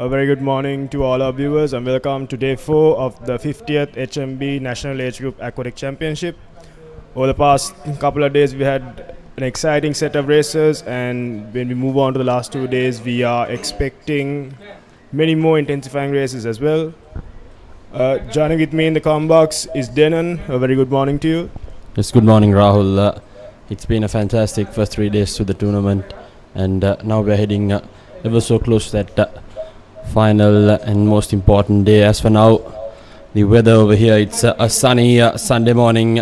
A very good morning to all our viewers and welcome to day 4 of the 50th HNB National Age Group Aquatic Championship. Over the past couple of days we had an exciting set of races, and when we move on to the last 2 days we are expecting many more intensifying races as well. Joining with me in the comm box is Denon. A very good morning to you. Yes, good morning, Rahul. It's been a fantastic first 3 days to the tournament, and now we're heading ever so close to that final and most important day. As for now, the weather over here, it's a sunny Sunday morning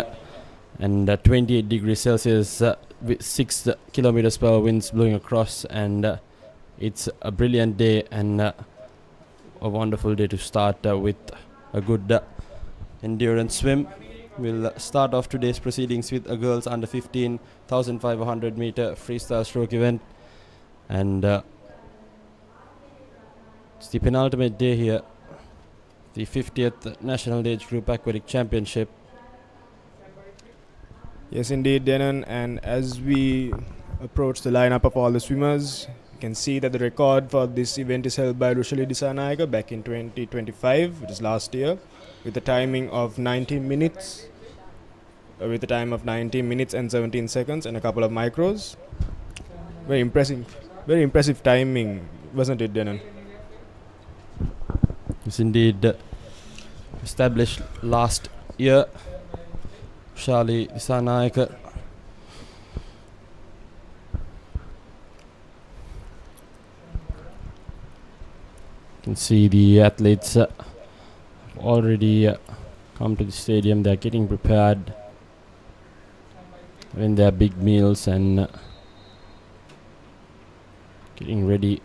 and 28 degrees Celsius with 6 kilometers per hour winds blowing across, and it's a brilliant day and a wonderful day to start with a good endurance swim. We'll start off today's proceedings with a girls under 15 1,500 meter freestyle stroke event, and it's the penultimate day here, the 50th National Age Group Aquatic Championship. Yes, indeed, Denon. And as we approach the lineup of all the swimmers, you can see that the record for this event is held by Rushali Disanaika back in 2025, which is last year, with a timing of 19 minutes. With a time of 19 minutes and 17 seconds and a couple of micros. Very impressive timing, wasn't it, Denon? It's indeed established last year. Shali Disanaika. You can see the athletes already come to the stadium. They're getting prepared when their big meals and getting ready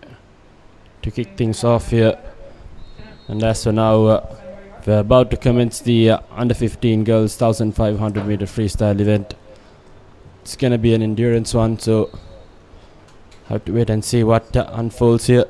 to kick things off here. And as for now, we're about to commence the under 15 girls 1,500 meter freestyle event. It's gonna be an endurance one, so have to wait and see what unfolds here.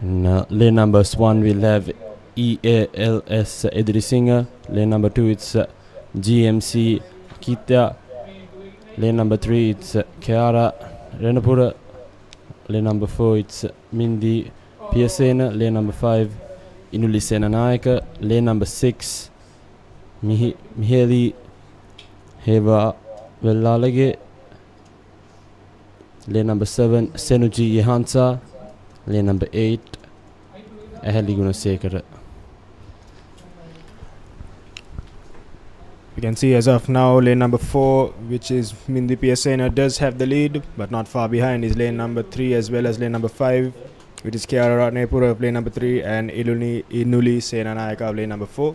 In lane numbers 1 we'll have EALS Edrisinghe. Lane number 2 it's GMC Kitya. Lane number 3 it's Kiara Renapura. Lane number 4 it's Mindy Piasena. Lane number 5 Inuli Senanayaka. Lane number 6 Miheli Heva Vellalage. Lane number 7 Senuji Yehansa. Lane number 8 Ahali Gunasekara. You can see as of now lane number 4, which is Mindy Piasena, does have the lead, but not far behind is lane number 3 as well as lane number 5, which is Kiara Ratnepura of lane number 3 and Inuli Senanayaka of lane number 4.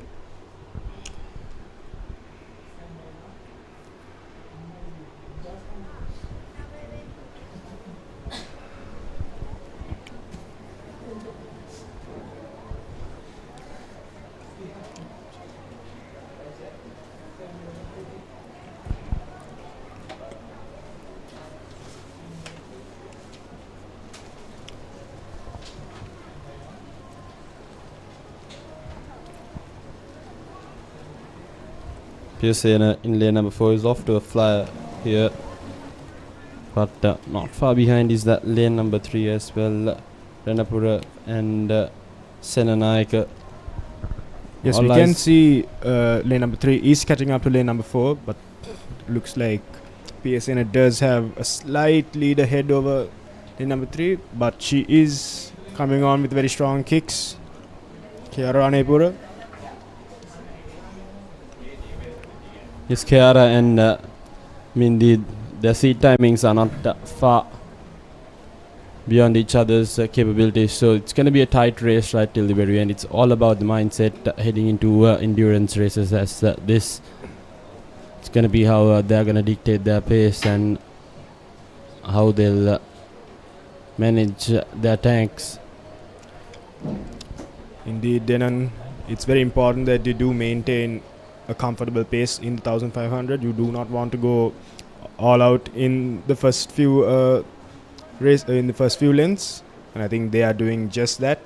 Piasena in lane number 4 is off to a flyer here, but not far behind is that lane number 3 as well, Renapura and Senanayaka. Yes, we can see lane number 3 is catching up to lane number 4, but it looks like Piasena does have a slight lead ahead over lane number 3, but she is coming on with very strong kicks. Kiara Ranepura. Yes, Kiara and Mindy, their seat timings are not that far beyond each other's capabilities, so it's going to be a tight race right till the very end. It's all about the mindset heading into endurance races as this. It's going to be how they're going to dictate their pace and how they'll manage their tanks. Indeed, Denon, it's very important that you do maintain a comfortable pace in the 1,500. You do not want to go all out in the first few lengths, and I think they are doing just that.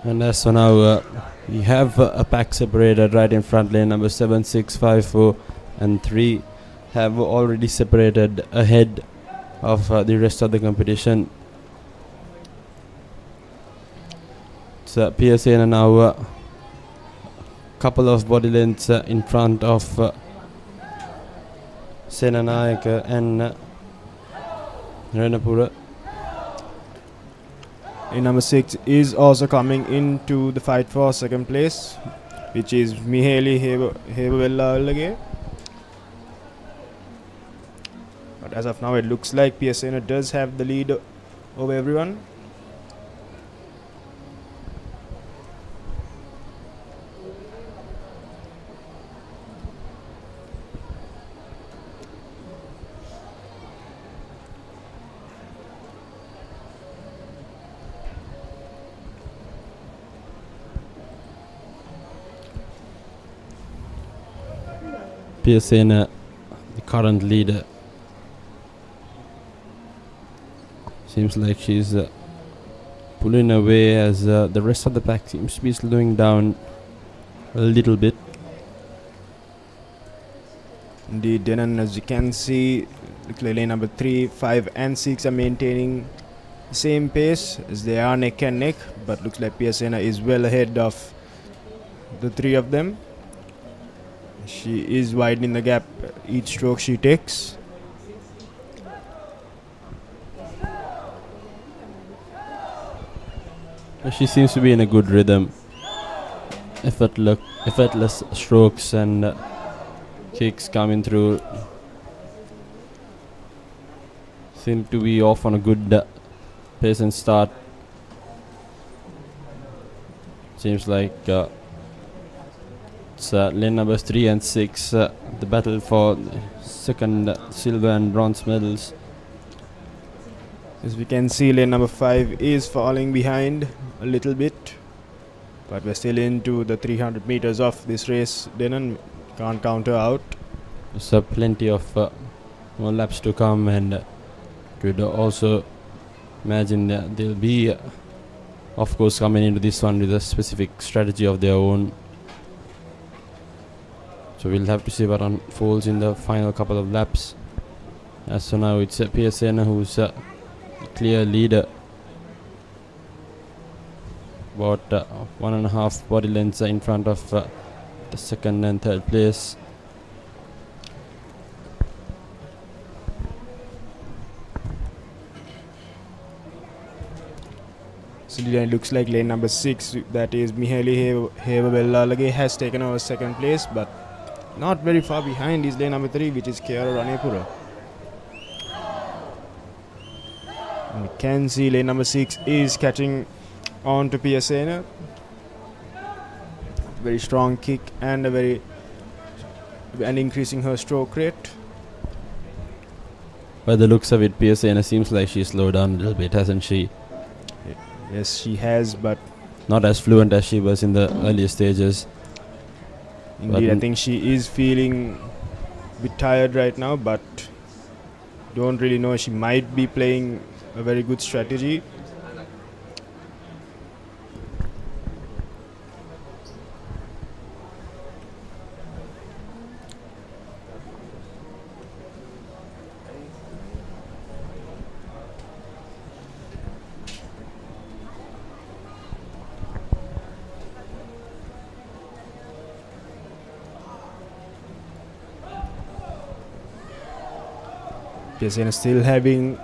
And as for now, we have a pack separated right in front. Lane number 7, 6, 5, 4 and 3 have already separated ahead of the rest of the competition. So PSA now a couple of body lengths in front of Senanayaka and Renapura. Number 6 is also coming into the fight for second place, which is Mihaly Hevavellage. But as of now, it looks like PSA does have the lead over everyone. PSN, the current leader, seems like she's pulling away as the rest of the pack seems to be slowing down a little bit. Indeed, Denon, as you can see, lane number 3, 5 and 6 are maintaining the same pace as they are neck and neck, but looks like PSN is well ahead of the 3 of them. She is widening the gap each stroke she takes. She seems to be in a good rhythm. Effortless strokes and kicks coming through. Seem to be off on a good pace and start. Seems like it's lane numbers 3 and 6, the battle for second silver and bronze medals. As we can see, lane number 5 is falling behind a little bit, but we're still into the 300 meters of this race. Denon can't count her out. So plenty of more laps to come, and could also imagine that they'll be, of course, coming into this one with a specific strategy of their own. So we'll have to see what unfolds in the final couple of laps. As so now it's PSN who's a clear leader. About 1.5 body lengths in front of the second and third place. So it looks like lane number 6, that is Mihaly Hevavellage, has taken over second place, but not very far behind is lane number 3, which is Kiara Ranepura. And we can see lane number 6 is catching on to PSN. Very strong kick and increasing her stroke rate. By the looks of it, PSN seems like she slowed down a little bit, hasn't she? Yes, she has, but not as fluent as she was in the earlier stages. Indeed, I think she is feeling a bit tired right now, but don't really know. She might be playing a very good strategy. PSN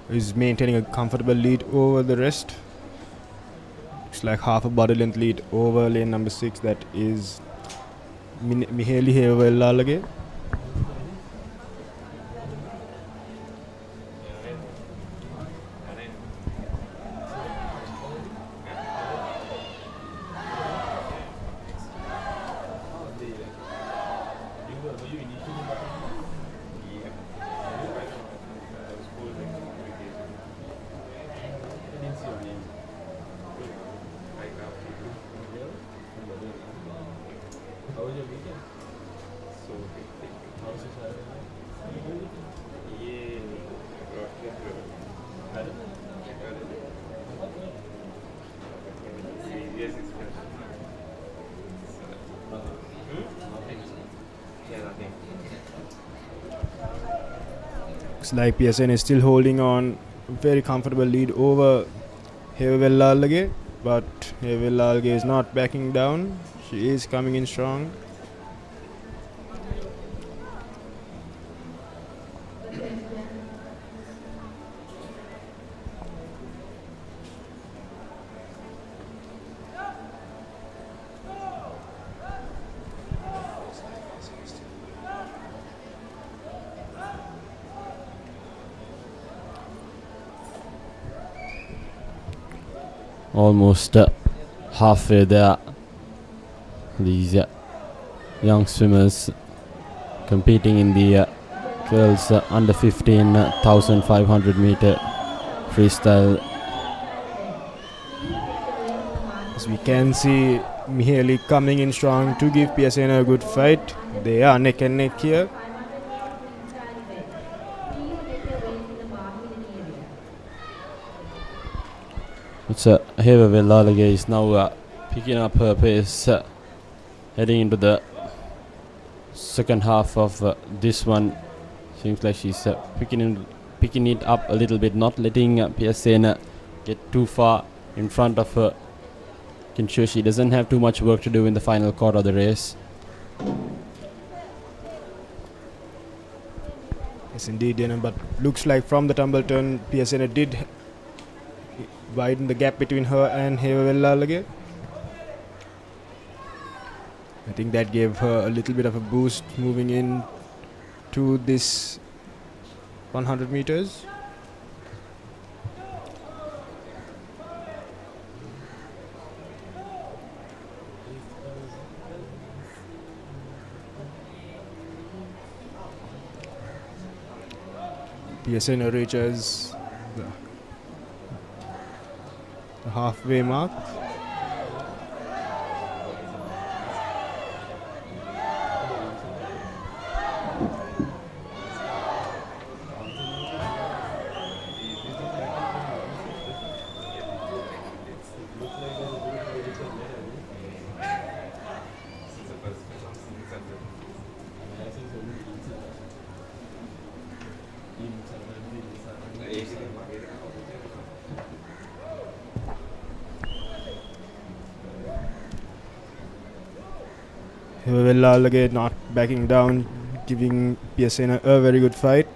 is maintaining a comfortable lead over the rest. It's like half a body length lead over lane number 6, that is Mihaly Hevavellage. Looks like PSN is still holding on very comfortable lead over Hevavellalage, but Hevavellalage is not backing down. She is coming in strong. Almost halfway there. These young swimmers competing in the girls under 15,500 meter freestyle. As we can see, Mihaly coming in strong to give PSN a good fight. They are neck and neck here. It's Hevavellalage is now picking up her pace, heading into the second half of this one. Seems like she's picking it up a little bit, not letting PSN get too far in front of her. Can show she doesn't have too much work to do in the final quarter of the race. Yes, indeed, but looks like from the tumble turn, PSN did widen the gap between her and Hevavellalage. I think that gave her a little bit of a boost moving in to this 100 meters. PSN reaches the halfway mark. Hevavellalage not backing down, giving PSN a very good fight.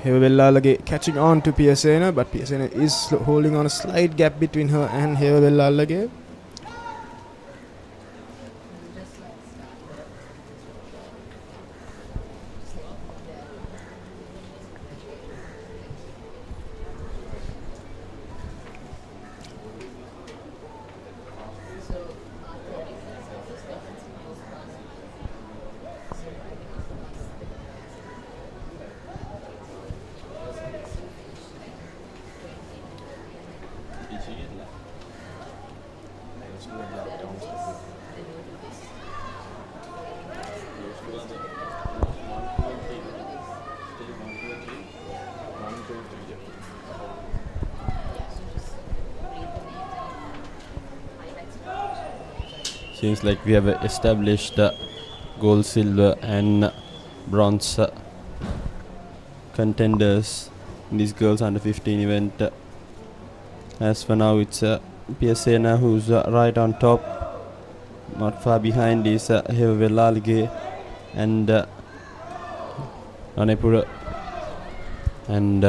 Hevavellalage catching on to PSN, but PSN is holding on a slight gap between her and Hevavellalage. Seems like we have established gold, silver and bronze contenders in this girls under 15 event. As for now, it's PSN who's right on top. not far behind is Hevavelalage and Nanepura, and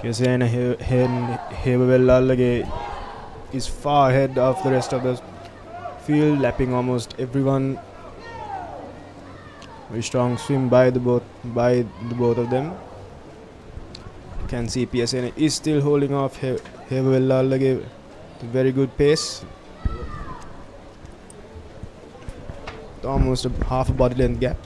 Piasena Hevavelalage is far ahead of the rest of the field, lapping almost everyone. Very strong swim by the both of them. You can see Piasena is still holding off Hevavelalage with a very good pace. Almost a half a body length gap.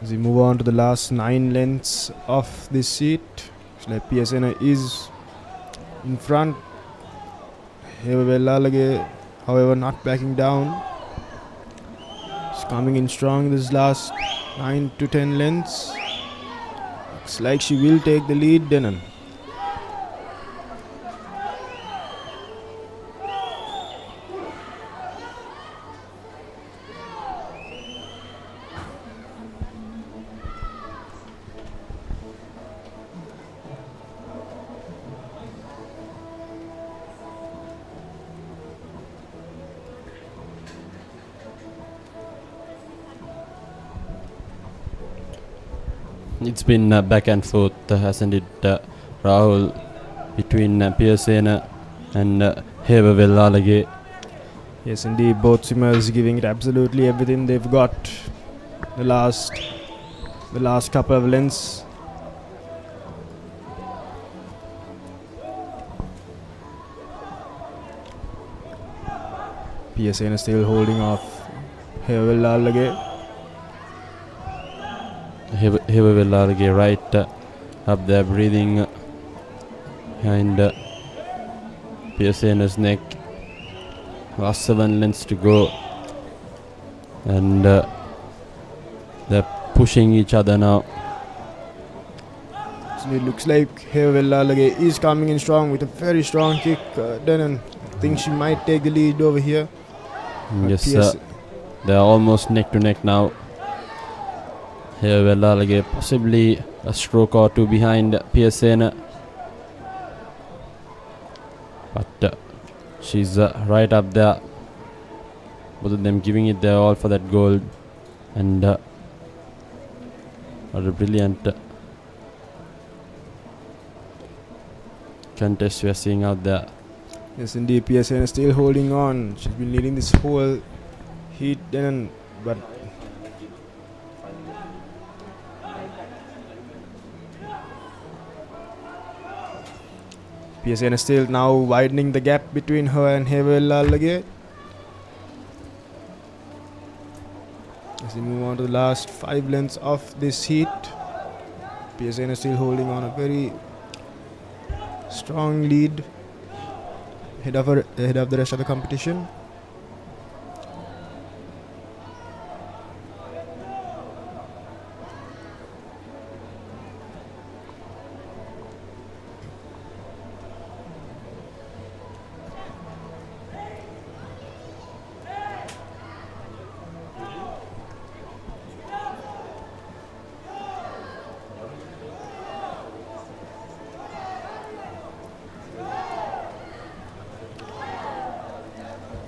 As we move on to the last 9 lengths of this heat, like Piasena is in front. Hevavelalage, however, not backing down. She's coming in strong this last 9 to 10 lengths. Looks like she will take the lead, Denon. it's been back and forth, hasn't it, Rahul, between Piasena and Hevavelalage. Yes, indeed, both swimmers giving it absolutely everything they've got. The last couple of lengths. Piasena still holding off Hevavelalage. Hevavelalage right up there, breathing behind Piasena's neck. Last 7 lengths to go, and they're pushing each other now. So it looks like Hevavelalage is coming in strong with a very strong kick. Denon, I think she might take the lead over here. Yes, they're almost neck to neck now. Hevavelalage possibly a stroke or two behind Piasena, but she's right up there. Both of them giving it their all for that gold, and what a brilliant contest we are seeing out there. Yes, indeed, Piasena still holding on. She's been leading this whole heat, Denon, but Piasena still now widening the gap between her and Hevavelalage. As we move on to the last 5 lengths of this heat, Piasena still holding on a very strong lead ahead of the rest of the competition.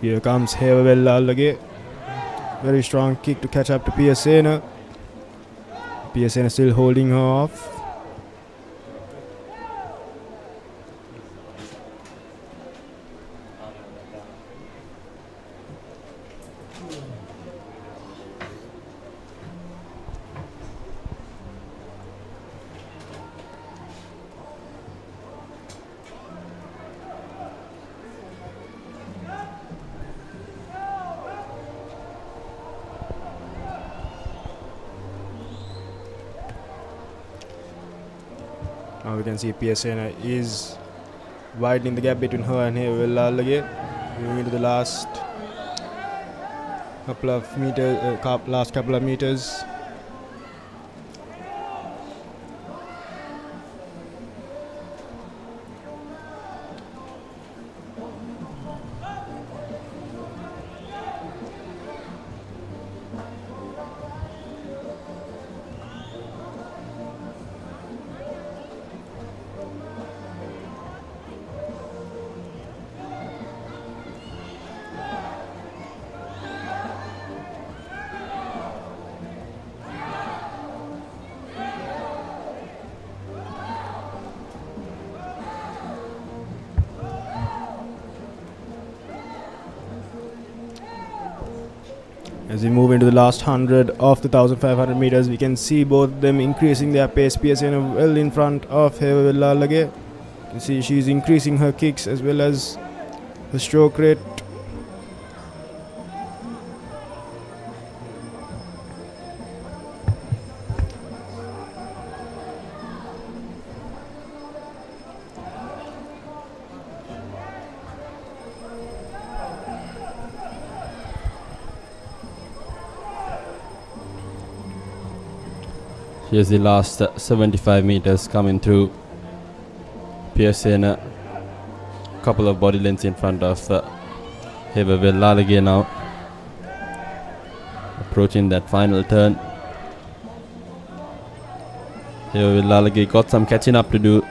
Here comes Hevavelalage. Very strong kick to catch up to Piasena. Piasena still holding her off. Now we can see Piacena is widening the gap between her and Hevellalage, moving into the last couple of meters. As we move into the last 100 of the 1500 meters, we can see both of them increasing their pace. Piacena well in front of Hevellalage. You can see she's increasing her kicks as well as her stroke rate. Here's the last 75 meters coming through. Piacena, couple of body lengths in front of Hevellalage now. Approaching that final turn. Hevellalage got some catching up to do.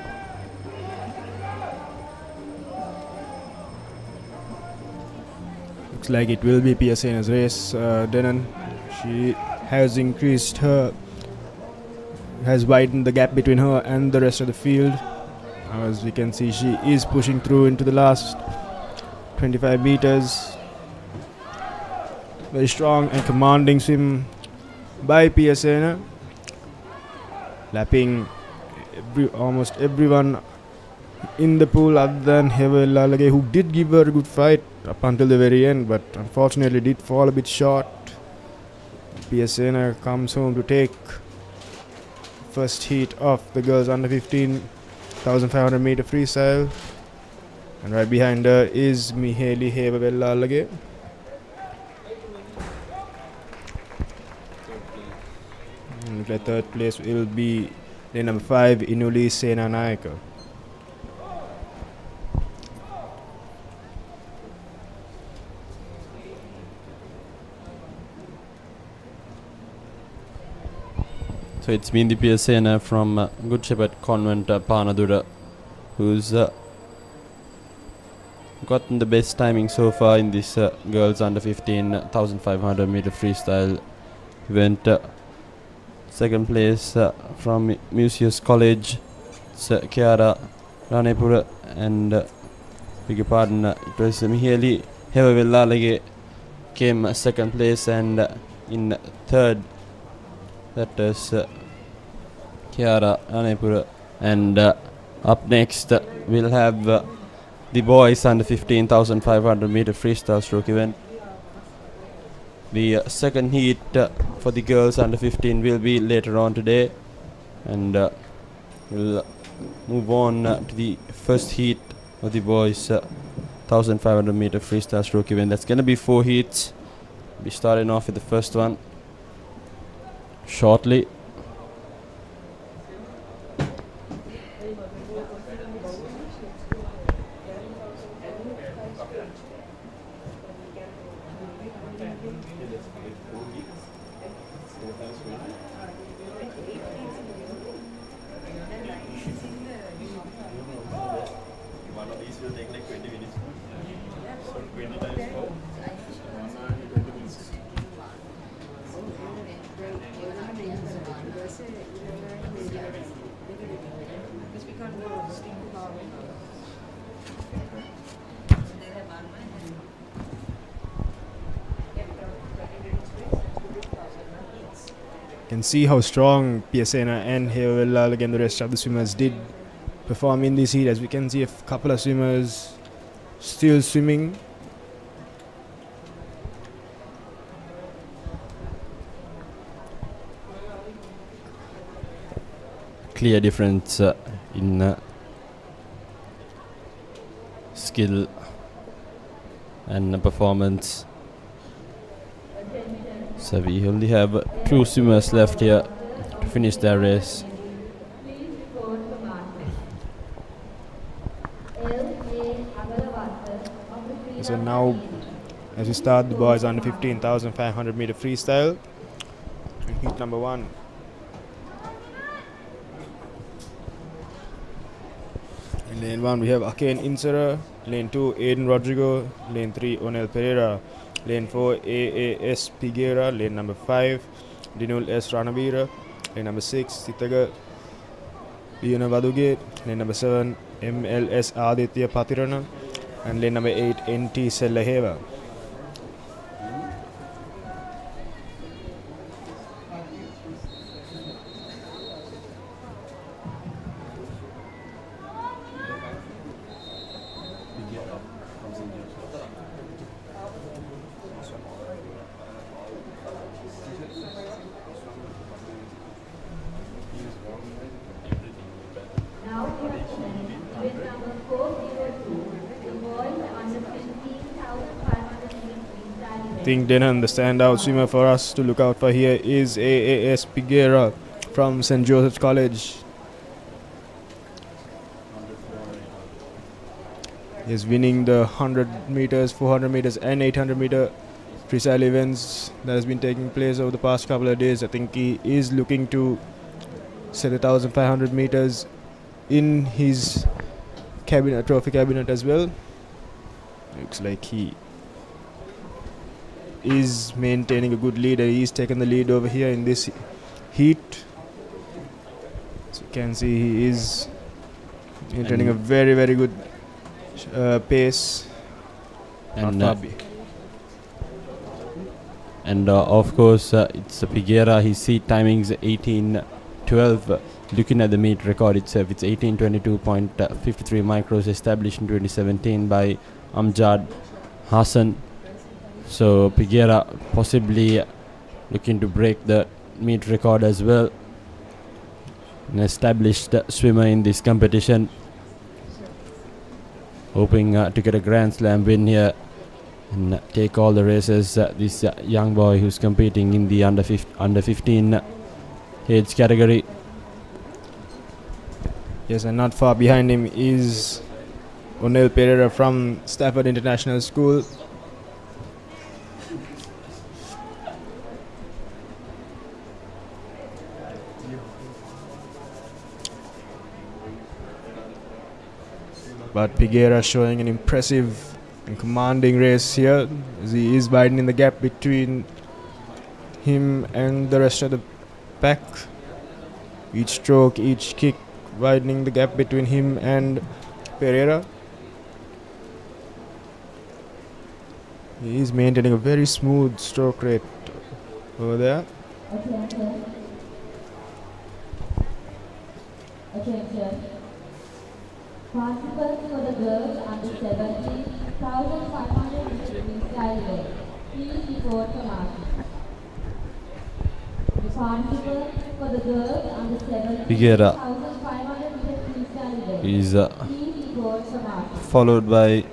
Looks like it will be Piacena's race, Denon. She has widened the gap between her and the rest of the field. As we can see, she is pushing through into the last 25 meters. Very strong and commanding swim by Piacena, lapping almost everyone in the pool other than Hevellalage, who did give her a good fight up until the very end, but unfortunately did fall a bit short. Piacena comes home to take first heat of the girls under 15 1500 meter freestyle, and right behind her is Mihaly Hevellalage. And the third place will be the number 5 Inuli Senanayaka. So it's been the Piacena from Good Shepherd Convent, Panadura, who's gotten the best timing so far in this girls under 15 1500 meter freestyle event. Second place from Museus College, it's Kiara Ranepura, and beg your pardon, it was Mihaly Hevellalage came second place, and in third that is Kiara Ranepura. And up next we'll have the boys under 15 1500 meter freestyle stroke event. The second heat for the girls under 15 will be later on today, and we'll move on to the first heat of the boys 1500 meter freestyle stroke event. That's gonna be 4 heats. We'll be starting off with the first one shortly. Can see how strong Piacena and Hevellalage and the rest of the swimmers did perform in this heat. As we can see a couple of swimmers still swimming. Clear difference in skill and performance. So we only have 2 swimmers left here to finish their race. So now, as we start, the boys under 15,500 meter freestyle. Heat number 1. In lane 1 we have Akane Insera, lane 2 Aiden Rodrigo, lane 3 Onel Pereira, lane 4 AAS Piguera, lane number 5 Dinul S Ranavira, lane number 6 Sitaga Iona Vaduge, lane number 7 MLS Aditya Patirana, and lane number 8 NT Sellaheva. I think Denan, the standout swimmer for us to look out for here is AAS Piguera from St. Joseph's College. He's winning the 100 meters, 400 meters and 800 meter freestyle events that has been taking place over the past couple of days. I think he is looking to set 1,500 meters in his cabinet, trophy cabinet as well. Looks like he is maintaining a good lead. He's taken the lead over here in this heat. So you can see he is maintaining a very, very good pace. And of course, it's Piguera. His seat timing is 18:12. Looking at the meet record itself, it's 18:22.53 micros, established in 2017 by Amjad Hassan. So Piguera possibly looking to break the meet record as well. An established swimmer in this competition, hoping to get a Grand Slam win here and take all the races. This young boy who's competing in the under 15 age category. Yes, and not far behind him is Onel Pereira from Stafford International School. But Piguera showing an impressive and commanding race here, as he is widening the gap between him and the rest of the pack. Each stroke, each kick widening the gap between him and Pereira. He is maintaining a very smooth stroke rate over there. Attention. Participants for the girls under 17, 1,500 freestyle event. Please report for marking. The participants for the girls under 17, Piguera 1,500 freestyle event. is Please report for marking. followed by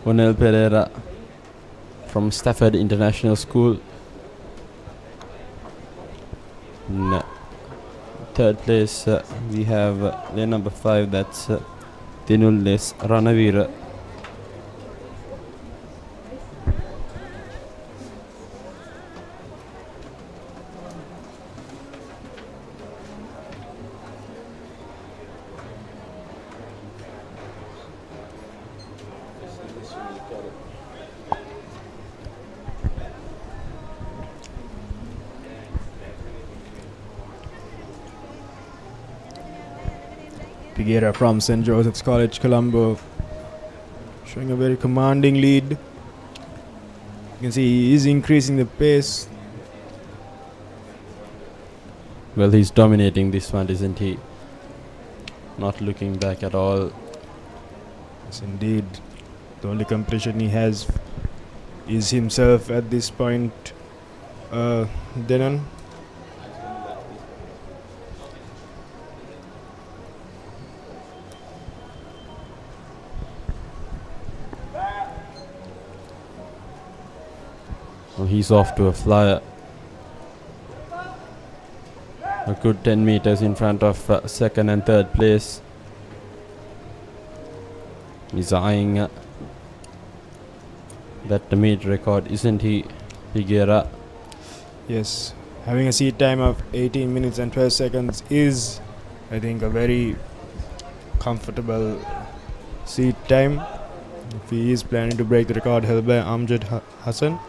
Onel Pereira from Stafford International School. In third place, we have lane number 5, that's Dinul S Ranavira. Piguera from St. Joseph's College, Colombo, showing a very commanding lead. You can see he is increasing the pace. Well, he's dominating this one, isn't he? Not looking back at all. Yes, indeed. The only competition he has is himself at this point. Denon. Oh, he's off to a flyer. A good 10 meters in front of second and third place. He's eyeing that the meet record, isn't he, Figuera? Yes, having a seat time of 18 minutes and 12 seconds is, I think, a very comfortable seat time if he is planning to break the record held by Amjad Hassan.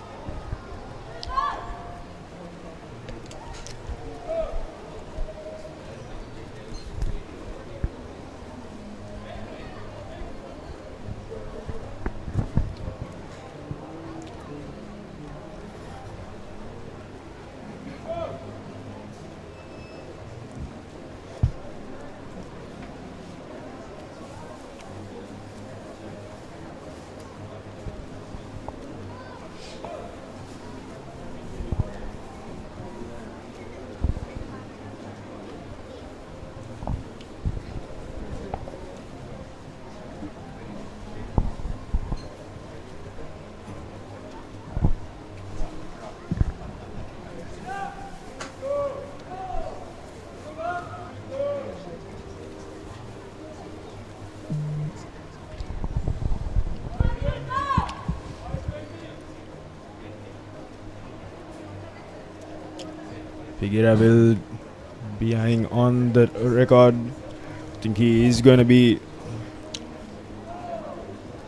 Figuera will be eyeing on the record. I think he is going to be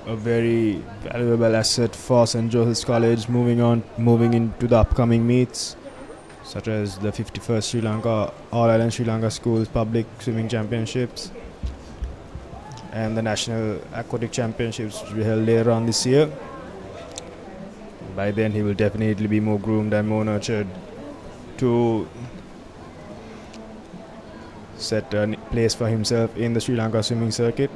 a very valuable asset for St. Joseph's College moving into the upcoming meets, such as the 51st Sri Lanka All Island Sri Lanka Schools Public Swimming Championships and the National Aquatic Championships, which will be held later on this year. By then he will definitely be more groomed and more nurtured to set a place for himself in the Sri Lanka swimming circuit.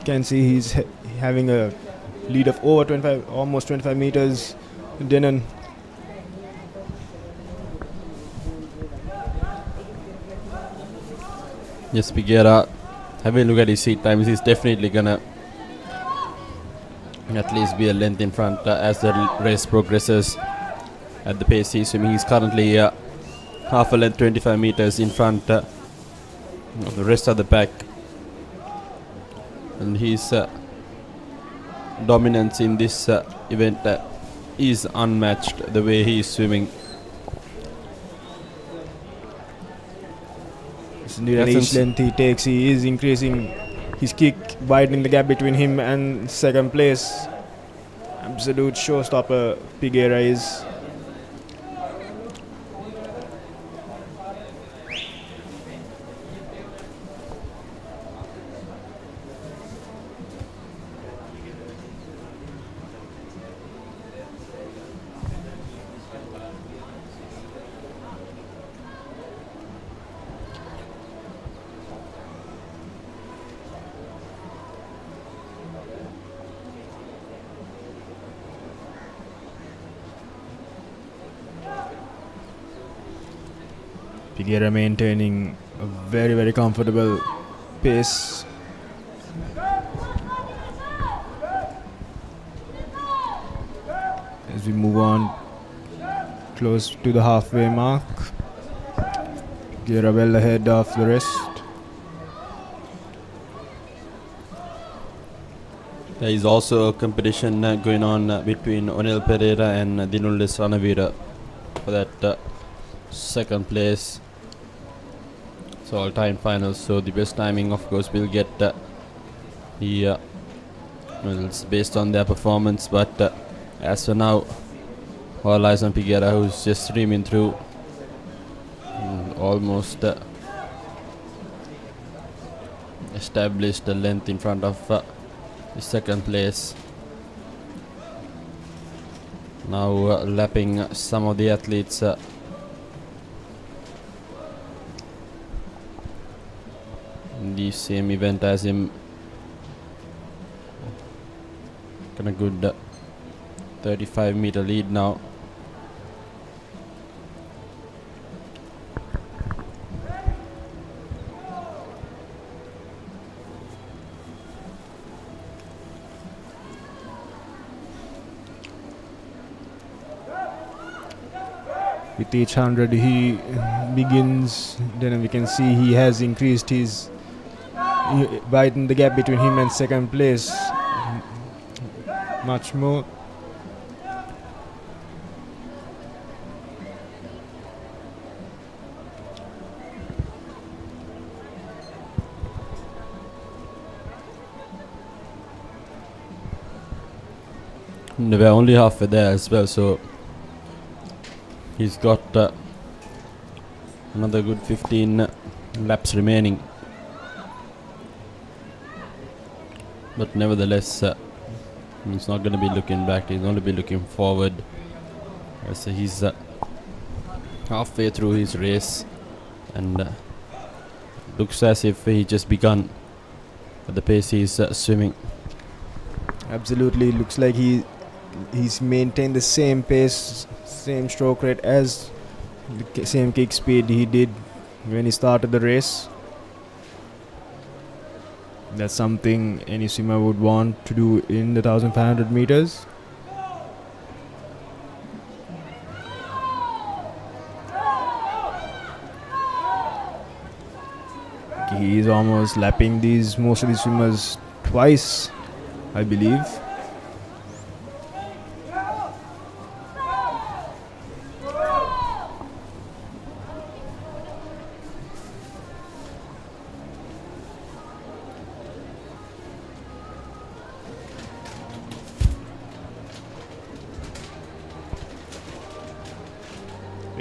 You can see he's having a lead of over 25, almost 25 meters. Denon. Yes, Figuera, having a look at his seat times, he's definitely gonna at least be a length in front as the race progresses. At the pace he's swimming, he's currently half a length, 25 meters in front of the rest of the pack, and his dominance in this event is unmatched. The way he is swimming, Indeed, each length he takes, he is increasing his kick, widening the gap between him and second place. Absolute showstopper Figuera is. Figuera maintaining a very, very comfortable pace. As we move on close to the halfway mark, Figuera well ahead of the rest. there is also a competition going on between Onel Pereira and Dinullis Ranavira for that second place. It's all time finals, so the best timing of course will get the well, it's based on their performance, but as for now, all eyes on Figuera, who's just streaming through almost established the length in front of the second place. Now lapping some of the athletes in the same event as him. Got a good 35-meter lead now. With each 100 he begins, then we can see he has increased his widened the gap between him and second place much more. And we're only halfway there as well, so he's got another good 15 laps remaining. But nevertheless, he's not going to be looking back, he's only be looking forward. So he's halfway through his race, and looks as if he just begun at the pace he's swimming. Absolutely, looks like he's maintained the same pace, same stroke rate as the same kick speed he did when he started the race. That's something any swimmer would want to do in the 1500 meters. He is almost lapping most of these swimmers twice, I believe.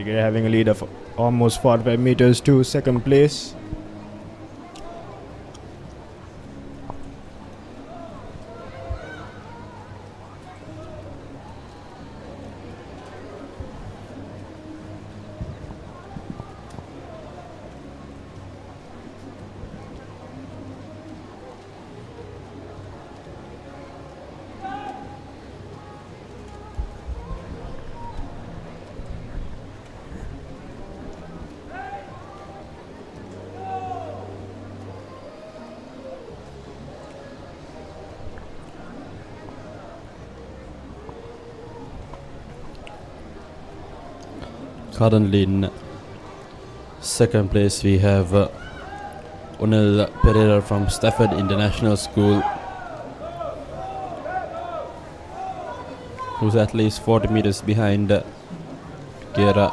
We're having a lead of almost 45 meters to second place. Currently in second place we have Unil Pereira from Stafford International School, who's at least 40 meters behind Gera,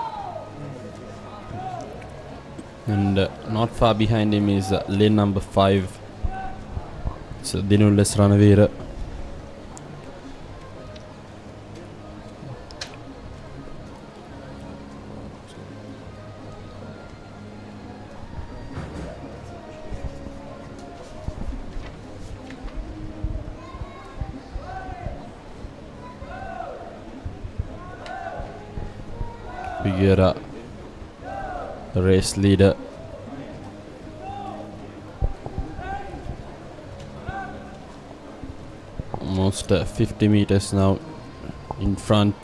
and not far behind him is lane number 5, so Dinulles Ranavira. Figuera, the race leader. Almost 50 meters now in front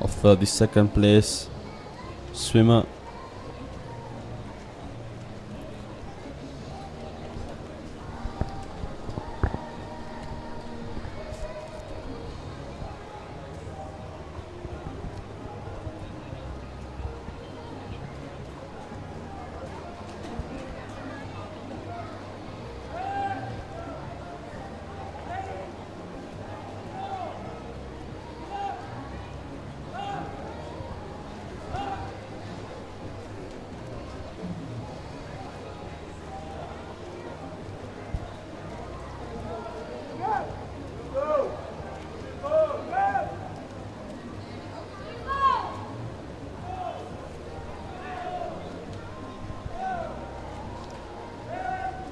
of the second place swimmer.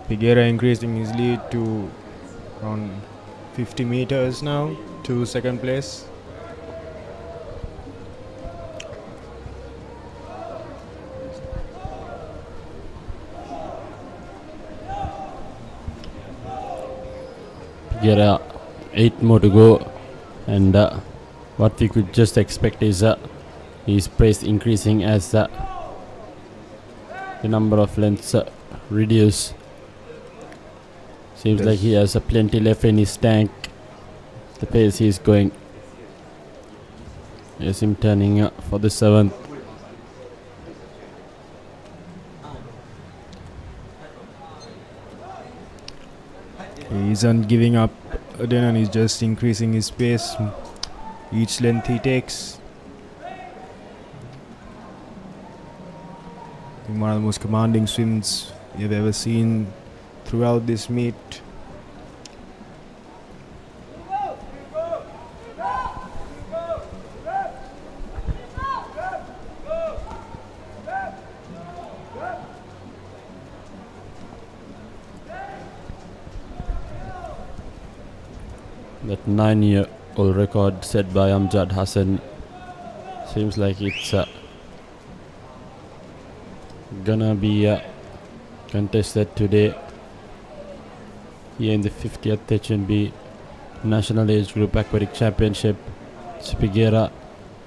Figuera increasing his lead to around 50 meters now to second place. Figuera 8 more to go, and what we could just expect is his pace increasing as the number of lengths reduce. Seems like he has plenty left in his tank. The pace he's going. Yes, him turning for the 7th. He isn't giving up Denon, he's just increasing his pace each length he takes. One of the most commanding swims you've ever seen throughout this meet. That 9-year-old record set by Amjad Hassan seems like it's gonna be contested today here in the 50th HNB National Age Group Aquatic Championship. Spigera,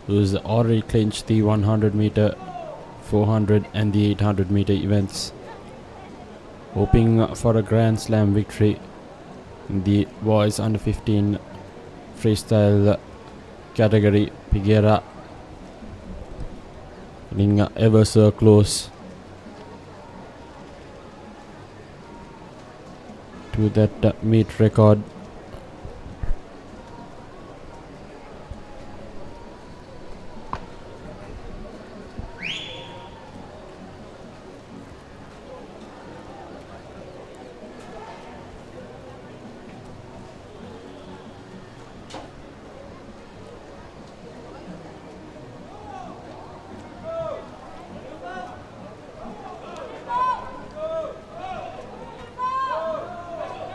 who's already clinched the 100 meter, 400 and the 800 meter events, hoping for a Grand Slam victory in the boys under 15 freestyle category. Pigera getting ever so close to that meet record.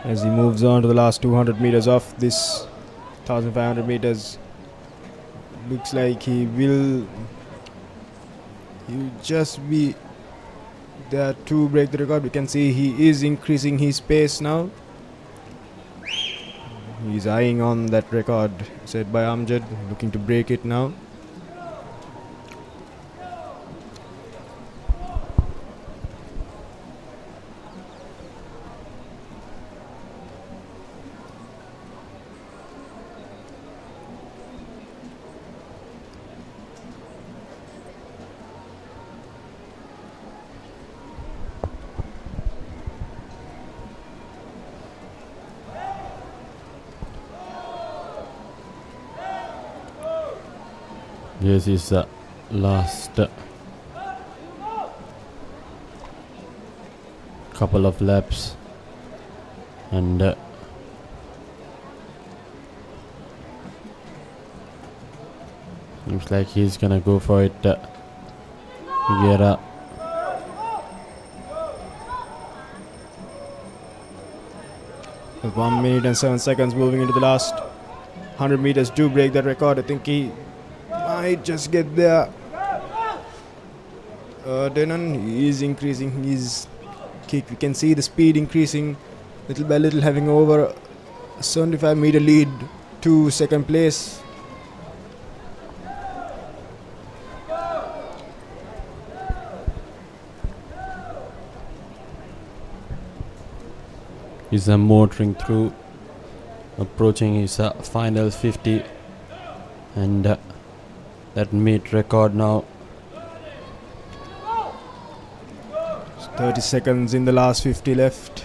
As he moves on to the last 200 meters of this 1500 meters, looks like he will just be there to break the record. We can see he is increasing his pace now. He's eyeing on that record set by Amjad, looking to break it now. This is the last couple of laps, and looks like he's gonna go for it. Figuera. With 1 minute and 7 seconds moving into the last 100 meters to break that record. I think he might just get there. Denon is increasing his kick. We can see the speed increasing little by little, having over a 75 meter lead to second place. He's motoring through, approaching his final 50, and that meet record now. 30 seconds in the last 50 left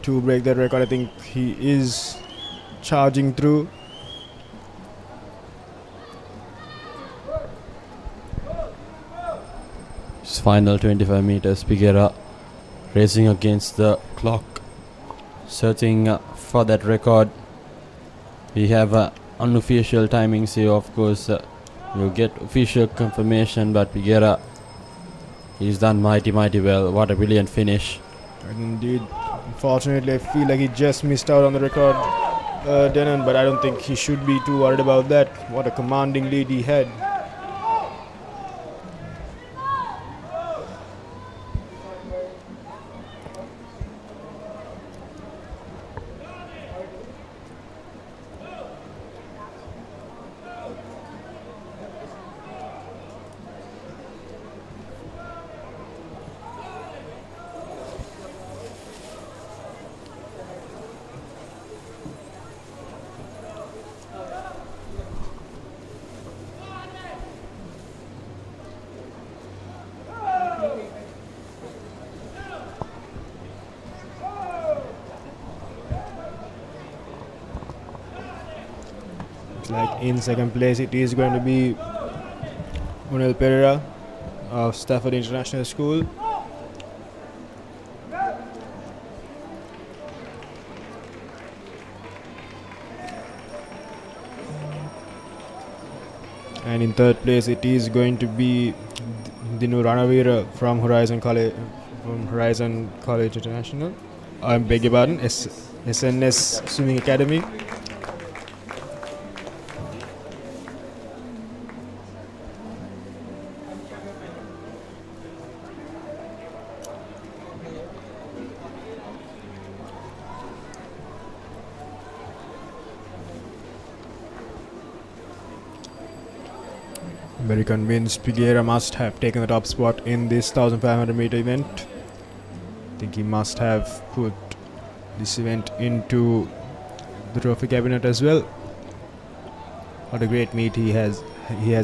to break that record. I think he is charging through. His final 25 meters, Pigera racing against the clock, searching for that record. We have unofficial timings here, of course. You'll get official confirmation, but Pigera, he's done mighty well. What a brilliant finish. And indeed, unfortunately, I feel like he just missed out on the record, Denon, but I don't think he should be too worried about that. What a commanding lead he had. Like in second place, it is going to be Unel Pereira of Stafford International School. And in third place, it is going to be Dinu Ranavira from Horizon College International. I beg your pardon, SNS Swimming Academy. Very convinced Piguera must have taken the top spot in this 1500 meter event. I think he must have put this event into the trophy cabinet as well. What a great meet he has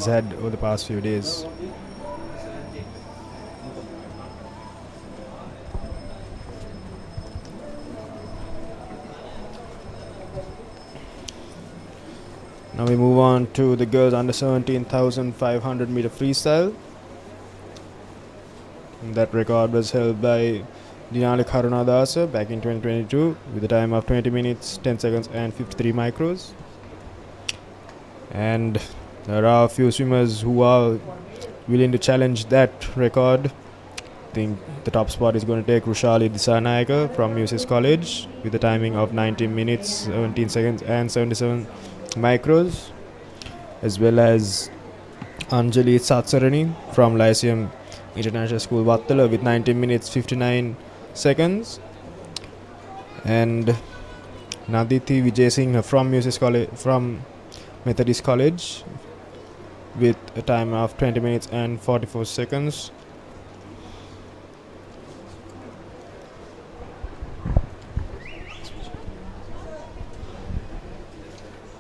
had over the past few days. Now we move on to the girls under 17,500 meter freestyle. And that record was held by Dialog Play back in 2022 with a time of 20 minutes, 10 seconds and 53 micros. And there are a few swimmers who are willing to challenge that record. I think the top spot is going to take Rushali Disanayaka from UCS College with a timing of 19 minutes, 17 seconds and 77 micros, as well as Anjali Satsarani from Lyceum International School Vattala with 19 minutes 59 seconds, and Naditi Vijay Singh from UCS College, from Methodist College with a time of 20 minutes and 44 seconds.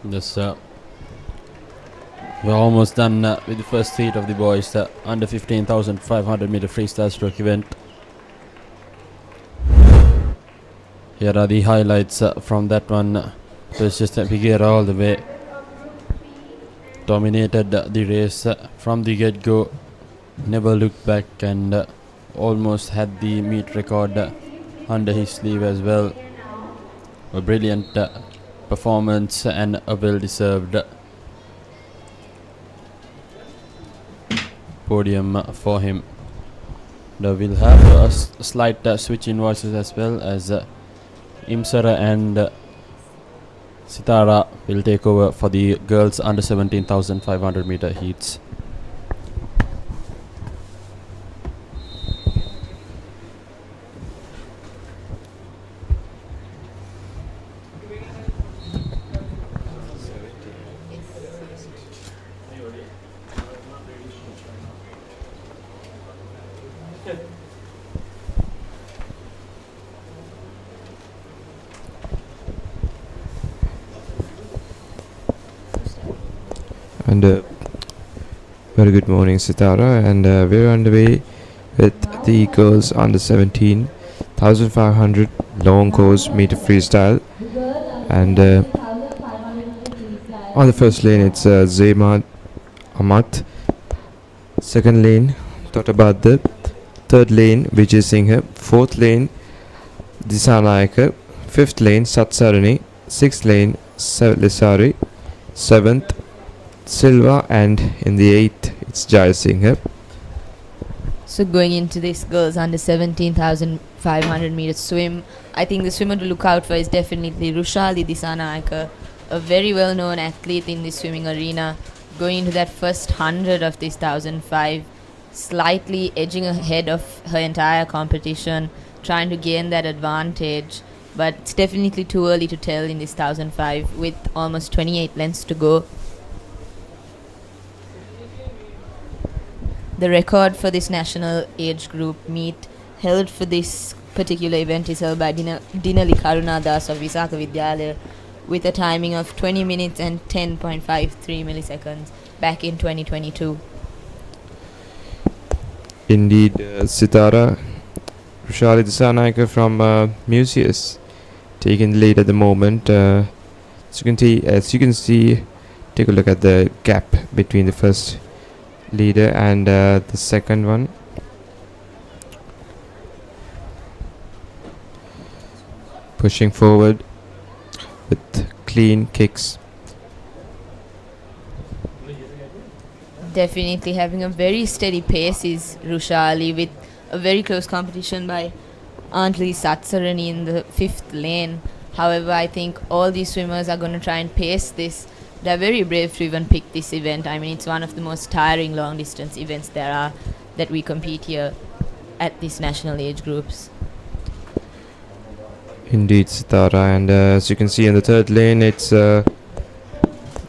Yes, we're almost done with the first heat of the boys, the under 15,500 meter freestyle stroke event. Here are the highlights from that one. It was just Piguera all the way. Dominated the race from the get-go, never looked back, and almost had the meet record under his sleeve as well. A brilliant performance and a well-deserved podium for him. Now we'll have a slight switch in voices as well, as Imsara and Sitara will take over for the girls under 17,500 meter heats. And very good morning, Sitara, and we're on the way with the girls under 17,500 long course meter freestyle. And on the first lane it's Zaymad Amat, second lane Totabadda, third lane Vijay Singh, fourth lane Disanayaka, fifth lane Satsarani, sixth lane Lisari, seventh Silva, and in the 8th it's Jaya Singh. So going into this girls under 17,500 meter swim, I think the swimmer to look out for is definitely Rushali Disanayaka, a very well known athlete in the swimming arena, going into that first 100 of this 1,005, slightly edging ahead of her entire competition, trying to gain that advantage. But it's definitely too early to tell in this 1,005 with almost 28 lengths to go. The record for this national age group meet held for this particular event is held by Dinali Karunadas of Visaka Vidyalaya with a timing of 20 minutes and 10.53 milliseconds back in 2022. Indeed, Sitara, Rushali Disanayaka from Museus taking the lead at the moment. As you can see, take a look at the gap between the first leader and the second one. Pushing forward with clean kicks. Definitely having a very steady pace is Rushali, with a very close competition by Antli Satsarani in the 5th lane. However, I think all these swimmers are going to try and pace this. They're very brave to even pick this event. I mean, it's one of the most tiring long distance events there are that we compete here at these national age groups. Indeed, Sitara, and as you can see in the 3rd lane, it's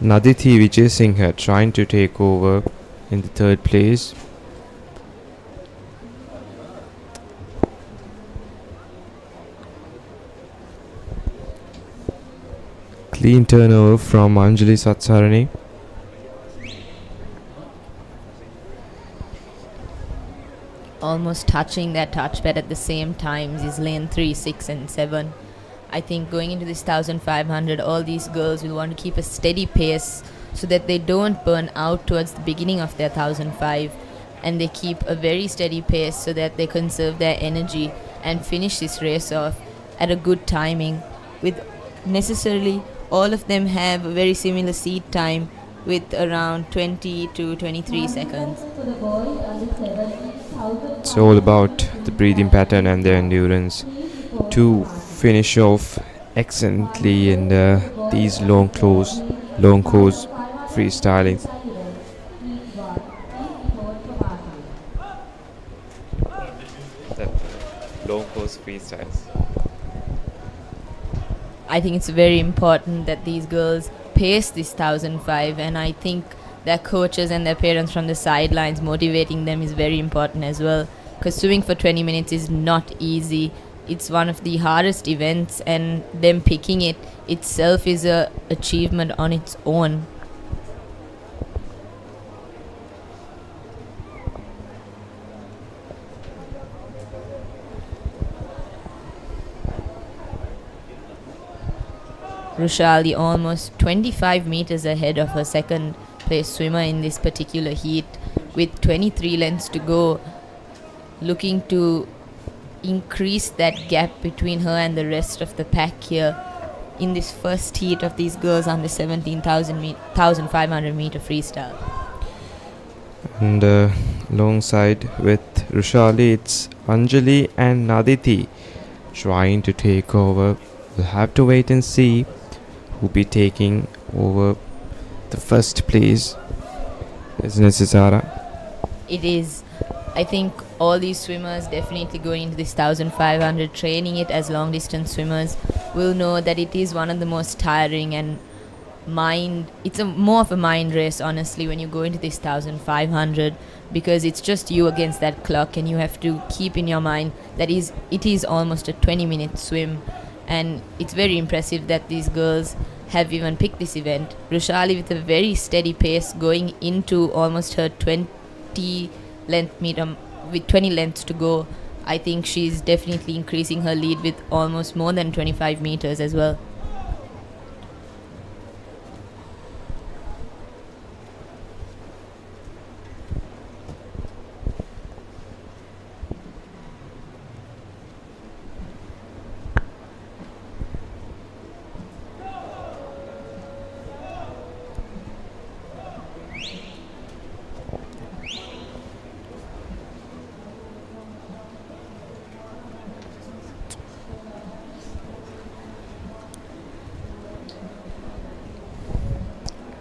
Naditi Vijay Singh trying to take over in the 3rd place. Clean turnover from Anjali Satsarani. Almost touching that touchpad at the same time is lane 3, 6 and 7. I think going into this 1500, all these girls will want to keep a steady pace so that they don't burn out towards the beginning of their 1005, and they keep a very steady pace so that they conserve their energy and finish this race off at a good timing. With necessarily all of them have a very similar seat time with around 20 to 23 seconds. For the boys under 17,000. It's all about the breathing pattern and their endurance to finish off excellently in these long course freestyling. Long course freestyles. I think it's very important that these girls pace this 1005, and I think their coaches and their parents from the sidelines motivating them is very important as well, because swimming for 20 minutes is not easy. It's one of the hardest events, and them picking it itself is a achievement on its own. Rushali almost 25 meters ahead of her second place swimmer in this particular heat, with 23 lengths to go, looking to increase that gap between her and the rest of the pack here in this first heat of these girls under 1500 meter freestyle. And alongside with Rushali, it's Anjali and Naditi trying to take over. We'll have to wait and see who'll be taking over the first place. Isn't it, Cesara? It is. I think all these swimmers definitely going into this 1500, training it as long distance swimmers, will know that it is one of the most tiring and it's more of a mind race, honestly, when you go into this 1500, because it's just you against that clock, and you have to keep in your mind that it is almost a 20-minute swim. And it's very impressive that these girls have even picked this event. Rushali with a very steady pace going into almost her 20 length meter with 20 lengths to go. I think she's definitely increasing her lead with almost more than 25 meters as well.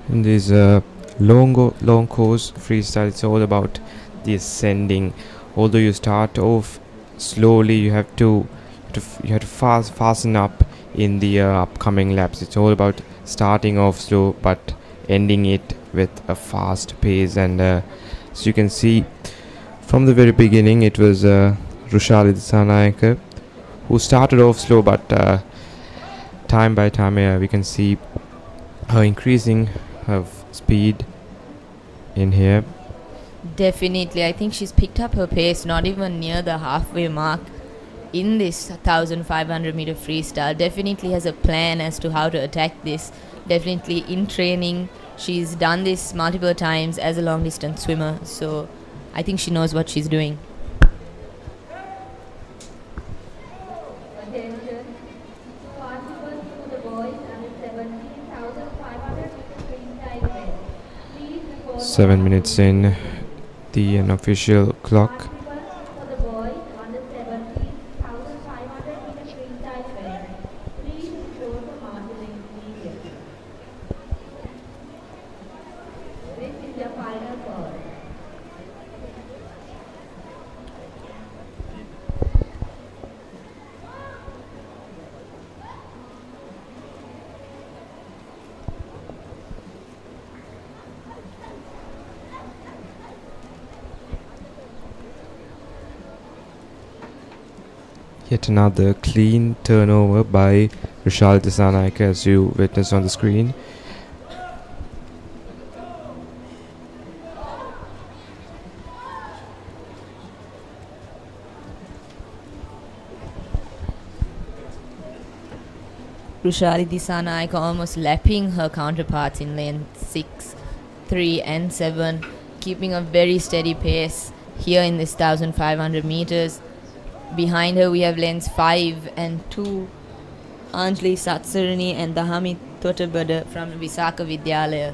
In this long course freestyle, it's all about the ascending. Although you start off slowly, you have to fasten up in the upcoming laps. It's all about starting off slow but ending it with a fast pace. And as you can see from the very beginning, it was Sugathadasa Swimming who started off slow, but time by time we can see her increasing her speed in here. Definitely, I think she's picked up her pace not even near the halfway mark in this 1500 meter freestyle. Definitely has a plan as to how to attack this. Definitely in training She's done this multiple times as a long distance swimmer, so I think she knows what she's doing. Attention, participants for the boys under 17,500 freestyle event. Please report 7 minutes in, the unofficial clock. participants for the boys under 17,500 freestyle event. Please report to marshalling immediately. This is your final call. Yet another clean turnover by Rushalidasa Naik, as you witness on the screen. Rushalidasa Naik almost lapping her counterparts in lane 6, 3 and 7, keeping a very steady pace here in this 1500 meters. Behind her we have lanes 5 and 2, Anjali Satsarani and Dahami Totabada from Visaka Vidyalaya.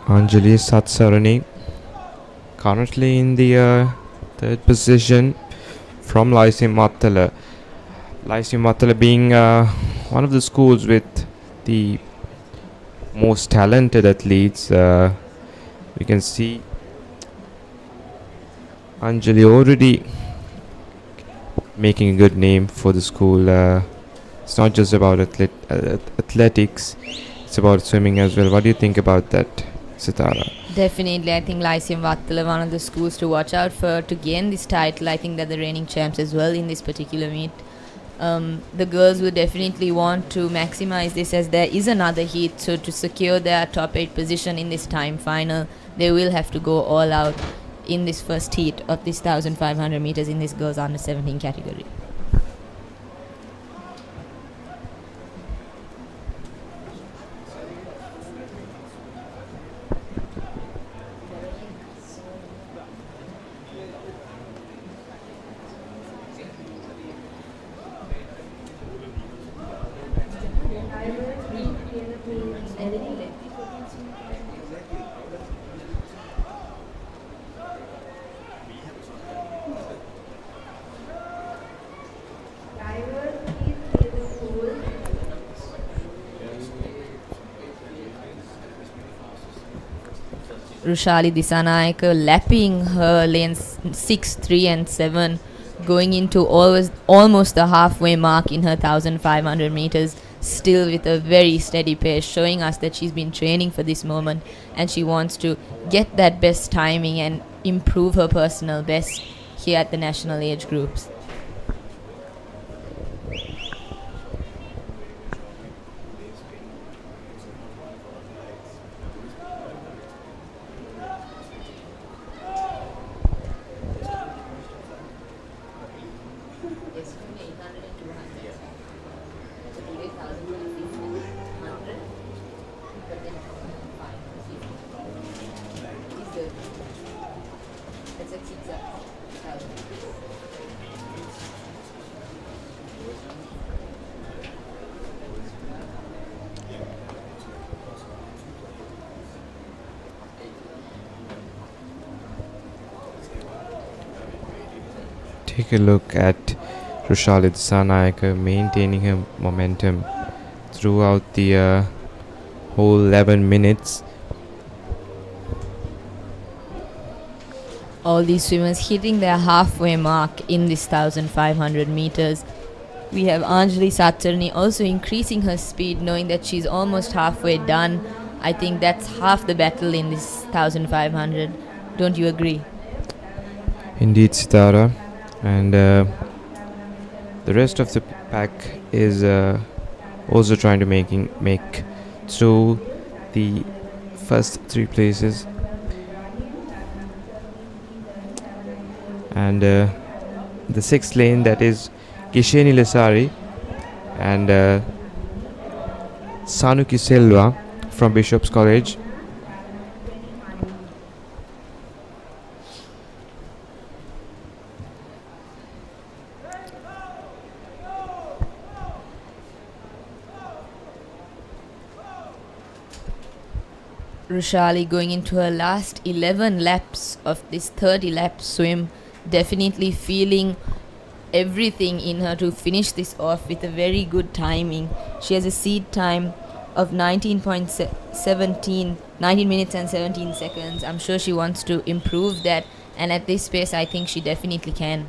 Anjali Satsarani currently in the third position from Lyceum Mattala. Lyceum Mattala being one of the schools with the most talented athletes. We can see Anjali already making a good name for the school. It's not just about athletics, it's about swimming as well. What do you think about that, Sitara? Definitely, I think Lyceum Vattala one of the schools to watch out for to gain this title. I think they're the reigning champs as well in this particular meet. The girls will definitely want to maximize this as there is another heat, so to secure their top 8 position in this time final, they will have to go all out in this first heat of this 1500 meters in this girls under 17 category. Rushalidasa Naik lapping her lanes 6, 3 and 7, going into almost the halfway mark in her 1500 meters, still with a very steady pace, showing us that she's been training for this moment and she wants to get that best timing and improve her personal best here at the national age groups. Take a look at Rushalidasa Naik maintaining her momentum throughout the whole 11 minutes. All these swimmers hitting their halfway mark in this 1500 meters. We have Anjali Satsarani also increasing her speed, knowing that she's almost halfway done. I think that's half the battle in this 1500. Don't you agree? Indeed, Sitara. And the rest of the pack is also trying to make through the first 3 places. And the 6th lane, that is Kisheni Lesari and Sanuki Silva from Bishop's College. Rushali going into her last 11 laps of this 30 lap swim, definitely feeling everything in her to finish this off with a very good timing. She has a seed time of 19 minutes and 17 seconds. I'm sure she wants to improve that, and at this pace I think she definitely can.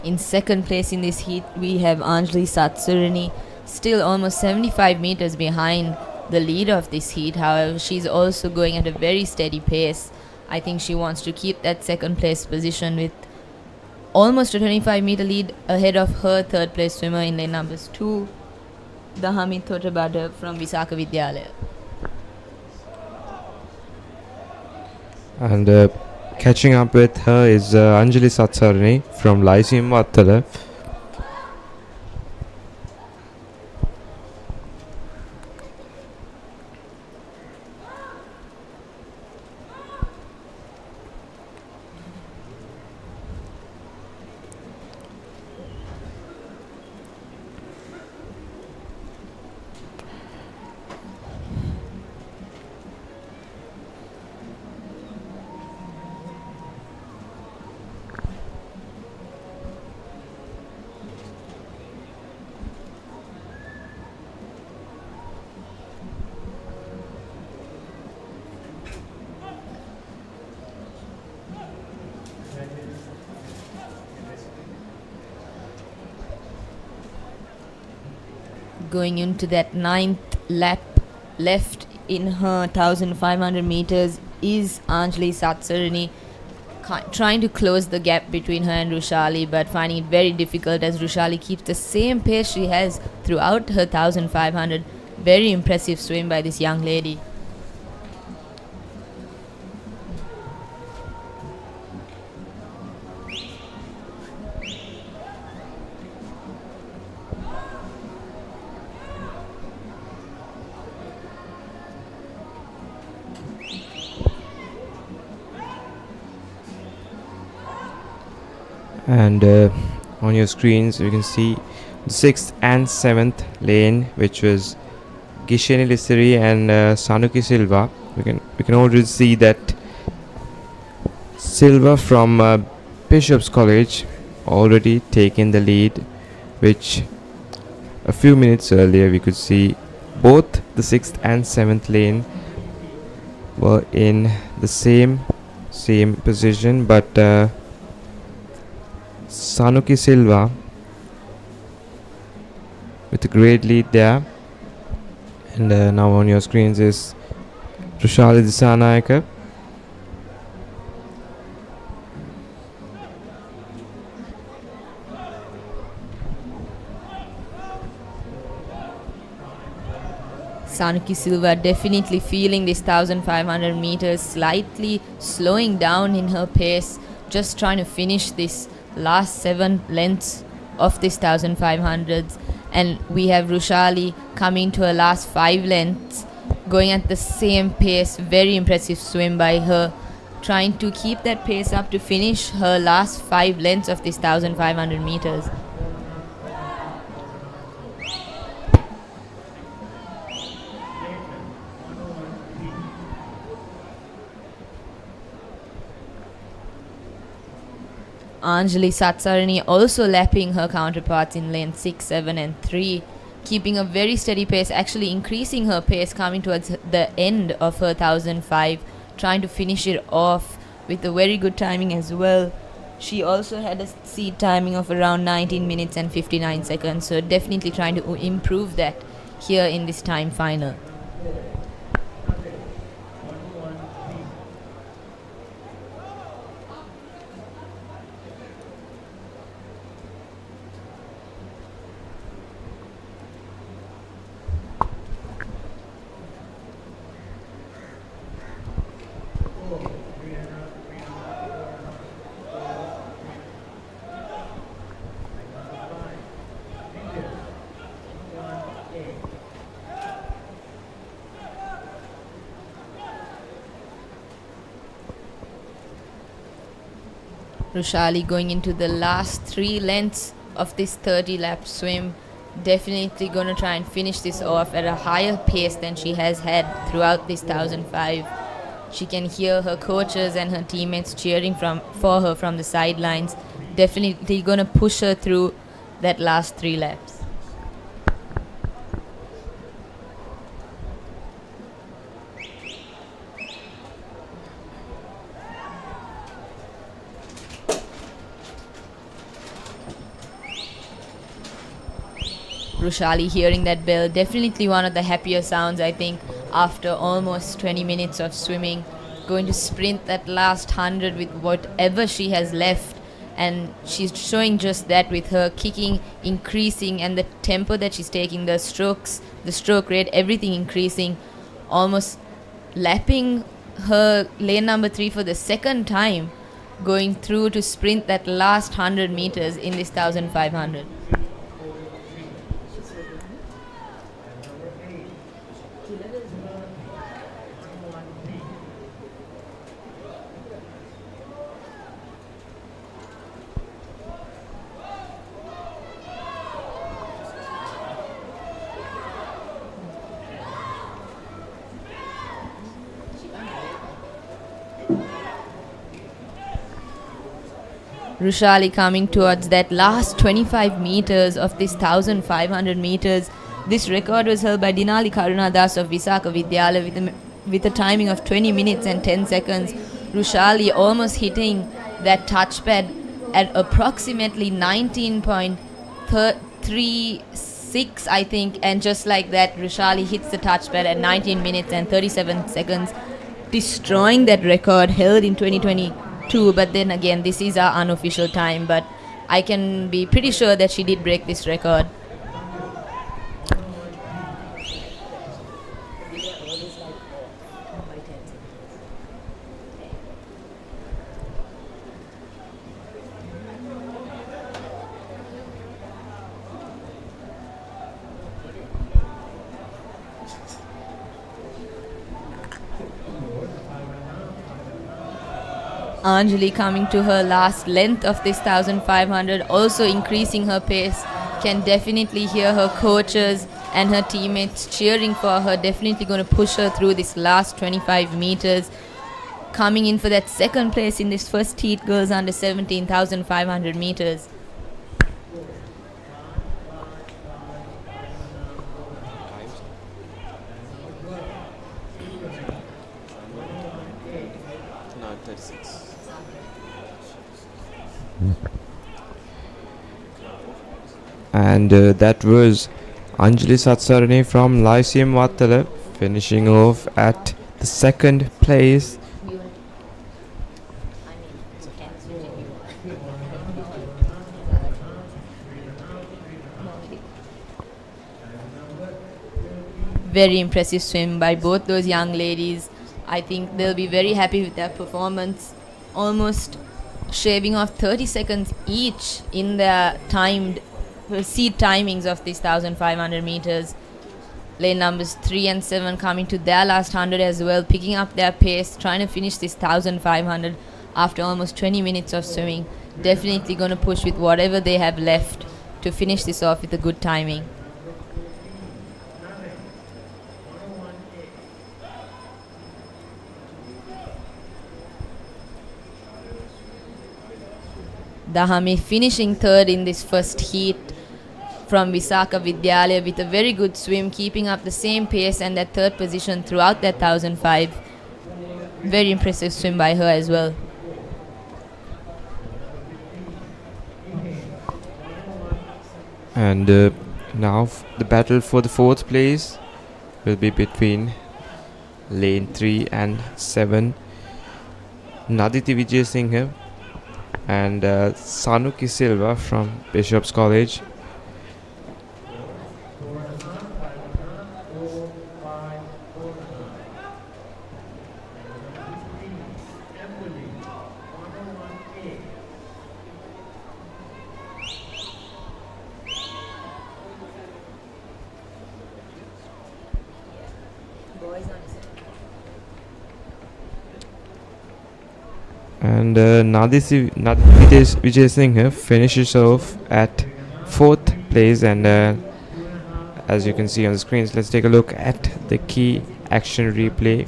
In second place in this heat, we have Anjali Satsurani, still almost 75 meters behind the leader of this heat. However, she's also going at a very steady pace. I think she wants to keep that second place position with almost a 25-meter lead ahead of her third place swimmer in lane numbers 2, Dahamit Thotabada from Visaka Vidyalaya. And catching up with her is Anjali Satsarani from Lyceum Vattala. Going into that 9th lap left in her 1500 meters is Anjali Satsarani, trying to close the gap between her and Rushali, but finding it very difficult as Rushali keeps the same pace she has throughout her 1500. Very impressive swim by this young lady. And on your screens you can see the 6th and 7th lane, which was Gisheni Lissiri and Sanuki Silva. We can already see that Silva from Bishop's College already taken the lead, which a few minutes earlier we could see both the 6th and 7th lane were in the same position, but Sanuki Silva with a great lead there. And now on your screens is Rushali Disanayaka. Sanuki Silva definitely feeling this 1500 meters, slightly slowing down in her pace, just trying to finish this last 7 lengths of this 1500s. And we have Rushali coming to her last 5 lengths, going at the same pace. Very impressive swim by her, trying to keep that pace up to finish her last 5 lengths of this 1500 meters. Anjali Satsarani also lapping her counterparts in lane 6, 7 and 3, keeping a very steady pace, actually increasing her pace coming towards the end of her 1005, trying to finish it off with a very good timing as well. She also had a seed timing of around 19 minutes and 59 seconds, so definitely trying to improve that here in this time final. Rushali going into the last 3 lengths of this 30 lap swim, definitely going to try and finish this off at a higher pace than she has had throughout this 1005. She can hear her coaches and her teammates cheering for her from the sidelines, definitely going to push her through that last 3 laps. Rushali hearing that bell, definitely one of the happier sounds, I think, after almost 20 minutes of swimming. Going to sprint that last 100 with whatever she has left, and she's showing just that with her kicking increasing and the tempo that she's taking, the strokes, the stroke rate, everything increasing, almost lapping her lane number 3 for the second time, going through to sprint that last 100 meters in this 1500. Rushali coming towards that last 25 meters of this 1500 meters. This record was held by Dinali Karunadas of Visaka Vidyalaya with a timing of 20 minutes and 10 seconds. Rushali almost hitting that touchpad at approximately 19.36, I think, and just like that, Rushali hits the touchpad at 19 minutes and 37 seconds, destroying that record held in 2022. But then again, this is our unofficial time, but I can be pretty sure that she did break this record. Anjali coming to her last length of this 1500, also increasing her pace. Can definitely hear her coaches and her teammates cheering for her, definitely going to push her through this last 25 meters. Coming in for that second place in this first heat, girls under 17,500 meters. And that was Anjali Satsarani from Lyceum Vattala, finishing off at the second place. Very impressive swim by both those young ladies. I think they'll be very happy with their performance. Almost shaving off 30 seconds each in their timed seed timings of these 1500 meters. Lane numbers 3 and 7 coming to their last 100 as well, picking up their pace, trying to finish this 1500 after almost 20 minutes of swimming. Definitely going to push with whatever they have left to finish this off with a good timing. Dahami finishing third in this first heat from Visaka Vidyalaya with a very good swim, keeping up the same pace and that third position throughout that 1005. Very impressive swim by her as well. And now the battle for the fourth place will be between lane 3 and 7, Naditi Vijay Singh and Sanuki Silva from Bishop's College. And Naditi Vijay Singh finishes off at 4th place, and as you can see on the screens, let's take a look at the key action replay.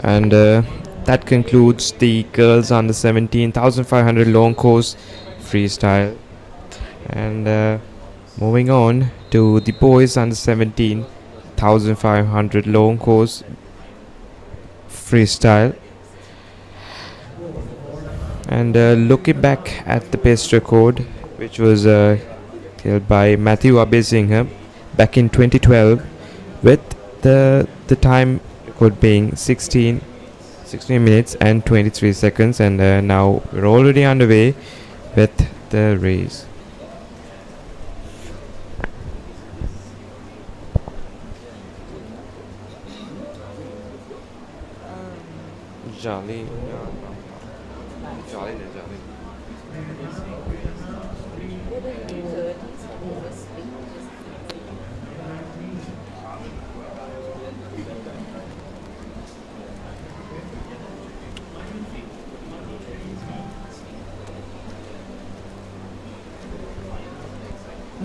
And that concludes the girls under 17 1500 long course freestyle. And moving on to the boys under 17 1500 long course freestyle. And looking back at the best record, which was held by Matthew Abesinghe back in 2012, with the time record being 16 minutes and 23 seconds, and now we're already underway with the race. Jolly.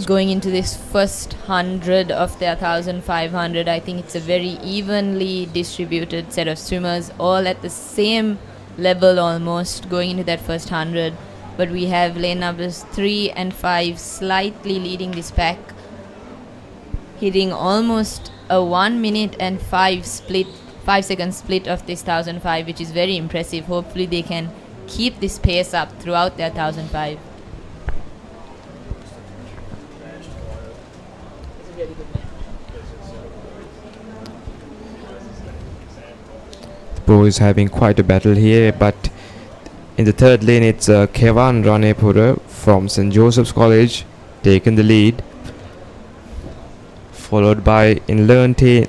Going into this first 100 of their 1500, I think it's a very evenly distributed set of swimmers, all at the same level almost, going into that first 100. But we have lane numbers 3 and 5 slightly leading this pack, hitting almost a 1 minute and 5 second split of this 1005, which is very impressive. Hopefully they can keep this pace up throughout their 1005. Boys having quite a battle here, but in the third lane it's Kevan Ranepura from St. Joseph's College taking the lead, followed by in lane 2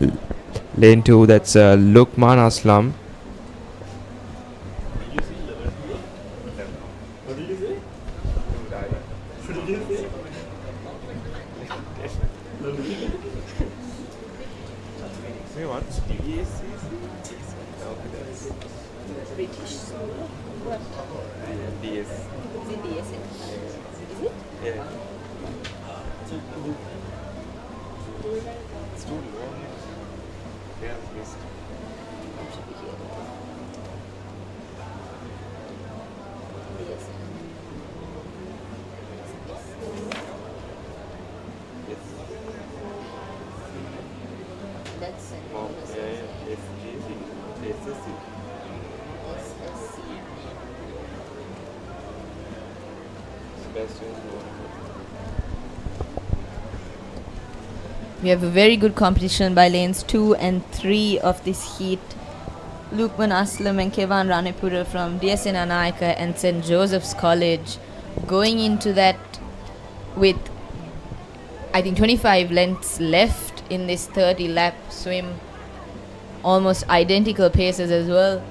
that's Lukman Aslam. We have a very good competition by lanes 2 and 3 of this heat. Lukman Aslam and Kevan Ranepura from DSN Anayaka and St. Joseph's College going into that with, I think, 25 lengths left in this 30 lap swim. Almost identical paces as well,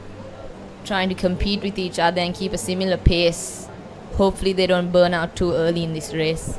trying to compete with each other and keep a similar pace. Hopefully they don't burn out too early in this race.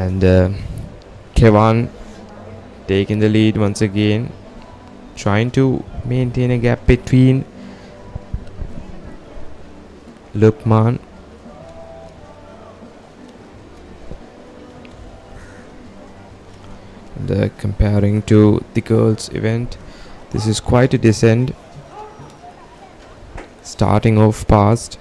And Kevan taking the lead once again, trying to maintain a gap between Lukman. And comparing to the girls event, this is quite a descent, starting off fast.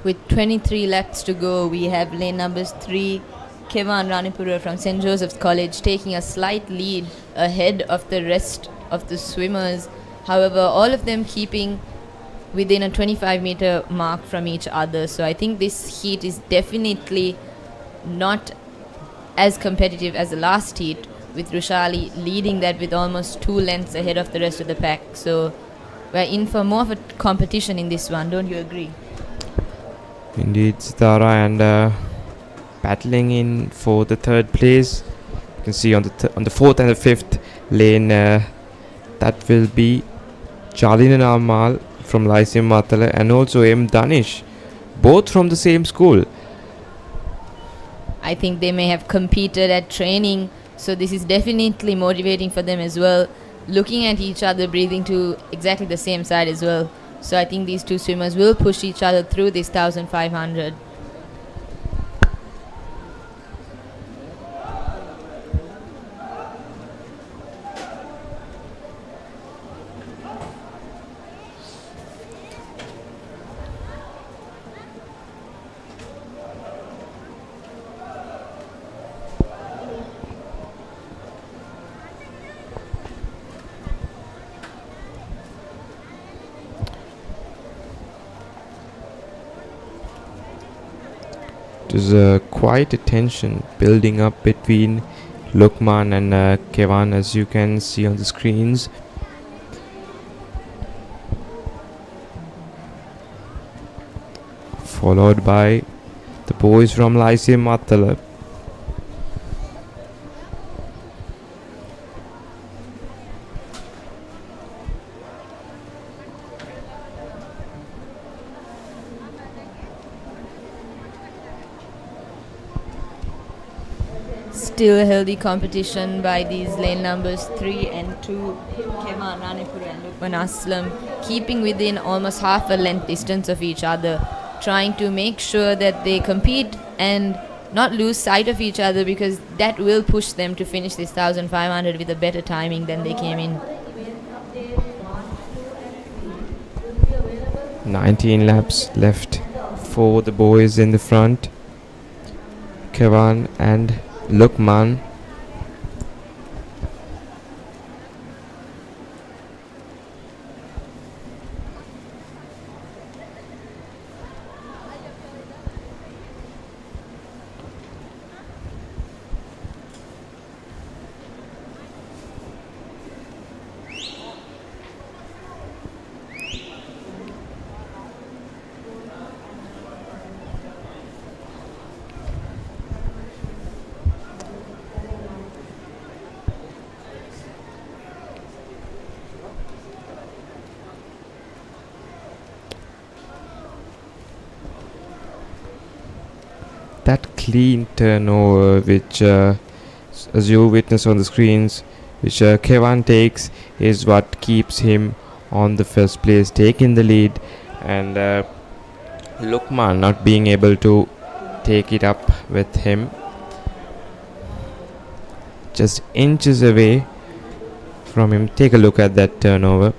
With 23 laps to go, we have lane numbers 3, Kevan Ranipura from St. Joseph's College, taking a slight lead ahead of the rest of the swimmers. However, all of them keeping within a 25-meter mark from each other. So I think this heat is definitely not as competitive as the last heat, with Rushali leading that with almost 2 lengths ahead of the rest of the pack. So we're in for more of a competition in this one, don't you agree? Indeed, Sitara, and battling in for the third place. You can see on the fourth and the fifth lane, that will be Charlene Amal from Lyceum Matala and also M. Danish, both from the same school. I think they may have competed at training, so this is definitely motivating for them as well. Looking at each other, breathing to exactly the same side as well. So I think these two swimmers will push each other through this 1500. There's quite a tension building up between Lukman and Kevan, as you can see on the screens. Followed by the boys from Lyceum Matala. Still a healthy competition by these lane numbers 3 and 2, Kevan Ranipur and Lukman Aslam, keeping within almost half a length distance of each other, trying to make sure that they compete and not lose sight of each other, because that will push them to finish this 1500 with a better timing than they came in. 19 laps left for the boys in the front, Kevan and Lukman. That clean turnover, which as you witness on the screens, which Kevan takes, is what keeps him on the first place, taking the lead, and Lukman not being able to take it up with him, just inches away from him. Take a look at that turnover.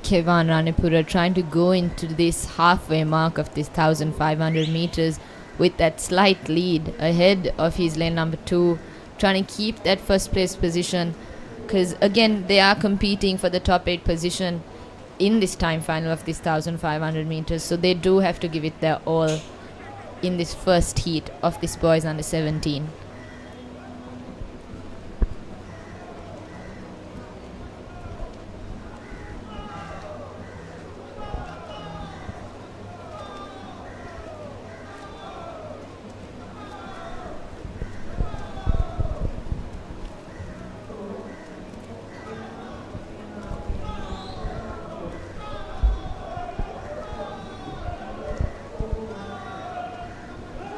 Kevan Ranipura trying to go into this halfway mark of this 1500 meters with that slight lead ahead of his lane number 2, trying to keep that first place position, because again they are competing for the top 8 position in this time final of this 1500 meters, so they do have to give it their all in this first heat of this boys under 17.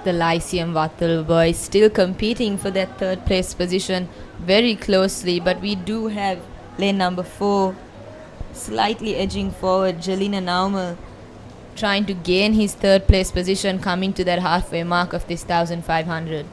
the Lyceum Vatal boys, still competing for that third place position very closely. But we do have lane number 4 slightly edging forward, Jelena Naumal, trying to gain his third place position, coming to that halfway mark of this 1500.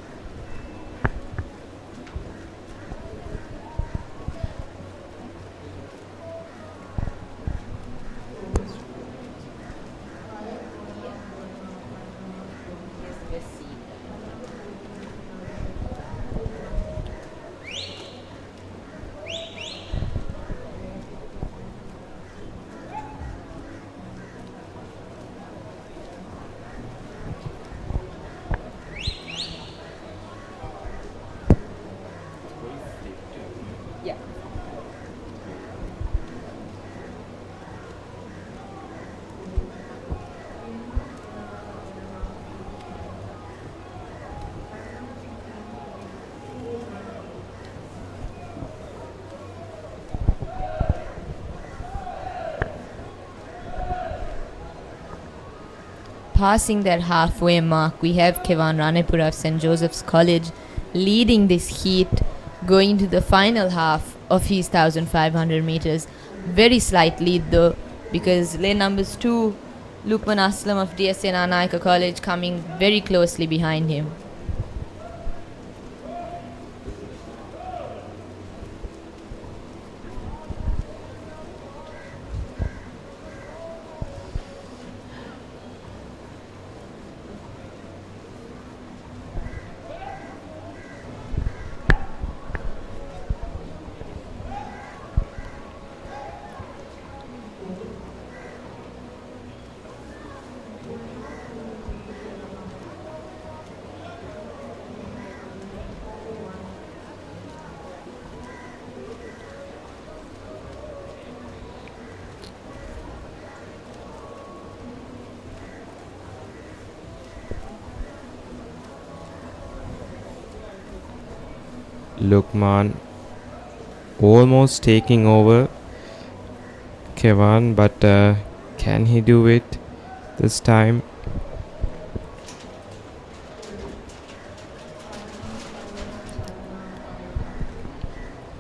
Passing that halfway mark, we have Kevan Ranepura of St. Joseph's College leading this heat, going to the final half of his 1500 meters. Very slight lead though, because lane numbers 2, Lukman Aslam of DSA Nanaika College coming very closely behind him. Lukman almost taking over Kevan, but can he do it this time?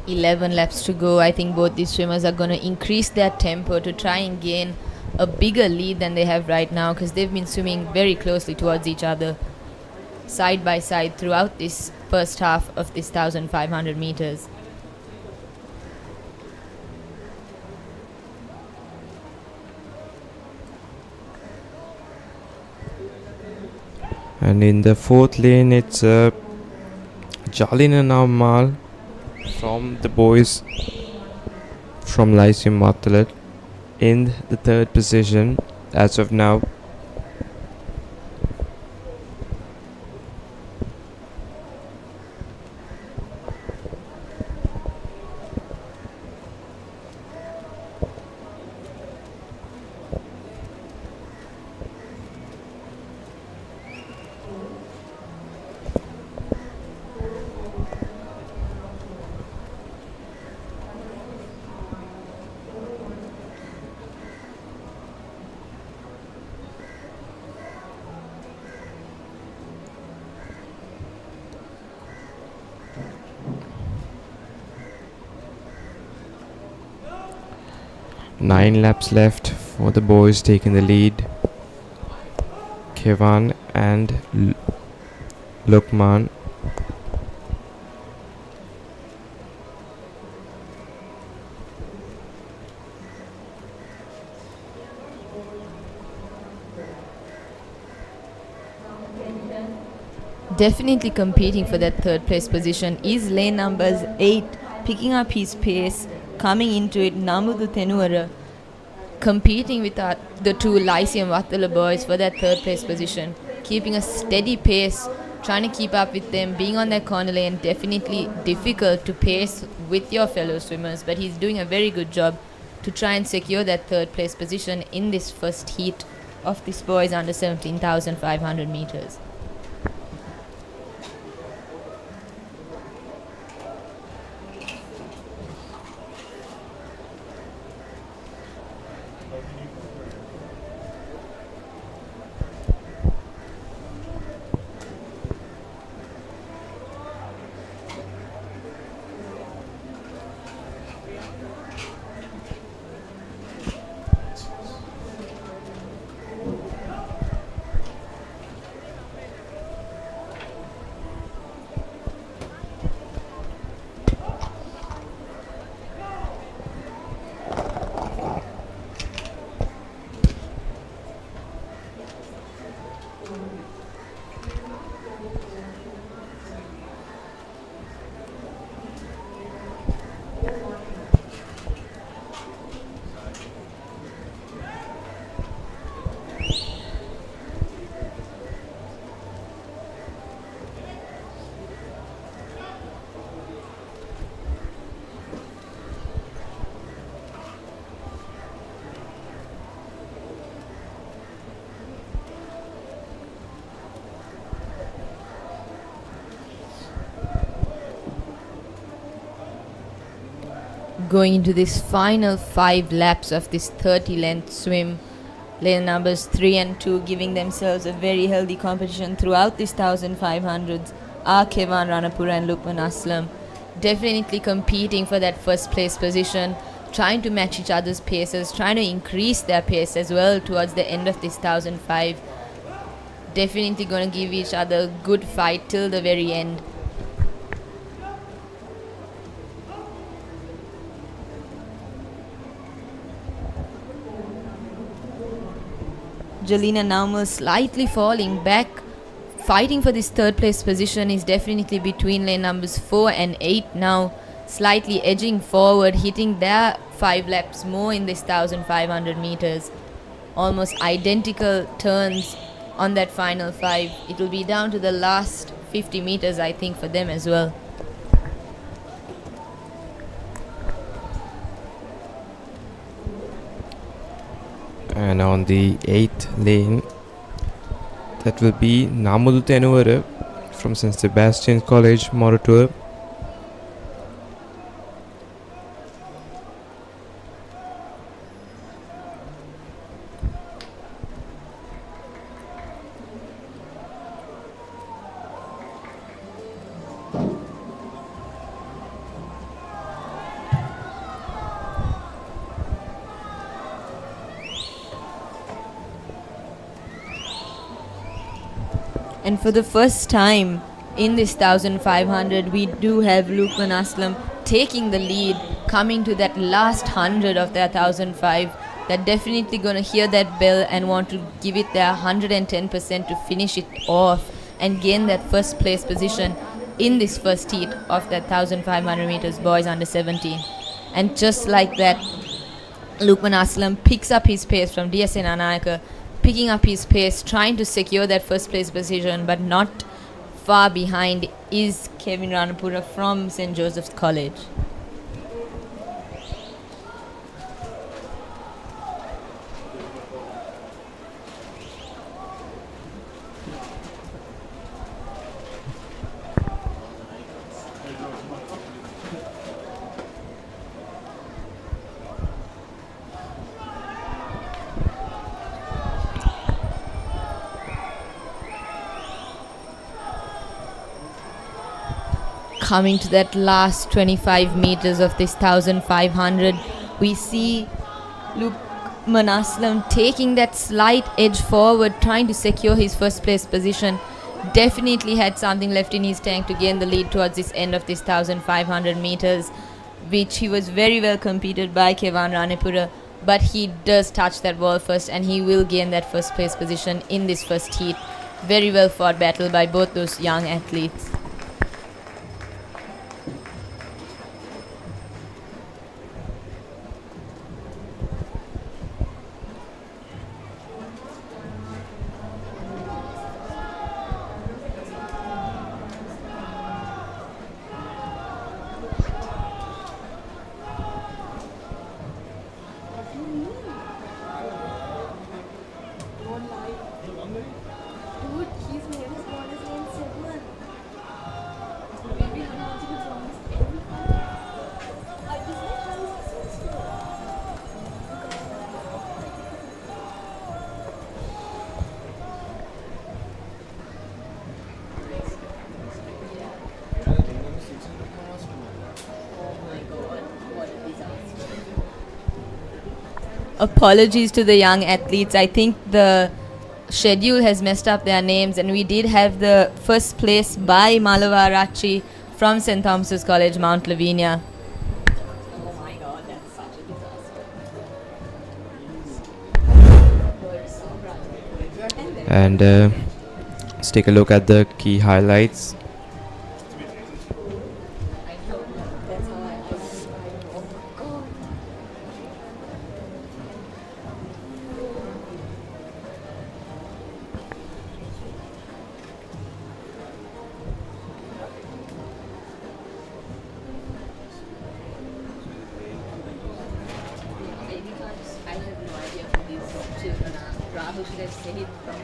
"11 laps to go." I think both these swimmers are going to increase their tempo to try and gain a bigger lead than they have right now, because they've been swimming very closely towards each other, side by side, throughout this first half of this 1500 meters. And in the fourth lane, it's Jalina Naumal from the boys from Lyceum Martelet in the third position as of now. Nine laps left for the boys taking the lead. Kevan and Lukman. Definitely competing for that third place position is lane numbers 8, picking up his pace, coming into it, Namudu Tenuara, competing with the two Lyceum Vatala boys for that third place position, keeping a steady pace, trying to keep up with them, being on that corner lane. Definitely difficult to pace with your fellow swimmers, but he's doing a very good job to try and secure that third place position in this first heat of this boys under 17,500 meters. Going into this final 5 laps of this 30 length swim, lane numbers 3 and 2 giving themselves a very healthy competition throughout this 1500s are Kevan Ranapura and Lukman Aslam, definitely competing for that first place position, trying to match each other's paces, trying to increase their pace as well towards the end of this 1005. Definitely going to give each other a good fight till the very end. Jelena Naumal slightly falling back. Fighting for this third place position is definitely between lane numbers 4 and 8 now. Slightly edging forward, hitting their 5 laps more in this 1500 meters. Almost identical turns on that final 5. It will be down to the last 50 meters, I think, for them as well. And on the 8th lane, that will be Namudu Tenuvara from St. Sebastian's College, Moratuwa. And for the first time in this 1500, we do have Lukman Aslam taking the lead, coming to that last 100 of their 1005. They're definitely going to hear that bell and want to give it their 110% to finish it off and gain that first place position in this first heat of that 1500 meters boys under 17. And just like that, Lukman Aslam picks up his pace from DSN Anayaka, picking up his pace, trying to secure that first place position, but not far behind is Kevin Ranapura from St. Joseph's College. Coming to that last 25 meters of this 1500, we see Lukman Aslam taking that slight edge forward, trying to secure his first place position. Definitely had something left in his tank to gain the lead towards this end of this 1500 meters, which he was very well competed by Kevan Ranapura, but he does touch that wall first and he will gain that first place position in this first heat. Very well fought battle by both those young athletes. Apologies to the young athletes. I think the schedule has messed up their names, and we did have the first place by Malava Rachi from St. Thomas's College, Mount Lavinia. Oh my god, that's such a disaster. And let's take a look at the key highlights. That's how I oh God. I have no idea who these children are. Rahul should have said it from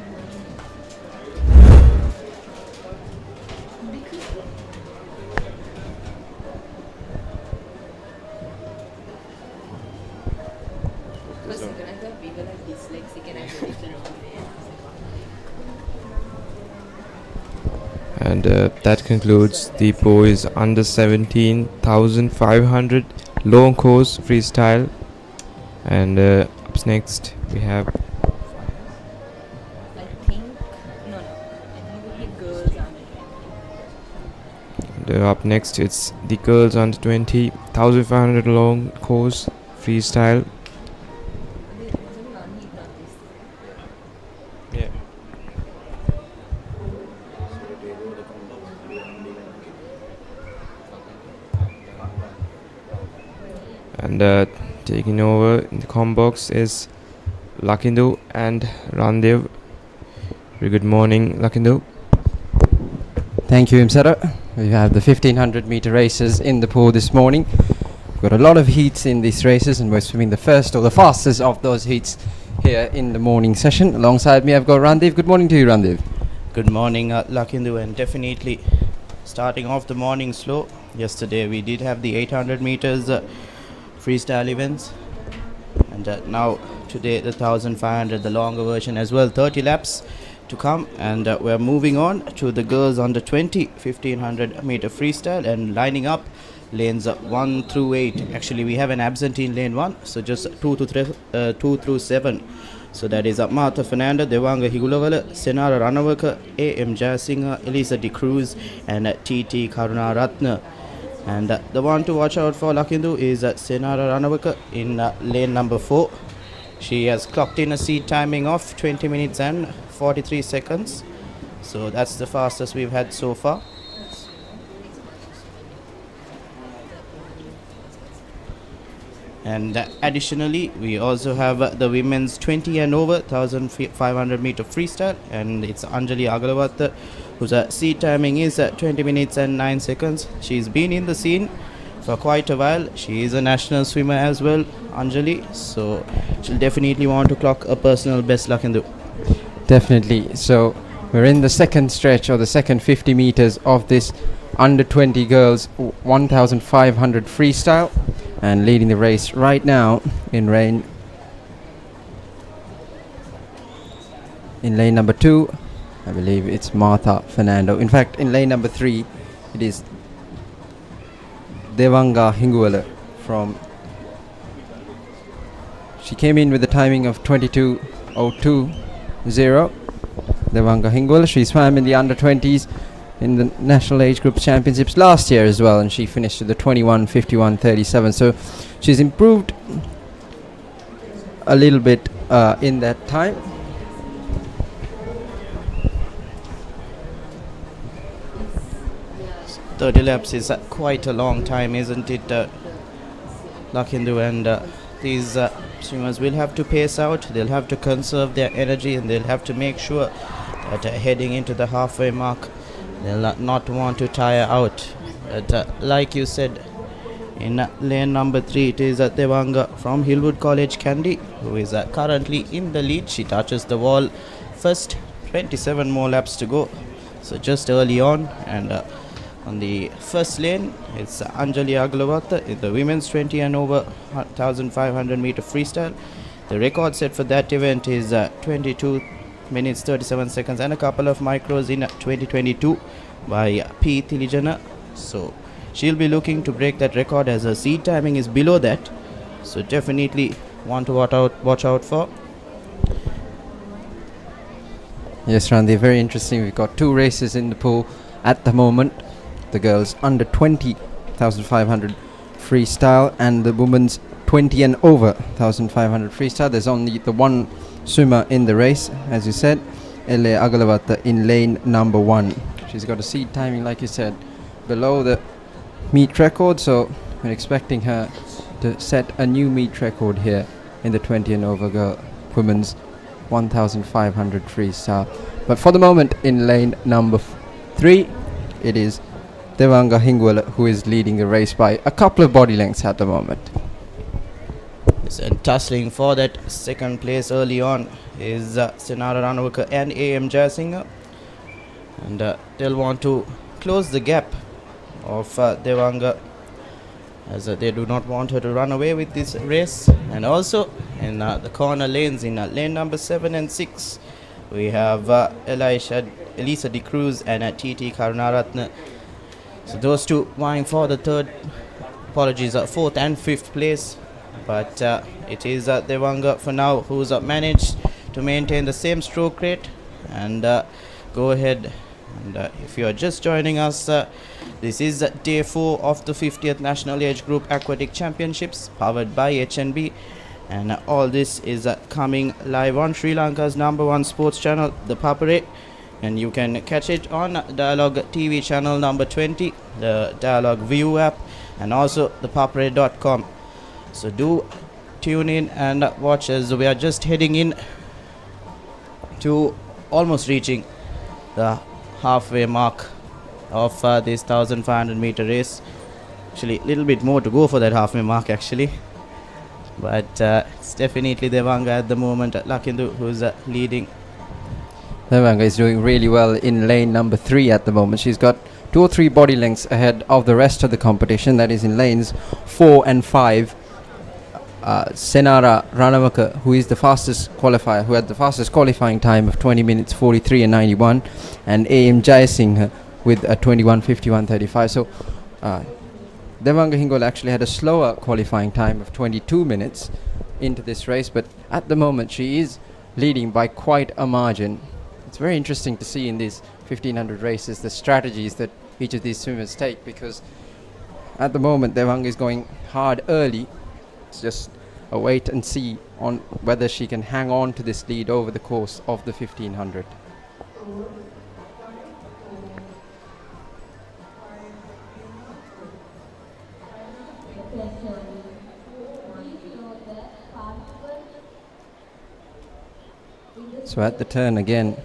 for a second I thought we were like dyslexic and I got it the wrong way. And that concludes the boys under 17,500 long course freestyle. And up next we have I think no. I think it would be girls under 20. up next it's the girls under 20 1,500 long course freestyle. There's a non-heat on this. Yeah. And taking over in the com box is Lakindu and Randev. Very good morning, Lakindu. Thank you, Imsara. We have the 1500 meter races in the pool this morning. We've got a lot of heats in these races, and we're swimming the first or the fastest of those heats here in the morning session. Alongside me, I've got Randev. Good morning to you, Randev. Good morning, Lakindu, and definitely starting off the morning slow. Yesterday we did have the 800 meters freestyle events, and now today the 1500, the longer version as well, 30 laps to come, and we're moving on to the girls under 20 1500 meter freestyle and lining up lanes 1 through 8. Actually we have an absentee in lane 1, so just 2 through 7. So that is Martha Fernanda, Devanga Higulavala, Senara Ranawaka, A.M. Jayasinghe, Elisa De Cruz, and T.T. Karuna Ratna. And the one to watch out for, Lakindu, is Senara Ranawaka in lane number 4. She has clocked in a seat timing of 20 minutes and 43 seconds. So that's the fastest we've had so far. And additionally, we also have the women's 20 and over 1500 meter freestyle, and it's Anjali Agalawat, whose seat timing is 20 minutes and 9 seconds. She's been in the scene for quite a while. She is a national swimmer as well, Anjali, so she'll definitely want to clock a personal best, Lakindu. Definitely. So we're in the second stretch or the second 50 meters of this under 20 girls 1500 freestyle, and leading the race right now in lane number 2, I believe it's Martha Fernando. In fact, in lane number 3 it is Devanga Hingwala she came in with the timing of 22:02.0. Devanga Hingwala, she swam in the under 20s in the national age group championships last year as well, and she finished with the 21:51.37. So she's improved a little bit in that time. So 30 laps is quite a long time, isn't it, Lakindu? And these swimmers will have to pace out, they'll have to conserve their energy, and they'll have to make sure that heading into the halfway mark they'll not want to tire out. But like you said, in lane number 3 it is Devanga from Hillwood College, Kandy, who is currently in the lead. She touches the wall first, 27 more laps to go, so just early on. And on the first lane it's Anjali Aglawat in the women's 20 and over 1500 meter freestyle. The record set for that event is 22 minutes 37 seconds and a couple of micros in 2022 by P. Thilijana. So she'll be looking to break that record as her seat timing is below that, so definitely want to watch out for. Yes, Randy, very interesting. We've got 2 races in the pool at the moment. The girls under 20 1500 freestyle and the women's 20 and over 1500 freestyle. There's only the one swimmer in the race, as you said. L.A. Agalavatta in lane number 1. She's got a seed timing, like you said, below the meet record, so we're expecting her to set a new meet record here in the 20 and over women's 1500 freestyle. But for the moment, in lane number 3, it is Devanga Hingwala who is leading the race by a couple of body lengths at the moment. And tussling for that second place early on is Senara Ranavaka and A.M. Jayasinghe, and they'll want to close the gap of Devanga, as they do not want her to run away with this race. And also in the corner lanes, in lane number 7 and 6, we have Elisa De Cruz and T.T. Karunaratne. So those two vying for the fourth and fifth place. But it is Devanga for now who's managed to maintain the same stroke rate. And go ahead, and if you are just joining us, this is day 4 of the 50th National Age Group Aquatic Championships powered by HNB. And all this is coming live on Sri Lanka's #1 sports channel, ThePapare. And you can catch it on Dialog TV channel number 20, the Dialog View app, and also thepapare.com. So do tune in and watch, as we are just heading in to almost reaching the halfway mark of this 1500 meter race. Actually, a little bit more to go for that halfway mark actually. But it's definitely Devanga at the moment, Lakindu, who's leading. Devanga is doing really well in lane number 3 at the moment. She's got 2 or 3 body lengths ahead of the rest of the competition. That is in lanes 4 and 5. Senara Ranavaka, who is the fastest qualifier, who had the fastest qualifying time of 20 minutes 43 and 91, and A.M. Jayasinghe with a 21:51:35. So Devanga Hingwala actually had a slower qualifying time of 22 minutes into this race, but at the moment she is leading by quite a margin. It's very interesting to see in these 1500 races the strategies that each of these swimmers take, because at the moment Devanga is going hard early. It's just a wait and see on whether she can hang on to this lead over the course of the 1500. So at the turn again,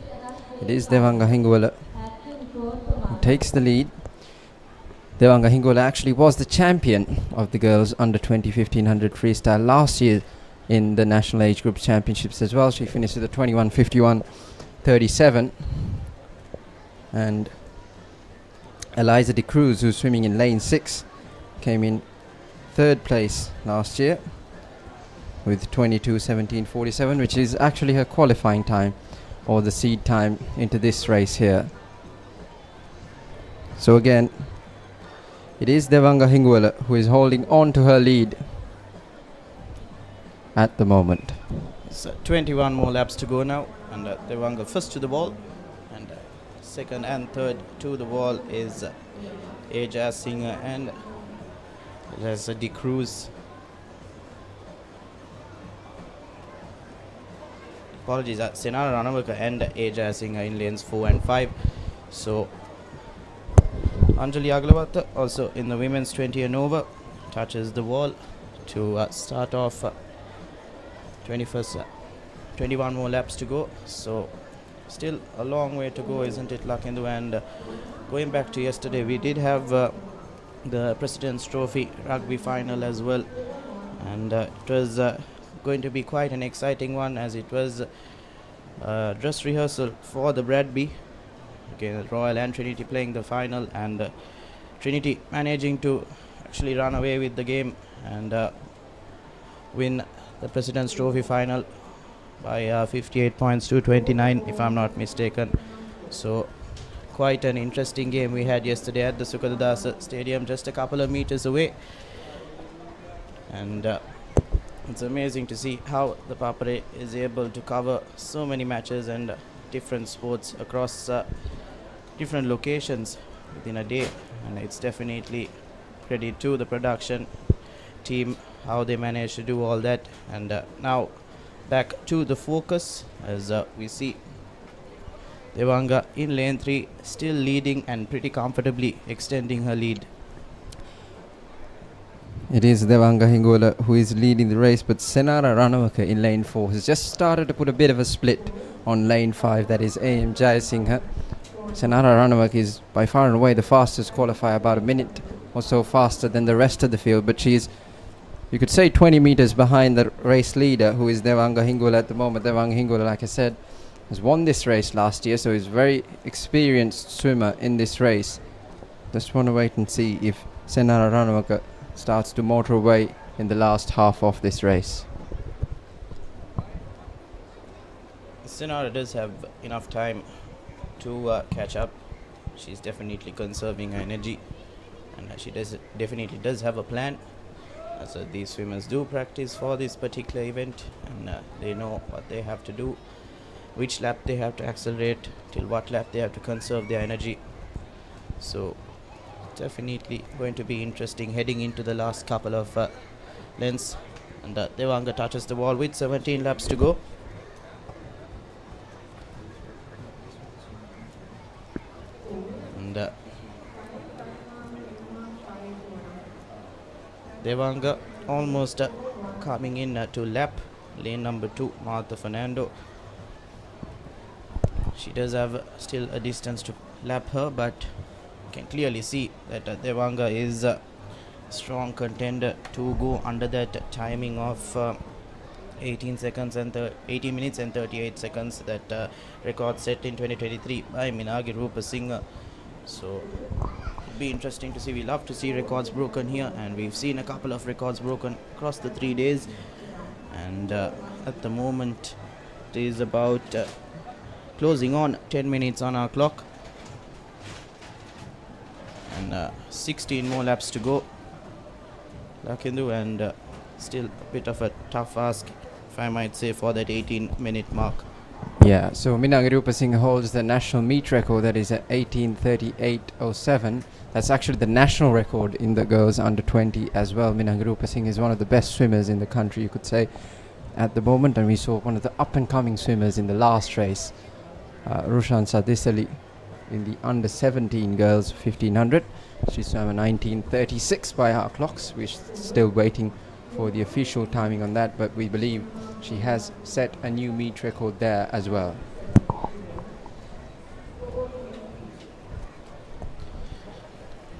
it is Devanga Hingwala who takes the lead. Devanga Hingwala actually was the champion of the girls under 20 1500 freestyle last year in the National Age Group Championships as well. She finished with a 21:51:37. And Eliza De Cruz, who's swimming in lane 6, came in 3rd place last year with 22:17:47, which is actually her qualifying time, or the seed time into this race here. So again, it is Devanga Hingwala who is holding on to her lead at the moment. So 21 more laps to go now, and Devanga first to the ball, and second and third to the ball is Aja Singh and there's De Cruz. Apologies, Senara Ranavaka and Aja Singh in lanes 4 and 5. So Anjali Agalavatta also in the women's 20 and over touches the wall to start off 21 more laps to go. So still a long way to go, isn't it, Lakindu? And going back to yesterday, we did have the President's Trophy rugby final as well, and it was going to be quite an exciting one, as it was dress rehearsal for the Bradby. Again, Royal and Trinity playing the final, and Trinity managing to actually run away with the game and win the President's Trophy final by 58 points to 29, if I'm not mistaken. So quite an interesting game we had yesterday at the Sugathadasa Stadium, just a couple of meters away. And it's amazing to see how the Papare is able to cover so many matches and different sports across different locations within a day, and it's definitely credit to the production team how they managed to do all that. And now back to the focus, as we see Devanga in lane 3, still leading and pretty comfortably extending her lead. It is Devanga Hingola who is leading the race, but Senara Ranawaka in lane 4 has just started to put a bit of a split on lane 5, that is AM Jayasinghe. Senara Ranawaka is by far and away the fastest qualifier, about a minute or so faster than the rest of the field, but she's, you could say, 20 meters behind the race leader, who is Devanga Hingola at the moment. Devanga Hingola, like I said, has won this race last year, so he's a very experienced swimmer in this race. Just want to wait and see if Senara Ranawaka starts to motor away in the last half of this race. Senara does have enough time to catch up. She's definitely conserving her energy, and she definitely does have a plan. So these swimmers do practice for this particular event, and they know what they have to do, which lap they have to accelerate, till what lap they have to conserve their energy. So definitely going to be interesting heading into the last couple of lengths. And Devanga touches the wall with 17 laps to go. And Devanga almost coming in to lap lane number 2, Martha Fernando. She does have still a distance to lap her, but you can clearly see that Devanga is a strong contender to go under that timing of 18 minutes and 38 seconds, that record set in 2023 by Minagi Rupasinghe. So it'll be interesting to see. We love to see records broken here, and we've seen a couple of records broken across the 3 days, and at the moment it is about closing on 10 minutes on our clock, and 16 more laps to go, Lakindu, and still a bit of a tough ask, if I might say, for that 18-minute mark. Yeah, so Minagi Rupasinghe holds the national meet record, that is at 18:38.07. That's actually the national record in the girls under 20 as well. Minagi Rupasinghe is one of the best swimmers in the country, you could say, at the moment, and we saw one of the up-and-coming swimmers in the last race, Rushan Sadisali, in the under 17 girls 1500. She swam a 19:36 by our clocks. We're still waiting for the official timing on that, but we believe she has set a new meet record there as well.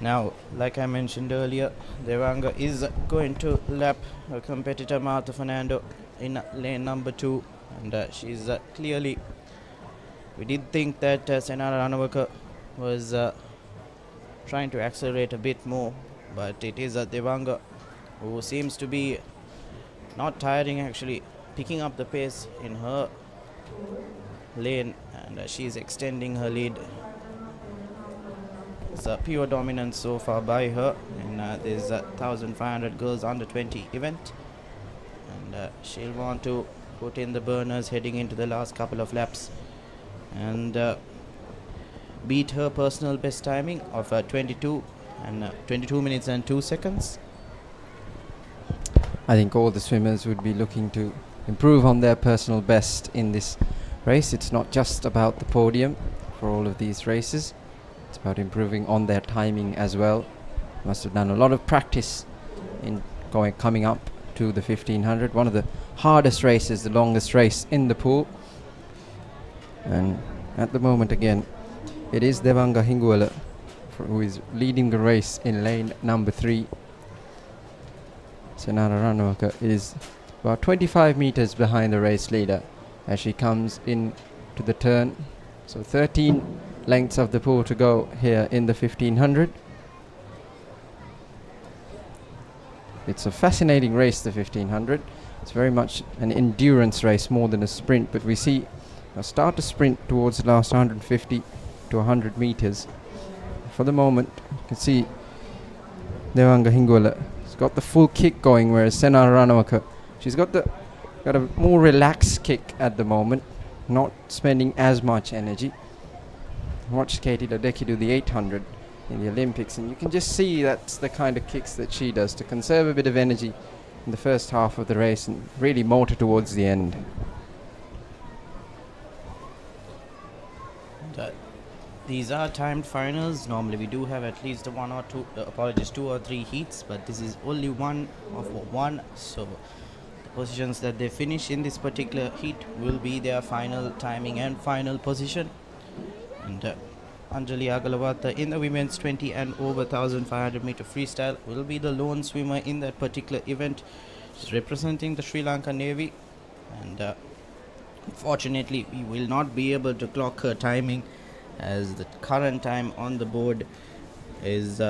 Now, like I mentioned earlier, Devanga is going to lap her competitor Martha Fernando in lane number 2, and she's clearly, we did think that Senara Ranawaka was trying to accelerate a bit more, but it is Devanga who seems to be not tiring, actually picking up the pace in her lane, and she's extending her lead. It's a pure dominance so far by her in this 1500 girls under 20 event, and she'll want to put in the burners heading into the last couple of laps and beat her personal best timing of 22 minutes and 2 seconds. I think all the swimmers would be looking to improve on their personal best in this race. It's not just about the podium for all of these races. It's about improving on their timing as well. Must have done a lot of practice in coming up to the 1500, one of the hardest races, the longest race in the pool. And at the moment, again, it is Devanga Hingola who is leading the race in lane number 3. Senara Ranawaka is about 25 meters behind the race leader as she comes in to the turn. So 13 lengths of the pool to go here in the 1500. It's a fascinating race, the 1500. It's very much an endurance race more than a sprint, but we see a start to sprint towards the last 150 to 100 meters. For the moment, you can see Devanga Hingola has got the full kick going, whereas Senara Ranawaka, she's got a more relaxed kick at the moment, not spending as much energy. Watch Katie Ledecky do the 800 in the Olympics, and you can just see that's the kind of kicks that she does to conserve a bit of energy in the first half of the race and really motor towards the end. These are timed finals. Normally we do have at least one or two, two or three heats, but this is only one of one. So the positions that they finish in this particular heat will be their final timing and final position. And Anjali Agalawatha in the women's 20 and over 1500 meter freestyle will be the lone swimmer in that particular event. She's representing the Sri Lanka Navy, and fortunately we will not be able to clock her timing, as the current time on the board is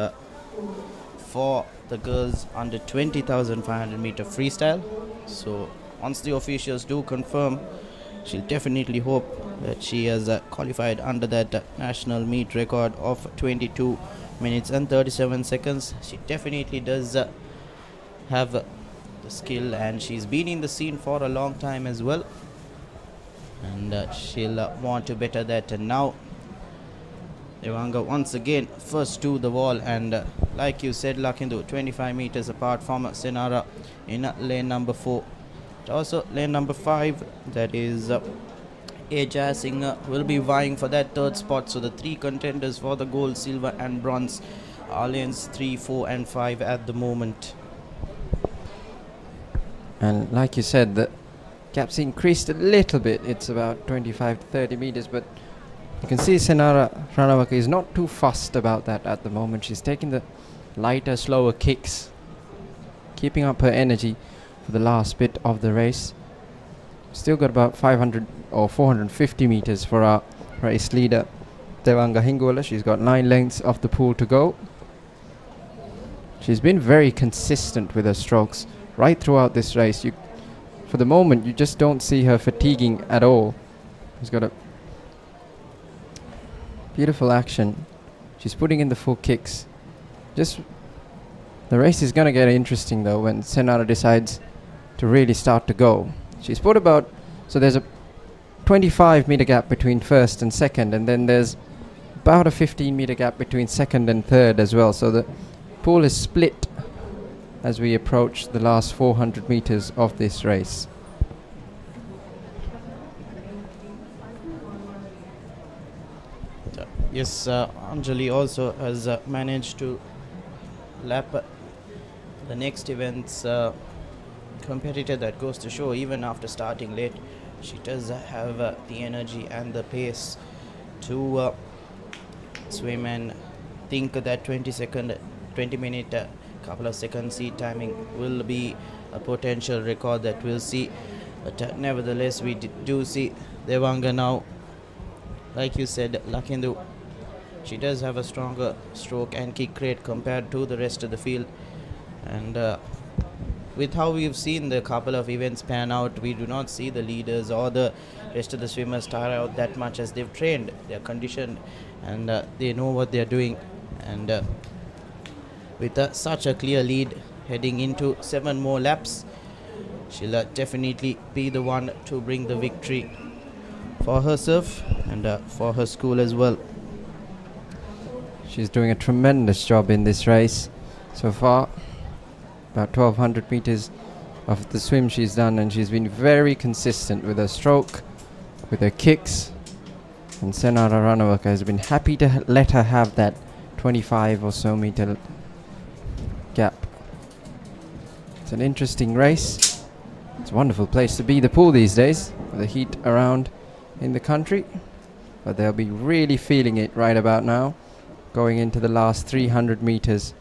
for the girls under 20,500 meter freestyle. So once the officials do confirm, she'll definitely hope that she has qualified under that national meet record of 22 minutes and 37 seconds. She definitely does have the skill, and she's been in the scene for a long time as well, and she'll want to better that. And now Devanga once again first to the wall, and like you said, Lakindu, 25 meters apart from Senara in lane number 4. Also lane number 5, that is Ajay Singh, will be vying for that third spot. So the three contenders for the gold, silver and bronze are lanes 3, 4 and 5 at the moment. And like you said, the gap's increased a little bit. It's about 25 to 30 meters, but you can see Senara Ranawaka is not too fussed about that at the moment. She's taking the lighter, slower kicks, keeping up her energy for the last bit of the race. Still got about 500 or 450 meters for our race leader, Devanga Hingola. She's got 9 lengths of the pool to go. She's been very consistent with her strokes right throughout this race. For the moment, you just don't see her fatiguing at all. She's got a beautiful action. She's putting in the full kicks. The race is going to get interesting though when Senara decides to really start to go. She's put about, so there's a 25 meter gap between first and second, and then there's about a 15 meter gap between second and third as well. So the pool is split as we approach the last 400 meters of this race. Yes, Anjali also has managed to lap the next event's competitor. That goes to show, even after starting late, she does have the energy and the pace to swim, and think that 20 minute couple of seconds seat timing will be a potential record that we'll see. But nevertheless, we do see Devanga now, like you said, Lakindu, she does have a stronger stroke and kick rate compared to the rest of the field. And with how we've seen the couple of events pan out, we do not see the leaders or the rest of the swimmers tire out that much, as they've trained, they're conditioned, and they know what they're doing. And with such a clear lead heading into 7 more laps, she'll definitely be the one to bring the victory for herself and for her school as well. She's doing a tremendous job in this race so far. About 1200 meters of the swim she's done, and she's been very consistent with her stroke, with her kicks, and Senara Ranawaka has been happy to let her have that 25 or so meter gap. It's an interesting race. It's a wonderful place to be, the pool these days, with the heat around in the country, but they'll be really feeling it right about now, going into the last 300 meters.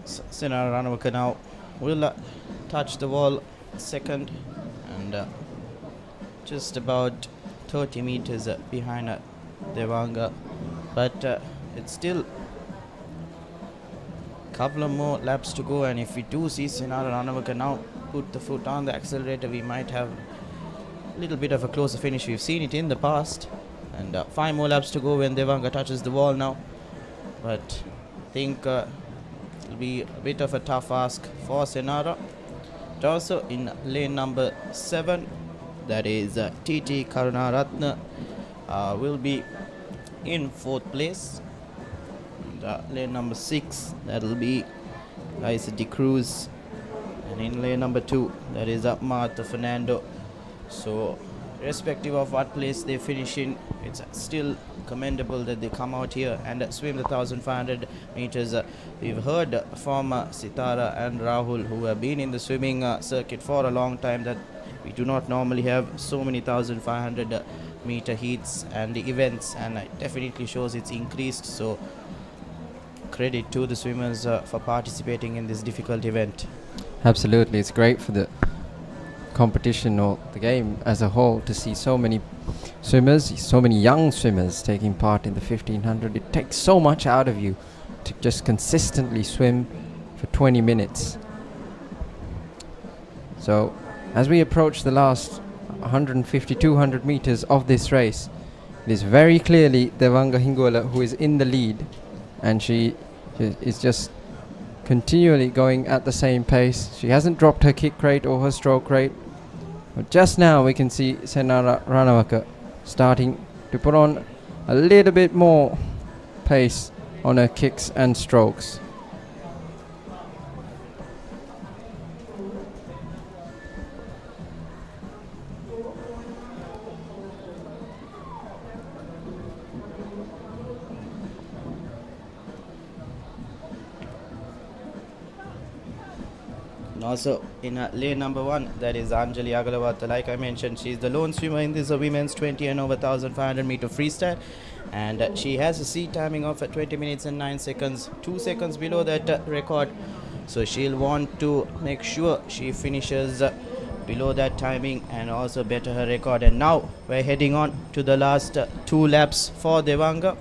Senara Ranawaka now will touch the wall second, and just about 30 meters behind Devanga, but it's still a couple of more laps to go. And if we do see Senara Ranawaka now put the foot on the accelerator, we might have a little bit of a closer finish. We've seen it in the past. And 5 more laps to go when Devanga touches the wall now, but I think it'll be a bit of a tough ask for Senara. But also in lane number 7, that is TT Karunaratna, will be in 4th place. And lane number 6, that'll be Liza De Cruz. And in lane number 2, that is Martha Fernando So irrespective of what place they finish in, it's still commendable that they come out here and swim the 1500 meters. We've heard from Sitara and Rahul, who have been in the swimming circuit for a long time, that we do not normally have so many 1500 meter heats and events, and it definitely shows it's increased. So credit to the swimmers for participating in this difficult event. Absolutely, it's great for the competition or the game as a whole to see so many swimmers, so many young swimmers taking part in the 1500. It takes so much out of you to just consistently swim for 20 minutes. So as we approach the last 150, 200 meters of this race, it is very clearly Devanga Hingola who is in the lead, and she is just continually going at the same pace. She hasn't dropped her kick rate or her stroke rate. But just now we can see Senara Ranawaka starting to put on a little bit more pace on her kicks and strokes. Also in lane number 1, that is Anjali Agarwal. Like I mentioned, she's the lone swimmer in this women's 20 and over 1500 meter freestyle, and she has a seat timing of 20 minutes and 9 seconds, 2 seconds below that record. So she'll want to make sure she finishes below that timing and also better her record. And now we're heading on to the last 2 laps for Devanga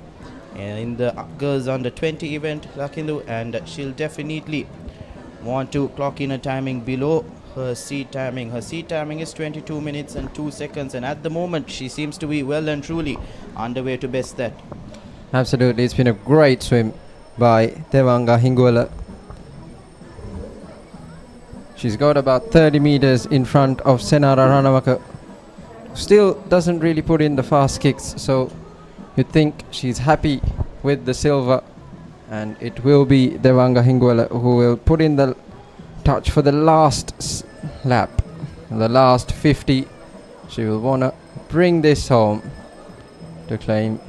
in the girls under 20 event, Lakindu, and she'll definitely want to clock in a timing below her seat timing. Her seat timing is 22 minutes and 2 seconds, and at the moment she seems to be well and truly underway to best that. Absolutely, it's been a great swim by Devanga Hingola. She's got about 30 meters in front of Senara Ranawaka. Still doesn't really put in the fast kicks, so you'd think she's happy with the silver, and it will be Devanga Hingola who will put in the touch for the last lap, the last 50. She will want to bring this home to claim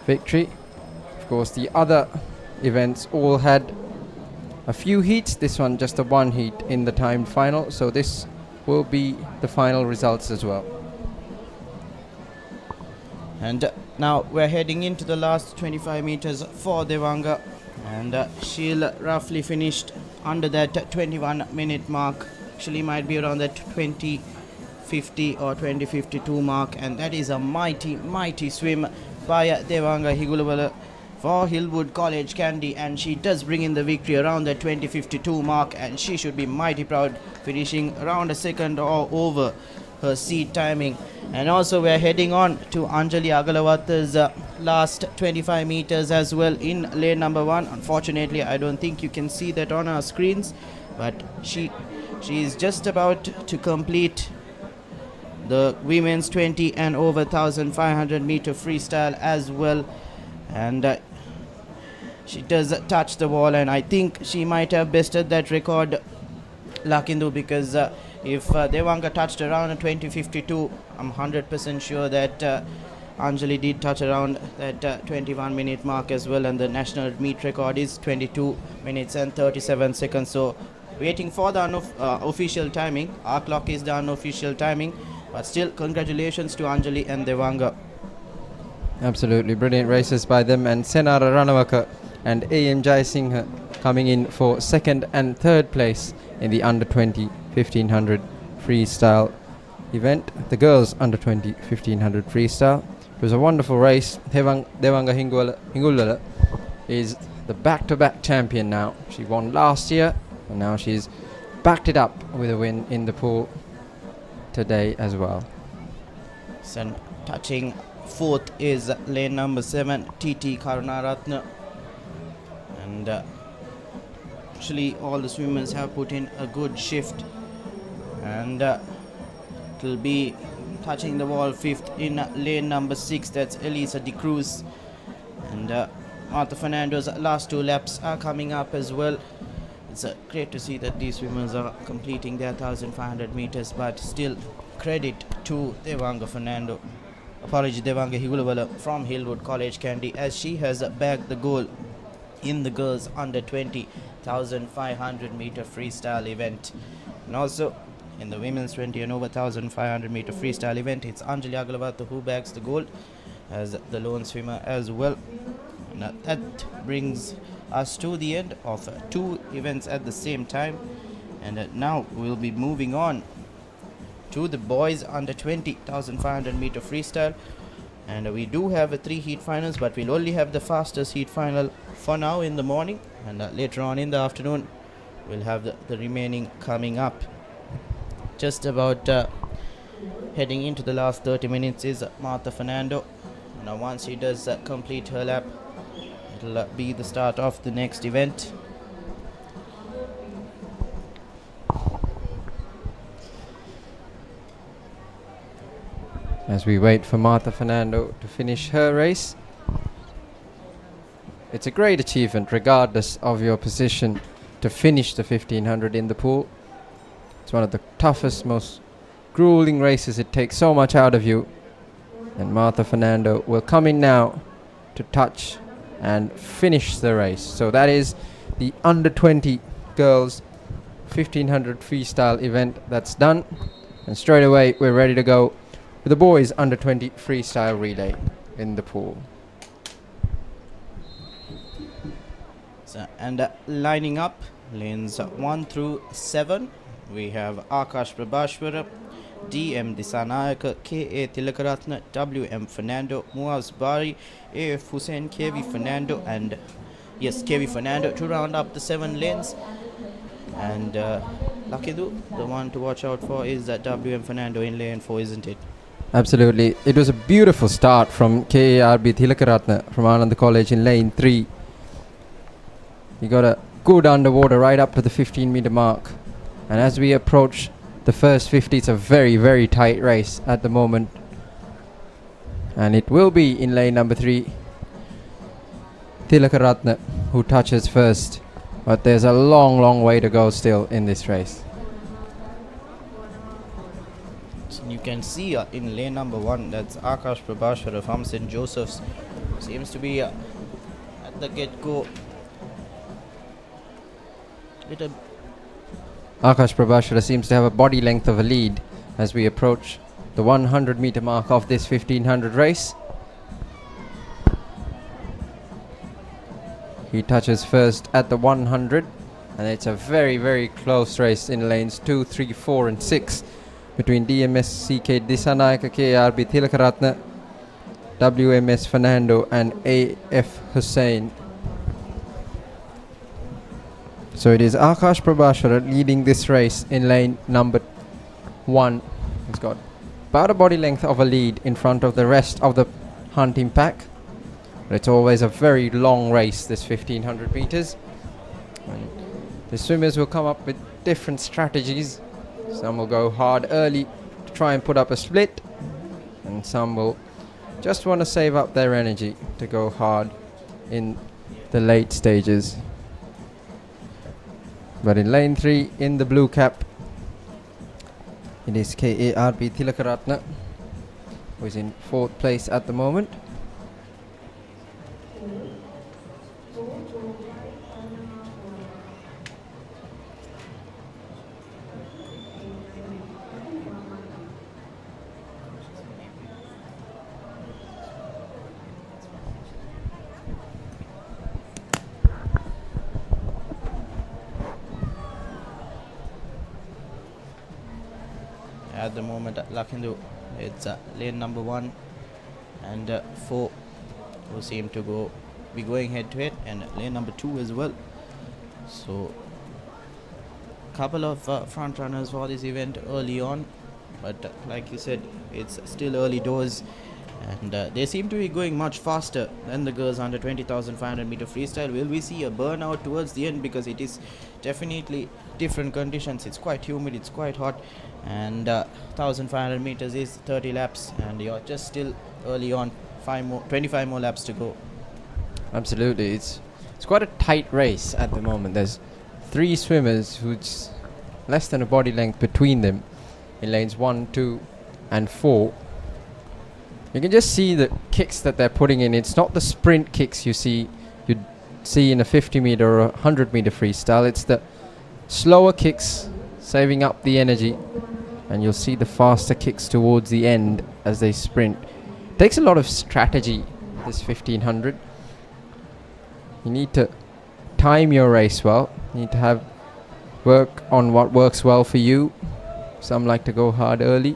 victory. Of course, the other events all had a few heats. This one just a one heat in the timed final, so this will be the final results as well. And now we're heading into the last 25 meters for Devanga, and she'll roughly finished under that 21-minute mark. Actually might be around that 20:50 or 20:52 mark, and that is a mighty swim by Devanga Higulawala for Hillwood College Candy, and she does bring in the victory around the 20:52 mark, and she should be mighty proud, finishing around a second or over her seat timing. And also we're heading on to Anjali Agalawat's last 25 meters as well in lane number 1. Unfortunately, I don't think you can see that on our screens, but she is just about to complete the women's 20 and over 1500 meter freestyle as well, and she does touch the wall, and I think she might have bested that record, Lakindu, because if Devanga touched around 20:52, I'm 100% sure that Anjali did touch around that 21-minute mark as well, and the national meet record is 22 minutes and 37 seconds. So waiting for the official timing. Our clock is the unofficial timing, but still congratulations to Anjali and Devanga. Absolutely brilliant races by them, and Senara Ranawaka and A.M. Jai Singh coming in for second and third place in the under 20 1500 freestyle event, the girls under 20 1500 freestyle. It was a wonderful race. Devanga Hingulala is the back-to-back champion now. She won last year, and now she's backed it up with a win in the pool today as well. So touching fourth is lane number 7, TT Karunaratna, and actually all the swimmers have put in a good shift, and it'll be touching the wall fifth in lane number 6, that's Elisa De Cruz, and Martha Fernando's last 2 laps are coming up as well. It's great to see that these swimmers are completing their 1500 meters, but still credit to Devanga Fernando. Apology, Devanga Higulawala from Hillwood College Candy, as she has bagged the goal in the girls under 20,500 meter freestyle event. And also in the women's 20 and over 1,500 meter freestyle event, it's Anjali Agalavata who bags the gold as the lone swimmer as well. And that brings us to the end of 2 events at the same time. And now we'll be moving on to the boys under 20,500 meter freestyle. And we do have 3 heat finals, but we'll only have the fastest heat final for now in the morning. And later on in the afternoon, we'll have the remaining coming up. Just about heading into the last 30 minutes is Martha Fernando. Now once she does complete her lap, it'll be the start of the next event. As we wait for Martha Fernando to finish her race, it's a great achievement regardless of your position to finish the 1500 in the pool. It's one of the toughest, most grueling races. It takes so much out of you. And Martha Fernando will come in now to touch and finish the race. So that is the under 20 girls 1500 freestyle event that's done. And straight away we're ready to go with the boys under 20 freestyle relay in the pool. So, and lining up lanes 1 through 7, we have Akash Prabhashwara, DM Disanayaka, KA Tilakaratna, WM Fernando, Muaz Bari, AF Hussein, KV Fernando, and yes, KV Fernando to round up the 7 lanes. And Lakidu, the one to watch out for is WM Fernando in lane 4, isn't it? Absolutely. It was a beautiful start from KARB Tilakaratna from Anand College in lane 3. He got a good underwater right up to the 15-meter mark. And as we approach the first 50, it's a very, very tight race at the moment. And it will be in lane number 3, Tilakaratna, who touches first. But there's a long, long way to go still in this race. So you can see in lane number 1, that's Akash Prabhashwara from St. Joseph's. Seems to be at the get-go. Akash Prabhashwara seems to have a body length of a lead as we approach the 100-meter mark of this 1500 race. He touches first at the 100, and it's a very, very close race in lanes 2, 3, 4 and 6 between DMS CK Disanayaka, KRB Tilakaratna, WMS Fernando and AF Hussein. So it is Akash Prabhashwara leading this race in lane number 1. He's got about a body length of a lead in front of the rest of the hunting pack. But it's always a very long race, this 1500 meters. And the swimmers will come up with different strategies. Some will go hard early to try and put up a split, and some will just want to save up their energy to go hard in the late stages. But in lane 3, in the blue cap, it is KARB Tilakaratna, who is in 4th place at the moment. At the moment at Lakhindu, it's lane number 1 and 4 who seem to be going head to head, and lane number 2 as well. So couple of front runners for this event early on, but like you said, it's still early doors, and they seem to be going much faster than the girls under 20,500 meter freestyle. Will we see a burnout towards the end, because it is definitely different conditions. It's quite humid, it's quite hot, and 1,500 meters is 30 laps, and you're just still early on. 25 more laps to go. Absolutely, it's quite a tight race at the moment. There's 3 swimmers who's less than a body length between them in lanes 1, 2 and 4. You can just see the kicks that they're putting in. It's not the sprint kicks you'd see in a 50 meter or a 100 meter freestyle. It's the slower kicks, saving up the energy, and you'll see the faster kicks towards the end as they sprint. Takes a lot of strategy, this 1500. You need to time your race well. You need to have work on what works well for you. Some like to go hard early,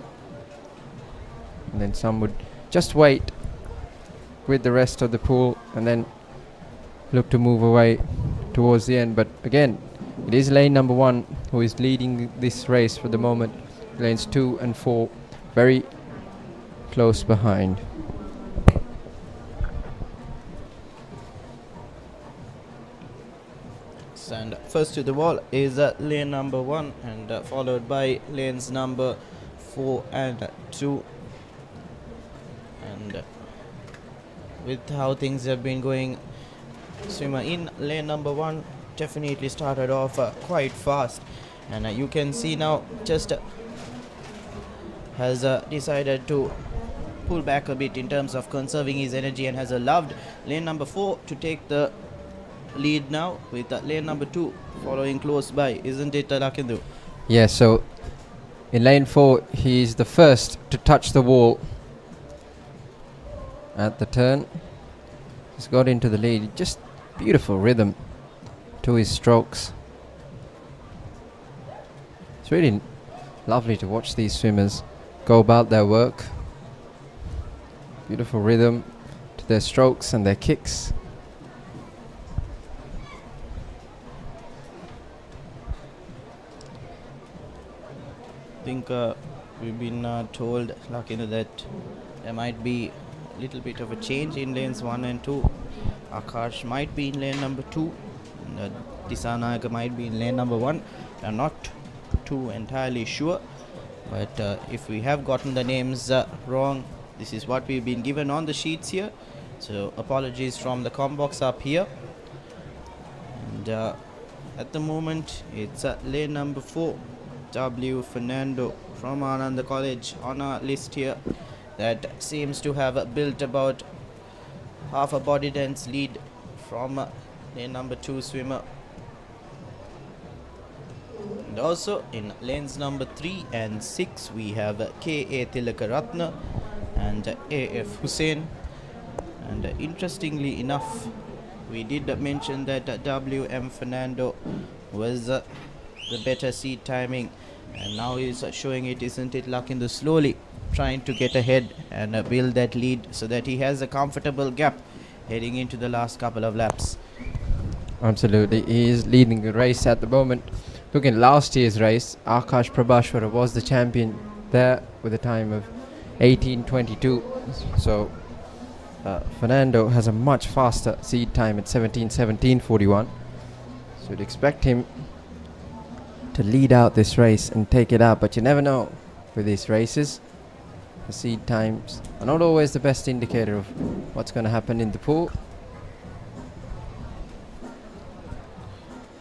and then some would just wait with the rest of the pool and then look to move away towards the end. But again, it is lane number 1 who is leading this race for the moment. Lanes 2 and 4 very close behind. And first to the wall is lane number 1, and followed by lanes number 4 and 2. And with how things have been going, swimmer in lane number 1 definitely started off quite fast, and you can see now just has decided to pull back a bit in terms of conserving his energy, and has allowed lane number 4 to take the lead now, with lane number 2 following close by, isn't it, Lakindu? Yeah, so in lane 4 he's the first to touch the wall at the turn. He's got into the lead. Just beautiful rhythm to his strokes. It's really lovely to watch these swimmers go about their work. Beautiful rhythm to their strokes and their kicks. I think we've been told, Lakina, that there might be a little bit of a change in lanes 1 and 2. Akash might be in lane number 2, and Disanayaka might be in lane number 1. I'm not too entirely sure, but if we have gotten the names wrong, this is what we've been given on the sheets here, so apologies from the com box up here. And at the moment it's lane number 4, W. Fernando from Ananda College on our list here, that seems to have built about half a body length lead from lane number 2 swimmer. And also in lanes number 3 and 6 we have K.A. Tilakaratna and A.F. Hussain. And interestingly enough, we did mention that W.M. Fernando was the better seed timing, and now he's showing it, isn't it, Lakindu, slowly trying to get ahead and build that lead so that he has a comfortable gap heading into the last couple of laps. Absolutely, he is leading the race at the moment. Look, in last year's race, Akash Prabhashwara was the champion there with a time of 18:22. So Fernando has a much faster seed time at 17:41. So you'd expect him to lead out this race and take it out, but you never know with these races. The seed times are not always the best indicator of what's going to happen in the pool.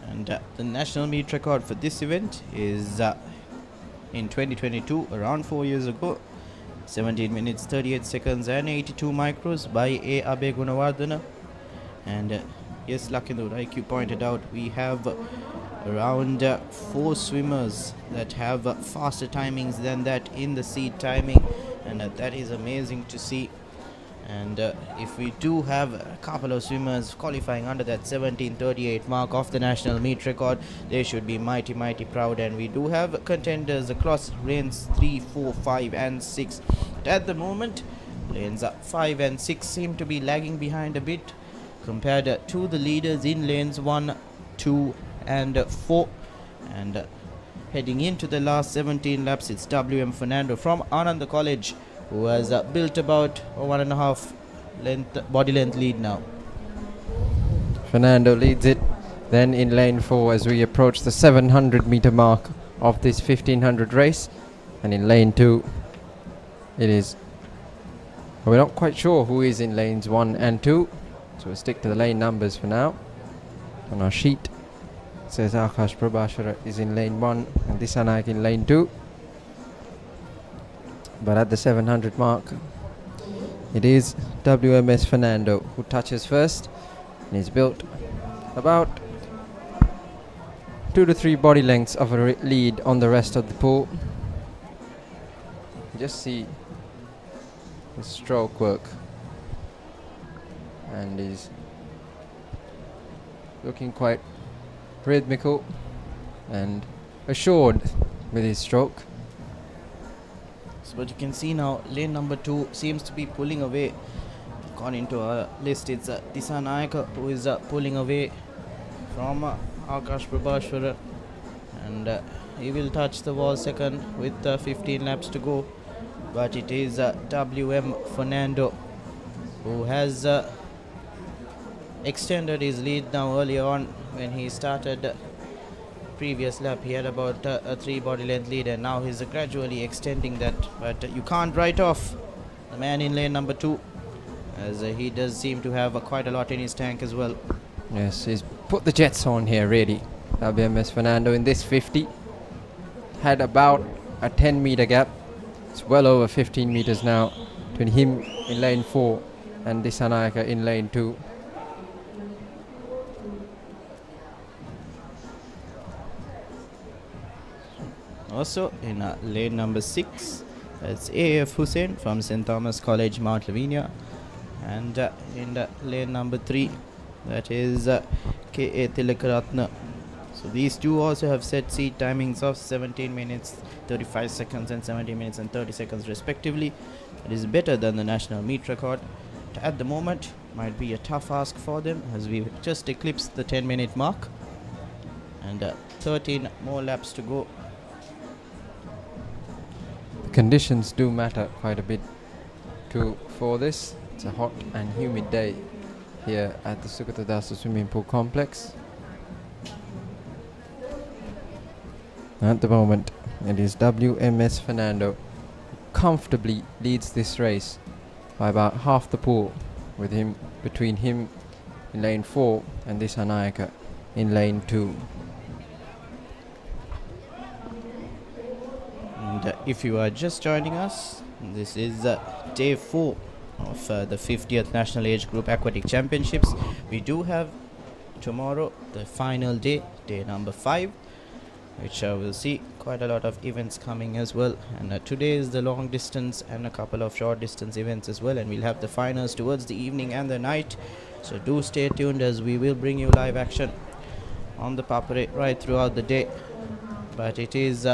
And the national meet record for this event is in 2022, around 4 years ago, 17 minutes 38 seconds and 82 micros by A. Abe Gunawardana. And yes, Lakindu, like you pointed out, we have around 4 swimmers that have faster timings than that in the seed timing, and that is amazing to see. And if we do have a couple of swimmers qualifying under that 17:38 mark of the national meet record, they should be mighty proud. And we do have contenders across lanes 3, 4, 5 and 6. At the moment, lanes 5 and 6 seem to be lagging behind a bit compared to the leaders in lanes 1, 2 and 4. And heading into the last 17 laps, it's W.M. Fernando from Ananda College who has built about a 1.5 body length lead now. Fernando leads it then in lane 4 as we approach the 700 meter mark of this 1500 race. And in lane 2 it is, well, we're not quite sure who is in lanes 1 and 2, so we'll stick to the lane numbers for now. On our sheet it says Akash Prabhashwara is in lane 1 and Disanayak in lane 2. But at the 700 mark, it is WMS Fernando who touches first, and he's built about 2 to 3 body lengths of a lead on the rest of the pool. Just see the stroke work, and he's looking quite rhythmical and assured with his stroke. So but you can see now lane number 2 seems to be pulling away. According to our list, it's Disanayaka who is pulling away from Akash Prabhashwara, and he will touch the wall second with 15 laps to go. But it is WM Fernando who has extended his lead now. Earlier on when he started previous lap he had about a 3 body length lead, and now he's gradually extending that. But you can't write off the man in lane number 2, as he does seem to have quite a lot in his tank as well. Yes, he's put the jets on here really. WMS Fernando in this 50 had about a 10 meter gap. It's well over 15 meters now between him in lane 4 and Disanayaka in lane 2. Also in lane number 6, it's AF Hussain from St. Thomas College, Mount Lavinia. And in lane number 3, that is K.A. Tilakaratna. So these two also have set seat timings of 17 minutes 35 seconds and 17 minutes and 30 seconds respectively. It is better than the national meet record. At the moment might be a tough ask for them, as we just eclipsed the 10-minute mark, and 13 more laps to go. The conditions do matter quite a bit too for this. It's a hot and humid day here at the Sugathadasa Swimming Complex. At the moment it is WMS Fernando who comfortably leads this race by about half the pool, with him between him in lane 4 and Disanayaka in lane 2. And if you are just joining us, this is day 4 of the 50th National Age Group Aquatic Championships. We do have tomorrow the final day, day number 5, which we'll see quite a lot of events coming as well. And today is the long distance and a couple of short distance events as well, and we'll have the finals towards the evening and the night. So do stay tuned, as we will bring you live action on the Papare right throughout the day. But it is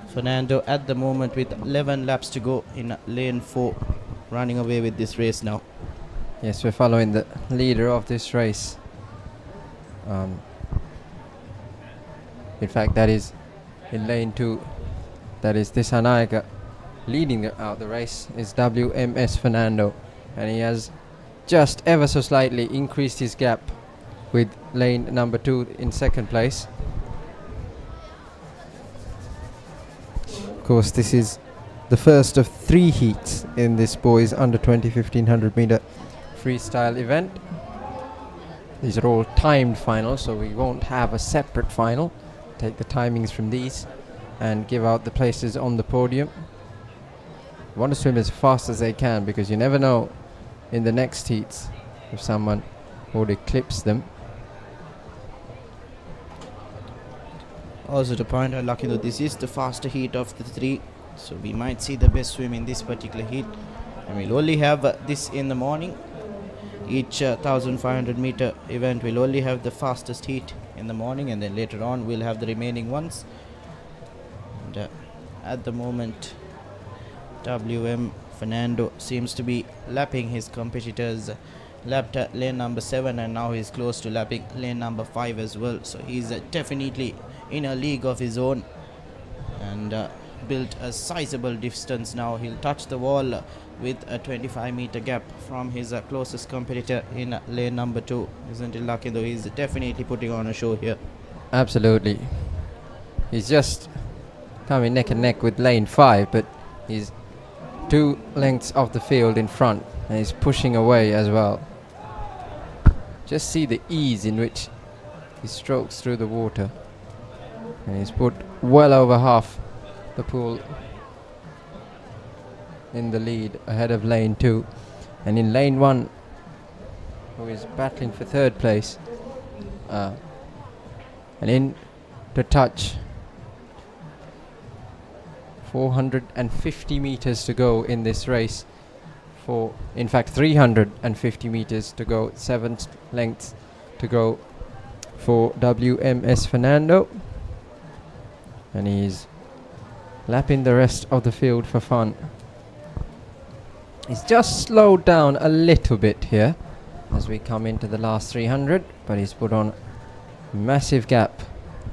Fernando at the moment with 11 laps to go in lane 4, running away with this race now. Yes, we're following the leader of this race. In fact, that is in lane 2. That is Disanayaka. Leading out the race is WMS Fernando, and he has just ever so slightly increased his gap with lane number 2 in second place. Of course, this is the first of 3 heats in this boys under 20 1500 meter freestyle event. These are all timed finals, so we won't have a separate final. Take the timings from these and give out the places on the podium. You want to swim as fast as they can, because you never know in the next heats if someone would eclipse them. Also to point out, lucky though, this is the faster heat of the 3, so we might see the best swim in this particular heat, and we'll only have this in the morning. Each 1500 meter event will only have the fastest heat in the morning, and then later on we'll have the remaining ones. And at the moment WM Fernando seems to be lapping his competitors. Lapped at lane number 7, and now he's close to lapping lane number 5 as well, so he's definitely in a league of his own, and built a sizable distance now. He'll touch the wall with a 25 meter gap from his closest competitor in lane number 2. Isn't it lucky though? He's definitely putting on a show here. Absolutely. He's just coming neck and neck with lane 5, but he's 2 lengths off the field in front, and he's pushing away as well. Just see the ease in which he strokes through the water, and he's put well over half the pool in the lead ahead of lane 2. And in lane 1, who is battling for third place, and in to touch. 450 meters to go in this race. In fact 350 meters to go, 7 lengths to go for WMS Fernando, and he's lapping the rest of the field for fun. He's just slowed down a little bit here as we come into the last 300, but he's put on a massive gap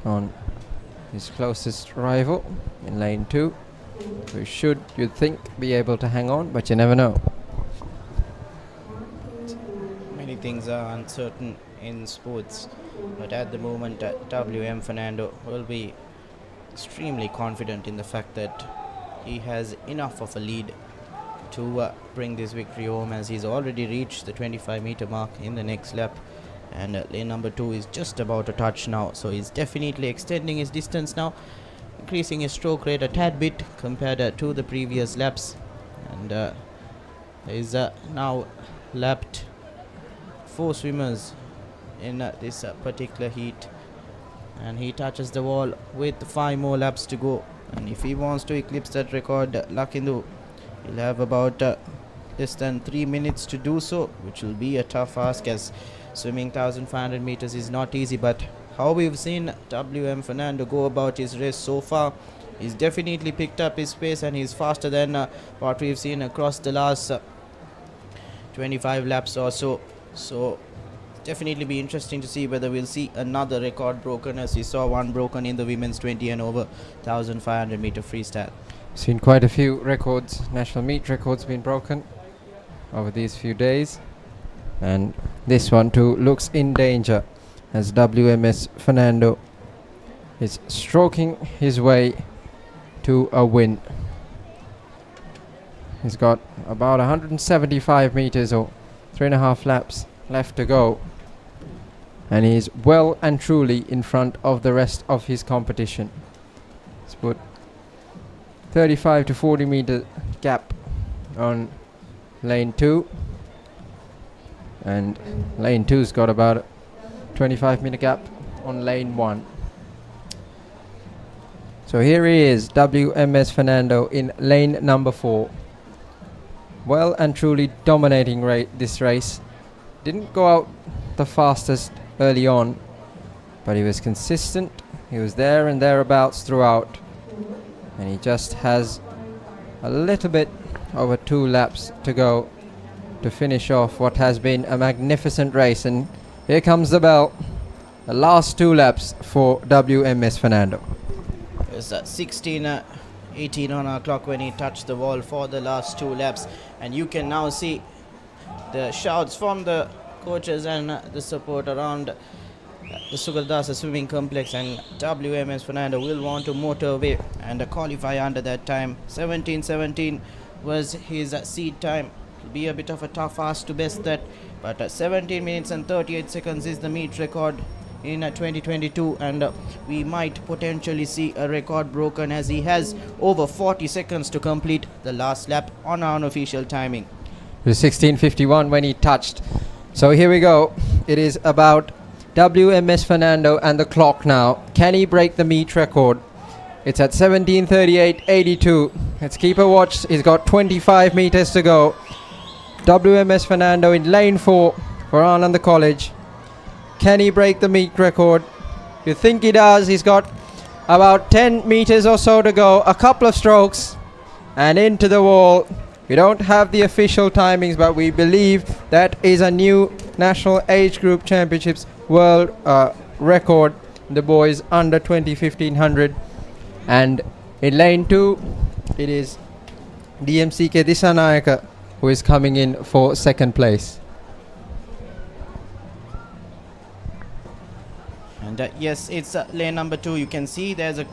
on his closest rival in lane 2, who should, you'd think, be able to hang on, but you never know. Many things are uncertain in sports, but at the moment WM Fernando will be extremely confident in the fact that he has enough of a lead to bring this victory home, as he's already reached the 25-meter mark in the next lap, and lane number 2 is just about to touch now, so he's definitely extending his distance now, increasing his stroke rate a tad bit compared to the previous laps, and he's now lapped 4 swimmers in this particular heat, and he touches the wall with 5 more laps to go, and if he wants to eclipse that record, Lakindu, he'll have about less than 3 minutes to do so, which will be a tough ask, as swimming 1500 meters is not easy. But how we've seen WM Fernando go about his race so far, he's definitely picked up his pace, and he's faster than what we've seen across the last 25 laps or so. So definitely be interesting to see whether we'll see another record broken, as we saw one broken in the women's 20 and over 1500 meter freestyle. Seen quite a few records, national meet records being broken over these few days, and this one too looks in danger, as WMS Fernando is stroking his way to a win. He's got about 175 meters or 3.5 laps left to go, and he's well and truly in front of the rest of his competition. He's put 35 to 40 meter gap on lane 2, and lane 2's got about a 25 meter gap on lane 1. So here he is, WMS Fernando in lane number 4, well and truly dominating this race. Didn't go out the fastest early on, but he was consistent. He was there and thereabouts throughout, and he just has a little bit over 2 laps to go to finish off what has been a magnificent race. And here comes the bell, the last 2 laps for WMS Fernando. It's 16:18 on our clock when he touched the wall for the last 2 laps, and you can now see the shouts from the coaches and the support around the Sugathadasa Swimming Complex, and WMS Fernando will want to motor away and qualify under that time. 17:17 was his seed time. It'll be a bit of a tough ask to best that, but 17 minutes and 38 seconds is the meet record in 2022, and we might potentially see a record broken, as he has over 40 seconds to complete the last lap on our unofficial timing. It was 16:51 when he touched. So here we go. It is about WMS Fernando and the clock now. Can he break the meet record? It's at 17:38.82. Let's keep a watch. He's got 25 meters to go. WMS Fernando in lane 4 for Anand College. Can he break the meet record? You think he does. He's got about 10 meters or so to go. A couple of strokes and into the wall. We don't have the official timings, but we believe that is a new National Age Group Championships world record. The boys under 1500. And in lane 2, it is DMCK Disanayaka who is coming in for second place. And yes, it's lane number 2. You can see there's a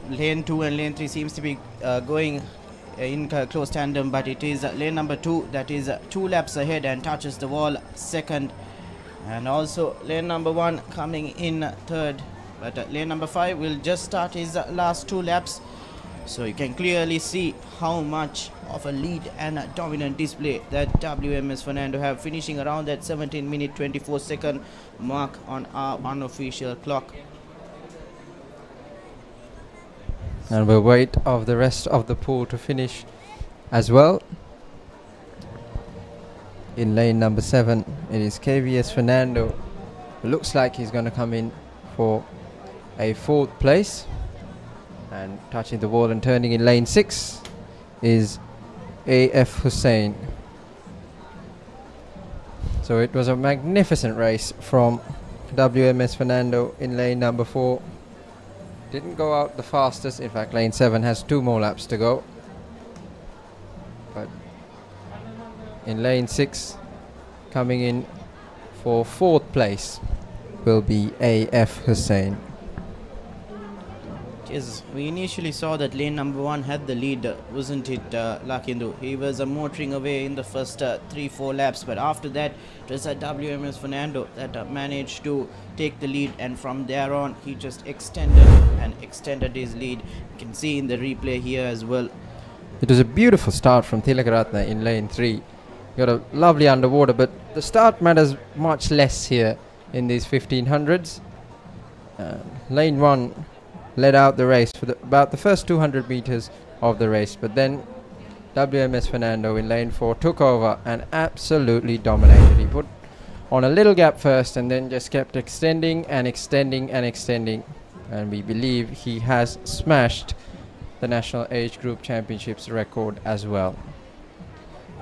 lane 2 and lane 3 seems to be going in close tandem, but it is lane number 2 that is 2 laps ahead and touches the wall second, and also lane number 1 coming in third, but lane number 5 will just start his last 2 laps. So you can clearly see how much of a lead and a dominant display that WMS Fernando have, finishing around that 17 minute 24 second mark on our unofficial clock. And we'll wait of the rest of the pool to finish as well. In lane number 7, it is KVS Fernando. Looks like he's going to come in for a 4th place. And touching the wall and turning in lane 6 is AF Hussein. So it was a magnificent race from WMS Fernando in lane number 4. Didn't go out the fastest. In fact, lane 7 has 2 more laps to go. But in lane 6, coming in for 4th place will be AF Hussein. Yes, we initially saw that lane number 1 had the lead, wasn't it, Lakindu? He was motoring away in the first 3-4 laps, but after that it was WMS Fernando that managed to take the lead, and from there on he just extended his lead. You can see in the replay here as well. It was a beautiful start from Tilakaratna in lane 3. Got a lovely underwater, but the start matters much less here in these 1500s. Lane 1 led out the race for about the first 200 meters of the race, but then WMS Fernando in lane 4 took over and absolutely dominated. He put on a little gap first and then just kept extending and extending and extending, and we believe he has smashed the National Age Group Championships record as well.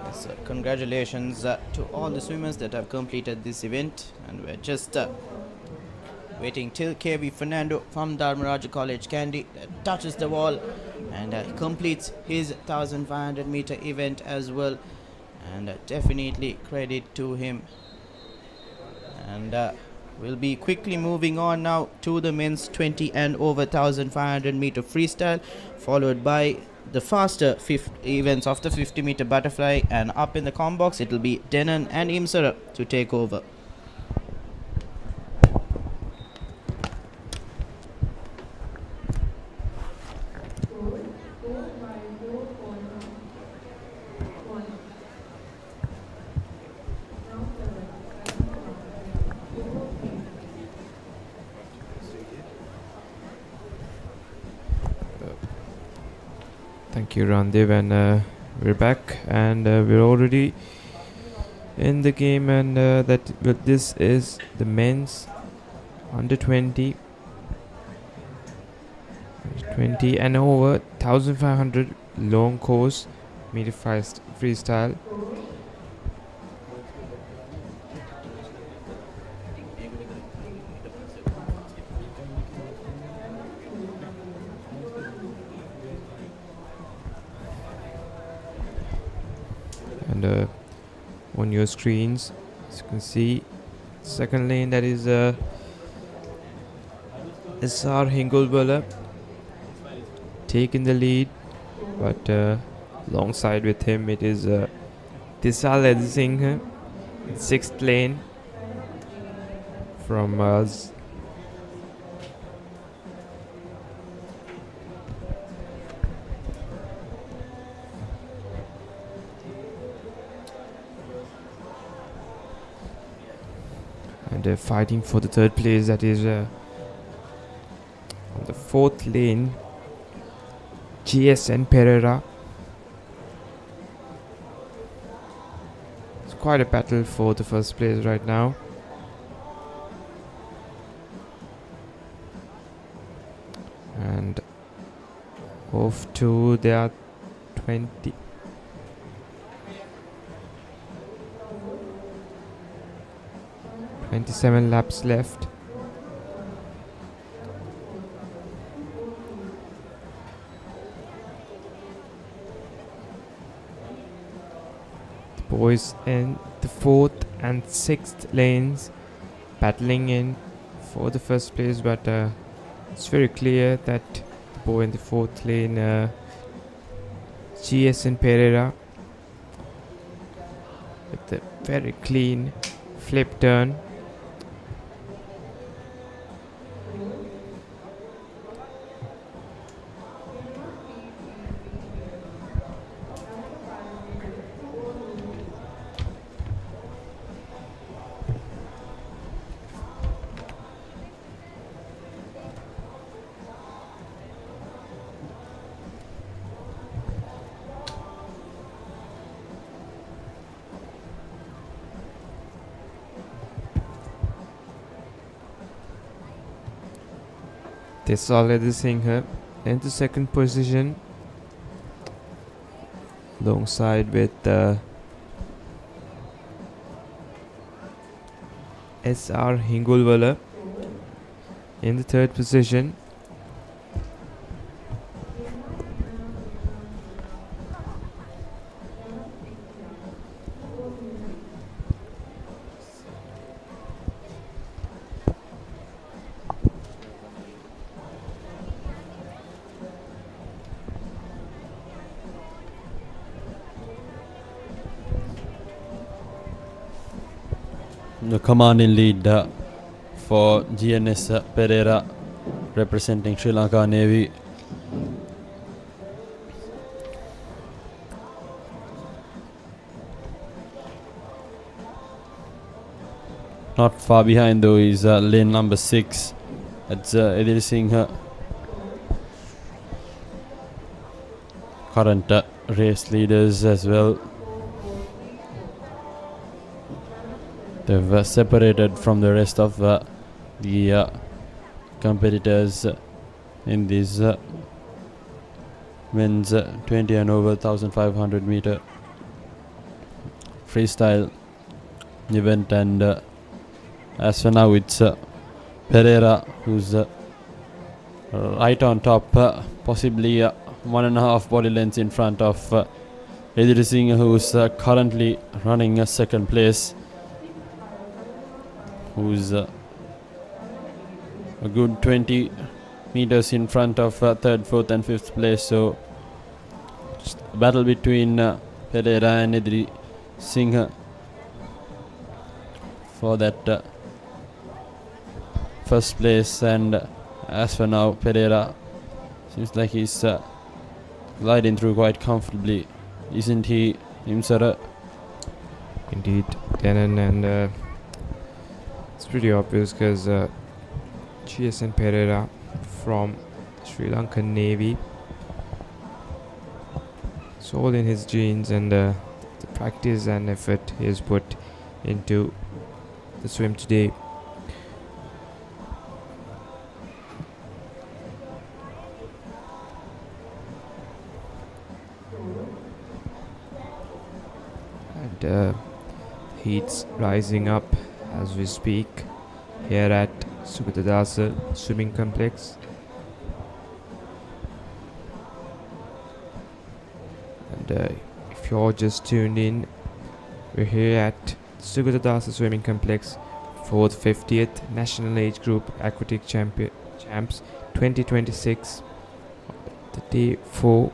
Yes, congratulations to all the swimmers that have completed this event, and we're just waiting till KV Fernando from Dharmaraja College Kandy touches the wall and completes his 1500 meter event as well, and definitely credit to him. And we'll be quickly moving on now to the men's 20 and over 1500 meter freestyle, followed by the faster events of the 50 meter butterfly, and up in the comm box it'll be Denon and Imsara to take over. Thank you, Randev, and we're back, and we're already in the game, and this is the men's under 20 and over 1500 long course meter freestyle. And on your screens, as you can see, second lane, that is SR Hingolbala taking the lead, but alongside with him it is Tisal Singh, sixth lane from us. And fighting for the third place, that is on the fourth lane, GSN Pereira. It's quite a battle for the first place right now. And off to their 27 laps left. The boys in the fourth and sixth lanes battling in for the first place, but it's very clear that the boy in the fourth lane, GSN Pereira, with a very clean flip turn. Desalada Singh into second position alongside with SR Hingulwala in the third position. The commanding lead for GNS Pereira representing Sri Lanka Navy. Not far behind though is lane number 6. That's Edil Singh. Current race leaders as well. They've separated from the rest of the competitors in this men's 20 and over 1500 meter freestyle event, and as for now it's Pereira who's right on top, possibly 1.5 body lengths in front of Edil Singh, who's currently running second place, who's a good 20 meters in front of third, fourth and fifth place. So just a battle between Pereira and Edil Singh for that first place, and as for now Pereira seems like he's gliding through quite comfortably, isn't he, Imsara? Indeed, Denon, and it's pretty obvious because GSN Pereira from Sri Lankan Navy, it's all in his genes, and the practice and effort he has put into the swim today. And heat's rising up as we speak here at Sugathadasa Swimming Complex. And if you're just tuned in, we're here at Sugathadasa Swimming Complex for the 50th National Age Group Aquatic Champs 2026, the day 4.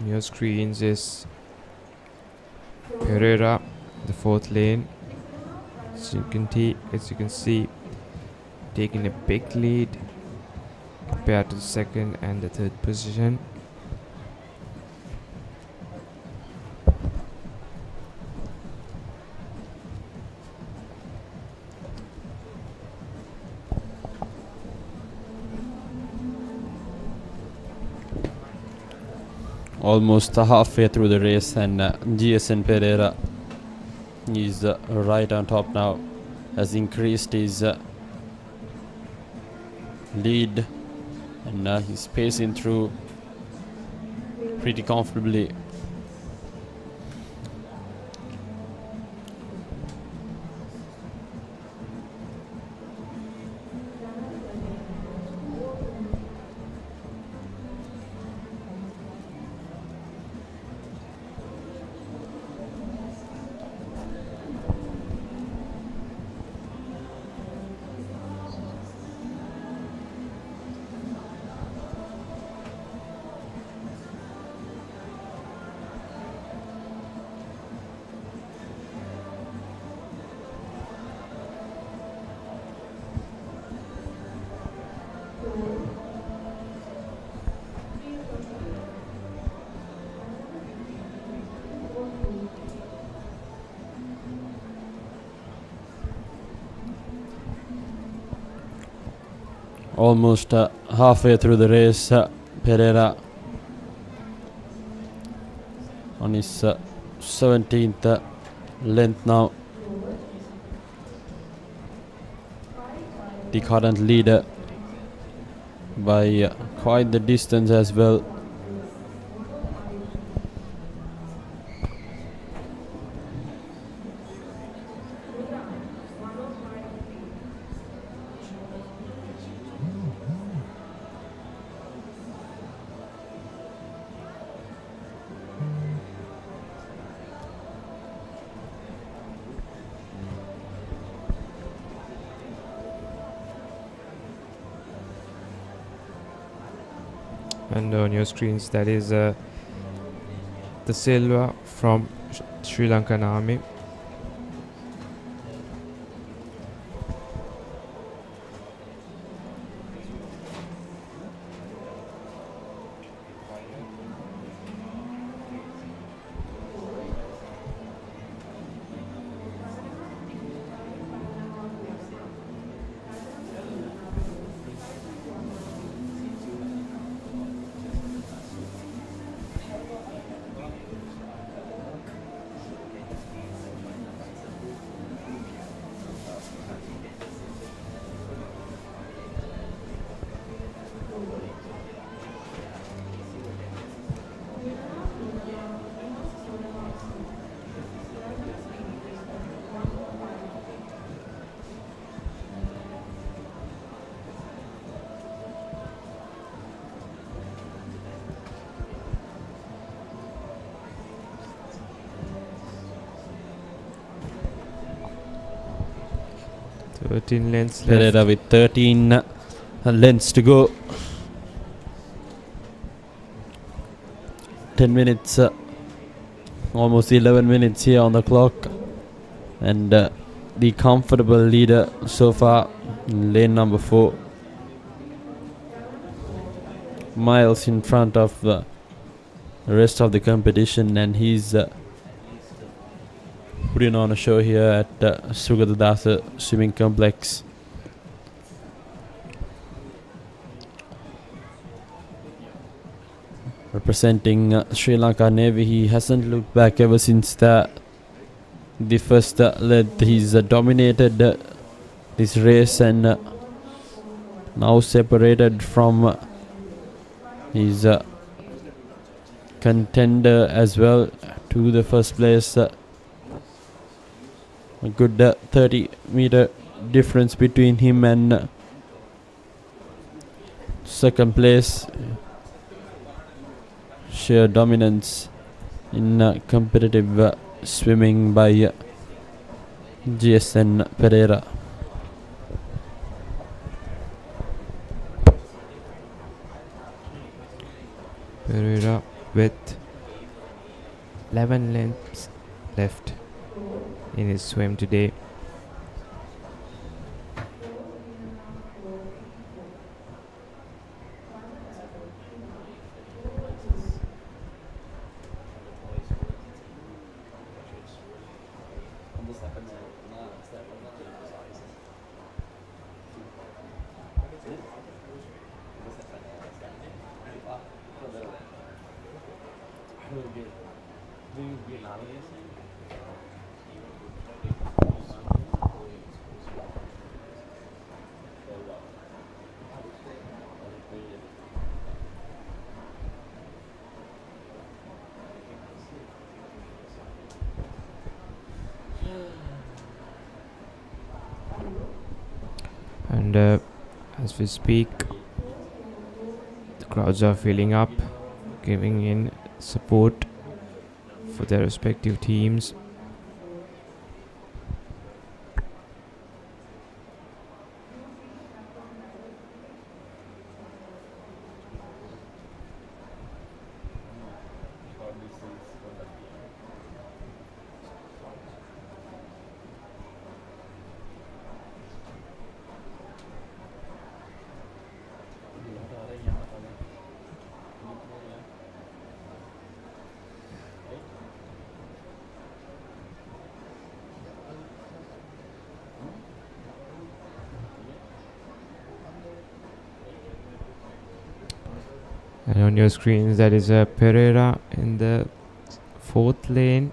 On your screens is Pereira, the fourth lane. As you can see, taking a big lead compared to the second and the third position. Almost halfway through the race, and GSN Pereira is right on top now, has increased his lead, and he's pacing through pretty comfortably. Almost halfway through the race, Pereira on his 17th length now. The current leader by quite the distance as well. And on your screens, that is the Silva from Sri Lankan Army. Lengths left. Pereira with 13 lengths to go. 10 minutes, almost 11 minutes here on the clock. And the comfortable leader so far in lane number 4. Miles in front of the rest of the competition, and he's putting on a show here at Sugathadasa Swimming Complex. Representing Sri Lanka Navy, he hasn't looked back ever since the first leg. He's dominated this race and now separated from his contender as well to the first place. A good 30-meter difference between him and second place. Sheer dominance in competitive swimming by GSN Pereira. Pereira with 11 lengths left in his swim today. And as we speak, the crowds are filling up, giving in support for their respective teams. And on your screens, that is Pereira in the 4th lane.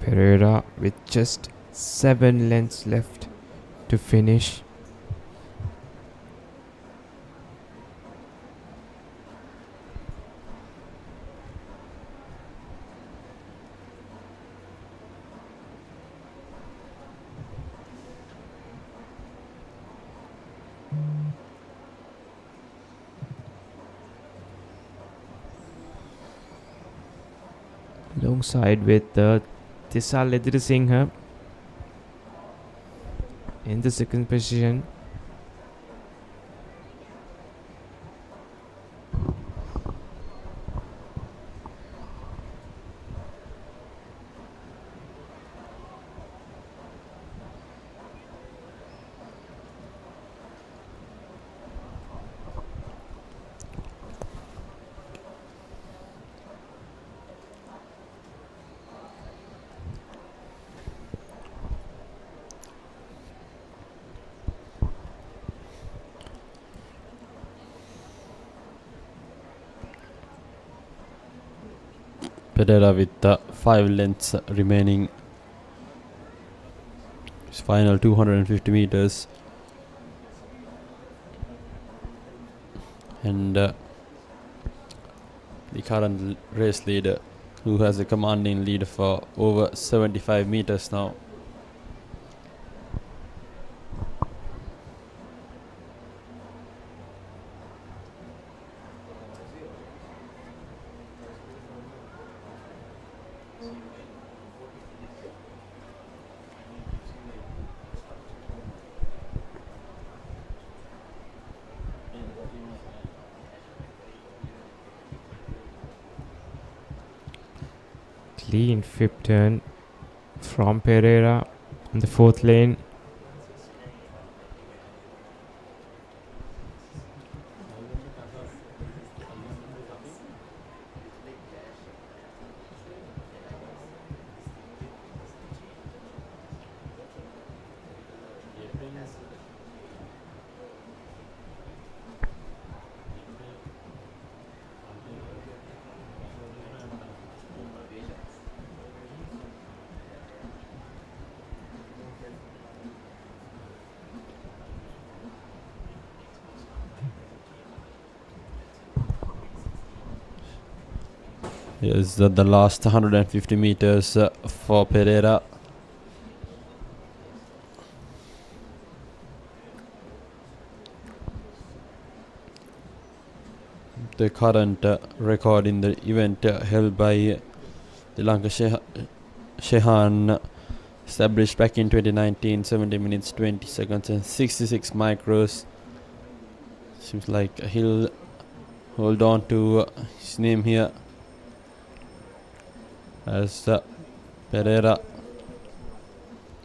Pereira with just 7 lengths left to finish. Alongside with Sugathadasa in the 2nd position. Pereira with 5 lengths remaining. His final 250 meters. And the current race leader, who has a commanding lead for over 75 meters now. Clean 5th turn from Pereira on the 4th lane. Yes, the last 150 meters for Pereira. The current record in the event held by the Lanka Shehan, established back in 2019, 70 minutes 20 seconds and 66 micros. Seems like he'll hold on to his name here, as Pereira,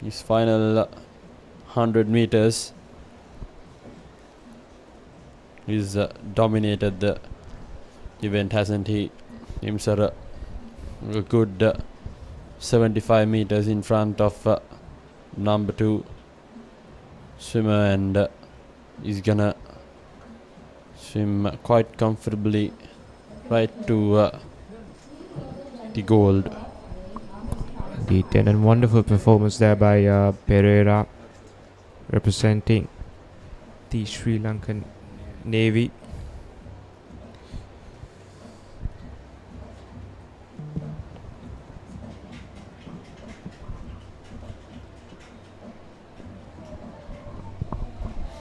his final 100 meters, he's dominated the event, hasn't he? Himself a good 75 meters in front of number 2 swimmer, and he's gonna swim quite comfortably right to the gold. Indeed, and a wonderful performance there by Pereira, representing the Sri Lankan Navy.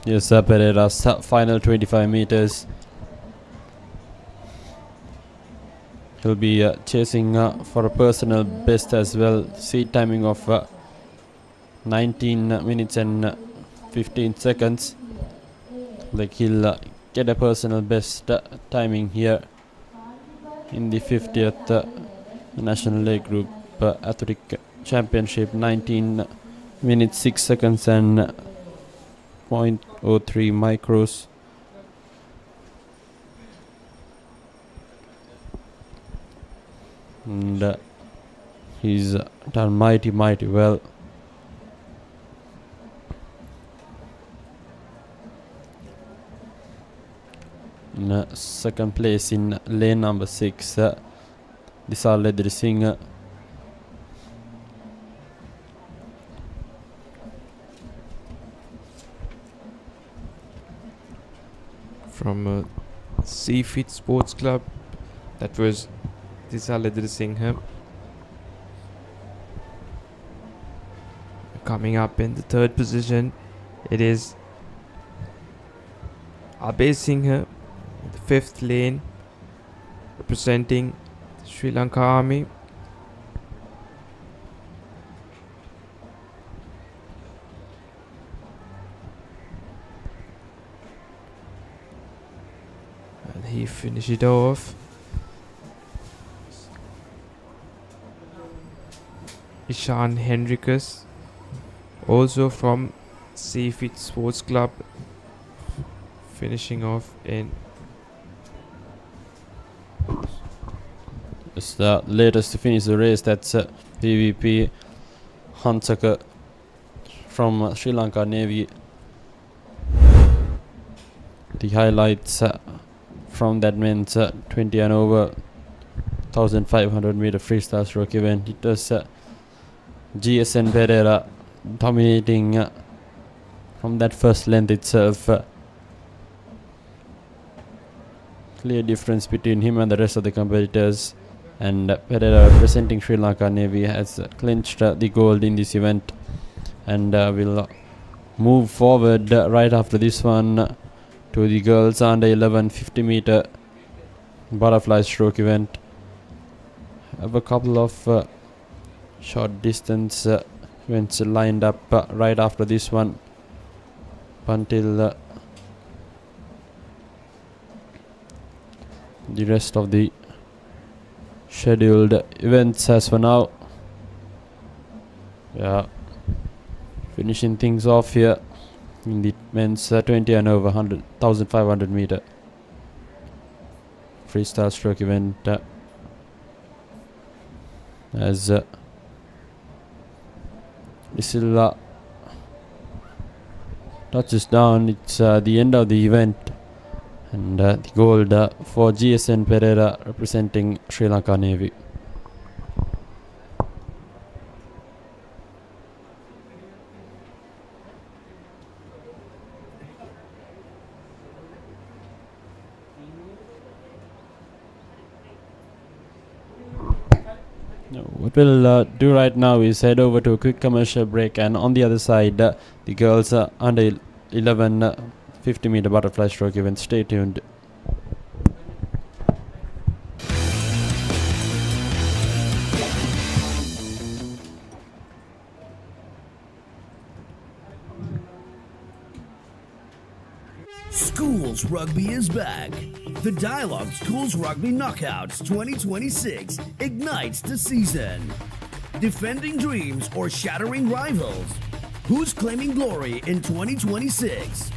Yes, Pereira's final 25 meters. He'll be chasing for a personal best as well. Seat timing of 19 minutes and 15 seconds. Like he'll get a personal best timing here in the 50th National League Group Athletic Championship. 19 minutes 6 seconds and 0.03 micros. And he's done mighty well. In second place in lane number 6, Dialog Singh. From Seafit Sports Club, that was Dialog Singh. Coming up in the third position, it is Abhay Singh in the 5th lane, representing Sri Lanka Army. And he finished it off. Ishan Henricus, also from Seafit Sports Club, finishing off in. It's the latest to finish the race. That's PVP Hansaka from Sri Lanka Navy. The highlights from that men's 20 and over 1500 meter freestyle stroke event. It was GSN Pereira dominating from that first length itself. Clear difference between him and the rest of the competitors, and Pereira, representing Sri Lanka Navy, has clinched the gold in this event, and will move forward right after this one to the girls under 11 50 meter butterfly stroke event. Have a couple of short distance events lined up right after this one until the rest of the scheduled events as for now. Yeah, finishing things off here in the men's 20 and over 1500 meter freestyle stroke event. As Isilla touches down, it's the end of the event, and the gold for GSN Pereira, representing Sri Lanka Navy. What we'll do right now is head over to a quick commercial break, and on the other side, the girls under 11 50 meter butterfly stroke event. Stay tuned. Schools Rugby is back. The Dialog Schools Rugby Knockouts 2026 ignites the season. Defending dreams or shattering rivals? Who's claiming glory in 2026?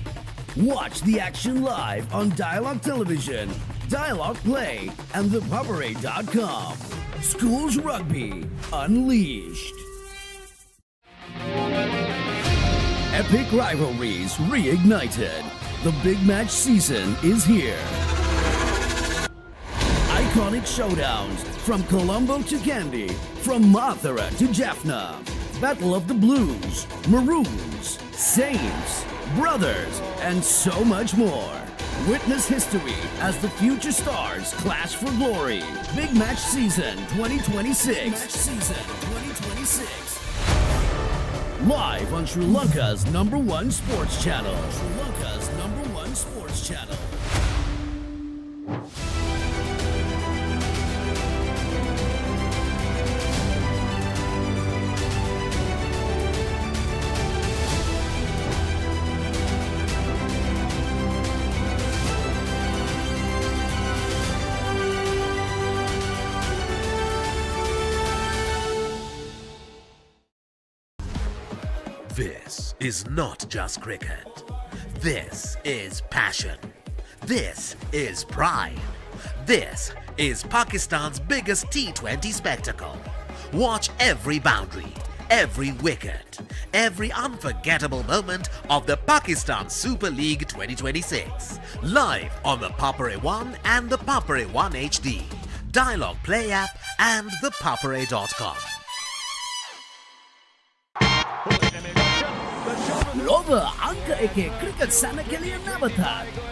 Watch the action live on Dialog Television, Dialog Play, and ThePapare.com. Schools Rugby Unleashed. Epic rivalries reignited. The big match season is here. Iconic showdowns from Colombo to Kandy, from Mathura to Jaffna. Battle of the Blues, Maroons, Saints, Brothers, and so much more. Witness history as the future stars clash for glory. Big Match Season 2026. Big Match Season 2026. Live on Sri Lanka's #1 sports channel. Sri Lanka's #1 sports channel. This is not just cricket. This is passion. This is pride. This is Pakistan's biggest T20 spectacle. Watch every boundary, every wicket, every unforgettable moment of the Pakistan Super League 2026. Live on the Papare 1 and the Papare 1 HD, Dialog Play App and ThePapare.com. ලොව අංක එකේ cricket සැනකෙලිය නැවතත්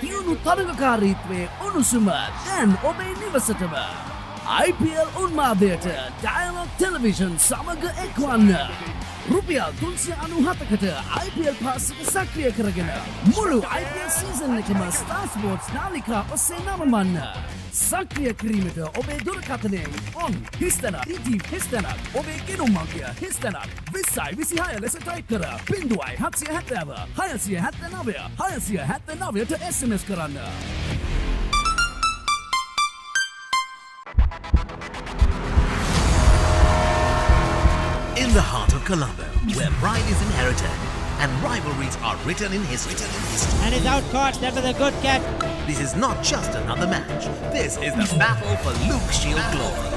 තියුණු තරගකාරීත්වයේ උණුසුම දැන් ඔබේ නිවසටම IPL උන්මාදයට Dialog Television සමග එක්වන්න. රුපියල් 397කට IPL පාස් එක සක්‍රිය කරගෙන මුළු IPL සීසන් එකම Star Sports නාලිකා ඔස්සේ නමමන්න. සක්‍රිය කිරීමට ඔබේ දුරකථනයෙන් on හිස්තැනක් ETV හිස්තැනක් ඔබේ ගෙනුම් අංකය හිස්තැනක් 2026 ලෙස ටයිප් කර 0770 679 679ට SMS කරන්න. In the heart of Colombo, where pride is inherited and rivalries are written in history. And it's out caught, that was a good catch. This is not just another match. This is the battle for Luke Shield glory.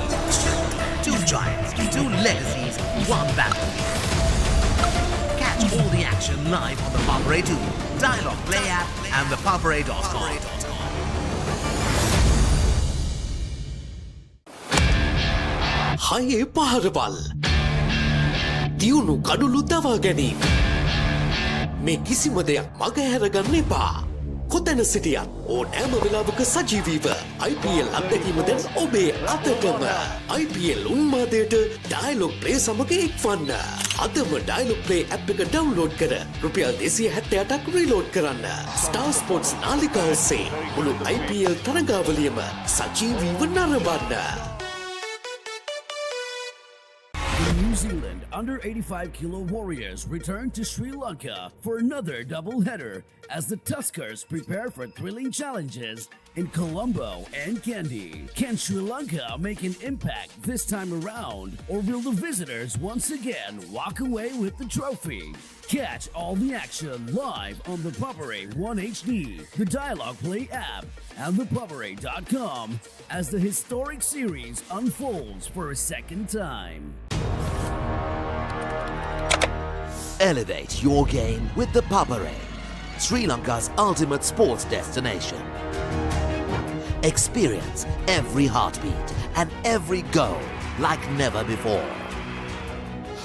Two giants, two legacies, one battle. Catch all the action live on the Papare 2, Dialog Play App and ThePapare.com. Haye Paharabal Diunu Kadulu Dava Ganim මේ කිසිම දෙයක් මගහැර ගන්න එපා. කොතැන සිටියත් ඕනෑම වෙලාවක සජීවීව IPL අත්දැකීම දැන් ඔබේ අතටම. IPL උන්මාදයට Dialog Play සමග එක්වන්න. අදම Dialog Play app එක ඩවුන්ලෝඩ් කර රුපියල් 268ක් රීලෝඩ් කරන්න. Star Sports නාලිකා ඔස්සේ මුළු IPL තරගාවලියම සජීවීව නරඹන්න. The New Zealand under 85 kilo Warriors return to Sri Lanka for another doubleheader as the Tuskers prepare for thrilling challenges in Colombo and Kandy. Can Sri Lanka make an impact this time around, or will the visitors once again walk away with the trophy? Catch all the action live on the Papare 1 HD, the Dialog Play app, and ThePapare.com as the historic series unfolds for a second time. Elevate your game with the Papare, Sri Lanka's ultimate sports destination. Experience every heartbeat and every goal like never before.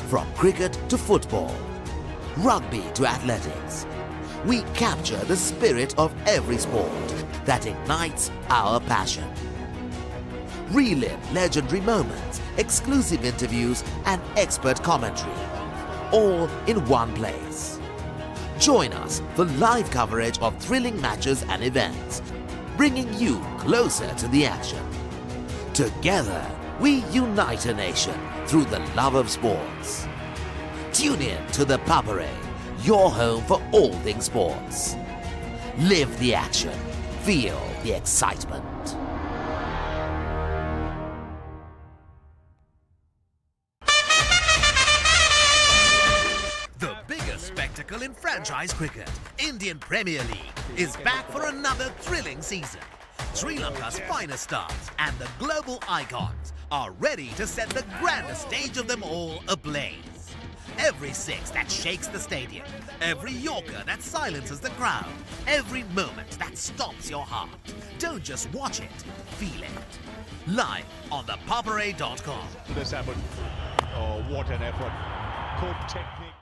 From cricket to football, rugby to athletics, we capture the spirit of every sport that ignites our passion. Relive legendary moments, exclusive interviews and expert commentary, all in one place. Join us for live coverage of thrilling matches and events, bringing you closer to the action. Together, we unite a nation through the love of sports. Tune in to the Papare, your home for all things sports. Live the action, feel the excitement. The biggest spectacle in franchise cricket, Indian Premier League, is back for another thrilling season. Sri Lanka's finest stars and the global icons are ready to set the grandest stage of them all ablaze. Every six that shakes the stadium, every Yorker that silences the crowd, every moment that stops your heart. Don't just watch it, feel it. Live on ThePapare.com. This happened. Oh, what an effort. Good technique.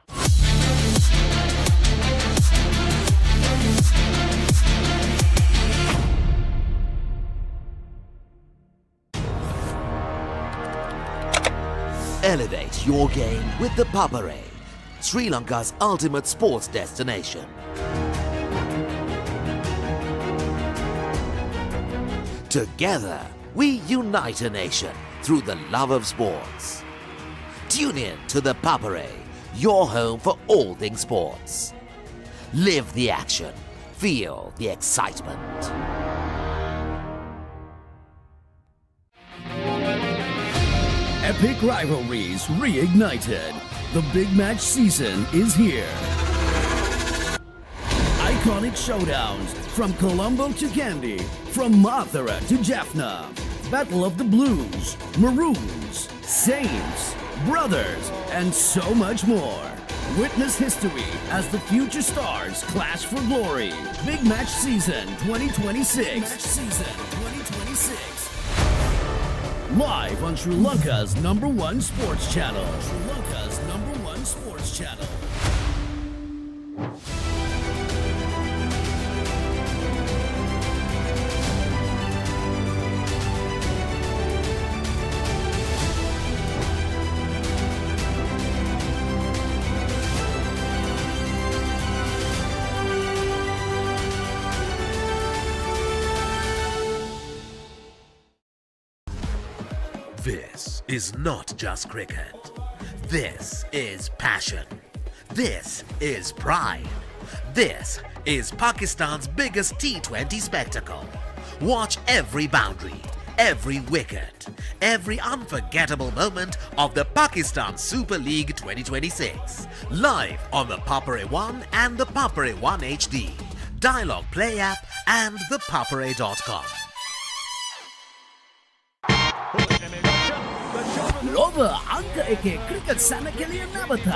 Elevate your game with the Papare, Sri Lanka's ultimate sports destination. Together, we unite a nation through the love of sports. Tune in to the Papare, your home for all things sports. Live the action, feel the excitement. Epic rivalries reignited. The big match season is here. Iconic showdowns from Colombo to Kandy, from Mathura to Jaffna. Battle of the Blues, Maroons, Saints, Brothers, and so much more. Witness history as the future stars clash for glory. Big Match Season 2026. Big Match Season 2026. Live on Sri Lanka's #1 sports channel. Sri Lanka's #1 sports channel. This is not just cricket. This is passion. This is pride. This is Pakistan's biggest T20 spectacle. Watch every boundary, every wicket, every unforgettable moment of the Pakistan Super League 2026. Live on the Papare 1 and the Papare 1 HD, Dialog Play App and ThePapare.com. ලොව අංක එකේ cricket සැනකෙලිය නැවතත්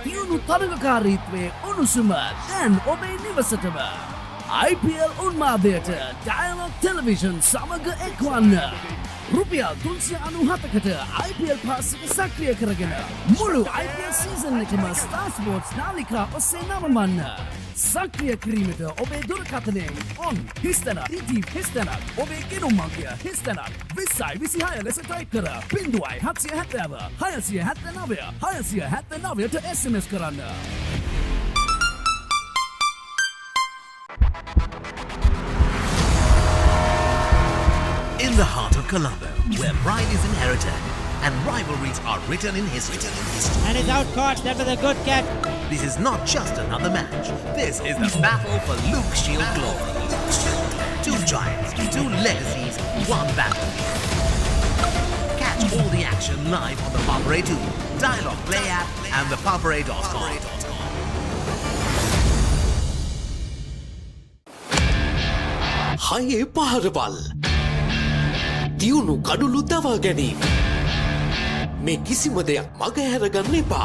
තියුණු තරගකාරීත්වයේ උණුසුම දැන් ඔබේ නිවසටම IPL උන්මාදයට Dialog Television සමග එක්වන්න රුපියල් 397කට IPL පාස් එක සක්‍රිය කරගෙන මුළු IPL සීසන් එකම Star Sports නාලිකා ඔස්සේ නරඹන්න සක්‍රිය කිරීමට ඔබේ දුරකථනයෙන් on හිස්තැනක් TT හිස්තැනක් ඔබේ ගෙනුම් අංකය හිස්තැනක් 2026 ලෙස ටයිප් කර 0770 679 679ට SMS කරන්න. In the heart of Colombo, where pride is inherited and rivalries are written in history. And it's out caught, that was a good catch. This is not just another match. This is the battle for Luke Shield glory. Two giants, two legacies, one battle. Catch all the action live on the Papare 2, Dialog Play App and ThePapare.com. හයේ පහරවල් දියුණු කඩුළු දවා ගැනීම මේ කිසිම දෙයක් මගහැරගන්න එපා.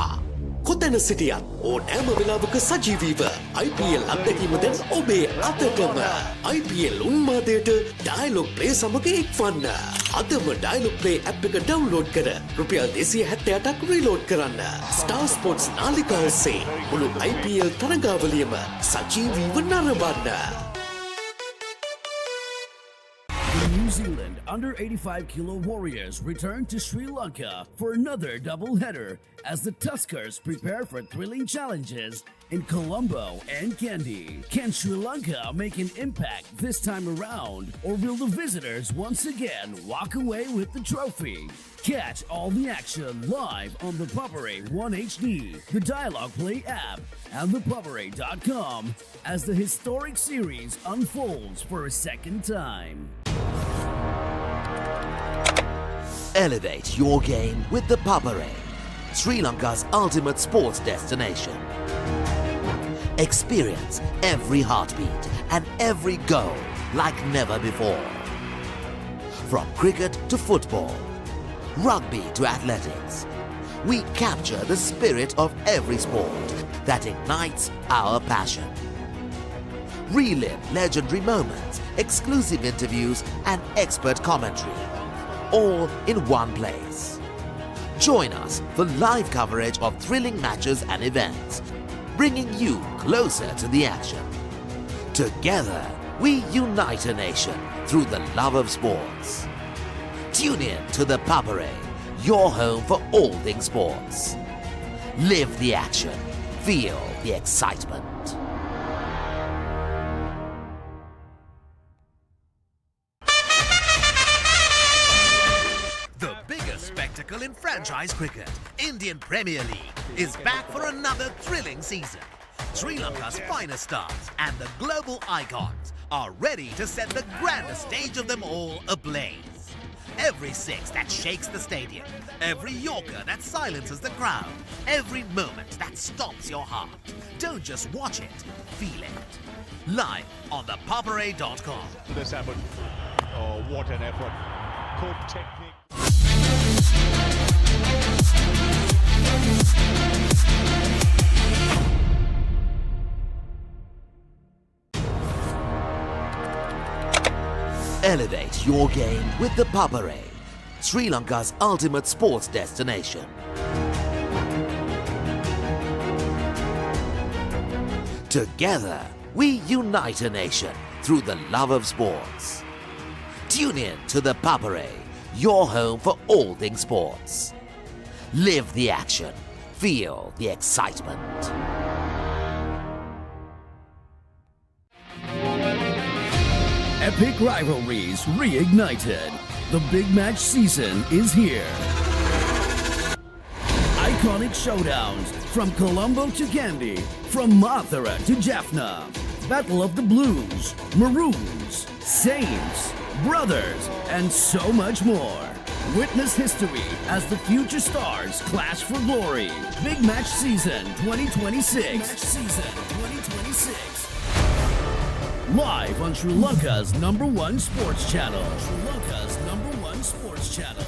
කොතැන සිටියත් ඕනෑම වෙලාවක සජීවීව IPL අත්දැකීම දැන් ඔබේ අතටම. IPL උන්මාදයට Dialog Play සමග එක්වන්න. අදම Dialog Play app එක ඩවුන්ලෝඩ් කර රුපියල් 268ක් රීලෝඩ් කරන්න. Star Sports නාලිකා ඔස්සේ මුළු IPL තරගාවලියම සජීවීව නරඹන්න. The New Zealand under 85 kilo Warriors return to Sri Lanka for another doubleheader as the Tuskers prepare for thrilling challenges in Colombo and Kandy. Can Sri Lanka make an impact this time around, or will the visitors once again walk away with the trophy? Catch all the action live on the Papare 1 HD, the Dialog Play app, and ThePapare.com as the historic series unfolds for a second time. Elevate your game with the Papare, Sri Lanka's ultimate sports destination. Experience every heartbeat and every goal like never before. From cricket to football, rugby to athletics, we capture the spirit of every sport that ignites our passion. Relive legendary moments, exclusive interviews, and expert commentary, all in one place. Join us for live coverage of thrilling matches and events, bringing you closer to the action. Together, we unite a nation through the love of sports. Tune in to the Papare, your home for all things sports. Live the action, feel the excitement. The biggest spectacle in franchise cricket, Indian Premier League, is back for another thrilling season. Sri Lanka's finest stars and the global icons are ready to set the grandest stage of them all ablaze. Every six that shakes the stadium. Every Yorker that silences the crowd. Every moment that stops your heart. Don't just watch it, feel it. Live on ThePapare.com. This happened. Oh, what an effort. Good technique. Elevate your game with the Papare, Sri Lanka's ultimate sports destination. Together, we unite a nation through the love of sports. Tune in to the Papare, your home for all things sports. Live the action, feel the excitement. Epic rivalries reignited. The big match season is here. Iconic showdowns from Colombo to Kandy, from Mathura to Jaffna. Battle of the Blues, Maroons, Saints, Brothers, and so much more. Witness history as the future stars clash for glory. Big Match Season 2026. Big Match Season 2026. Live on Sri Lanka's #1 sports channel. Sri Lanka's #1 sports channel.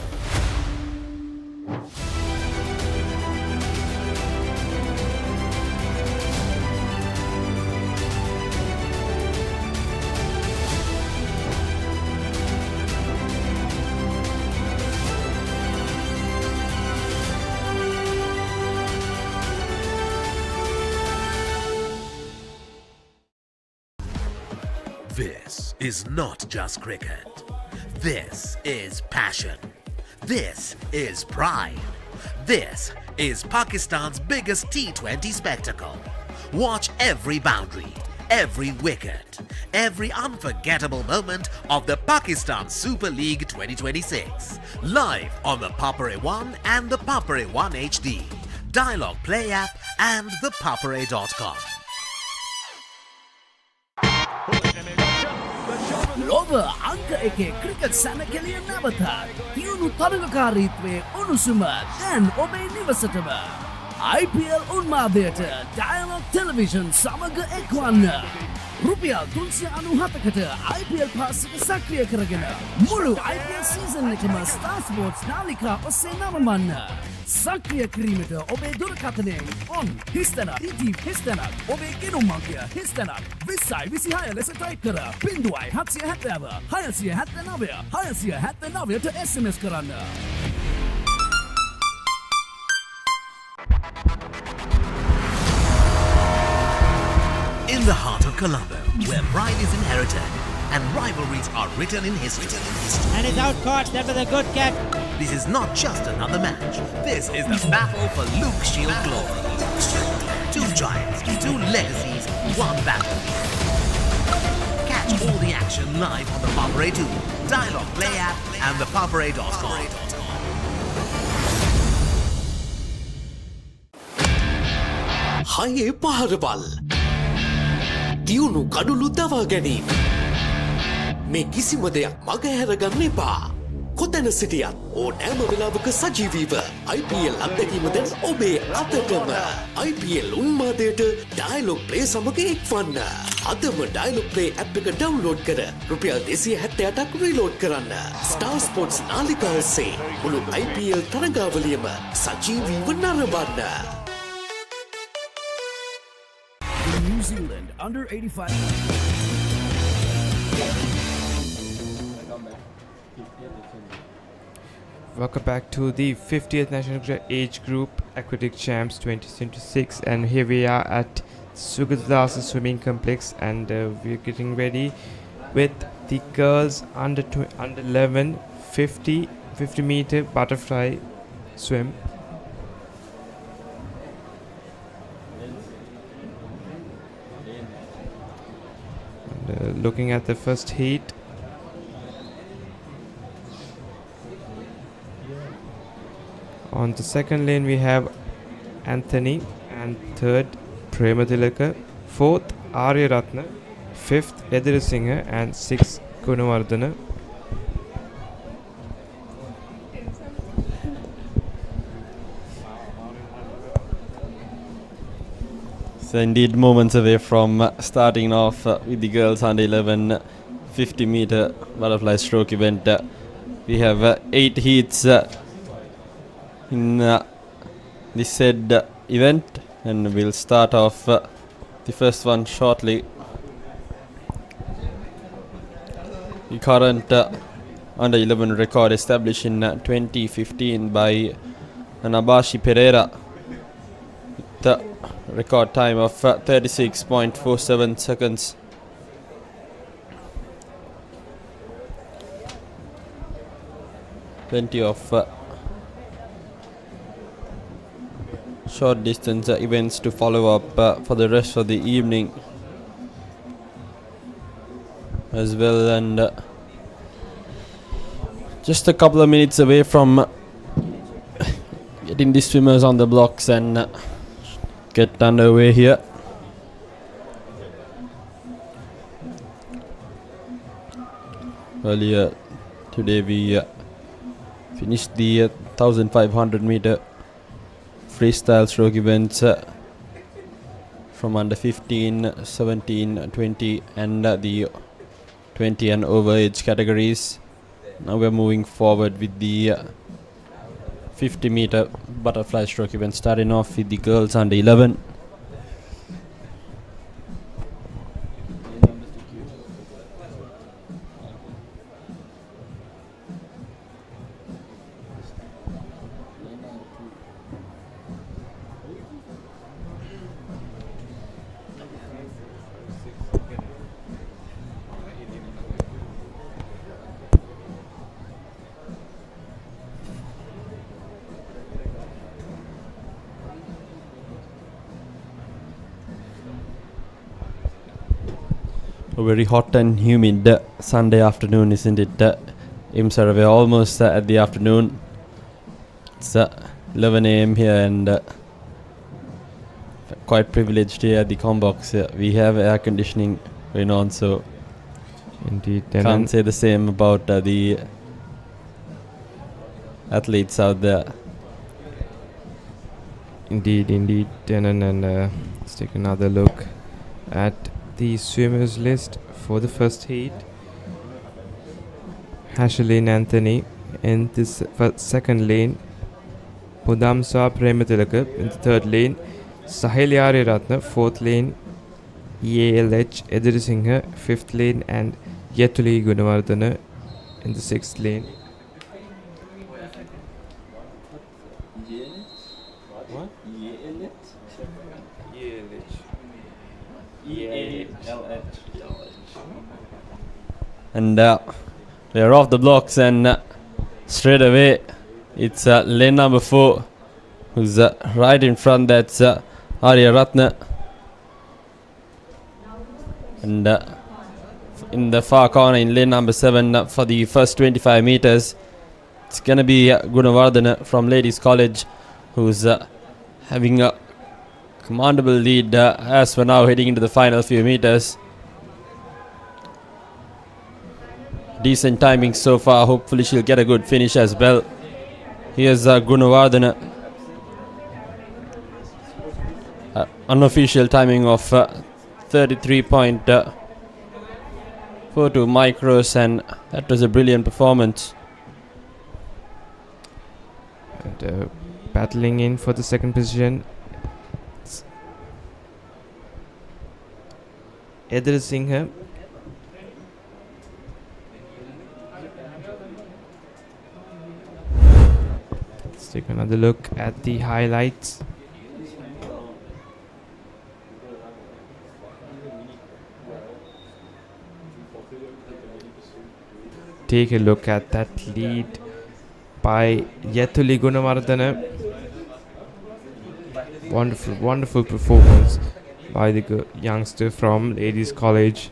This is not just cricket. This is passion. This is pride. This is Pakistan's biggest T20 spectacle. Watch every boundary, every wicket, every unforgettable moment of the Pakistan Super League 2026. Live on the Papare 1 and the Papare 1 HD, Dialog Play App and ThePapare.com. ලොව අංක එකේ cricket සැනකෙලිය නැවතත් තියුණු තරගකාරීත්වයේ උණුසුම දැන් ඔබේ නිවසටම IPL උන්මාදයට Dialog Television සමග එක්වන්න රුපියල් 397කට IPL පාස් එක සක්‍රිය කරගෙන මුළු IPL සීසන් එකම Star Sports නාලිකා ඔස්සේ නවමන්න සක්‍රිය කිරීමට ඔබේ දුරකථනයෙන් on හිස්තැනක් ETV හිස්තැනක් ඔබේ ගෙනුම් අංකය හිස්තැනක් 2026 ලෙස ටයිප් කර 0770 679 679ට SMS කරන්න. In the heart of Colombo, where pride is inherited and rivalries are written in history. And it's out caught, that was a good catch. This is not just another match. This is the battle for Luke Shield glory. Two giants, two legacies, one battle. Catch all the action live on the Papare 2, Dialog Play App and ThePapare.com. හයේ පහරබල් දියුණු කඩුළු දවා ගැනීම මේ කිසිම දෙයක් මගහැරගන්න එපා කොතැන සිටියත් ඕනෑම වෙලාවක සජීවීව IPL අත්දැකීම දැන් ඔබේ අතටම IPL උන්මාදයට Dialog Play සමග එක්වන්න අදම Dialog Play app එක ඩවුන්ලෝඩ් කර රුපියල් 268ක් රීලෝඩ් කරන්න Star Sports නාලිකා ඔස්සේ මුළු IPL තරගාවලියම සජීවීව නරඹන්න. New Zealand under 85. Welcome back to the 50th National Age Group Aquatic Champs 2026, and here we are at Sugathadasa Swimming Complex, and we're getting ready with the girls under 11 50 meter butterfly swim. Looking at the first heat, on the second lane we have Anthony, and third Prematilaka, fourth Arya Ratna, fifth Edira Singha, and sixth Gunawardhana. So indeed moments away from starting off with the girls under 11 50 meter butterfly stroke event. We have 8 heats in this said event, and we'll start off the first one shortly. The current under 11 record established in 2015 by Anabashi Pereira, the record time of 36.47 seconds. Plenty of short distance events to follow up for the rest of the evening as well, and just a couple of minutes away from getting the swimmers on the blocks and get underway here. Earlier today we finished the 1500 meter freestyle stroke events from under 15, 17, 20 and the 20 and over age categories. Now we're moving forward with the 50 meter butterfly stroke event, starting off with the girls under 11. A very hot and humid Sunday afternoon, isn't it? We're almost at the afternoon. It's 11 a.m. here, and quite privileged here at the Combox. We have air conditioning going on, so indeed, can't say the same about the athletes out there. Indeed, Denon, and let's take another look at the swimmers list for the first heat. Hashelin Anthony in this second lane, Pudamsa Prematilaka in the third lane, Sahilyari Ratna fourth lane, EALH Edirisingha fifth lane, and Yetuli Gunavardhana in the sixth lane. And we are off the blocks, and straight away it's lane number 4 who's right in front. That's Arya Ratna, and in the far corner in lane number 7 for the first 25 meters it's gonna be Gunavardhana from Ladies College, who's having a commandable lead as we're now heading into the final few meters. Decent timing so far. Hopefully she'll get a good finish as well. Here's Gunavardhana. Unofficial timing of 33.42 micros, and that was a brilliant performance. And battling in for the second position, Edhar Singh. Let's take another look at the highlights. Take a look at that lead by Yetuli Gunavardhana. Wonderful performance by the youngster from Ladies College.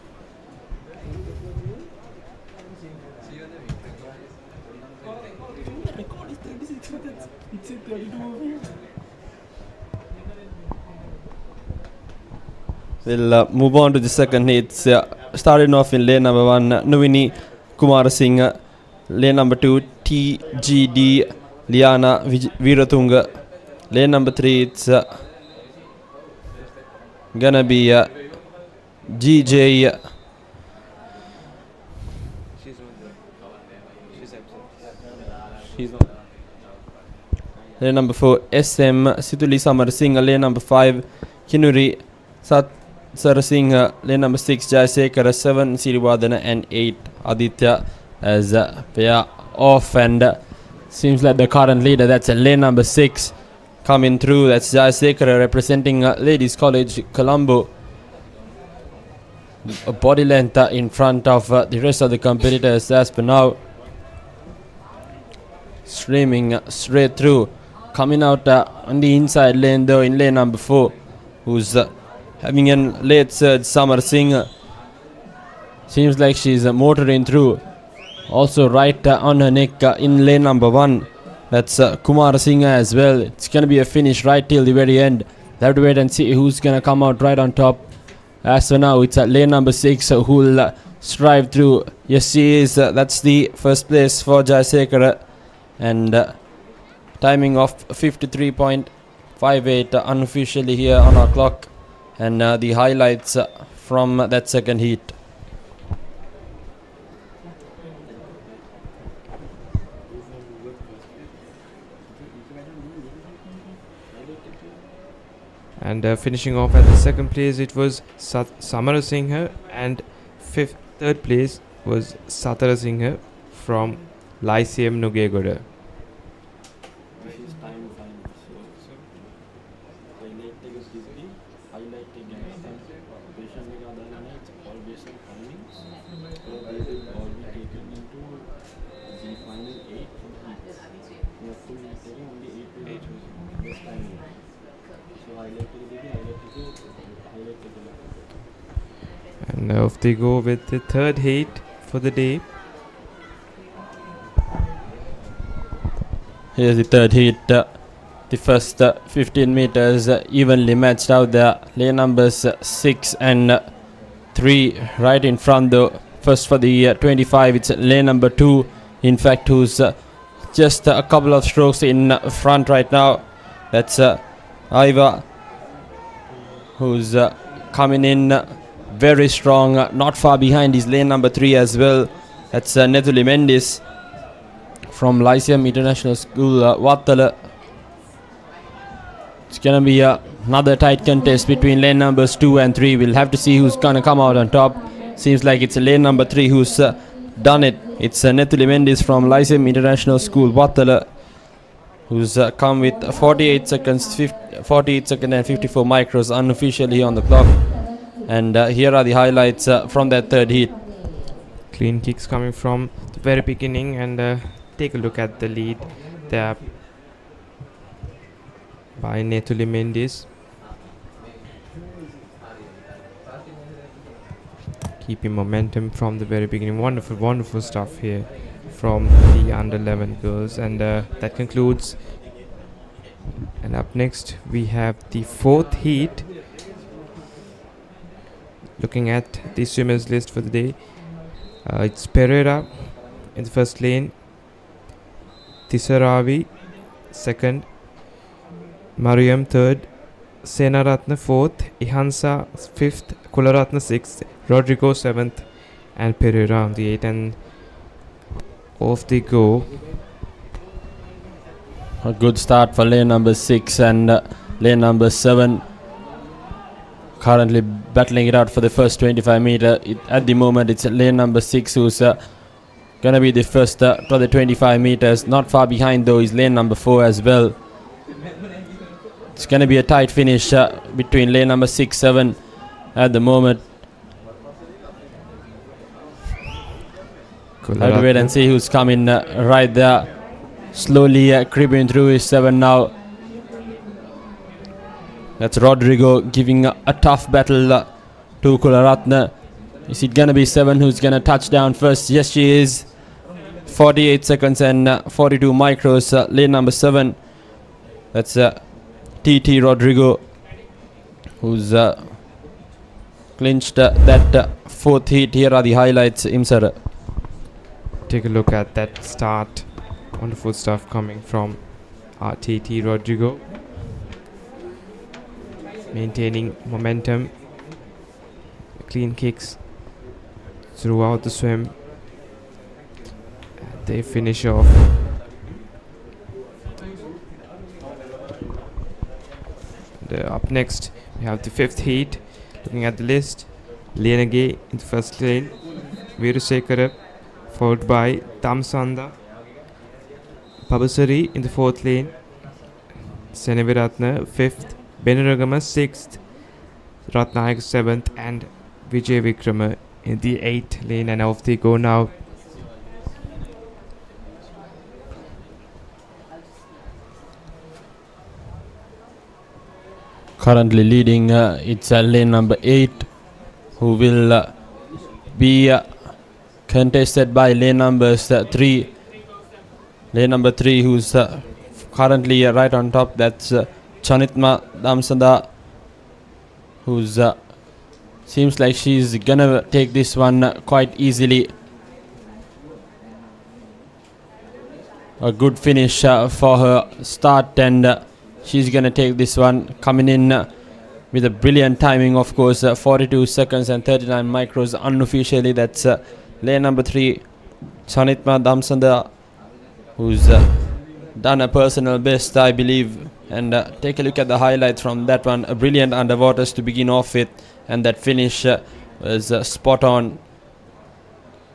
We'll move on to the second heat. Starting off in lane number 1, Nuvini Kumar Singh. Lane number 2, TGD Liana Viratunga. Lane number 3, it's gonna be GJ. Lane number 4, SM Situli Samarasinghe. Lane number 5, Kinuri Sarasinghe. Lane number 6, Jayasekara. 7, Siriwadana. And 8, Aditya as pair off. And seems like the current leader, that's lane number 6 coming through. That's Jayasekara representing Ladies College Colombo. A body length in front of the rest of the competitors as per now. Streaming straight through. Coming out on the inside lane though in lane number 4, who's having a late surge, Samarasinghe. Seems like she's motoring through. Also right on her neck in lane number 1, that's Kumarasinghe as well. It's going to be a finish right till the very end. We'll have to wait and see who's going to come out right on top. As for now, it's lane number 6 who'll strive through. Yes, she is. That's the first place for Jayasekara. And timing of 53.58 unofficially here on our clock. And the highlights from that second heat. And finishing off at the second place, it was Samarasinghe, and third place was Satarasinghe from Lyceum Nugegoda. And off they go with the third heat for the day. Here's the third heat. The first 15 meters evenly matched out there. Lane numbers 6 and 3 right in front though. First for the 25, it's lane number 2, in fact, who's just a couple of strokes in front right now. That's Aiva, who's coming in very strong. Not far behind is lane number 3 as well. That's Nethuli Mendis from Lyceum International School, Vattala. It's gonna be another tight contest between lane numbers 2 and 3. We'll have to see who's gonna come out on top. Seems like it's lane number 3 who's done it. It's Nethuli Mendis from Lyceum International School, Vattala, who's come with 48 seconds and 54 micros unofficially on the clock. And here are the highlights from that third heat. Clean kicks coming from the very beginning, and take a look at the lead there by Nethuli Mendis. Keeping momentum from the very beginning. Wonderful, wonderful stuff here from the under 11 girls. And that concludes. And up next we have the fourth heat. Looking at the swimmers list for the day, it's Pereira in the first lane, Tisaravi second, Mariam third, Senaratna fourth, Ihansa fifth, Kularatna sixth, Rodrigo seventh, and Pereira on the 8th. And off they go. A good start for lane number 6 and lane number 7. Currently battling it out for the first 25 meter. At the moment, it's lane number 6 who's gonna be the first for the 25 meters. Not far behind though is lane number 4 as well. It's gonna be a tight finish between lane number 6, 7 at the moment. Have to wait and see who's coming right there. Slowly creeping through is 7 now. That's Rodrigo giving a tough battle to Kularatna. Is it gonna be 7 who's gonna touch down first? Yes, she is. 48 seconds and 42 micros. Lane number 7. That's TT Rodrigo, who's clinched that fourth heat. Here are the highlights, Imsara. Take a look at that start. Wonderful stuff coming from TT Rodrigo. maintaining momentum, clean kicks throughout the swim. They finish off. Up next, we have the fifth heat. Looking at the list, Lienage in the first lane, Veerusekara, followed by Tamsanda, Pabasari in the fourth lane, Seneviratna fifth, Benuragama sixth, Ratnayaka seventh, and Vijay Vikrama in the eighth lane. And off they go now. Currently leading, it's lane number 8, who will be contested by lane numbers 3. Lane number 3, who's currently right on top. That's Chanitma Damsada, who's seems like she's gonna take this one quite easily. A good finish for her start, and she's gonna take this one, coming in with a brilliant timing, of course. 42 seconds and 39 micros unofficially. That's lane number 3, Chanitma Damsanda, who's done a personal best, I believe. And take a look at the highlights from that one. A brilliant underwaters to begin off with, and that finish was spot on,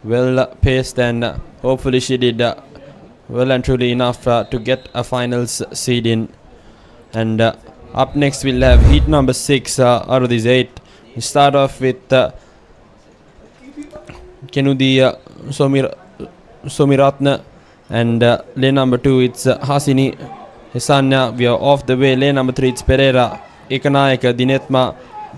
well paced, and hopefully she did well and truly enough to get a finals seed in. And up next we'll have heat number 6 out of these 8. We start off with Kenudi Somiratna, and lane number 2 it's Hasini Hisanya. We are off the way. Lane number 3 it's Pereira, Ekanayaka, Dinetma,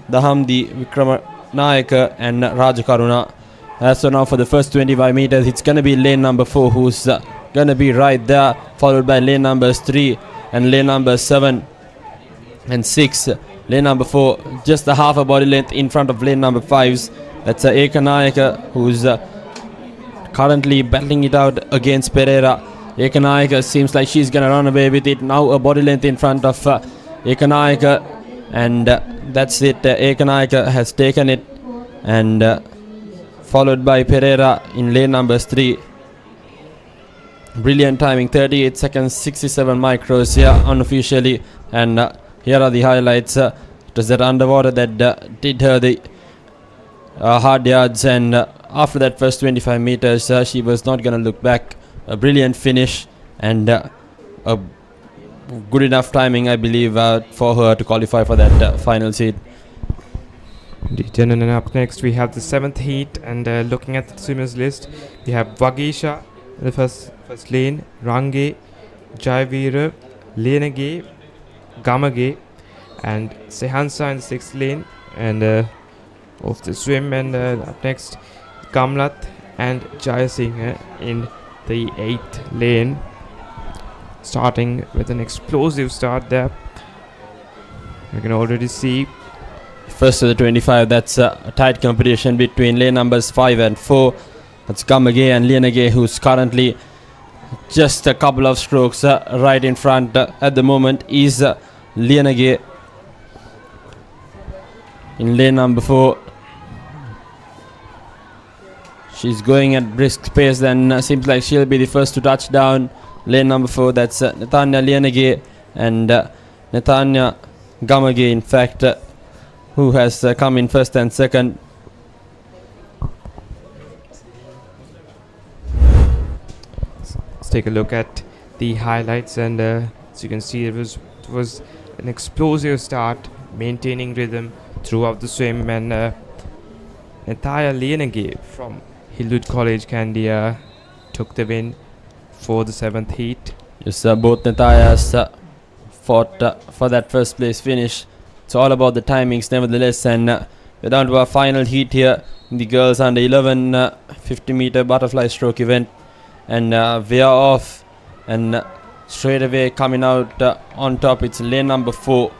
Dahamdi, Vikramanayaka, and Rajakaruna. As so now for the first 25 meters, it's gonna be lane number 4 who's gonna be right there, followed by lane numbers 3 and lane number 7 and 6. Lane number 4 just a half a body length in front of lane number 5's. That's Ekanayaka, who's currently battling it out against Pereira. Ekanayaka seems like she's gonna run away with it. Now a body length in front of Ekanayaka, and that's it. Ekanayaka has taken it, and followed by Pereira in lane numbers 3. Brilliant timing, 38 seconds, 67 micros here unofficially. And here are the highlights. It was that underwater that did her the hard yards, and after that first 25 meters, she was not going to look back. A brilliant finish, and a good enough timing, I believe, for her to qualify for that final seed. And up next we have the 7th heat, and looking at the swimmers list, we have Vagisha in the first lane, Range, Jayavira, Lienage, Gamage, and Sehansa in the 6th lane, and off the swim. And up next Kamlat and Jayasingh in the 8th lane, starting with an explosive start there. You can already see first to the 25, that's a tight competition between lane numbers 5 and 4. That's Gamage and Lienage, who's currently just a couple of strokes right in front at the moment is Lienage in lane number 4. She's going at brisk pace, then seems like she'll be the first to touch down. Lane number 4, that's Netanya Lienage and Netanya Gamage, in fact, who has come in first and second. Let's take a look at the highlights, and as you can see, it was an explosive start, maintaining rhythm throughout the swim, and Netanya Lienage from Hillwood College, Candia, took the win for the 7th heat. Yes, both Netayas fought for that first place finish. It's all about the timings nevertheless, and we're down to our final heat here in the girls under 11 50 meter butterfly stroke event, and we are off, and straight away coming out on top, it's lane number 4.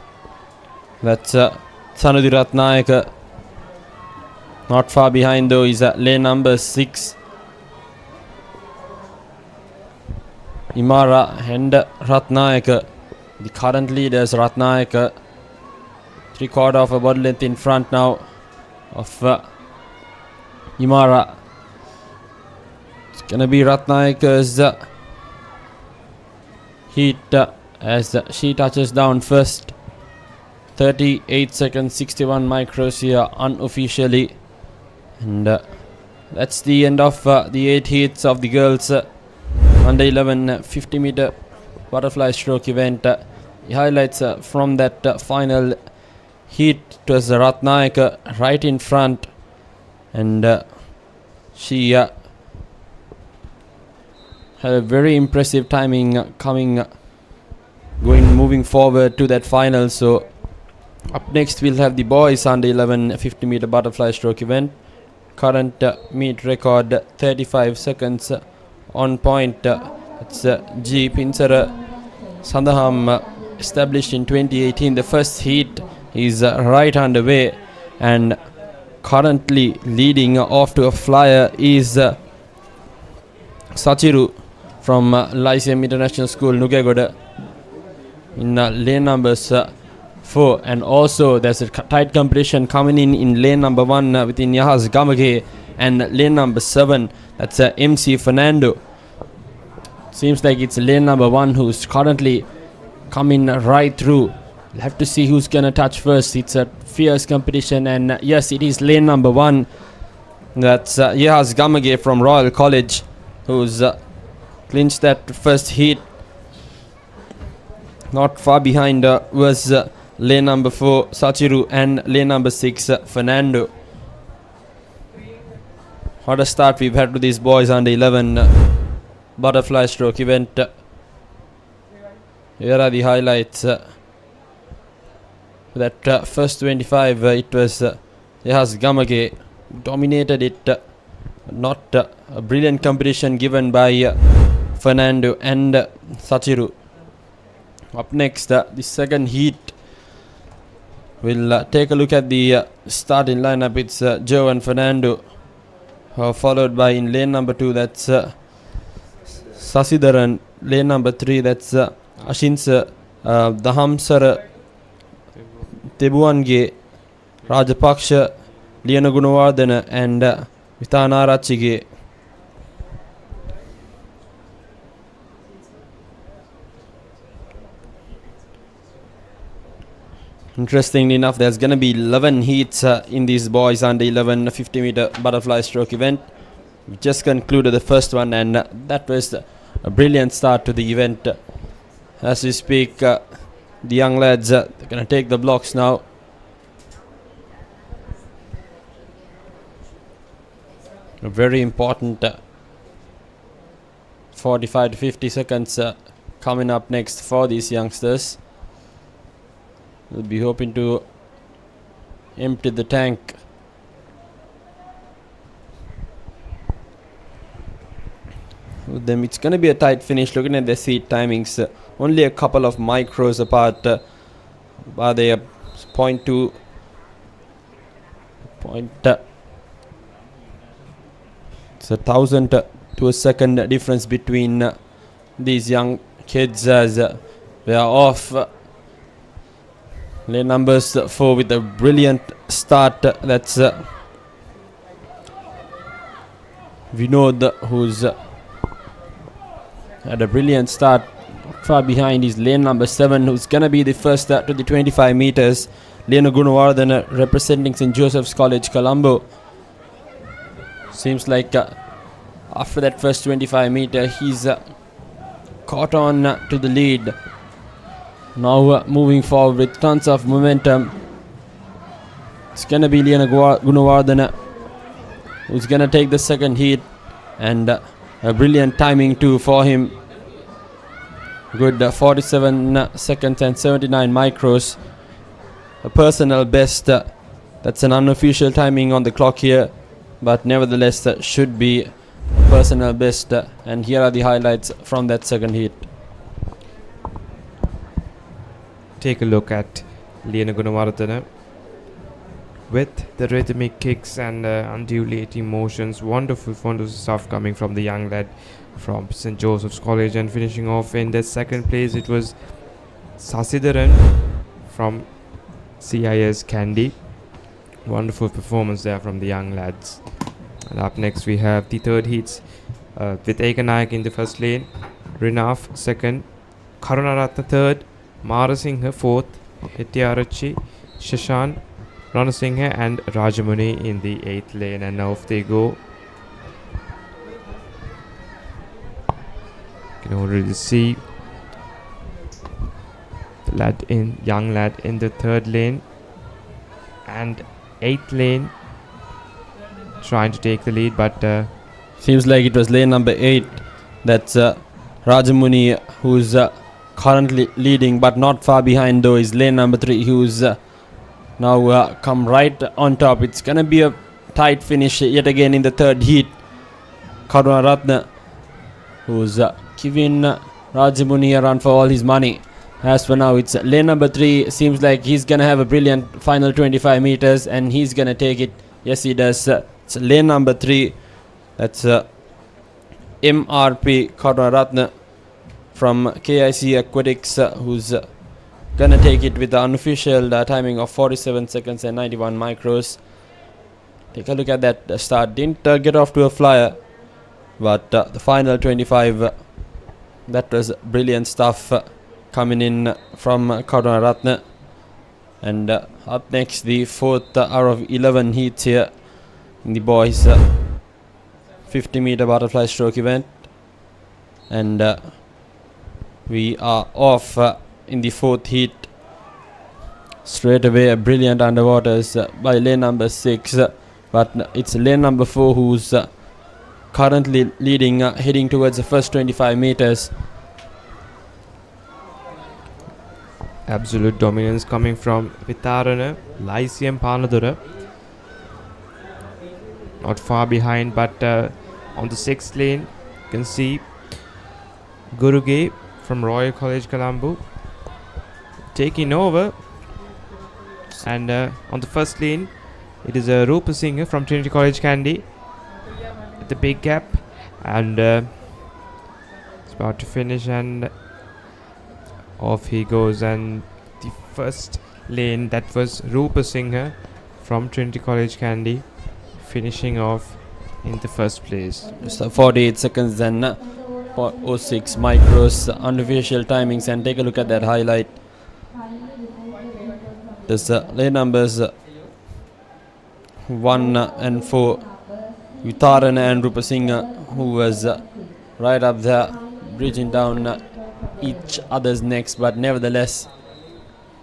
That's Sanudi Ratnayaka. Not far behind though is lane number 6, Imara and Ratnayaka. The current leaders, Ratnayaka 3/4 of a body length in front now of Imara. It's gonna be Ratnayaka's heat as she touches down first. 38 seconds, 61 micros here unofficially, and that's the end of the 8 heats of the girls under 11 50 meter butterfly stroke event. The highlights from that final heat, it was Ratnayaka right in front, and she had a very impressive timing moving forward to that final. So up next we'll have the boys under 11 50 meter butterfly stroke event. Current meet record 35 seconds on point. It's G Pinsara Sandaham, established in 2018. The first heat is right underway, and currently leading off to a flyer is Sachiru from Lyceum International School, Nugegoda, in lane numbers 4. And also there's a tight competition coming in lane number 1 within Yahas Gamage, and lane number 7, that's MC Fernando. Seems like it's lane number 1 who's currently coming right through. We'll have to see who's gonna touch first. It's a fierce competition, and yes, it is lane number 1. That's Yahas Gamage from Royal College, who's clinched that first heat. Not far behind was lane number 4 Sachiru and lane number 6 Fernando. What a start we've had to these boys under 11 butterfly stroke event. Here are the highlights. That first 25, it was Yahas Gamage dominated it. Not a brilliant competition given by Fernando and Sachiru. Up next, the second heat. We'll take a look at the starting lineup. It's Joe and Fernando, followed by in lane number 2, that's Sasidaran. Lane number 3, that's Ashinsa, Dahamsara, Tebuange, Rajapaksha, Liana Gunawardana, and Vitana Rachige. Interestingly enough, there's going to be 11 heats in these boys under 11 50 meter butterfly stroke event. We just concluded the first one, and that was a brilliant start to the event. As we speak, the young lads, they're going to take the blocks now. A very important 45 to 50 seconds coming up next for these youngsters. We'll be hoping to empty the tank. With them, it's going to be a tight finish. Looking at their seat timings, only a couple of micros apart. Are they 0.2 point? It's 1,000 to a second difference between these young kids as they are off. Lane numbers 4 with a brilliant start. That's Vinod, who's had a brilliant start. Far behind is lane number 7, who's gonna be the first to the 25 meters. Lena Gunawardana, representing St. Joseph's College, Colombo. Seems like after that first 25 meter, he's caught on to the lead. Now moving forward with tons of momentum. It's gonna be Liana Gunawardana who's gonna take the second heat, and a brilliant timing too for him. Good 47 seconds and 79 micros. A personal best. That's an unofficial timing on the clock here, but nevertheless should be a personal best. And here are the highlights from that second heat. Take a look at Liana Gunawardana with the rhythmic kicks and undulating motions. Wonderful stuff coming from the young lad from St. Joseph's College. And finishing off in the second place, it was Sasidaran from CIS Candy. Wonderful performance there from the young lads. And up next we have the third heats with Ekanayak in the first lane, Rinaf second, Karunaratna third, Marasinghe fourth, Hettiarachi, Shashan, Ranasinghe and Rajamuni in the 8th lane. And now off they go. You can already see the young lad in the 3rd lane and 8th lane trying to take the lead, but seems like it was lane number 8. That's Rajamuni, who's currently leading, but not far behind though is lane number 3, who's now come right on top. It's gonna be a tight finish yet again in the 3rd heat. Karunaratna, who's giving Rajamuni a run for all his money. As for now, it's lane number 3. Seems like he's gonna have a brilliant final 25 meters and he's gonna take it. Yes, he does. It's lane number 3. That's MRP Karunaratna from KIC Aquatics, who's gonna take it with the unofficial timing of 47 seconds and 91 micros. Take a look at that start. Didn't get off to a flyer, but the final 25, that was brilliant stuff coming in from Karunaratna. And up next, the 4th out of 11 heats here in the boys 50 meter butterfly stroke event. And we are off in the 4th heat. Straight away a brilliant underwaters by lane number 6, but it's lane number 4 who's currently leading, heading towards the first 25 meters. Absolute dominance coming from Vitarana, Lyceum Panadura. Not far behind, but on the 6th lane you can see Guruge from Royal College Colombo taking over. And on the 1st lane it is Rupa Singh from Trinity College Kandy at the big gap, and it's about to finish and off he goes. And the 1st lane, that was Rupa Singh from Trinity College Kandy finishing off in the 1st place. Just 48 seconds and 06 micros unofficial timings, and take a look at that highlight. There's lane numbers 1 and 4, Vitarana and Rupa Singh, who was right up there bridging down each other's necks, but nevertheless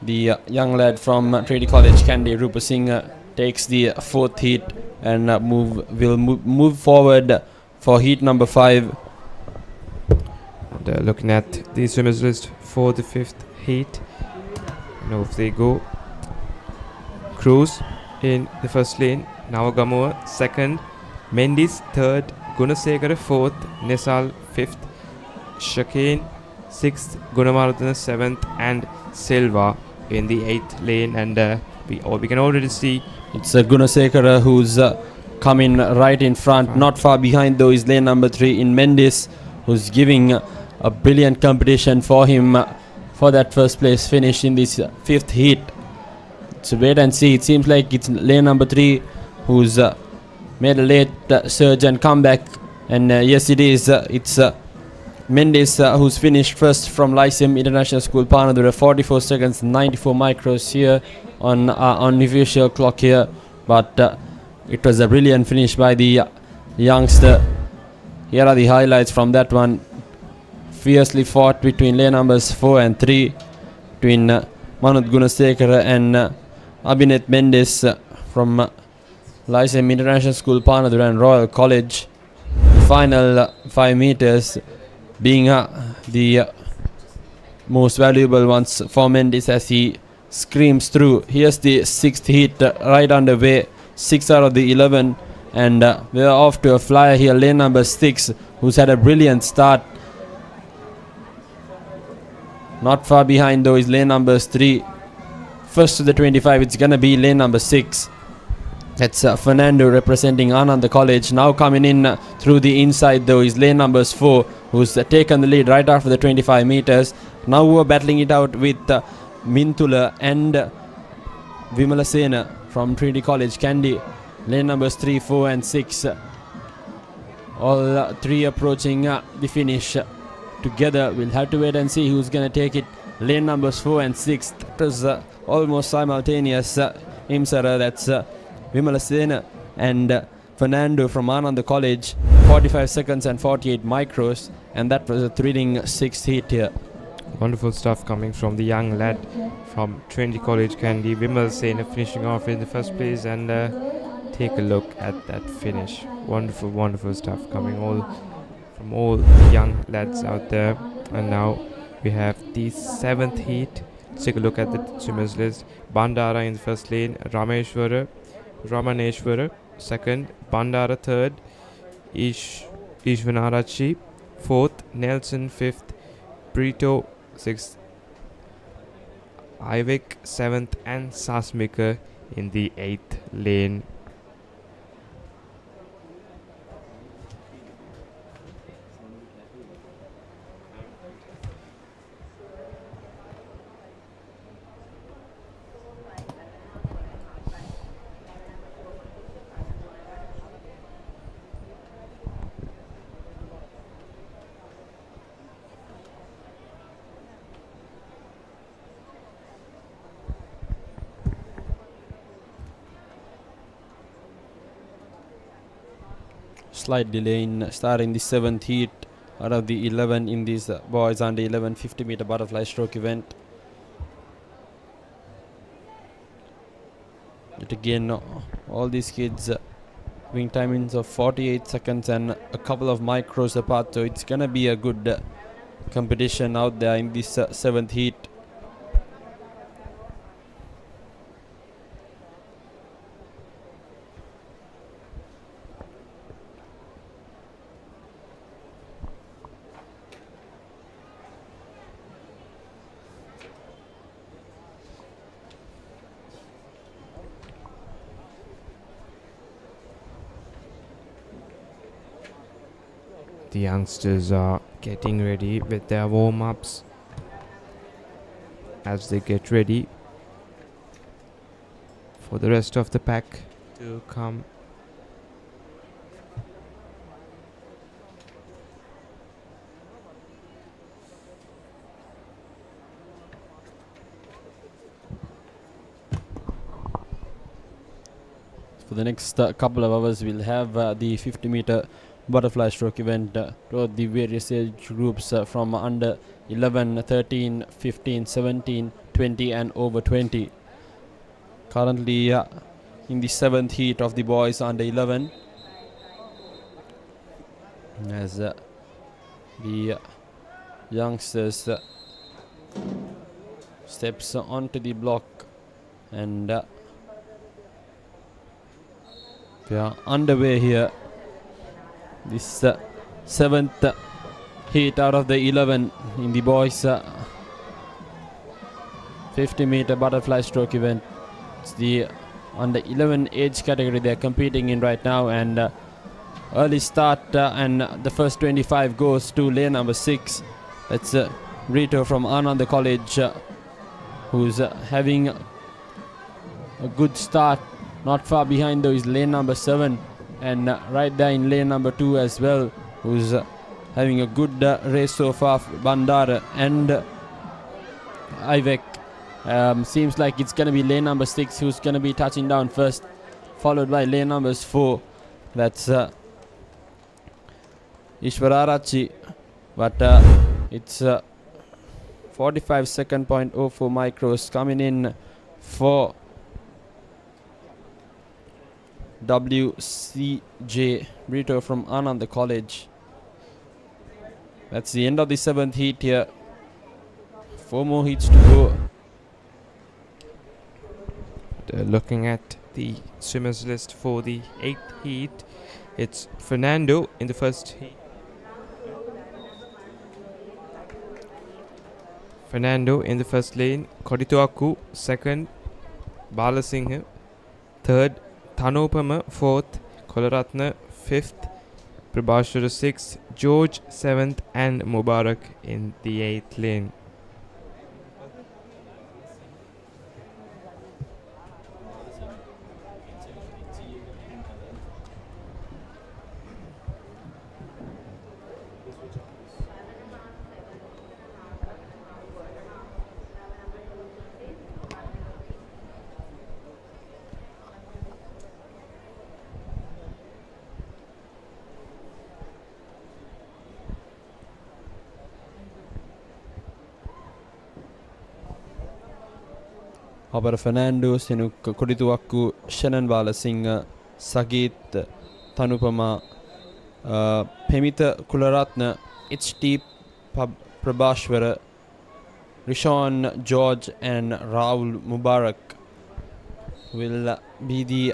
the young lad from Trinity College Kandy, Rupa Singh, takes the 4th heat and will move forward for heat number 5. And looking at the swimmers list for the 5th heat, and off they go. Cruz in the 1st lane, Navagamua 2nd, Mendis 3rd, Gunasekara 4th, Nesal 5th, Shakeen 6th, Gunamaradana 7th, and Silva in the 8th lane. And we can already see it's Gunasekara who's coming right in front. Not far behind though is lane number 3 in Mendis, who's giving a brilliant competition for him for that 1st place finish in this 5th heat. So wait and see. It seems like it's lane number 3 who's made a late surge and comeback, and yes it is. It's Mendes who's finished 1st from Lyceum International School Panadura, 44 seconds 94 micros here on unofficial clock here, but it was a brilliant finish by the youngster. Here are the highlights from that one. Fiercely fought between lane numbers 4 and 3, between Manut Gunasekara and Abhinet Mendes from Lyceum International School Panadura and Royal College. The final 5 meters being the most valuable ones for Mendes as he screams through. Here's the 6th heat right underway, 6 out of the 11, and we're off to a flyer here. Lane number 6, who's had a brilliant start. Not far behind though is lane numbers 3. First to the 25, it's gonna be lane number 6. That's Fernando representing Ananda College. Now coming in through the inside though is lane numbers 4, who's taken the lead right after the 25 meters. Now we're battling it out with Mintula and Vimalasena from Trinity College Kandy. Lane numbers 3, 4 and 6. All three approaching the finish together. We'll have to wait and see who's going to take it. Lane numbers 4 and 6. That was almost simultaneous. Imsara, that's Vimalasena and Fernando from Ananda College. 45 seconds and 48 micros. And that was a thrilling sixth heat here. Wonderful stuff coming from the young lad from Trinity College Kandy, Vimalasena, finishing off in the first place. And take a look at that finish. Wonderful, wonderful stuff coming from all the young lads out there. And now we have the 7th heat. Let's take a look at the swimmers list. Bandara in the first lane, Ramaneshwara second, Bandara third, Ishvanarachi fourth, Nelson fifth, Brito sixth, Ivik seventh, and Sasmika in the 8th lane. Slight delay in starting the 7th heat out of the 11 in these boys under 11 50 meter butterfly stroke event. But again, all these kids doing timings of 48 seconds and a couple of micros apart, so it's gonna be a good competition out there in this 7th heat. The youngsters are getting ready with their warm-ups as they get ready for the rest of the pack to come. For the next couple of hours, we'll have the 50 meter butterfly stroke event to the various age groups from under 11, 13, 15, 17, 20 and over 20. Currently in the 7th heat of the boys under 11, as the youngsters steps onto the block, and we are underway here. This 7th heat out of the 11 in the boys 50 meter butterfly stroke event. It's the under 11 age category they're competing in right now, and early start and the first 25 goes to lane number 6. That's Rito from Ananda College, who's having a good start. Not far behind though is lane number 7, and right there in lane number 2 as well, who's having a good race so far. Bandara and Ivek. Seems like it's going to be lane number 6 who's going to be touching down first, followed by lane numbers 4. That's Ishwararachi, but it's 45 second 0.04 micros coming in for WCJ Brito from Ananda College. That's the end of the 7th heat here. 4 more heats to go. Looking at the swimmers list for the 8th heat, it's Fernando in the first heat. Fernando in the first lane, Kodituaku second, Balasinghe third, Thanopama fourth, Kolaratna fifth, Prabhashara 6th, George 7th, and Mubarak in the 8th lane. Papare Fernando, Senuk Kodituakku, Shannon Balasinghe, Sagit, Tanupama, Pemita Kularatna, HT Prabhashwara, Rishon George and Rahul Mubarak will be the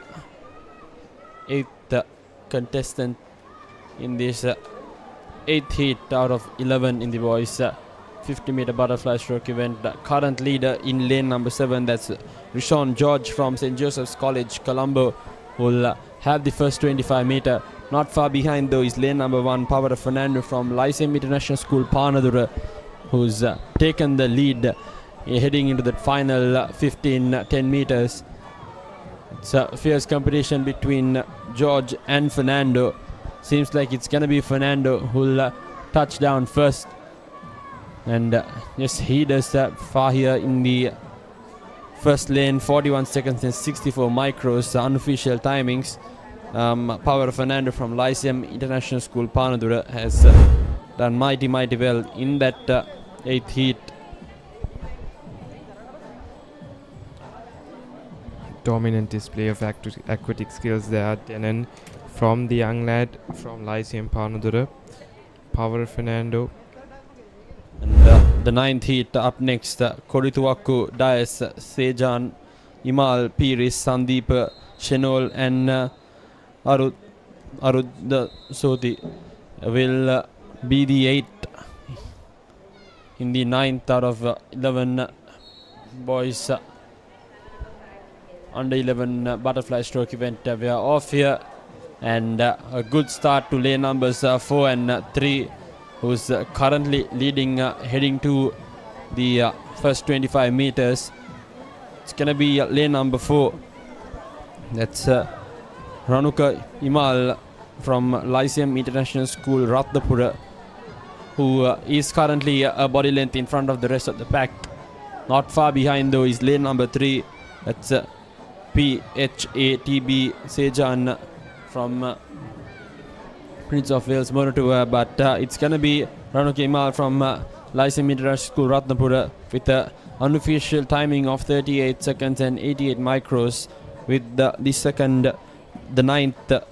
8th contestant in this 8th heat out of 11 in the boys 50-meter butterfly stroke event. The current leader in lane number 7, that's Rishon George from St. Joseph's College, Colombo, will have the first 25-meter. Not far behind though is lane number 1, Papare Fernando from Lyceum International School, Panadura, who's taken the lead heading into the final 10 meters. It's a fierce competition between George and Fernando. Seems like it's gonna be Fernando who'll touch down first. And yes, he does that far here in the first lane, 41 seconds and 64 micros, unofficial timings. Papare Fernando from Lyceum International School, Panadura, has done mighty well in that 8th heat. Dominant display of aquatic skills there, Denon, from the young lad from Lyceum Panadura, Papare Fernando. And the 9th heat up next, Kodituakku, Dias, Sejan, Imal, Piris, Sandeep, Shenol and Arud Soti will be the 8th in the 9th out of 11 boys under 11 butterfly stroke event. We are off here, and a good start to lane numbers 4 and 3, who's currently leading heading to the first 25 meters. It's gonna be lane number 4, that's Ranuka Imal from Lyceum International School, Ratnapura, who is currently a body length in front of the rest of the pack. Not far behind though is lane number 3, that's PHATB Sejan from Prince of Wales, Moratua, but it's gonna be Ranuka Imal from Lyceum International School, Ratnapura, with the unofficial timing of 38 seconds and 88 micros, with the 9th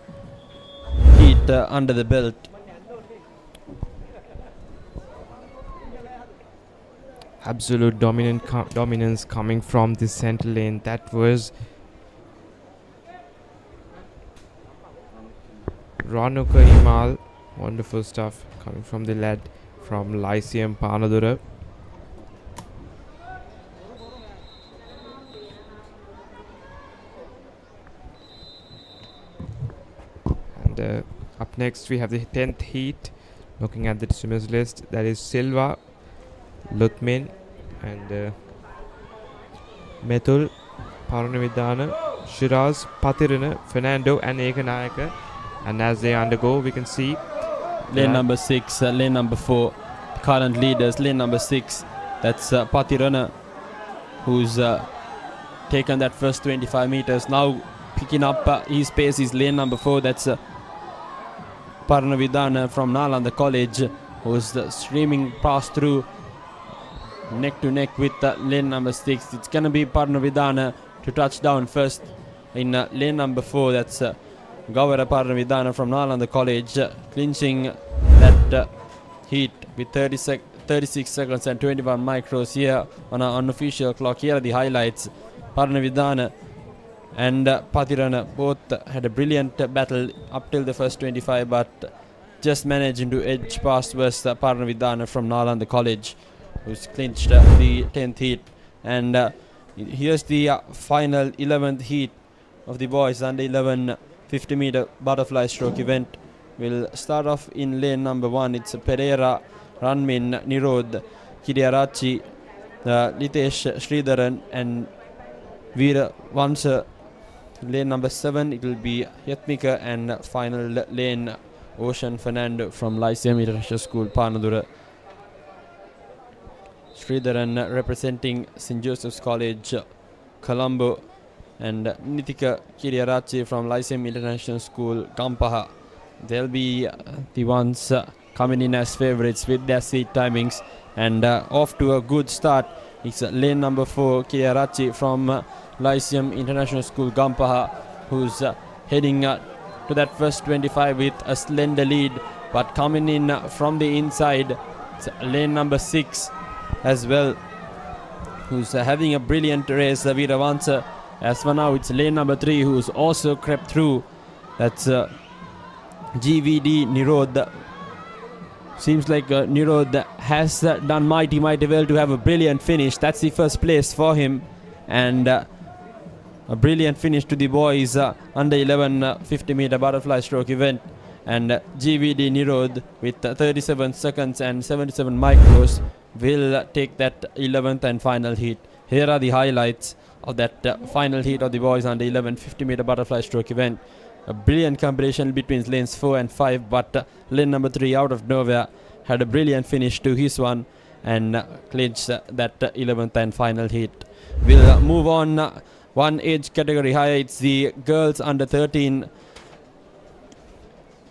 heat under the belt. Absolute dominance coming from the center lane. That was Ranuka Imal. Wonderful stuff coming from the lad from Lyceum Panadura. And up next we have the 10th heat. Looking at the swimmers list, that is Silva, Luthmin and Methul, Paranavidana, Shiraz, Patirana, Fernando and Ekanayaka. And as they undergo, we can see lane number 6, lane number 4, current leaders. Lane number 6, that's Patirana, who's taken that first 25 meters. Now picking up his pace is lane number 4, that's Paranavidana from Nalanda College, who's streaming past through neck to neck with lane number 6. It's gonna be Paranavidana to touch down first in lane number 4, that's Gavara Paranavidana from Nalanda College, clinching that heat with 36 seconds and 21 micros here on our unofficial clock. Here are the highlights. Paranavidana and Patirana both had a brilliant battle up till the first 25, but just managing to edge past was Paranavidana from Nalanda College, who's clinched the 10th heat. And here's the final 11th heat of the boys under 11 50-meter butterfly stroke event. We'll start off in lane number 1. It's Pereira, Ranmin, Nirod, Kidiarachi, Litesh, Sridharan and Veera Vansa. Lane number 7, it will be Yatmika, and final lane Ocean Fernando from Lyceum International School, Panadura. Sridharan representing St. Joseph's College, Colombo, and Nitika Kiriarachi from Lyceum International School, Kampaha. They'll be the ones coming in as favorites with their seat timings, and off to a good start It's lane number 4, Kiarachi from Lyceum International School, Gampaha, who's heading to that first 25 with a slender lead, but coming in from the inside, it's lane number 6 as well, who's having a brilliant race, Veeravansa. As for now, it's lane number 3 who's also crept through. That's GVD Nirod. Seems like Nirod has done mighty well to have a brilliant finish. That's the first place for him, and a brilliant finish to the boys under 11 50 meter butterfly stroke event. And GVD Nirod with 37 seconds and 77 micros will take that 11th and final heat. Here are the highlights of that final heat of the boys under 11 50 meter butterfly stroke event. A brilliant competition between lanes 4 and 5, but lane number 3 out of nowhere had a brilliant finish to his one and clinched that 11th and final heat. We'll move on one age category higher. It's the girls under 13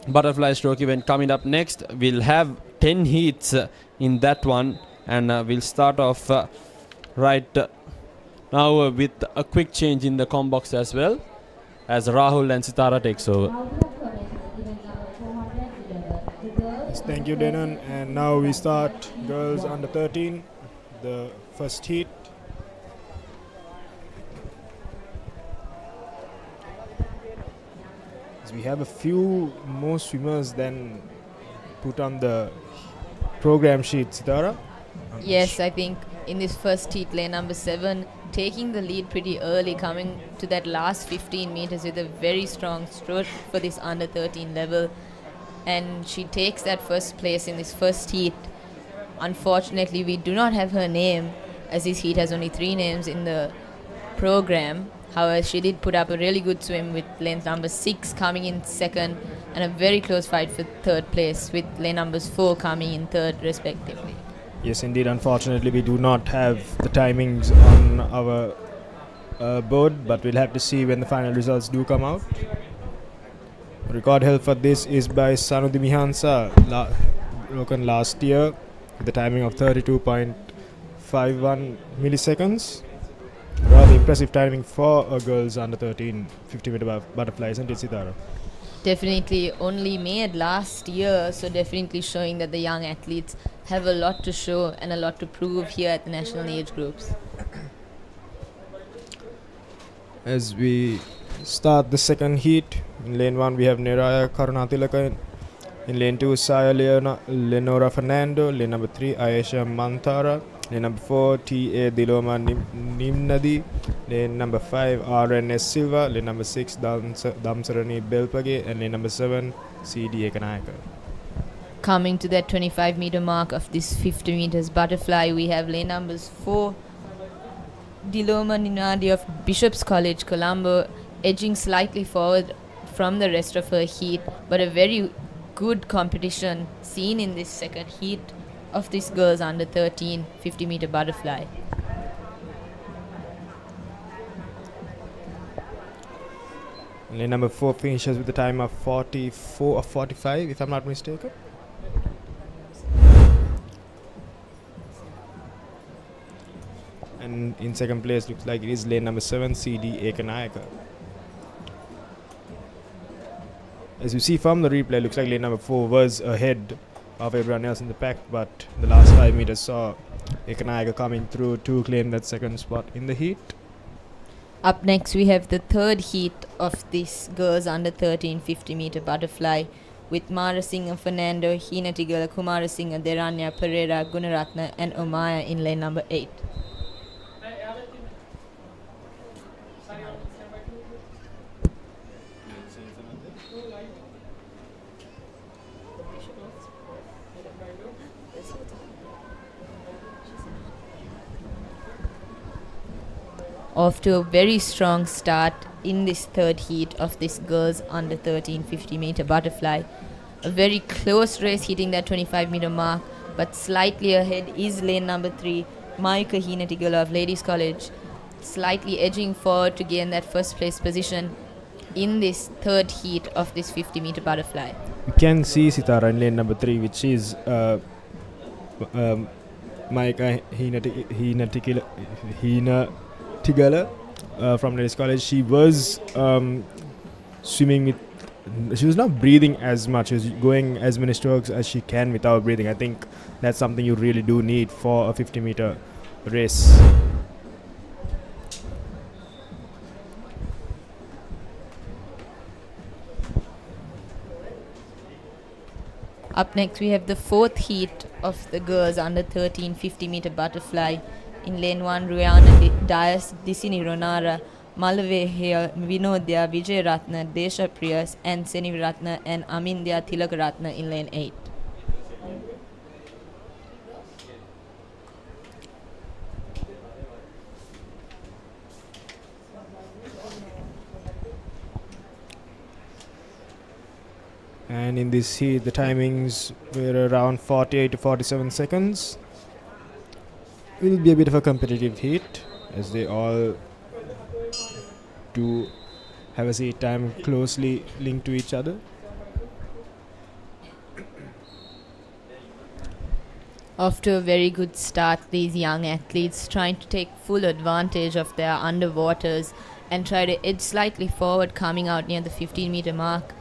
butterfly stroke event coming up next. We'll have 10 heats in that one, and we'll start off right now with a quick change in the com box as well, as Rahul and Sitara takes over. Yes, thank you, Denon. And now we start girls under 13, the first heat. So we have a few more swimmers than put on the program sheet, Sitara. Yes, I think in this first heat, lane number 7 taking the lead pretty early, coming to that last 15 meters with a very strong stroke for this under 13 level, and she takes that first place in this first heat. Unfortunately, we do not have her name, as this heat has only 3 names in the program. However, she did put up a really good swim with lane number 6 coming in second, and a very close fight for third place with lane numbers 4 coming in third respectively. Yes, indeed. Unfortunately, we do not have the timings on our board, but we'll have to see when the final results do come out. Record held for this is by Sanudi Mihansa, broken last year with the timing of 32.51 milliseconds. Rather impressive timing for a girls under 13 50 meter butterfly, isn't it, Sitara? Definitely only made last year, so definitely showing that the young athletes have a lot to show and a lot to prove here at the national age groups. As we start the second heat, in lane 1 we have Neraya Karunatilaka, in lane 2 Saya Lenora Fernando, lane number 3 Ayesha Mantara, lane number 4 T.A. Diloma Nimnadi, lane number 5 R.N.S. Silva, lane number 6 Damsarani Belpage, and lane number 7 C.D. Ekanayaka. Coming to that 25 meter mark of this 50 meters butterfly, we have lane numbers 4 Diloma Ninadi of Bishop's College, Colombo, edging slightly forward from the rest of her heat, but a very good competition seen in this second heat of this girls under 13 50 meter butterfly. Lane number 4 finishes with a time of 44 or 45, if I'm not mistaken. And in second place looks like it is lane number 7 C.D. Ekanayaka. As you see from the replay, looks like lane number 4 was ahead of everyone else in the pack, but the last 5 meters saw Ekanayaka coming through to claim that second spot in the heat. Up next we have the third heat of this girls under 13 50 meter butterfly with Mara Singh, Fernando, Hina Tigala, Kumara Singh, Deranya, Pereira, Gunaratna and Omaya in lane number 8. Off to a very strong start in this third heat of this girls under 13 50 meter butterfly. A very close race, hitting that 25 meter mark, but slightly ahead is lane number 3 Mayuka Hinatigala of Ladies College, slightly edging forward to gain that first place position in this third heat of this 50 meter butterfly. You can see Sitara in lane number 3, which is Maika Hina Tigala from Ladies College. She was swimming with. She was not breathing as much. She was going as many strokes as she can without breathing. I think that's something you really do need for a 50-meter race. Up next, we have the fourth heat of the girls under 13 50-meter butterfly. In lane 1, Ruana Dias, Disini Ronara, Malave Vinodya, Vijay Ratna, Desha Priyas, and Seni Ratna, and Amindya Tilak Ratna in lane 8. And in this heat, the timings were around 48 to 47 seconds. It will be a bit of a competitive heat, as they all do have a seat time closely linked to each other. Off to a very good start, these young athletes trying to take full advantage of their underwaters and try to edge slightly forward, coming out near the 15-meter mark.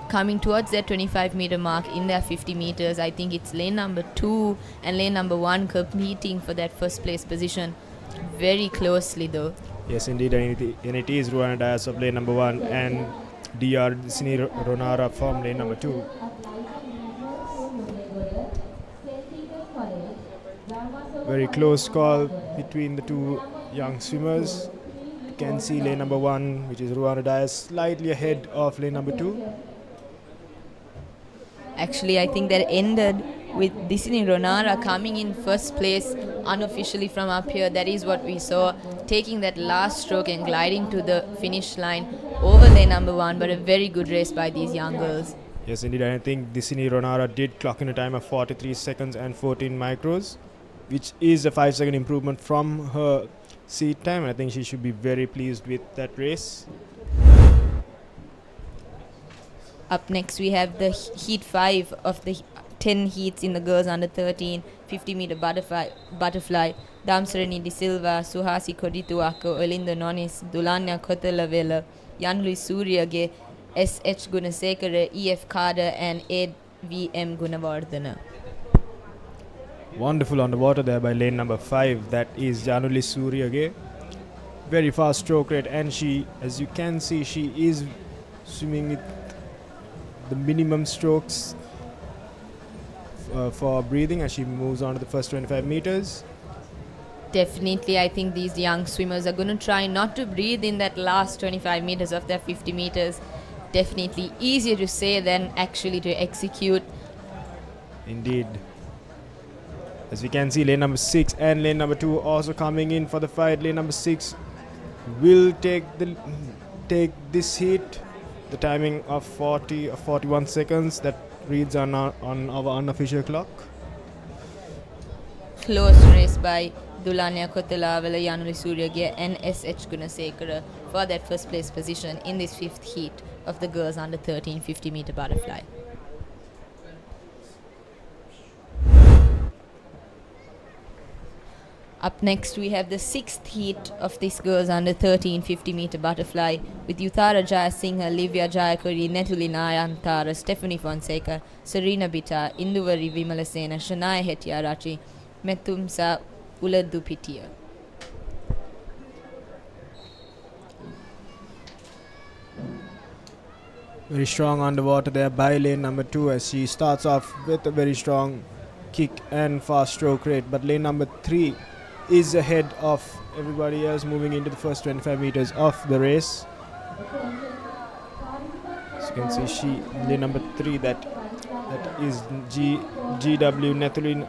Coming towards their 25-meter mark in their 50 meters, I think it's lane number 2 and lane number 1 competing for that first place position very closely though. Yes, indeed, and it is Ruana Dias of lane number 1 and DR Sini Ronara from lane number 2. Very close call between the two young swimmers. You can see lane number 1, which is Ruana Dias, slightly ahead of lane number 2. Actually, I think that ended with Disini Ronara coming in first place unofficially from up here. That is what we saw, taking that last stroke and gliding to the finish line over lane number 1, but a very good race by these young girls. Yes, indeed, I think Disini Ronara did clock in a time of 43 seconds and 14 micros, which is a 5-second improvement from her seat time. I think she should be very pleased with that race. Up next, we have the heat 5 of the 10 heats in the girls under 13 50-meter butterfly. Damsarani De Silva, Suhasi Kodituako, Olinda Nonis, Dulanya Kotelavela, Yanli Suryage, S.H. Gunasekara, E.F. Carter, and A.V.M. Gunavardhana. Wonderful underwater there by lane number 5. That is Januli Suryage. Very fast stroke rate, and she, as you can see, she is swimming with the minimum strokes for breathing as she moves on to the first 25 meters. Definitely, I think these young swimmers are going to try not to breathe in that last 25 meters of their 50 meters. Definitely easier to say than actually to execute. Indeed. As we can see, lane number 6 and lane number 2 also coming in for the fight. Lane number 6 will take this heat. The timing of 40 or 41 seconds that reads on our unofficial clock. Close race by Dulanya Kotelavela, Yanuli Suryage, and S.H. Gunasekara for that first place position in this 5th heat of the girls under 13 50-meter butterfly. Up next, we have the 6th heat of this girls under 13 50-meter butterfly with Uthara Jayasinghe, Livia Jayakuri, Netuli Nayantara, Stephanie Fonseca, Serena Bita, Induvari Vimalasena, Shania Hettiarachi, Metumsa Uladupitiya. Very strong underwater there by lane number 2 as she starts off with a very strong kick and fast stroke rate, but lane number 3 is ahead of everybody else moving into the first 25 meters of the race. As you can see, lane number 3, that is GW Netulin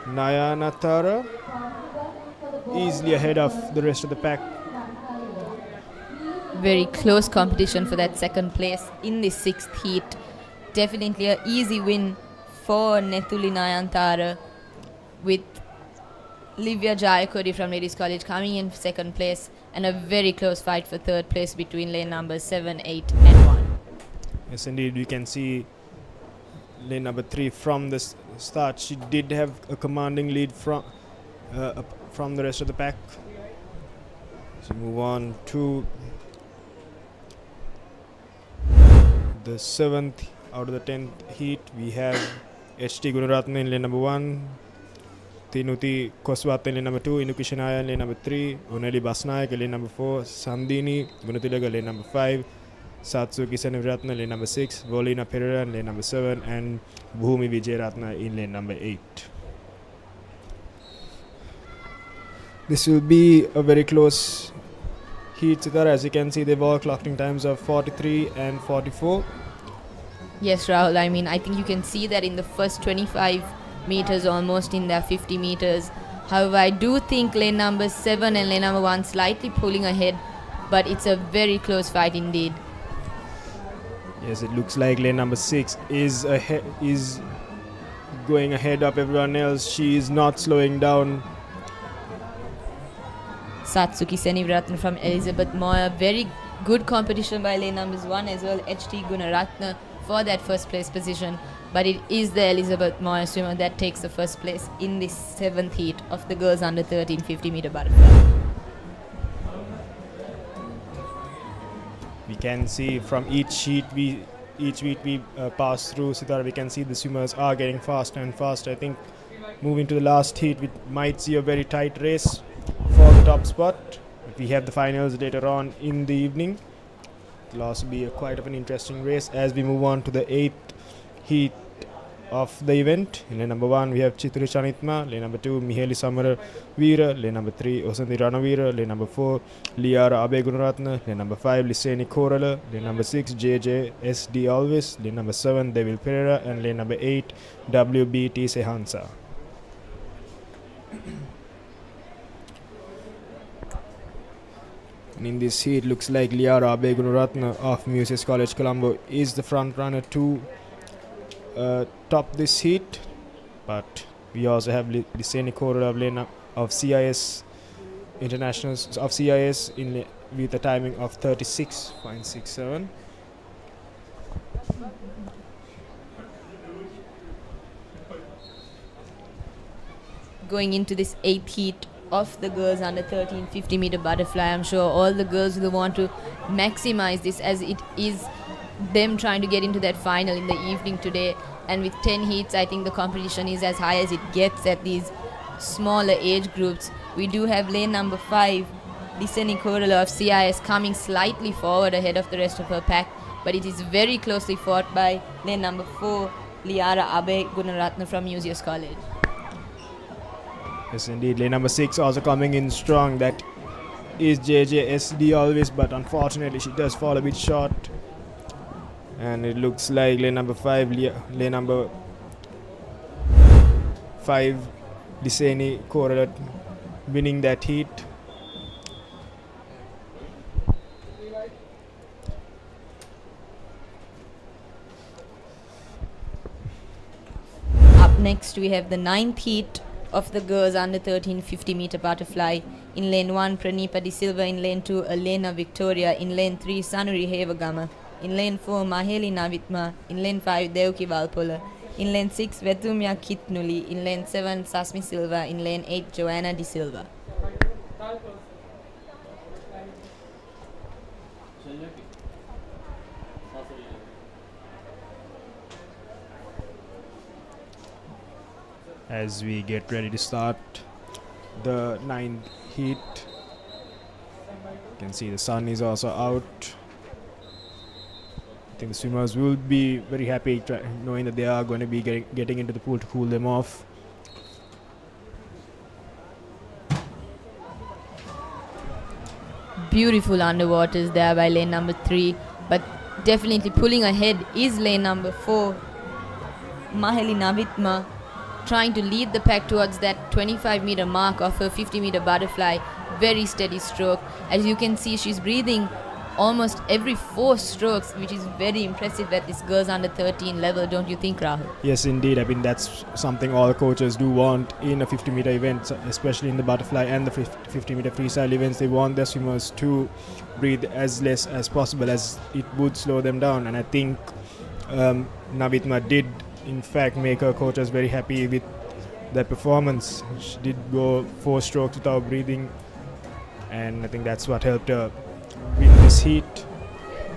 Nayanatara, easily ahead of the rest of the pack. Very close competition for that second place in this 6th heat. Definitely an easy win for Netuli Nayantara, with Livia Jayakuri from Ladies College coming in second place, and a very close fight for third place between lane numbers 7, 8 and 1. Yes, indeed, we can see lane number 3 from the start. She did have a commanding lead from the rest of the pack. So move on to the 7th out of the 10th heat. We have HT Gunaratna in lane number 1, Tinuti Koswat in lane number 2, Inukishanaya in lane number 3, Uneli Basnayak in lane number 4, Sandini Gunatilaga lane number 5, Satsuki Senivratna lane number 6, Volina Pereira in lane number 7, and Bhumi Vijayaratna in lane number 8. This will be a very close heat, Sitara. As you can see, they've all clocking times of 43 and 44. Yes, Rahul. I mean, I think you can see that in the first 25 meters, almost in their 50 meters. However, I do think lane number 7 and lane number 1 slightly pulling ahead, but it's a very close fight indeed. Yes, it looks like lane number 6 is going ahead of everyone else. She is not slowing down. Satsuki Senivratna from Elizabeth Moyer. Very good competition by lane numbers 1 as well, HT Gunaratna, for that first place position. But it is the Elizabeth Moyer swimmer that takes the first place in this 7th heat of the girls under 13 50 meter butterfly. We can see from each heat we pass through, Sitara, we can see the swimmers are getting faster and faster. I think moving to the last heat, we might see a very tight race for the top spot. But we have the finals later on in the evening. It'll also be quite of an interesting race as we move on to the 8th heat of the event. In lane number 1 we have Chitri Chanitma, lane number 2 Miheli Samara Veera, lane number 3 Osanthi Ranavira, lane number 4 Liara Abe Gunaratna, lane number 5 Liseni Korala, lane number 6 JJ SD Alvis, lane number 7 Devil Pereira, and lane number 8 WBT Sehansa. And in this heat, looks like Liara Abe Gunaratna of Muses College Colombo is the front runner to top this heat, but we also have Liseni Korala of CIS Internationals of CIS with a timing of 36.67. Going into this 8th heat of the girls under 13 50 meter butterfly, I'm sure all the girls will want to maximize this, as it is them trying to get into that final in the evening today. And with 10 heats, I think the competition is as high as it gets at these smaller age groups. We do have lane number 5 Liseni Korala of CIS coming slightly forward ahead of the rest of her pack, but it is very closely fought by lane number 4 Liara Abe Gunaratna from Muses College. Yes, indeed. Lane number 6 also coming in strong. That is JJSD always, but unfortunately she does fall a bit short. And it looks like lane number 5 Liseni Korala winning that heat. Up next we have the 9th heat of the girls under 13 50 meter butterfly. In lane 1 Pranipa De Silva, in lane 2 Elena Victoria, in lane 3 Sanuri Hevagama, in lane 4 Maheli Navitma, in lane 5 Devki Valpola, in lane 6 Vetumya Kitnuli, in lane 7 Sasmi Silva, in lane 8 Joanna De Silva. As we get ready to start the 9th heat, you can see the sun is also out. I think the swimmers will be very happy knowing that they are going to be getting into the pool to cool them off. Beautiful underwaters there by lane number 3, but definitely pulling ahead is lane number 4 Maheli Navitma, trying to lead the pack towards that 25 meter mark of her 50 meter butterfly. Very steady stroke. As you can see, she's breathing almost every 4 strokes, which is very impressive at this girls under 13 level, don't you think, Rahul? Yes, indeed. I mean, that's something all coaches do want in a 50 meter event, especially in the butterfly and the 50 meter freestyle events. They want their swimmers to breathe as less as possible, as it would slow them down. And I think Navitma did in fact make her coaches very happy with their performance. She did go 4 strokes without breathing, and I think that's what helped her win this heat.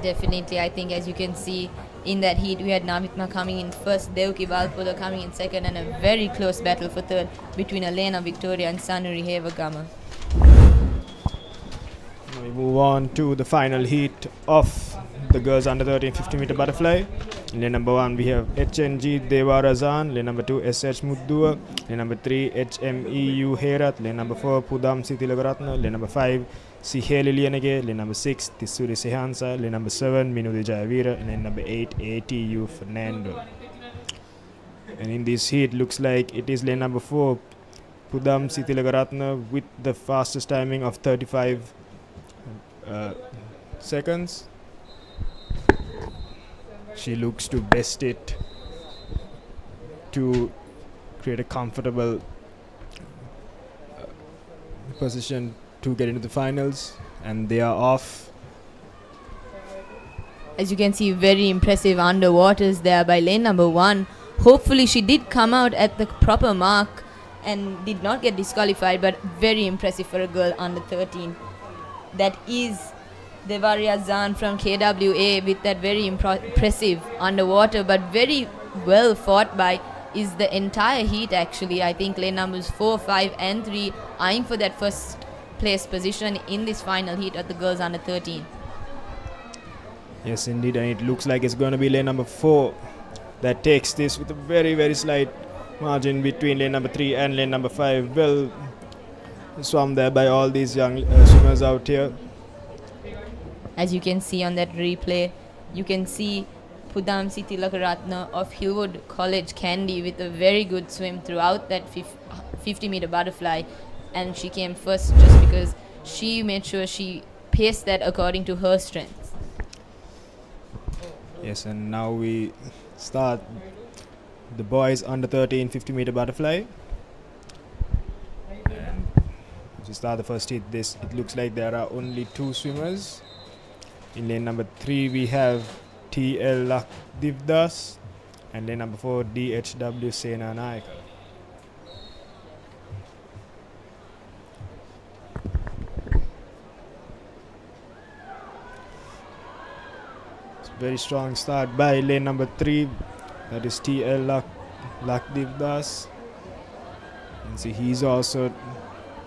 Definitely, I think as you can see in that heat, we had Namitma coming in first, Devki Balpoda coming in second, and a very close battle for third between Elena Victoria and Sanuri Hevagama. We move on to the final heat of the girls under 13 50 meter butterfly. In lane number 1 we have HNG Devarazan, lane number 2 SH Muddua, lane number 3 HMEU Herat, lane number 4 Pudam Sitilagaratna, lane number 5 Siheli Lianage, lane number 6 Tisuri Sihansa, lane number 7 Minudi Jayavira, and lane number 8 ATU Fernando. And in this heat, looks like it is lane number 4 Pudam Sitilagaratna with the fastest timing of 35 seconds. She looks to best it to create a comfortable position to get into the finals, and they are off. As you can see, very impressive underwaters there by lane number 1. Hopefully she did come out at the proper mark and did not get disqualified, but very impressive for a girl under 13. That is Devaria Zan from KWA with that very impressive underwater, but very well fought by is the entire heat actually. I think lane numbers 4, 5 and 3 eyeing for that first place position in this final heat of the girls under 13. Yes, indeed, and it looks like it's going to be lane number 4 that takes this with a very, very slight margin between lane number 3 and lane number 5. Well swum there by all these young swimmers out here. As you can see on that replay, you can see Pudam Sitilakaratna of Hillwood College Kandy with a very good swim throughout that 50 meter butterfly, and she came first just because she made sure she paced that according to her strengths. Yes, and now we start the boys under 13 50 meter butterfly. And to start the first heat, it looks like there are only 2 swimmers. In lane number 3 we have TL Lakdivdas, and lane number 4 DHW Sena Naika. It's a very strong start by lane number 3, that is TL Lakdivdas. And see, he's also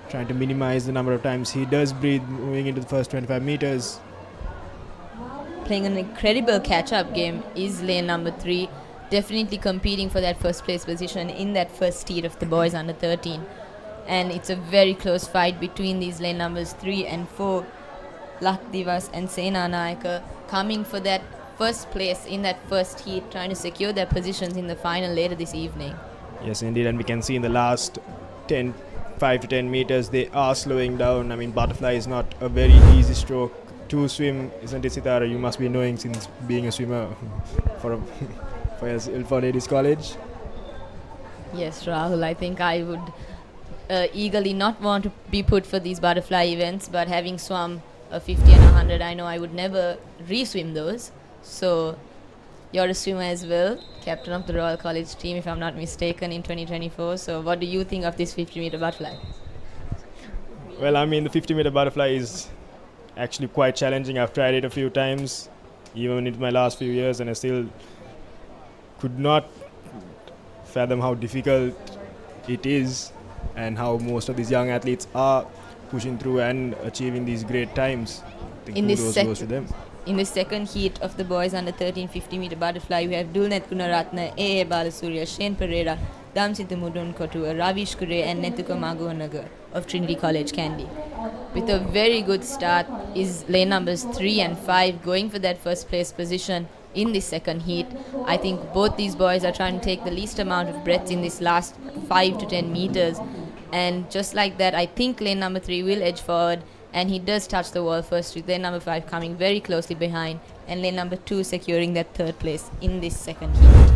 trying to minimize the number of times he does breathe moving into the first 25 meters. Playing an incredible catch-up game is lane number 3, definitely competing for that first place position in that first heat of the boys under 13. And it's a very close fight between these lane numbers 3 and 4, Lakdivas and Sena Naika, coming for that first place in that first heat, trying to secure their positions in the final later this evening. Yes, indeed, and we can see in the last 5 to 10 meters they are slowing down. I mean, butterfly is not a very easy stroke to swim, isn't it, Sitara? You must be knowing since being a swimmer for ladies college. Yes, Rahul, I think I would eagerly not want to be put for these butterfly events, but having swum a 50 and 100, I know I would never re-swim those. So you're a swimmer as well, captain of the Royal College team if I'm not mistaken in 2024. So what do you think of this 50 meter butterfly? Well, I mean, the 50 meter butterfly is actually quite challenging. I've tried it a few times, even in my last few years, and I still could not fathom how difficult it is and how most of these young athletes are pushing through and achieving these great times. I think kudos goes to them. In the second heat of the boys under 13 50 meter butterfly, we have Dulnet Gunaratna, A.A. Balasurya, Shane Pereira, Damsita Mudun Kotua, Ravish Kure and Netuka Magonagar of Trinity College Kandy. With a very good start is lane numbers 3 and 5 going for that first place position in this second heat. I think both these boys are trying to take the least amount of breaths in this last 5 to 10 meters. And just like that, I think lane number 3 will edge forward, and he does touch the wall first, with lane number 5 coming very closely behind, and lane number 2 securing that third place in this second heat.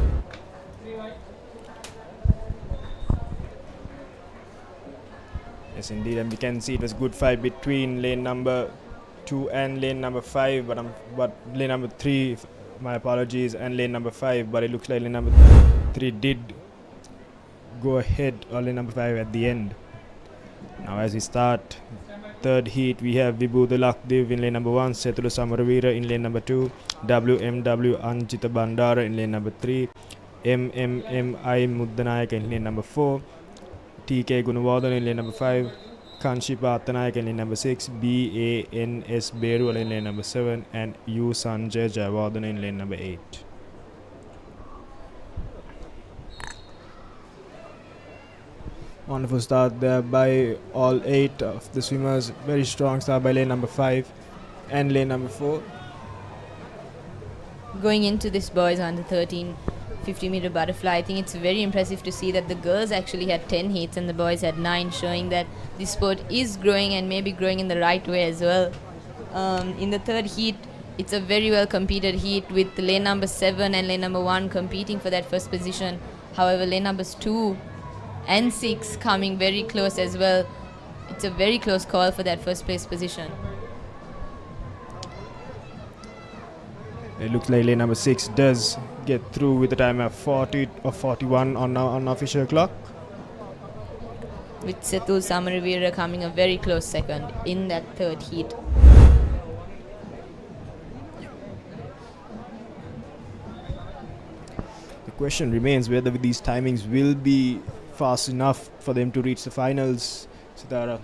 Yes, indeed, and we can see it was a good fight between lane number 2 and lane number 5, but lane number 3, my apologies, and lane number 5, but it looks like lane number 3 did go ahead of lane number 5 at the end. Now as we start third heat, we have Vibhuda Lakdev in lane number 1, Setula Samaravira in lane number 2, WMW Anjita Bandara in lane number 3, MMMI Muddanayaka in lane number 4, TK Gunawardhan in lane number 5, Kanshi Patanayak in lane number 6, BANS Berual in lane number 7, and U Sanjay Jayawardhan in lane number 8. Wonderful start there by all 8 of the swimmers. Very strong start by lane number 5 and lane number 4. Going into this boys under 13 50-meter butterfly, I think it's very impressive to see that the girls actually had 10 heats and the boys had 9, showing that this sport is growing and maybe growing in the right way as well. In the third heat, it's a very well competed heat with lane number 7 and lane number 1 competing for that first position. However, lane numbers 2 and 6 coming very close as well. It's a very close call for that first place position. It looks like lane number 6 does get through with a time of 40 or 41 on our unofficial clock. With Setul Samaravira coming a very close second in that third heat. The question remains whether these timings will be fast enough for them to reach the finals. Sitara.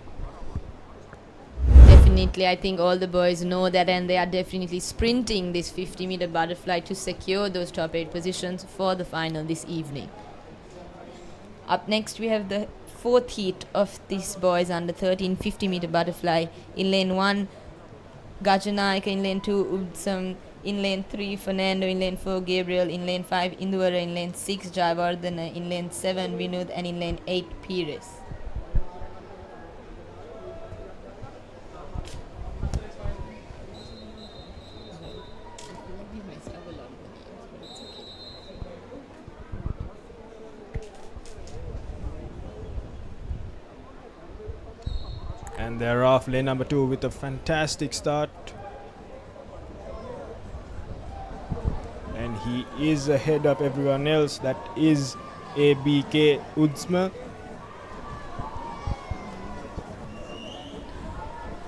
Definitely, I think all the boys know that, and they are definitely sprinting this 50-meter butterfly to secure those top 8 positions for the final this evening. Up next, we have the fourth heat of this boys under 13 50-meter butterfly. In lane 1, Gajanayaka. In lane 2, Udsam. In lane 3, Fernando. In lane 4, Gabriel. In lane 5, Induvara. In lane 6, Jayawardhana. In lane 7, Vinud. And in lane 8, Pires. And they're off lane number 2 with a fantastic start. And he is ahead of everyone else. That is ABK Udsma.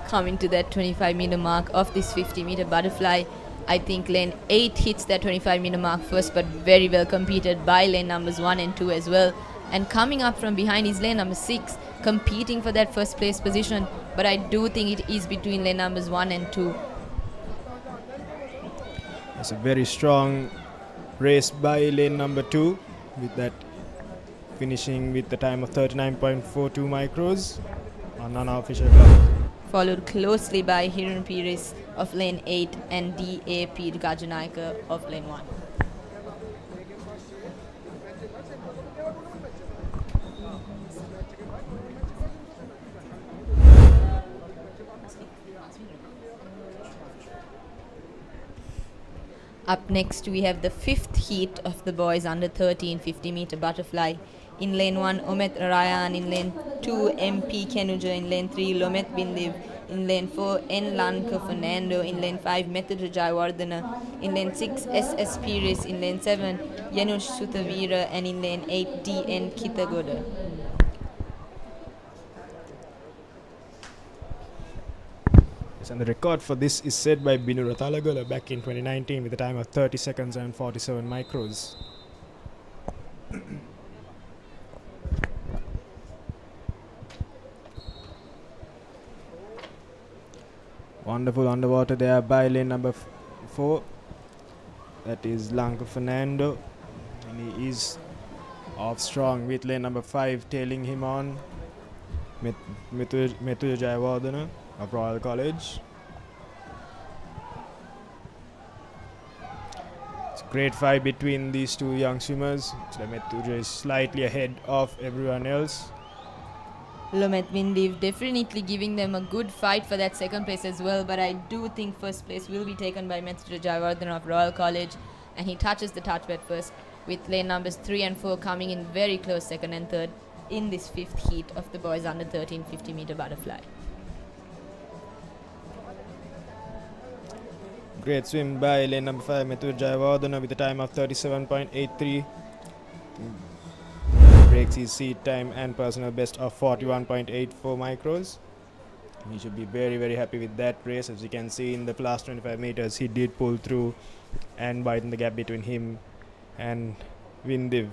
Coming to that 25-meter mark of this 50-meter butterfly. I think lane 8 hits that 25-meter mark first, but very well competed by lane numbers 1 and 2 as well. And coming up from behind is lane number 6, competing for that first place position. But I do think it is between lane numbers 1 and 2. It's a very strong race by lane number 2, with that finishing with the time of 39.42 micros on unofficial clock. Followed closely by Hiran Pires of lane 8 and DAP Gajanayaka of lane 1. Up next, we have the fifth heat of the boys under 13 50-meter butterfly. In lane 1, Omet Rayan. In lane 2, MP Kenuja. In lane 3, Lomet Bindiv. In lane 4, N. Lanka Fernando. In lane 5, Method Jayawardhana. In lane 6, SS Pires. In lane 7, Yanush Suthavira. And in lane 8, DN Kitagoda. And the record for this is set by Binu Rathalagala back in 2019 with a time of 30 seconds and 47 micros. Wonderful underwater there by lane number 4. That is Lanka Fernando. And he is off strong with lane number 5 tailing him on. Mithur Jayawardhana of Royal College. It's a great fight between these two young swimmers. Mithur is slightly ahead of everyone else. Lomet Vindiv definitely giving them a good fight for that second place as well, but I do think first place will be taken by Mithur Jayawardhana of Royal College, and he touches the touchpad first, with lane numbers 3 and 4 coming in very close second and third in this fifth heat of the boys under 13 50-meter butterfly. Great swim by lane number 5 Mithur Jayawardhana with a time of 37.83. breaks his seat time and personal best of 41.84 micros. He should be very, very happy with that race. As you can see in the last 25 meters, he did pull through and widen the gap between him and Vindiv.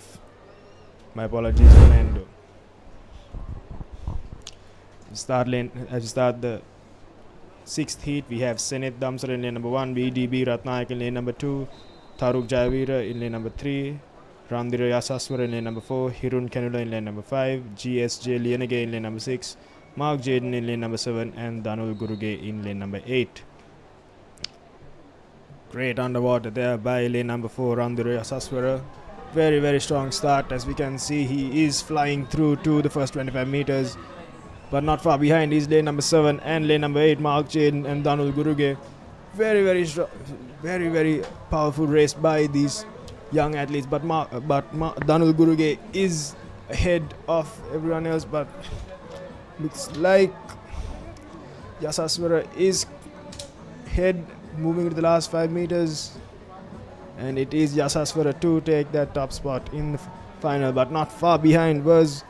My apologies, Fernando. As we start the 6th heat, we have Seneth Damsar in lane number 1, VDB Ratnayak in lane number 2, Taruk Jayavira in lane number 3, Randhira Yasaswara in lane number 4, Hirun Kanula in lane number 5, GSJ Lianage in lane number 6, Mark Jaden in lane number 7, and Danul Guruge in lane number 8. Great underwater there by lane number 4, Randhira Yasaswara. Very, very strong start. As we can see, he is flying through to the first 25 meters, but not far behind is lane number 7 and lane number 8, Mark Jaden and Danul Guruge. Very, very strong, very, very powerful race by these young athletes, but Danul Guruge is ahead of everyone else, but looks like Yasaswara is ahead, moving to the last 5 meters, and it is Yasaswara to take that top spot in the final, but not far behind was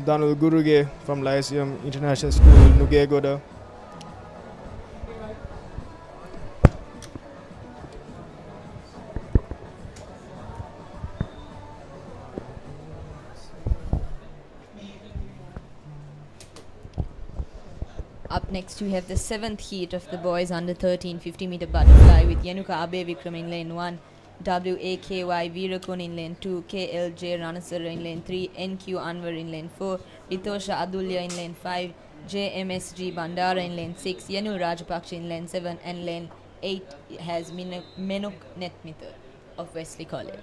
Danul Guruge from Lyceum International School, Nugegoda. Up next, we have the 7th heat of the boys under 13 50-meter butterfly with Yanuka Abe Vikram in lane 1, WAKY Veerakun in lane 2, KLJ Ranasara in lane 3, NQ Anwar in lane 4, Ritosha Adulya in lane 5, JMSG Bandara in lane 6, Yanu Rajapaksa in lane 7, and lane 8 has Menuk Netmitha of Wesley College.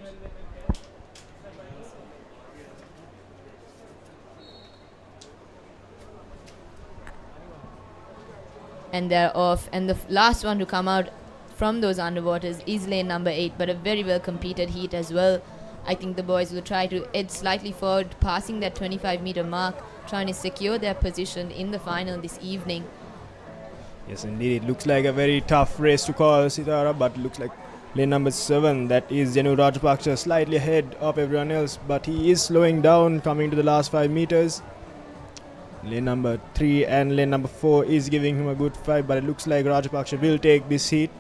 And they're off, and the last one to come out from those underwaters is lane number 8, but a very well competed heat as well. I think the boys will try to edge slightly forward, passing that 25-meter mark, trying to secure their position in the final this evening. Yes, indeed, it looks like a very tough race to call, Sitara, but looks like lane number 7, that is Janu Rajapaksa, slightly ahead of everyone else, but he is slowing down coming to the last 5 meters. Lane number 3 and lane number 4 is giving him a good fight, but it looks like Rajapaksa will take this heat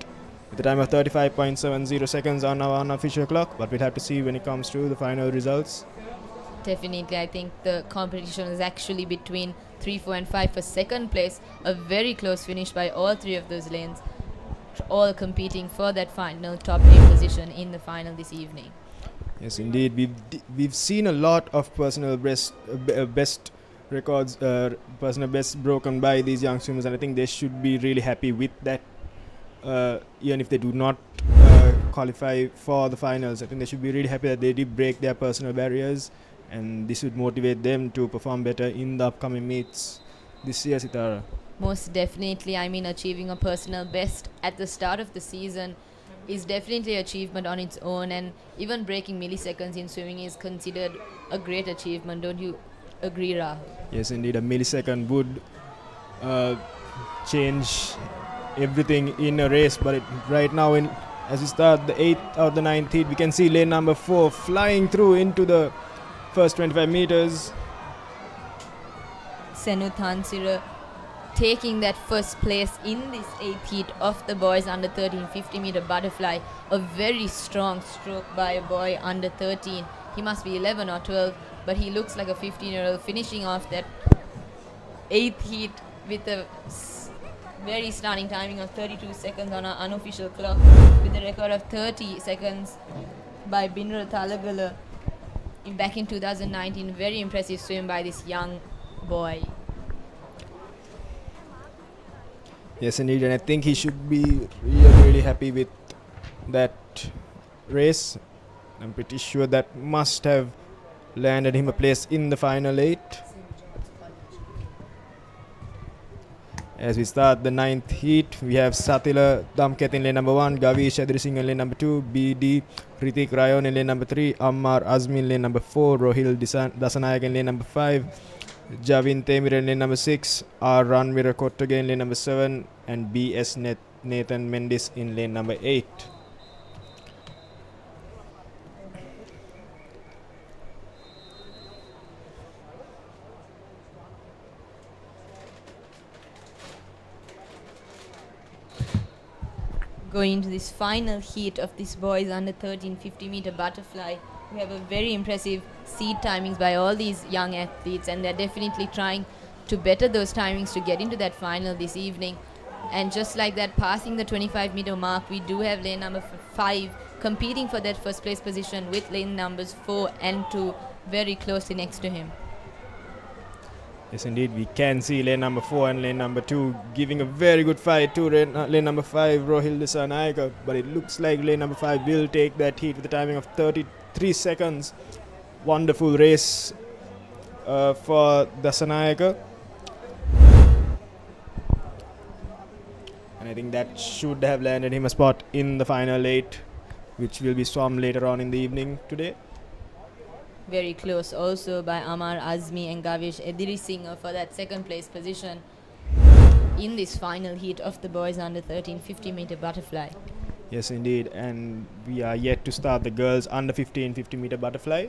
with a time of 35.70 seconds on our unofficial clock, but we'll have to see when it comes to the final results. Definitely, I think the competition is actually between 3, 4 and 5 for second place. A very close finish by all 3 of those lanes, all competing for that final top 8 position in the final this evening. Yes, indeed, we've seen a lot of personal best records, personal bests broken by these young swimmers, and I think they should be really happy with that, even if they do not qualify for the finals. I think they should be really happy that they did break their personal barriers, and this would motivate them to perform better in the upcoming meets this year, Sitara. Most definitely, I mean, achieving a personal best at the start of the season is definitely an achievement on its own, and even breaking milliseconds in swimming is considered a great achievement. Don't you agree, Rahul? Yes, indeed, a millisecond would change everything in a race, but right now, as we start the 8th or the 9th heat, we can see lane number 4 flying through into the first 25 meters. Senu Thansira taking that first place in this 8th heat of the boys under 13 50-meter butterfly. A very strong stroke by a boy under 13. He must be 11 or 12, but he looks like a 15-year-old, finishing off that 8th heat with a very stunning timing of 32 seconds on our unofficial clock, with a record of 30 seconds by Binra Talagala back in 2019. Very impressive swim by this young boy. Yes, indeed, and I think he should be really happy with that race. I'm pretty sure that must have landed him a place in the final 8. As we start the 9th heat, we have Satila Damket in lane number 1, Gavish Adrising in lane number 2, BD Ritik Rayon in lane number 3, Ammar Azmi in lane number 4, Rohil Dasanayak in lane number 5, Javin Temir in lane number 6, R. Ranvira Kottage in lane number 7, and BS Nathan Mendis in lane number 8. Going into this final heat of this boys under 13 50-meter butterfly, we have a very impressive seed timings by all these young athletes, and they're definitely trying to better those timings to get into that final this evening. And just like that, passing the 25-meter mark, we do have lane number 5 competing for that first place position with lane numbers 4 and 2 very closely next to him. Yes, indeed, we can see lane number 4 and lane number 2 giving a very good fight to lane number 5, Rohil Disanaika. But it looks like lane number 5 will take that heat with a timing of 33 seconds. Wonderful race for Dasanaika. And I think that should have landed him a spot in the final 8, which will be swum later on in the evening today. Very close also by Amar Azmi and Gavish Edirisinghe for that second place position in this final heat of the boys under 13 50-meter butterfly. Yes, indeed. And we are yet to start the girls under 15 50-meter butterfly.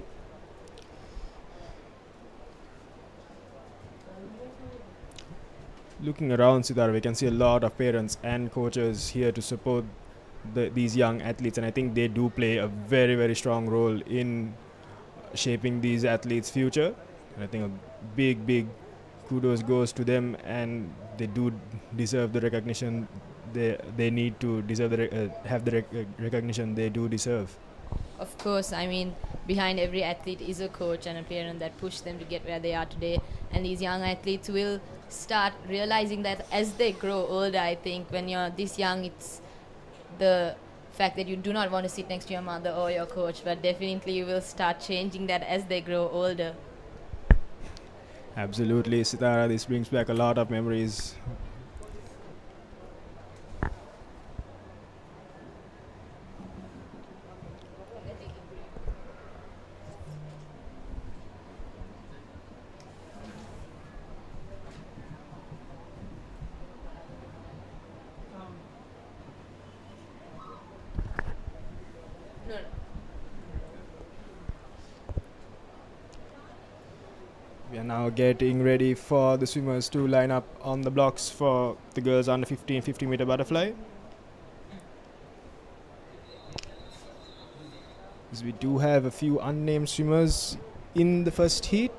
Looking around, Sidhar, we can see a lot of parents and coaches here to support these young athletes, and I think they do play a very, very strong role in shaping these athletes' future. And I think a big kudos goes to them, and they do deserve the recognition they need to deserve have the recognition they do deserve. Of course, I mean, behind every athlete is a coach and a parent that push them to get where they are today. And these young athletes will start realizing that as they grow older. I think when you're this young, it's the fact that you do not want to sit next to your mother or your coach, but definitely you will start changing that as they grow older. Absolutely, Sitara, this brings back a lot of memories. We are now getting ready for the swimmers to line up on the blocks for the girls under 15 50-meter butterfly. As we do have a few unnamed swimmers in the first heat.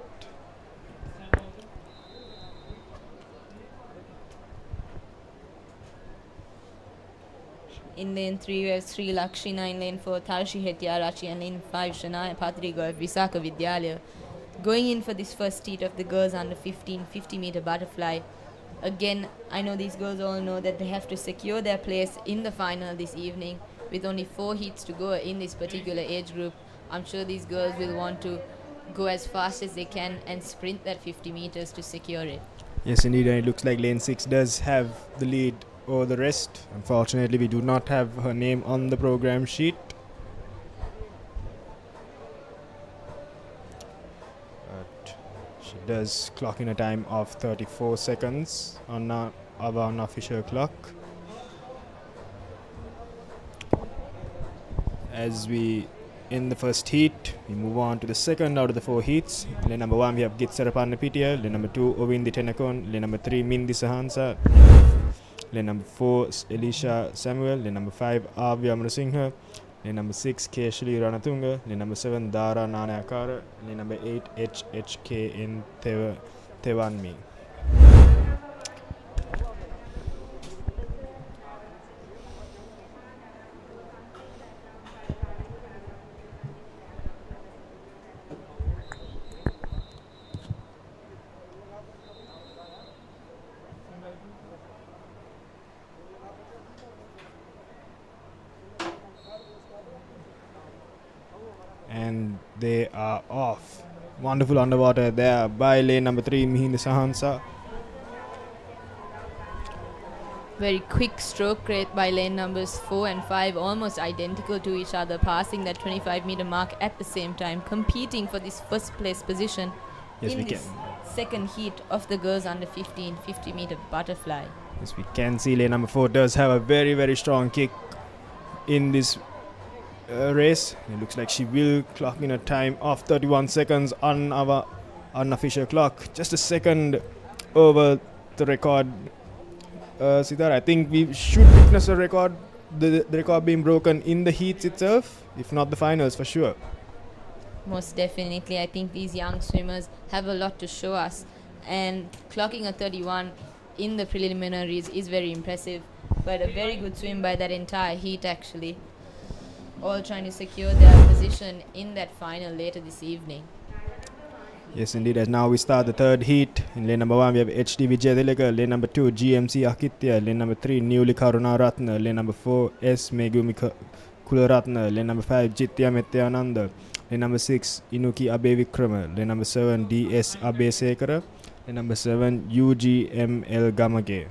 In lane 3, we have Sri Lakshina. In lane 4, Tarshi Hettiarachi. And lane 5, Shanaya Patrigo of Visakha Vidyalaya. Going in for this first heat of the girls under 15 50-meter butterfly. Again, I know these girls all know that they have to secure their place in the final this evening. With only 4 heats to go in this particular age group, I'm sure these girls will want to go as fast as they can and sprint that 50 meters to secure it. Yes, indeed, and it looks like lane 6 does have the lead over the rest. Unfortunately, we do not have her name on the program sheet. She does clock in a time of 34 seconds on our unofficial clock. As we in the first heat, we move on to the second out of the 4 heats. Lane number 1 we have Gitsarapanna Pitiya, lane number 2 Ovindi Tenakon, lane number 3 Mindi Sahansa, lane number 4 Elisha Samuel, lane number 5 Avya Amrasinghe, lane number 6 Keshali Ranatunga, lane number 7 Dara Nanayakara, lane number 8 HHK in Tewanmi. And they are off. Wonderful underwater there by lane number 3 Mihinda Sahansa. Very quick stroke rate by lane numbers 4 and 5, almost identical to each other, passing that 25-meter mark at the same time, competing for this first place position in this second heat of the girls under 15 50-meter butterfly. Yes, we can see lane number 4 does have a very, very strong kick in this race. It looks like she will clock in a time of 31 seconds on our unofficial clock. Just a second over the record. Siddhar, I think we should witness a record the record being broken in the heats itself, if not the finals for sure. Most definitely, I think these young swimmers have a lot to show us, and clocking a 31 in the preliminaries is very impressive, but a very good swim by that entire heat actually, all trying to secure their position in that final later this evening. Yes, indeed. As now we start the third heat. In lane number 1, we have HDB Jethilaka. Lane number 2, GMC Akitya. Lane number 3, Newly Karuna Ratna. Lane number 4, S Megumi Kularatna. Lane number 5, Jitya Metyananda. Lane number 6, Inuki Abe Vikrama. Lane number 7, DS Abe Sekara. Lane number 7, UGML Gamage.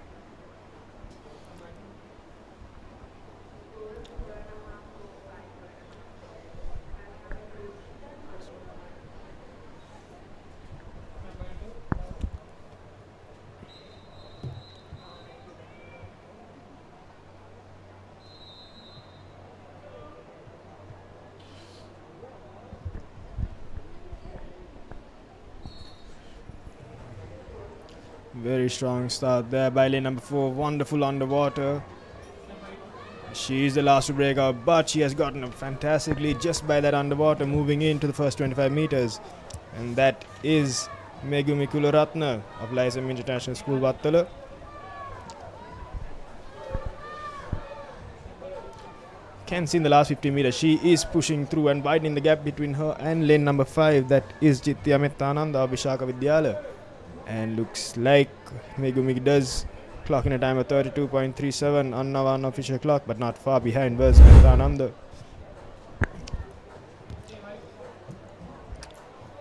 Very strong start there by lane number 4. Wonderful underwater. She is the last to break out, but she has gotten up fantastically just by that underwater, moving into the first 25 meters. And that is Megumi Kularatna of Lysam International School, Vattala. Can see in the last 50 meters, she is pushing through and widening the gap between her and lane number 5. That is Jitya Mettananda of Vishaka Vidyala. And looks like Megumi does clock in a time of 32.37 on our unofficial clock, but not far behind was Methananda.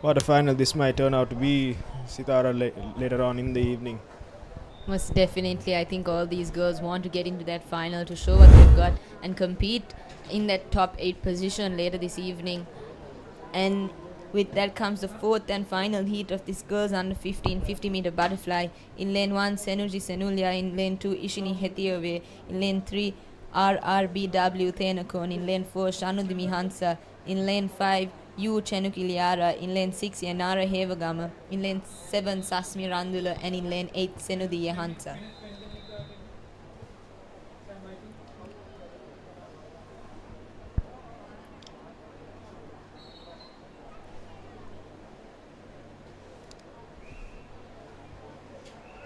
What a final this might turn out to be, Sitara, later on in the evening. Most definitely, I think all these girls want to get into that final to show what they've got and compete in that top 8 position later this evening. And with that comes the fourth and final heat of this girls under 15 50-meter butterfly. In lane 1, Senuji Senulya. In lane 2, Ishini Hethiove. In lane 3, RRBW Thenakon. In lane 4, Shanudi Mihansa. In lane 5, U Chenukiliara. In lane 6, Yanara Hevagama. In lane 7, Sasmi Randula. And in lane 8, Senudi Yahansa.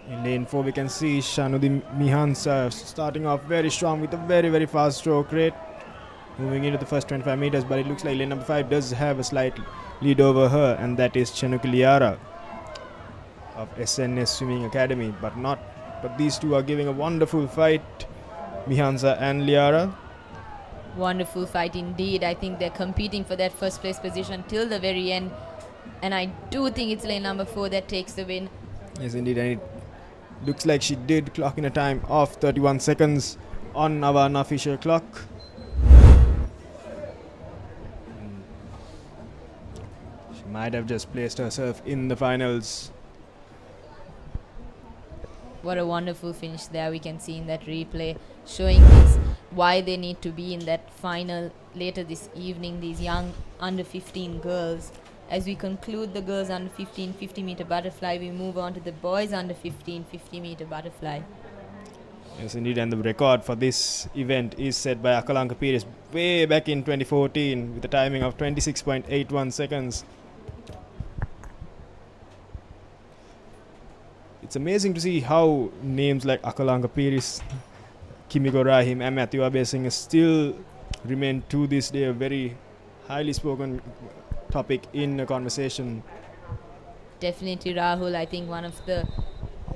In lane 4, we can see Shanudi Mihansa starting off very strong with a very, very fast stroke rate, moving into the first 25 meters. But it looks like lane number 5 does have a slight lead over her, and that is Chenukiliara of SNS Swimming Academy. But these two are giving a wonderful fight, Mihansa and Liara. Wonderful fight indeed. I think they're competing for that first place position till the very end, and I do think it's lane number 4 that takes the win. Yes, indeed, and it looks like she did clock in a time of 31 seconds on our unofficial clock. She might have just placed herself in the finals. What a wonderful finish there we can see in that replay, showing us why they need to be in that final later this evening, these young under 15 girls. As we conclude the girls under 15 50-meter butterfly, we move on to the boys under 15 50-meter butterfly. Yes, indeed, and the record for this event is set by Akalanka Pires way back in 2014 with a timing of 26.81 seconds. It's amazing to see how names like Akalanka Pires, Kimiko Rahim, and Matthew Abesing still remain to this day a very highly spoken topic in a conversation. Definitely, Rahul. I think one of the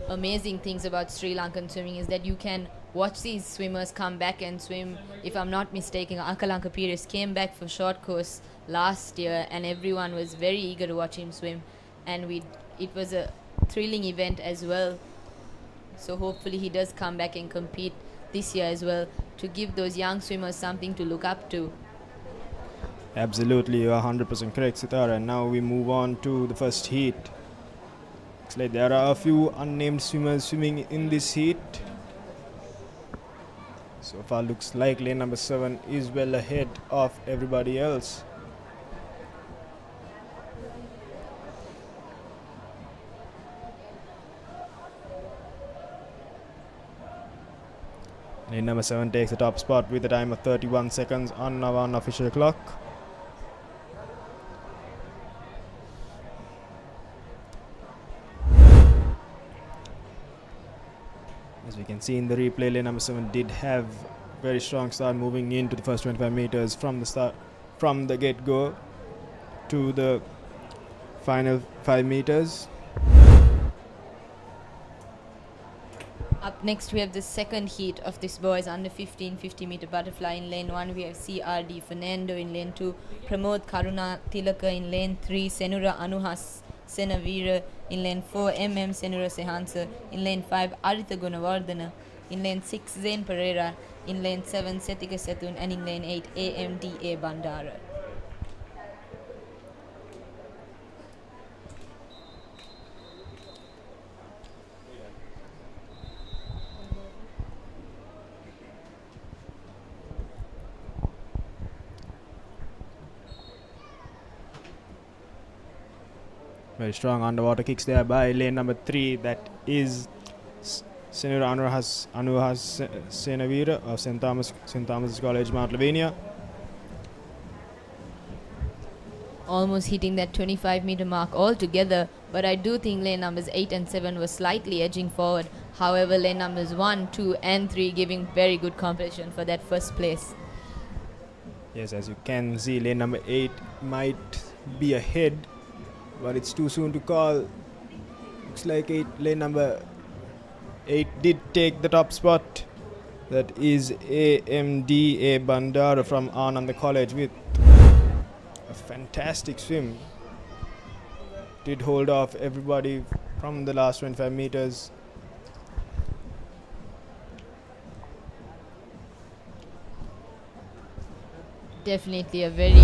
amazing things about Sri Lankan swimming is that you can watch these swimmers come back and swim. If I'm not mistaken, Akalanka Pires came back for short course last year, and everyone was very eager to watch him swim, and it was a thrilling event as well. So hopefully he does come back and compete this year as well to give those young swimmers something to look up to. Absolutely, you are 100% correct, Sitara. And now we move on to the first heat. Looks like there are a few unnamed swimmers swimming in this heat. So far looks like lane number 7 is well ahead of everybody else. Lane number 7 takes the top spot with a time of 31 seconds on our unofficial clock. As we can see in the replay, lane number 7 did have very strong start moving into the first 25 meters from the get-go to the final 5 meters. Up next, we have the second heat of this boys under 15 50-meter butterfly. In lane 1, we have CRD Fernando. In lane 2, Pramod Karuna Tilaka. In lane 3, Senura Anuhas Senavira. In lane 4, MM Senura Sehansa. In lane 5, Arita Gunawardana. In lane 6, Zain Pereira. In lane 7, Setika Setun. And in lane 8, AMDA Bandara. Very strong underwater kicks there by lane number 3. That is Senura Anuhas Senavira of St. Thomas College, Mount Lavinia. Almost hitting that 25-meter mark altogether, but I do think lane numbers 8 and 7 were slightly edging forward. However, lane numbers 1, 2 and 3 giving very good competition for that first place. Yes, as you can see, lane number 8 might be ahead, but it's too soon to call. Looks like lane number 8 did take the top spot. That is AMDA Bandara from Ananda College with a fantastic swim. Did hold off everybody from the last 25 meters. Definitely a very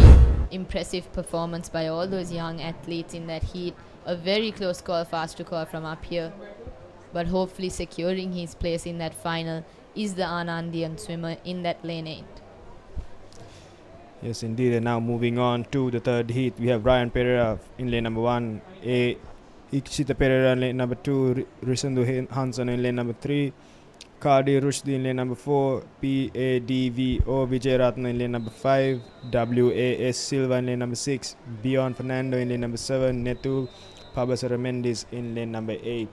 impressive performance by all those young athletes in that heat. A very close call, fast to call from up here, but hopefully securing his place in that final is the Anandian swimmer in that lane 8. Yes, indeed. And now moving on to the third heat, we have Ryan Pereira in lane number 1, Ikshita Pereira in lane number 2, Risandu Hansan in lane number 3, Kadi Rushdie in lane number 4, PADVO Vijayaratna in lane number 5, WAS Silva in lane number 6, Beyond Fernando in lane number 7, Netu Pabasara Mendes in lane number 8.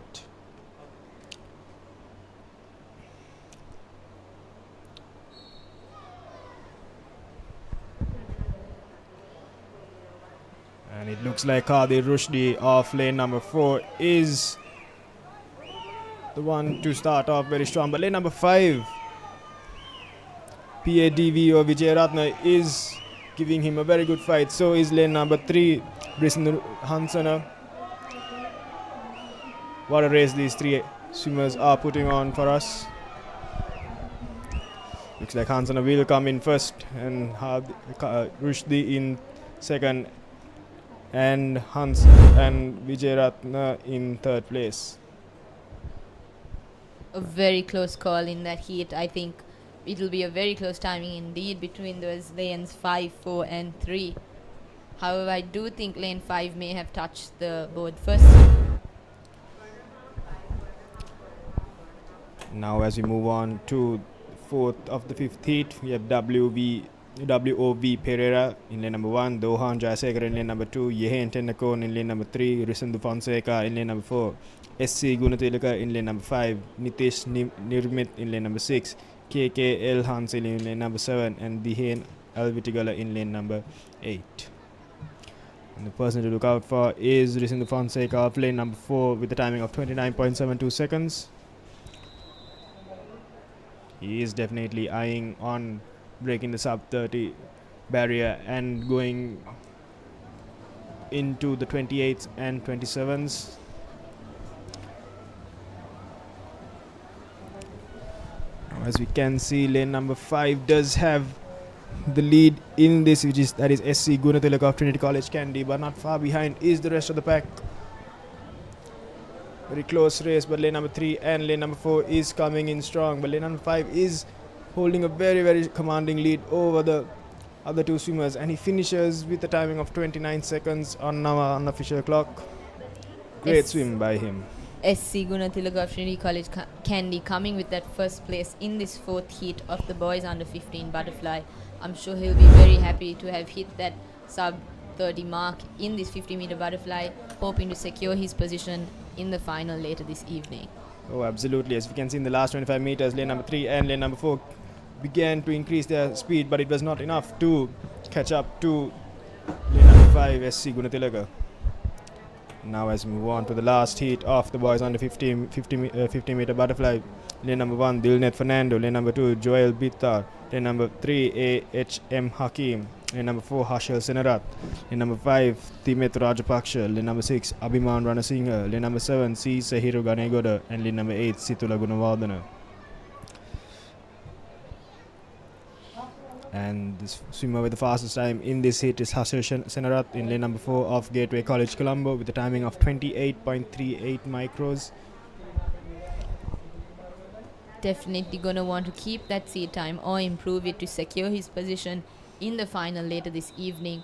And it looks like Kadi Rushdie of lane number 4 is the one to start off very strong. But lane number 5, PADVO Vijayaratna is giving him a very good fight. So is lane number 3, Brisnu Hansana. What a race these 3 swimmers are putting on for us. Looks like Hansana will come in first and Rushdie in second, and Hans and Vijayaratna in third place. A very close call in that heat. I think it will be a very close timing indeed between those lanes 5, 4 and 3. However, I do think lane 5 may have touched the board first. Now as we move on to fourth of the fifth heat, we have WOV Pereira in lane number 1, Dohan Jayasekara in lane number 2, Yehen Tendakon in lane number 3, Risandu Fonseca in lane number 4, SC Gunatilaka in lane number 5, Nitish Nirmit in lane number 6, KKL Hansel in lane number 7, and Dihen Alvitigala in lane number 8. And the person to look out for is Risandu Fonseca of lane number 4 with a timing of 29.72 seconds. He is definitely eyeing on breaking the sub 30 barrier and going into the 28s and 27s. Now, as we can see, lane number 5 does have the lead in this, that is SC Gunatilaka of Trinity College Kandy, but not far behind is the rest of the pack. Very close race, but lane number 3 and lane number 4 is coming in strong, but lane number 5 is holding a very commanding lead over the other 2 swimmers, and he finishes with a timing of 29 seconds on our unofficial clock. Great swim by him. SC Gunathilaka of Trinity College Kandy coming with that first place in this fourth heat of the boys under 15 butterfly. I'm sure he'll be very happy to have hit that sub 30 mark in this 50-meter butterfly, hoping to secure his position in the final later this evening. Oh, absolutely. As we can see in the last 25 meters, lane number 3 and lane number 4 began to increase their speed, but it was not enough to catch up to lane number 5, SC Gunathilaka. Now as we move on to the last heat of the boys under 50 meter butterfly, lane number 1 Dilnet Fernando, lane number 2 Joel Bittar, lane number 3 AHM Hakim, lane number 4 Hashel Senarat, lane number 5 Timet Rajapaksha, lane number 6 Abhiman Ranasinghe, lane number 7 C Sahiru Ganegoda, and lane number 8 Situla Gunawardana. And the swimmer with the fastest time in this heat is Hashel Senarat in lane number 4 of Gateway College Colombo with a timing of 28.38 micros. Definitely going to want to keep that seat time or improve it to secure his position in the final later this evening.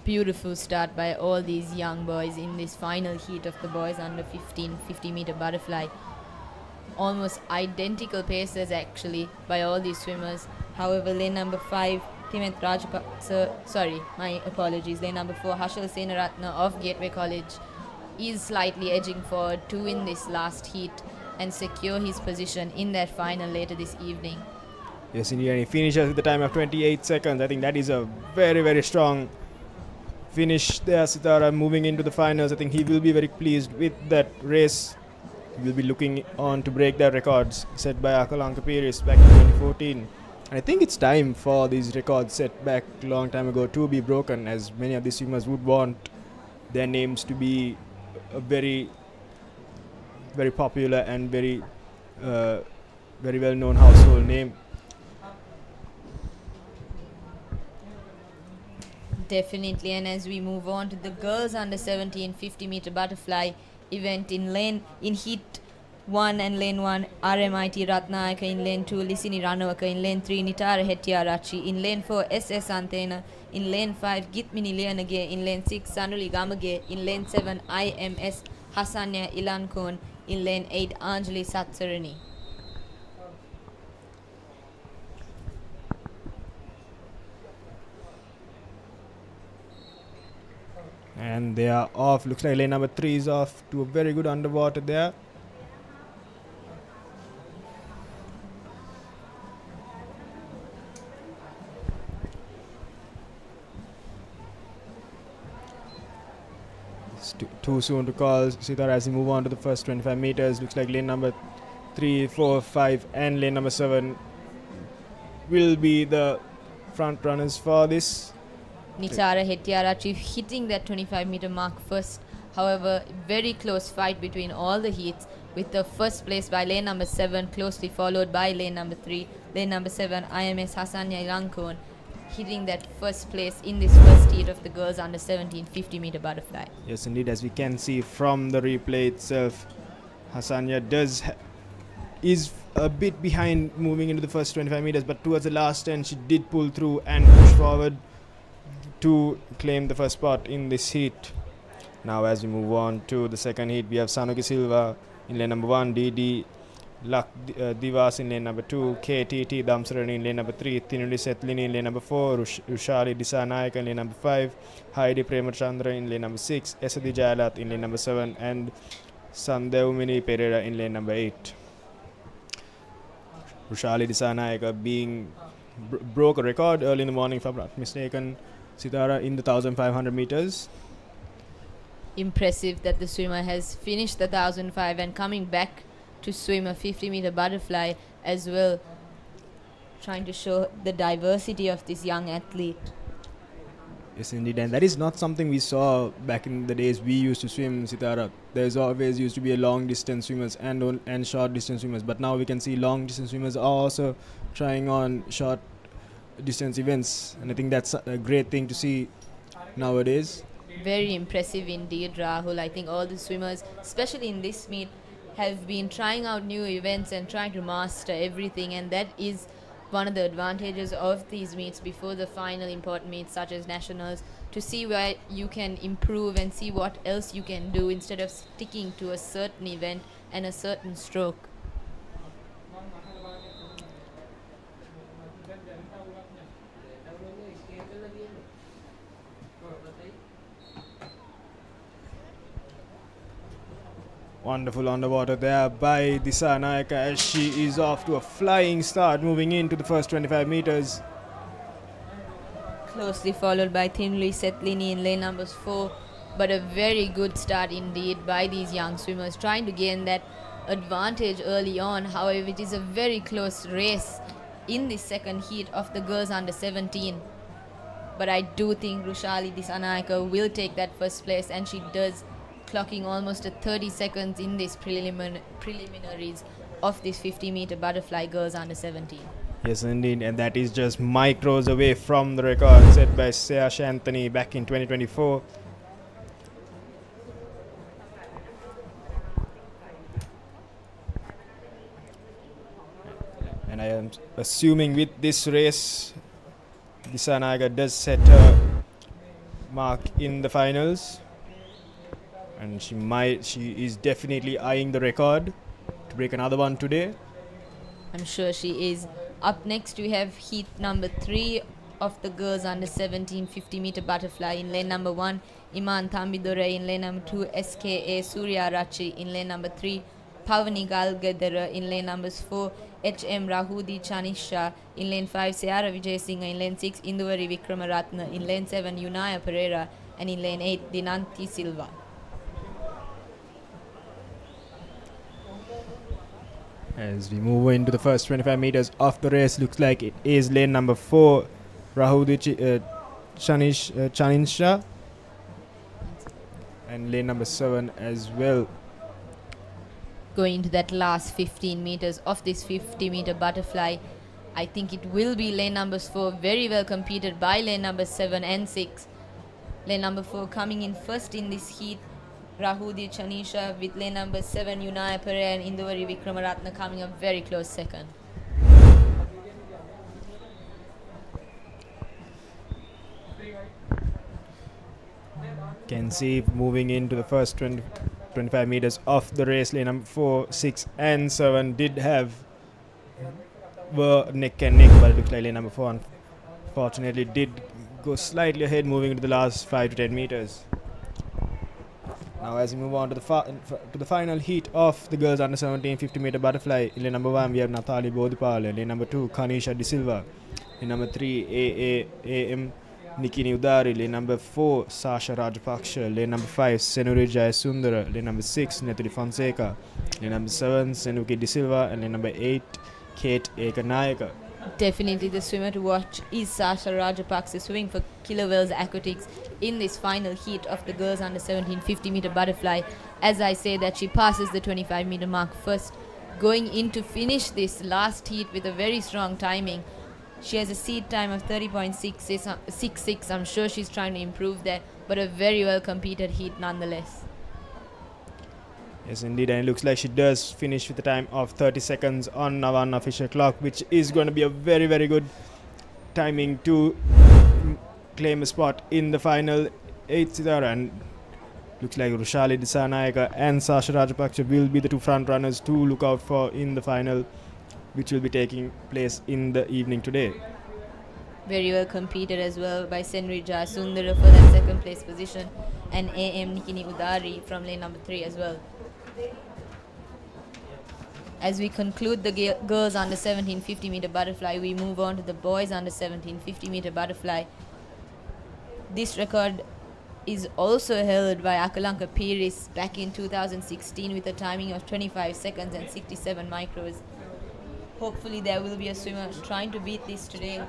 Beautiful start by all these young boys in this final heat of the boys under 15 50-meter butterfly. Almost identical paces actually by all these swimmers. However, lane number 5 Timet Rajapaksa, my apologies, lane number 4 Hashel Senaratna of Gateway College is slightly edging forward to win this last heat and secure his position in that final later this evening. Yes, indeed, and he finishes with a time of 28 seconds. I think that is a very, very strong finish there. Sitara moving into the finals. I think he will be very pleased with that race. He will be looking on to break their records set by Akalanka Pires back in 2014. And I think it's time for these records set back a long time ago to be broken, as many of these swimmers would want their names to be a very, very popular and very well known household name. Definitely, and as we move on to the girls under 17 50-meter butterfly event in heat 1 and lane 1 RMIT Ratnayaka, in lane 2 Lisini Ranawaka, in lane 3 Nitara Hettiarachi, in lane 4 SS Antena, in lane 5 Gitmini Lianage, in lane 6 Sanuli Gamage, in lane 7 IMS Hasanya Ilankon, in lane 8 Anjali Satsarani. And they are off. Looks like lane number 3 is off to a very good underwater there. It's too soon to call Sitara as we move on to the first 25 meters. Looks like lane number 3, 4, 5 and lane number 7 will be the front runners for this. Nitara Hettiarachi hitting that 25-meter mark first. However, very close fight between all the heats, with the first place by lane number 7 closely followed by lane number 3. Lane number 7 IMS Hasanya Ilankon hitting that first place in this first heat of the girls under 17 50-meter butterfly. Yes, indeed, as we can see from the replay itself, Hasanya is a bit behind moving into the first 25 meters, but towards the last 10 she did pull through and push forward to claim the first spot in this heat. Now as we move on to the second heat, we have Sanuki Silva in lane number 1, DD Lak Divas in lane number 2, KTT Damsarani in lane number 3, Tinuli Setlini in lane number 4, Ushali Disanayaka in lane number 5, Heidi Premachandra in lane number 6, Esadi Jayalat in lane number 7, and Sandeumini Pereira in lane number 8. Ushali Disanayaka broke a record early in the morning, if I'm not mistaken, Sitara, in the 1500 meters. Impressive that the swimmer has finished the 1005 and coming back to swim a 50-meter butterfly as well, trying to show the diversity of this young athlete. Yes, indeed, and that is not something we saw back in the days we used to swim, Sitara. There's always used to be a long distance swimmers and short distance swimmers, but now we can see long distance swimmers are also trying on short distance events, and I think that's a great thing to see nowadays. Very impressive indeed, Rahul. I think all the swimmers, especially in this meet, have been trying out new events and trying to master everything, and that is one of the advantages of these meets before the final important meets such as nationals, to see where you can improve and see what else you can do instead of sticking to a certain event and a certain stroke. Wonderful underwater there by Disanayaka as she is off to a flying start moving into the first 25 meters. Closely followed by Thinley Sethlini in lane numbers 4, but a very good start indeed by these young swimmers, trying to gain that advantage early on. However, it is a very close race in the second heat of the girls under 17. But I do think Rushali Disanayaka will take that first place, and she does, clocking almost at 30 seconds in this preliminaries of this 50-meter butterfly girls under 17. Yes, indeed, and that is just micros away from the record set by Sayash Anthony back in 2024. And I am assuming with this race, Disanayaka does set her mark in the finals, and she is definitely eyeing the record to break another one today. I'm sure she is. Up next we have heat number 3 of the girls under 17 50-meter butterfly. In lane number 1, Iman Thambidore. In lane number 2, SKA Surya Rachi. In lane number 3, Pavani Galgadara. In lane numbers 4, HM Rahudi Chanisha. In lane 5, Sayara Vijayasinghe. In lane 6, Induvari Vikramaratna. In lane 7, Unaya Pereira. And in lane 8, Dinanthi Silva. As we move into the first 25 meters of the race, looks like it is lane number 4, Rahudi Chanisha, and lane number 7 as well. Going into that last 15 meters of this 50-meter butterfly, I think it will be lane numbers 4, very well competed by lane number 7 and 6. Lane number 4 coming in first in this heat, Rahudi Chanisha, with lane number 7 Unaya Pereira and Induvari Vikramaratna coming up very close second. Can see moving into the first 25 meters of the race, lane number 4, 6 and 7 were neck and neck, but it looks like lane number 4 unfortunately did go slightly ahead moving into the last 5 to 10 meters. Now as we move on to the final heat of the girls under 17 50-meter butterfly, in lane number 1 we have Natali Bodhipala, lane number 2 Kanisha De Silva, lane number 3 AM Nikini Udari, lane number 4 Sasha Rajapaksha, lane number 5 Senuri Jayasundara, lane number 6 Netuli Fonseca, lane number 7 Senuki De Silva, and lane number 8 Kate Ekanayaka. Definitely the swimmer to watch is Sasha Rajapaksa, swimming for Killer Whales Aquatics in this final heat of the girls under 17 50-meter butterfly. As I say that she passes the 25-meter mark first, going in to finish this last heat with a very strong timing. She has a seed time of 30.66. I'm sure she's trying to improve that, but a very well competed heat nonetheless. Yes, indeed, and it looks like she does finish with a time of 30 seconds on our unofficial clock, which is going to be a very, very good timing to claim a spot in the final 8th. And looks like Rushali Disanayaka and Sasha Rajapaksha will be the two front runners to look out for in the final, which will be taking place in the evening today. Very well competed as well by Senri Sundara for that second place position, and AM Nikini Udari from lane number 3 as well. As we conclude the girls under 17 50-meter butterfly, we move on to the boys under 17 50-meter butterfly. This record is also held by Akalanka Piris back in 2016 with a timing of 25 seconds and 67 micros. Hopefully there will be a swimmer trying to beat this today.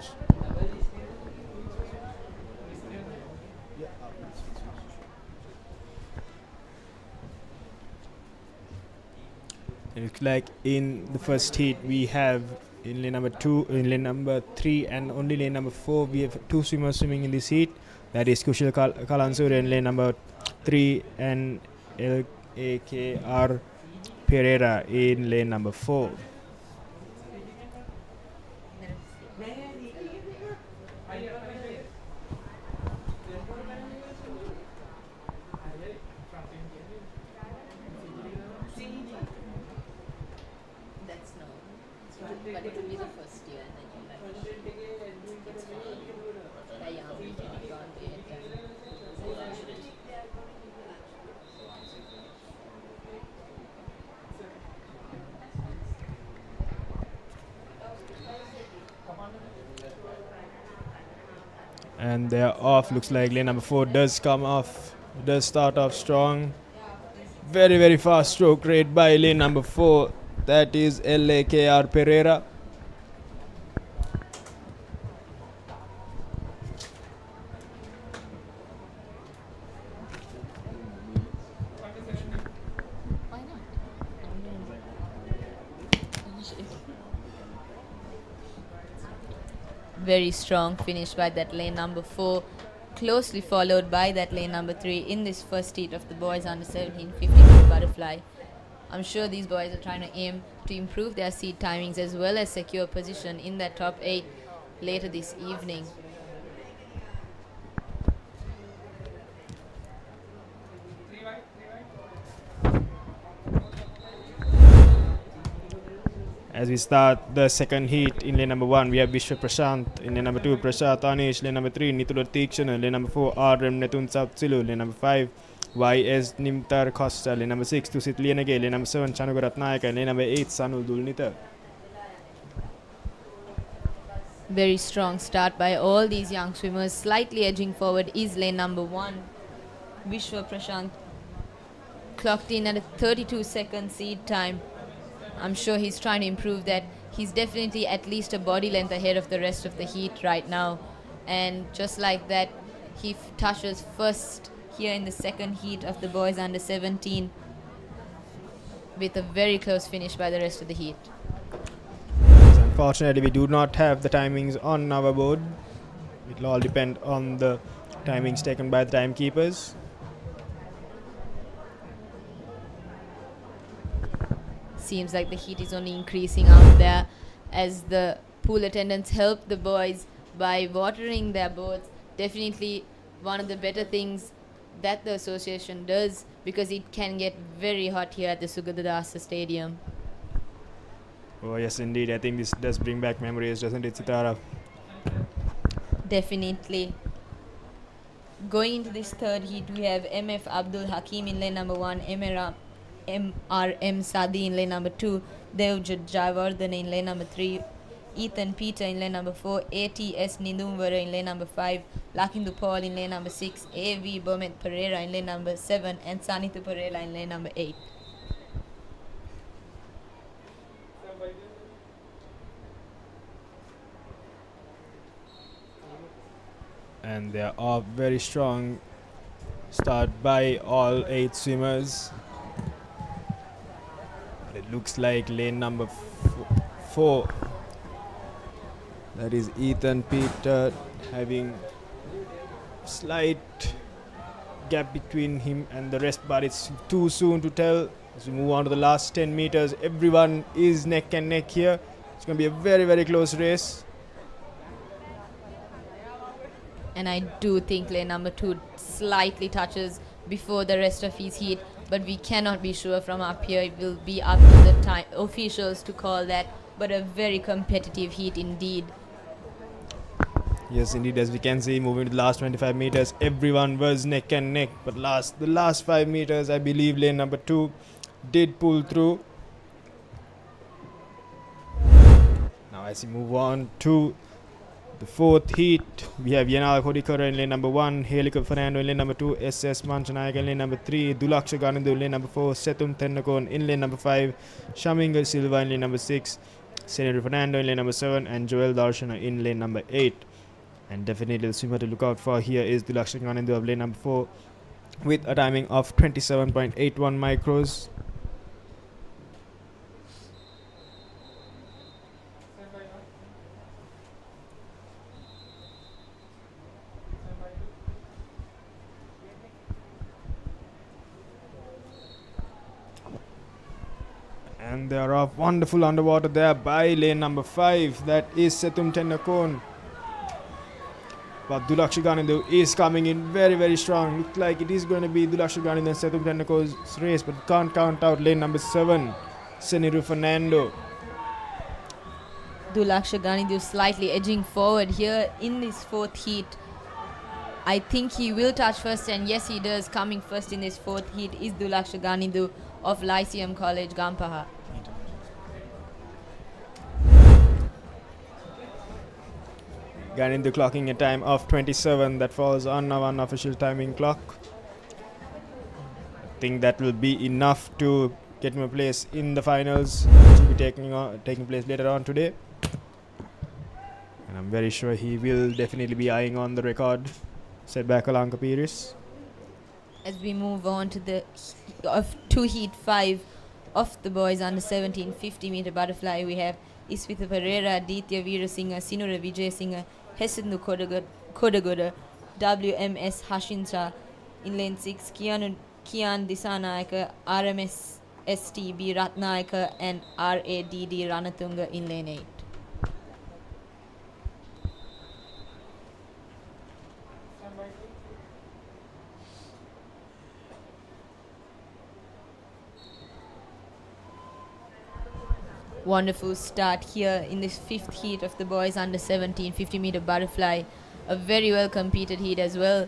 It looks like in the first heat we have in lane number 2, in lane number 3 and only lane number 4 we have two swimmers swimming in this heat. That is Kushal Kalansur in lane number 3 and LAKR Pereira in lane number 4. but it will be the first year and then you'll have it's fine. They're young, we can go on there And they're off. Looks like lane number 4 does come off, does start off strong. Very, very fast stroke rate by lane number 4. That is LAKR Pereira. Very strong finish by that lane number 4, closely followed by that lane number 3 in this first heat of the boys under 17 50 meter butterfly. I'm sure these boys are trying to aim to improve their seat timings as well as secure position in that top 8 later this evening. As we start the second heat in lane number 1, we have Vishwa Prashant. In lane number 2, Prashant Anish. Lane number 3, Nitula Tikshana. Lane number 4, RM Netun South Silu. Lane number 5, YS Nimtar Costa. Lane number 6, Tusit Lienage. Lane number 7, Chanugarat Naika. Lane number 8, Sanul Dulnita. Very strong start by all these young swimmers. Slightly edging forward is lane number 1, Vishwa Prashant. Clocked in at a 32-second seed time. I'm sure he's trying to improve that. He's definitely at least a body length ahead of the rest of the heat right now. And just like that, he touches first here in the second heat of the boys under 17 with a very close finish by the rest of the heat. So unfortunately, we do not have the timings on our board. It will all depend on the timings taken by the timekeepers. Seems like the heat is only increasing out there as the pool attendants help the boys by watering their boats. Definitely one of the better things that the association does, because it can get very hot here at the Sugathadasa Stadium. Oh yes, indeed. I think this does bring back memories, doesn't it, Sitara? Definitely. Going into this third heat, we have MF Abdul Hakim in lane number 1, MRM Sadi in lane number 2, Devjit Jayawardhan in lane number 3, Ethan Peter in lane number 4, ATS Nindumvara in lane number 5, Lakindu Paul in lane number 6, AV Bomet Pereira in lane number 7, and Sanithu Pereira in lane number 8. And they are off. Very strong start by all 8 swimmers. It looks like lane number 4, that is Ethan Peter, having slight gap between him and the rest, but it's too soon to tell. As we move on to the last 10 meters, everyone is neck and neck here. It's going to be a very, very close race. And I do think lane number 2 slightly touches before the rest of his heat, but we cannot be sure from up here. It will be up to the time officials to call that, but a very competitive heat indeed. Yes, indeed, as we can see, moving to the last 25 meters, everyone was neck and neck, but the last 5 meters, I believe lane number 2 did pull through. Now as we move on to the fourth heat, we have Yanal Kodikara in lane number 1, Helika Fernando in lane number 2, SS Manchanayaka in lane number 3, Dulaksha Ganandu in lane number 4, Setum Tennakon in lane number 5, Shaminga Silva in lane number 6, Senator Fernando in lane number 7, and Joel Darshana in lane number 8. And definitely the swimmer to look out for here is Dulaksha Ganandu of lane number 4 with a timing of 27.81 micros. And they are off. Wonderful underwater there by lane number 5. That is Setum Tennakon. But Dulaksha Ganandu is coming in very, very strong. Looks like it is going to be Dulaksha Ganandu and Setum Tennakon's race, but can't count out lane number 7, Seniru Fernando. Dulaksha Ganidhu slightly edging forward here in this fourth heat. I think he will touch first, and yes he does. Coming first in this fourth heat is Dulaksha Ganidhu of Lyceum College, Gampaha. Ganindhu clocking a time of 27. That falls on our unofficial timing clock. I think that will be enough to get him a place in the finals, which will be taking place later on today. And I'm very sure he will definitely be eyeing on the record set by Kalanka Pires. As we move on to the to heat 5 of the boys under 17 50 meter butterfly, we have Iswitha Pereira, Aditya Veerasinghe, Sinura Vijayasinghe, Hesindu Kodagoda, WMS Hashinsha in lane 6, Kian Disanayaka, RMS STB Ratnayaka, and RADD Ranatunga in lane 8. Wonderful start here in this fifth heat of the boys under 17 50 meter butterfly. A very well competed heat as well,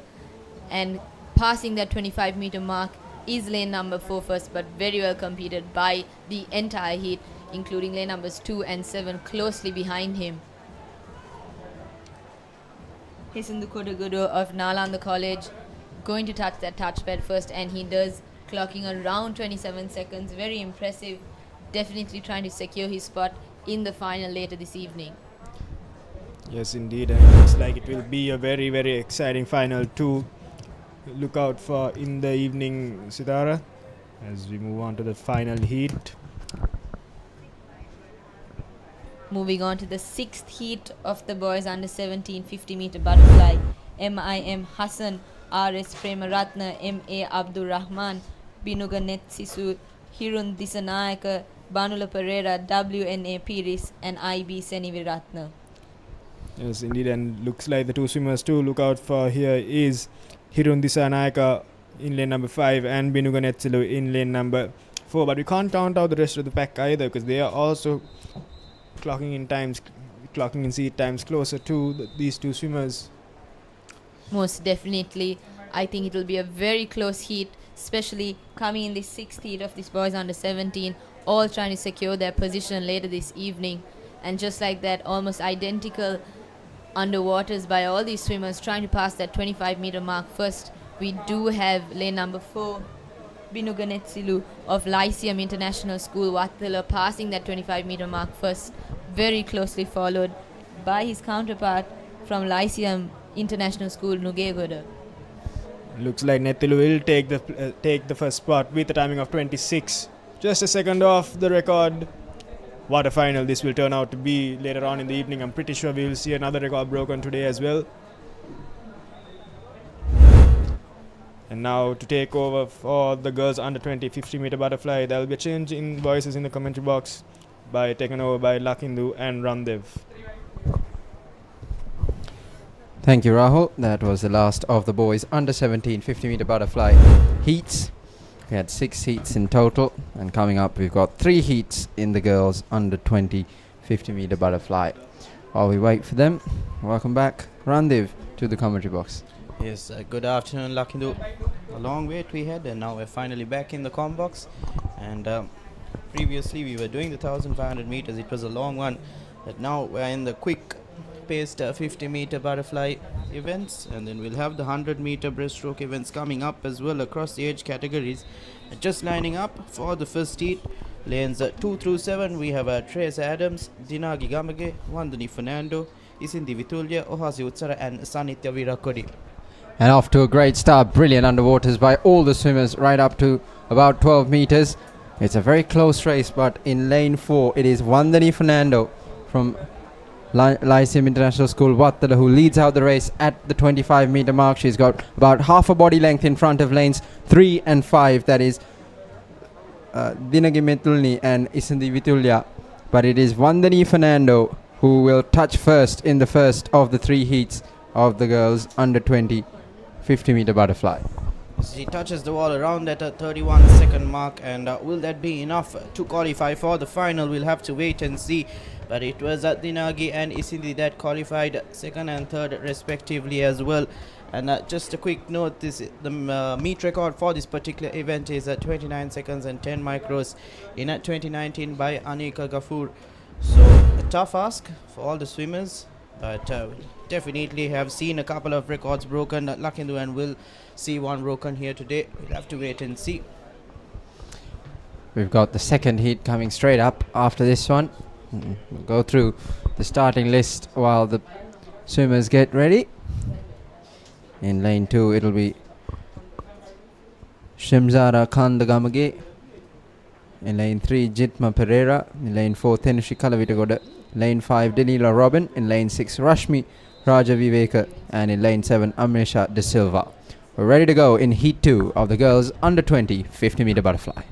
and passing that 25 meter mark is lane number 4 first, but very well competed by the entire heat, including lane numbers 2 and 7 closely behind him. Hisindu Kodagudu of Nalanda College going to touch that touchpad first, and he does, clocking around 27 seconds. Very impressive. Definitely trying to secure his spot in the final later this evening. Yes, indeed, and it looks like it will be a very, very exciting final to look out for in the evening, Sitara, as we move on to the final heat. Moving on to the sixth heat of the boys under 17 50 meter butterfly, MIM Hassan, RS Premaratna, MA Abdul Rahman, Binuga Netsisu, Hirun Disanayaka, Banula Pereira, WNA Piris, and IB Seniviratna. Yes, indeed, and looks like the two swimmers to look out for here is Hirun Disanayaka in lane number 5 and Binuga Netsilu in lane number 4. But we can't count out the rest of the pack either, because they are also clocking in seat times closer to these two swimmers. Most definitely. I think it will be a very close heat, especially coming in the sixth heat of these boys under 17, all trying to secure their position later this evening. And just like that, almost identical underwaters by all these swimmers trying to pass that 25 meter mark first. We do have lane number 4, Binuga Netsilu of Lyceum International School, Wattala, passing that 25 meter mark first, very closely followed by his counterpart from Lyceum International School, Nugegoda. Looks like Netsilu will take the first spot with a timing of 26. Just a second off the record. What a final this will turn out to be later on in the evening. I'm pretty sure we will see another record broken today as well. And now to take over for the girls under 20 50 meter butterfly, there will be a change in voices in the commentary box taken over by Lakindu and Randev. Thank you, Rahul. That was the last of the boys under 17 50 meter butterfly heats. We had 6 heats in total, and coming up we've got 3 heats in the girls under 20 50 meter butterfly. While we wait for them, welcome back, Randev, to the commentary box. Yes, good afternoon, Lakindu. A long wait we had, and now we're finally back in the com box. And previously we were doing the 1500 meters. It was a long one, but now we're in the quick paced 50 meter butterfly events, and then we'll have the 100 meter breaststroke events coming up as well across the age categories. Just lining up for the first heat, lanes 2 through 7, we have Trace Adams, Dinagi Gamage, Wandani Fernando, Isindi Vitulya, Ohasi Utsara, and Sanitya Virakodi. And off to a great start, brilliant underwaters by all the swimmers right up to about 12 meters. It's a very close race, but in lane 4 it is Wandani Fernando from Lyceum International School, Wattala, who leads out the race at the 25 meter mark. She's got about half a body length in front of lanes 3 and 5, that is Dinagi Metulni and Isindi Vitulya. But it is Wandani Fernando who will touch first in the first of the 3 heats of the girls under 20 50 meter butterfly. She touches the wall around at a 31 second mark, and will that be enough to qualify for the final? We'll have to wait and see. but it was Dinagi and Isindi that qualified second and third respectively as well. And just a quick note, the meet record for this particular event is 29 seconds and 10 micros in 2019 by Anika Gafoor. So a tough ask for all the swimmers, but definitely have seen a couple of records broken. Lakindu and will see one broken here today. We'll have to wait and see. We've got the second heat coming straight up after this one. We'll go through the starting list while the swimmers get ready. In lane 2 it'll be Shimzara Kandagamage. In lane 3 Jitma Pereira. In lane 4 Tenushi Kalavitagoda. Lane 5 Danila Robin. In lane 6 Rashmi Raja Viveka. And in lane 7 Amrisha De Silva. We're ready to go in heat 2 of the girls under 20 50 meter butterfly.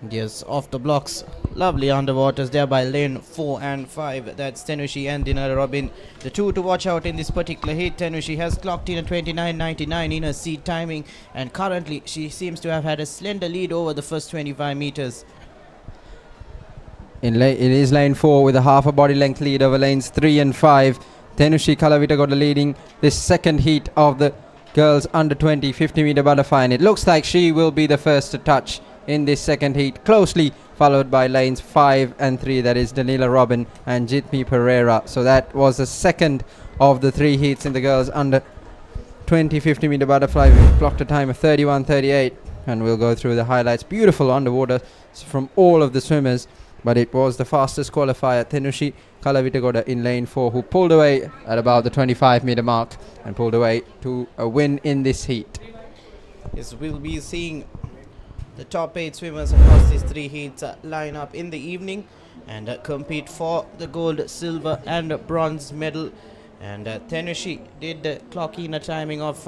Yes, off the blocks. Lovely underwaters there by lane 4 and 5. That's Tenushi and Dinara Robin. The two to watch out in this particular heat. Tenushi has clocked in a 29.99 in her seat timing, and currently she seems to have had a slender lead over the first 25 meters. It is lane 4 with a half a body length lead over lanes 3 and 5. Tenushi Kalavitagoda leading this second heat of the girls under 20 50 meter butterfly, and it looks like she will be the first to touch in this second heat, closely followed by lanes 5 and 3, that is Danila Robin and Jitmi Pereira. So that was the second of the 3 heats in the girls under 20 50 meter butterfly. We've clocked a time of 31.38, and we'll go through the highlights. Beautiful underwater from all of the swimmers, but it was the fastest qualifier, Tenushi Kalavitagoda in lane 4, who pulled away at about the 25 meter mark and pulled away to a win in this heat. Yes, we'll be seeing the top 8 swimmers across these 3 heats line up in the evening and compete for the gold, silver and bronze medal. And Tenushi did clock in a timing of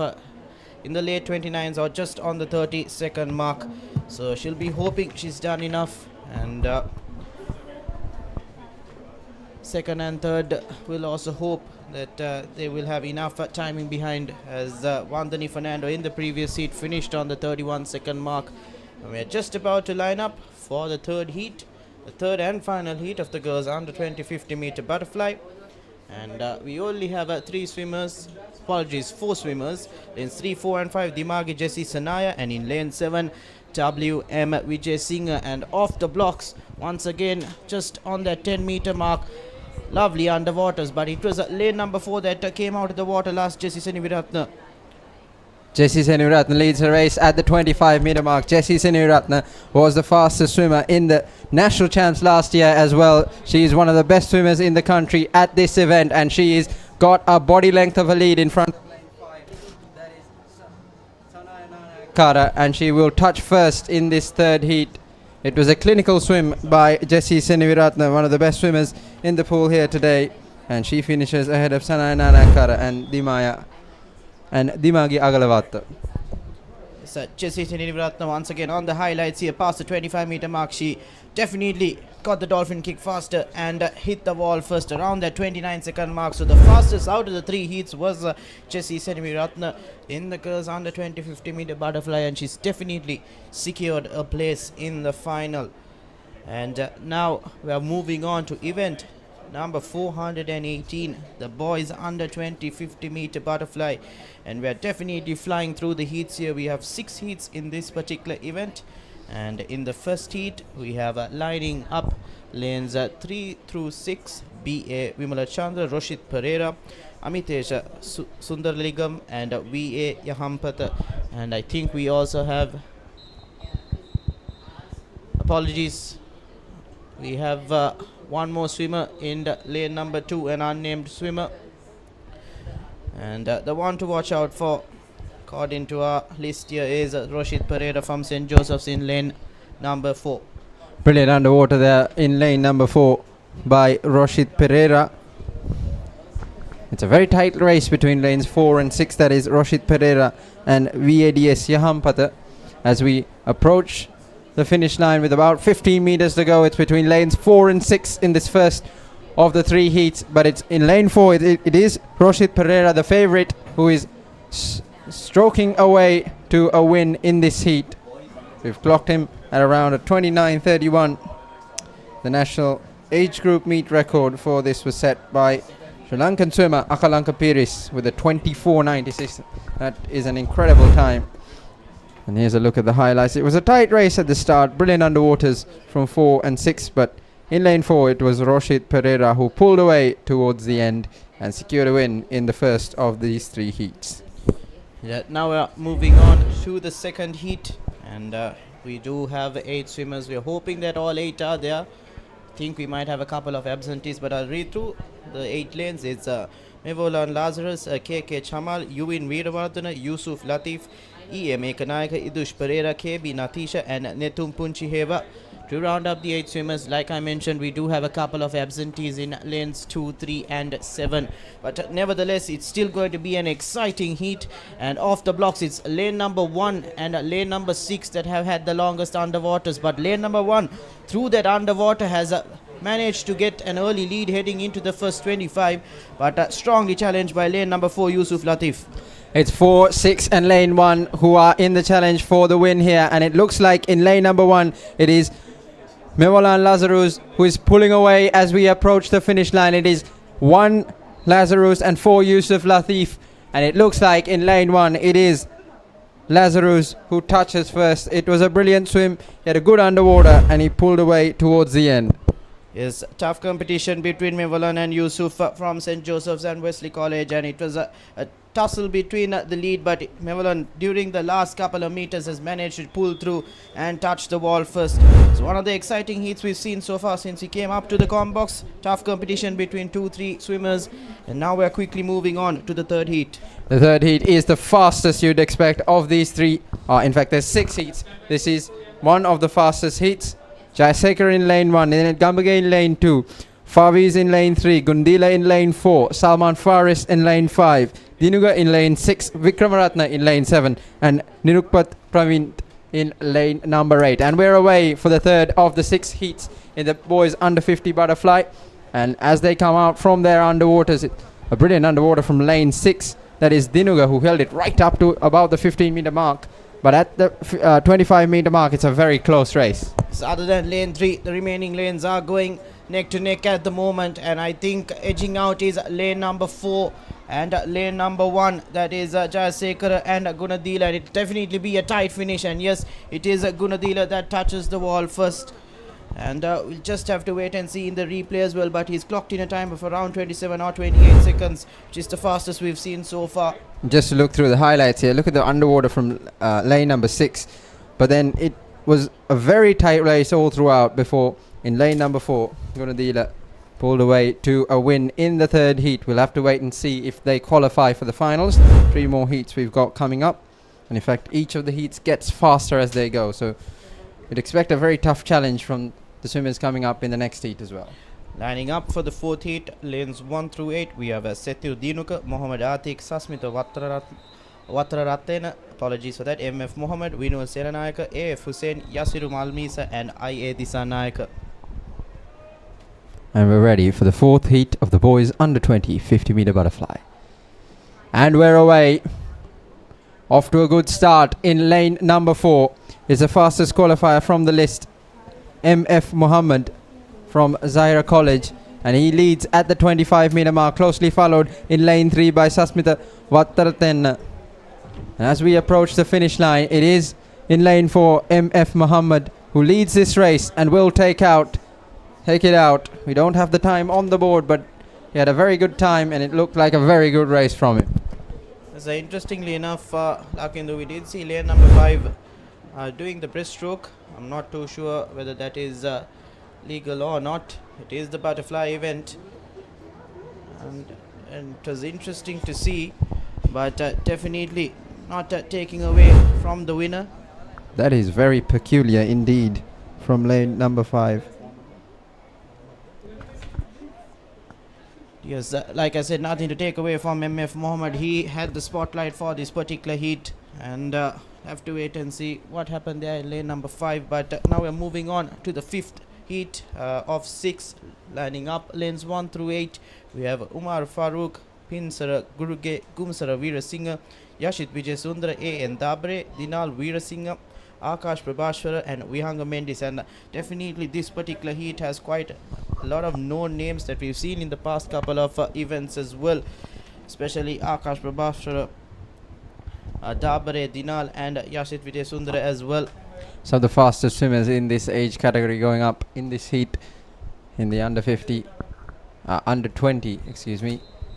in the late 29s or just on the 30-second mark. So she'll be hoping she's done enough, and second and third will also hope that they will have enough timing behind, as Vandani Fernando in the previous heat finished on the 31-second mark. We are just about to line up for the third heat, the third and final heat of the girls under 20 50 meter butterfly. And we only have 4 swimmers. Lanes 3, 4 and 5 Dimagi Jesse Sanaya, and in lane 7 WM Vijay Singh. And off the blocks once again just on that 10 meter mark. Lovely underwaters, but it was lane number 4 that came out of the water last. Jesse Seniviratna. Jessie Seniviratna leads the race at the 25 meter mark. Jessie Seniviratna was the fastest swimmer in the national champs last year as well. She is one of the best swimmers in the country at this event, and she is got a body length of a lead in front of lane 5. That is Sanaya Kara, and she will touch first in this third heat. It was a clinical swim by Jessie Seniviratna, one of the best swimmers in the pool here today, and she finishes ahead of Sanaya Nanakara and Dimagi Agalavatta. So Jessie Seniviratna once again on the highlights here, past the 25 meter mark. She definitely got the dolphin kick faster and hit the wall first around that 29-second mark. So the fastest out of the 3 heats was Jessie Seniviratna in the girls under 20 50 meter butterfly, and she's definitely secured a place in the final. And now we are moving on to event number 418, the boys under 20 50 meter butterfly, and we are definitely flying through the heats here. We have 6 heats in this particular event, and in the first heat we have lining up lanes 3 through 6 BA Vimala Chandra, Roshit Pereira, Amitesh Sundarligam and VA Yahampata. And I think we also have, apologies, we have one more swimmer in the lane number 2, an unnamed swimmer, and the one to watch out for according to our list here is Roshit Pereira from St. Joseph's in lane number 4. Brilliant underwater there in lane number 4 by Roshit Pereira. It's a very tight race between lanes 4 and 6, that is Roshit Pereira and VADS Yahampata. As we approach the finish line with about 15 meters to go, it's between lanes 4 and 6 in this first of the 3 heats, but it's in lane 4 it is Roshit Pereira, the favorite, who is stroking away to a win in this heat. We've clocked him at around a 29.31, the national age group meet record for this was set by Sri Lankan swimmer Akalanka Piris with a 24.96. That is an incredible time. And here's a look at the highlights. It was a tight race at the start, brilliant underwaters from 4 and 6, but in lane 4 it was Roshit Pereira who pulled away towards the end and secured a win in the first of these 3 heats. Yeah, now we're moving on to the second heat, and we do have 8 swimmers. We're hoping that all 8 are there. I think we might have a couple of absentees, but I'll read through the 8 lanes. It's Mevolan Lazarus, KK Chamal, Yuwin Veeravardhana, Yusuf Latif, E.M. Ekanayaka, Idush Pereira, KB Natisha, and Netum Punchiheva. To round up the 8 swimmers, like I mentioned, we do have a couple of absentees in lanes 2, 3 and 7. But nevertheless, it's still going to be an exciting heat. And off the blocks, it's lane number 1 and lane number 6 that have had the longest underwaters. But lane number 1, through that underwater, has managed to get an early lead heading into the first 25. But strongly challenged by lane number 4, Yusuf Latif. It's 4, 6 and lane 1 who are in the challenge for the win here. And it looks like in lane number 1, it is Mevolan Lazarus who is pulling away as we approach the finish line. It is 1 Lazarus and 4 Yusuf Latif. And it looks like in lane 1 it is Lazarus who touches first. It was a brilliant swim. He had a good underwater and he pulled away towards the end. Yes, tough competition between Mevolan and Yusuf from St. Joseph's and Wesley College, and it was a tussle between the lead, but Mevolan during the last couple of meters has managed to pull through and touch the wall first. It's one of the exciting heats we've seen so far since he came up to the com box. Tough competition between 2-3 swimmers, and now we're quickly moving on to the third heat. The third heat is the fastest you'd expect of these 3. In fact, there's 6 heats. This is one of the fastest heats. Jayasekar in lane 1, then Gambage in lane 2, Faviz in lane 3, Gundila in lane 4, Salman Faris in lane 5, Dinuga in lane 6, Vikramaratna in lane 7, and Nirukpat Praveen in lane number 8. And we're away for the third of the 6 heats in the boys under 50 butterfly. And as they come out from their underwaters, a brilliant underwater from lane 6, that is Dinuga, who held it right up to about the 15-meter mark. But at the 25-meter mark, it's a very close race. So other than lane 3, the remaining lanes are going neck to neck at the moment, and I think edging out is lane number 4 and lane number 1, that is Jayasekara and Gunadila, and it'll definitely be a tight finish. And yes, it is Gunadila that touches the wall first, and we'll just have to wait and see in the replay as well. But he's clocked in a time of around 27 or 28 seconds, which is the fastest we've seen so far. Just to look through the highlights here, look at the underwater from lane number 6, but then it was a very tight race all throughout before in lane number 4 Gunadila pulled away to a win in the third heat. We'll have to wait and see if they qualify for the finals. 3 more heats we've got coming up, and in fact each of the heats gets faster as they go, so we'd expect a very tough challenge from the swimmers coming up in the next heat as well. Lining up for the fourth heat, lanes 1 through 8, we have Setu Dinuka, Mohammad Atik, Sasmita Watraratena, apologies for that, MF Mohammed, Vinod Seranayaka, AF Hussein, Yasiru Malmisa, and IA Disanayaka. And we're ready for the fourth heat of the boys under 20 50-meter butterfly. And we're away. Off to a good start in lane number 4 is the fastest qualifier from the list, MF Mohammed from Zaira College, and he leads at the 25-meter mark, closely followed in lane 3 by Sasmita Wattaraten. And as we approach the finish line, it is in lane 4 MF Mohammed who leads this race and will take it out. We don't have the time on the board, but he had a very good time and it looked like a very good race from him. So interestingly enough, Lakindu, we did see lane number 5 doing the breaststroke. I'm not too sure whether that is legal or not. It is the butterfly event, and it was interesting to see, but definitely not taking away from the winner. That is very peculiar indeed from lane number 5. Yes, like I said, nothing to take away from MF Mohammed. He had the spotlight for this particular heat, and have to wait and see what happened there in lane number 5. But now we're moving on to the fifth heat of 6, lining up lanes 1 through 8. We have Umar Farooq, Pinsara Guruge, Gumsara Veerasinghe, Yashit Vijay Sundara, A.N. Dabre, Dinal Veerasinghe, Akash Prabhashwara, and Vihanga Mendis. And definitely this particular heat has quite a lot of known names that we've seen in the past couple of events as well, especially Akash Prabhashara, Dabare, Dinal and Yashit Vijayasundara as well. Some of the fastest swimmers in this age category going up in this heat in the under 20,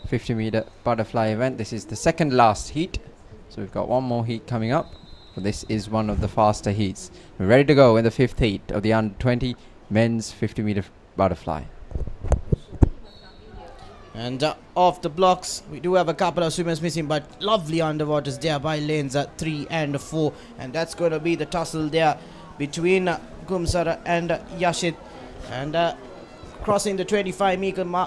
50 meter butterfly event. This is the second last heat, so we've got one more heat coming up, but this is one of the faster heats. We're ready to go in the fifth heat of the under 20 men's 50 meter butterfly. And off the blocks, we do have a couple of swimmers missing, but lovely underwaters there by lanes 3 and 4. And that's going to be the tussle there between Gumsara and Yashit. And crossing the 25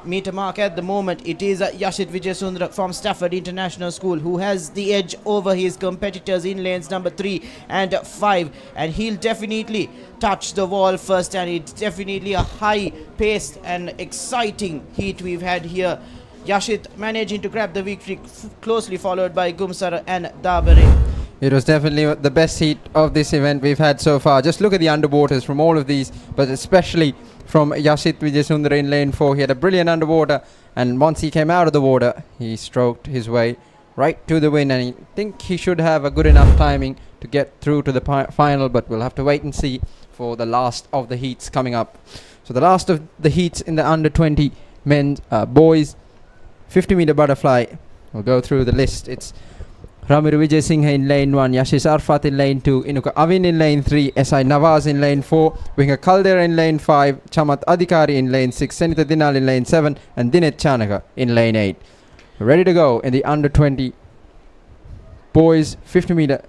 meter mark at the moment, it is Yashit Vijayasundara from Stafford International School who has the edge over his competitors in lanes number 3 and 5. And he'll definitely touch the wall first, and it's definitely a high-paced and exciting heat we've had here. Yashit managing to grab the victory, closely followed by Gumsara and Dabare. It was definitely the best heat of this event we've had so far. Just look at the underwaters from all of these, but especially from Yashit Vijayasundara in lane 4. He had a brilliant underwater, and once he came out of the water, he stroked his way right to the win, and I think he should have a good enough timing to get through to the final, but we'll have to wait and see for the last of the heats coming up. So the last of the heats in the under 20 men's boys 50 meter butterfly. We'll go through the list. It's Ramiru Vijay Singha in lane 1, Yashish Arfat in lane 2, Inuka Avin in lane 3, SI Nawaz in lane 4, Vinga Caldera in lane 5, Chamat Adhikari in lane 6, Senita Dinal in lane 7, and Dinet Chanaka in lane 8. Ready to go in the under 20 boys 50 meter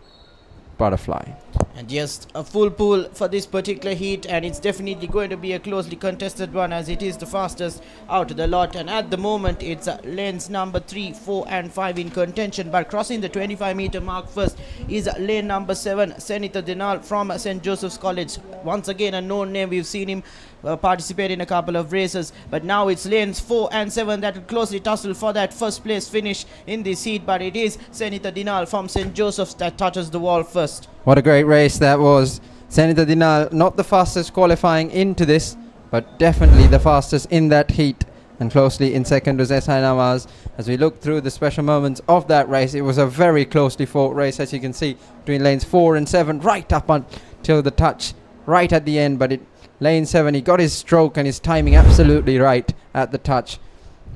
butterfly. And yes, a full pool for this particular heat, and it's definitely going to be a closely contested one, as it is the fastest out of the lot. And at the moment, it's lanes number 3, 4 and 5 in contention, but crossing the 25 meter mark first is lane number 7, Senita Dinal from St. Joseph's College. Once again, a known name. We've seen him participate in a couple of races, but now it's lanes 4 and 7 that will closely tussle for that first place finish in this heat. But it is Senita Dinal from St. Joseph's that touches the wall first. What a great race that was. Senita Dinal, not the fastest qualifying into this, but definitely the fastest in that heat. And closely in second was SI Nawaz. As we look through the special moments of that race, it was a very closely fought race, as you can see, between lanes 4 and 7, right up until the touch, right at the end. But lane 7, he got his stroke and his timing absolutely right at the touch.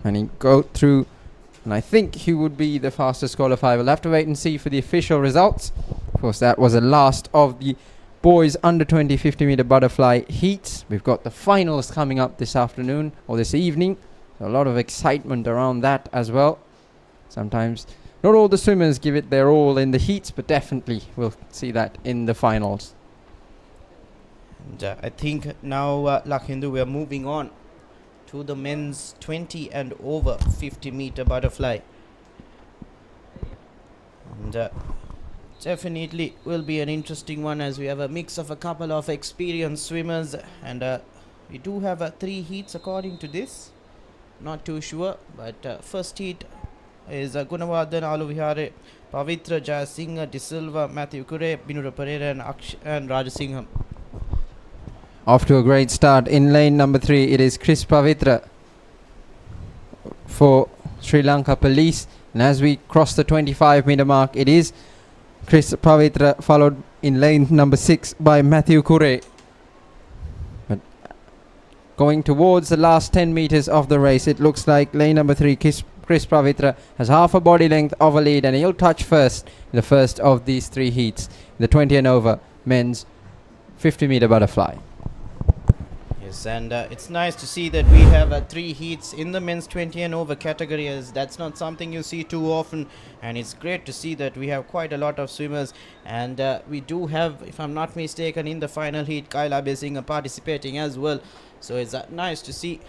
And he go through, and I think he would be the fastest qualifier. We'll have to wait and see for the official results. Of course, that was the last of the boys under 20 50 meter butterfly heats. We've got the finals coming up this afternoon or this evening. So a lot of excitement around that as well. Sometimes not all the swimmers give it their all in the heats, but definitely we'll see that in the finals. And I think now, Lakhindu, we are moving on to the men's 20 and over 50 meter butterfly. And definitely will be an interesting one, as we have a mix of a couple of experienced swimmers, and we do have 3 heats according to this. Not too sure, but first heat is Gunawardhan, Aluvihare, Pavitra, Jayasinghe, De Silva, Matthew Kure, Binura Pereira and Rajasingham. Off to a great start in lane number 3. It is Chris Pavitra for Sri Lanka Police, and as we cross the 25 meter mark, it is Chris Pavitra followed in lane number 6 by Matthew Kure. But going towards the last 10 meters of the race, it looks like lane number 3 Chris Pavitra has half a body length of a lead, and he'll touch first in the first of these 3 heats, the 20 and over men's 50 meter butterfly. Yes, and it's nice to see that we have 3 heats in the men's 20 and over category, as that's not something you see too often, and it's great to see that we have quite a lot of swimmers. And we do have, if I'm not mistaken, in the final heat Kaila Besingha participating as well, so it's nice to see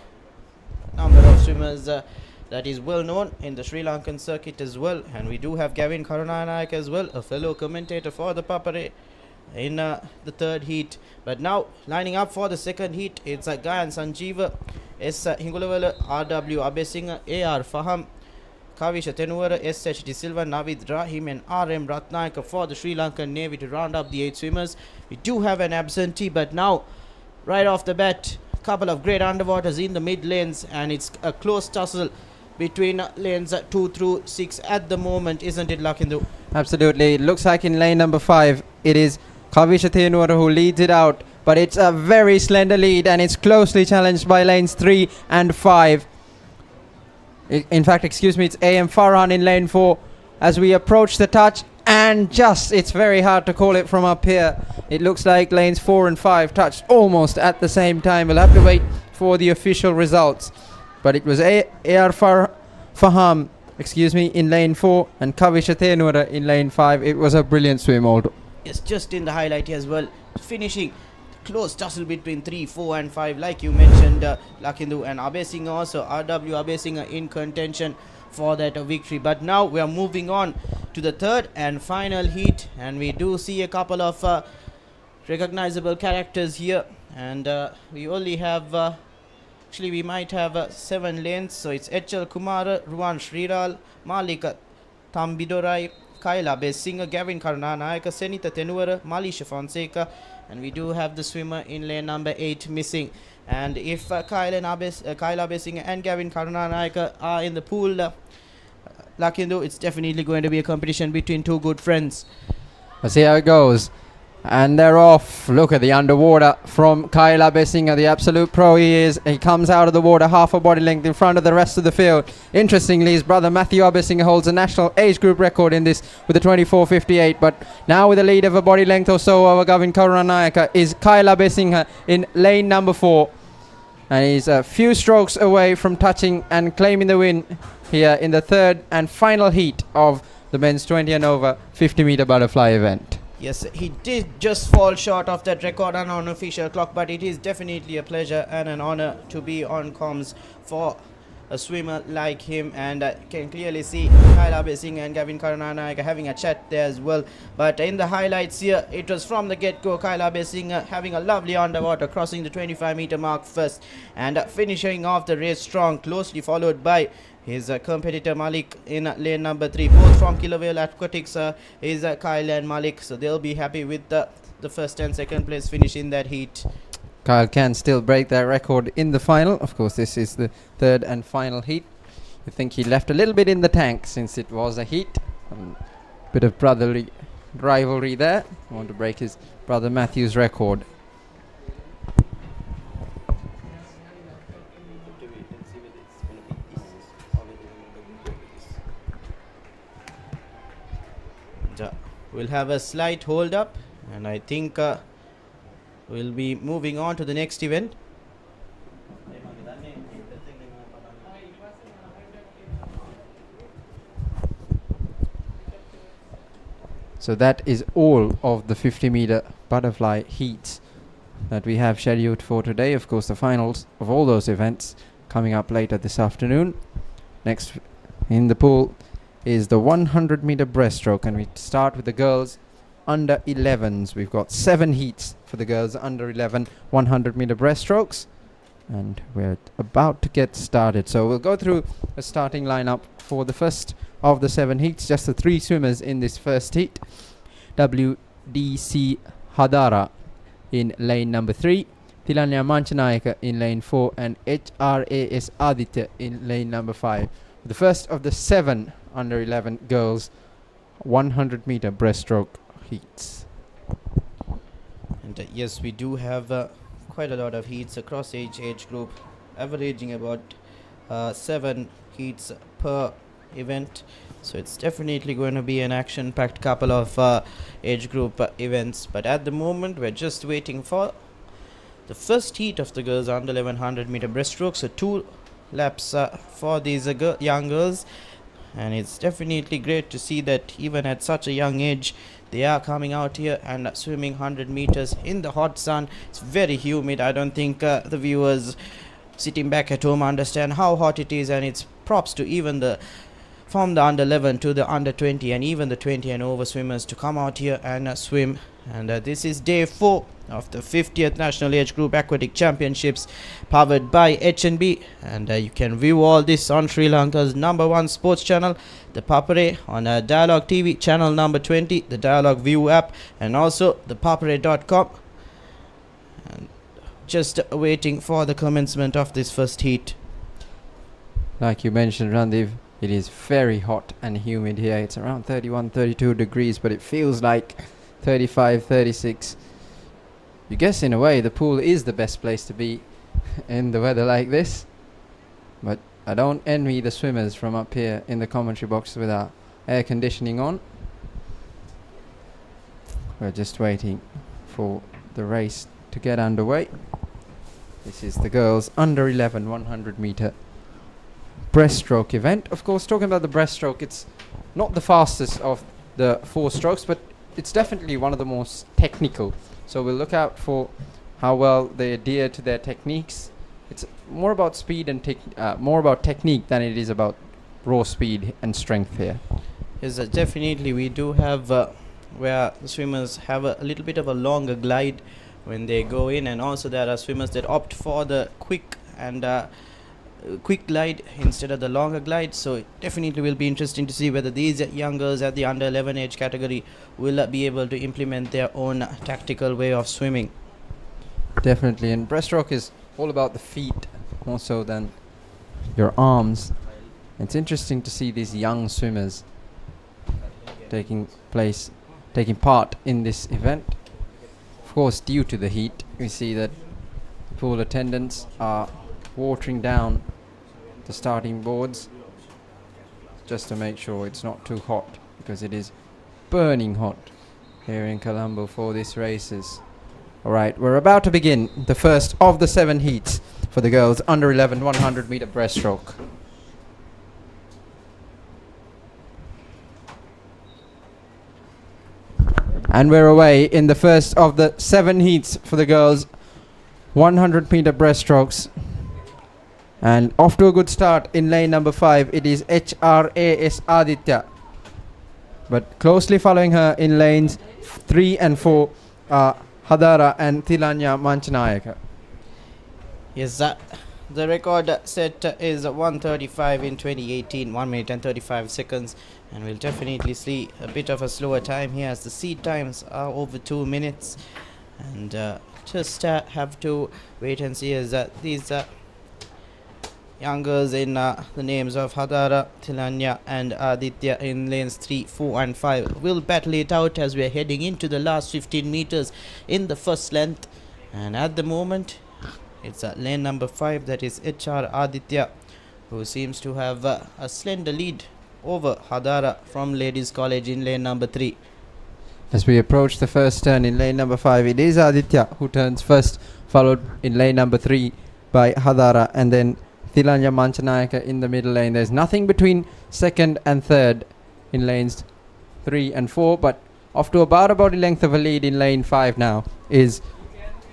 number of swimmers that is well known in the Sri Lankan circuit as well. And we do have Gavin Karunanayak as well, a fellow commentator for the Papare, in the third heat. But now lining up for the second heat, it's Gayan Sanjeeva, S. Hingulavala, RW Abesingha, AR Faham, Kavisha Tenuara, SH De Silva, Navid Rahim and RM Ratnayaka for the Sri Lankan Navy to round up the 8 swimmers. We do have an absentee, but now right off the bat, couple of great underwaters in the mid lanes, and it's a close tussle between lanes 2 through 6 at the moment, isn't it, Lakindu? Absolutely. It looks like in lane number 5, it is Kavishathenuara who leads it out, but it's a very slender lead, and it's closely challenged by lanes 3 and 5. In fact, excuse me, it's AM Farhan in lane 4 as we approach the touch, and just, it's very hard to call it from up here. It looks like lanes 4 and 5 touched almost at the same time. We'll have to wait for the official results. But it was AR Faham, in lane 4 and Kavishathenuara in lane 5. It was a brilliant swim, Aldo. Yes, just in the highlight as well, finishing close tussle between 3, 4 and 5, like you mentioned, Lakindu, and Abesingha also, RW Abesingha in contention for that victory. But now we are moving on to the third and final heat, and we do see a couple of recognizable characters here, and we only have actually we might have 7 lanes. So it's HL Kumara, Ruan Shriral, Malika Tambidorai, Kaila Besingha, Gavin Karnanayaka, Senita Tenuara, Malisha Fonseca, and we do have the swimmer in lane number 8 missing. And if Kaila Besingha and Gavin Karnanayaka are in the pool, Lakindu, it's definitely going to be a competition between two good friends. Let's see how it goes. And they're off. Look at the underwater from Kaila Besingha, the absolute pro he is. He comes out of the water half a body length in front of the rest of the field. Interestingly, his brother Matthew Abesingha holds a national age group record in this with a 24.58. But now with a lead of a body length or so over Gavin Karunanayaka is Kaila Besingha in lane number 4. And he's a few strokes away from touching and claiming the win here in the third and final heat of the men's 20 and over 50 meter butterfly event. Yes, he did just fall short of that record on unofficial clock, but it is definitely a pleasure and an honor to be on comms for a swimmer like him, and can clearly see Kaila Besingha and Gavin Karunanayaka having a chat there as well. But in the highlights here, it was from the get-go Kaila Besingha having a lovely underwater, crossing the 25 meter mark first and finishing off the race strong, closely followed by his competitor Malik in lane number 3. Both from Kilowale Aquatics is Kyle and Malik, so they'll be happy with the first and second place finish in that heat. Kyle can still break that record in the final. Of course, this is the third and final heat. I think he left a little bit in the tank since it was a heat. Bit of brotherly rivalry there. Want to break his brother Matthew's record. We'll have a slight hold up, and I think we'll be moving on to the next event. So that is all of the 50 meter butterfly heats that we have scheduled for today. Of course, the finals of all those events coming up later this afternoon. Next in the pool is the 100 meter breaststroke, and we start with the girls under 11s. We've got 7 heats for the girls under 11 100 meter breaststrokes, and we're about to get started. So we'll go through a starting lineup for the first of the 7 heats. Just the 3 swimmers in this first heat. WDC Hadara in lane number 3, Tilanya Manchanayaka in lane 4, and HRAS Aditya in lane number 5. The first of the 7 under 11 girls 100 meter breaststroke heats. And yes, we do have quite a lot of heats across age group, averaging about 7 heats per event. So it's definitely going to be an action-packed couple of age group events. But at the moment, we're just waiting for the first heat of the girls under 1100 meter breaststroke. So 2 laps for these young girls, and it's definitely great to see that even at such a young age they are coming out here and swimming 100 meters in the hot sun. It's very humid. I don't think the viewers sitting back at home understand how hot it is, and it's props to even from the under 11 to the under 20 and even the 20 and over swimmers to come out here and swim. And this is day 4 of the 50th National Age Group Aquatic Championships, powered by HNB, and you can view all this on Sri Lanka's #1 sports channel, ThePapare, on Dialog TV channel number 20, the Dialog View app, and also ThePapare.com. And just waiting for the commencement of this first heat. Like you mentioned, Randiv, it is very hot and humid here. It's around 31, 32 degrees, but it feels like 35, 36. You guess in a way the pool is the best place to be in the weather like this. But I don't envy the swimmers from up here in the commentary box with our air conditioning on. We're just waiting for the race to get underway. This is the girls under 11 100 meter breaststroke event. Of course, talking about the breaststroke, it's not the fastest of the 4 strokes, but it's definitely one of the most technical. So we'll look out for how well they adhere to their techniques. It's more about speed and more about technique than it is about raw speed and strength here. Yes, definitely we do have where the swimmers have a little bit of a longer glide when they go in, and also there are swimmers that opt for the quick glide instead of the longer glide. So it definitely will be interesting to see whether these young girls at the under 11 age category will be able to implement their own tactical way of swimming. Definitely, and breaststroke is all about the feet more so than your arms. It's interesting to see these young swimmers taking part in this event. Of course, due to the heat, we see that pool attendants are watering down the starting boards just to make sure it's not too hot, because it is burning hot here in Colombo for these races. Alright, we're about to begin the first of the 7 heats for the girls under 11 100 meter breaststroke. And we're away in the first of the 7 heats for the girls 100 meter breaststrokes. And off to a good start in lane number 5, it is HRAS Aditya. But closely following her in lanes 3 and 4 are Hadara and Tilanya Manchanayaka. Yes, the record set is 1:35 in 2018, 1 minute and 35 seconds. And we'll definitely see a bit of a slower time here as the seat times are over 2 minutes. And just have to wait and see as these young girls in the names of Hadara, Tilanya and Aditya in lanes 3, 4 and 5 will battle it out as we are heading into the last 15 meters in the first length. And at the moment it's lane number 5, that is HR Aditya, who seems to have a slender lead over Hadara from Ladies College in lane number 3. As we approach the first turn in lane number 5, it is Aditya who turns first, followed in lane number 3 by Hadara, and then Tilanya Manchanayaka in the middle lane. There's nothing between second and third in lanes 3 and 4, but off to about a body length of a lead in lane 5 now is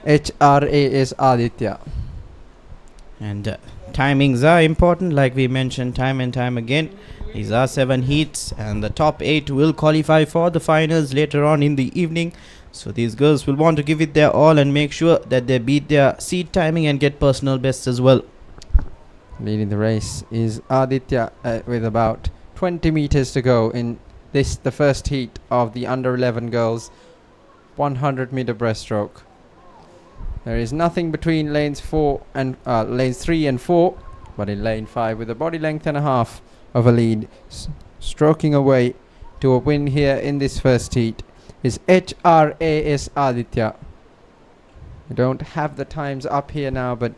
HRAS Aditya. And timings are important, like we mentioned time and time again. These are 7 heats, and the top 8 will qualify for the finals later on in the evening. So these girls will want to give it their all and make sure that they beat their seat timing and get personal bests as well. Leading the race is Aditya with about 20 meters to go in this, the first heat of the under 11 girls 100 meter breaststroke. There is nothing between lanes 3 and 4, but in lane 5 with a body length and a half of a lead, stroking away to a win here in this first heat is HRAS Aditya. We don't have the times up here now, but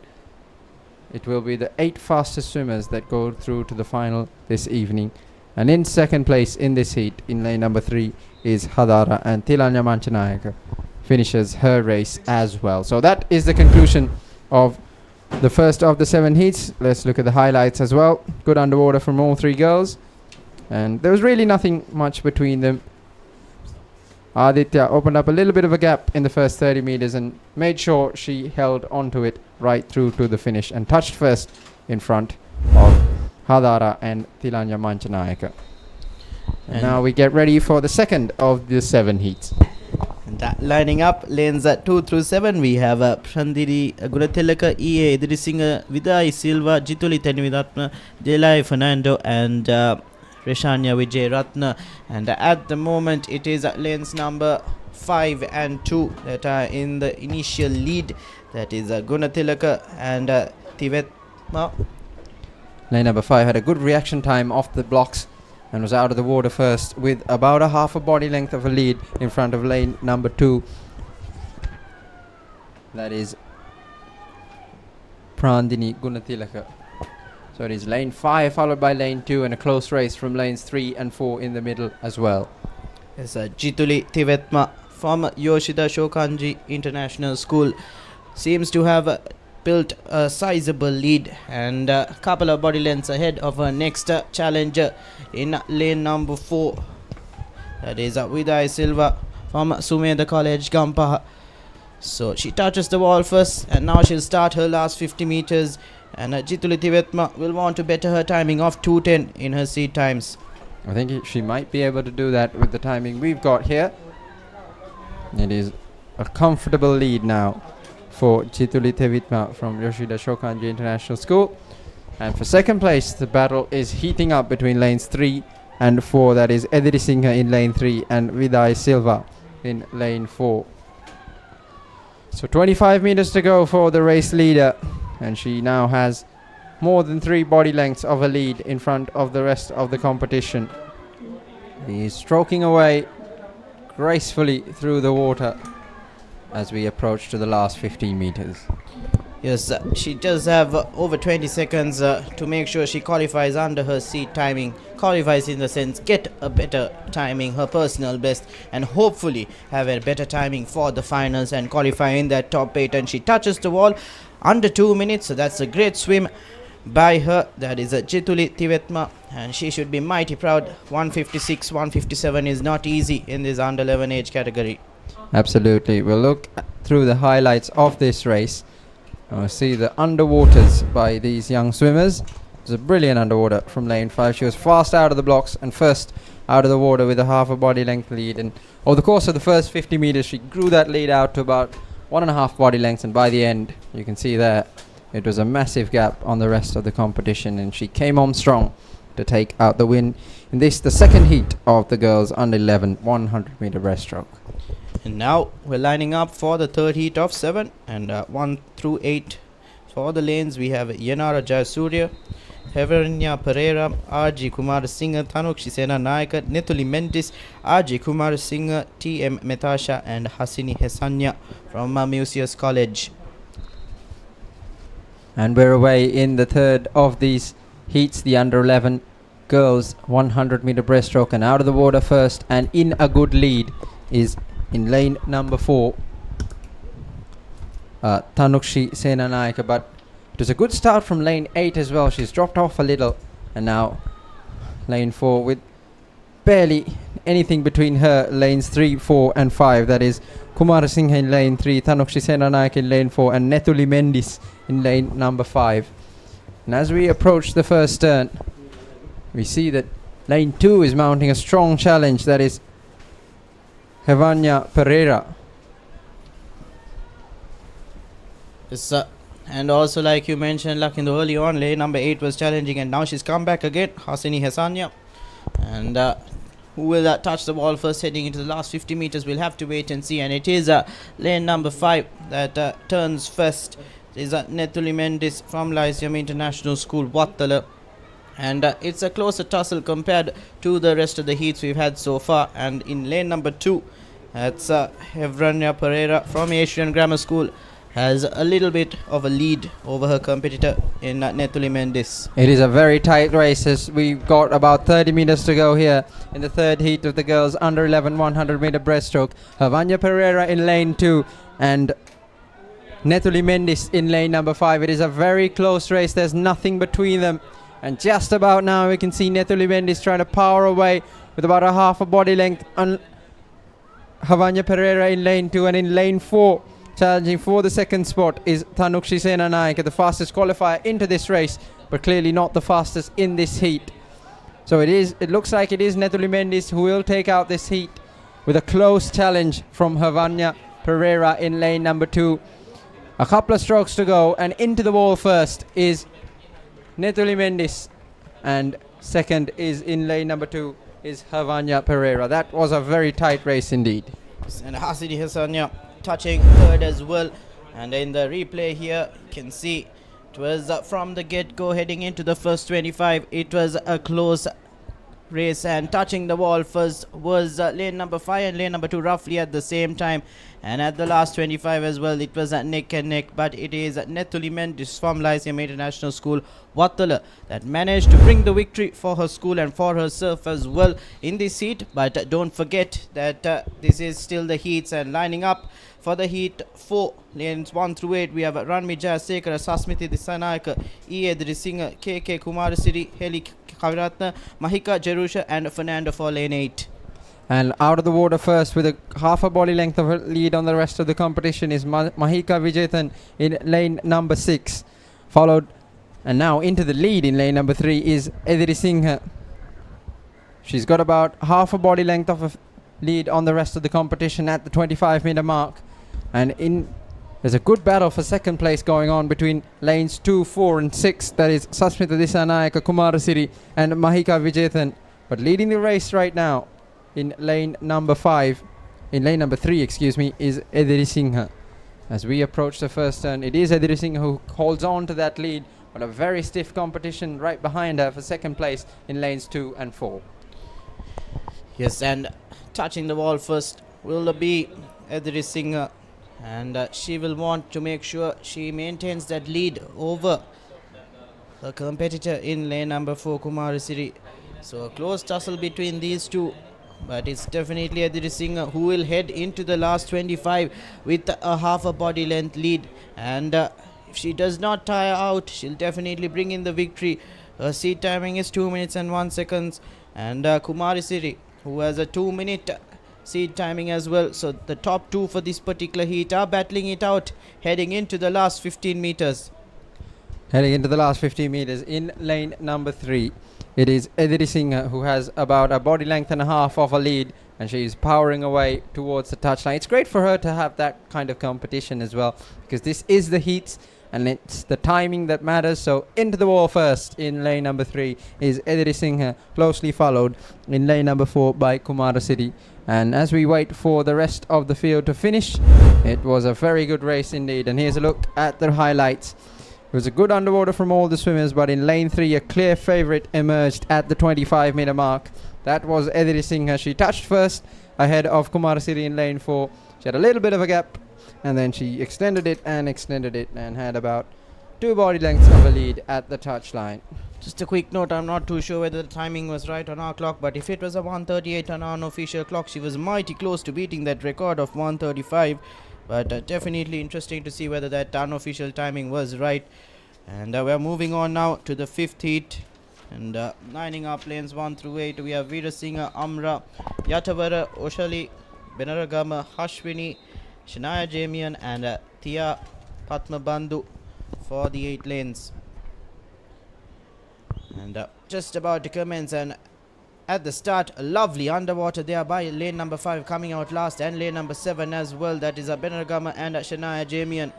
it will be the 8 fastest swimmers that go through to the final this evening. And in second place in this heat, in lane number 3, is Hadara, and Tilanya Manchanayaka finishes her race as well. So that is the conclusion of the first of the 7 heats. Let's look at the highlights as well. Good underwater from all 3 girls, and there was really nothing much between them. Aditya opened up a little bit of a gap in the first 30 meters and made sure she held onto it right through to the finish and touched first in front of Hadara and Tilanya Manchanayaka. And now we get ready for the second of the 7 heats. And that lining up lanes 2 through 7, we have Prandiri Gunatilaka, EA Idrisinga, Vidai Silva, Jituli Tenvidatna, Delai Fernando, and Reshanya Vijay Ratna. And at the moment it is lanes number 5 and 2 that are in the initial lead. That is Gunatilaka and Tivetma. Lane number 5 had a good reaction time off the blocks and was out of the water first with about a half a body length of a lead in front of lane number 2. That is Prandini Gunatilaka. So it is lane 5 followed by lane 2 and a close race from lanes 3 and 4 in the middle as well. Yes, Jituli Tivetma from Yoshida Shokanji International School seems to have built a sizable lead and a couple of body lengths ahead of her next challenger in lane number 4. That is Vidai Silva from Sumedha College, Gampaha. So she touches the wall first and now she'll start her last 50 meters, and Jituli Tivetma will want to better her timing of 2:10 in her seed times. I think she might be able to do that with the timing we've got here. It is a comfortable lead now for Jituli Tivetma from Yoshida Shokanji International School. And for second place, the battle is heating up between lanes 3 and 4. That is Ediri Singha in lane 3 and Vidai Silva in lane 4. So 25 meters to go for the race leader, and she now has more than 3 body lengths of a lead in front of the rest of the competition. He is stroking away gracefully through the water as we approach to the last 15 meters. Yes, she does have over 20 seconds to make sure she qualifies under her seat timing. Qualifies in the sense, get a better timing, her personal best, and hopefully have a better timing for the finals and qualify in that top 8. And she touches the wall under 2 minutes, so that's a great swim by her. That is Jituli Tivetma, and she should be mighty proud. 156, 157 is not easy in this under 11 age category. Absolutely. We'll look through the highlights of this race. See the underwaters by these young swimmers. It was a brilliant underwater from lane 5. She was fast out of the blocks and first out of the water with a half a body length lead. And over the course of the first 50 meters, she grew that lead out to about 1.5 body lengths. And by the end, you can see there, it was a massive gap on the rest of the competition. And she came on strong to take out the win in this, the second heat of the girls under 11 100 meter breaststroke. And now we're lining up for the third heat of 7 and 1 through 8. For the lanes, we have Yanara Jayasurya, Hevernya Pereira, R.G. Kumar Singh, Tanukshi Sena Nayaka, Netuli Mentis, R.G. Kumar Singh, T.M. Metasha, and Hasini Hesanya from Museus College. And we're away in the third of these heats, the under 11 girls 100 meter breaststroke, and out of the water first and in a good lead is in lane number 4 Tanukshi Senanayaka, but it was a good start from lane 8 as well. She's dropped off a little, and now lane 4 with barely anything between her, lanes 3, 4 and 5. That is Kumar Singh in lane 3, Tanukshi Senanayaka in lane 4 and Netuli Mendis in lane number 5. And as we approach the first turn, we see that lane 2 is mounting a strong challenge. That is Hevanya Pereira. Yes, and also, like you mentioned, like in the early on, lane number 8 was challenging, and now she's come back again, Hasini Hesanya. And who will touch the ball first heading into the last 50 meters? We'll have to wait and see. And it is lane number 5 that turns first. It is Netuli Mendis from Lyceum International School, Wattala. And it's a closer tussle compared to the rest of the heats we've had so far. And in lane number 2, that's Hevranya Pereira from Asian Grammar School, has a little bit of a lead over her competitor in Netuli Mendis. It is a very tight race as we've got about 30 meters to go here in the third heat of the girls under 11 100 meter breaststroke. Havanya Pereira in lane 2 and Netuli Mendis in lane number 5. It is a very close race. There's nothing between them. And just about now we can see Netuli Mendis trying to power away with about a half a body length on Havanya Pereira in lane 2, and in lane 4 challenging for the second spot is Tanukshi Senanayaka, the fastest qualifier into this race, but clearly not the fastest in this heat. So it looks like it is Netuli Mendis who will take out this heat with a close challenge from Havanya Pereira in lane number 2. A couple of strokes to go, and into the wall first is Netuli Mendis, and second is in lane number 2 is Havanya Pereira. That was a very tight race indeed. And Hasidi Hassania touching third as well. And in the replay here, you can see it was from the get-go heading into the first 25. It was a close race, and touching the wall first was lane number 5 and lane number 2 roughly at the same time. And at the last 25 as well, it was neck and neck. But it is Netuli Mendis from Lyceum International School, Wattala, that managed to bring the victory for her school and for herself as well in this heat. But don't forget that this is still the heats, and lining up for the heat 4, lanes 1 through 8, we have Ranmi Jayasekara, Sasmiti Disanayaka, E. Edrisinghe, KK Kumarasiri, Heli Kaviratna, Mahika Jerusha, and Fernando for lane 8. And out of the water first with a half a body length of a lead on the rest of the competition is Mahika Vijethan in lane number 6. Followed, and now into the lead in lane number 3 is Edrisinghe. She's got about half a body length of a lead on the rest of the competition at the 25-meter mark. And there's a good battle for second place going on between lanes 2, 4 and 6. That is Sasmita Disanayaka, Kumarasiri and Mahika Vijethan. But leading the race right now in lane number 3, is Edrisinghe. As we approach the first turn, it is Edrisinghe who holds on to that lead, but a very stiff competition right behind her for second place in lanes 2 and 4. Yes, and touching the wall first will be Edrisinghe, and she will want to make sure she maintains that lead over her competitor in lane number 4, Kumarasiri. So a close tussle between these two, but it's definitely Edrisinghe who will head into the last 25 with a half a body length lead. And if she does not tire out, she'll definitely bring in the victory. Her seat timing is 2 minutes and 1 second, and Kumarasiri, who has a 2-minute seat timing as well. So the top two for this particular heat are battling it out heading into the last 15 meters. Heading into the last 15 meters in lane number 3, it is Edrisinghe who has about a body length and a half of a lead, and she's powering away towards the touchline. It's great for her to have that kind of competition as well, because this is the heats and it's the timing that matters. So into the wall first in lane number 3 is Edrisinghe, closely followed in lane number 4 by Kumarasiri. And as we wait for the rest of the field to finish, it was a very good race indeed. And here's a look at the highlights. It was a good underwater from all the swimmers, but in lane 3 a clear favourite emerged at the 25-meter mark. That was Edrisinghe. She touched first ahead of Kumarasiri in lane 4. She had a little bit of a gap, and then she extended it and had about 2 body lengths of a lead at the touchline. Just a quick note, I'm not too sure whether the timing was right on our clock, but if it was a 1:38 on our unofficial clock, she was mighty close to beating that record of 1:35. But definitely interesting to see whether that unofficial timing was right. And we're moving on now to the 5th heat. And lining up lanes 1 through 8, we have Veerasinghe, Amra, Yatavara, Oshali, Benaragama, Hashwini, Shania Jamian and Tia Patmabandhu for the 8 lanes. And just about to commence, and at the start, a lovely underwater there by lane number 5 coming out last, and lane number 7 as well. That is Benaragama and Shania Jamian.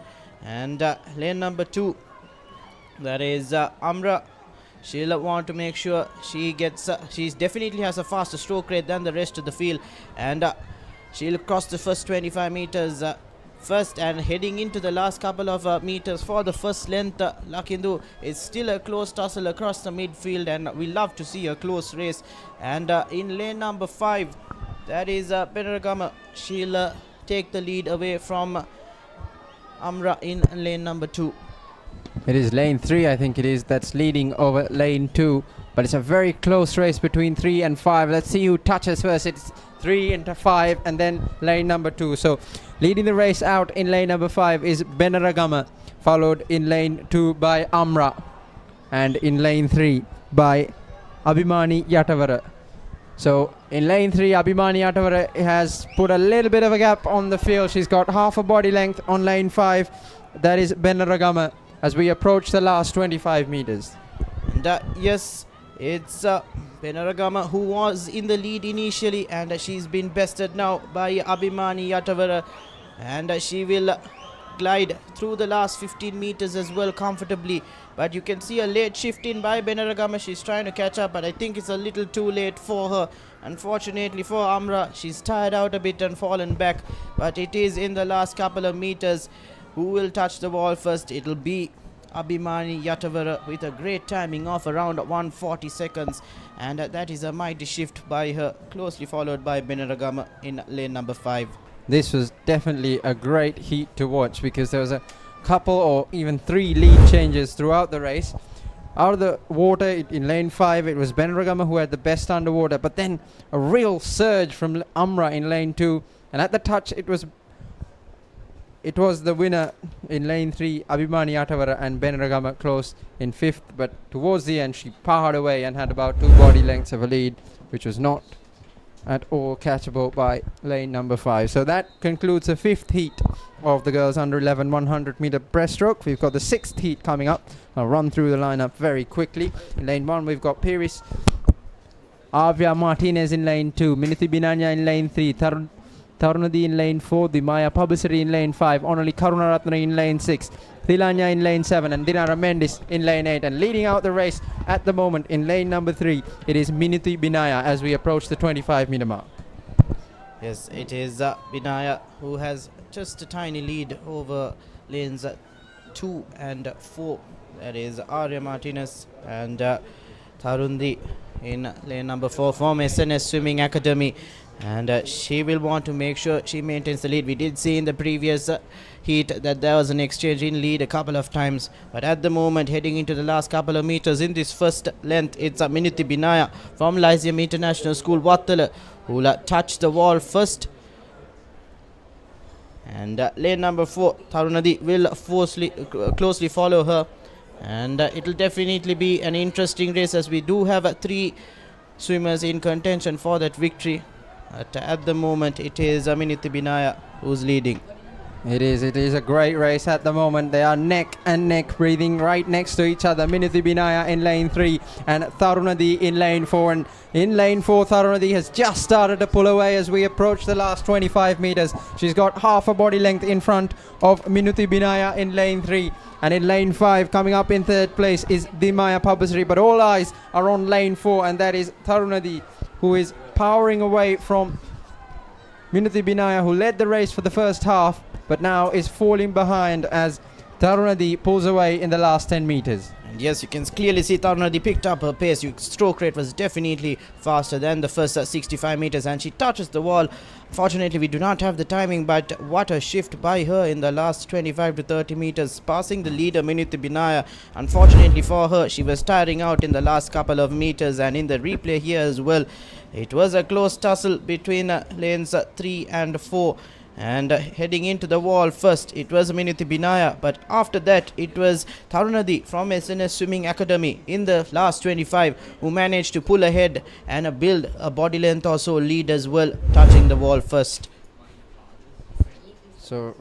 And lane number 2, that is Amra. She'll want to make sure she gets, she definitely has a faster stroke rate than the rest of the field. And she'll cross the first 25 meters first, and heading into the last couple of meters for the first length. Lakindu, is still a close tussle across the midfield, and we love to see a close race. And in lane number 5, that is Benaragama. She'll take the lead away from Amra in lane number 2. It is lane 3, I think it is, that's leading over lane 2. But it's a very close race between 3 and 5. Let's see who touches first. It's 3 into 5 and then lane number 2. So leading the race out in lane number 5 is Benaragama, followed in lane 2 by Amra, and in lane 3 by Abhimani Yatavara. So in lane 3, Abhimani Yatavara has put a little bit of a gap on the field. She's got half a body length on lane 5. That is Benaragama as we approach the last 25 meters. And yes, it's Benaragama who was in the lead initially, and she's been bested now by Abhimani Yatavara, and she will glide through the last 15 meters as well comfortably. But you can see a late shift in by Beneragama. She's trying to catch up, but I think it's a little too late for her. Unfortunately for Amra, she's tired out a bit and fallen back. But it is in the last couple of meters. Who will touch the wall first? It'll be Abhimani Yatavara with a great timing of around 140 seconds. And that is a mighty shift by her, closely followed by Beneragama in lane number 5. This was definitely a great heat to watch because there was a couple or even 3 lead changes throughout the race. Out of the water in lane 5, it was Beneragama who had the best underwater, but then a real surge from Amra in lane 2, and at the touch it was the winner in lane 3, Abhimani Atavara, and Beneragama close in 5th, but towards the end she powered away and had about 2 body lengths of a lead, which was not at all catchable by lane number 5. So that concludes the 5th heat of the girls under 11 100 meter breaststroke. We've got the 6th heat coming up. I'll run through the lineup very quickly. In lane 1 we've got Piris Avia Martinez in lane 2, Minithi Binanya in lane 3, Tarunadi in lane 4, the Maya Publicity in lane 5, Onali Karunaratna in lane 6, Thilanya in lane 7, and Dinara Mendis in lane 8. And leading out the race at the moment in lane number 3, it is Minithi Binaya as we approach the 25 meter mark. Yes, it is Binaya who has just a tiny lead over lanes 2 and 4. That is Arya Martinez and Tarundi in lane number 4 from SNS Swimming Academy. And she will want to make sure she maintains the lead. We did see in the previous heat that there was an exchange in lead a couple of times, but at the moment, heading into the last couple of meters in this first length, it's a Minithi Binaya from Lyceum International School Wattala who will touch the wall first. And lane number 4, Tarunadi will closely follow her, and it will definitely be an interesting race as we do have 3 swimmers in contention for that victory. At the moment, it is Minithi Binaya who's leading. It is a great race at the moment. They are neck and neck, breathing right next to each other. Minithi Binaya in lane 3 and Tarunadi in lane 4. And in lane 4, Tarunadi has just started to pull away as we approach the last 25 meters. She's got half a body length in front of Minithi Binaya in lane 3. And in lane 5, coming up in 3rd place is the Maya Publicity. But all eyes are on lane 4, and that is Tarunadi, who is powering away from Minithi Binaya, who led the race for the first half, but now is falling behind as Tarunadi pulls away in the last 10 meters. And yes, you can clearly see Tarunadi picked up her pace. Stroke rate was definitely faster than the first 65 meters, and she touches the wall. Fortunately, we do not have the timing, but what a shift by her in the last 25 to 30 meters, passing the leader Minithi Binaya. Unfortunately for her, she was tiring out in the last couple of meters, and in the replay here as well, it was a close tussle between lanes 3 and 4. And heading into the wall first, it was Minithi Binaya, but after that it was Tarunadi from SNS Swimming Academy in the last 25 who managed to pull ahead and build a body length or so lead as well, touching the wall first. So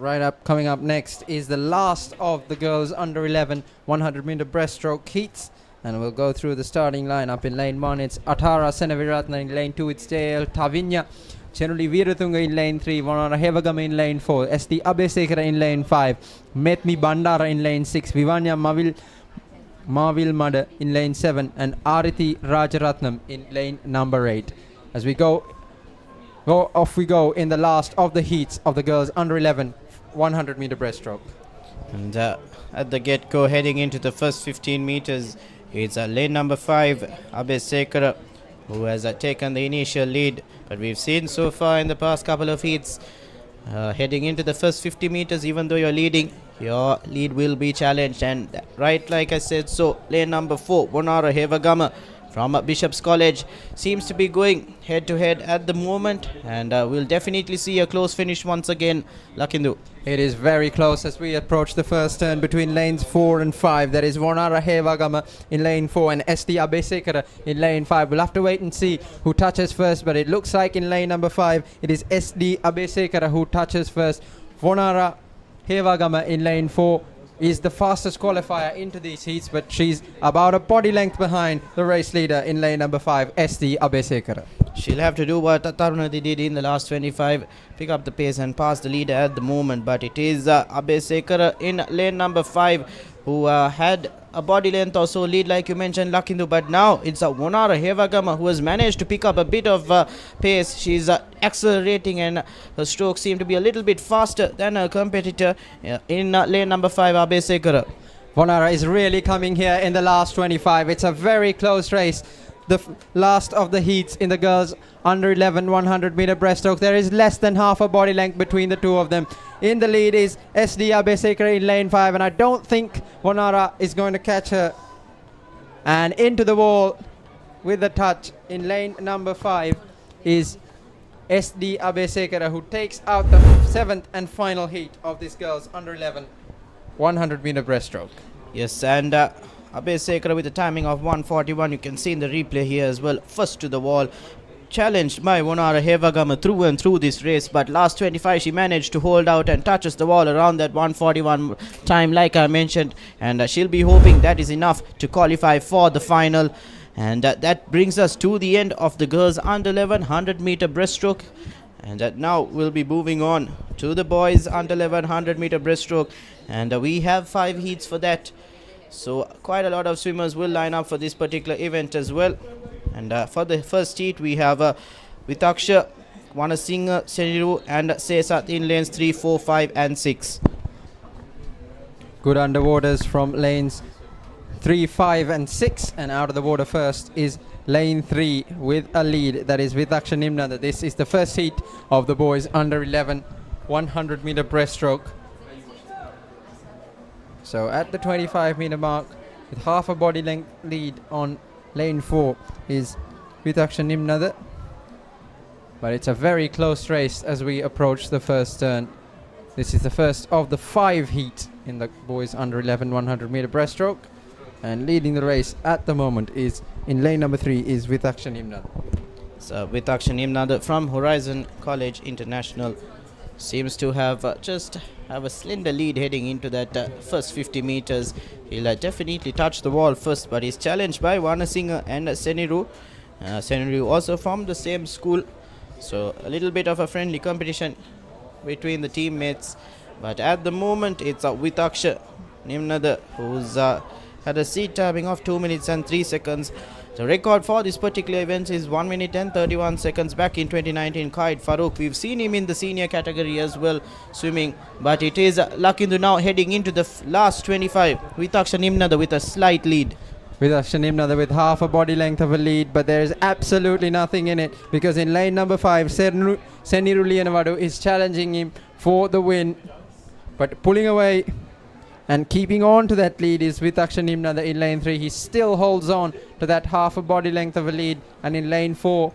coming up next is the last of the girls under 11 100 meter breaststroke heats, and we'll go through the starting lineup. In lane 1 it's Atara Senaviratna, in lane 2 it's Dale Tavinya, Chenuli Viratunga in lane 3, Vanara Hevagama in lane 4, SD Abesekara in lane 5, Metmi Bandara in lane 6, Vivanya Mavil Mada in lane 7, and Ariti Rajaratnam in lane number 8. As we off we go in the last of the heats of the girls under 11 100 meter breaststroke. And at the get-go, heading into the first 15 meters, it's lane number 5, Abesekara, who has taken the initial lead. But we've seen so far in the past couple of heats, heading into the first 50 meters, even though you're leading, your lead will be challenged. And right like I said, so lane number 4, Bonara Hevagama from Bishop's College, seems to be going head to head at the moment, and we'll definitely see a close finish once again. Lakindu. It is very close as we approach the first turn between lanes 4 and 5. There is Vonara Hevagama in lane 4 and SD Abesekara in lane 5. We'll have to wait and see who touches first, but it looks like in lane number 5 it is SD Abesekara who touches first. Vonara Hevagama in lane 4 is the fastest qualifier into these heats, but she's about a body length behind the race leader in lane number 5, SD Abesekara. She'll have to do what Tarunati did in the last 25, pick up the pace and pass the leader at the moment. But it is Abe Sekar in lane number 5 who had a body length or so lead, like you mentioned, Lakindu. But now it's Vonara Hevagama who has managed to pick up a bit of pace. She's accelerating and her strokes seem to be a little bit faster than her competitor in lane number 5, Abe Sekar. Vonara is really coming here in the last 25. It's a very close race. The last of the heats in the girls under 11 100 meter breaststroke. There is less than half a body length between the two of them. In the lead is SD Abesekar in lane 5, and I don't think Vonara is going to catch her. And into the wall with the touch in lane number 5 is SD Abesekar, who takes out the 7th and final heat of this girls under 11 100 meter breaststroke. Yes, and Abe Sekar with a timing of 1:41. You can see in the replay here as well. First to the wall, challenged by Vonara Hevagama through and through this race. But last 25 she managed to hold out and touches the wall around that 1:41 time, like I mentioned. And she'll be hoping that is enough to qualify for the final. And that brings us to the end of the girls under 11 100 meter breaststroke. And now we'll be moving on to the boys under 11 100 meter breaststroke. And we have 5 heats for that. So quite a lot of swimmers will line up for this particular event as well. And for the first heat we have Vitaksha, Vanasinghe, Seniru and Sesat in lanes 3, 4, 5 and 6. Good underwaters from lanes 3, 5 and 6, and out of the water first is lane 3 with a lead, that is Vitaksha Nimnanda. This is the first heat of the boys under 11 100 meter breaststroke. So at the 25 meter mark, with half a body length lead on lane 4 is Vitaksha Nimnada. But it's a very close race as we approach the first turn. This is the first of the 5 heats in the boys under 11 100 meter breaststroke. And leading the race at the moment is, in lane number 3, is Vitaksha Nimnada. So Vitaksha Nimnada from Horizon College International seems to have just have a slender lead heading into that first 50 meters. He'll definitely touch the wall first, but he's challenged by Vanasinghe and Seniru. Seniru also from the same school, so a little bit of a friendly competition between the teammates. But at the moment it's Vitaksha Nimnada who's had a seat timing of 2 minutes and 3 seconds. The record for this particular event is 1 minute and 31 seconds back in 2019. Qaid Farouk, we've seen him in the senior category as well, swimming. But it is Lakindu now heading into the last 25. Vitaksha Nimnada with a slight lead. Vitaksha Nimnada with half a body length of a lead, but there is absolutely nothing in it, because in lane number 5, Seniru Lianavadu is challenging him for the win. But pulling away and keeping on to that lead is Vitaksha Nimnada in lane 3. He still holds on to that half a body length of a lead. And in lane 4,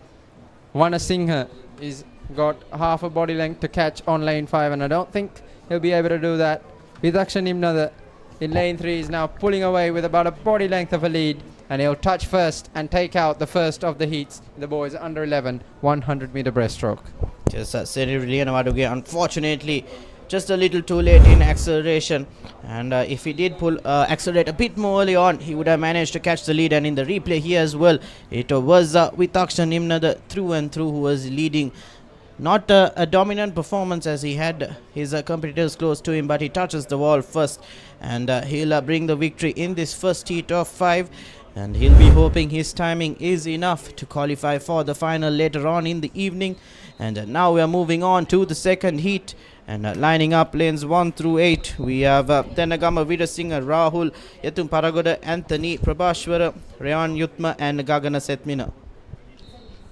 Vanasinghe is got half a body length to catch on lane 5. And I don't think he'll be able to do that. Vitaksha Nimnada in lane 3 is now pulling away with about a body length of a lead. And he'll touch first and take out the first of the heats, the boys under 11 100 meter breaststroke. Just Seniru Lianavadu, unfortunately, just a little too late in acceleration, and if he did accelerate a bit more early on, he would have managed to catch the lead. And in the replay here as well, it was Vitaksha Nimnada through and through who was leading. Not a dominant performance as he had his competitors close to him, but he touches the wall first, and he'll bring the victory in this first heat of 5. And he'll be hoping his timing is enough to qualify for the final later on in the evening. And now we are moving on to the second heat. And lining up lanes 1 through 8, we have Tenagama Virasinghe, Rahul, Yatum Paragoda, Anthony, Prabhashwara, Rayan Yutma and Gagana Setmina.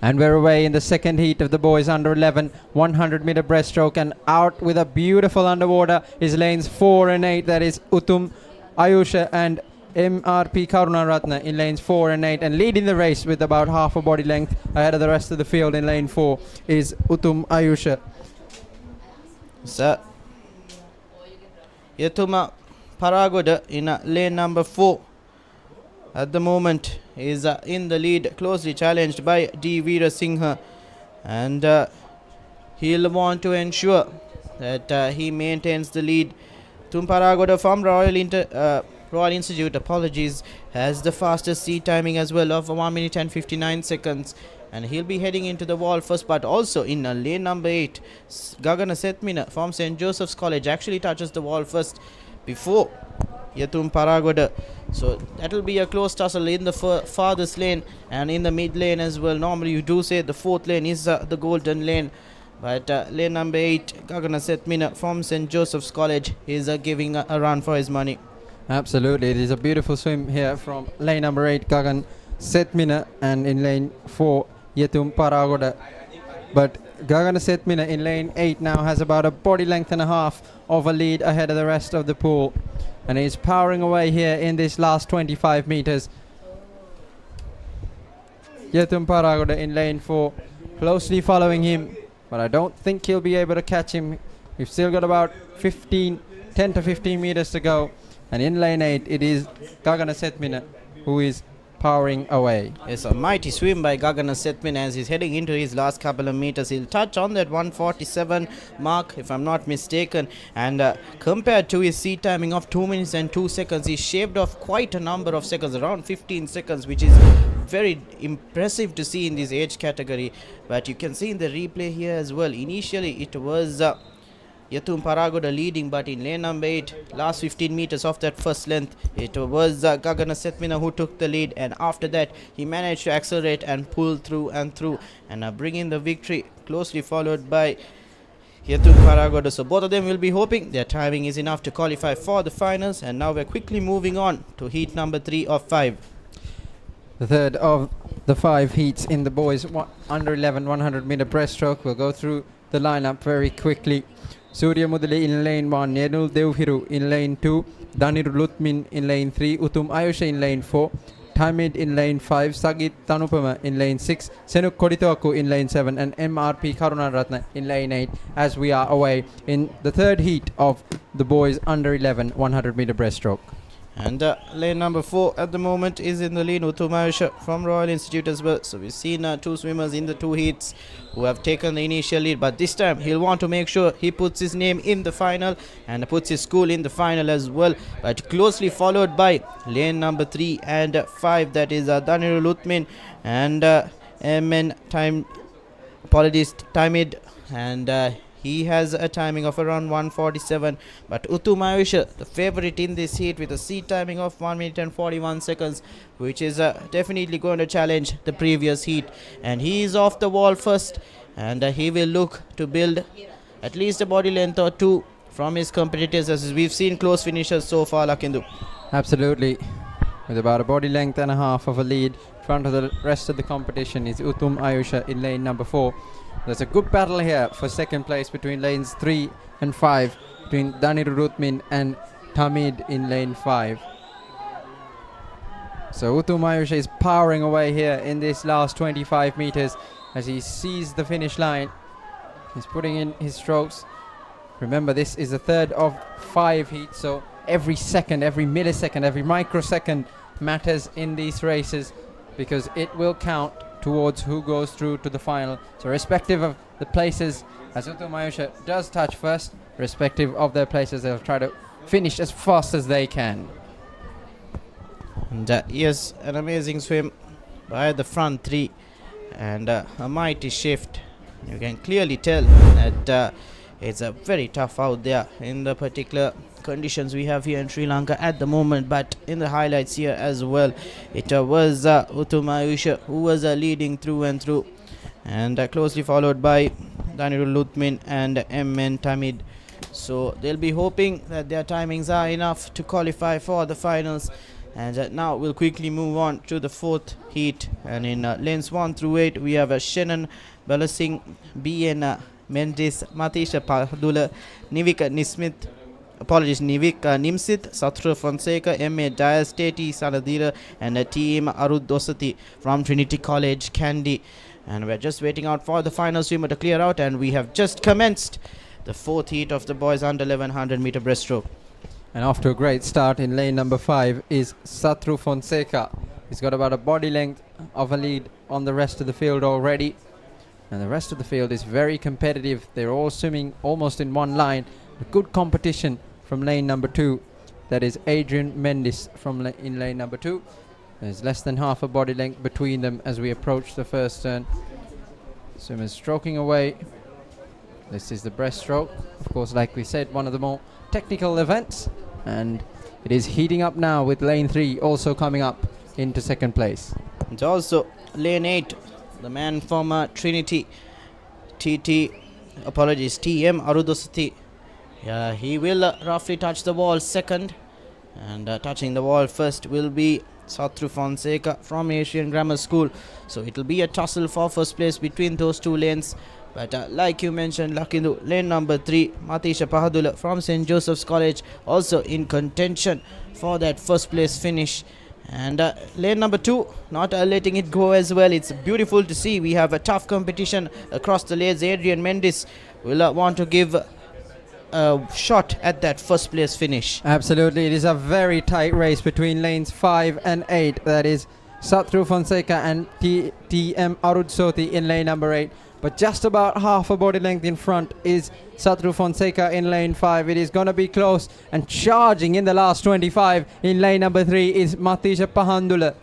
And we're away in the second heat of the boys under 11 100 meter breaststroke, and out with a beautiful underwater is lanes 4 and 8. That is Utum Ayusha and MRP Karunaratna in lanes 4 and 8, and leading the race with about half a body length ahead of the rest of the field in lane 4 is Utum Ayusha. So Yatuma Paragoda in lane number 4 at the moment is in the lead, closely challenged by D. Veerasinghe, and he'll want to ensure that he maintains the lead. Tumparagoda from Royal Institute, has the fastest seat timing as well of 1 minute and 59 seconds. and he'll be heading into the wall first. But also in lane number 8, Gagana Setmina from St. Joseph's College actually touches the wall first before Yatum Paragoda. So that will be a close tussle in the farthest lane and in the mid lane as well. Normally you do say the 4th lane is the golden lane, but lane number 8, Gagana Setmina from St. Joseph's College is giving a run for his money. Absolutely, it is a beautiful swim here from lane number 8, Gagan Setmina, and in lane 4, Yetum Paragoda. But Gagan Setmina in lane 8 now has about a body length and a half of a lead ahead of the rest of the pool, and he's powering away here in this last 25 meters. Yetum Paragoda in lane 4, closely following him, but I don't think he'll be able to catch him. We've still got about 10 to 15 meters to go. And in lane 8, it is Gagana Setmina who is powering away. It's a mighty swim by Gagana Setmina as he's heading into his last couple of meters. He'll touch on that 147 mark, if I'm not mistaken. And compared to his seat timing of 2 minutes and 2 seconds, he shaved off quite a number of seconds, around 15 seconds, which is very impressive to see in this age category. But you can see in the replay here as well. Initially, it was Yatum Paragoda leading, but in lane number 8, last 15 meters of that first length, it was Gagana Setmina who took the lead, and after that he managed to accelerate and pull through and bring in the victory, closely followed by Yatum Paragoda. So both of them will be hoping their timing is enough to qualify for the finals. And now we're quickly moving on to heat number 3 of 5. The third of the 5 heats in the boys under 11 100 meter breaststroke. We'll go through the lineup very quickly. Surya Mudali in lane 1, Yenul Devhiru in lane 2, Daniru Lutmin in lane 3, Utum Ayusha in lane 4, Tamid in lane 5, Sagit Tanupama in lane 6, Senuk Koditoku in lane 7, and MRP Karunaratna in lane 8, as we are away in the third heat of the boys under 11 100 meter breaststroke. And lane number 4 at the moment is in the lead, Utum Ayusha from Royal Institute as well. So we've seen 2 swimmers in the 2 heats who have taken the initial lead, but this time he'll want to make sure he puts his name in the final and puts his school in the final as well. But closely followed by lane number 3 and 5, that is Daniru Lutmin and MN Timid, and he has a timing of around 147, but Utum Ayusha, the favorite in this heat, with a seat timing of 1 minute and 41 seconds, which is definitely going to challenge the previous heat. And he is off the wall first, and he will look to build at least a body length or 2 from his competitors, as we've seen close finishers so far, Lakindu. Absolutely. With about a body length and a half of a lead in front of the rest of the competition is Utum Ayusha in lane number 4. There's a good battle here for second place between lanes 3 and 5, between Daniru Rutmin and Tamid in lane 5. So Utum Ayusha is powering away here in this last 25 meters as he sees the finish line. He's putting in his strokes. Remember, this is the third of 5 heats, so every second, every millisecond, every microsecond matters in these races, because it will count towards who goes through to the final. So respective of the places, as Utum Ayusha does touch first, respective of their places, they'll try to finish as fast as they can. And yes, an amazing swim by the front 3 and a mighty shift. You can clearly tell that it's a very tough out there in the particular conditions we have here in Sri Lanka at the moment, but in the highlights here as well, it was Utum Ayusha who was leading through and through, and closely followed by Daniru Lutmin and MN Tamid. So they'll be hoping that their timings are enough to qualify for the finals. And now we'll quickly move on to the 4th heat, and in lanes 1 through 8 we have Shannon Balasingh, BN Mendes, Matisha Padula, Nivika Nimsit, Satra Fonseca, M.A. Dias, Teti Saladira, and Team Arud Dosati from Trinity College, Kandy. And we're just waiting out for the final swimmer to clear out, and we have just commenced the 4th heat of the boys under 1100 meter breaststroke. And off to a great start in lane number 5 is Satru Fonseca. He's got about a body length of a lead on the rest of the field already. And the rest of the field is very competitive. They're all swimming almost in one line. A good competition from lane number 2. That is Adrian Mendes from in lane number 2. There's less than half a body length between them as we approach the first turn. Swimmers stroking away. This is the breaststroke. Of course, like we said, one of the more technical events. And it is heating up now with lane 3 also coming up into second place. And also lane 8, the man from Trinity, TM Arudosati. Yeah, he will roughly touch the wall second. And touching the wall first will be Satru Fonseca from Asian Grammar School. So it will be a tussle for first place between those two lanes. But like you mentioned, Lakindu, lane number 3, Matisha Pahadula from St. Joseph's College, also in contention for that first place finish. And lane number 2, not letting it go as well. It's beautiful to see. We have a tough competition across the lanes. Adrian Mendes will want to give a shot at that first place finish. Absolutely, it is a very tight race between lanes 5 and 8. That is Satru Fonseca and TM Arudsoti in lane number 8. But just about half a body length in front is Satru Fonseca in lane 5. It is going to be close, and charging in the last 25 in lane number 3 is Matisha Pahadula.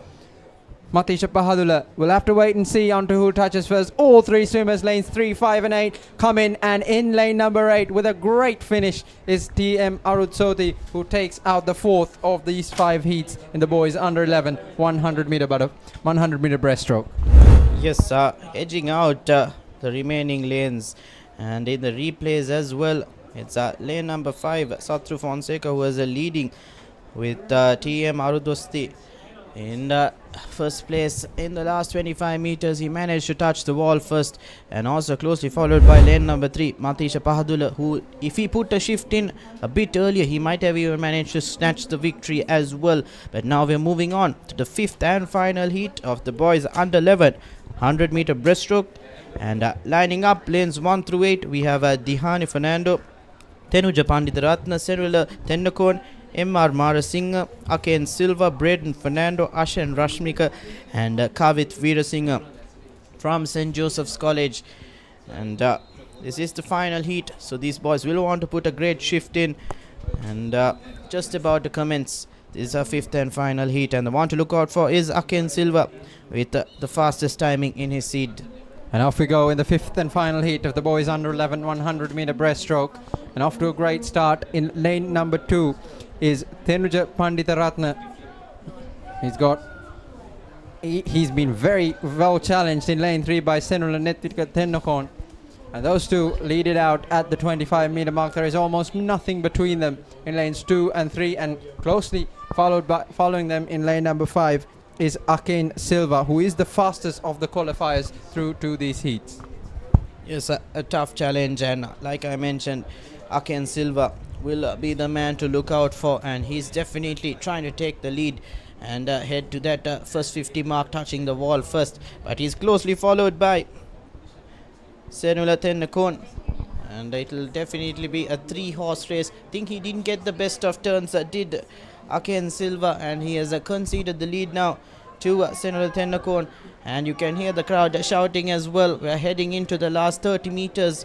We'll have to wait and see on to who touches first. All three swimmers, lanes 3, 5 and 8, come in, and in lane number 8 with a great finish is TM Arudsoti, who takes out the fourth of these 5 heats in the boys under 11 100 meter breaststroke. Yes, edging out the remaining lanes, and in the replays as well, it's lane number 5, Satru Fonseca, who is leading with TM Arudosti in first place. In the last 25 meters, he managed to touch the wall first, and also closely followed by lane number 3, Matisha Pahadula, who, if he put a shift in a bit earlier, he might have even managed to snatch the victory as well. But now we're moving on to the 5th and final heat of the boys under 11 100 meter breaststroke. And lining up lanes 1 through 8, we have Dihani Fernando, Tenuja Panditharatna, Senula Tendakon, MR Marasinghe, Aken Silva, Braden Fernando, Asha and Rashmika, and Kavit Veerasinghe from St. Joseph's College. And this is the final heat, so these boys will want to put a great shift in. And just about to commence. This is our 5th and final heat, and the one to look out for is Aken Silva with the fastest timing in his seed. And off we go in the 5th and final heat of the boys under 11 100 meter breaststroke. And off to a great start in lane number 2 is Tenuja Panditharatna. He's been very well challenged in lane 3 by Senula Netika Tennokon. And those two lead it out at the 25 meter mark. There is almost nothing between them in lanes 2 and 3, and closely following them in lane number 5 is Aken Silva, who is the fastest of the qualifiers through to these heats. Yes, a tough challenge, and like I mentioned, Aken Silva will be the man to look out for, and he's definitely trying to take the lead and head to that first 50 mark, touching the wall first. But he's closely followed by Senula Tennakon, and it will definitely be a 3-horse race. Think he didn't get the best of turns, did Aken Silva, and he has conceded the lead now to Senula Tennakon, and you can hear the crowd shouting as well. We're heading into the last 30 meters,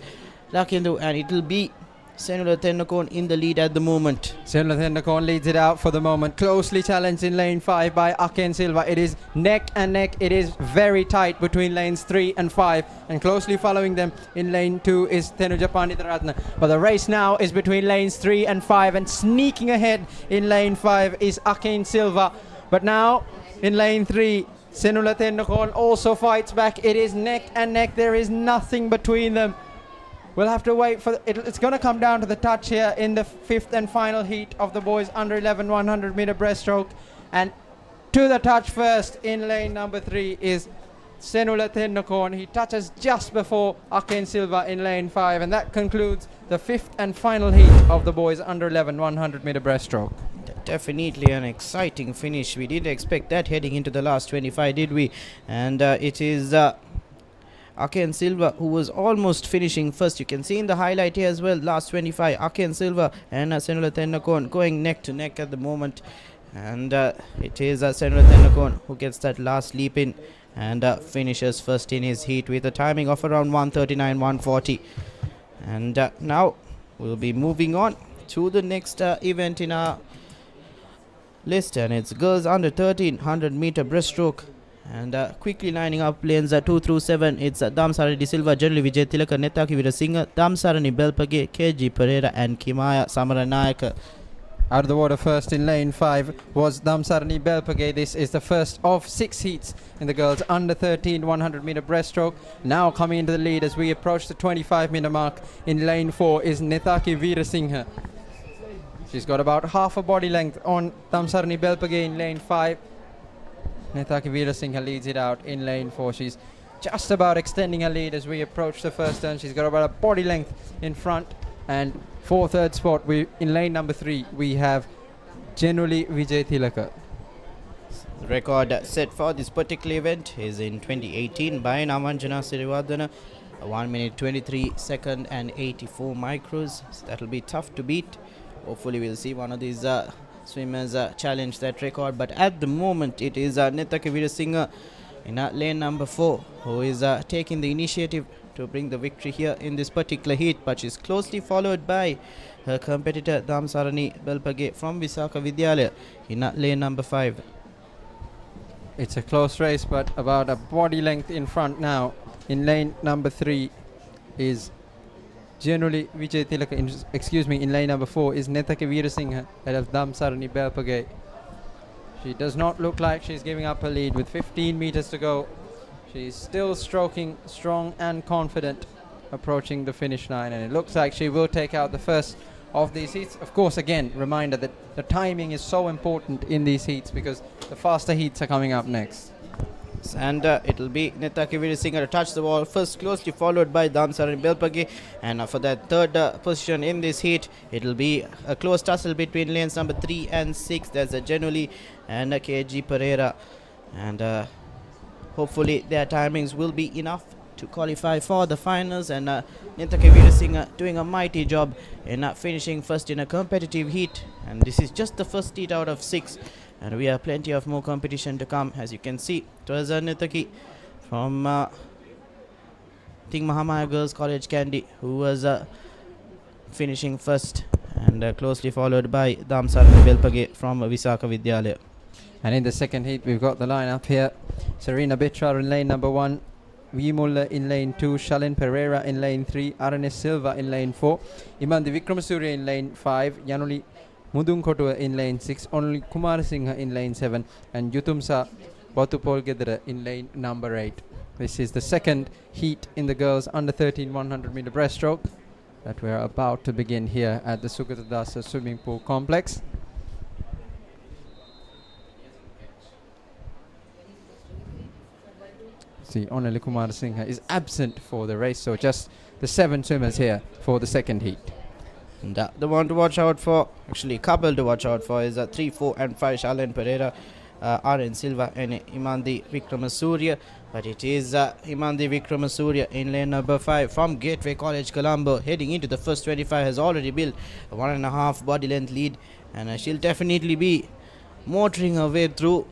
Lakindu, and it will be Senula Tennakon in the lead at the moment. Senula Tennakon leads it out for the moment. Closely challenged in lane 5 by Aken Silva. It is neck and neck. It is very tight between lanes 3 and 5. And closely following them in lane 2 is Tenuja Panditharatna. But the race now is between lanes 3 and 5. And sneaking ahead in lane 5 is Aken Silva. But now in lane 3, Senula Tennakon also fights back. It is neck and neck. There is nothing between them. We'll have to wait for it's going to come down to the touch here in the 5th and final heat of the boys under 11 100 meter breaststroke. And to the touch first in lane number 3 is Senula Tennakon. He touches just before Aken Silva in lane 5, and that concludes the 5th and final heat of the boys under 11 100 meter breaststroke. Definitely an exciting finish. We didn't expect that heading into the last 25, did we? And it is Aken Silva who was almost finishing first. You can see in the highlight here as well, last 25, Aken Silva and Senula Tennakon going neck to neck at the moment. And it is Senula Tennakon who gets that last leap in and finishes first in his heat with a timing of around 1:39.140. And now we'll be moving on to the next event in our list, and it's girls under 1300 meter breaststroke. And quickly lining up lanes 2 through 7, it's Damsarani De Silva, Generally Vijay Tilaka, Netaki Virasinghe, Damsarani Belpage, KG Pereira, and Kimaya Samaranayaka. Out of the water first in lane 5 was Damsarani Belpage. This is the first of 6 heats in the girls under 13 100 meter breaststroke. Now coming into the lead as we approach the 25 meter mark in lane 4 is Nethaki Veerasinghe. She's got about half a body length on Damsarani Belpage in lane 5. Nethaki Veerasinghe leads it out in lane 4. She's just about extending her lead as we approach the first turn. She's got about a body length in front. And for third spot, in lane number 3, we have Generally Vijay Tilaka. The record set for this particular event is in 2018 by Namanjana Sirivardhana, 1 minute 23 second and 84 micros. So that'll be tough to beat. Hopefully we'll see one of these swimmers challenge that record, but at the moment it is Nethaki Veerasinghe in lane number 4 who is taking the initiative to bring the victory here in this particular heat, but she's closely followed by her competitor Damsarani Belpage from Visakha Vidyalaya in lane number 5. It's a close race, but about a body length in front now. In lane number 3 is Generally Vijay Tilaka, in lane number 4 is Nethaki Veerasinghe ahead of Damsarani Belpage. She does not look like she's giving up her lead with 15 meters to go. She's still stroking strong and confident, approaching the finish line, and it looks like she will take out the first of these heats. Of course, again, reminder that the timing is so important in these heats because the faster heats are coming up next. And it'll be Nethaki Veerasinghe to touch the ball first, closely followed by Damsarani Belpage. And for that third position in this heat, it'll be a close tussle between lanes number 3 and 6. There's a Generally and a KG Pereira. And hopefully their timings will be enough to qualify for the finals. And Nethaki Veerasinghe doing a mighty job in finishing first in a competitive heat. And this is just the first heat out of 6. And we have plenty of more competition to come. As you can see, it was Nethaki from Ting Mahamaya Girls College Kandy who was finishing first, and closely followed by Damsarani Belpage from Visakha Vidyalaya. And in the second heat, we've got the lineup here. Serena Bitra in lane number 1, Vimulla in lane 2, Shalin Pereira in lane 3, Aranes Silva in lane 4, Imandi Vikramasuriya in lane 5, Yanuli Mudunkotua in lane 6, only Kumarasinghe in lane 7, and Yutumsa Batupol Gedera in lane number 8. This is the second heat in the girls under 13 100 meter breaststroke that we're about to begin here at the Sugathadasa Swimming Complex. See, Onali Kumarasinghe is absent for the race, so just the 7 swimmers here for the second heat. And the one to watch out for, actually couple to watch out for, is 3, 4 and 5 Shalin Pereira, RN Silva and Imandi Vikramasuriya. But it is Imandi Vikramasuriya in lane number 5 from Gateway College Colombo, heading into the first 25, has already built a 1.5 body length lead, and she'll definitely be motoring her way through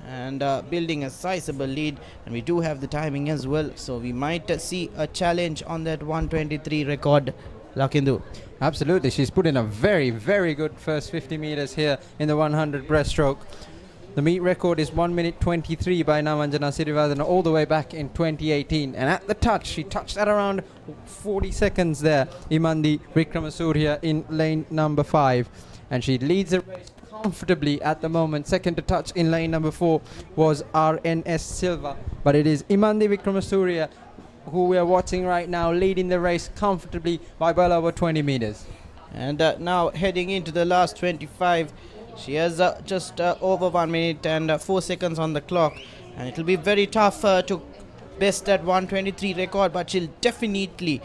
and building a sizable lead. And we do have the timing as well, so we might see a challenge on that 123 record. Lakindu. Absolutely, she's put in a very, very good first 50 meters here in the 100 breaststroke. The meet record is 1 minute 23 by Namanjana Sirivardhana all the way back in 2018. And at the touch, she touched at around 40 seconds there, Imandi Vikramasuriya in lane number 5. And she leads the race comfortably at the moment. Second to touch in lane number 4 was RNS Silva. But it is Imandi Vikramasuriya who we are watching right now, leading the race comfortably by well over 20 meters. And now heading into the last 25, she has just over 1 minute and 4 seconds on the clock, and it will be very tough to best that 123 record, but she'll definitely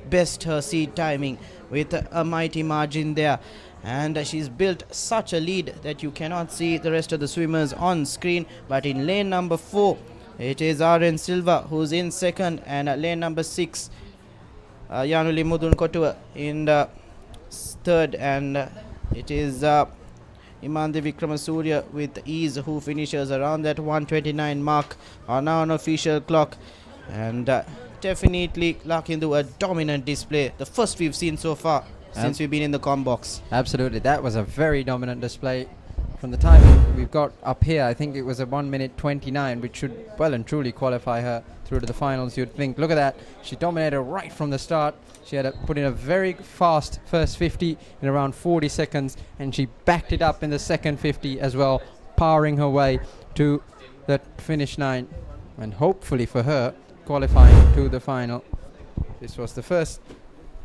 best her seed timing with a mighty margin there. And she's built such a lead that you cannot see the rest of the swimmers on screen. But in lane number 4, it is RN Silva who's in second, and lane number 6, Yanuli Mudunkotua in the third, and it is Imandi Vikramasuriya with ease who finishes around that 129 mark on our official clock. And definitely Lakindu a dominant display, the first we've seen so far. since we've been in the com box. Absolutely, that was a very dominant display. From the time we've got up here, I think it was a 1 minute 29, which should well and truly qualify her through to the finals, you'd think. Look at that, she dominated right from the start. She had put in a very fast first 50 in around 40 seconds, and she backed it up in the second 50 as well, powering her way to the finish line, and hopefully for her, qualifying to the final. This was the first,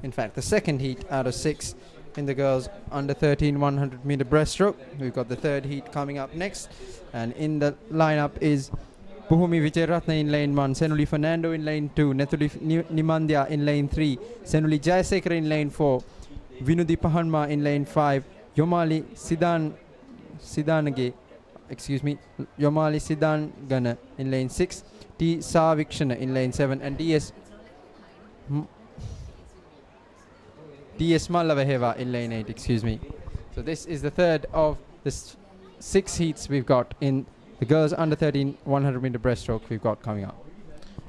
in fact, the second heat out of 6 in the girls under 13 100 meter breaststroke. We've got the third heat coming up next, and in the lineup is Buhumi Vijayaratne in lane 1, Senuli Fernando in lane 2, Netuli Nimandya in lane 3, Senuli Jayasekara in lane 4, Vinudi Pahanma in lane 5, Yomali Sidangana in lane 6, T Savikshana in lane 7, and DS Mallavaheva in lane 8, excuse me. So this is the third of the 6 heats we've got in the girls under 13 100 meter breaststroke we've got coming up.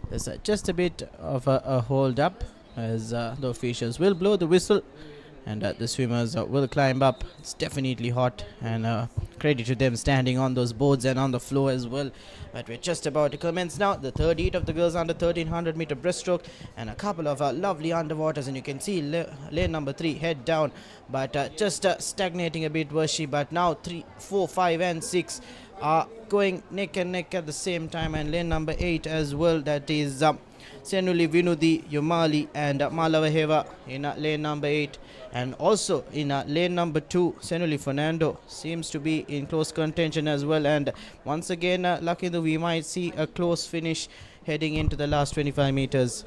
There's just a bit of a hold up as the officials will blow the whistle, and the swimmers will climb up. It's definitely hot, and credit to them standing on those boards and on the floor as well. But we're just about to commence now the third heat of the girls under 1300 meter breaststroke, and a couple of lovely underwaters, and you can see lane number 3 head down, but just stagnating a bit was she. But now 3, 4, 5 and 6 are going neck and neck at the same time, and lane number 8 as well, that is Senuli Vinudi Yomali and Mallavaheva in lane number 8, and also in lane number 2 Senuli Fernando seems to be in close contention as well. And once again, lucky that we might see a close finish heading into the last 25 meters.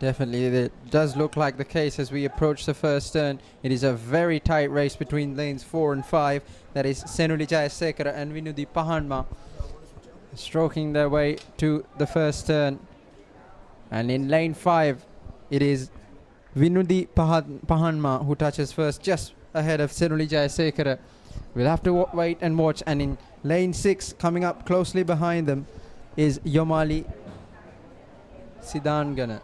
Definitely, it does look like the case as we approach the first turn. It is a very tight race between lanes 4 and 5. That is Senuli Jayasekara and Vinudi Pahanma stroking their way to the first turn. And in lane 5, it is Vinudi Pahanma who touches first, just ahead of Senuli Jayasekara. We'll have to wait and watch. And in lane 6, coming up closely behind them, is Yomali Sidangana.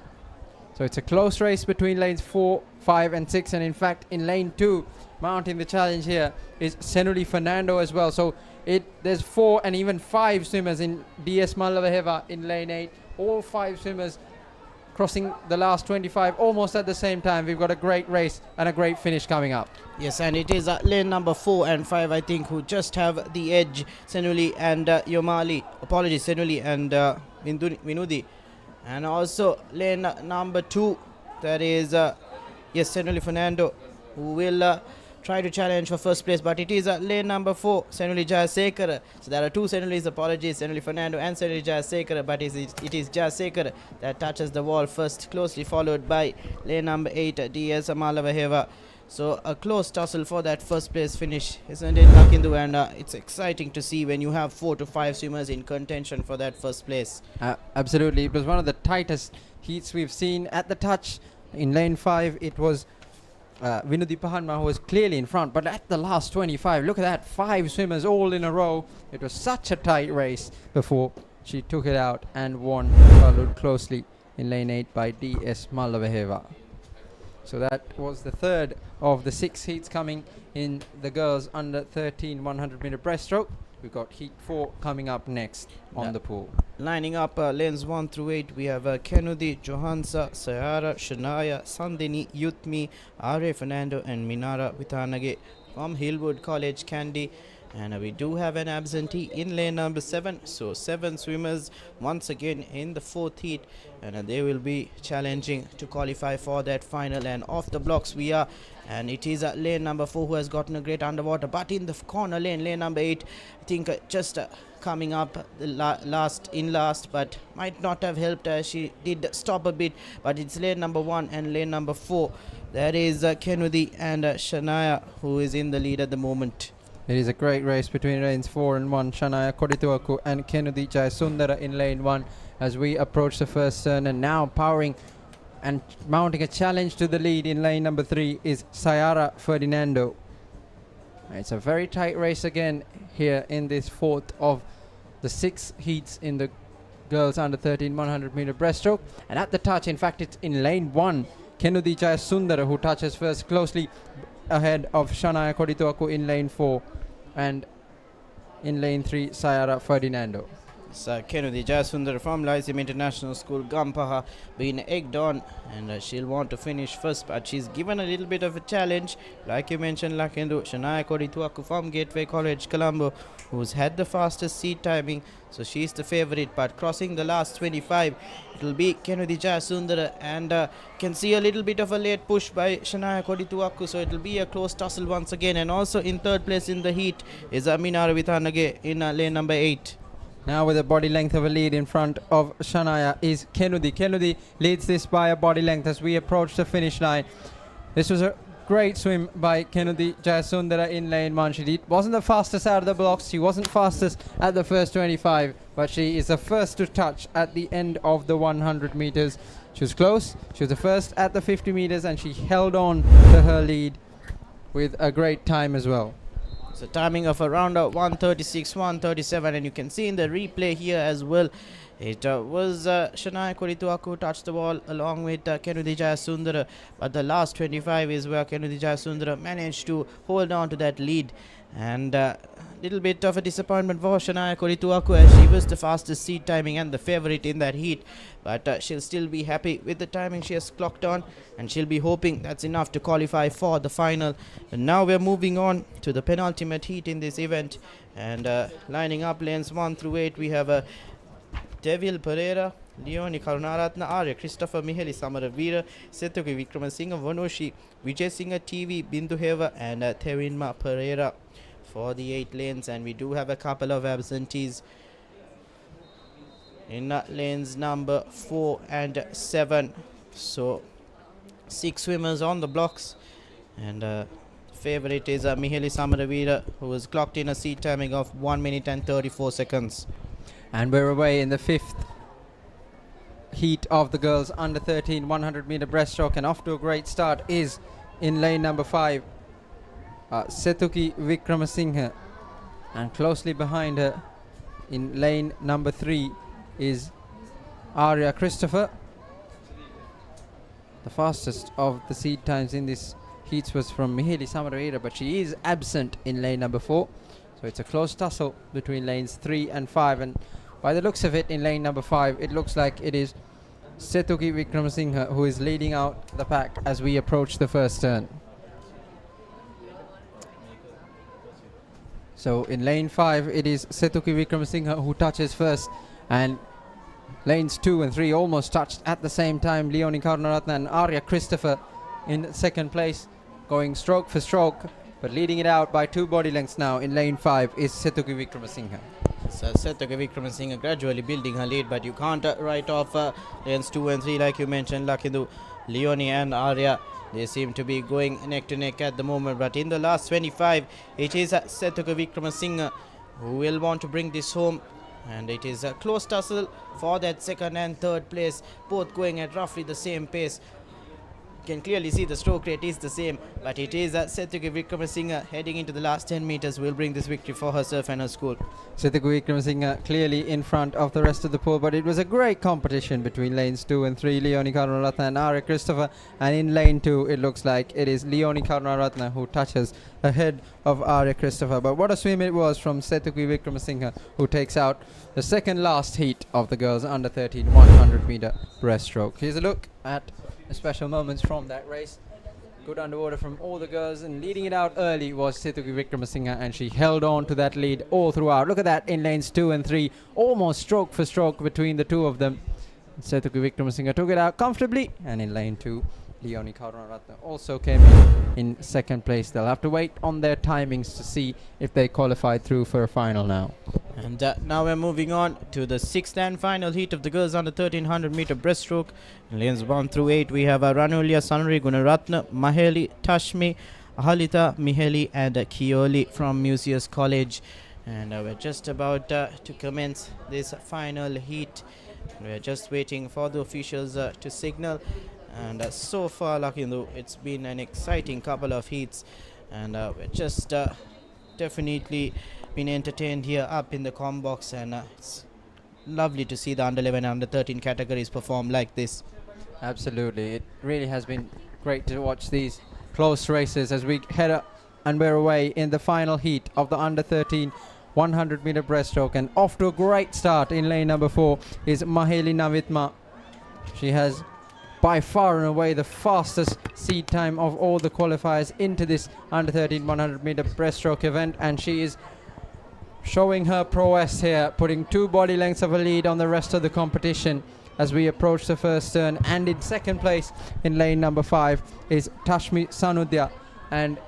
So it's a close race between lanes 4, 5 and 6, and in fact in lane 2 mounting the challenge here is Senuli Fernando as well. So there's 4 and even 5 swimmers in DS Mallavaheva in lane 8. All 5 swimmers crossing the last 25 almost at the same time. We've got a great race and a great finish coming up. Yes, and it is lane number 4 and 5, I think, who just have the edge. Senuli and Yomali, apologies, Senuli and Vinudi. And also lane number 2, that is yes, Senuli Fernando, who will try to challenge for first place, but it is lane number 4, Senuli Jayasekara. So there are 2 Senulis, apologies, Senuli Fernando and Senuli Jayasekara, but it is Jayasekara that touches the wall first, closely followed by lane number 8, DS Mallavaheva. So a close tussle for that first place finish, isn't it, Lakindu? And it's exciting to see when you have 4 to 5 swimmers in contention for that first place. Absolutely, it was one of the tightest heats we've seen. At the touch in lane 5, it was Vinudi Pahanma who was clearly in front, but at the last 25, look at that, 5 swimmers all in a row. It was such a tight race before she took it out and won, followed closely in lane 8 by DS Mallavaheva. So that was the third of the 6 heats coming in the girls under 13 100 meter breaststroke. We've got heat 4 coming up next on the pool. Lining up lanes 1 through 8, we have Kenudi, Johansa, Sayara, Shania, Sandini, Yutmi, R.A. Fernando and Minara Vithanage from Hillwood College, Kandy. And we do have an absentee in lane number 7. So 7 swimmers once again in the 4th heat, and they will be challenging to qualify for that final. And off the blocks we are, and it is lane number 4 who has gotten a great underwater, but in the corner lane number 8, I think just coming up the last, but might not have helped. She did stop a bit, but it's lane number 1 and lane number 4. That is Kenudi and Shania who is in the lead at the moment. It is a great race between lanes 4 and 1. Shania Kodituaku and Kenudi Jayasundara in lane 1 as we approach the first turn. And now powering and mounting a challenge to the lead in lane number 3 is Sayara Ferdinando. It's a very tight race again here in this 4th of the 6 heats in the girls under 13 100 meter breaststroke. And at the touch, in fact, it's in lane 1. Kenudi Jayasundara, who touches first, closely ahead of Shania Kodituaku in lane 4, and in lane 3 Sayara Ferdinando. Kenudi Jayasundar from Lyceum International School, Gampaha, being egged on, and she'll want to finish first, but she's given a little bit of a challenge. Like you mentioned, Lakendu, Shania Kodituaku from Gateway College, Colombo, who's had the fastest seat timing, so she's the favorite. But crossing the last 25, it'll be Kenudi Jayasundar, and can see a little bit of a late push by Shania Kodituaku, so it'll be a close tussle once again. And also in third place in the heat is Amina Ravithanage in lane number 8. Now with a body length of a lead in front of Shania is Kenudi. Kenudi leads this by a body length as we approach the finish line. This was a great swim by Kenudi Jayasundara in lane 1. She wasn't the fastest out of the blocks. She wasn't fastest at the first 25, but she is the first to touch at the end of the 100 meters. She was close. She was the first at the 50 meters, and she held on to her lead with a great time as well. So timing of around 136, 137, and you can see in the replay here as well, it was Shania Kodituaku who touched the ball along with Kenudi Jayasundara, but the last 25 is where Kenudi Jayasundara managed to hold on to that lead, and little bit of a disappointment for Shania Kodituaku as she was the fastest seat timing and the favorite in that heat, but she'll still be happy with the timing she has clocked on, and she'll be hoping that's enough to qualify for the final. And now we're moving on to the penultimate heat in this event, and lining up lanes 1 through 8 we have Devil Pereira, Leonie Karunaratna, Arya Christopher, Miheli Samaravira, Sethuki Vikramasinghe, Vanoshi, Vijay Singha, TV, Binduheva, and Tevinma Pereira for the 8 lanes. And we do have a couple of absentees in lanes number 4 and 7. So 6 swimmers on the blocks, and favorite is Miheli Samaravira, who has clocked in a seat timing of 1 minute and 34 seconds. And we're away in the 5th heat of the girls under 13 100 meter breaststroke, and off to a great start is in lane number 5 Sethuki Vikramasinghe, and closely behind her in lane number 3 is Arya Christopher. The fastest of the seed times in this heats was from Miheli Samaravira, but she is absent in lane number 4, so it's a close tussle between lanes 3 and 5, and by the looks of it in lane number 5 it looks like it is Sethuki Vikramasinghe who is leading out the pack as we approach the first turn. So in lane 5 it is Sethuki Vikramasinghe who touches first, and lanes 2 and 3 almost touched at the same time. Leonie Karunaratna and Arya Christopher in second place, going stroke for stroke, but leading it out by 2 body lengths now in lane 5 is Sethuki Vikramasinghe. So Sethuki Vikramasinghe gradually building her lead, but you can't write off lanes 2 and 3 like you mentioned, Lakindu. Leonie and Arya, they seem to be going neck to neck at the moment, but in the last 25 it is Sethuki Vikramasinghe who will want to bring this home, and it is a close tussle for that second and third place, both going at roughly the same pace. You can clearly see the stroke rate is the same, but it is Sethuki Vikramasinghe heading into the last 10 meters will bring this victory for herself and her school. Sethuki Vikramasinghe clearly in front of the rest of the pool, but it was a great competition between lanes 2 and 3, Leonie Karunaratna and Arya Christopher, and in lane 2 it looks like it is Leonie Karunaratna who touches ahead of Arya Christopher. But what a swim it was from Sethuki Vikramasinghe, who takes out the second last heat of the girls under 13 100 meter breaststroke. Here's a look at the special moments from that race. Good underwater from all the girls, and leading it out early was Sethuki Vikramasinghe, and she held on to that lead all throughout. Look at that in lanes 2 and 3, almost stroke for stroke between the two of them. Sethuki Vikramasinghe took it out comfortably, and in lane 2 Leonie Karunaratna also came in second place. They'll have to wait on their timings to see if they qualify through for a final now. And now we're moving on to the 6th and final heat of the girls under 1300 meter breaststroke. In lanes 1 through 8 we have Ranulya Sanri Gunaratna, Maheli Tashmi, Ahalita Miheli, and Kioli from Museus College. And we're just about to commence this final heat. We're just waiting for the officials to signal, and so far, Lakindu, it's been an exciting couple of heats, and we're just definitely been entertained here up in the comm box, and it's lovely to see the under 11 and under 13 categories perform like this. Absolutely. It really has been great to watch these close races as we head up and we're away in the final heat of the under 13 100 meter breaststroke, and off to a great start in lane number 4 is Maheli Navitma. She has by far and away the fastest seed time of all the qualifiers into this under 13 100 meter breaststroke event, and she is showing her prowess here, putting 2 body lengths of a lead on the rest of the competition as we approach the first turn. And in second place in lane number 5 is Tashmi Sanudya, and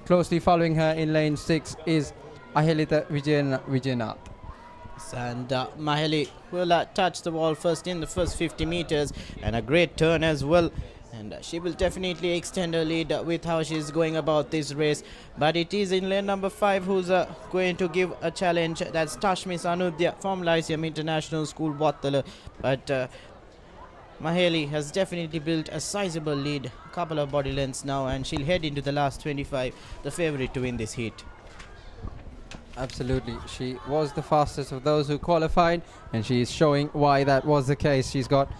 closely following her in lane 6 is Ahelita Vijayanath. And Maheli will touch the ball first in the first 50 meters, and a great turn as well. And she will definitely extend her lead with how she's going about this race. But it is in lane number 5 who's going to give a challenge. That's Tashmi Sanudya from Lyceum International School, Bottala. But Maheli has definitely built a sizable lead, a couple of body lengths now, and she'll head into the last 25, the favorite to win this heat. Absolutely. She was the fastest of those who qualified, and she is showing why that was the case. She's got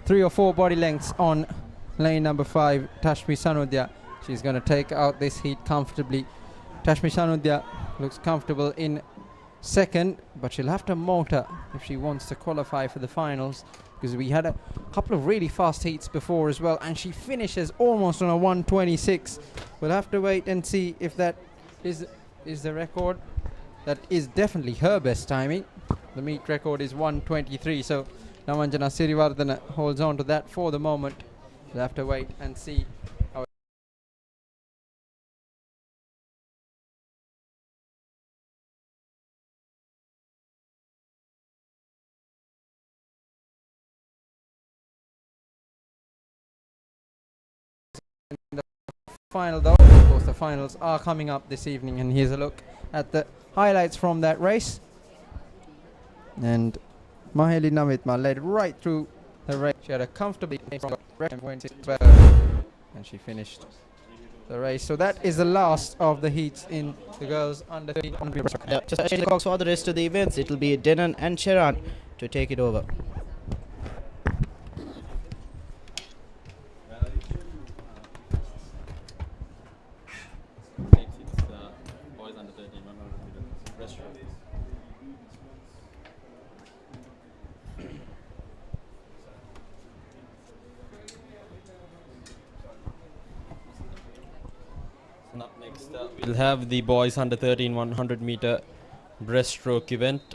3 or 4 body lengths on lane number 5, Tashmi Sanudya. She's going to take out this heat comfortably. Tashmi Sanudya looks comfortable in second, but she'll have to motor if she wants to qualify for the finals, because we had a couple of really fast heats before as well, and she finishes almost on a 126. We'll have to wait and see if that is the record. That is definitely her best timing. The meet record is 123, so Namanjana Sirivardhana holds on to that for the moment. We'll have to wait and see how in the final, though. Of course, the finals are coming up this evening, and here's a look at the highlights from that race. And Maheli Navitma led right through the race. She had a comfortably and she finished the race. So that is the last of the heats in the girls under 13. Just change the clocks for the rest of the events. It will be Denon and Sharon to take it over. We'll have the boys under 13 100 meter breaststroke event.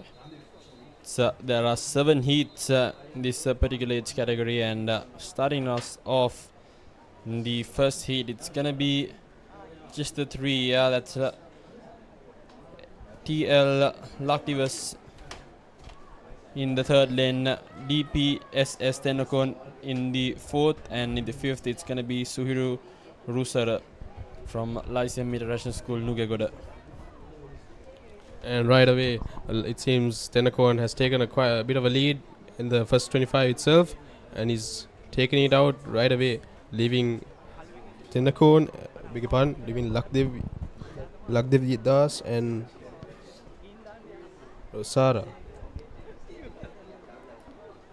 So there are 7 heats in this particular age category, and starting us off in the first heat, it's gonna be just the 3. Yeah, that's TL Laktivas in the 3rd lane, DPSS Tenokon in the 4th, and in the 5th it's gonna be Suhiru Rusara from Lyceum International School, Nugegoda. And right away, it seems Tenokon has taken quite a bit of a lead in the first 25 itself, and he's taking it out right away, leaving Tenokon, leaving Lakdev Das and Rosara.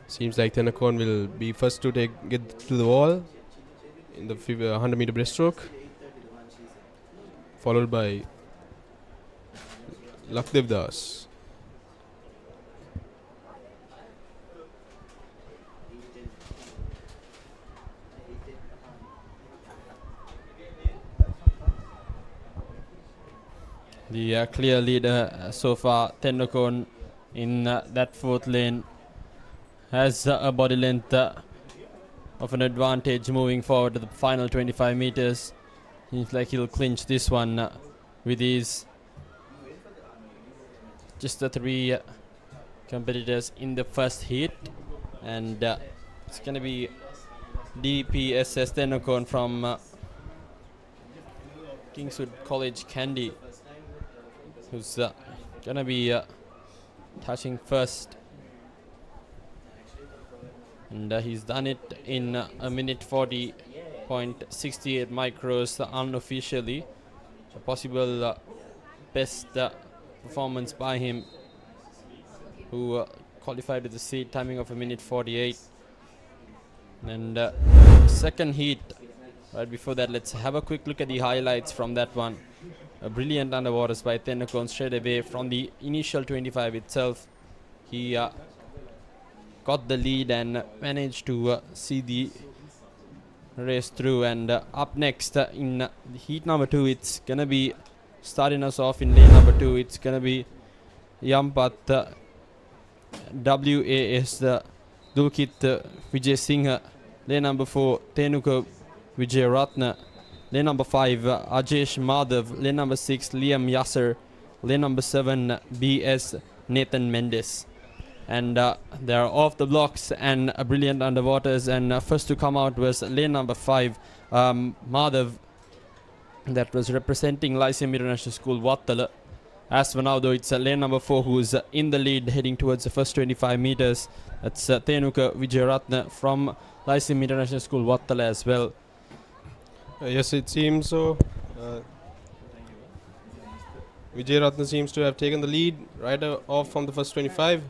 Seems like Tenokon will be first to get to the wall in the 100 meter breaststroke, followed by Lakdev Das. The clear leader so far, Tenokon, in that 4th lane, has a body length of an advantage moving forward to the final 25 meters. Seems like he'll clinch this one with ease. Just the 3 competitors in the first heat, and it's gonna be DPSS Tenokon from Kingswood College Kandy, who's gonna be touching first, and he's done it in a minute 40.68 micros unofficially. A possible best performance by him, who qualified with the seed timing of a minute 48. And second heat, right before that, let's have a quick look at the highlights from that one. A brilliant underwaters by Tennakoon straight away from the initial 25 itself. He got the lead and managed to see the race through. And up next in heat number 2, it's gonna be starting us off in lane number 2. It's gonna be Yampat WAS Dulkit Vijay Singh. Lane number 4, Tenuka Vijay Ratna. Lane number 5, Ajesh Madhav. Lane number 6, Liam Yasser. Lane number 7, BS Nathan Mendes. And they're off the blocks and brilliant underwaters. And first to come out was lane number 5, Madhav, that was representing Lyceum International School, Wattala. As for now, though, it's lane number 4 who's in the lead heading towards the first 25 meters. That's Tenuka Vijayaratna from Lyceum International School, Wattala as well. Yes, it seems so. Vijayaratna seems to have taken the lead right off from the first 25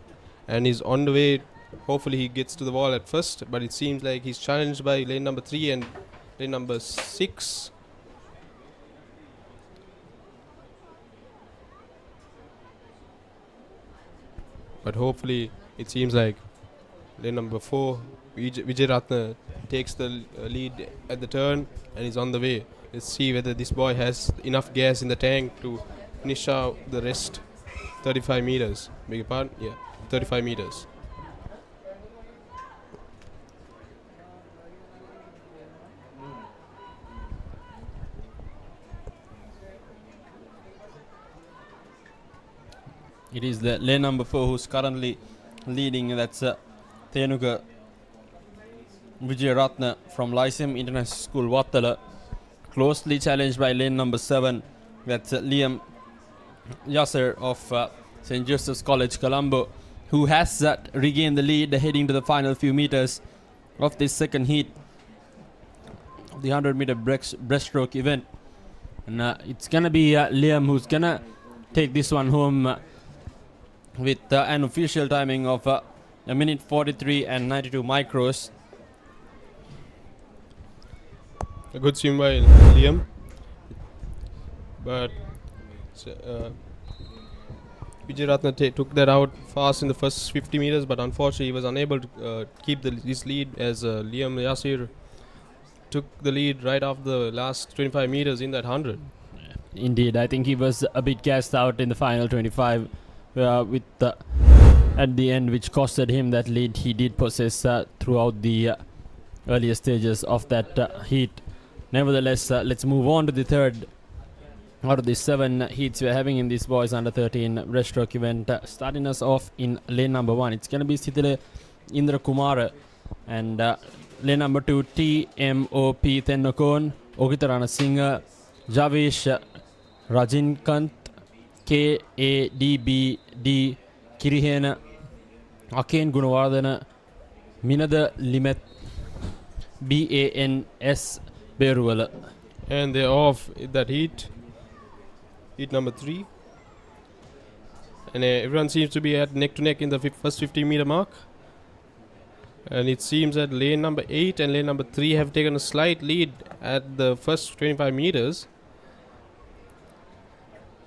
and he's on the way. Hopefully he gets to the wall at first, but it seems like he's challenged by lane number 3 and lane number 6. But hopefully it seems like lane number 4, Vijayaratna, takes the lead at the turn and is on the way. Let's see whether this boy has enough gas in the tank to finish out the rest 35 meters. Beg your pardon? Yeah, 35 meters. It is the lane number 4 who's currently leading. That's Tenuka Vijayaratna from Lyceum International School, Wattala. Closely challenged by lane number 7. That's Liam Yasser of St. Joseph's College, Colombo, who has regained the lead heading to the final few meters of this second heat of the 100-meter breaststroke event. And it's going to be Liam who's going to take this one home with an official timing of a minute 43 and 92 micros. A good swim by Liam, but Vijayaratna took that out fast in the first 50 meters, but unfortunately he was unable to keep his lead as Liam Yasir took the lead right off the last 25 meters in that 100. Indeed, I think he was a bit gassed out in the final 25 with at the end, which costed him that lead he did possess throughout the earlier stages of that heat. Nevertheless, let's move on to the third out of the 7 heats we're having in this boys under 13 breaststroke event. Starting us off in lane number 1, it's going to be Sithile Indra Kumara, and lane number 2, TMOP Tennakoon, Ogitarana Singh, Javesh Rajinkant, KADBD Kirihena, Aken Gunawardana, Minada Limet, BANS Beruwala. And they're off in that heat number 3. And everyone seems to be at neck to neck in the first 50 meter mark. And it seems that lane number 8 and lane number 3 have taken a slight lead at the first 25 meters.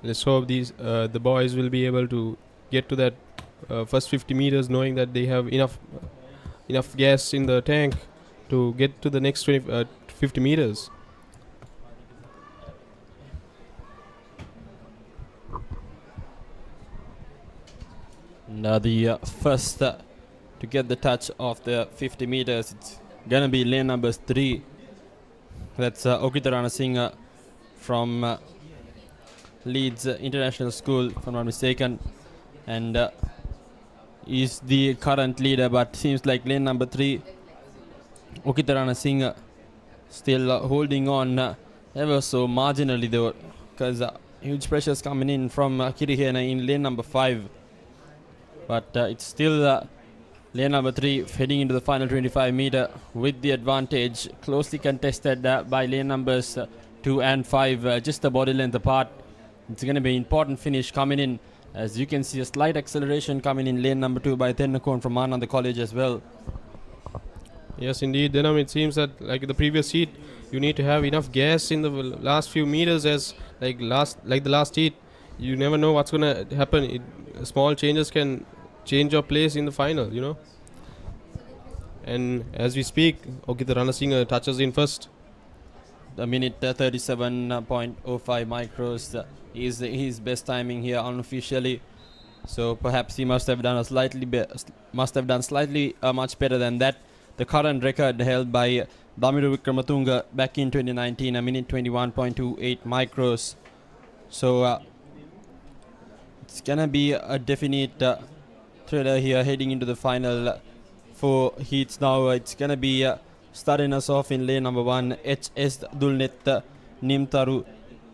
Let's hope the boys will be able to get to that first 50 meters knowing that they have enough gas in the tank to get to the next 50 meters. Now the first to get the touch of the 50 meters, it's gonna be lane number 3. That's Okitarana Singh from Leeds International School, if I'm not mistaken, and is the current leader, but seems like lane number 3, Okitarana Singh, still holding on ever so marginally though, because huge pressures coming in from Kirihena in lane number 5. But it's still lane number 3 heading into the final 25 meter with the advantage, closely contested by lane numbers 2 and 5, just a body length apart. It's going to be an important finish coming in, as you can see a slight acceleration coming in lane number 2 by Tennakoon from Ananda College as well. Yes, indeed. Then it seems that like the previous heat, you need to have enough gas in the last few meters. As like the last heat, you never know what's gonna happen. Small changes can change your place in the final. You know. And as we speak, Okita Ranasinghe touches in first. The minute 37.05 micros is his best timing here unofficially. So perhaps he must have done slightly much better than that. The current record held by Damiru Vikramatunga back in 2019, a minute 21.28 micros. So it's gonna be a definite thriller here heading into the final four heats now. It's gonna be starting us off in lane number 1, HS Dulnet Nimtaru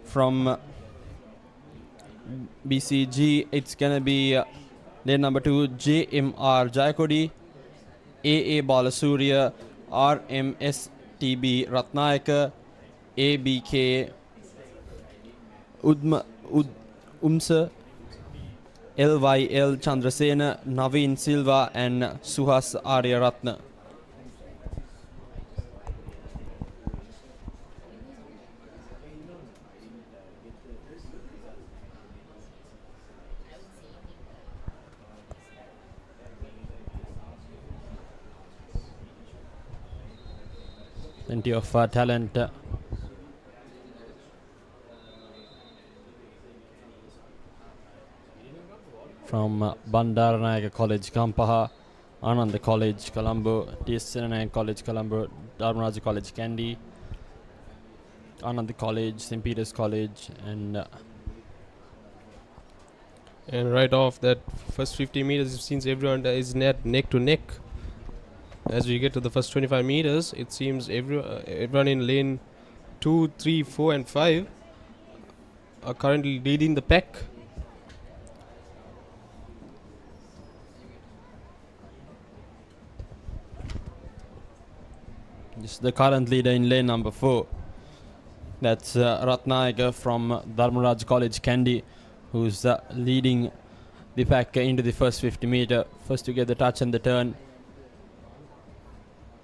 from BCG. It's gonna be lane number 2, JMR Jayakodi, AA Balasurya, RMSTB Ratnayaka, ABK Umsa, LYL Chandrasena, Naveen Silva and Suhas Aryaratna. Plenty of talent from Bandaranayake College, Kampaha, Ananda College, Colombo, TS Senanayake College, Colombo, Dharmaraja College, Kandy, Ananda College, St. Peter's College, and right off that first 50 meters, it seems everyone is neck to neck. As we get to the first 25 meters, it seems everyone in lane 2, 3, 4 and 5 are currently leading the pack. This is the current leader in lane number 4. That's Ratnayaka from Dharmaraj College, Kandy, who's leading the pack into the first 50 meter. First to get the touch and the turn.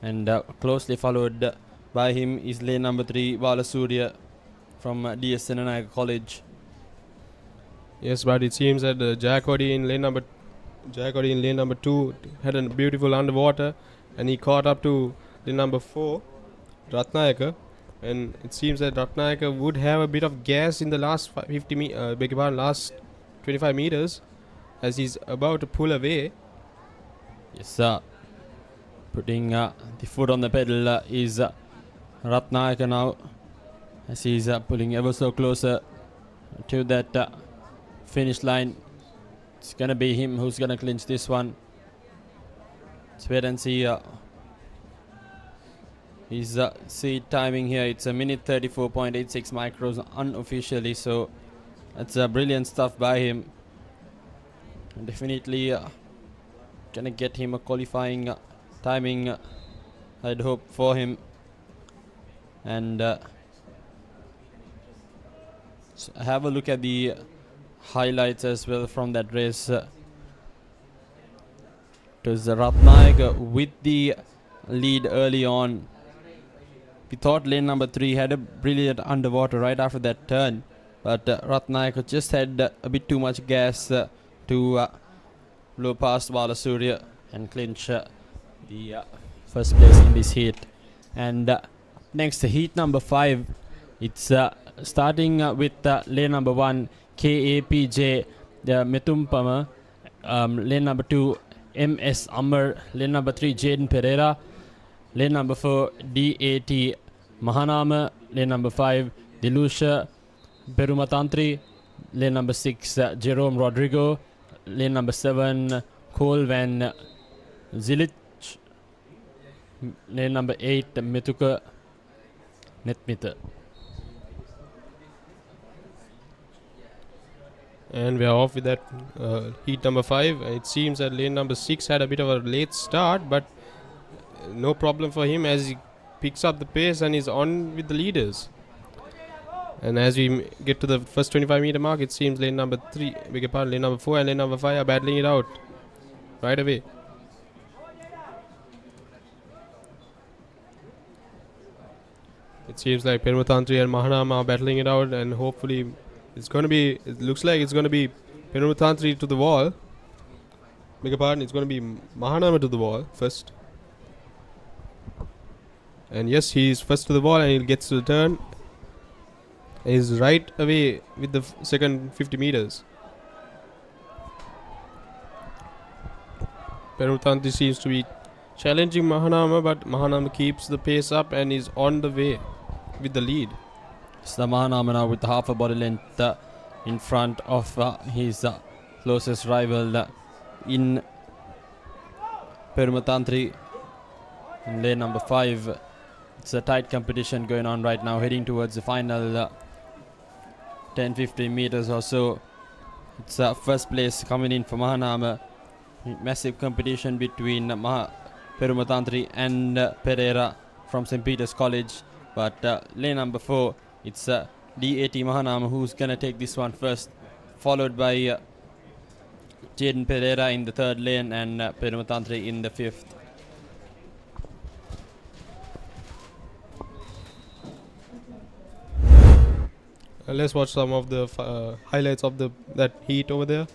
And closely followed by him is lane number 3, Balasurya from DS Senanayake College. Yes, but it seems that Jayakodi in lane number 2 had a beautiful underwater, and he caught up to lane number 4, Ratnayaka, and it seems that Ratnayaka would have a bit of gas in the last last 25 meters, as he's about to pull away. Yes, sir. Putting the foot on the pedal is Ratnayaka now, as he's pulling ever so closer to that finish line. It's gonna be him who's gonna clinch this one. Let's wait and see his seat timing here. It's a minute 34.86 micros unofficially, so that's brilliant stuff by him. Definitely gonna get him a qualifying timing, I'd hope for him. And have a look at the highlights as well from that race. It was Ratnayaka with the lead early on. We thought lane number 3 had a brilliant underwater right after that turn, but Ratnayaka just had a bit too much gas to blow past Balasurya and clinch the first place in this heat. And next, heat number 5. It's starting with lane number 1, KAPJ Metumpama, lane number 2, MS Amar, lane number 3, Jaden Pereira, lane number 4, DAT Mahanama, lane number 5, Dilusha Perumatantri, lane number 6, Jerome Rodrigo, lane number 7, Cole Van Zilich, lane number 8, Metuka Netmita. And we are off with that heat number 5. It seems that lane number 6 had a bit of a late start, but no problem for him as he picks up the pace and is on with the leaders. And as we get to the first 25 meter mark, it seems lane number 3, lane number 4 and lane number 5 are battling it out right away. It seems like Perumatantri and Mahanama are battling it out, and hopefully it's going to be, it looks like it's going to be Perumatantri to the wall. Beg your pardon, it's going to be Mahanama to the wall first. And yes, he's first to the wall and he gets to the turn. He's right away with the second 50 meters. Perumatantri seems to be challenging Mahanama, but Mahanama keeps the pace up and is on the way with the lead. It's the Mahanama now with half a body length in front of his closest rival in Perumatantri in lane number 5. It's a tight competition going on right now, heading towards the final 10-15 meters or so. It's first place coming in for Mahanama. Massive competition between Perumatantri and Pereira from St. Peter's College. But lane number 4, it's DAT Mahanama who's going to take this one first, followed by Jaden Pereira in the 3rd lane and Perumatantri in the 5th. Let's watch some of the highlights of that heat over there.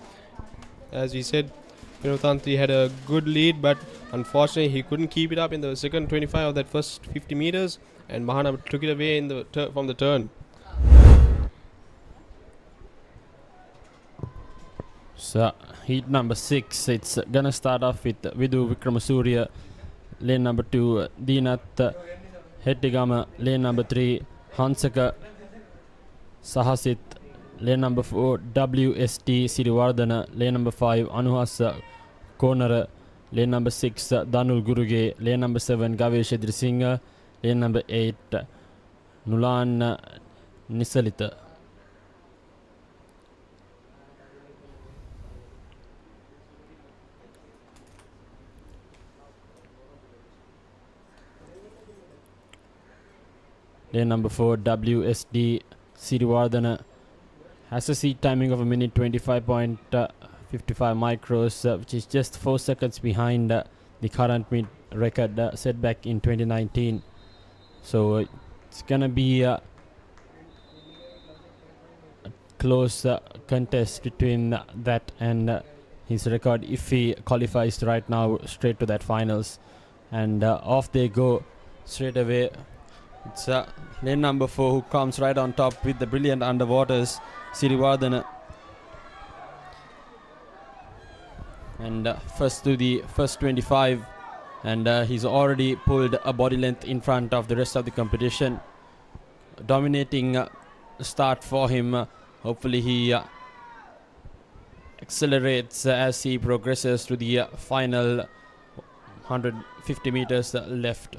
As we said, Perumatantri had a good lead, but unfortunately he couldn't keep it up in the second 25 of that first 50 meters, and Mahanama took it away in the from the turn. So heat number 6, it's gonna start off with Vidu Vikramasuriya, lane number 2 Dinath Hettigama, lane number 3 Hansaka Sahasit, lane number 4 WST Sirivardhana, lane number 5 Anuhasa Konara, lane number 6 Danul Guruge, lane number 7 Gavesh Edrisingha, lane number 8 Nulan Nisalita. Lane number 4 WSD Sirivardhana has a seat timing of 1:25.55 micros, which is just 4 seconds behind the current meet record set back in 2019. So it's gonna be a close contest between that and his record if he qualifies right now straight to that finals. And off they go straight away. It's lane number 4 who comes right on top with the brilliant underwaters, Sirivardhana. And first to the first 25, and he's already pulled a body length in front of the rest of the competition. Dominating start for him. Hopefully he accelerates as he progresses to the final 150 meters left.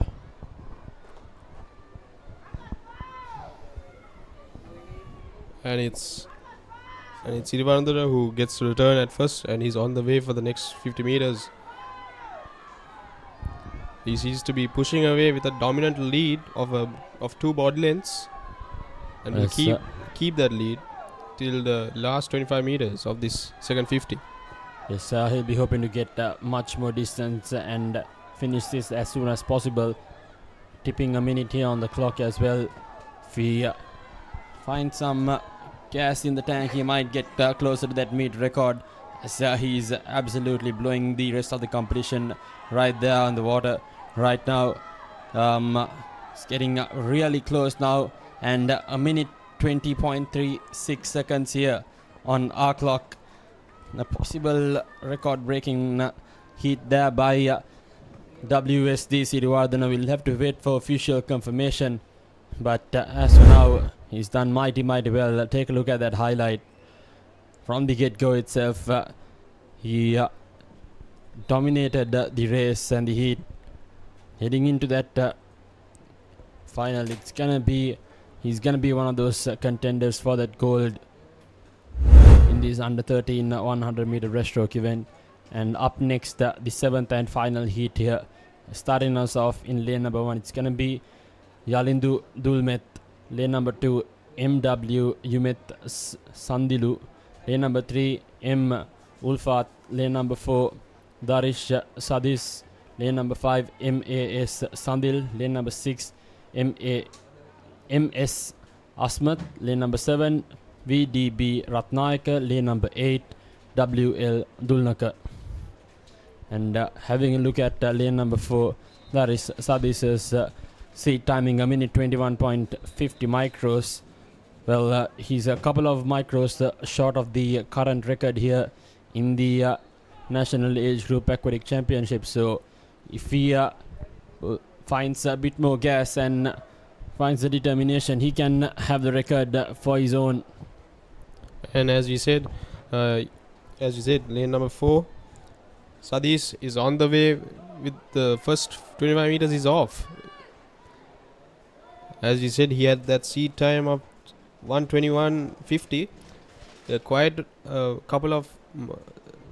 And it's Sirivardhana who gets to return at first, and he's on the way for the next 50 meters. He seems to be pushing away with a dominant lead of 2 body lengths, and will keep that lead till the last 25 meters of this second 50. Yes, he'll be hoping to get much more distance and finish this as soon as possible, tipping a minute here on the clock as well. If he finds some gas in the tank, he might get closer to that meet record, as he's absolutely blowing the rest of the competition right there on the water right now. It's getting really close now, and a minute 20.36 seconds here on our clock. A possible record breaking heat there by WSD Sirivardhana. We'll have to wait for official confirmation, but as for now, he's done mighty well. Take a look at that highlight. From the get-go itself, he dominated the race and the heat. Heading into that final, he's gonna be one of those contenders for that gold in this under 13 100 meter breaststroke event. And up next, the 7th and final heat here, starting us off in lane number 1. It's gonna be Yalindu Dulmet, lane number 2 MW Yumet Sandilu, lane number 3 M Ulfat, lane number 4 Darish Sadis, lane number 5 MAS Sandil, lane number 6 MA MS Asmat, lane number 7, VDB Ratnayaka, lane number 8, WL Dulnaka. And having a look at lane number 4, that is Sadis's seat timing, a minute 21.50 micros. Well, he's a couple of micros short of the current record here in the National Age Group Aquatic Championship. So if he finds a bit more gas and finds the determination, he can have the record for his own. And as you said, lane number 4, Sadis is on the way with the first 25 meters is off. As you said, he had that seat time of 1:21.50. Quite a couple of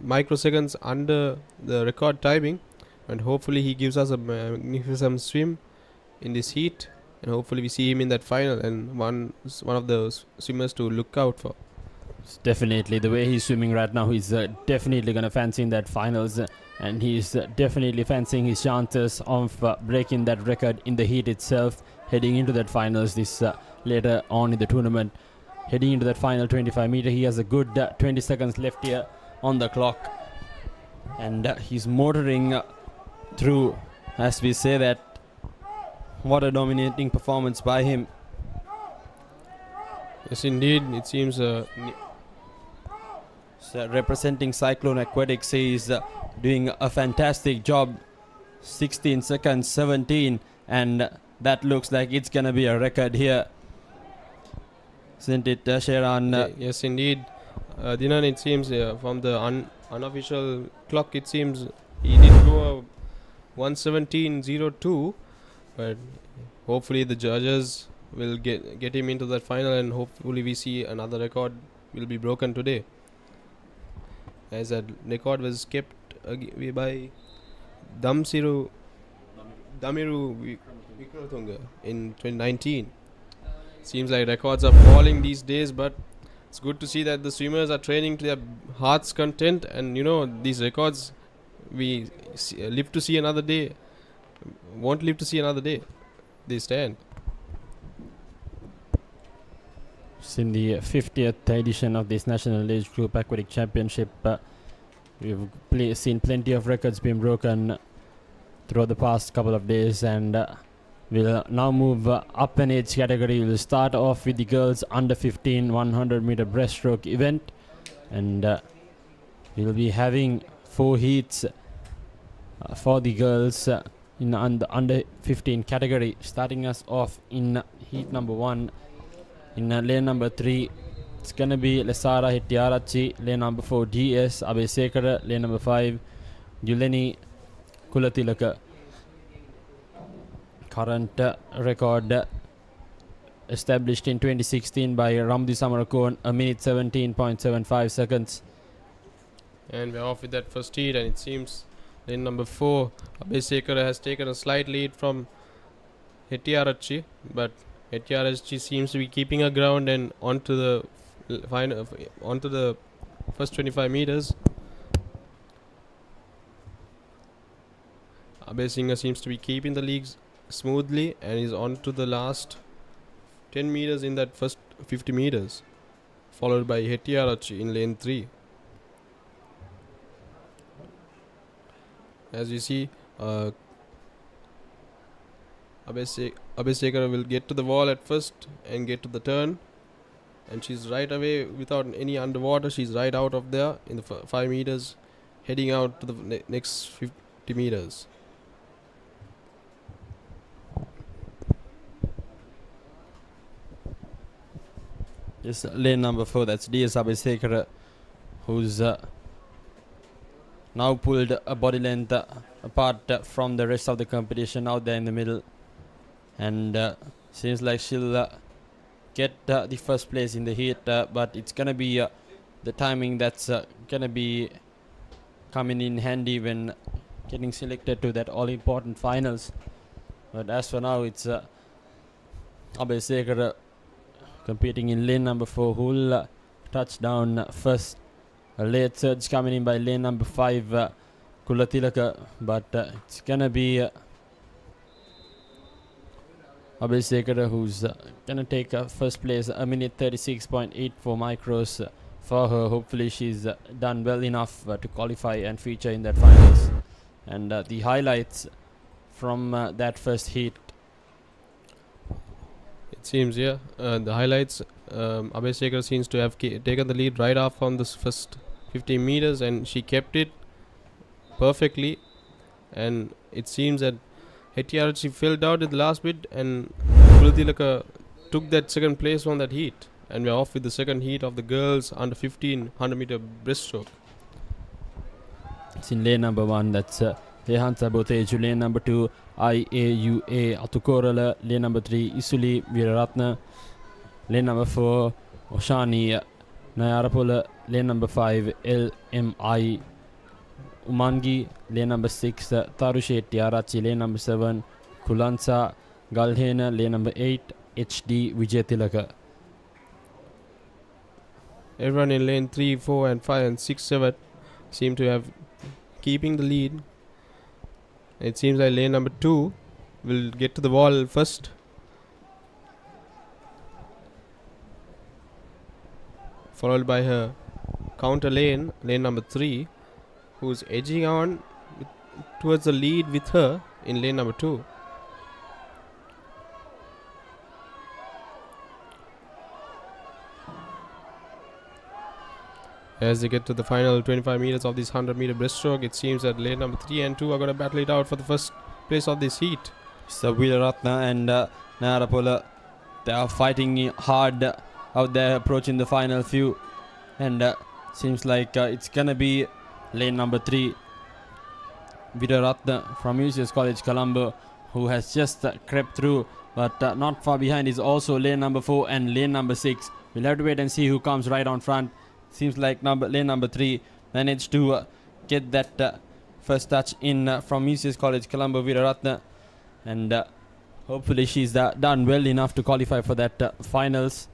microseconds under the record timing, and hopefully he gives us a magnificent swim in this heat, and hopefully we see him in that final and one of those swimmers to look out for. Definitely, the way he's swimming right now, he's definitely going to fancy in that finals, and he's definitely fancying his chances of breaking that record in the heat itself, heading into that finals this later on in the tournament. Heading into that final 25 meter, he has a good 20 seconds left here on the clock, and he's motoring through, as we say that. What a dominating performance by him. Yes, indeed, it seems representing Cyclone Aquatics, he's doing a fantastic job. 16 seconds 17, and that looks like it's gonna be a record here, isn't it, Sheran? Yes, indeed. Dinan, it seems from the unofficial clock, it seems he did go 1:17.02, but hopefully the judges will get him into that final, and hopefully we see another record will be broken today, as that record was kept by Damiru Vikratunga in 2019. Seems like records are falling these days, but it's good to see that the swimmers are training to their heart's content, and these records we live to see another day. Won't live to see another day. They stand. It's in the 50th edition of this National Age Group Aquatic Championship. We've seen plenty of records being broken throughout the past couple of days, and we'll now move up an age category. We'll start off with the girls under 15 100 meter breaststroke event, and we'll be having 4 heats for the girls in the under 15 category. Starting us off in heat number 1 in lane number 3, it's gonna be Lesara Hettiarachi. Lane number 4, DS Abesekara. Lane number 5, Yuleni Kulatilaka. Current record established in 2016 by Ramdi Samarakon, a minute 17.75 seconds. And we're off with that first heat, and it seems lane number 4, Abesekara, has taken a slight lead from Hettiarachi, but Hettiarachi seems to be keeping her ground and onto the first 25 meters. Abesekara seems to be keeping the leagues smoothly and is on to the last 10 meters in that first 50 meters, followed by Hettiarachi in lane 3. As you see, Abesekara will get to the wall at first and get to the turn, and she's right away without any underwater. She's right out of there in the 5 meters, heading out to the next 50 meters. This lane number 4, that's DS Abesekara, who's now pulled a body length apart from the rest of the competition out there in the middle, and seems like she'll get the first place in the heat, but it's gonna be the timing that's gonna be coming in handy when getting selected to that all important finals. But as for now, it's Abesekara competing in lane number 4, who'll touch down first. A late surge coming in by lane number 5, Kulatilaka, but it's gonna be Abhisekara, who's gonna take first place, a minute 36.84 micros for her. Hopefully she's done well enough to qualify and feature in that finals. And the highlights from that first heat. It seems, yeah. The highlights, Abhisekara seems to have taken the lead right off on this first 15 meters, and she kept it perfectly. And it seems that Hettiarchi filled out at the last bit, and Pulatilaka took that second place on that heat. And we're off with the second heat of the girls under 15 100-meter breaststroke. It's in lane number 1, that's Rehansa Boteju. Lane number 2, IAUA Atukorala. Lane number 3, Isuli Viraratna. Lane number 4, Oshani Nayarapola. Lane number 5, LMI Umangi. Lane number 6, Tarushe Tiarachi. Lane number 7, Kulansa Galhena. Lane number 8, HD Vijayatilaka. Everyone in lane 3, 4 and 5 and 6, 7 seem to have keeping the lead. It seems like lane number 2 will get to the wall first. Followed by her counter lane, lane number 3, who's edging on towards the lead with her in lane number 2. As they get to the final 25 meters of this 100-meter breaststroke, it seems that lane number 3 and 2 are going to battle it out for the first place of this heat. So Vilaratna and Narapola, they are fighting hard out there, approaching the final few. And seems like it's going to be lane number 3, Vilaratna from UCS College Colombo, who has just crept through. But not far behind is also lane number 4 and lane number 6. We'll have to wait and see who comes right on front. Seems like lane number 3 managed to get that first touch in from UCS College Colombo, Vilaratna. And hopefully she's done well enough to qualify for that finals.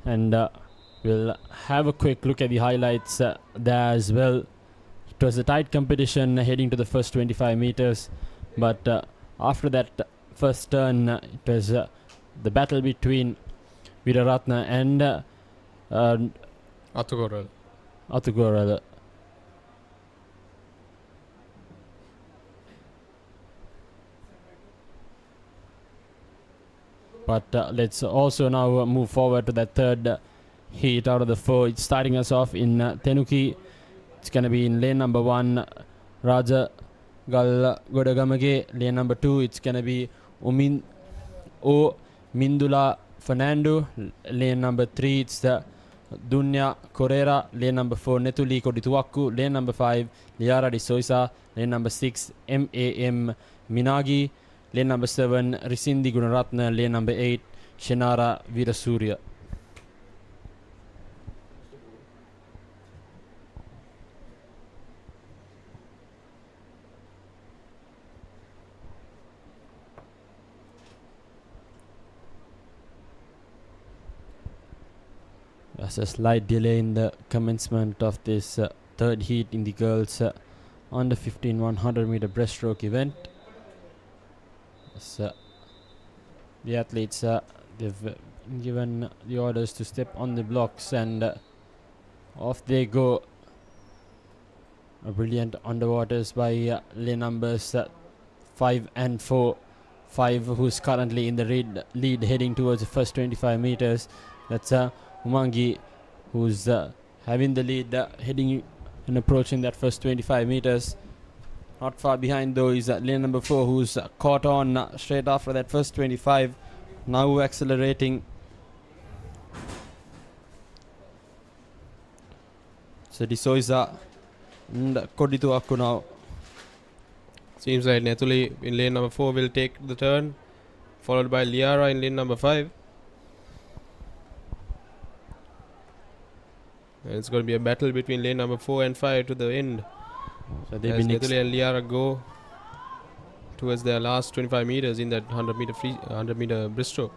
And we'll have a quick look at the highlights there as well. It was a tight competition heading to the first 25 meters. But after that first turn, it was the battle between Vilaratna and Atugoral. But let's also now move forward to that third heat out of the 4. It's starting us off in Tenuki. It's going to be in lane number 1, Raja Gal Godagamage. Lane number 2, it's going to be Mindula Fernando. Lane number 3, it's Dunya Correra. Lane number 4, Netuli Kodituaku. Lane number 5, Liara de Soisa. Lane number 6, MAM Minagi. Lane number 7, Risindi Gunaratna. Lane number 8, Shenara Veerasurya. There's a slight delay in the commencement of this third heat in the girls under 15 100-meter breaststroke event. So, the athletes, they've been given the orders to step on the blocks, and off they go. A brilliant underwaters by lane numbers 5 and 4. 5 who's currently in the lead heading towards the first 25 meters. That's Umangi, who's having the lead heading and approaching that first 25 meters. Not far behind though is lane number 4, who's caught on straight after that first 25. Now accelerating. So Disoisa and Koditu Akku now. Seems like Netuli in lane number 4 will take the turn, followed by Liara in lane number 5. And it's going to be a battle between lane number 4 and 5 to the end. So as Netuli and Liara go towards their last 25 meters in that 100-meter breaststroke.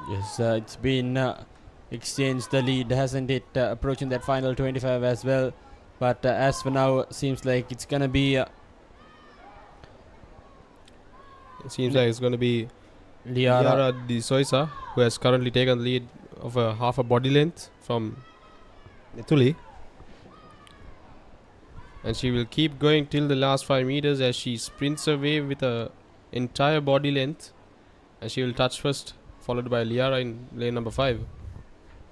Yes, it's been exchanged the lead, hasn't it? Approaching that final 25 as well. But as for now, seems like it's going to be... it seems like it's going to be Liara Di Soisa, who has currently taken the lead of a half a body length from Netuli. And she will keep going till the last 5 meters as she sprints away with her entire body length. And she will touch first, followed by Liara in lane number 5.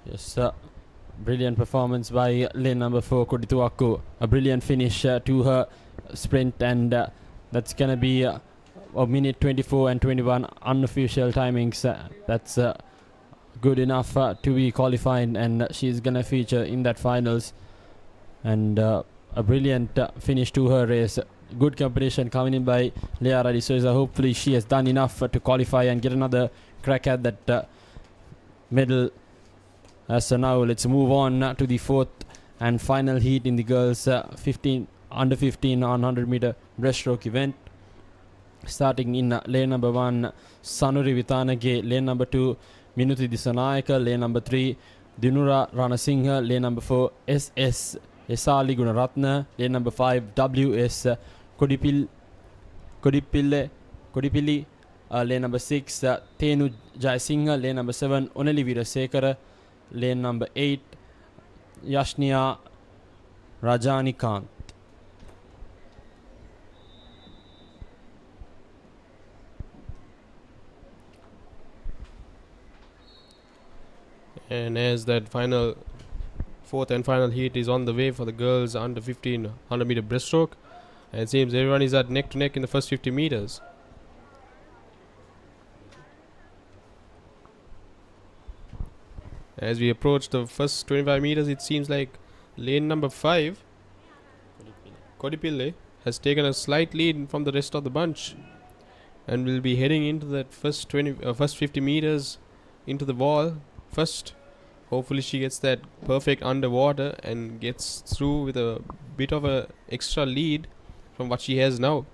Yes, brilliant performance by lane number 4, Kodituaku. A brilliant finish to her sprint, and that's going to be a minute 24 and 21 unofficial timings. That's good enough to be qualified, and she's going to feature in that finals. And a brilliant finish to her race. Good competition coming in by Liara Di Souza. Hopefully she has done enough to qualify and get another crack at that medal. So now let's move on to the fourth and final heat in the girls under 15 on 100 meter breaststroke event. Starting in lane number 1, Sanuri Vitanage, lane number 2, Minuti Disanayaka, lane number 3, Dinura Ranasinghe, lane number 4, SS Esali Gunaratna, lane number 5, WS Kodipili, lane number 6, Thenu Jaisinghe, lane number 7, Oneli Virasekara, lane number 8, Yashnia Rajanikant. And as that fourth and final heat is on the way for the girls under 15 100 meter breaststroke, and it seems everyone is at neck to neck in the first 50 meters. As we approach the first 25 meters, it seems like lane number 5, Kodipille, has taken a slight lead from the rest of the bunch and will be heading into that first 50 meters into the wall first. Hopefully she gets that perfect underwater and gets through with a bit of a extra lead from what she has now.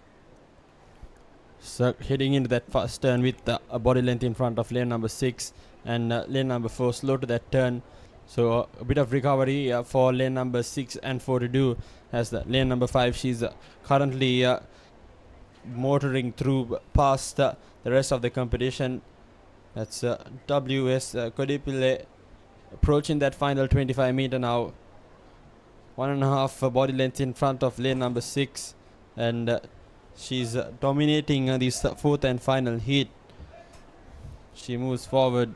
So heading into that first turn with a body length in front of lane number 6, and lane number 4 slow to that turn. So a bit of recovery for lane number 6 and 4 to do, as the lane number 5, she's currently motoring through past the rest of the competition. That's WS Kodipile approaching that final 25 meter now. 1.5 body length in front of lane number 6, and she's dominating this fourth and final heat. She moves forward.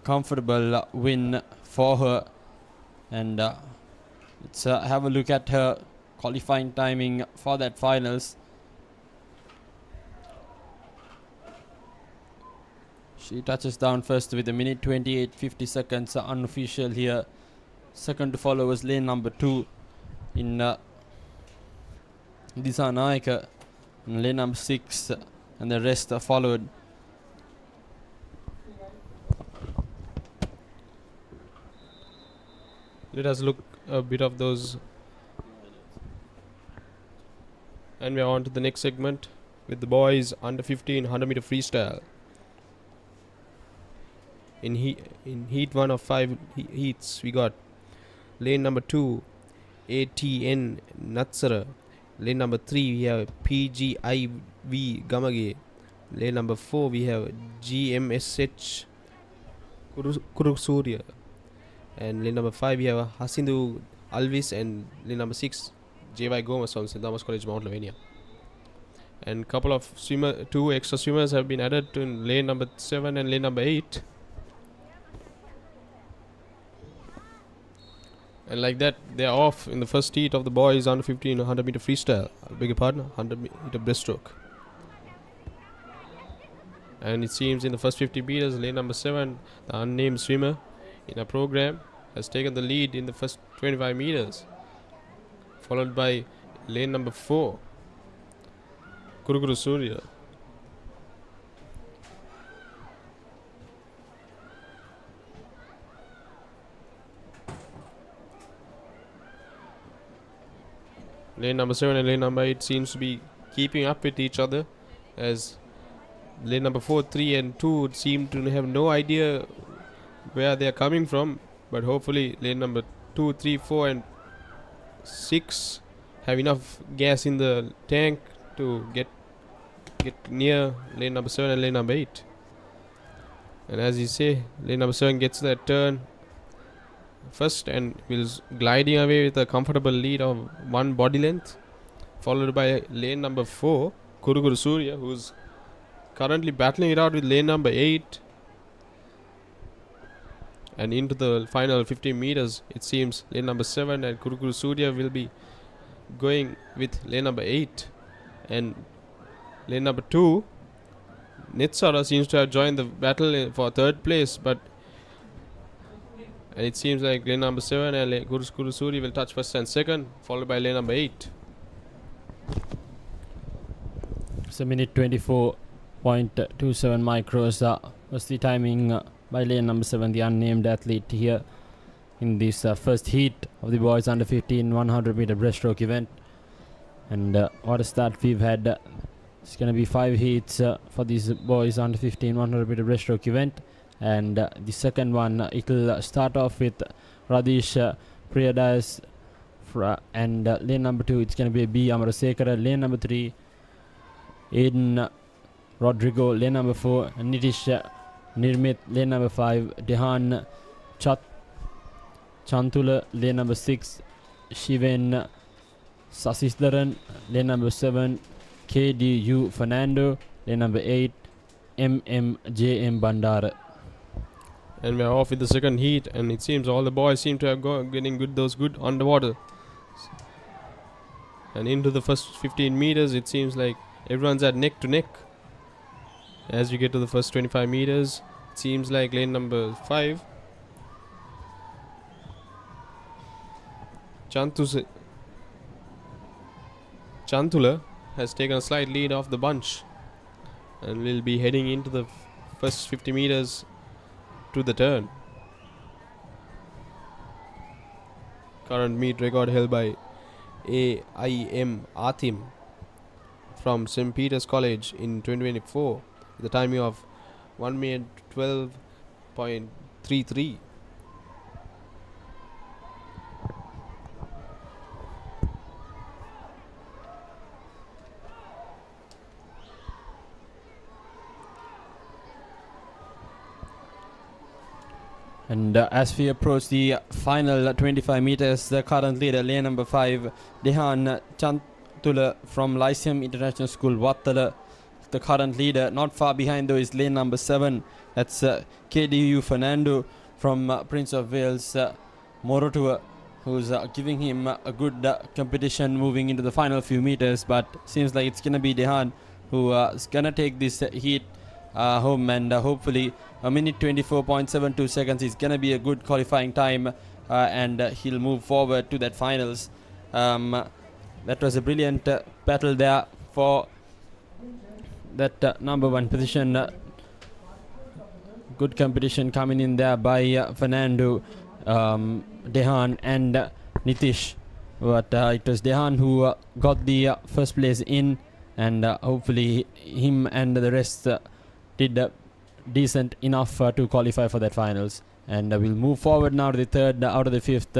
Comfortable win for her, and let's have a look at her qualifying timing for that finals. She touches down first with a minute 28:50 seconds unofficial here. Second to follow was lane number 2 in Disanayaka, and lane number 6, and the rest are followed. Let us look a bit of those, and we are on to the next segment with the boys under 15 100 meter freestyle. In heat 1 of 5 heats, we got lane number 2 ATN Natsara, lane number 3 we have PGIV Gamage, lane number 4 we have GMSH Kurusurya, and lane number 5 we have Hasindu Alvis, and lane number 6 JY Gomez from St. Thomas College, Mount Lavinia. And couple of 2 extra swimmers have been added to lane number 7 and lane number 8. And like that, they are off in the first heat of the boys under 15 100 meter freestyle. I beg your pardon, 100 meter breaststroke. And it seems in the first 50 meters, lane number 7, the unnamed swimmer in our program, has taken the lead in the first 25 meters, followed by lane number 4, Kurukuru Surya. Lane number 7 and lane number 8 seems to be keeping up with each other, as lane number 4, 3 and 2 seem to have no idea where they are coming from, but hopefully lane number 2, 3, 4 and 6 have enough gas in the tank to get get near lane number 7 and lane number 8. And as you say, lane number 7 gets that turn first and will gliding away with a comfortable lead of 1 body length, followed by lane number 4, Kuruguru Surya, who's currently battling it out with lane number 8. And into the final 15 meters, it seems lane number 7 and Kuruguru Surya will be going with lane number 8. And lane number 2, Nitsara seems to have joined the battle for third place, but and it seems like lane number 7 and Kuruguru Surya will touch first and second, followed by lane number 8. It's a minute 24.27 micros was the timing by lane number 7, the unnamed athlete here in this first heat of the boys under 15 100 meter breaststroke event. And what a start we've had. It's going to be 5 heats for these boys under 15 100 meter breaststroke event. And the second one, it'll start off with Radish Priyadas and lane number 2, it's going to be B. Amarasekara. Lane number 3, Aiden Rodrigo. Lane number 4, Nitish Nirmit. Lane number 5, Dehan Chantula. Lane number 6, Shiven Sasisdaran. Lane number 7, KDU Fernando. Lane number 8, MMJM Bandara. And we're off with the second heat, and it seems all the boys seem to have getting good underwater. And into the first 15 meters, it seems like everyone's at neck to neck. As we get to the first 25 meters, it seems like lane number 5, Chantula has taken a slight lead off the bunch and will be heading into the first 50 meters to the turn. Current meet record held by AIM Atim from St. Peter's College in 2024 with a timing of 1 minute 12.33. And as we approach the final 25 meters, the current leader, lane number 5, Dehan Chantula from Lyceum International School, Wattala. The current leader, not far behind though, is lane number 7. That's KDU Fernando from Prince of Wales, Morotua, who's giving him a good competition moving into the final few meters. But seems like it's going to be Dehan who is going to take this heat home, and hopefully a minute 24.72 seconds is going to be a good qualifying time, and he'll move forward to that finals. That was a brilliant battle there for that number 1 position. Good competition coming in there by Fernando, Dehan and Nitish, but it was Dehan who got the first place in, and hopefully him and the rest did decent enough to qualify for that finals. And we'll move forward now to the third out of the fifth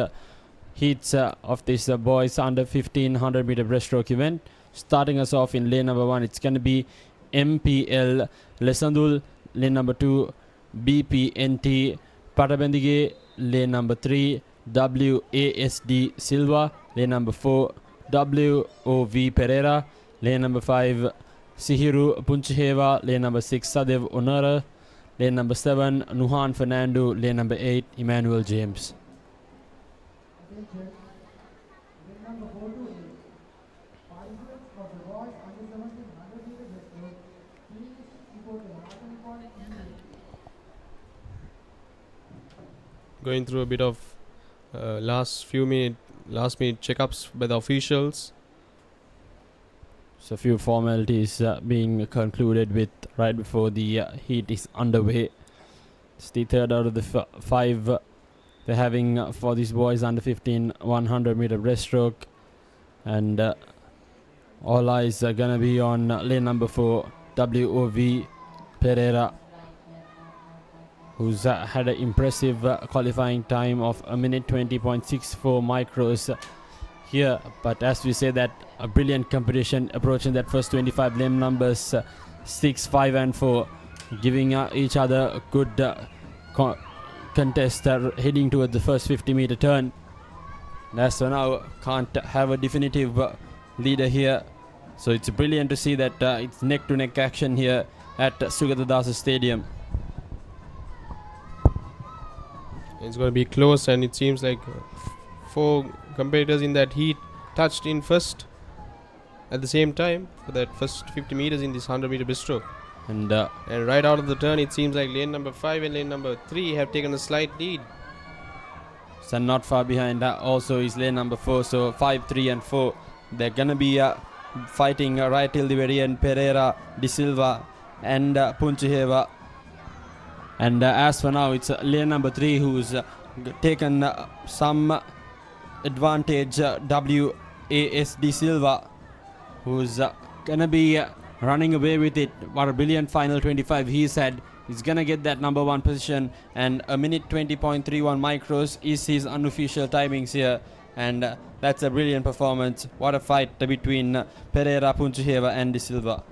heats of this boys under 1500 meter breaststroke event. Starting us off in lane number 1, it's going to be MPL Lesandul. Lane number 2, BPNT Patabendige. Lane number 3, WASD Silva. Lane number 4, WOV Pereira. Lane number 5, Sihiru Punchiheva. Lane number 6, Sadev Onara. Lane number 7, Nuhan Fernando. Lane number 8, Emmanuel James. Going through a bit of last minute checkups by the officials. So few formalities being concluded with right before the heat is underway. It's the third out of the 5 they're having for these boys under 15 100 meter breaststroke, and all eyes are gonna be on lane number 4, WOV Pereira, who's had an impressive qualifying time of a minute 20.64 micros here. But as we say, that a brilliant competition approaching that first 25 lane numbers 6, 5 and 4, giving each other a good contest heading towards the first 50-meter turn. As for now, can't have a definitive leader here. So it's brilliant to see that it's neck-to-neck action here at Sugathadasa Stadium. It's going to be close, and it seems like 4 competitors in that heat touched in first at the same time for that first 50 meters in this 100-meter breaststroke. And right out of the turn, it seems like lane number 5 and lane number 3 have taken a slight lead. So not far behind also is lane number 4. So 5, 3 and 4. They're going to be fighting right till the very end. Pereira, De Silva and Punchiheva. And as for now, it's lane number 3 who's taken some advantage. WAS De Silva, who's gonna be running away with it. What a brilliant final 25 he's had. He's gonna get that number 1 position, and a minute 20.31 micros is his unofficial timings here. And that's a brilliant performance. What a fight between Pereira, Punchiheva and De Silva.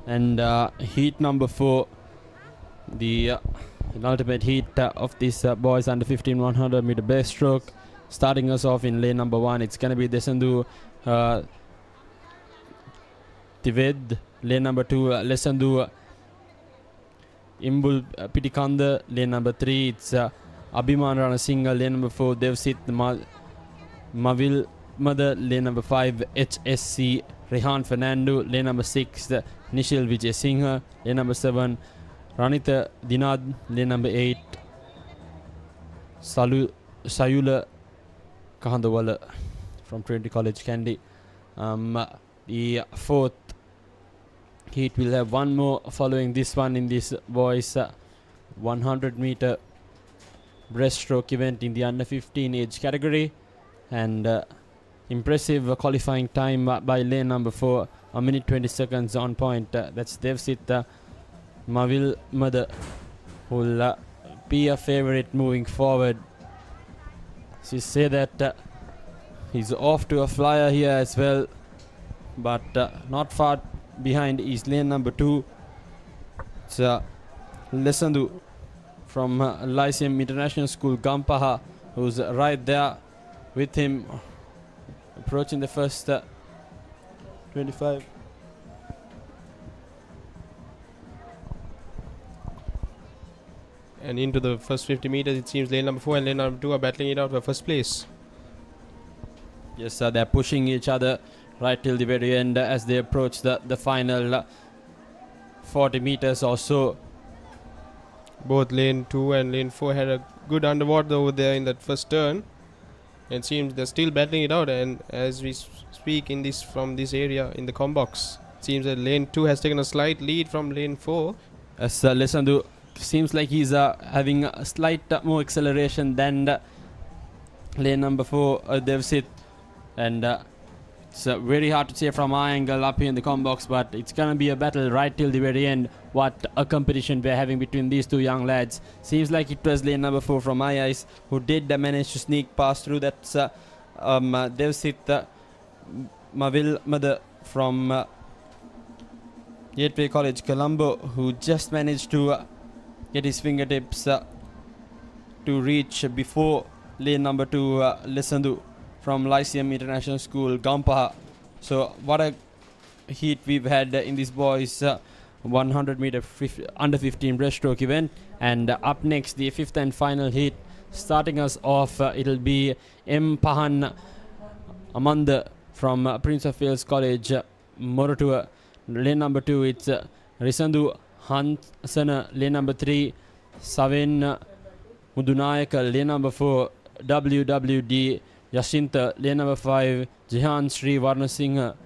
And heat number 4, the ultimate heat of this boys under 15 100 meter breaststroke. Starting us off in lane number 1, it's gonna be Desandu Tived. Lane number 2, Lesandu Imbul Pitikanda. Lane number 3, it's Abhiman Ranasinghe. Lane number 4, Devsit Mavil Mother. Lane number 5, HSC Rehan Fernando. Lane number 6, Nishil Vijay Singha. Lane number 7, Ranita Dinad. Lane number 8, Sayula Kahandawala from Trinity College Kandy. The 4th heat will have one more following this one in this boys 100 meter breaststroke event in the under 15 age category. And impressive qualifying time by lane number 4, a minute 20 seconds on point. That's Devsit Mavil Mother, who will be a favorite moving forward. She say that he's off to a flyer here as well, but not far behind is lane number 2. It's Lesandu from Lyceum International School Gampaha, who's right there with him, approaching the first 25. And into the first 50 meters, it seems lane number 4 and lane number 2 are battling it out for first place. Yes, they're pushing each other right till the very end as they approach the final 40 meters or so. Both lane 2 and lane 4 had a good underwater over there in that first turn. It seems they're still battling it out, and as we speak in this from this area in the com box, it seems that lane 2 has taken a slight lead from lane 4. As Lesandu seems like he's having a slight more acceleration than lane number 4, Devsit. And it's very hard to say from our angle up here in the com box, but it's gonna be a battle right till the very end. What a competition we're having between these two young lads. Seems like it was lane number 4 from my eyes who did manage to sneak past through. That's Devsit Mavil Mother from Gateway College Colombo, who just managed to get his fingertips to reach before lane number 2, Lesandu from Lyceum International School Gampaha. So what a heat we've had in this boys 100 meter under 15 breaststroke event. And up next, the 5th and final heat. Starting us off, it'll be M. Pahan Amanda from Prince of Wales College, Morotua. Lane number 2, it's Risandu Hansana. Lane number 3, Saven Mudunayaka. Lane number 4, WWD Yashinta. Lane number 5, Jihan Sri Varnasinghe.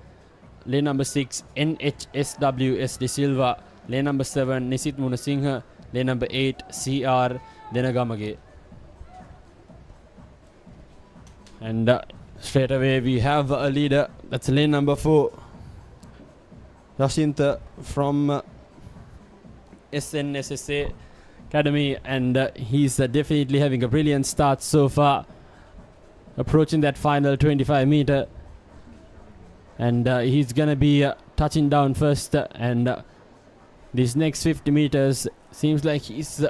Lane number 6, NHSWS De Silva. Lane number 7, Nisit Munasinghe. Lane number 8, CR Denagamage. And straight away we have a leader. That's lane number 4. Jacinta from SNSSA Academy, and he's definitely having a brilliant start so far, approaching that final 25 meter, and he's gonna be touching down first, and these next 50 meters seems like he's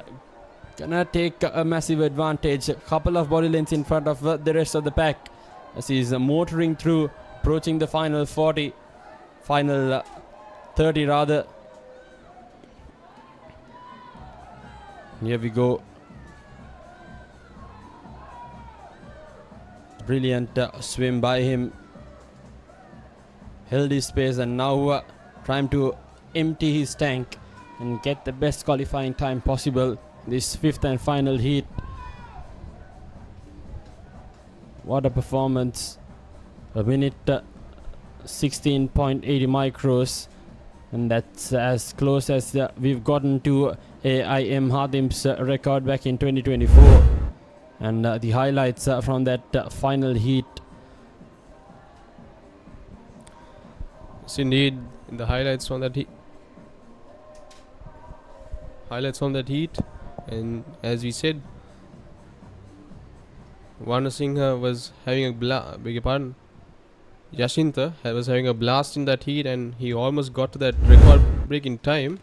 gonna take a massive advantage, a couple of body lengths in front of the rest of the pack as he's motoring through, approaching the final 40, final 30 rather. Here we go. Brilliant swim by him. Held his pace and now trying to empty his tank and get the best qualifying time possible. This 5th and final heat. What a performance. A minute 16.80 micros. And that's as close as we've gotten to AIM Hatim's record back in 2024. And the highlights from that final heat. Yes, indeed, the highlights from that heat. And as we said, Varna Singha was having a beg your pardon, Jacinta was having a blast in that heat, and he almost got to that record break in time.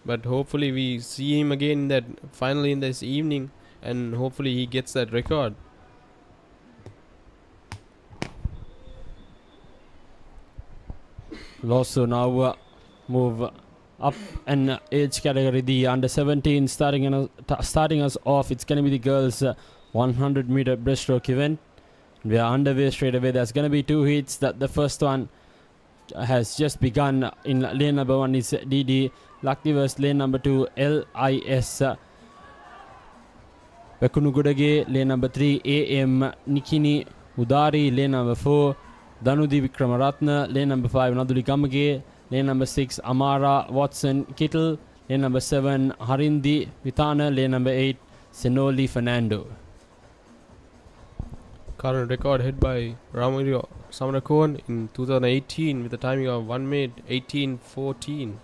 But hopefully we see him again finally in this evening, and hopefully he gets that record. We'll also now move up an age category, the under 17, starting us off. It's going to be the girls 100 meter breaststroke event. We are underway straight away. There's going to be 2 heats. The first one has just begun. In lane number 1 is DD Lakti versus lane number 2 LIS Vekunugudage, lane number 3 AM Nikini Udari, lane number 4 Danudi Vikramaratna, lane number 5 Naduli Gamage, lane number 6 Amara Watson Kittle, lane number 7 Harindi Vitana, lane number 8 Senoli Fernando. Current record hit by Ramario Samarakon in 2018 with a timing of 1 minute 18:14.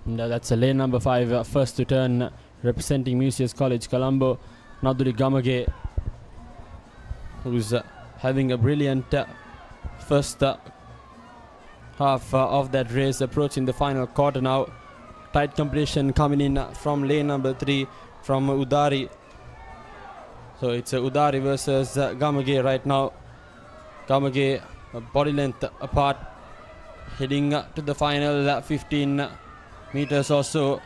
That's a lane number 5, first to turn, representing Museus College Colombo, Naduli Gamage, who's having a brilliant first half of that race, approaching the final quarter now. Tight competition coming in from lane number 3 from Udari. So it's Udari versus Gamage right now. Gamage body length apart, heading to the final 15 meters or so.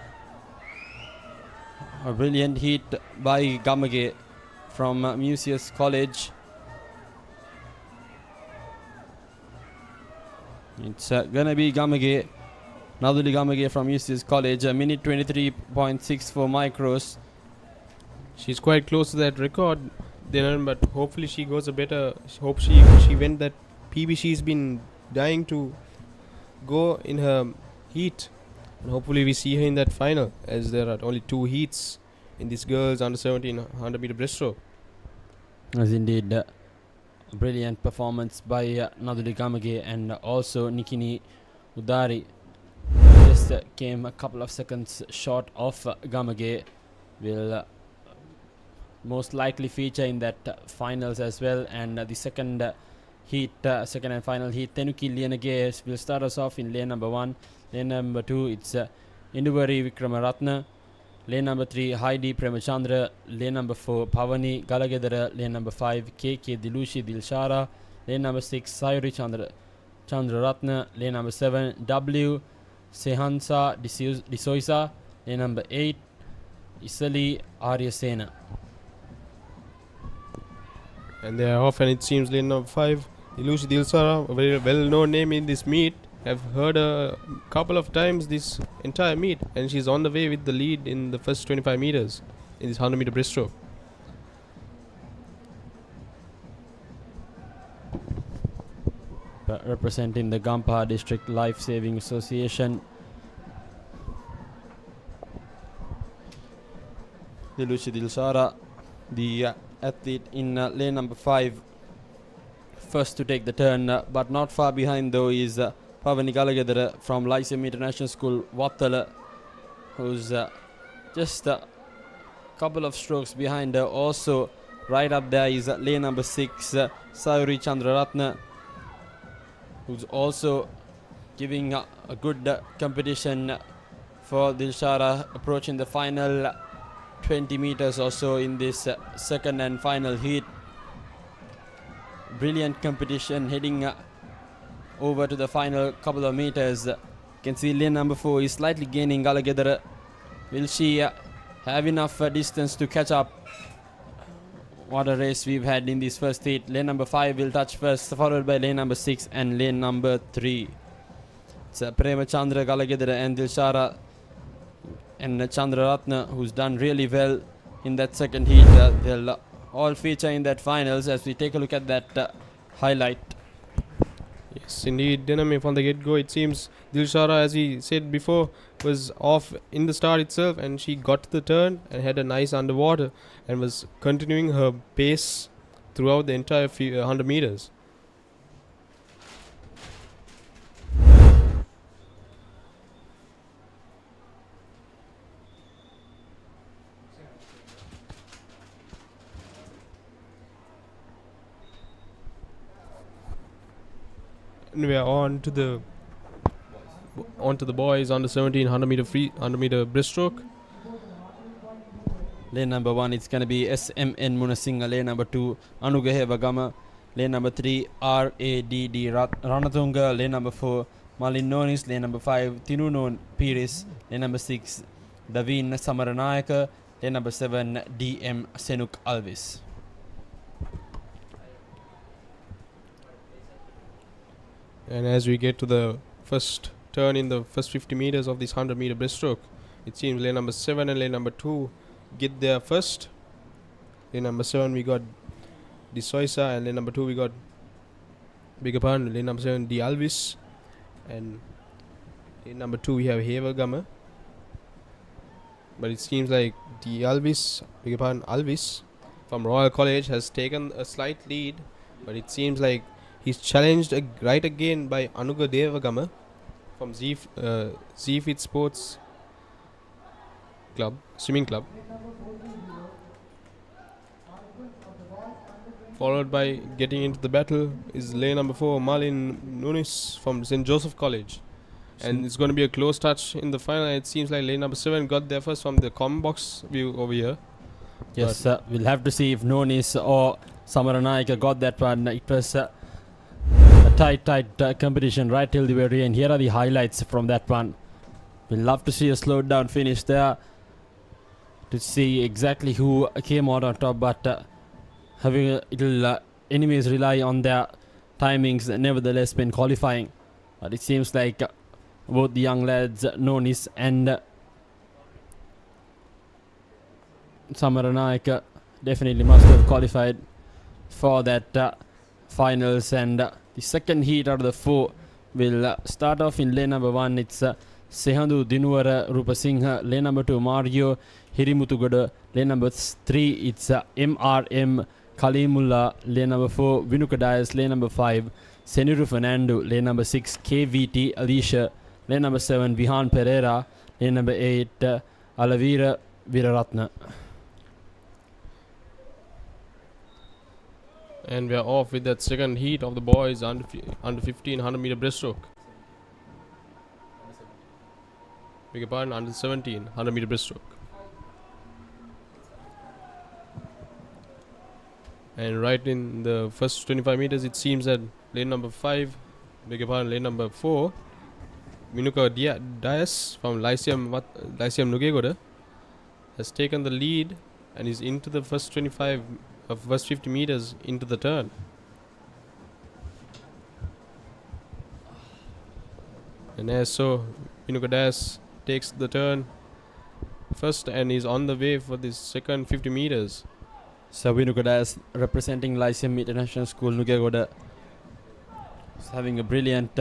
A brilliant heat by Gamage from Museus College. It's gonna be Gamage, Naduli Gamage from Museus College, a minute 23.64 micros. She's quite close to that record, but hopefully she goes a better. Hope she went that PB she's been dying to go in her heat, and hopefully we see her in that final, as there are only 2 heats in this girls under 17 100 meter breaststroke. As indeed, brilliant performance by Naduli Gamage and also Nikini Udari. Just came a couple of seconds short of Gamage. Will most likely feature in that finals as well. And the second and final heat, Tenuki Lienage will start us off in lane number 1. Lane number 2, it's Induvari Vikramaratna. Lane number 3, Heidi Premachandra. Lane number 4, Pavani Galagedara. Lane number 5, KK Dilushi Dilshara. Lane number 6, Sayuri Chandra Ratna. Lane number 7, W Sehansa Disoisa. Lane number 8, Isali Aryasena. And they are off, and it seems lane number 5, Dilushi Dilsara, a very well-known name in this meet. I've heard her a couple of times this entire meet, and she's on the way with the lead in the first 25 meters in this 100 meter breaststroke. Representing the Gampaha District Life Saving Association, Dilushi Dilsara the athlete in lane number 5, first to take the turn, but not far behind though is Pavani Galagadara from Lyceum International School, Wattala, who's just a couple of strokes behind her. Also right up there is lane number 6, Sayuri Chandraratna, who's also giving a good competition for Dilshara, approaching the final 20 meters or so in this second and final heat. Brilliant competition heading over to the final couple of meters. You can see lane number 4 is slightly gaining Galagadara. Will she have enough distance to catch up? What a race we've had in this first heat. Lane number 5 will touch first, followed by lane number 6 and lane number 3. It's Prema Chandra, Galagadara and Dilshara and Chandraratna, who's done really well in that second heat. They'll all feature in that finals as we take a look at that highlight. Yes, indeed, Dynamic from the get-go. It seems Dilshara, as he said before, was off in the start itself, and she got to the turn and had a nice underwater and was continuing her pace throughout the entire 100 meters. And we are on to the boys under 17 100 meter breaststroke. Lane number 1, it's going to be SMN Munasingha. Lane number 2, Anugaheva Gama. Lane number 3, RADD Ranatunga. Lane number 4, Malin Nonis. Lane number 5, Tinunon Piris. Lane number 6, Davin Samaranayaka. Lane number 7, DM Senuk Alvis. And as we get to the first turn in the first 50 meters of this 100 meter breaststroke, it seems lane number 7 and lane number 2 get there first. Lane number 7 we got Di Soisa, and lane number 2 we got lane number 7 Di Alvis, and lane number 2 we have Heva Gama. But it seems like Di Alvis, Alvis from Royal College has taken a slight lead, but it seems like he's challenged right again by Anuga Devagama from Zfit Sports Club, Swimming Club. Followed by getting into the battle is lane number 4, Malin Nunes from St. Joseph College. And it's going to be a close touch in the final. It seems like lane number 7 got there first from the comment box view over here. Yes, we'll have to see if Nunes or Samaranayaka got that one. It was a tight competition right till the very end. Here are the highlights from that one. We'll love to see a slowed down finish there to see exactly who came out on top, but enemies rely on their timings nevertheless when qualifying. But it seems like both the young lads, Nonis and Samaranayaka, definitely must have qualified for that finals. And the second heat out of the 4 will start off in lane number 1. It's Sehandu Dinuwara Rupasingha. Lane number 2, Mario Hirimutugoda. Lane number 3, it's MRM Kalimulla. Lane number 4, Vinukadayas. Lane number 5, Seniru Fernando. Lane number 6, KVT Alicia. Lane number 7, Vihan Pereira. Lane number 8, Alavira Viraratna. And we are off with that second heat of the boys under 15 100 meter breaststroke. Beg your pardon, under 17 100 meter breaststroke. And right in the first 25 meters, it seems that lane number 5, beg your pardon, lane number 4, Minuka Dias from Lyceum Nugegoda has taken the lead and is into the first 50 meters into the turn. And as so, Minuka Dias takes the turn first and is on the way for this second 50 meters. So Vinuka Dias representing Lyceum International School Nugegoda is having a brilliant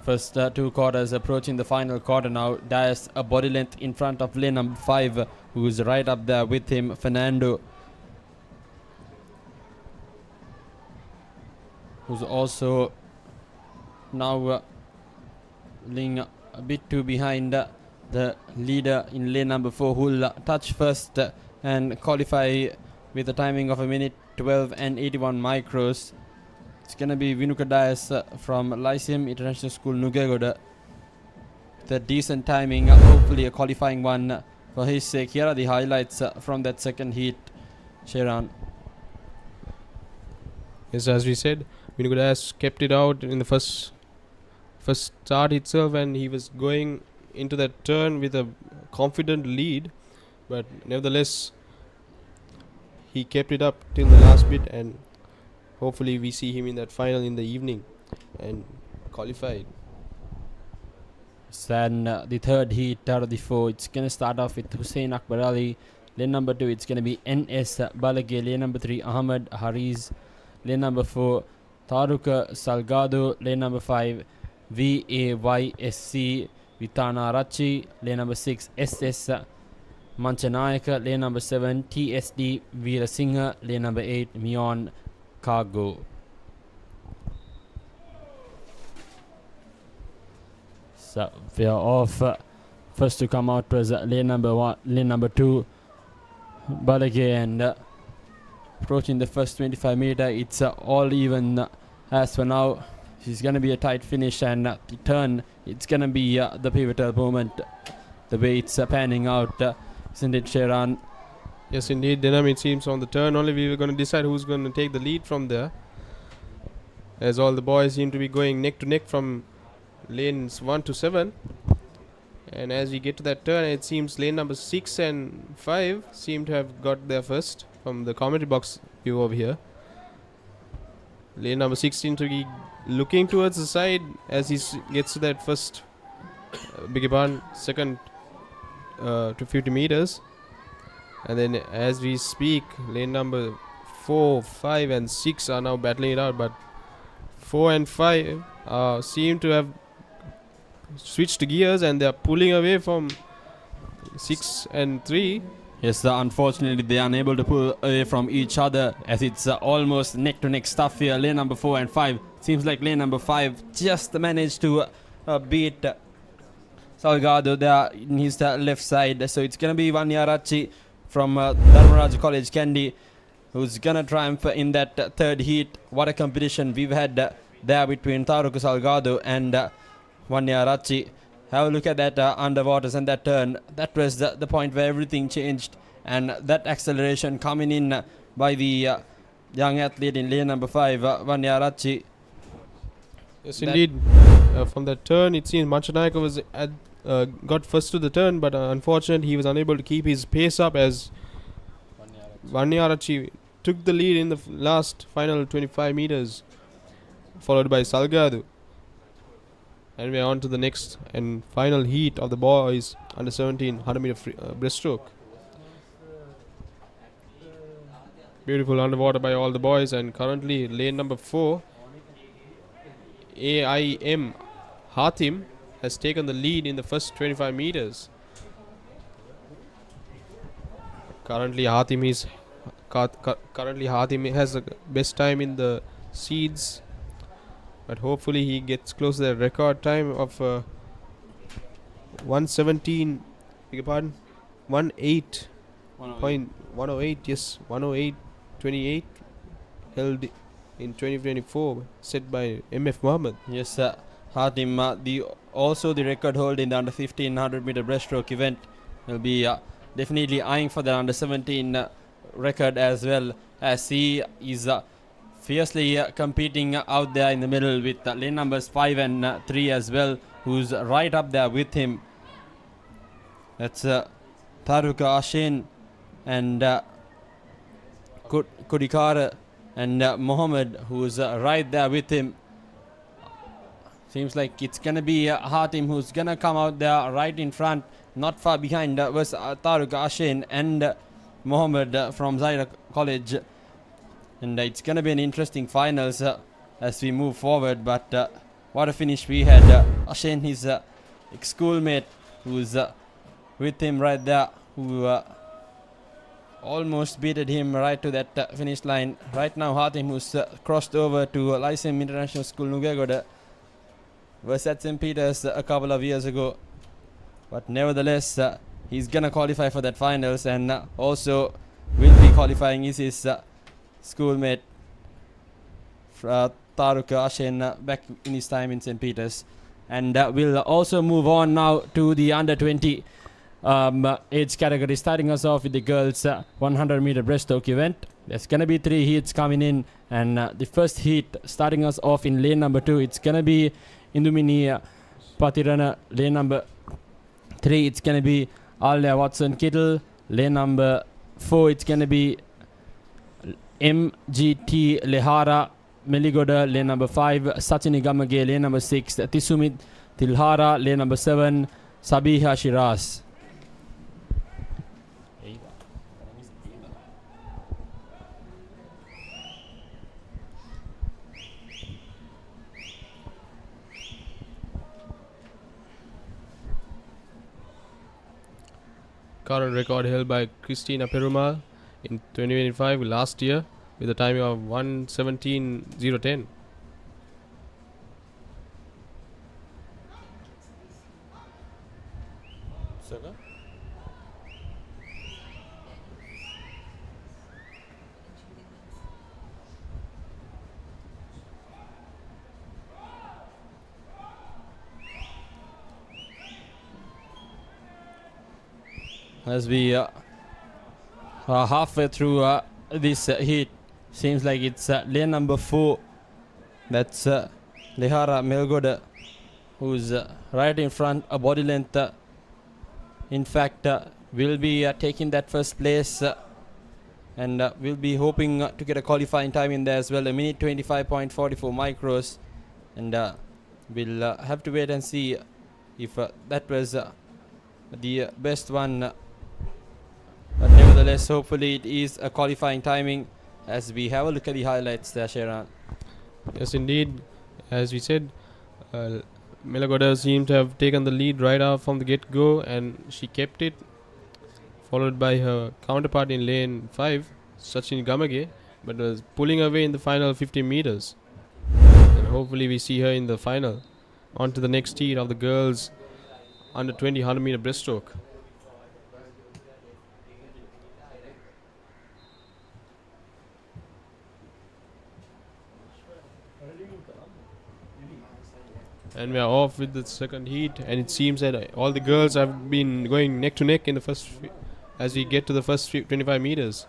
first 2 quarters, approaching the final quarter now. Dias a body length in front of lane number 5, who's right up there with him. Fernando, who's also now laying a bit too behind the leader in lane number 4, who will touch first and qualify with a timing of 1:12 and 81 micros. It's gonna be Vinuka from Lyceum International School, Nugegoda. The decent timing, hopefully a qualifying one for his sake. Here are the highlights from that second heat, Sheran. Yes, as we said, Vinuka kept it out in the first start itself, and he was going into that turn with a confident lead, but nevertheless he kept it up till the last bit, and hopefully we see him in that final in the evening and qualified. Then the third heat out of the 4, it's going to start off with Hussein Akbar Ali. Lane number 2, it's going to be NS Balage. Lane number 3, Ahmed Hariz. Lane number 4, Taruka Salgado. Lane number 5, VAYSC Vitana Rachi. Lane number 6, SS Manchanayaka. Lane number 7, TSD Veerasinghe. Lane number 8, Mion Cargo. So we are off. First to come out was lane number 2, Balage, and approaching the first 25 meter, it's all even as for now. It's gonna be a tight finish, and the turn, it's gonna be the pivotal moment, the way it's panning out, isn't it, Sheran? Yes, indeed, Denham. It seems on the turn only we were going to decide who's going to take the lead from there, as all the boys seem to be going neck to neck from lanes 1 to 7. And as we get to that turn, it seems lane number 6 and 5 seem to have got there first from the commentary box view over here. Lane number 6 seems to be looking towards the side as he gets to that first, second to 50 meters. And then as we speak, lane number 4, 5 and 6 are now battling it out, but 4 and 5 seem to have switched gears, and they are pulling away from 6 and 3. Yes, unfortunately they are unable to pull away from each other, as it's almost neck to neck stuff here. Lane number 4 and 5, seems like lane number 5 just managed to beat Salgado there in his left side. So it's gonna be Vanyarachi from Dharmaraj College, Kandy, who's gonna triumph in that third heat. What a competition we've had there between Taruku Salgado and Vanyarachi. Have a look at that underwaters and that turn. That was the point where everything changed, and that acceleration coming in by the young athlete in lane number 5, Vanyarachi. Yes, indeed. From that turn, it seems Manchanayaka was got first to the turn, but unfortunately he was unable to keep his pace up as Vanyarachi took the lead in the last final 25 meters, followed by Salgado. And we are on to the next and final heat of the boys under 17 100 meter breaststroke. Beautiful underwater by all the boys, and currently lane number 4, AIM Hatim, has taken the lead in the first 25 meters. Currently Hatim has the best time in the seeds, but hopefully he gets close to the record time of 1:17. 1:08. Yes, 1:08.28 held in 2024, set by MF Mohammed. Yes, Hatim, also the record holder in the under 15 100 meter breaststroke event, will be definitely eyeing for the under 17 record as well, as he is fiercely competing out there in the middle with lane numbers 5 and 3 as well, who's right up there with him. That's Taruka Ashin and Kudikara and Mohammed, who's right there with him. Seems like it's gonna be Hatim who's gonna come out there right in front. Not far behind was Taruk Ashin and Mohammed from Zaira College. And it's gonna be an interesting finals as we move forward. But what a finish we had. Ashin, his ex-schoolmate, who's with him right there, who almost beated him right to that finish line. Right now, Hatim, who's crossed over to Lyceum International School Nugagoda, was at St. Peter's a couple of years ago. But nevertheless, he's going to qualify for that finals, and also will be qualifying is his schoolmate Taruk Ashen back in his time in St. Peter's. And we'll also move on now to the under 20 age category, starting us off with the girls 100 meter breaststroke event. There's going to be 3 heats coming in, and the first heat starting us off in lane number 2, it's going to be Indumini Patirana. Lane number 3, it's going to be Alia Watson Kittle. Lane number 4, it's going to be MGT Lehara Meligoda. Lane number 5, Sachini Gamage. Lane number 6, Tisumit Tilhara. Lane number 7, Sabiha Shiraz. Current record held by Christina Perumal in 2025 last year with a time of 1:17.010. As we are halfway through this heat, seems like it's lane number 4. That's Lehara Melgoda, who's right in front, a body length. In fact, will be taking that first place, and we'll be hoping to get a qualifying time in there as well, a minute 25.44 micros, and we'll have to wait and see if that was the best one. But nevertheless, hopefully it is a qualifying timing as we have a look at the highlights there, Sharan. Yes, indeed. As we said, Melagoda seemed to have taken the lead right off from the get-go, and she kept it, followed by her counterpart in lane 5, Sachin Gamage, but was pulling away in the final 50 meters. And hopefully we see her in the final. On to the next heat of the girls under 20 100 meter breaststroke. And we are off with the second heat, and it seems that all the girls have been going neck to neck in the first as we get to the first 25 meters.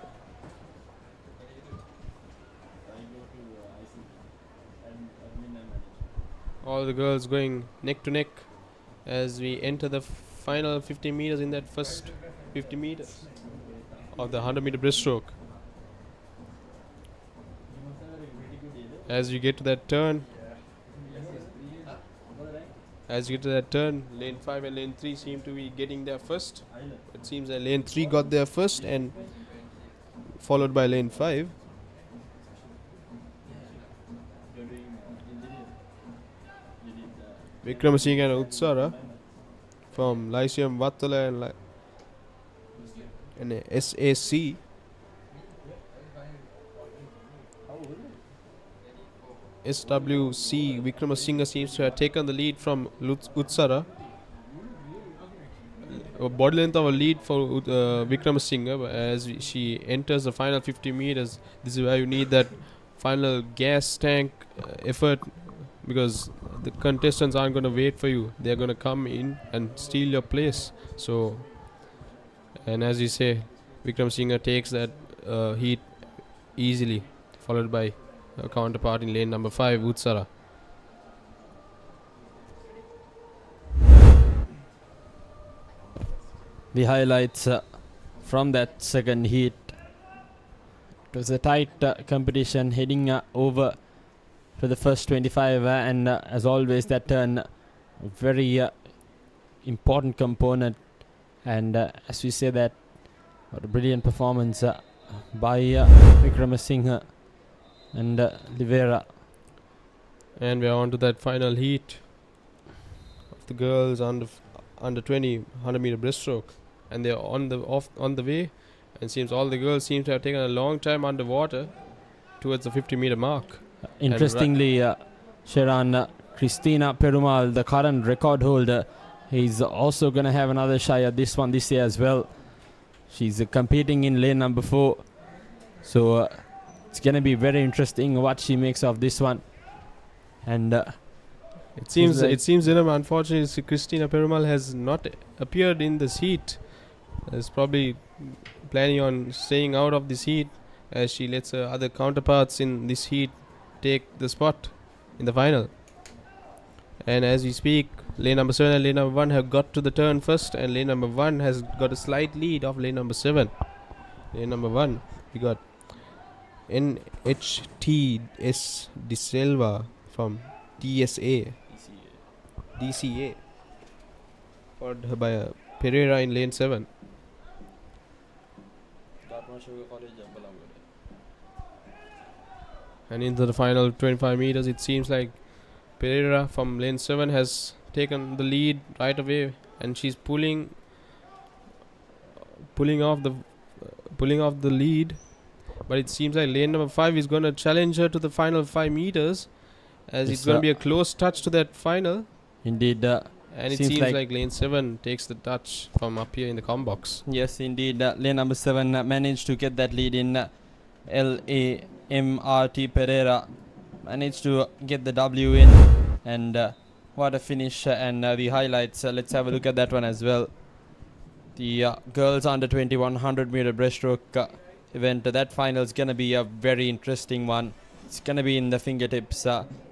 All the girls going neck to neck as we enter the final 50 meters in that first 50 meters of the 100 meter breaststroke. As you get to that turn, lane 5 and lane 3 seem to be getting there first. It seems that lane 3 got there first and followed by lane 5. Vikramasinghe and Utsara from Lyceum Vattala and SAC. SWC Vikramasinghe seems to have taken the lead from Utsara. A body length of a lead for Vikramasinghe, but as she enters the final 50 meters, this is where you need that final gas tank effort, because the contestants aren't going to wait for you. They're going to come in and steal your place. So, and as you say, Vikramasinghe takes that heat easily, followed by a counterpart in lane number 5, Utsara. The highlights from that second heat. It was a tight competition heading over to the first 25, and as always that turn a very important component, and as we say that, what a brilliant performance by Vikramasinghe and Livera. And we are on to that final heat of the girls under 20 100 meter breaststroke, and they are on the way, And seems all the girls seem to have taken a long time underwater towards the 50-meter mark. Interestingly, Sharon, Christina Perumal, the current record holder, he's also going to have another shy at this one this year as well. She's competing in lane number 4. So it's going to be very interesting what she makes of this one. And it seems unfortunately Christina Perumal has not appeared in this heat. Is probably planning on staying out of this heat as she lets her other counterparts in this heat take the spot in the final. And as we speak, lane number 7 and lane number 1 have got to the turn first, and lane number 1 has got a slight lead of lane number 7. Lane number 1, we got NHTS De Silva from DCA, followed by Pereira in lane 7. And into the final 25 meters, it seems like Pereira from lane 7 has taken the lead right away, and she's pulling off the lead. But it seems like lane number 5 is going to challenge her to the final 5 meters, as it's going to be a close touch to that final. Indeed. And it seems like lane 7 takes the touch from up here in the com box. Yes, indeed. Lane number 7 managed to get that lead in. LAMRT Pereira managed to get the W in. And what a finish and the highlights. Let's have a look at that one as well. The girls under 21 100 meter breaststroke event. That final is going to be a very interesting one. It's going to be in the fingertips.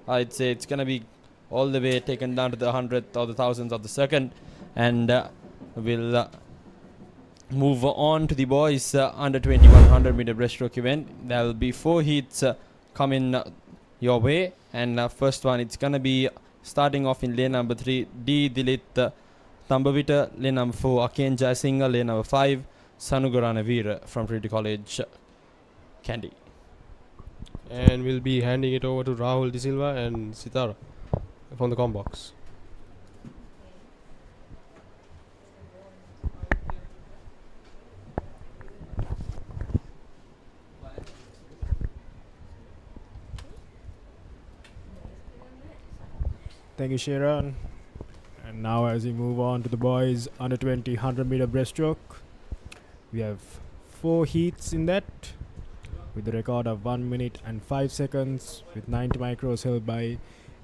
I'd say it's going to be all the way taken down to the 100th or the thousandth of the second. And we'll move on to the boys under 21 100 meter breaststroke event. There will be 4 heats coming your way. And first one, it's going to be starting off in lane number 3, D. Dilit Thambavita, lane number 4, Aken Jayasinghe, lane number 5, Sanugurana Veera from Trinity College, Kandy. And we'll be handing it over to Rahul De Silva and Sitara from the com box. Thank you, Sharon. And now as we move on to the boys under 20 100 meter breaststroke, we have 4 heats in that, with the record of 1 minute and 5 seconds, with 90 micros held by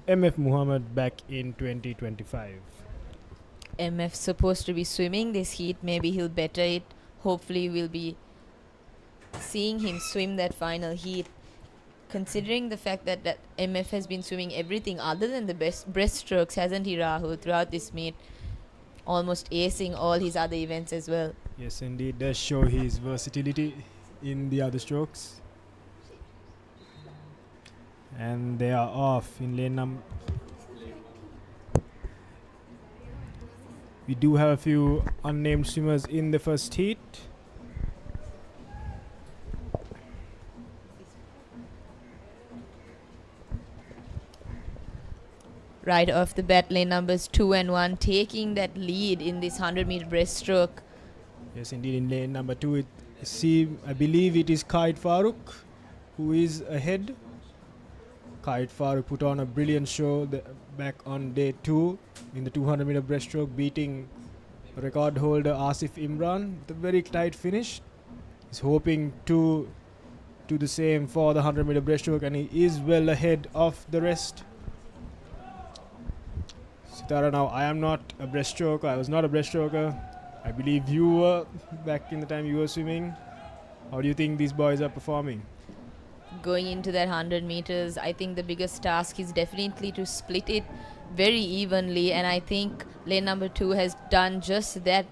MF Muhammad back in 2025. MF supposed to be swimming this heat. Maybe he'll better it. Hopefully we'll be seeing him swim that final heat. Considering the fact that MF has been swimming everything other than the best breaststrokes, hasn't he, Rahul, throughout this meet, almost acing all his other events as well. Yes, indeed, does show his versatility in the other strokes. And they are off in lane number. We do have a few unnamed swimmers in the first heat. Right off the bat, lane numbers 2 and 1 taking that lead in this 100 meter breaststroke. Yes, indeed, in lane number 2, I believe it is Qaid Farooq who is ahead. Qaid Farooq put on a brilliant show back on day 2 in the 200 meter breaststroke, beating record holder Asif Imran with a very tight finish. He's hoping to do the same for the 100 meter breaststroke, and he is well ahead of the rest. Sitara, now I am not a breaststroker. I was not a breaststroker. I believe you were back in the time you were swimming. How do you think these boys are performing? Going into that 100 meters, I think the biggest task is definitely to split it very evenly, and I think lane number 2 has done just that.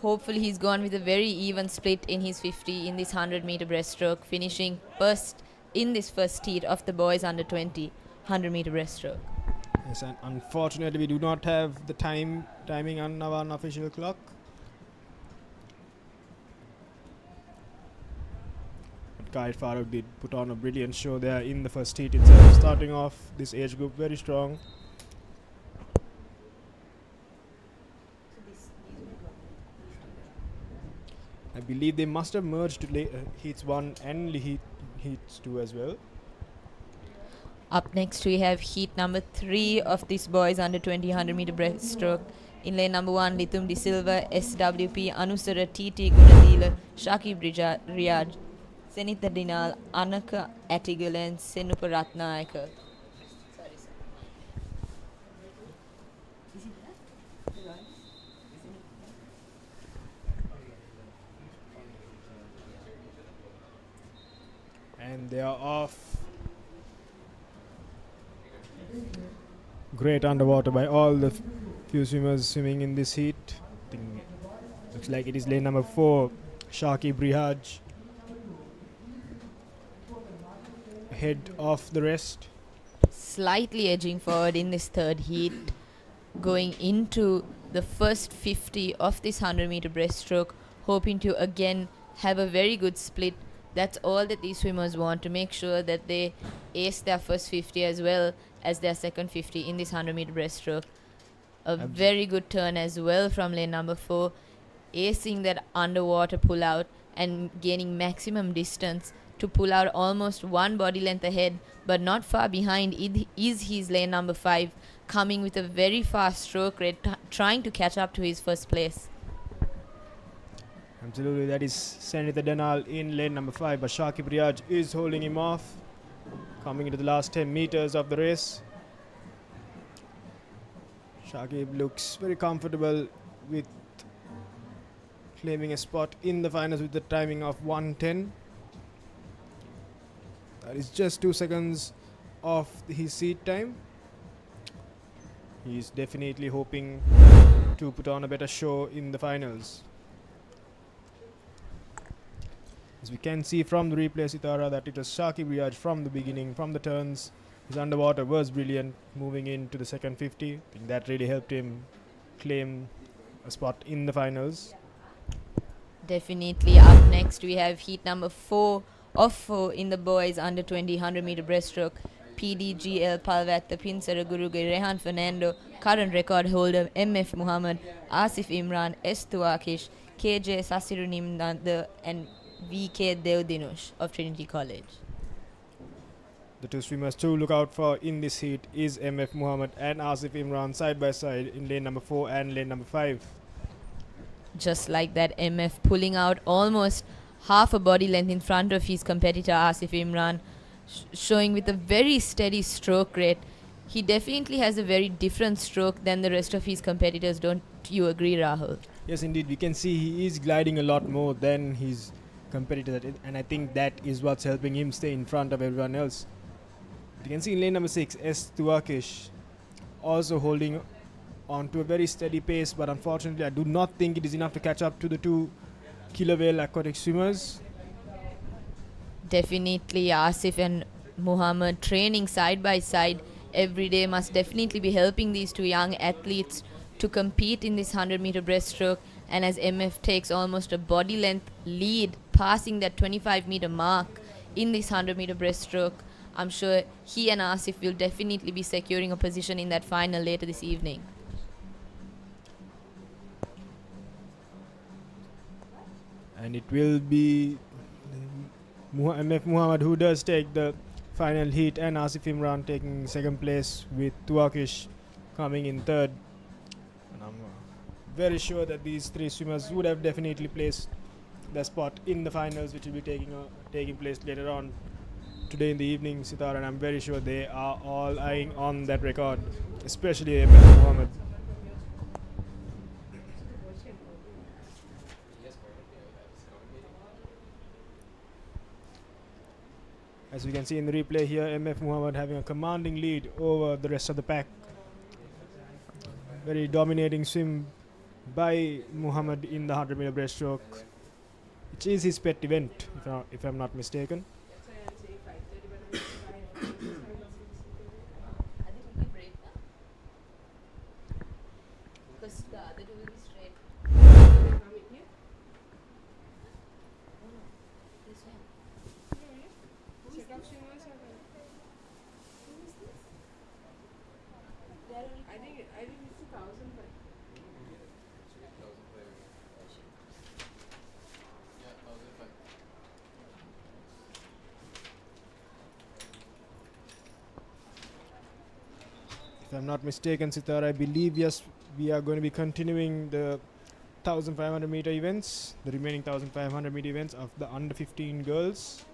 Hopefully he's gone with a very even split in his 50 in this 100 meter breaststroke, finishing first in this first heat of the boys under 20 100 meter breaststroke. Yes, and unfortunately we do not have the timing on our unofficial clock. But Qaid Farooq did put on a brilliant show there in the first heat itself, starting off this age group very strong. I believe they must have merged heats 1 and heats 2 as well. Up next, we have heat number 3 of this boys under 20 100-meter breaststroke. In lane number 1, Lithum De Silva, SWP, Anusara, TT Gunadila, Shakib Riyaj, Senitha Dinal, Anaka Attigal, and Senupa Ratnayaka. And they are off. Great underwater by all the few swimmers swimming in this heat. Looks like it is lane number 4, Shakib Rihaj, ahead of the rest. Slightly edging forward in this third heat, going into the first 50 of this 100-meter breaststroke, hoping to again have a very good split. That's all that these swimmers want, to make sure that they ace their first 50 as well as their second 50 in this 100-meter breaststroke. A very good turn as well from lane number 4, acing that underwater pull out and gaining maximum distance to pull out almost one body length ahead, but not far behind is his lane number 5, coming with a very fast stroke rate, trying to catch up to his first place. Absolutely, that is Senitha Danal in lane number 5, but Shakib Riyaj is holding him off, coming into the last 10 meters of the race. Shakib looks very comfortable with claiming a spot in the finals with the timing of 1:10. That is just 2 seconds off his seat time. He is definitely hoping to put on a better show in the finals. As we can see from the replay, Sitara, that it was Shakib Riyaj from the beginning, from the turns. His underwater was brilliant, moving into the second 50. I think that really helped him claim a spot in the finals. Definitely. Up next, we have heat number 4 of 4 in the boys under 20 100-meter breaststroke. PDGL Palvat, the Pinsara Gurugai, Rehan Fernando, current record holder MF Muhammad, Asif Imran, S. Tuakish, KJ Sasirunimnanda, and VK Devdinush of Trinity College. The two swimmers to look out for in this heat is MF Muhammad and Asif Imran side by side in lane number 4 and lane number 5. Just like that, MF pulling out almost half a body length in front of his competitor Asif Imran, showing with a very steady stroke rate. He definitely has a very different stroke than the rest of his competitors. Don't you agree, Rahul? Yes, indeed. We can see he is gliding a lot more than his competitor, and I think that is what's helping him stay in front of everyone else. You can see in lane number 6, S. Tuakish also holding on to a very steady pace, but unfortunately I do not think it is enough to catch up to the two killer whale aquatic swimmers. Definitely Asif and Muhammad training side by side every day must definitely be helping these two young athletes to compete in this 100-meter breaststroke. And as MF takes almost a body length lead, passing that 25-meter mark in this 100-meter breaststroke, I'm sure he and Asif will definitely be securing a position in that final later this evening. And it will be MF Muhammad who does take the final heat, and Asif Imran taking second place, with Tuakish coming in third. And I'm very sure that these three swimmers would have definitely placed their spot in the finals, which will be taking place later on today in the evening, Sitar, and I'm very sure they are all eyeing on that record, especially MF Muhammad. As we can see in the replay here, MF Muhammad having a commanding lead over the rest of the pack. Very dominating swim by Muhammad in the 100-meter breaststroke, which is his pet event, if I'm not mistaken. If I'm not mistaken, Sitara, I believe yes, we are going to be continuing the 1500 meter events, the remaining 1500 meter events of the under 15 girls.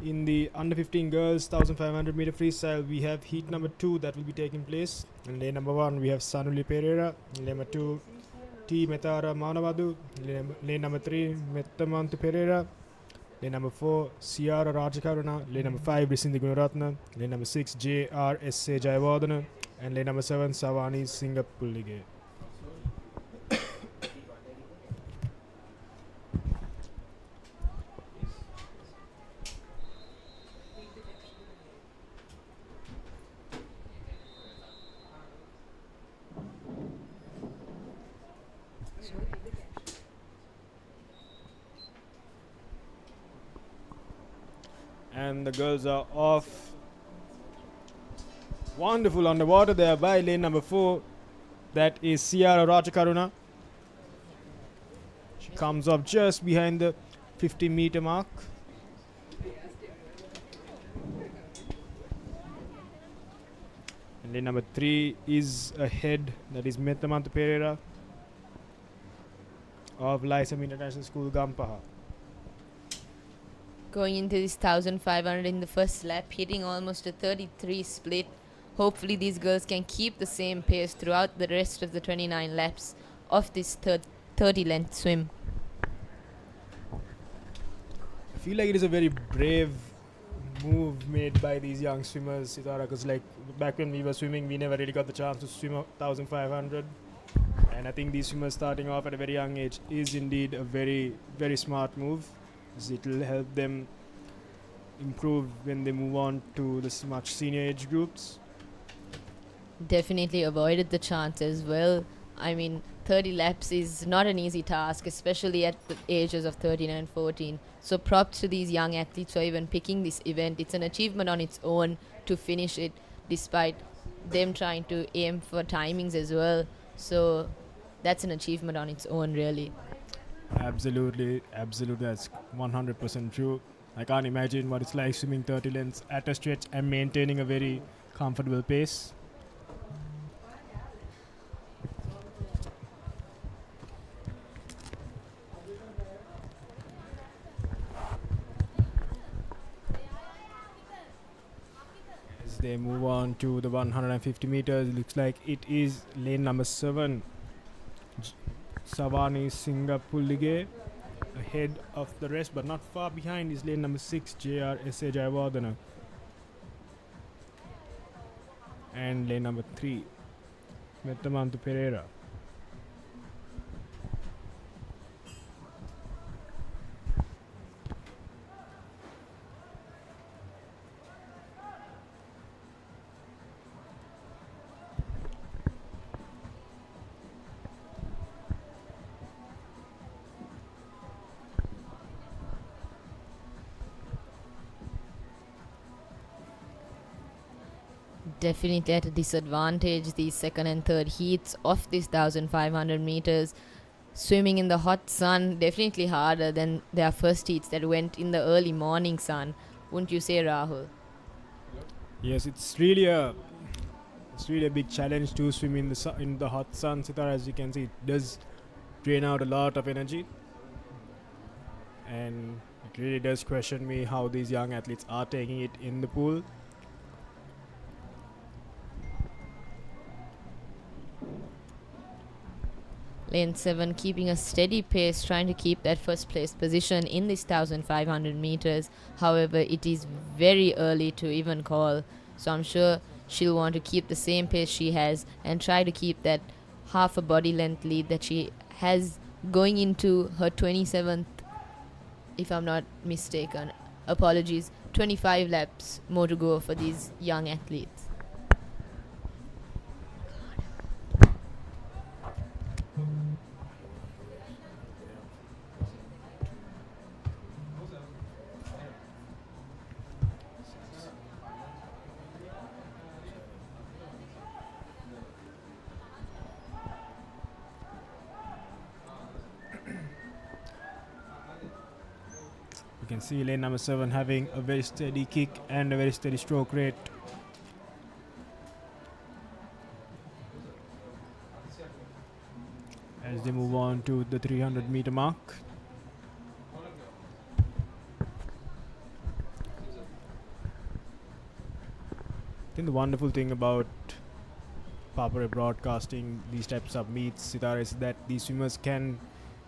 In the under 15 girls 1500 meter freestyle, we have heat number 2 that will be taking place. In lane number 1, we have Sanuli Pereira. In lane number 2, T Metara Manavadu. Lane number 3, Metamantu Pereira. Lane number 4, Ciara Rajakaruna. Lane number 5, Risindi Gunaratna. Lane number 6, JRSA Jayawardana. And lane number 7, Savani Singapullige. And the girls are off. Wonderful underwater there by lane number 4. That is Ciara Rajakaruna. She comes up just behind the 50-meter mark. And lane number 3 is ahead. That is Metamantu Pereira of Lysam International School, Gampaha. Going into this 1500 in the first lap, hitting almost a 33 split. Hopefully these girls can keep the same pace throughout the rest of the 29 laps of this 30 length swim. I feel like it is a very brave move made by these young swimmers, Sitara, because like back when we were swimming, we never really got the chance to swim 1500. And I think these swimmers starting off at a very young age is indeed a very, very smart move. It will help them improve when they move on to the much senior age groups. Definitely avoided the chance as well. I mean, 30 laps is not an easy task, especially at the ages of 13 and 14. So props to these young athletes for even picking this event. It's an achievement on its own to finish it, despite them trying to aim for timings as well. So that's an achievement on its own, really. Absolutely, absolutely. That's 100% true. I can't imagine what it's like swimming 30 lengths at a stretch and maintaining a very comfortable pace. As they move on to the 150 meters, it looks like it is lane number 7. Savani Singapullige ahead of the rest, but not far behind is lane number 6, JRSA Jayawardana. And lane number 3, Metamantu Pereira. Definitely at a disadvantage, these second and third heats of this 1500 meters. Swimming in the hot sun, definitely harder than their first heats that went in the early morning sun. Wouldn't you say, Rahul? Yes, it's really a big challenge to swim in the hot sun, Sitara. As you can see, it does drain out a lot of energy, and it really does question me how these young athletes are taking it in the pool. Lane 7 keeping a steady pace, trying to keep that first place position in this 1500 meters. However, it is very early to even call, so I'm sure she'll want to keep the same pace she has and try to keep that half a body length lead that she has going into her 27th, if I'm not mistaken. Apologies, 25 laps more to go for these young athletes. You can see lane number 7 having a very steady kick and a very steady stroke rate. As they move on to the 300 meter mark. I think the wonderful thing about Papare broadcasting these types of meets, Sitara, is that these swimmers can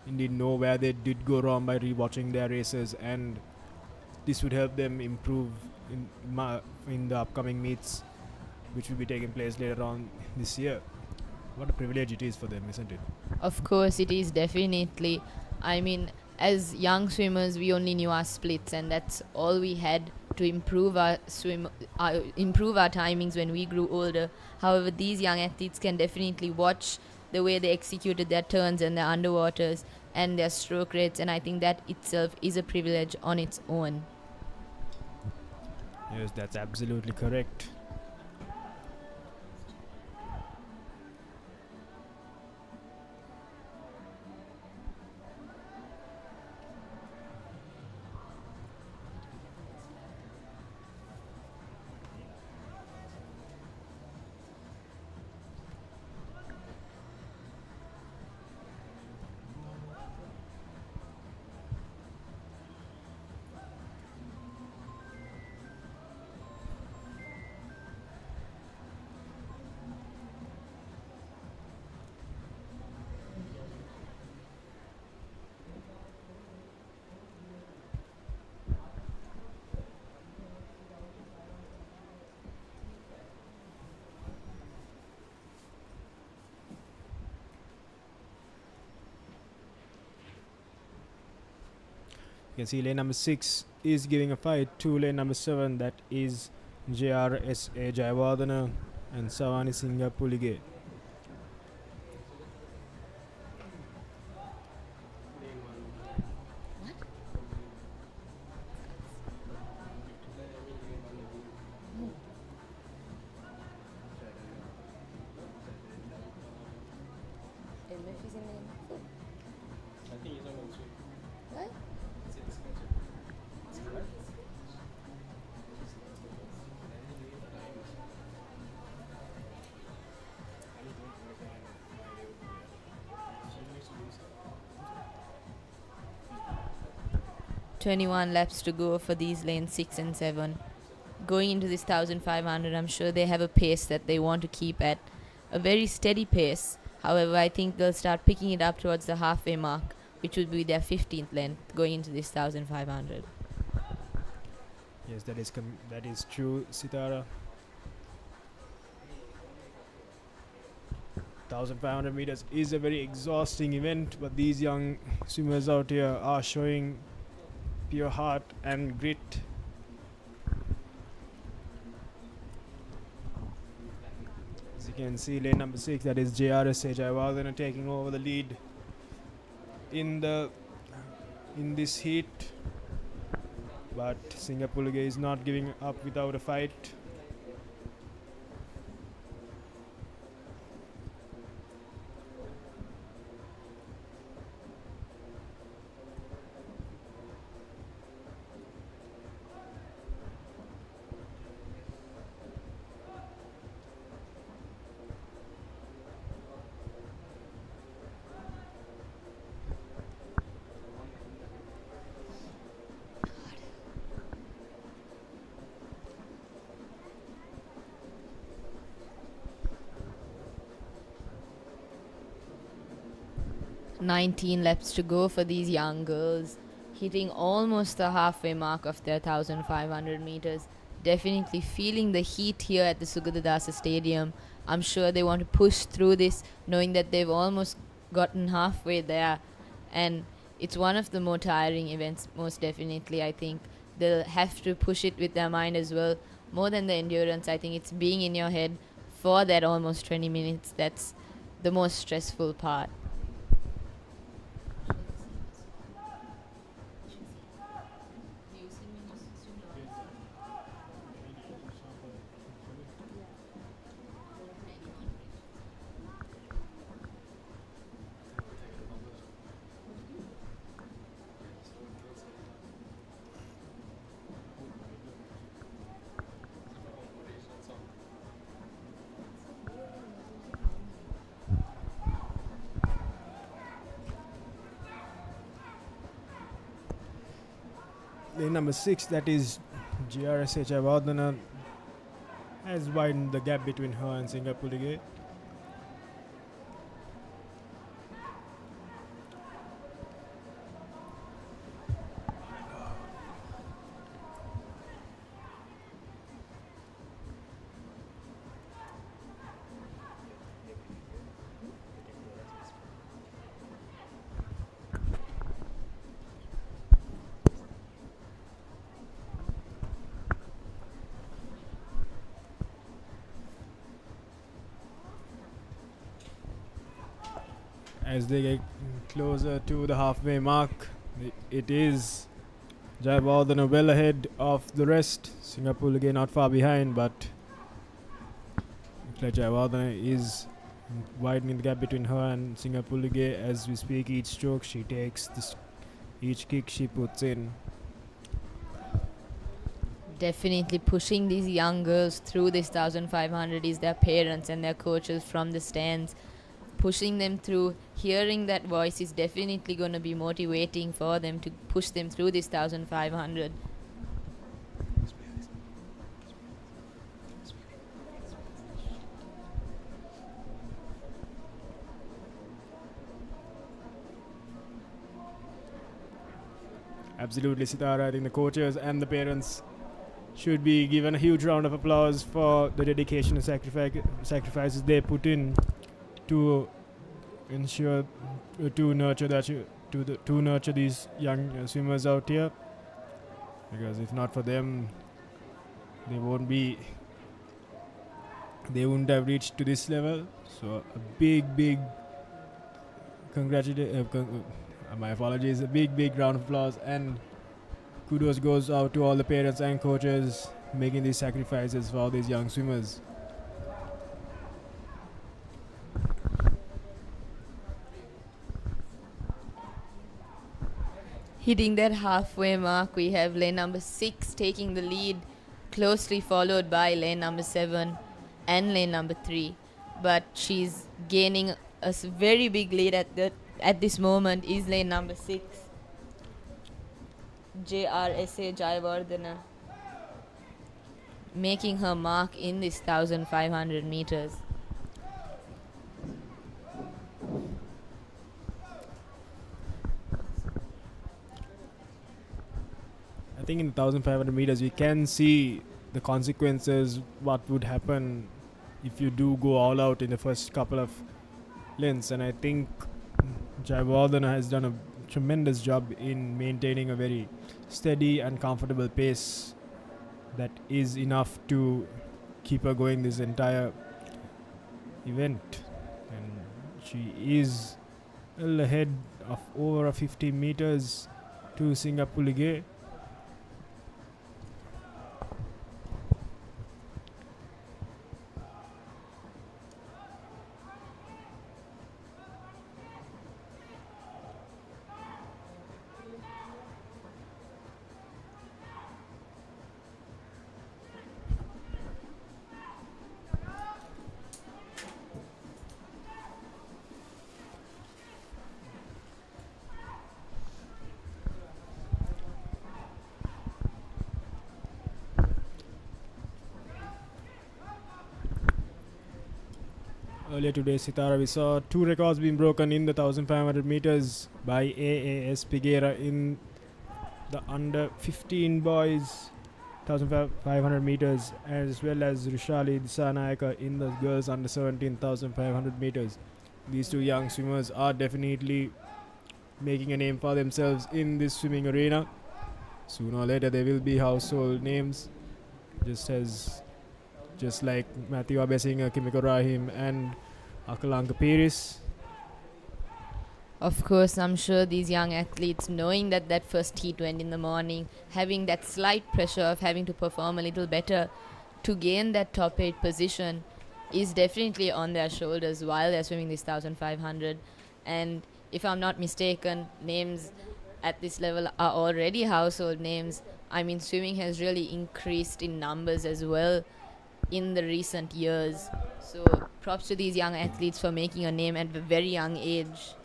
indeed know where they did go wrong by rewatching their races, and this would help them improve in the upcoming meets, which will be taking place later on this year. What a privilege it is for them, isn't it? Of course, it is definitely. I mean, as young swimmers, we only knew our splits, and that's all we had to improve our timings when we grew older. However, these young athletes can definitely watch the way they executed their turns and their underwaters and their stroke rates, and I think that itself is a privilege on its own. Yes, that's absolutely correct. You can see lane number 6 is giving a fight to lane number 7, that is JRSA Jayawardena and Savani Singha Pulige. I think he's on one swing. What? 21 laps to go for these lanes 6 and 7. Going into this 1500, I'm sure they have a pace that they want to keep at a very steady pace. However, I think they'll start picking it up towards the halfway mark, which would be their 15th length going into this 1500. Yes, that is true, Sitara. 1500 meters is a very exhausting event, but these young swimmers out here are showing pure heart and grit. As you can see, lane number 6, that is JRSA Jayawardena, taking over the lead in this heat, but Singha Pulige is not giving up without a fight. "19 laps to go for these young girls, hitting almost the halfway mark of their 1500 meters. definitely feeling the heat here at the Sugathadasa Stadium. I'm sure they want to push through this, knowing that they've almost gotten halfway there. And it's one of the more tiring events, most definitely, I think. They'll have to push it with their mind as well. More than the endurance, I think it's being in your head for that almost 20 minutes. That's the most stressful part. Lane number 6, that is GRSH Avardhana, has widened the gap between her and Singapore. As they get closer to the halfway mark, it is Jayawardena well ahead of the rest. Singapore again not far behind, but Jayawardena is widening the gap between her and Singapore as we speak. Each stroke she takes, each kick she puts in. Definitely pushing these young girls through this 1500 is their parents and their coaches from the stands. Pushing them through, hearing that voice is definitely going to be motivating for them to push them through this 1500. Absolutely, Sitara. I think the coaches and the parents should be given a huge round of applause for the dedication and sacrifices they put in to ensure to nurture to nurture these young swimmers out here, because if not for them, they wouldn't have reached to this level. So a big my apologies, a big round of applause and kudos goes out to all the parents and coaches making these sacrifices for all these young swimmers. Hitting that halfway mark, we have lane number 6 taking the lead, closely followed by lane number 7 and lane number 3. But she's gaining a very big lead at this moment is lane number 6, JRSA Jayawardena, making her mark in this 1500 meters. I think in 1500 meters we can see the consequences, what would happen if you do go all out in the first couple of lengths, and I think Jayawardena has done a tremendous job in maintaining a very steady and comfortable pace that is enough to keep her going this entire event, and she is well ahead of over 50 meters to Singapore. Earlier today, Sitara, we saw 2 records being broken in the 1500 meters by AAS Piguera in the under 15 boys. 1500 meters, as well as Rushali Disanayaka in the girls under 17 1500 meters. These two young swimmers are definitely making a name for themselves in this swimming arena. Sooner or later, they will be household names, just like Matthew Abesing, Kimiko Rahim, and Akalanka Piris. Of course, I'm sure these young athletes, knowing that that first heat went in the morning, having that slight pressure of having to perform a little better to gain that top 8 position is definitely on their shoulders while they're swimming this 1500. And if I'm not mistaken, names at this level are already household names. I mean, swimming has really increased in numbers as well in the recent years. So props to these young athletes for making a name at a very young age.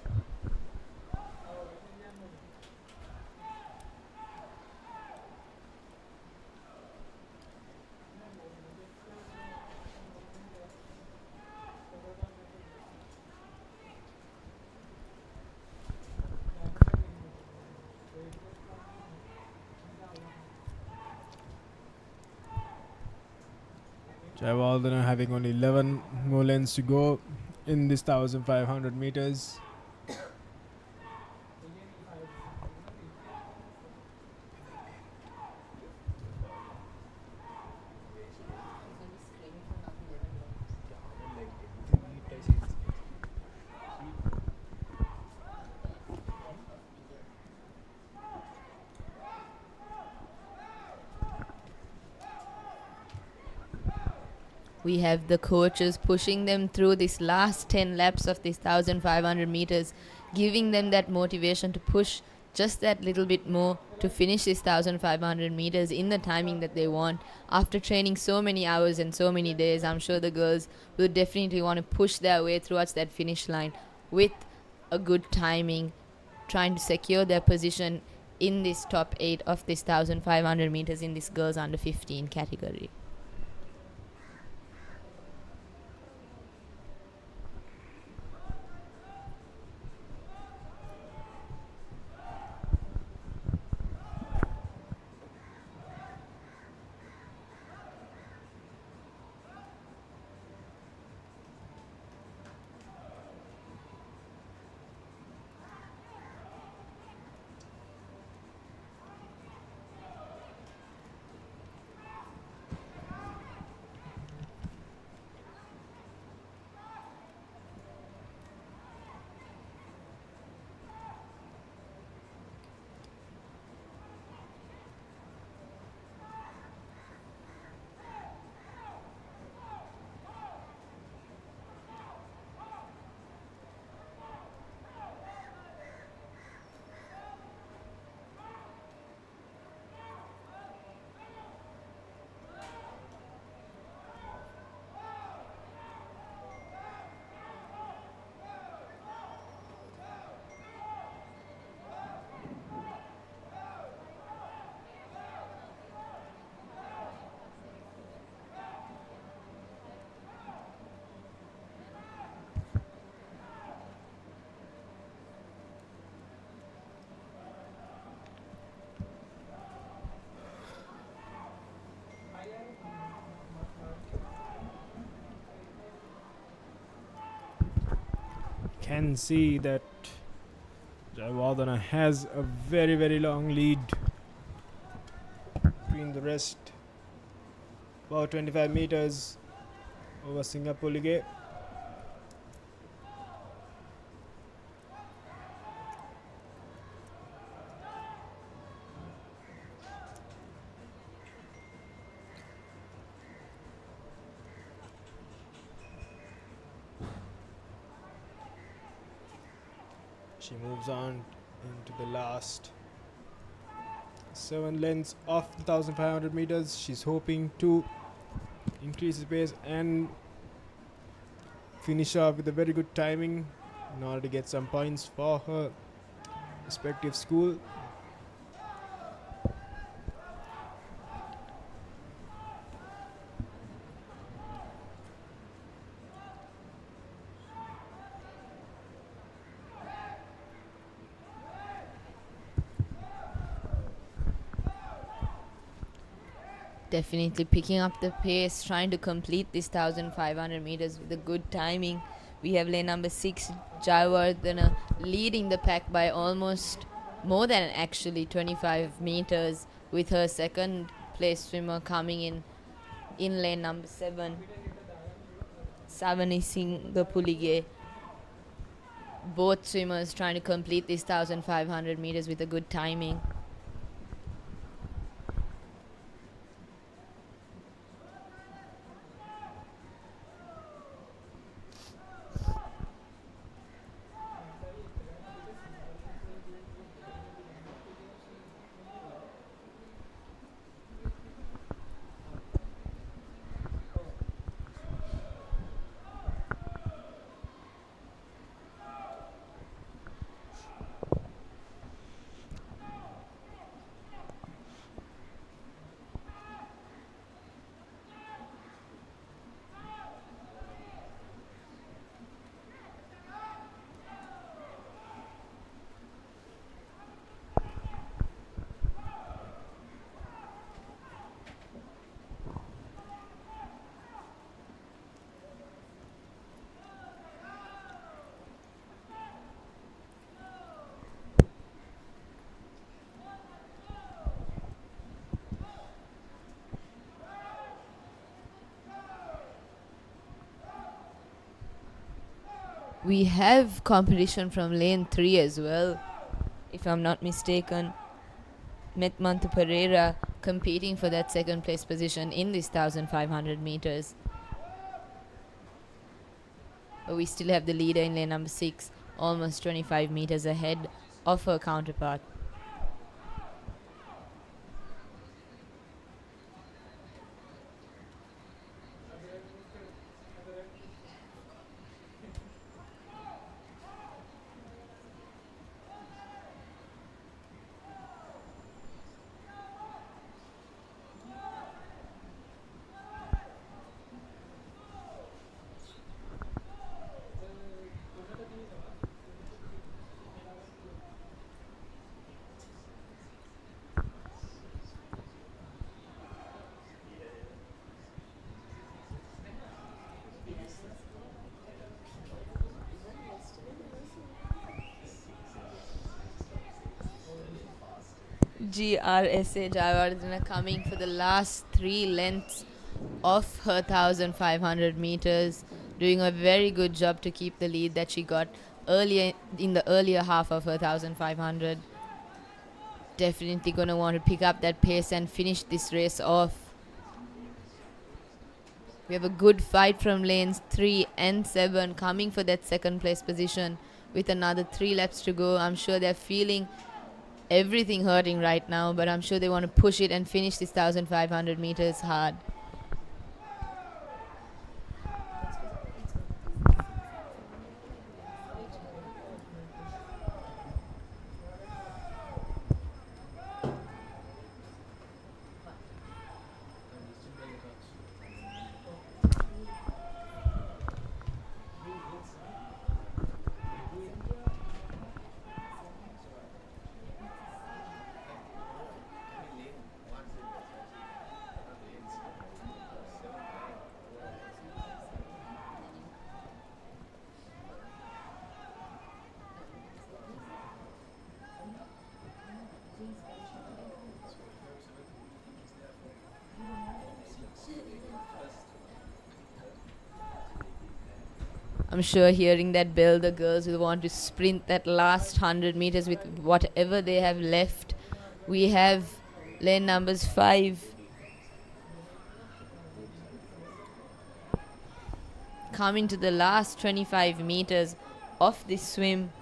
Jayawardena having only 11 more lengths to go in this 1500 meters. We have the coaches pushing them through this last 10 laps of this 1500 meters, giving them that motivation to push just that little bit more to finish this 1500 meters in the timing that they want. After training so many hours and so many days, I'm sure the girls will definitely want to push their way towards that finish line with a good timing, trying to secure their position in this top 8 of this 1500 meters in this girls under 15 category. Can see that Jayawardena has a very, very long lead between the rest. About 25 meters over Singapore Lige. She moves on into the last 7 lengths of the 1500 meters. She's hoping to increase the pace and finish off with a very good timing in order to get some points for her respective school. Definitely picking up the pace, trying to complete this 1500 meters with a good timing. We have lane number 6, Jayawardena, leading the pack by almost more than actually 25 meters, with her second place swimmer coming in lane number 7, Savani Singh Pulige. Both swimmers trying to complete this 1500 meters with a good timing. We have competition from lane 3 as well, if I'm not mistaken. Metmantu Pereira competing for that second place position in this 1500 meters. But we still have the leader in lane number 6, almost 25 meters ahead of her counterpart. GRSA Jayawardena coming for the last 3 lengths of her 1500 meters, doing a very good job to keep the lead that she got earlier in the earlier half of her 1500. Definitely gonna want to pick up that pace and finish this race off. We have a good fight from lanes 3 and 7 coming for that second place position with another 3 laps to go. I'm sure they're feeling everything hurting right now, but I'm sure they want to push it and finish this 1500 meters hard. I'm sure hearing that bell, the girls will want to sprint that last 100 meters with whatever they have left. We have lane numbers 5 coming to the last 25 meters of this swim.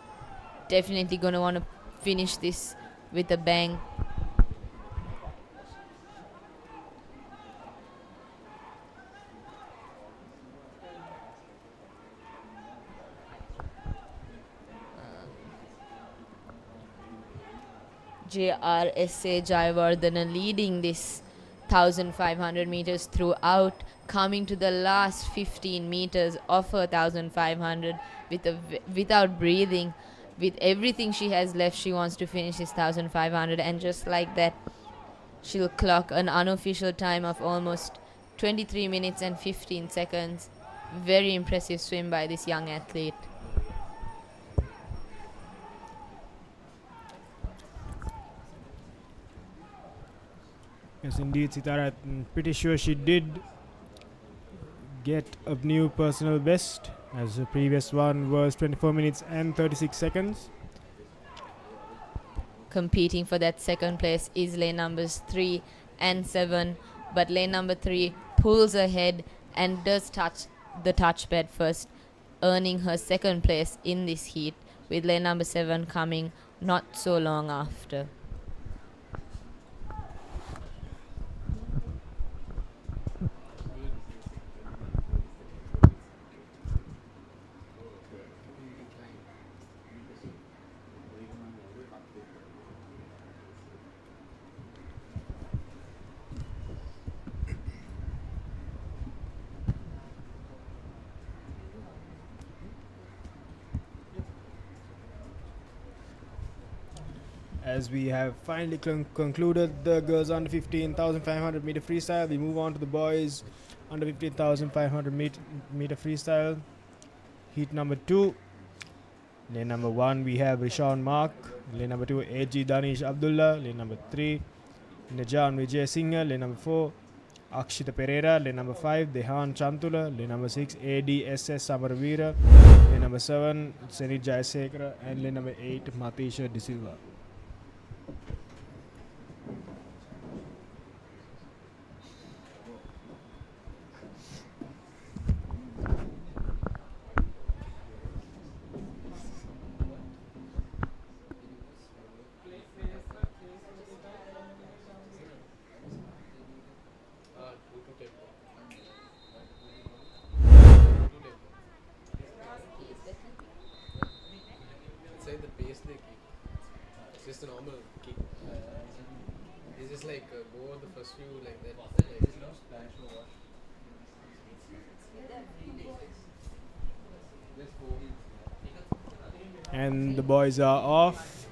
Definitely going to want to finish this with a bang. JRSA Jayawardena leading this 1500 meters throughout, coming to the last 15 meters of her 1500 without breathing. With everything she has left, she wants to finish this 1500, and just like that, She'll clock an unofficial time of almost 23 minutes and 15 seconds. Very impressive swim by this young athlete. Yes, indeed, Sitara. I'm pretty sure she did get a new personal best, as the previous one was 24 minutes and 36 seconds. Competing for that second place is lane numbers 3 and 7, but lane number 3 pulls ahead and does touch the touchpad first, earning her second place in this heat, with lane number 7 coming not so long after. As we have finally concluded the girls under 15,500 meter freestyle, we move on to the boys under 15,500 meter freestyle. Heat number 2. Lane number 1 we have Rishawn Mark. Lane number 2 AG Danish Abdullah. Lane number 3 Najan Vijay Singh. Lane number 4 Akshita Pereira. Lane number 5 Dehan Chantula. Lane number 6 ADSS Samaravira. Lane number 7 Senit Jayasekara. And lane number 8 Matisha De Silva. Inside the base they kick. It's just a normal kick. It's just like go on the first few like that. There's no splash or what. And the boys are off.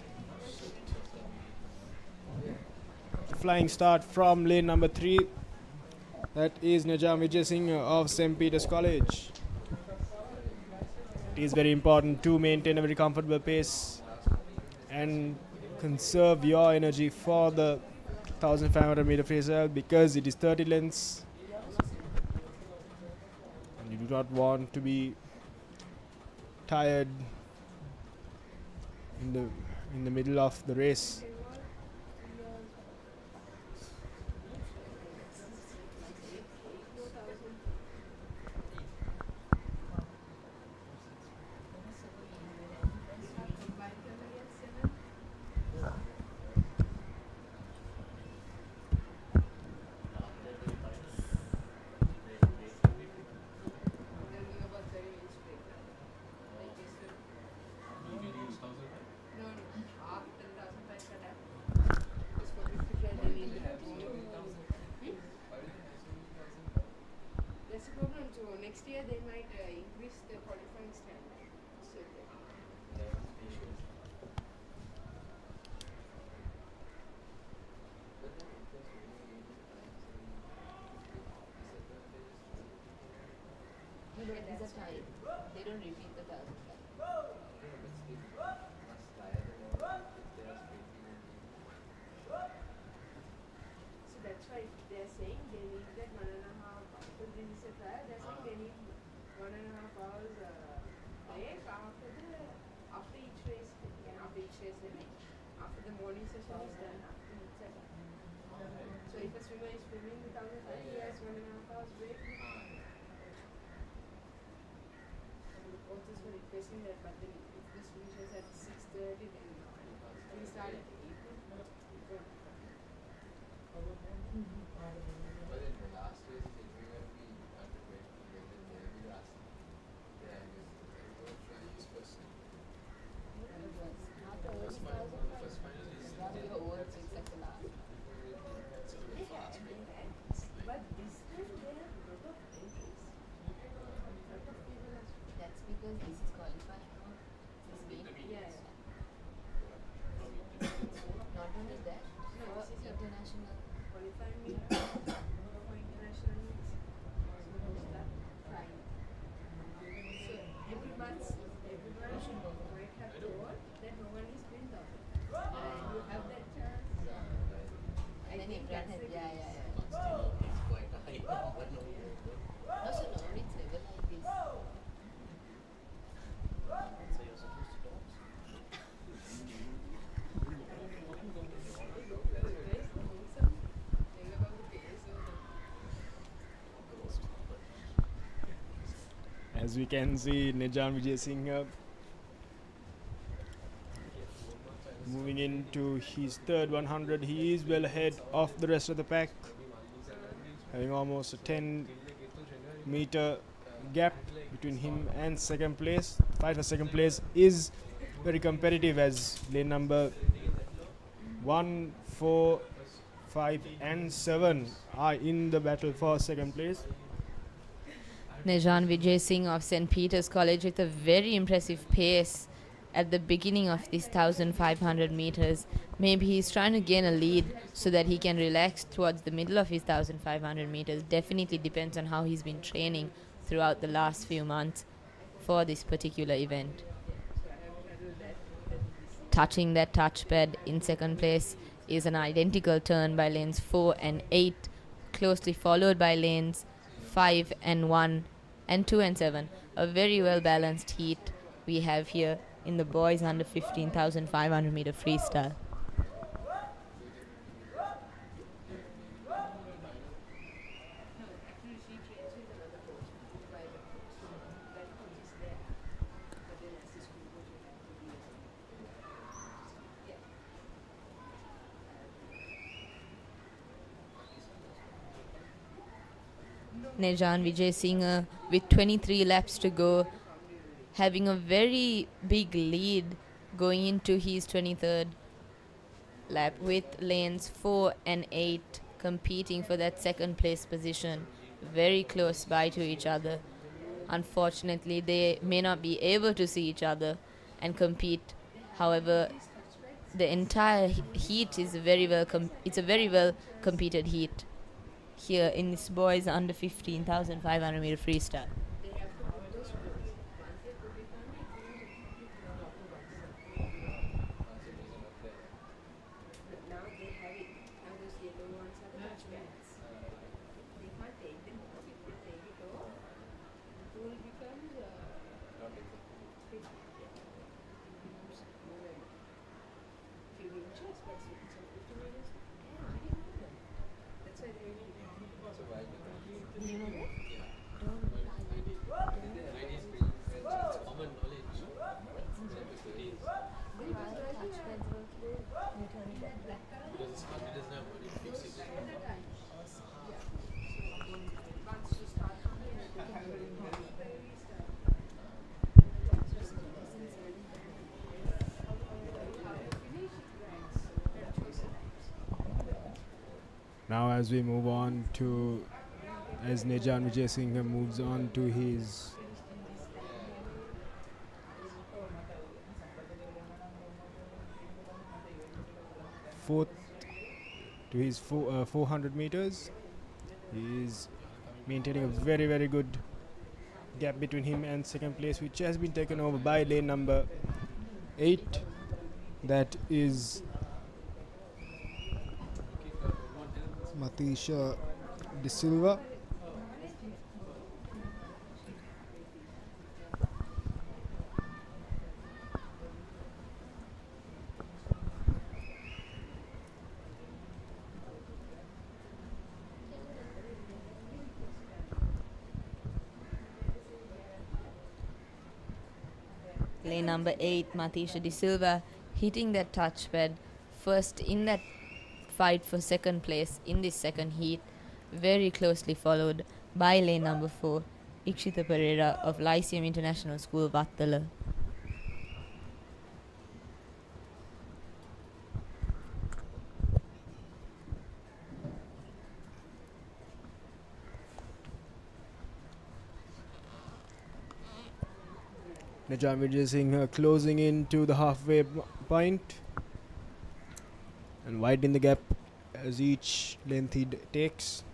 Flying start from lane number 3. That is Najam Vijay Singh of St. Peter's College. It is very important to maintain a very comfortable pace and conserve your energy for the 1,500 meter freestyle, because it is 30 lengths and you do not want to be tired in the middle of the race. Next year they might increase the qualifying standard. So No, these are tied. They don't repeat the 1,000. So that's why they're saying they need that 1.5 because this is a trial. They're saying they need 1.5 hours break after each race. After each race, after the morning session is done, after each session. So if a swimmer is swimming 1,000 times, he has 1.5 hours break. The coaches were requesting that, but then if this finishes at 6:30, then we start at 8. But in the last race, they will be under 20, and then they will ask. Yeah, we'll try use first. First final is but this time they have a lot of entries. That's because this is qualifying. This is Yeah. not only that, for international qualify me for international meets. So we'll start Friday. So everyone should might have thought that no one is been done. And you have that chance. I think that's the case. As we can see, Nijan Vijay Singh moving into his third 100. He is well ahead of the rest of the pack, having almost a 10-meter gap between him and second place. Fight for second place is very competitive, as lane number 1, 4, 5 and 7 are in the battle for second place. Nijan Vijay Singh of St. Peter's College with a very impressive pace at the beginning of this 1500 meters. Maybe he's trying to gain a lead so that he can relax towards the middle of his 1500 meters. Definitely depends on how he's been training throughout the last few months for this particular event. Touching that touchpad in second place is an identical turn by lanes 4 and 8, closely followed by lanes 5 and 1 and 2 and 7. A very well balanced heat we have here in the boys under 15,500 meter freestyle. Nijan Vijay Singh with 23 laps to go, having a very big lead going into his 23rd lap, with lanes 4 and 8 competing for that second place position, very close by to each other. Unfortunately, they may not be able to see each other and compete. However, the entire heat is it's a very well competed heat here in this boys under 15,500 meter freestyle. Now as we move on to, as Nijan Vijay Singh moves on to his fourth, to his 400 meters, he is maintaining a very, very good gap between him and second place, which has been taken over by lane number 8. That is Matisha De Silva. Lane number 8, Matisha De Silva, hitting that touchpad first in that fight for second place in this second heat, very closely followed by lane number 4, Ikshita Pereira of Lyceum International School, Vattala. Nijan Vijay Singh closing into the halfway point and widening the gap as each length he takes.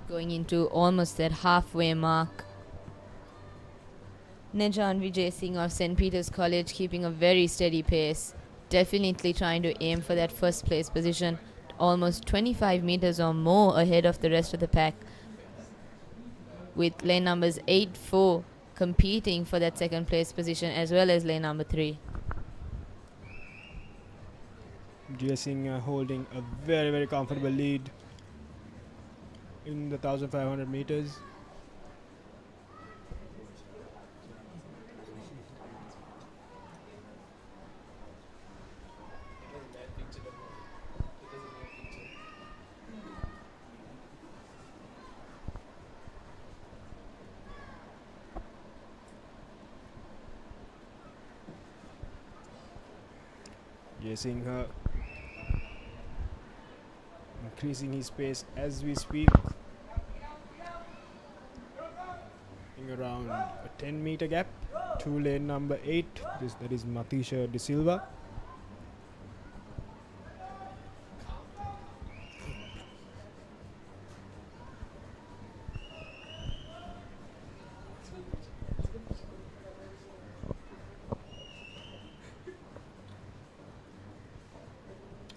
Going into almost that halfway mark. Nejan Vijay Singh of St. Peter's College keeping a very steady pace. Definitely trying to aim for that first place position. Almost 25 meters or more ahead of the rest of the pack. With lane numbers 8-4 competing for that second place position as well as lane number 3. Vijay Singh holding a very comfortable lead in the 1500 meters. Vijay Singh increasing his pace as we speak. Around a 10-meter gap to lane number 8. That is Matisha De Silva.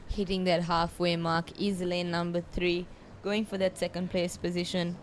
Hitting that halfway mark is lane number 3, going for that second place position.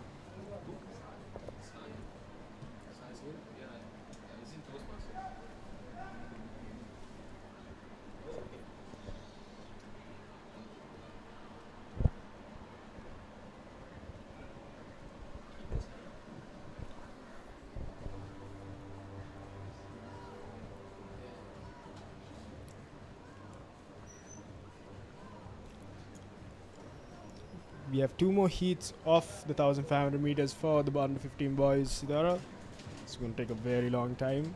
We have 2 more heats of the 1500 meters for the under 15 boys, Sidara. It's going to take a very long time.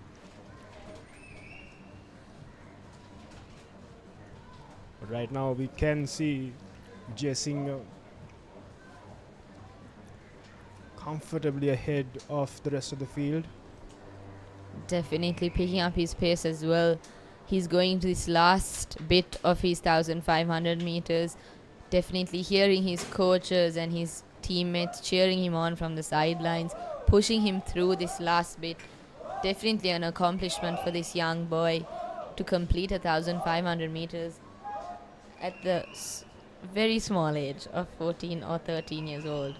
But right now we can see Vijay Singh comfortably ahead of the rest of the field. Definitely picking up his pace as well. He's going to this last bit of his 1500 meters. Definitely hearing his coaches and his teammates cheering him on from the sidelines, pushing him through this last bit. Definitely an accomplishment for this young boy to complete 1500 meters at the very small age of 14 or 13 years old.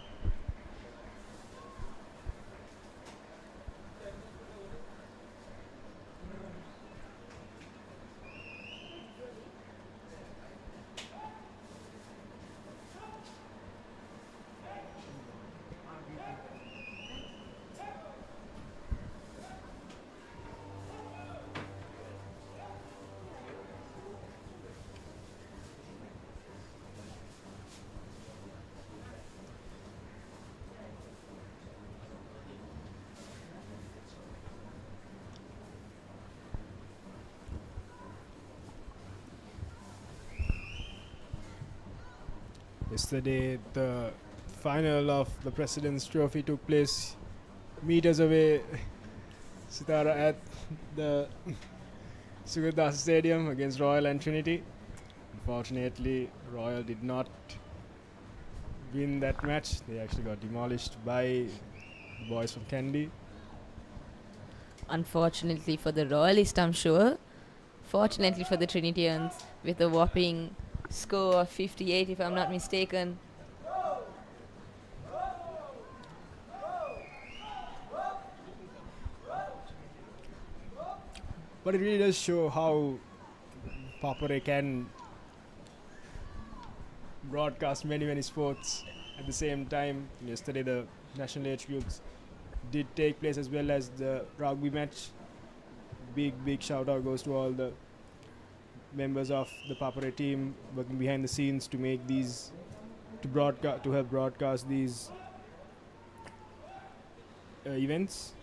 Yesterday, the final of the President's Trophy took place meters away. Sitara at the Sugathadasa Stadium against Royal and Trinity. Unfortunately, Royal did not win that match. They actually got demolished by the boys from Kandy. Unfortunately for the Royalist, I'm sure. Fortunately for the Trinitians, with a whopping score of 58, if I'm not mistaken. But it really does show how Papare can broadcast many sports at the same time. Yesterday the national age groups did take place, as well as the rugby match. Big shout out goes to all the members of the Papare team working behind the scenes to make these, to help broadcast these events.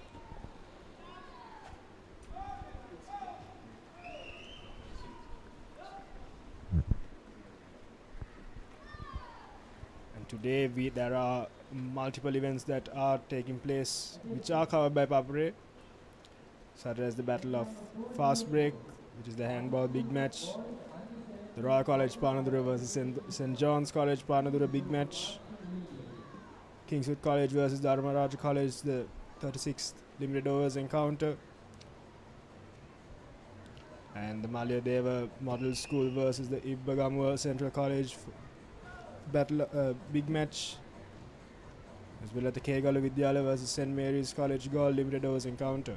And today there are multiple events that are taking place which are covered by Papare, such as the Battle of Fast Break, which is the handball big match, the Royal College Panadura versus St. John's College Panadura big match, Kingswood College versus Dharmaraja College, the 36th limited overs encounter, and the Malyadeva Model School versus the Ibbagamua Central College battle big match, as well as the Kegalu Vidyala versus St. Mary's College Gold limited overs encounter.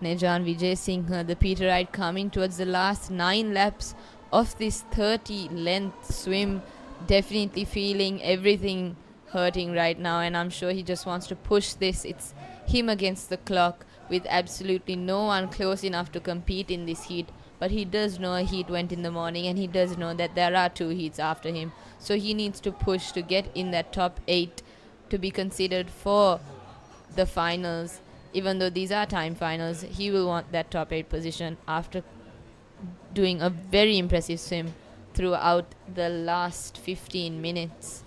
Nejan Vijay Singh, the Peterite, coming towards the last 9 laps of this 30-length swim. Definitely feeling everything hurting right now, and I'm sure he just wants to push this. It's him against the clock with absolutely no one close enough to compete in this heat. But he does know a heat went in the morning, and he does know that there are 2 heats after him. So he needs to push to get in that top 8 to be considered for the finals. Even though these are time finals, he will want that top 8 position after doing a very impressive swim throughout the last 15 minutes.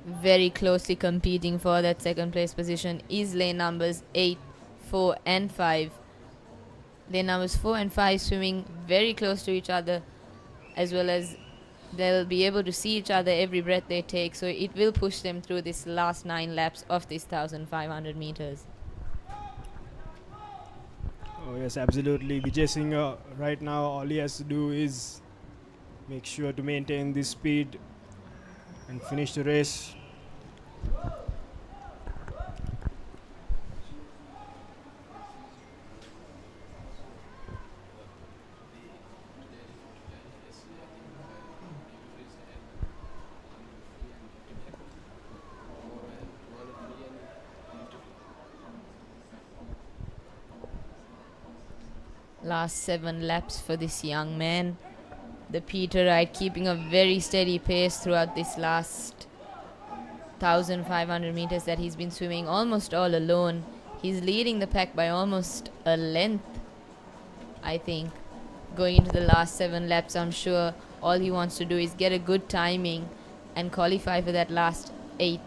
Very closely competing for that second place position is lane numbers 8, 4 and 5. Lane numbers 4 and 5 swimming very close to each other, as well as they'll be able to see each other every breath they take, so it will push them through this last 9 laps of this 1500 meters. Oh yes, absolutely. Vijay Singh right now, all he has to do is make sure to maintain this speed and finish the race. Last 7 laps for this young man. The Peterite keeping a very steady pace throughout this last 1500 meters that he's been swimming almost all alone. He's leading the pack by almost a length, I think. Going into the last 7 laps, I'm sure all he wants to do is get a good timing and qualify for that last 8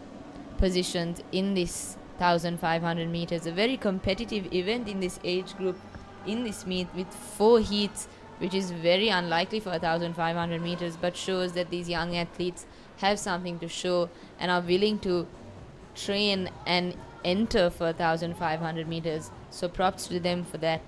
positions in this 1500 meters. A very competitive event in this age group, in this meet, with 4 heats, which is very unlikely for 1500 meters, but shows that these young athletes have something to show and are willing to train and enter for 1500 meters. So props to them for that.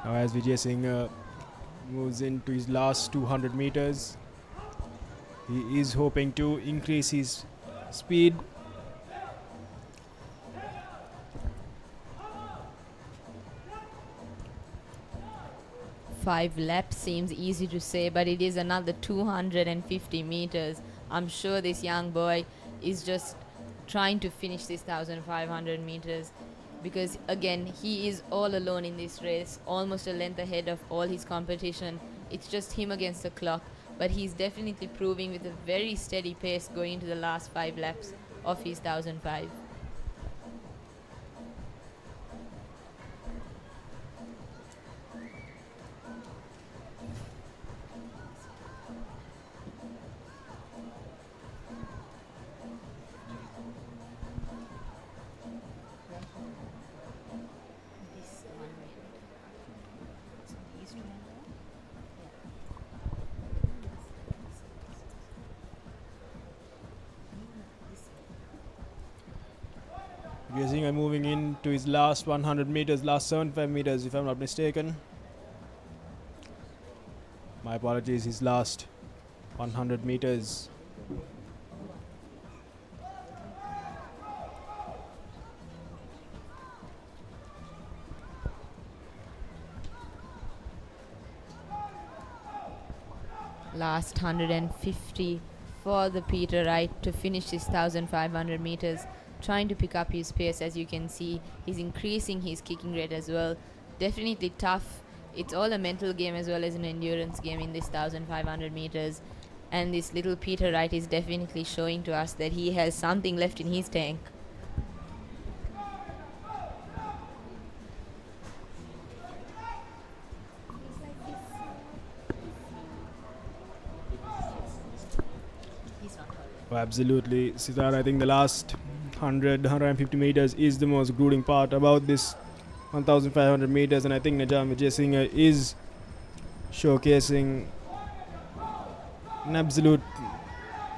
Now as Vijay Singh moves into his last 200 meters, he is hoping to increase his speed. Five laps seems easy to say, but it is another 250 meters. I'm sure this young boy is just trying to finish this 1500 meters, because again he is all alone in this race, almost a length ahead of all his competition. It's just him against the clock, but he's definitely proving with a very steady pace going into the last 5 laps of his 1005. Vijay Singh moving into his last 100 meters, last 75 meters if I'm not mistaken. My apologies, his last 100 meters. Last 150 for the Peter Wright to finish his 1500 meters, trying to pick up his pace. As you can see, he's increasing his kicking rate as well. Definitely tough. It's all a mental game as well as an endurance game in this 1500 meters, and this little Peter Wright is definitely showing to us that he has something left in his tank. Oh, absolutely, Sitar. I think the last 150 meters is the most grueling part about this 1500 meters, and I think Najam Vijay Singh is showcasing an absolute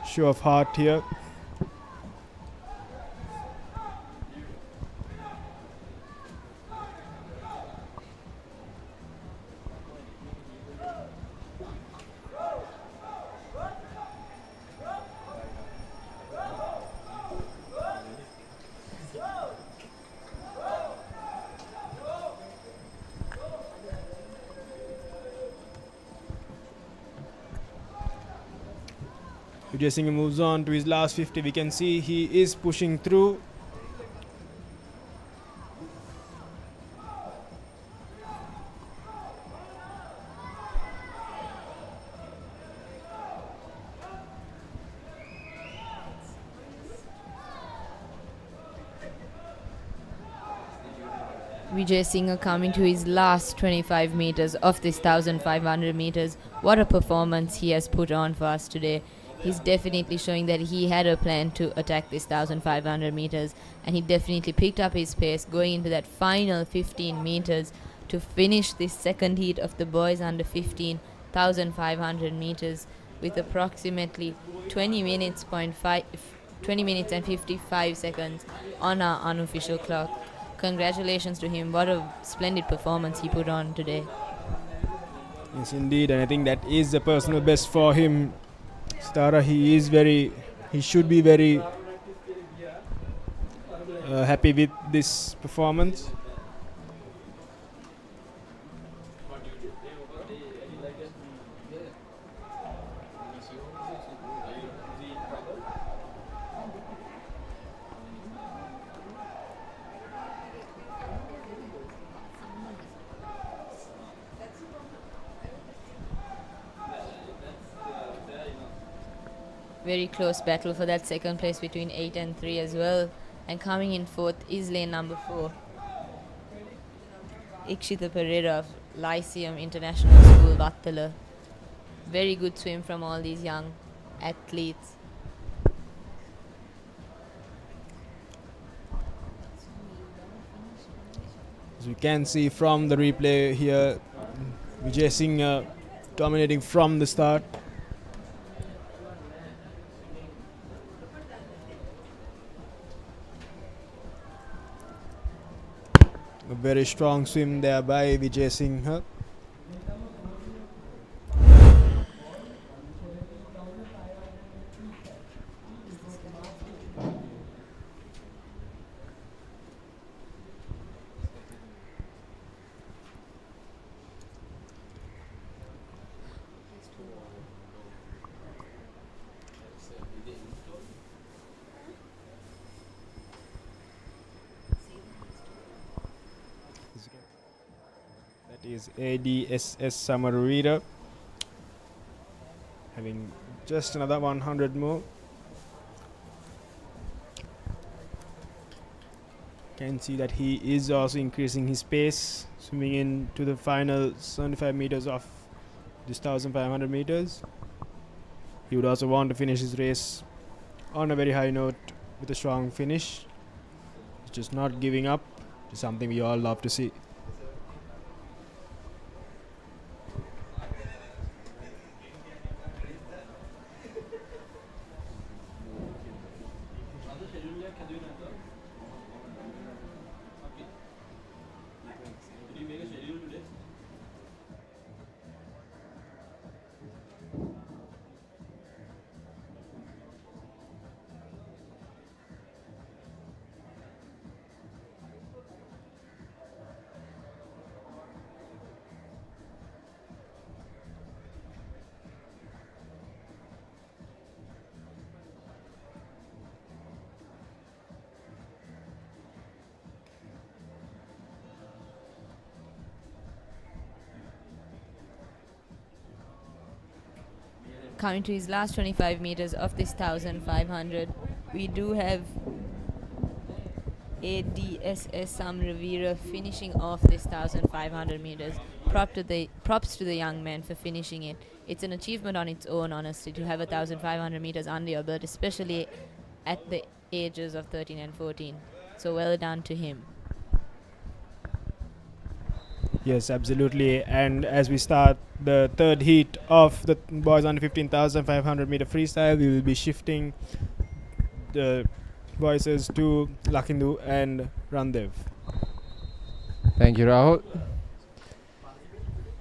show of heart here. Vijay Singh moves on to his last 50. We can see he is pushing through. Vijay Singh coming to his last 25 meters of this 1500 meters. What a performance he has put on for us today. He's definitely showing that he had a plan to attack this 1500 meters, and he definitely picked up his pace going into that final 15 meters to finish this second heat of the boys under 15 1500 meters with approximately 20 minutes and 55 seconds on our unofficial clock. Congratulations to him. What a splendid performance he put on today. Yes, indeed, and I think that is the personal best for him. Stara, he should be very happy with this performance. Very close battle for that second place between 8 and 3 as well. And coming in fourth is lane number 4. Ikshita Pereira of Lyceum International School, Vattala. Very good swim from all these young athletes. As we can see from the replay here, Vijay Singh dominating from the start. A very strong swim there by Vijay Singh. That is ADSS Samaravira, having just another 100 more. Can see that he is also increasing his pace, swimming into the final 75 meters of this 1500 meters. He would also want to finish his race on a very high note with a strong finish. Just not giving up is something we all love to see. Coming to his last 25 meters of this 1500, we do have ADSS Samravira finishing off this 1500 meters. Props to the young man for finishing it. It's an achievement on its own, honestly, to have 1500 meters under your belt, especially at the ages of 13 and 14. So well done to him. Yes, absolutely. And as we start the third heat of the boys under 15,500 meter freestyle, we will be shifting the voices to Lakhindu and Randev. Thank you, Rahul.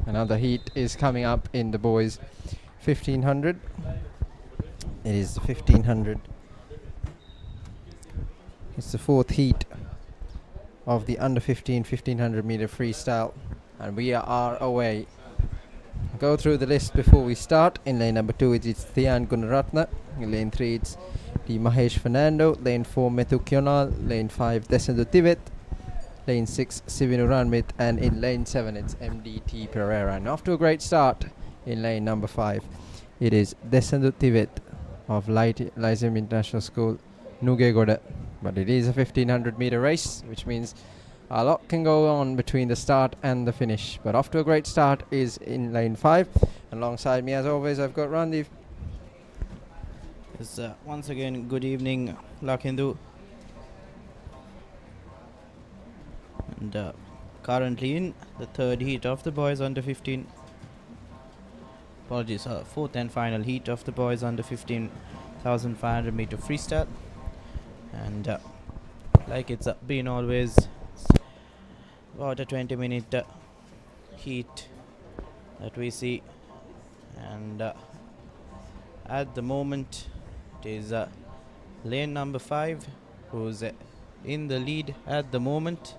Another heat is coming up in the boys 1500. It is the 1500. It's the fourth heat of the under 1500 meter freestyle, and we are away. Go through the list before we start. In lane number 2 it's Thian Gunaratna. In lane 3 it's D Mahesh Fernando. Lane 4 Methu Kyonal. Lane 5 Desendu Tivet. Lane 6 Sivinu Ranmit, and in lane 7 it's MDT Pereira. And off to a great start in lane number 5 it is Desendu Tivet of Lyceum International School, Nugegoda. But it is a 1500 meter race, which means a lot can go on between the start and the finish. But off to a great start is in lane 5. Alongside me, as always, I've got Randeep. Yes, once again, good evening, Lakhindu. And currently in the third heat of the boys under 15. Apologies, fourth and final heat of the boys under 15,500 meter freestyle. And like it's been always, about a 20-minute heat that we see. And at the moment it is lane number 5 who's in the lead at the moment.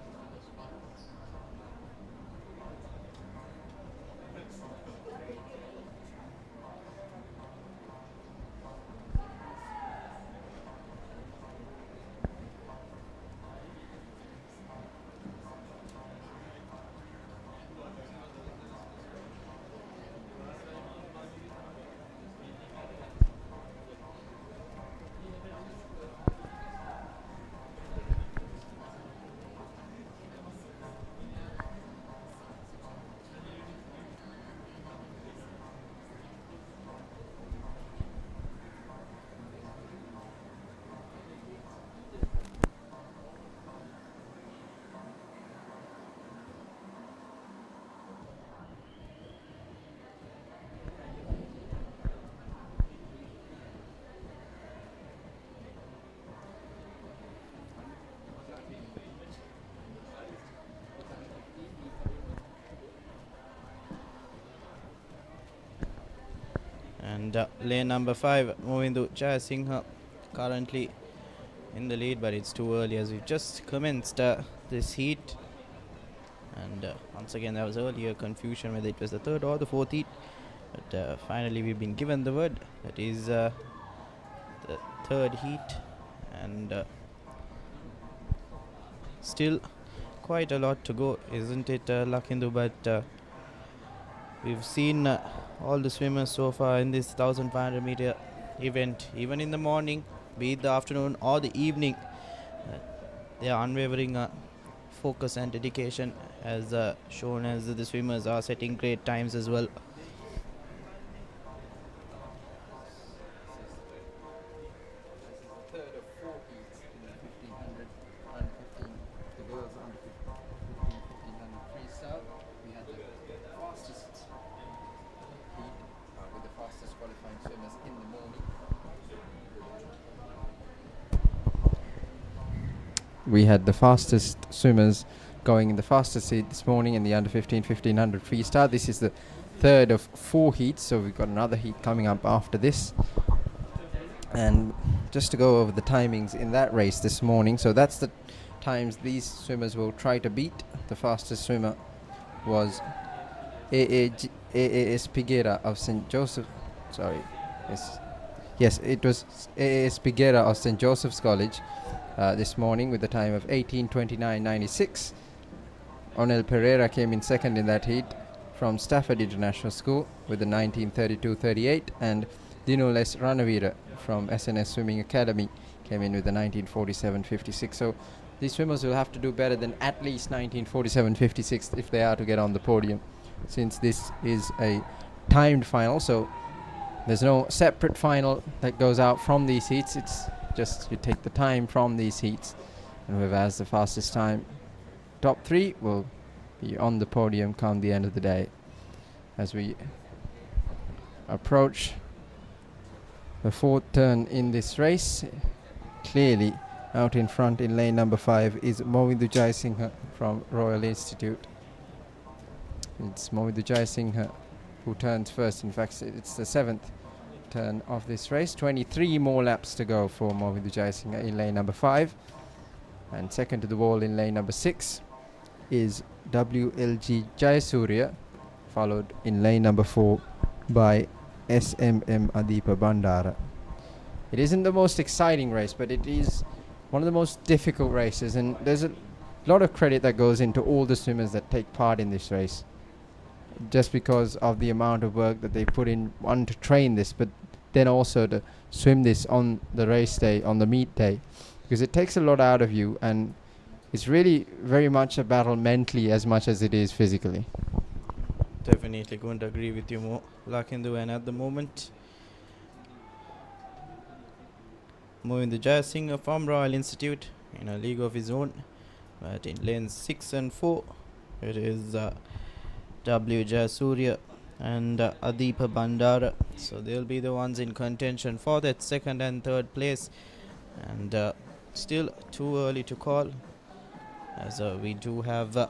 And lane number 5, Movindu Jayasinghe, currently in the lead, but it's too early as we've just commenced this heat. And once again, there was earlier confusion whether it was the third or the fourth heat, but finally we've been given the word that is the third heat. And still quite a lot to go, isn't it, Lakhindu? But we've seen all the swimmers so far in this 1500 meter event, even in the morning, be it the afternoon or the evening. They are unwavering focus and dedication, as shown as the swimmers are setting great times as well. We had the fastest swimmers going in the fastest heat this morning in the under 1500 freestyle. This is the third of 4 heats, so we've got another heat coming up after this. And just to go over the timings in that race this morning, so that's the times these swimmers will try to beat. The fastest swimmer was AAS Piguera of St. Joseph. Sorry. Yes, it was AAS Piguera of St. Joseph's College this morning with a time of 18:29.96. Onel Pereira came in second in that heat from Stafford International School with a 19:32.38, and Dinules Ranavira from SNS Swimming Academy came in with a 19:47.56. So these swimmers will have to do better than at least 19:47.56 if they are to get on the podium, since this is a timed final. So there's no separate final that goes out from these heats. It's just you take the time from these heats, and whoever has the fastest time, top 3, will be on the podium come the end of the day. As we approach the 4th turn in this race, clearly out in front in lane number 5 is Movindu Jayasinghe from Royal Institute. It's Movindu Jayasinghe who turns first. In fact, it's the 7th turn of this race. 23 more laps to go for Movindu Jayasinghe in lane number 5, and second to the wall in lane number 6 is WLG Jayasurya, followed in lane number 4 by SMM Adipa Bandara. It isn't the most exciting race, but it is one of the most difficult races, and there's a lot of credit that goes into all the swimmers that take part in this race, just because of the amount of work that they put in, one, to train this, but then also to swim this on the race day, on the meet day, because it takes a lot out of you, and it's really very much a battle mentally as much as it is physically. Definitely going to agree with you more, Lakhindu. And at the moment, Movindu Jayasinghe from Royal Institute in a league of his own, but in lanes 6 and 4 it is W. Jayasurya and Adipa Bandara, so they'll be the ones in contention for that 2nd and 3rd place. And still too early to call, as we do have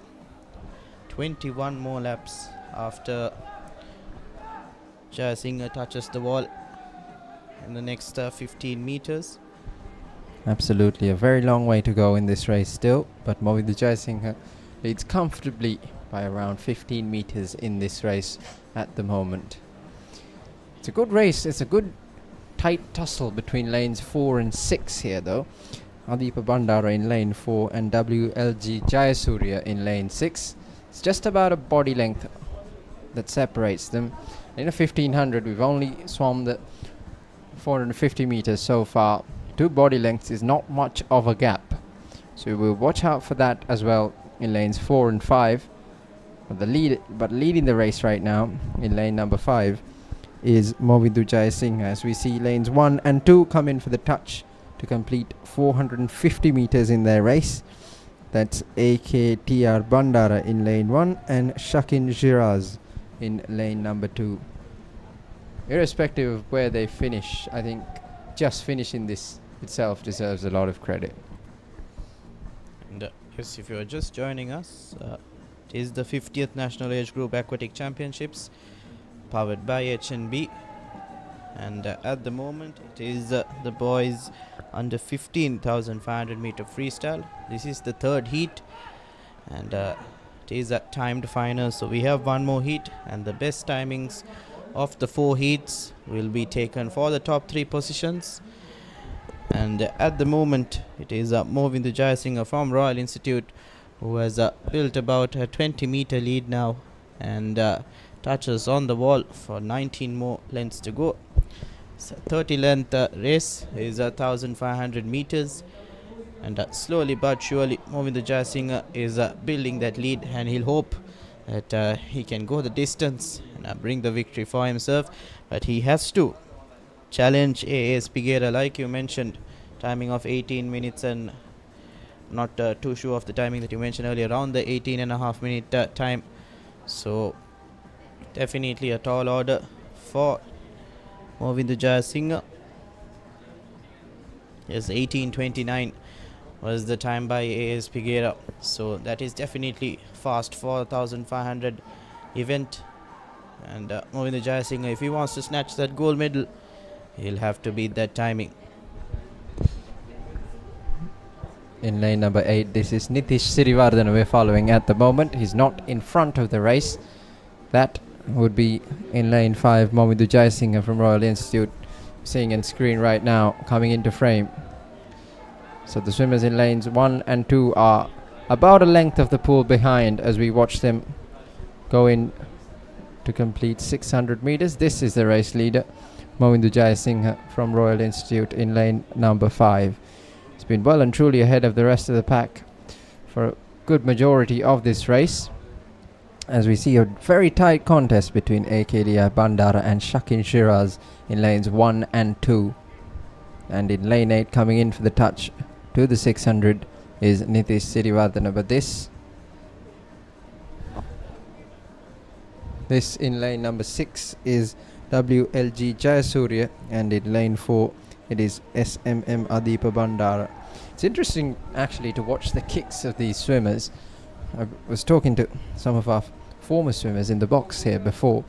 21 more laps after Jayasinghe touches the wall in the next 15 meters. Absolutely, a very long way to go in this race still, but Movindu Jayasinghe leads comfortably by around 15 meters in this race at the moment. It's a good race. It's a good tight tussle between lanes 4 and 6 here, though. Adipa Bandara in lane 4 and WLG Jayasurya in lane 6. It's just about a body length that separates them. In a 1500, we've only swum the 450 meters so far. 2 body lengths is not much of a gap, so we'll watch out for that as well in lanes 4 and 5. But leading the race right now in lane number 5 is Movindu Jayasinghe, as we see lanes 1 and 2 come in for the touch to complete 450 meters in their race. That's AKTR Bandara in lane 1 and Shakin Jiraz in lane number 2. Irrespective of where they finish, I think just finishing this itself deserves a lot of credit. And yes, if you are just joining us, it is the 50th National Age Group Aquatic Championships, powered by HNB, and at the moment it is the boys under 15,500 meter freestyle. This is the third heat, and it is a timed final, so we have one more heat, and the best timings of the 4 heats will be taken for the top 3 positions. And at the moment it is Movindu Jayasinghe from Royal Institute, who has built about a 20 meter lead now, and touches on the wall for 19 more lengths to go. It's a 30 length race, is 1,500 meters, and slowly but surely Movindu Jayasinghe is building that lead, and he'll hope that he can go the distance and bring the victory for himself. But he has to challenge AS Piguera, like you mentioned, timing of 18 minutes, and not too sure of the timing that you mentioned earlier, around the 18.5 minute time. So definitely a tall order for Movindu Jayasinghe. Yes, 18:29 was the time by AS Piguera, so that is definitely fast for 1,500 event. And Movindu Jayasinghe, if he wants to snatch that gold medal, he'll have to beat that timing. In lane number 8, this is Nitish Sirivardhana we're following at the moment. He's not in front of the race. That would be in lane 5, Movindu Jayasinghe from Royal Institute, seeing on screen right now, coming into frame. So the swimmers in lanes 1 and 2 are about a length of the pool behind as we watch them go in to complete 600 meters. This is the race leader, Movindu Jayasinghe from Royal Institute in lane number 5. He's been well and truly ahead of the rest of the pack for a good majority of this race, as we see a very tight contest between AKDI Bandara and Shakin Shiraz in lanes 1 and 2. And in lane 8, coming in for the touch to the 600 is Nitish Sirivardhana. But this in lane number 6 is WLG Jayasurya, and in lane 4 it is SMM Adipa Bandara. It's interesting actually to watch the kicks of these swimmers. I was talking to some of our former swimmers in the box here before,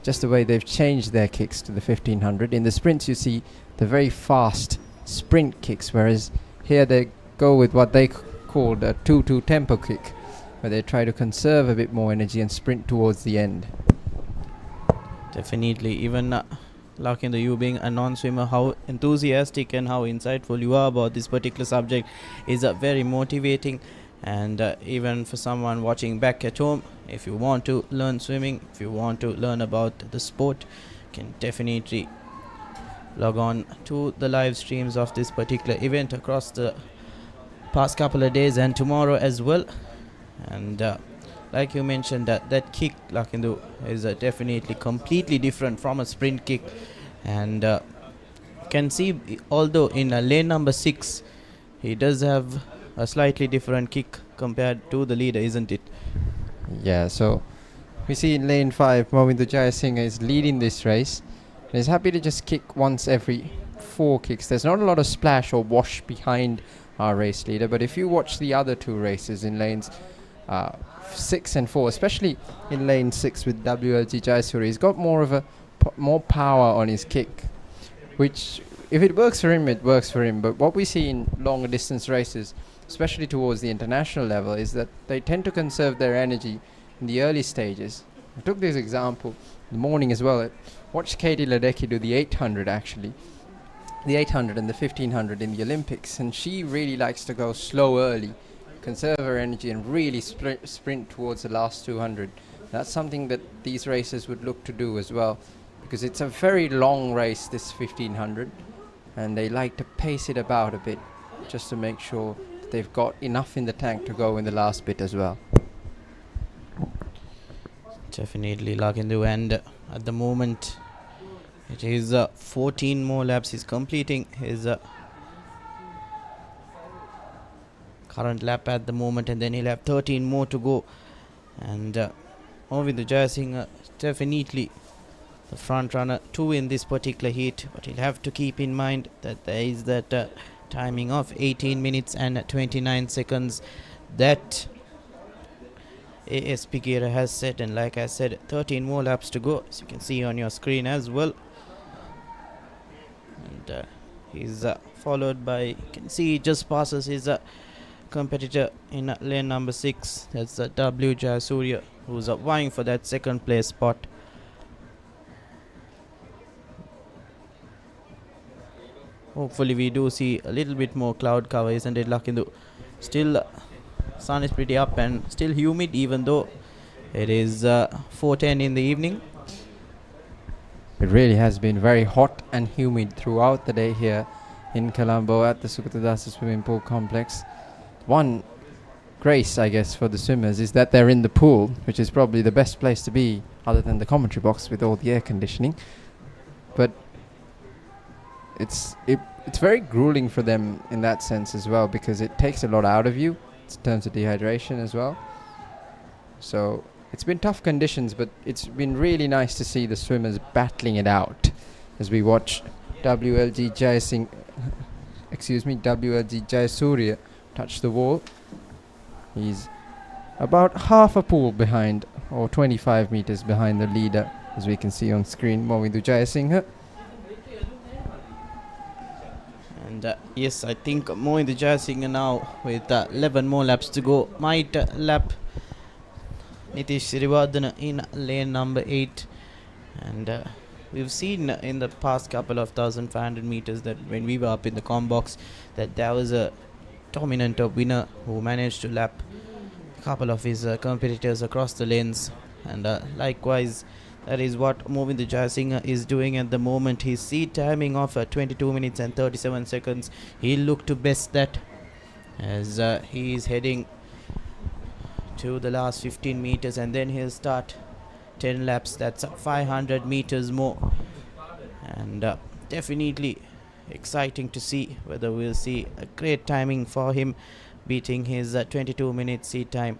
just the way they've changed their kicks to the 1500. In the sprints you see the very fast sprint kicks, whereas here they go with what they called a 2-2 tempo kick, where they try to conserve a bit more energy and sprint towards the end. Definitely, even Lakinder, you being a non-swimmer, how enthusiastic and how insightful you are about this particular subject is very motivating. And even for someone watching back at home, if you want to learn swimming, if you want to learn about the sport, you can definitely log on to the live streams of this particular event across the past couple of days and tomorrow as well. And like you mentioned, that kick, Lakindu, is definitely completely different from a sprint kick. And you can see, although in lane number 6 he does have a slightly different kick compared to the leader, isn't it? Yeah, so we see in lane 5 Movindu Jayasinghe is leading this race, and he's happy to just kick once every 4 kicks. There's not a lot of splash or wash behind our race leader, but if you watch the other 2 races in lanes 6 and 4, especially in lane 6 with WLG Jaisuri, he's got more of a more power on his kick, which if it works for him, it works for him. But what we see in longer distance races, especially towards the international level, is that they tend to conserve their energy in the early stages. I took this example in the morning as well. I watched Katie Ledecky do the 800 actually, the 800 and the 1500 in the Olympics, and she really likes to go slow early, conserve her energy, and really sprint towards the last 200. That's something that these racers would look to do as well, because it's a very long race, this 1500, and they like to pace it about a bit just to make sure that they've got enough in the tank to go in the last bit as well. Definitely, Lakindu, and at the moment it is 14 more laps. He's completing his current lap at the moment, and then he'll have 13 more to go. And Movindu Jayasinghe definitely the front runner to win this particular heat, but he'll have to keep in mind that there is that timing of 18 minutes and 29 seconds that AS Piguera has set, and like I said, 13 more laps to go, as you can see on your screen as well. and he's followed by, you can see he just passes his competitor in lane number 6. That's W Jayasuriya, who's vying for that second place spot. Hopefully we do see a little bit more cloud cover, isn't it, Lakindu? Still sun is pretty up and still humid, even though it is 4:10 in the evening. It really has been very hot and humid throughout the day here in Colombo at the Sugathadasa Swimming Pool Complex. One grace, I guess, for the swimmers is that they're in the pool, which is probably the best place to be other than the commentary box with all the air conditioning. But it's very grueling for them in that sense as well, because it takes a lot out of you in terms of dehydration as well. So it's been tough conditions, but it's been really nice to see the swimmers battling it out as we watch WLG Jayasuriya touch the wall. He's about half a pool behind, or 25 meters behind the leader, as we can see on screen, Movindu Jayasinghe. And yes, I think Movindu Jayasinghe now with 11 more laps to go might lap Nitish Sirivardhana in lane number 8. And we've seen in the past couple of 1,500 meters that when we were up in the com box, that there was a dominant winner who managed to lap a couple of his competitors across the lanes. And likewise, that is what Movindu Jayasinghe is doing at the moment. His seat timing of 22 minutes and 37 seconds. He'll look to best that as he is heading to the last 15 meters, and then he'll start 10 laps. That's 500 meters more, and definitely exciting to see whether we'll see a great timing for him, beating his 22 minute seat time.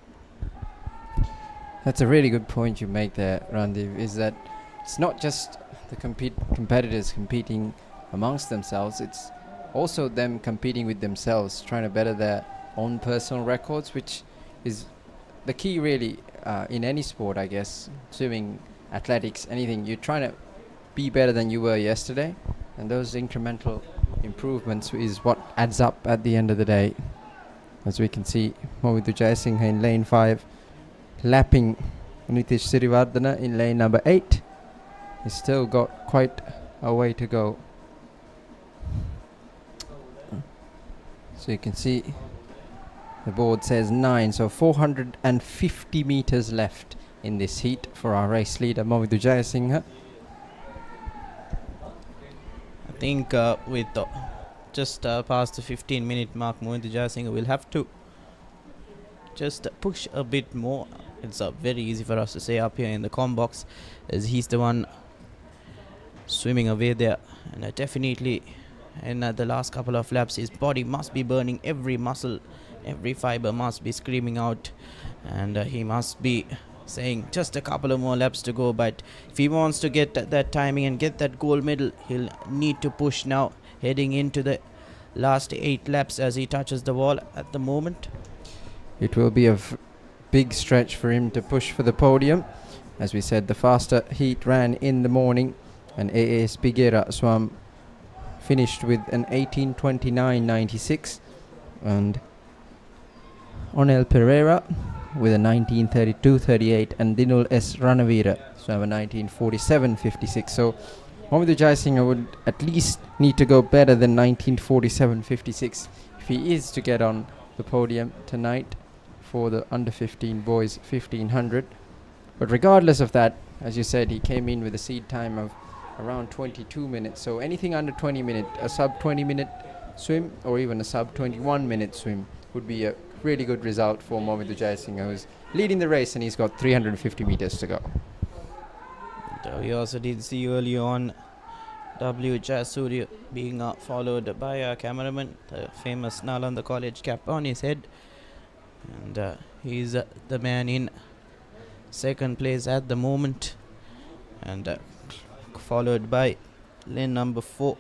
That's a really good point you make there, Randeep, is that it's not just the competitors competing amongst themselves, it's also them competing with themselves, trying to better their own personal records, which is the key really in any sport, I guess. Swimming, athletics, anything, you're trying to be better than you were yesterday, and those incremental improvements is what adds up at the end of the day. As we can see, Movindu Jayasinghe in lane 5 lapping Nitish Sirivardhana in lane number 8. He's still got quite a way to go. So you can see the board says 9, so 450 meters left in this heat for our race leader Movindu Jayasinghe. I think with just past the 15-minute mark, Movindu Jayasinghe will have to just push a bit more. It's very easy for us to say up here in the com box, as he's the one swimming away there, and definitely in the last couple of laps his body must be burning, every muscle, every fiber must be screaming out, and he must be saying just a couple of more laps to go. But if he wants to get that timing and get that gold medal, he'll need to push now, heading into the last 8 laps as he touches the wall at the moment. It will be a big stretch for him to push for the podium. As we said, the faster heat ran in the morning, and A.S. Pigera swam finished with an 18:29.96, and Onel Pereira with a 19:32.38, and Dinul S. Ranavira swam a 19:47.56. So Movindu Jayasinghe would at least need to go better than 19:47.56 if he is to get on the podium tonight for the under 15 boys 1500. But regardless of that, as you said, he came in with a seed time of around 22 minutes. So anything under 20 minutes, a sub 20 minute swim or even a sub 21 minute swim would be a really good result for Movindu Jayasinghe, who's leading the race, and he's got 350 meters to go. We also did see early on W. Jayasuriya being followed by our cameraman, the famous Nalanda College cap on his head, and he's the man in second place at the moment, and followed by lane number 4,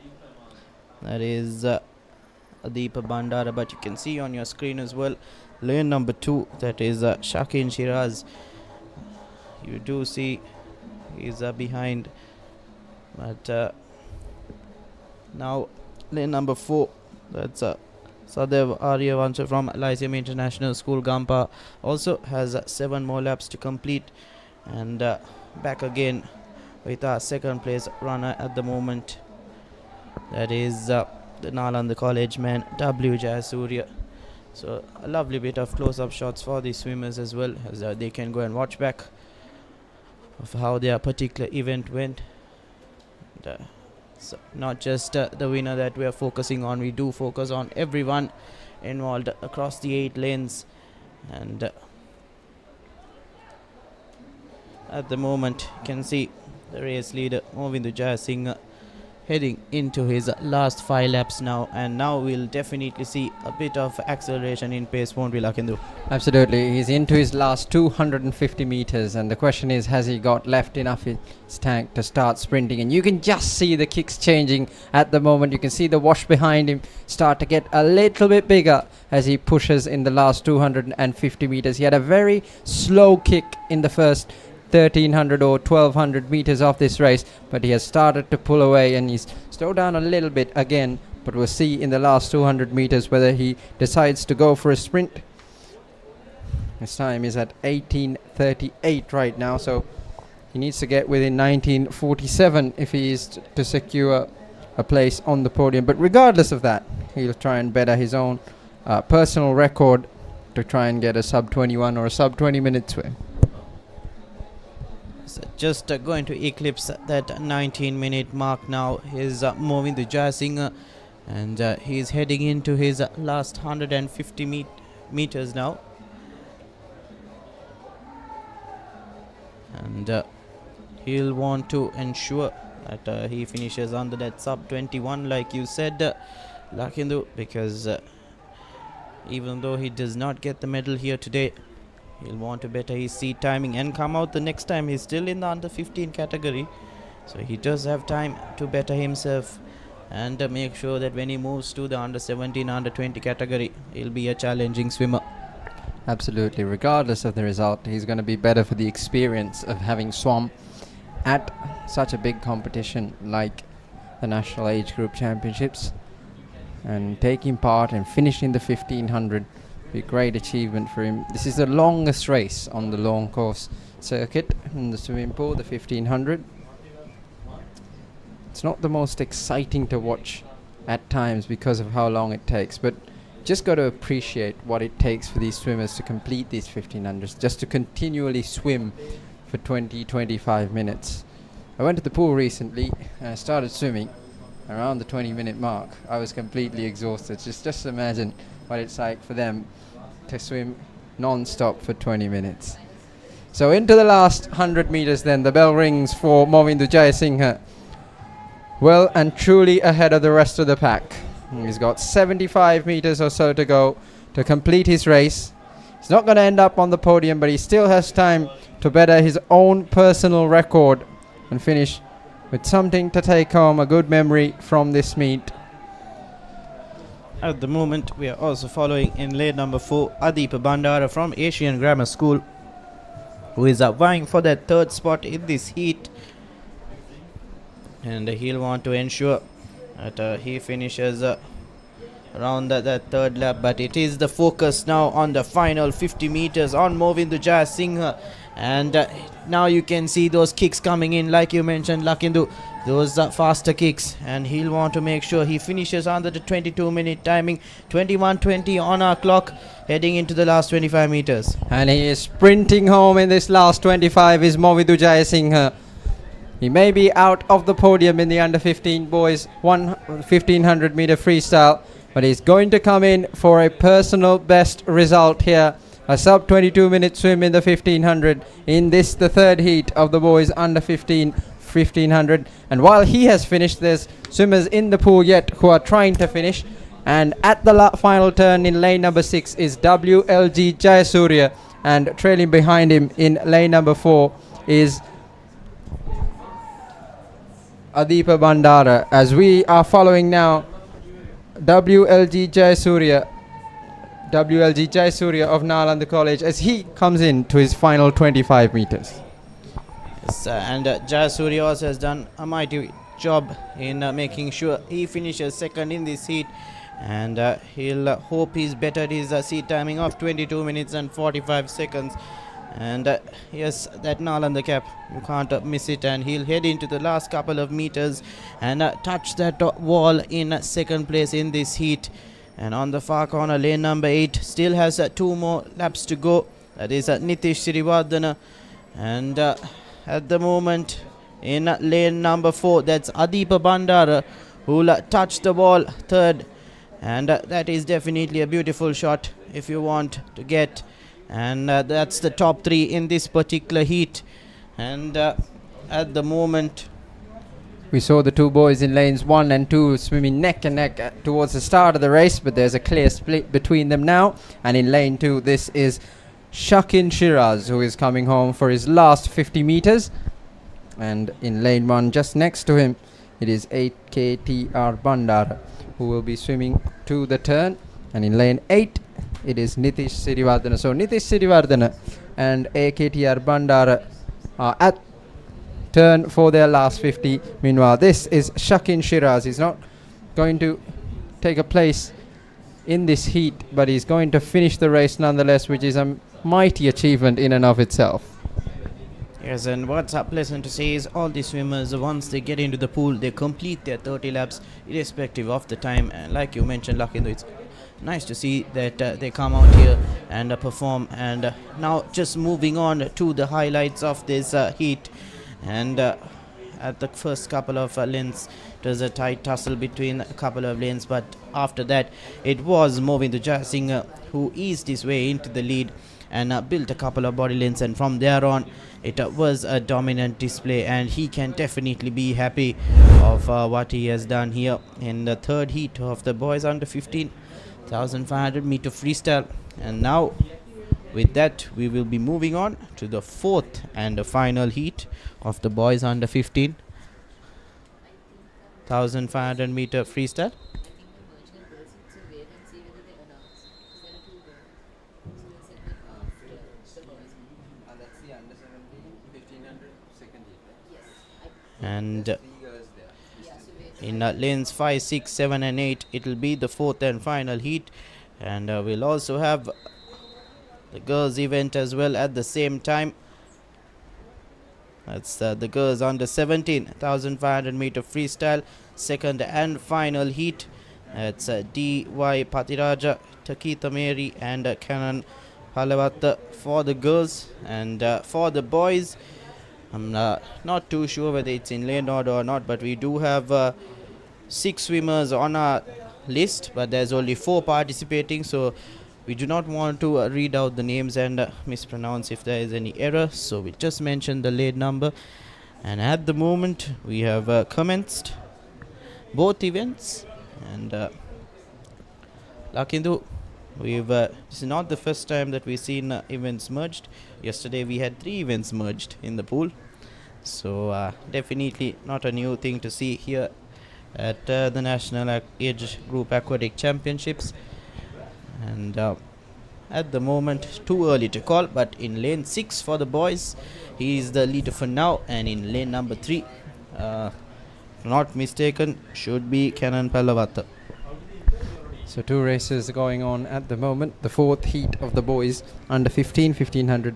that is Adeepa Bandara. But you can see on your screen as well lane number 2, that is Shakin Shiraz. You do see he's behind, but Now lane number 4, that's Sadev Aryavansh from Lyceum International School Gampa, also has 7 more laps to complete, and back again with our second place runner at the moment, that is the Nalanda College man W. Jayasuriya. So a lovely bit of close-up shots for the swimmers as well, as they can go and watch back of how their particular event went. And, so not just the winner that we are focusing on, we do focus on everyone involved across the 8 lanes. And at the moment you can see the race leader Movindu Jayasinghe heading into his last 5 laps now, and now we'll definitely see a bit of acceleration in pace, won't we, Lakindu? Absolutely, he's into his last 250 meters, and the question is, has he got left enough in his tank to start sprinting? And you can just see the kicks changing at the moment. You can see the wash behind him start to get a little bit bigger as he pushes in the last 250 meters. He had a very slow kick in the first 1300 or 1200 meters of this race, but he has started to pull away, and he's slowed down a little bit again, but we'll see in the last 200 meters whether he decides to go for a sprint. His time is at 18:38 right now, so he needs to get within 19:47 if he is to secure a place on the podium. But regardless of that, he'll try and better his own personal record to try and get a sub 21 or a sub 20 minute swim. Just going to eclipse that 19-minute mark now is Movindu Jayasinghe, and he's heading into his last 150 meters now, and he'll want to ensure that he finishes under that sub 21 like you said, Lakindu, because even though he does not get the medal here today, he'll want to better his seat timing and come out the next time. He's still in the under 15 category, so he does have time to better himself and make sure that when he moves to the under 17, under 20 category, he'll be a challenging swimmer. Absolutely, regardless of the result, he's going to be better for the experience of having swum at such a big competition like the National Age Group Championships, and taking part and finishing the 1500 be a great achievement for him. This is the longest race on the long course circuit in the swimming pool, the 1500. It's not the most exciting to watch at times because of how long it takes, but just got to appreciate what it takes for these swimmers to complete these 1500s, just to continually swim for 20-25 minutes. I went to the pool recently and I started swimming around the 20-minute mark. I was completely exhausted. Just imagine what it's like for them to swim non-stop for 20 minutes. So into the last 100 meters then, the bell rings for Movindu Jayasinghe. Well and truly ahead of the rest of the pack. He's got 75 meters or so to go to complete his race. He's not going to end up on the podium, but he still has time to better his own personal record and finish with something to take home, a good memory from this meet. At the moment, we are also following in lane number 4, Adipa Bandara from Asian Grammar School, who is vying for that 3rd spot in this heat. And he'll want to ensure that he finishes around that 3rd lap. But it is the focus now on the final 50 meters on Movindu Jayasinghe. And now you can see those kicks coming in, like you mentioned, Lakindu, those faster kicks, and he'll want to make sure he finishes under the 22-minute timing, 21:20 on our clock, heading into the last 25 meters. And he is sprinting home in this last 25 is Movindu Jayasinghe. He may be out of the podium in the under 15 boys 1500 meter freestyle, but he's going to come in for a personal best result here. A sub 22-minute swim in the 1500 in this, the 3rd heat of the boys under 1500. And while he has finished, there's swimmers in the pool yet who are trying to finish. And at the final turn in lane number 6 is WLG Jayasuriya, and trailing behind him in lane number 4 is Adipa Bandara. As we are following now WLG Jayasuriya of Nalanda College as he comes in to his final 25 meters. Yes, and Jayasuriya also has done a mighty job in making sure he finishes second in this heat, and he'll hope he's bettered his seat timing of 22 minutes and 45 seconds. And yes, that nail on the cap, you can't miss it, and he'll head into the last couple of meters and touch that wall in second place in this heat. And on the far corner, lane number 8 still has 2 more laps to go. That is Nitish Sirivardhana. And at the moment in lane number 4, that's Adipa Bandara, who'll touch the wall third. And that is definitely a beautiful shot if you want to get. And that's the top 3 in this particular heat. And at the moment, we saw the two boys in lanes 1 and 2 swimming neck and neck towards the start of the race, but there's a clear split between them now. And in lane 2, this is Shakin Shiraz, who is coming home for his last 50 meters. And in lane 1, just next to him, it is AKTR Bandara, who will be swimming to the turn. And in lane 8, it is Nitish Sirivardhana. So Nitish Sirivardhana and AKTR Bandara are at turn for their last 50. Meanwhile, this is Shakin Shiraz. He's not going to take a place in this heat, but he's going to finish the race nonetheless, which is a mighty achievement in and of itself. Yes, and what's pleasant to say is all the swimmers, once they get into the pool, they complete their 30 laps irrespective of the time. And like you mentioned, Lakindo, it's nice to see that they come out here and perform. And now just moving on to the highlights of this heat. And at the first couple of lanes, it was a tight tussle between a couple of lanes, but after that it was Movind Jayasinghe who eased his way into the lead and built a couple of body lanes, and from there on it was a dominant display, and he can definitely be happy of what he has done here in the third heat of the boys under 15 1500 meter freestyle. And now with that, we will be moving on to the fourth and the final heat of the boys under 15 1500 meter freestyle. And in lanes 5, 6, 7 and 8, it will be the fourth and final heat. And we'll also have the girls event as well at the same time. That's the girls under 17 1500 meter freestyle, second and final heat. It's D.Y. Patiraja, Takita Mary and Kanan Halavatta for the girls. And for the boys, I'm not too sure whether it's in lane order or not, but we do have 6 swimmers on our list, but there's only 4 participating, so we do not want to read out the names and mispronounce if there is any error, so we'll just mention the lane number. And at the moment we have commenced both events. And Lakindu, this is not the first time that we've seen events merged. Yesterday we had 3 events merged in the pool, so definitely not a new thing to see here at the National Age Group Aquatic Championships. And at the moment, too early to call, but in lane 6 for the boys, he is the leader for now. And in lane number 3, not mistaken, should be Kanan Pallavata. So 2 races going on at the moment. The fourth heat of the boys under 15 1500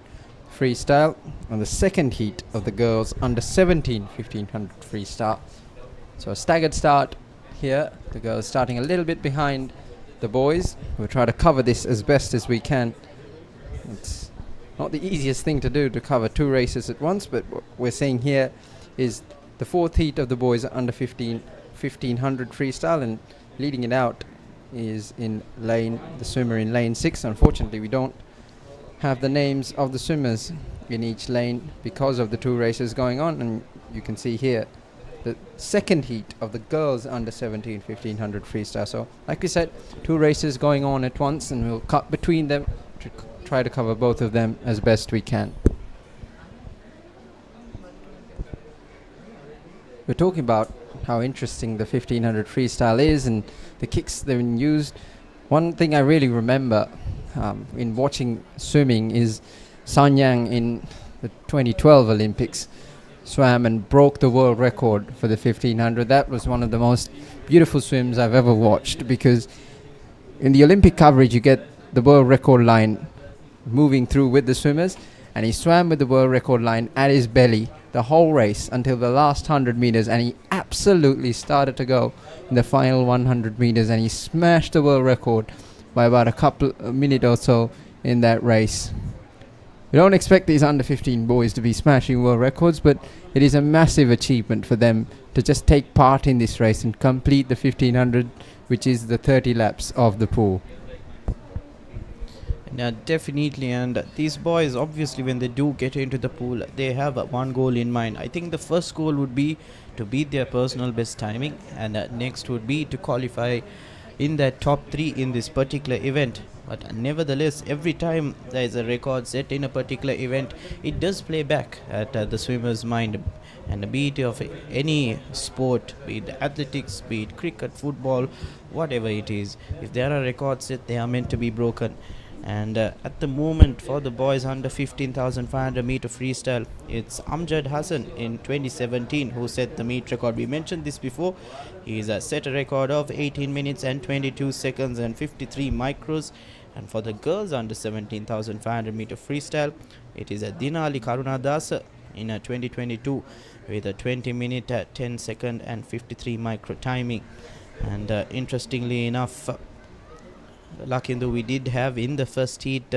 freestyle, and the second heat of the girls under 17 1500 freestyle. So a staggered start here. The girls starting a little bit behind the boys. We'll try to cover this as best as we can. It's not the easiest thing to do, to cover 2 races at once, but what we're seeing here is the fourth heat of the boys under 1500 freestyle, and leading it out is the swimmer in lane 6. Unfortunately, we don't have the names of the swimmers in each lane because of the 2 races going on. And you can see here the second heat of the girls under 17 1500 freestyle. So like we said, 2 races going on at once, and we'll cut between them to try to cover both of them as best we can. We're talking about how interesting the 1500 freestyle is and the kicks that have been used. One thing I really remember in watching swimming is Sanyang in the 2012 Olympics, swam and broke the world record for the 1500. That was one of the most beautiful swims I've ever watched, because in the Olympic coverage you get the world record line moving through with the swimmers, and he swam with the world record line at his belly the whole race until the last 100 meters, and he absolutely started to go in the final 100 meters, and he smashed the world record by about a minute or so in that race. We don't expect these under 15 boys to be smashing world records, but it is a massive achievement for them to just take part in this race and complete the 1500, which is the 30 laps of the pool. Definitely, and these boys, obviously, when they do get into the pool, they have one goal in mind. I think the first goal would be to beat their personal best timing, and next would be to qualify in that top 3 in this particular event. But nevertheless, every time there is a record set in a particular event, it does play back at the swimmer's mind. And be it of any sport, be it athletics, be it cricket, football, whatever it is, if there are records set, they are meant to be broken. And at the moment, for the boys under 15,500 meter freestyle, it's Amjad Hassan in 2017 who set the meet record. We mentioned this before. He's set a record of 18 minutes and 22 seconds and 53 micros. And for the girls under 17,500 meter freestyle, it is Dinali Karunadasa in 2022 with a 20 minute 10 second and 53 micro timing. And interestingly enough, Lakindu, we did have in the first heat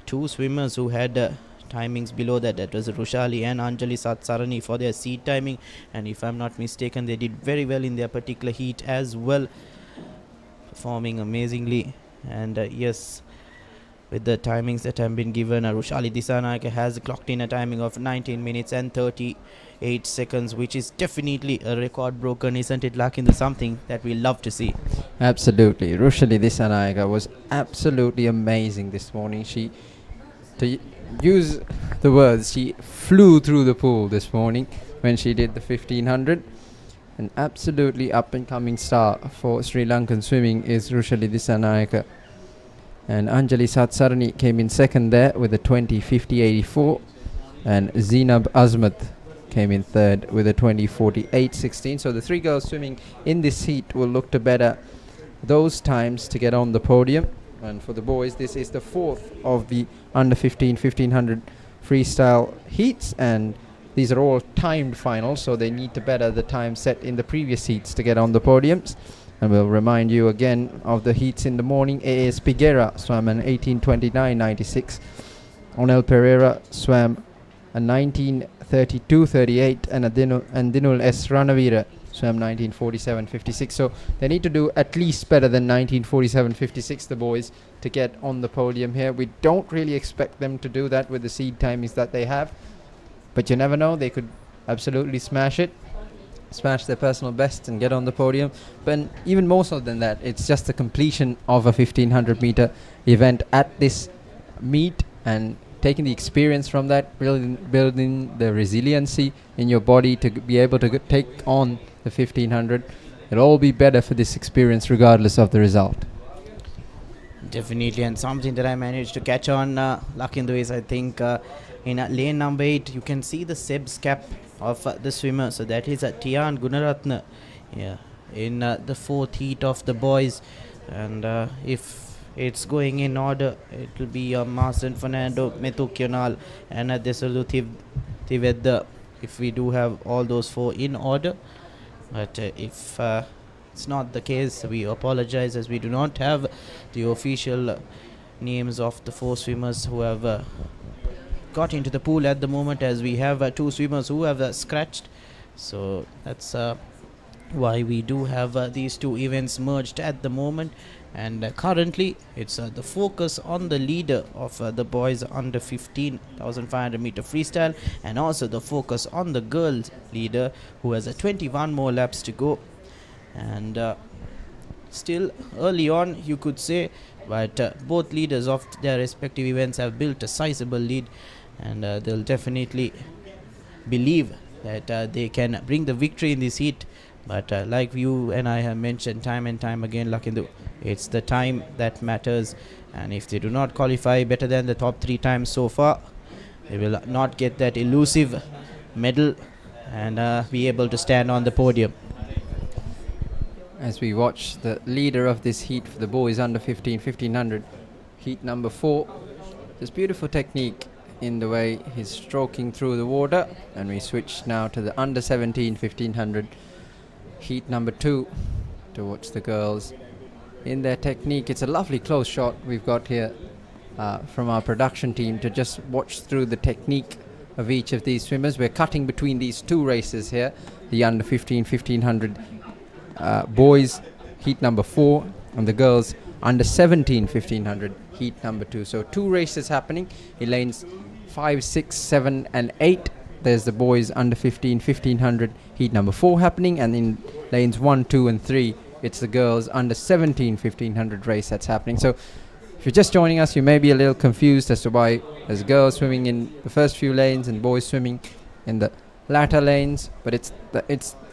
2 swimmers who had timings below that. That was Rushali and Anjali Satsarani for their seed timing, and if I'm not mistaken, they did very well in their particular heat as well, performing amazingly. And yes, with the timings that have been given, Rushali Disanayake has clocked in a timing of 19 minutes and 38 seconds, which is definitely a record broken, isn't it, Lakindu? Something that we love to see. Absolutely. Rushali Disanayake was absolutely amazing this morning. She, to use the words, she flew through the pool this morning when she did the 1500. An absolutely up-and-coming star for Sri Lankan swimming is Rushali Disanayake. And Anjali Satsarani came in second there with a 20:50.84, and Zeenab Azmat came in third with a 20:48.16. So the 3 girls swimming in this heat will look to better those times to get on the podium. And for the boys, this is the 4th of the under 1500 freestyle heats, and these are all timed finals, so they need to better the time set in the previous heats to get on the podiums. And we'll remind you again of the heats in the morning. A.S. Piguera swam an 18:29.96. Onel Pereira swam a 19:32.38, and Dinul S. Ranavira swam 19:47.56. So they need to do at least better than 19:47.56, the boys, to get on the podium here. We don't really expect them to do that with the seed timings that they have, but you never know, they could absolutely smash their personal best and get on the podium. But even more so than that, it's just the completion of a 1500 meter event at this meet, and taking the experience from that, building the resiliency in your body to be able to take on the 1500. It'll all be better for this experience regardless of the result. Definitely, and something that I managed to catch on, Lakindu, is I think in lane number 8 you can see the Seb's cap of the swimmer. So that is Tian Gunaratna in the 4th heat of the boys. And if it's going in order, it will be Marsden Fernando, Metu Kional and Desolu Tived, if we do have all those 4 in order. But if it's not the case, we apologize, as we do not have the official names of the 4 swimmers who have got into the pool at the moment, as we have 2 swimmers who have scratched. So that's why we do have these 2 events merged at the moment. And currently it's the focus on the leader of the boys under 15,500 meter freestyle, and also the focus on the girls leader, who has 21 more laps to go. And still early on, you could say, but both leaders of their respective events have built a sizable lead, and they'll definitely believe that they can bring the victory in this heat. But like you and I have mentioned time and time again, Lakindu, it's the time that matters, and if they do not qualify better than the top 3 times so far, they will not get that elusive medal and be able to stand on the podium. As we watch the leader of this heat for the boys under 1500, heat number 4. This beautiful technique in the way he's stroking through the water. And we switch now to the under 1500, heat number 2, to watch the girls in their technique. It's a lovely close shot we've got here from our production team to just watch through the technique of each of these swimmers. We're cutting between these two races here, the under 1500 boys heat number 4 and the girls under 1500 heat number 2. So 2 races happening in lanes 5, 6, 7 and 8. There's the boys under 1500 heat number 4 happening, and in lanes 1, 2 and 3 it's the girls under 1500 race that's happening. So if you're just joining us, you may be a little confused as to why there's girls swimming in the first few lanes and boys swimming in the latter lanes, but it's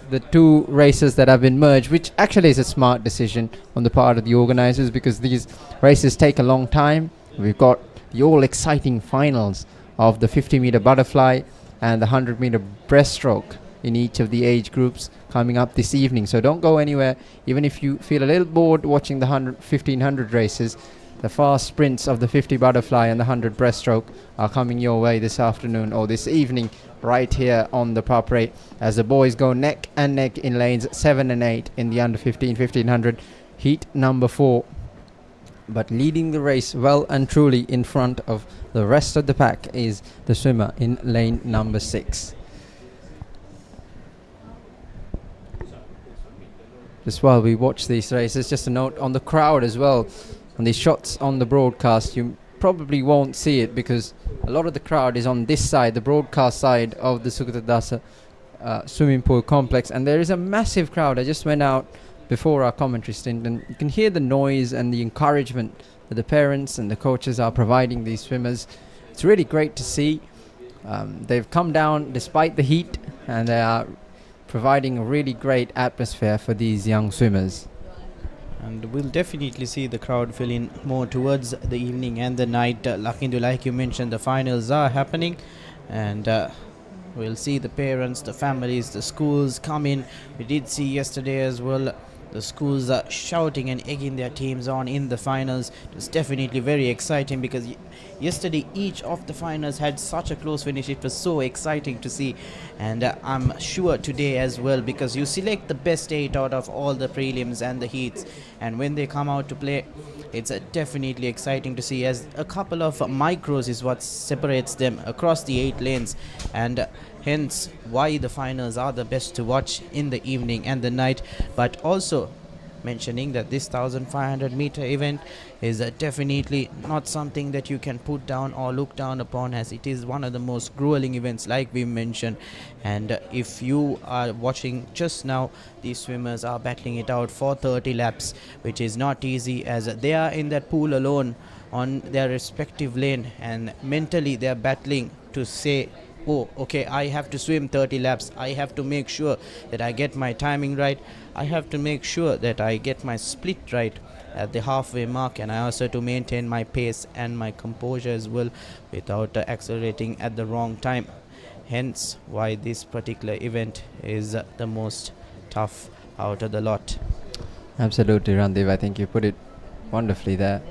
the 2 races that have been merged, which actually is a smart decision on the part of the organizers, because these races take a long time. We've got the all exciting finals of the 50-meter butterfly and the 100-meter breaststroke in each of the age groups coming up this evening. So don't go anywhere. Even if you feel a little bored watching the 1500 races, the fast sprints of the 50 butterfly and the 100 breaststroke are coming your way this afternoon or this evening right here on the Papare, as the boys go neck and neck in lanes 7 and 8 in the under 1500 heat number 4. But leading the race well and truly in front of the rest of the pack is the swimmer in lane number 6. Just while we watch these races, just a note on the crowd as well. On these shots on the broadcast, you probably won't see it because a lot of the crowd is on this side, the broadcast side of the Sugathadasa Swimming Pool Complex, and there is a massive crowd. I just went out before our commentary stint and you can hear the noise and the encouragement that the parents and the coaches are providing these swimmers. It's really great to see. They've come down despite the heat and they are providing a really great atmosphere for these young swimmers. And we'll definitely see the crowd filling more towards the evening and the night. Lakindu, like you mentioned, the finals are happening, and we'll see the parents, the families, the schools come in. We did see yesterday as well the schools are shouting and egging their teams on in the finals. It's definitely very exciting because yesterday each of the finals had such a close finish. It was so exciting to see, and I'm sure today as well, because you select the best 8 out of all the prelims and the heats, and when they come out to play, it's definitely exciting to see, as a couple of micros is what separates them across the 8 lanes, and hence why the finals are the best to watch in the evening and the night. But also mentioning that this 1500 meter event is definitely not something that you can put down or look down upon, as it is one of the most grueling events like we mentioned. And if you are watching just now, these swimmers are battling it out for 30 laps, which is not easy, as they are in that pool alone on their respective lane, and mentally they are battling to say, oh, okay, I have to swim 30 laps. I have to make sure that I get my timing right. I have to make sure that I get my split right at the halfway mark, and I also to maintain my pace and my composure as well without accelerating at the wrong time. Hence why this particular event is the most tough out of the lot. Absolutely, Randev. I think you put it wonderfully there.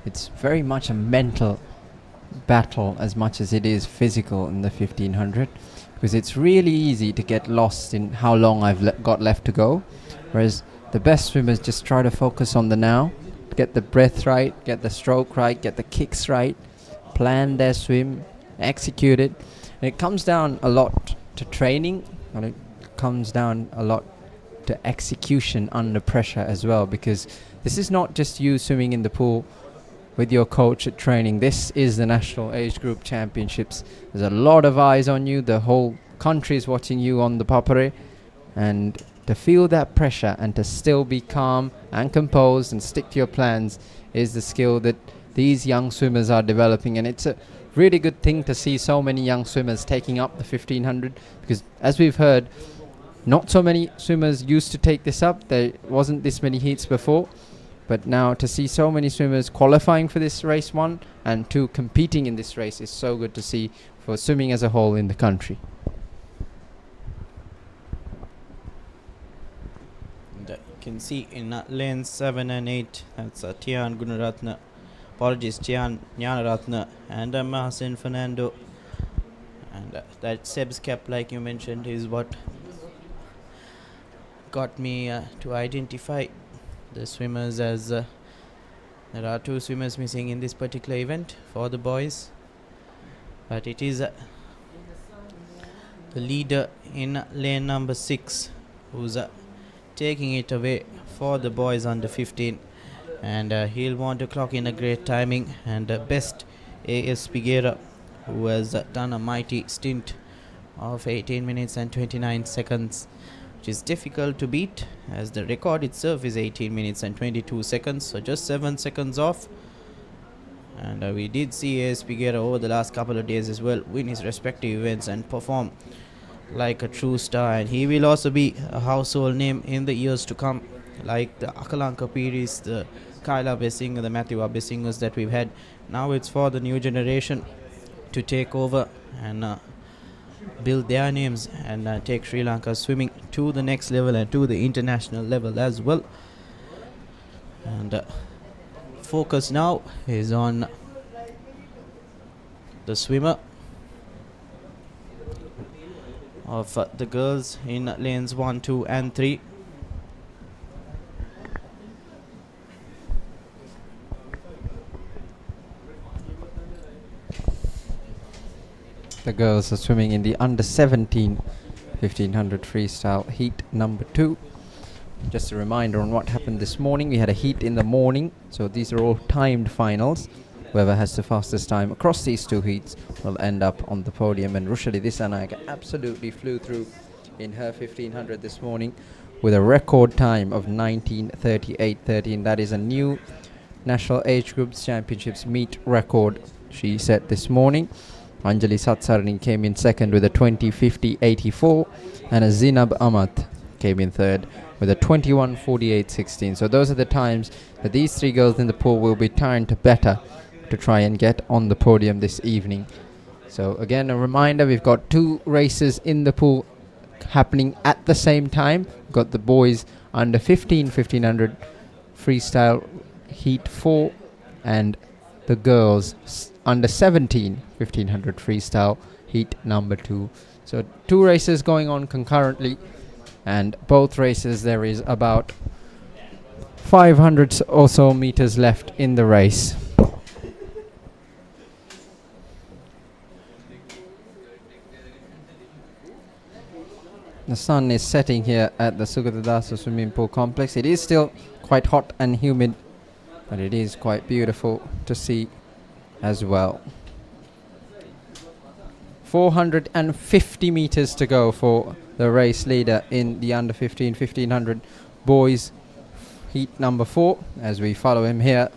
It's very much a mental battle as much as it is physical in the 1500, because it's really easy to get lost in how long I've got left to go, whereas the best swimmers just try to focus on the now, get the breath right, get the stroke right, get the kicks right, plan their swim, execute it. And it comes down a lot to training, and it comes down a lot to execution under pressure as well, because this is not just you swimming in the pool with your coach at training. This is the National Age Group Championships. There's a lot of eyes on you. The whole country is watching you on the Papare, and to feel that pressure and to still be calm and composed and stick to your plans is the skill that these young swimmers are developing. And it's a really good thing to see so many young swimmers taking up the 1500, because as we've heard, not so many swimmers used to take this up. There wasn't this many heats before. But now to see so many swimmers qualifying for this race 1 and 2 competing in this race is so good to see for swimming as a whole in the country. can see in lane 7 and 8, that's Tian Gunaratna, apologies, Tian Jnanaratna and Mahasin Fernando. And that Seb's cap, like you mentioned, is what got me to identify the swimmers, as there are 2 swimmers missing in this particular event for the boys. But it is the leader in lane number 6 who's taking it away for the boys under 15, and he'll want to clock in a great timing. And best AS Piguera, who has done a mighty stint of 18 minutes and 29 seconds, which is difficult to beat, as the record itself is 18 minutes and 22 seconds, so just 7 seconds off. And we did see AS Piguera over the last couple of days as well win his respective events and perform like a true star, and he will also be a household name in the years to come, like the Akalanka Piris, the Kaila Besing, the Matthew Abesingers that we've had. Now it's for the new generation to take over and build their names and take Sri Lanka swimming to the next level and to the international level as well. And focus now is on the swimmer of the girls in lanes 1, 2 and 3. The girls are swimming in the under 17 1500 freestyle heat number 2. Just a reminder on what happened this morning. We had a heat in the morning, so these are all timed finals. Whoever has the fastest time across these 2 heats will end up on the podium, and Rushali Dissanayake absolutely flew through in her 1500 this morning with a record time of 19:38.13. That is a new National Age Groups Championships meet record she set this morning. Anjali Satsarani came in second with a 20:50.84, and a Zinab Amat came in third with a 21:48.16. So those are the times that these 3 girls in the pool will be trying to better to try and get on the podium this evening. So again, a reminder, we've got 2 races in the pool happening at the same time. We've got the boys under 1500 freestyle heat 4 and the girls under 17 1500 freestyle heat number 2. So 2 races going on concurrently, and both races there is about 500 or so meters left in the race. The sun is setting here at the Sugathadasa Swimming Complex. It is still quite hot and humid, but it is quite beautiful to see as well. 450 meters to go for the race leader in the under 1500 boys heat number 4, as we follow him here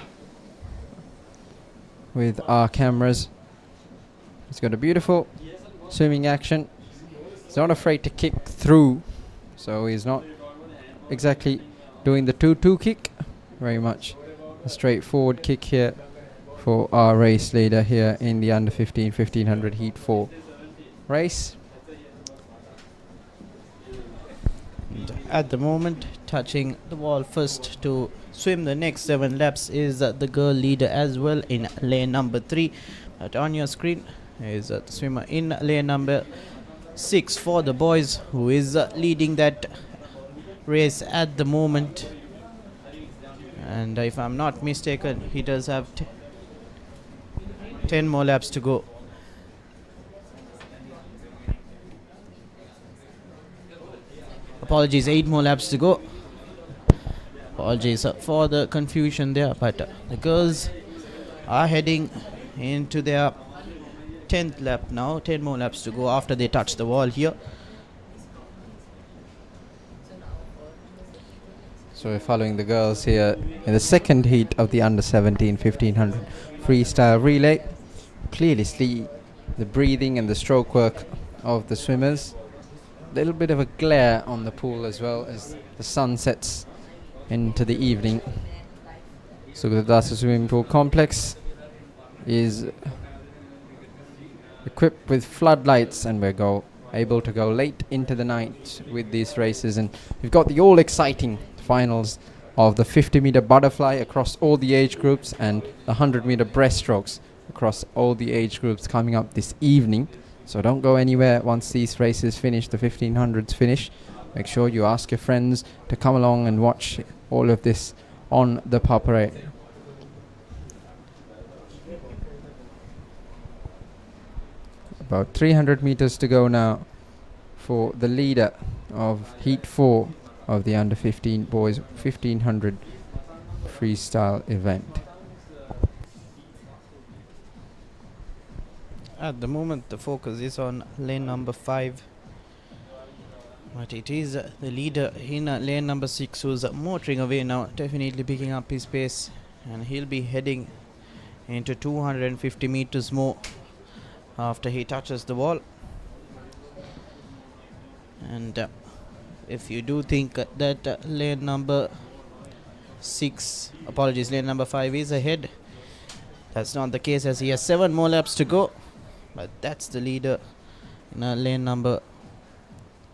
with our cameras. He's got a beautiful swimming action. He's not afraid to kick through, so he's not exactly doing the 2-2 kick, very much a straightforward kick here for our race leader here in the under 1500 heat 4 race. And at the moment, touching the wall first to swim the next 7 laps is the girl leader as well in lane number 3. But on your screen is the swimmer in lane number 6 for the boys, who is leading that race at the moment. And if I'm not mistaken, he does have 10 more laps to go. Apologies, 8 more laps to go. Apologies for the confusion there, but the girls are heading into their 10th lap now. 10 more laps to go after they touch the wall here. So we're following the girls here in the second heat of the under 17 1500 freestyle relay. Clearly see the breathing and the stroke work of the swimmers. A little bit of a glare on the pool as well as the sun sets into the evening. Sugathadasa Swimming Complex is equipped with floodlights, and we're able to go late into the night with these races, and we've got the all exciting finals of the 50-meter butterfly across all the age groups and the 100-meter breaststrokes across all the age groups coming up this evening. So don't go anywhere once these races finish, the 1500s finish. Make sure you ask your friends to come along and watch all of this on the Papare. About 300 meters to go now for the leader of Heat 4 of the under 15 boys 1500 freestyle event. At the moment the focus is on lane number 5, but it is the leader in lane number 6 who's motoring away now, definitely picking up his pace, and he'll be heading into 250 meters more after he touches the wall. And if you do think that lane number 5 is ahead, that's not the case, as he has 7 more laps to go. But that's the leader in lane number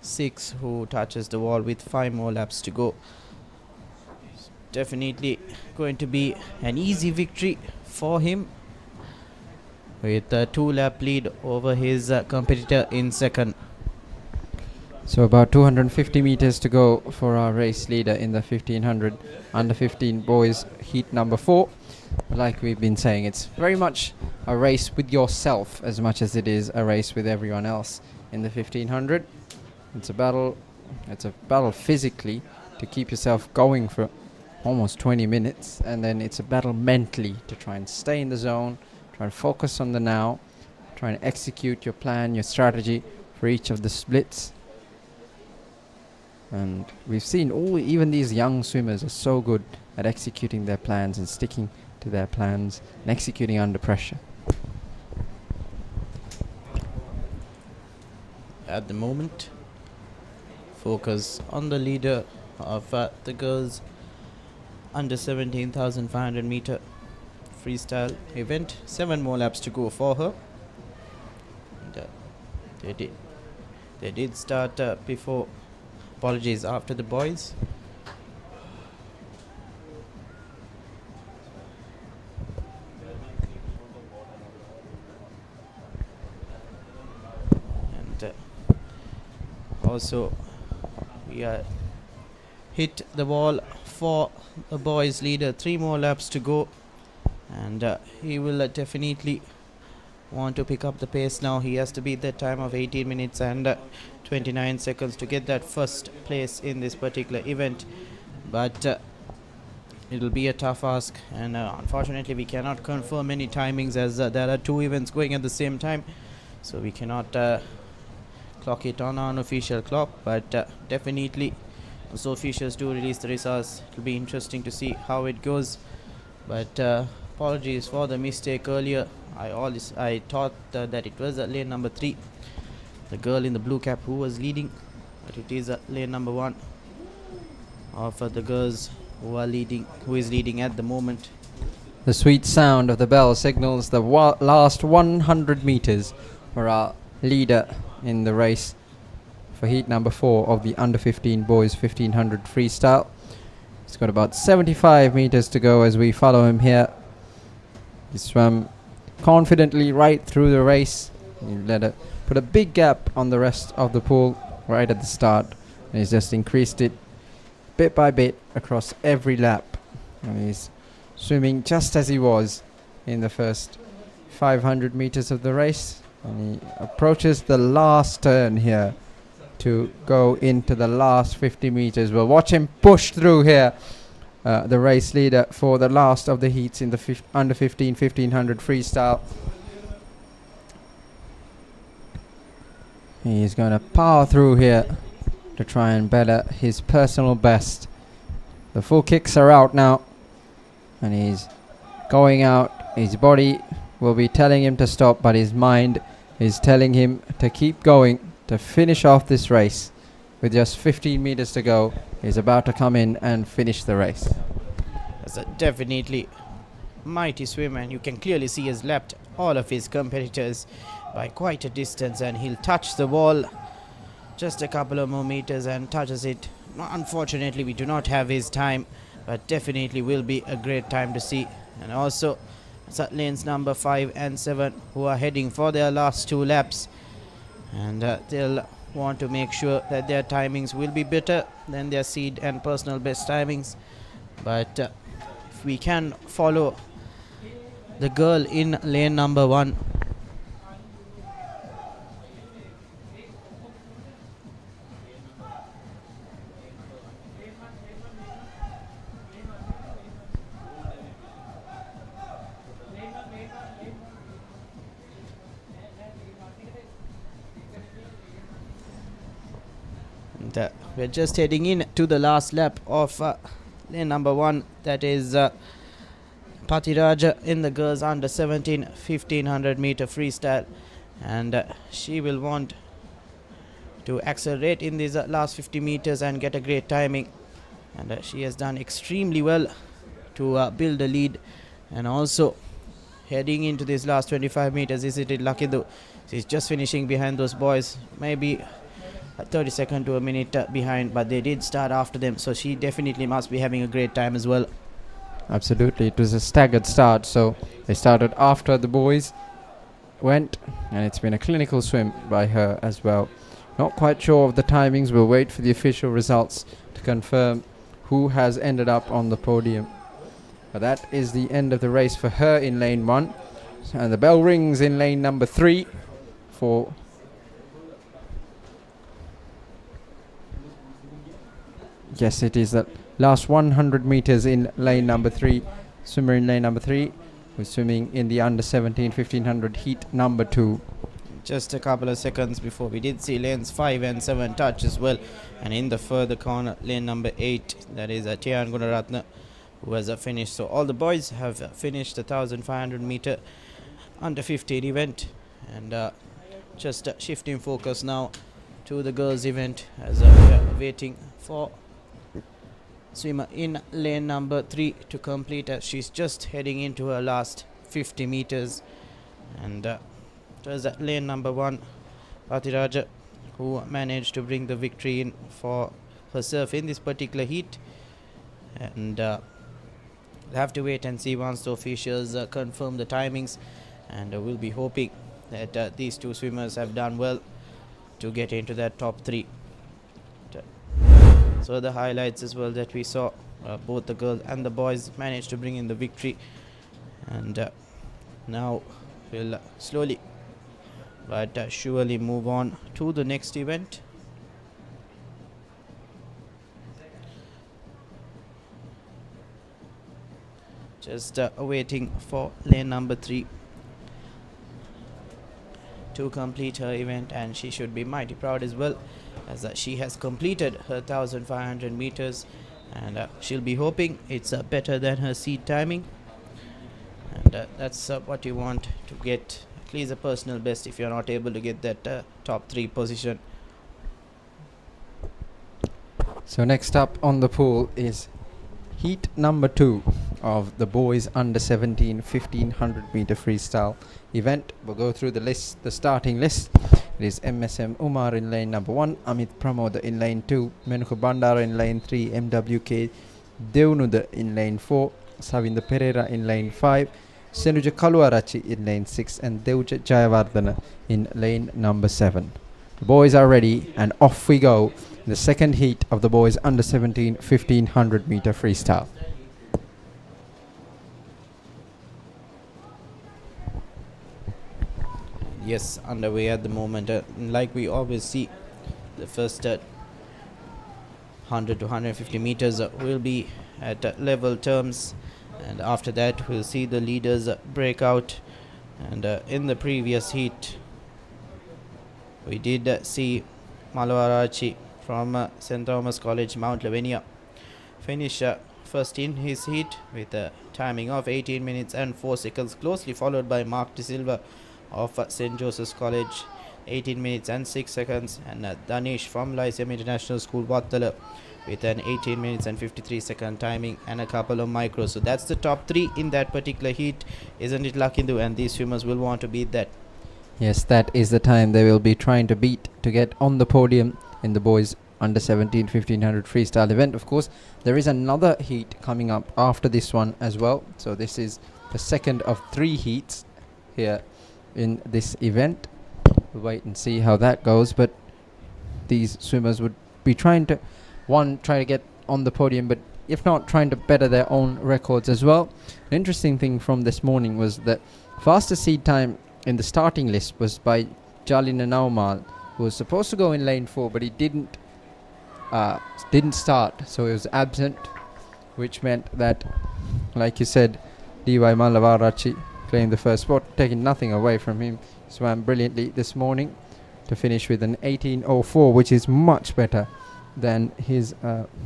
6 who touches the wall with 5 more laps to go. It's definitely going to be an easy victory for him, with a 2-lap lead over his competitor in second. So about 250 meters to go for our race leader in the 1500 under 15 boys heat number 4. Like we've been saying, it's very much a race with yourself as much as it is a race with everyone else in the 1500. It's a battle physically to keep yourself going for almost 20 minutes, and then it's a battle mentally to try and stay in the zone, try and focus on the now, try and execute your plan, your strategy for each of the splits. And we've seen even these young swimmers are so good at executing their plans and sticking to their plans and executing under pressure. At the moment, focus on the leader of the girls under 17,500 meter freestyle event. 7 more laps to go for her. And, they did start before. Apologies, after the boys. And also we hit the wall for the boys leader. 3 more laps to go, and he will definitely want to pick up the pace now. He has to beat that time of 18 minutes and 29 seconds to get that first place in this particular event, but it'll be a tough ask, and unfortunately we cannot confirm any timings, as there are 2 events going at the same time, so we cannot clock it on our unofficial clock. But definitely as officials do release the results, it'll be interesting to see how it goes. But apologies for the mistake earlier. I thought that it was lane number 3, the girl in the blue cap, who was leading, but it is lane number 1 of the girls who is leading at the moment. The sweet sound of the bell signals the last 100 meters for our leader in the race for heat number 4 of the under 15 boys 1500 freestyle. He's got about 75 meters to go as we follow him here. He swam confidently right through the race. He put a big gap on the rest of the pool right at the start, and he's just increased it bit by bit across every lap, and he's swimming just as he was in the first 500 meters of the race, and he approaches the last turn here to go into the last 50 meters. We'll watch him push through here, the race leader for the last of the heats in the under 15 1500 freestyle. He's going to power through here to try and better his personal best. The full kicks are out now, and he's going out. His body will be telling him to stop, but his mind is telling him to keep going, to finish off this race. With just 15 meters to go, he's about to come in and finish the race. That's a definitely mighty swim, and you can clearly see he's lapped all of his competitors by quite a distance, and he'll touch the wall just a couple of more meters and touches it unfortunately we do not have his time, but definitely will be a great time to see. And also lanes number 5 and 7 who are heading for their last 2 laps, and they'll want to make sure that their timings will be better than their seed and personal best timings. But if we can follow the girl in lane number 1, and we're just heading in to the last lap of lane number 1. That is Patiraja in the girls under 17 1500 meter freestyle, and she will want to accelerate in these last 50 meters and get a great timing, and she has done extremely well to build a lead. And also heading into these last 25 meters, is it lucky though, she's just finishing behind those boys, maybe 30 seconds to a minute behind, but they did start after them, so she definitely must be having a great time as well. Absolutely, it was a staggered start, so they started after the boys went, and it's been a clinical swim by her as well. Not quite sure of the timings. We'll wait for the official results to confirm who has ended up on the podium. But that is the end of the race for her in lane 1, and the bell rings in lane number 3 for yes, it is the last 100 meters in lane number 3. Swimmer in lane number 3 who's swimming in the under 17 1500 heat number 2. Just a couple of seconds before, we did see lanes 5 and 7 touch as well, and in the further corner lane number 8, that is Tian Gunaratna, who has finished. So all the boys have finished the 1500 meter under 15 event, and just shifting focus now to the girls event as we are waiting for swimmer in lane number 3 to complete, as she's just heading into her last 50 meters. And it was lane number 1, Patiraja, who managed to bring the victory in for herself in this particular heat. And we'll have to wait and see once the officials confirm the timings, and we'll be hoping that these two swimmers have done well to get into that top 3. So the highlights as well that we saw, both the girls and the boys managed to bring in the victory, and now we'll slowly but surely move on to the next event. Just waiting for lane number 3 to complete her event, and she should be mighty proud as well, as she has completed her 1500 meters, and she'll be hoping it's better than her seed timing, and that's what you want to get, at least a personal best if you're not able to get that top 3 position. So next up on the pool is heat number 2 of the boys under 17 1500 meter freestyle event. We'll go through the list, the starting list. It is MSM Umar in lane number 1, Amit Pramoda in lane 2, Menuka Bandara in lane 3, MWK Devnuda in lane 4, Savinda Pereira in lane 5, Senuja Kaluarachi in lane 6, and Devja Jayavardhana in lane number 7. The boys are ready, and off we go in the second heat of the boys under 17 1500 meter freestyle. Yes, underway at the moment. Like we always see, the first 100 to 150 meters will be at level terms, and after that we'll see the leaders break out. And in the previous heat we did see Malwarachi from St. Thomas College, Mount Lavinia, finish first in his heat with a timing of 18 minutes and 4 seconds, closely followed by Mark De Silva of St. Joseph's College, 18 minutes and 6 seconds, and Danish from Lyceum International School, Wattala, with an 18 minutes and 53 second timing and a couple of micros. So that's the top 3 in that particular heat, isn't it, Lakindu? And these swimmers will want to beat that. Yes, that is the time they will be trying to beat to get on the podium in the boys under 17 1500 freestyle event. Of course, there is another heat coming up after this one as well. So this is the second of 3 heats here in this event. We'll wait and see how that goes, but these swimmers would be trying to try to get on the podium, but if not, trying to better their own records as well. An interesting thing from this morning was that fastest seed time in the starting list was by Jalina Naumal, who was supposed to go in lane 4, but he didn't start, so he was absent, which meant that, like you said, D.Y. Malavarachi claimed the first spot, taking nothing away from him. Swam brilliantly this morning to finish with an 18:04, which is much better than his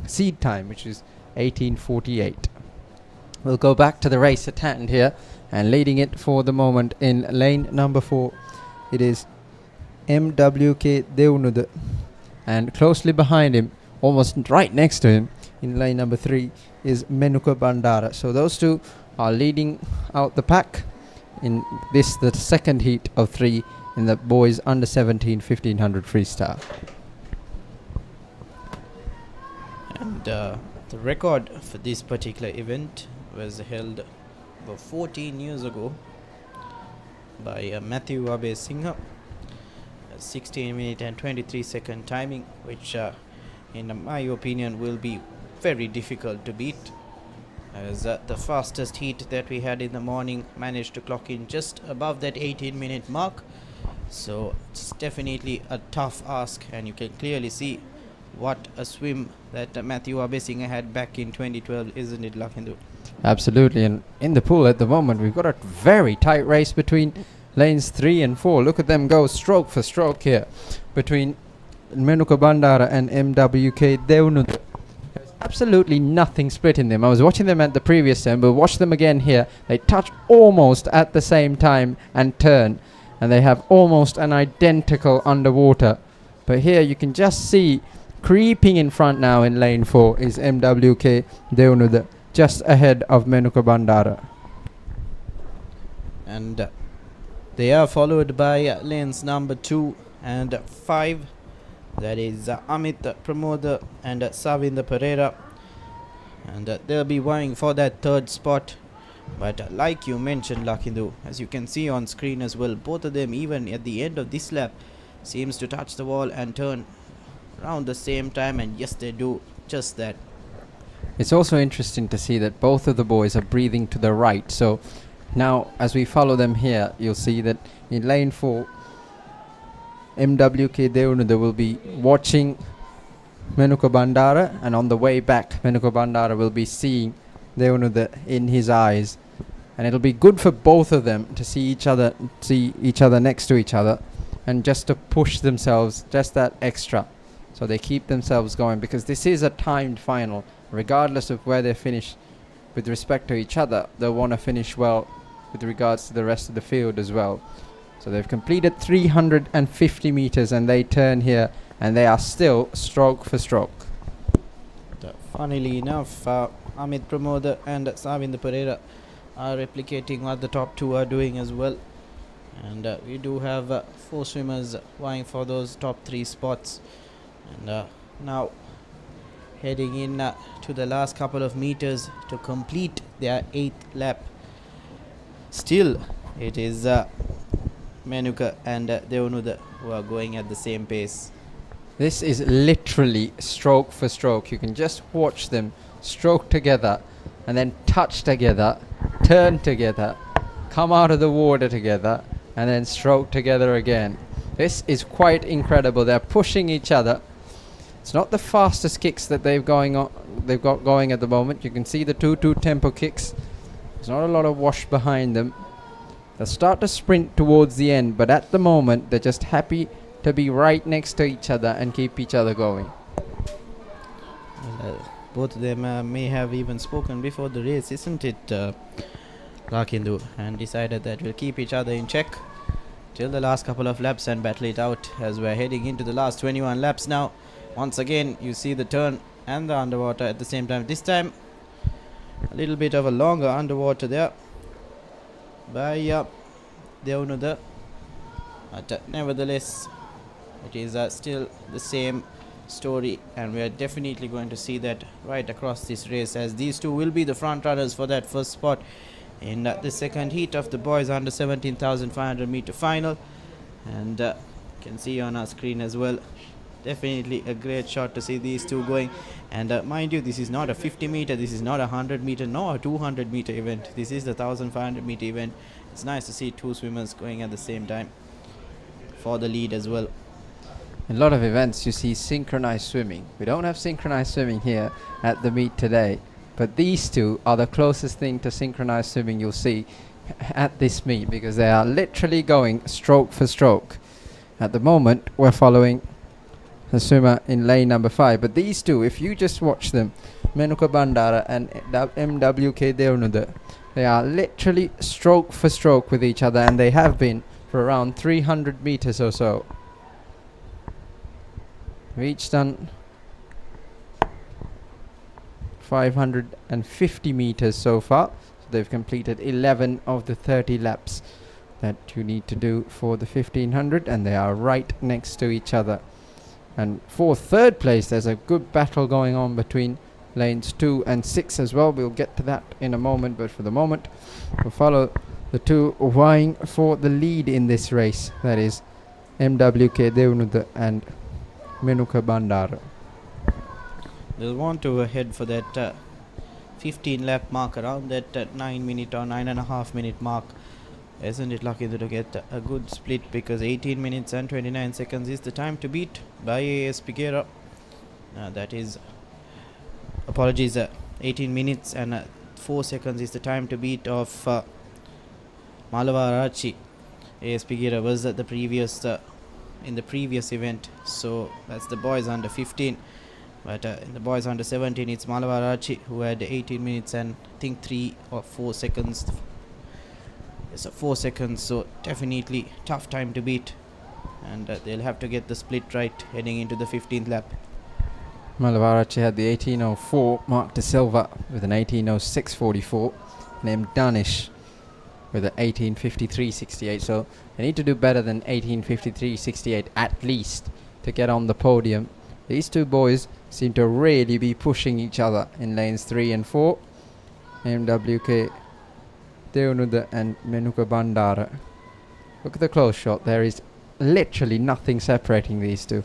seed time, which is 18:48. We'll go back to the race at hand here, and leading it for the moment in lane number 4, it is MWK Devnud, and closely behind him, almost right next to him, in lane number 3 is Menuka Bandara. So those two are leading out the pack in this, the second heat of 3 in the boys under 17 1500 freestyle. And the record for this particular event was held about 14 years ago by Matthew Abe Singha, 16 minute and 23 second timing, which in my opinion will be very difficult to beat, as the fastest heat that we had in the morning managed to clock in just above that 18-minute mark. So it's definitely a tough ask, and you can clearly see what a swim that Matthew Abesingha had back in 2012, isn't it, Lakhindu? Absolutely, and in the pool at the moment we've got a very tight race between lanes 3 and 4. Look at them go stroke for stroke here between Menuka Bandara and MWK Devnud. There's absolutely nothing splitting them. I was watching them at the previous time, but watch them again here. They touch almost at the same time and turn, and they have almost an identical underwater. But here you can just see creeping in front now in lane 4 is MWK Devnud, just ahead of Menuka Bandara. And they are followed by lanes number 2 and 5. That is Amit Pramod and Savinda Pereira. And they'll be vying for that third spot. But like you mentioned, Lakhindu, as you can see on screen as well, both of them, even at the end of this lap, seems to touch the wall and turn around the same time, and yes, they do just that. It's also interesting to see that both of the boys are breathing to the right. So now as we follow them here, you'll see that in lane 4, MWK Devnud will be watching Menuka Bandara, and on the way back Menuka Bandara will be seeing Devnud in his eyes, and it'll be good for both of them to see each other next to each other, and just to push themselves just that extra, so they keep themselves going, because this is a timed final. Regardless of where they finish with respect to each other, they'll want to finish well with regards to the rest of the field as well. So they've completed 350 meters, and they turn here, and they are still stroke for stroke. Funnily enough, Amit Pramod and Savinda Pereira are replicating what the top two are doing as well. And we do have 4 swimmers vying for those top 3 spots. And now heading in to the last couple of meters to complete their 8th lap. Still, it is Menuka and Devnud who are going at the same pace. This is literally stroke for stroke. You can just watch them stroke together and then touch together, turn together, come out of the water together, and then stroke together again. This is quite incredible. They're pushing each other. It's not the fastest kicks that they've got going at the moment. You can see the 2-2 tempo kicks. There's not a lot of wash behind them. They'll start to sprint towards the end, but at the moment they're just happy to be right next to each other and keep each other going. Both of them may have even spoken before the race, isn't it, Lakhindu, and decided that we'll keep each other in check till the last couple of laps and battle it out, as we're heading into the last 21 laps now. Once again, you see the turn and the underwater at the same time. This time, a little bit of a longer underwater there by Devnud. But nevertheless, it is still the same story, and we are definitely going to see that right across this race, as these two will be the front runners for that first spot in the second heat of the boys under 17,500 meter final. And you can see on our screen as well, definitely a great shot to see these two going. And mind you, this is not a 50 meter, this is not a 100 meter, nor a 200 meter event. This is the 1,500 meter event. It's nice to see two swimmers going at the same time for the lead as well. In a lot of events you see synchronized swimming. We don't have synchronized swimming here at the meet today, but these two are the closest thing to synchronized swimming you'll see at this meet, because they are literally going stroke for stroke. At the moment we're following the swimmer in lane number 5, but these two, if you just watch them, Menuka Bandara and MWK Deonuda, they are literally stroke for stroke with each other, and they have been for around 300 meters or so. We've each done 550 meters so far, so they've completed 11 of the 30 laps that you need to do for the 1500, and they are right next to each other. And for third place there's a good battle going on between lanes 2 and 6 as well. We'll get to that in a moment, but for the moment we'll follow the two vying for the lead in this race, that is MWK Deonuda and Menuka Bandara. They'll want to head for that 15 lap mark, around that 9 minute or 9.5 minute mark. Isn't it lucky to get a good split, because 18 minutes and 29 seconds is the time to beat by AS Piguera. That is, apologies, 18 minutes and 4 seconds is the time to beat of Malavarachi. AS Piguera was at the previous in the previous event, so that's the boys under 15. But in the boys under 17 it's Malavarachi who had 18 minutes and I think 3 or 4 seconds. It's 4 seconds, so definitely tough time to beat, and they'll have to get the split right heading into the 15th lap. Malavarachi had the 18:04, Mark De Silva with an 18:06.44, and M. Danish with an 18:53.68. So they need to do better than 18:53.68 at least to get on the podium. These two boys seem to really be pushing each other in lanes 3 and 4. MWK Deonuda and Menuka Bandara. Look at the close shot. There is literally nothing separating these two.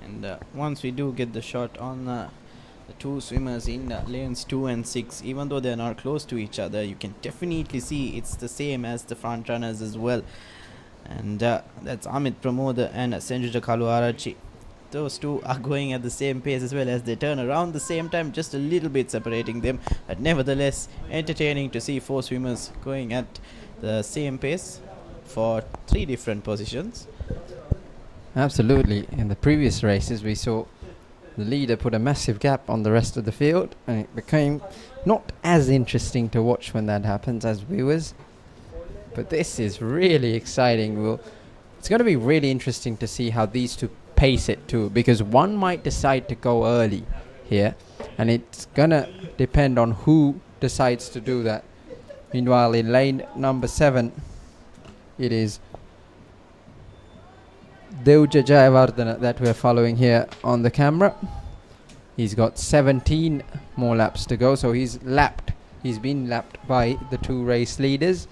And once we do get the shot on the two swimmers in lanes 2 and 6, even though they're not close to each other, you can definitely see it's the same as the front runners as well. And that's Amit Pramoda and Senjuta Kaluarachi. Those two are going at the same pace as well, as they turn around the same time, just a little bit separating them, but nevertheless entertaining to see 4 swimmers going at the same pace for 3 different positions. Absolutely. In the previous races we saw the leader put a massive gap on the rest of the field, and it became not as interesting to watch when that happens as viewers. But this is really exciting. It's going to be really interesting to see how these two pace it too, because one might decide to go early here, and it's going to depend on who decides to do that. Meanwhile, in lane number 7, it is Deuja Jayawardena that we're following here on the camera. He's got 17 more laps to go, so he's been lapped by the 2 race leaders.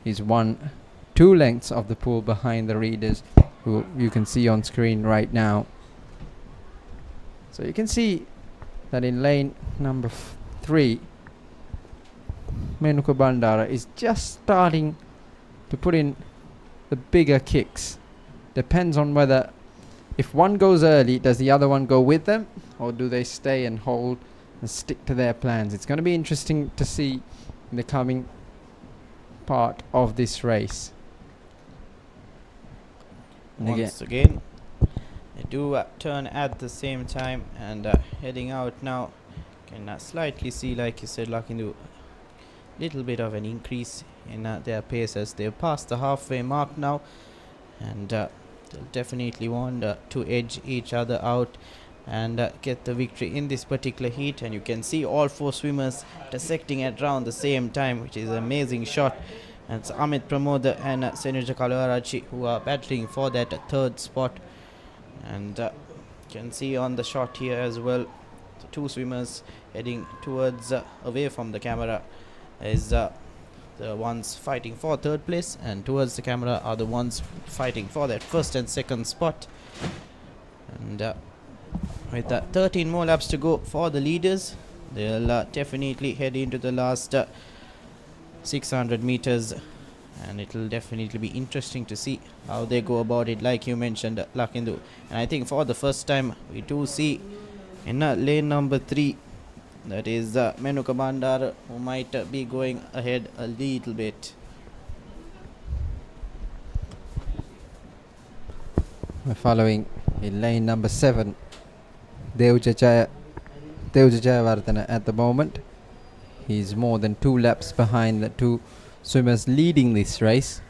He's won 2 lengths of the pool behind the leaders, who you can see on screen right now. So you can see that in lane number 3, Menuka Bandara is just starting to put in the bigger kicks. Depends on whether, if one goes early, does the other one go with them, or do they stay and hold and stick to their plans? It's going to be interesting to see in the coming part of this race. And Once again, they do turn at the same time, and heading out now. Can slightly see, like you said, Lakindu, little bit of an increase in their pace as they've passed the halfway mark now, and they'll definitely want to edge each other out and get the victory in this particular heat. And you can see all 4 swimmers intersecting at around the same time, which is an amazing shot. And it's Amit Pramoda and Senjuta Kaluarachi who are battling for that 3rd spot. And can see on the shot here as well, the two swimmers heading towards away from the camera is the ones fighting for third place, and towards the camera are the ones fighting for that first and second spot. And with 13 more laps to go for the leaders, they'll definitely head into the last 600 meters, and it will definitely be interesting to see how they go about it, like you mentioned, Lakindu. And I think for the first time we do see in lane number 3, that is Menuka Bandar, who might be going ahead a little bit. We're following in lane number 7, Devja Jayawardena at the moment. He's more than 2 laps behind the two swimmers leading this race,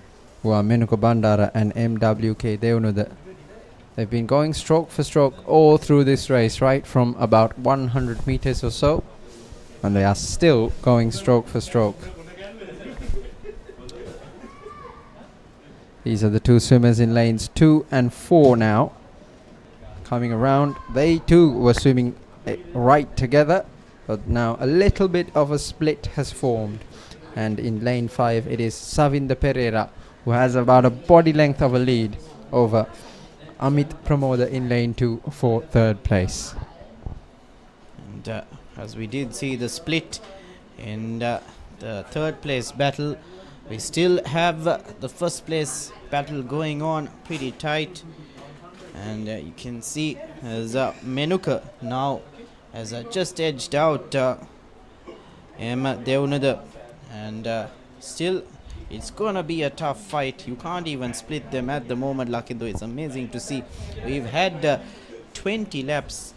who are Menuka Bandara and MWK Devnuda. They've been going stroke for stroke all through this race, right from about 100 meters or so, and they are still going stroke for stroke. These are the two swimmers in lanes 2 and 4 now, coming around. They too were swimming right together, but now a little bit of a split has formed. And in lane 5 it is Savinda Pereira who has about a body length of a lead over Amit Pramoda in lane 2 for third place. And as we did see the split in the third place battle, we still have the first place battle going on pretty tight. And you can see as Menuka now has just edged out M. Devnuda, and still it's gonna be a tough fight. You can't even split them at the moment, Lakindu. It's amazing to see. We've had 20 laps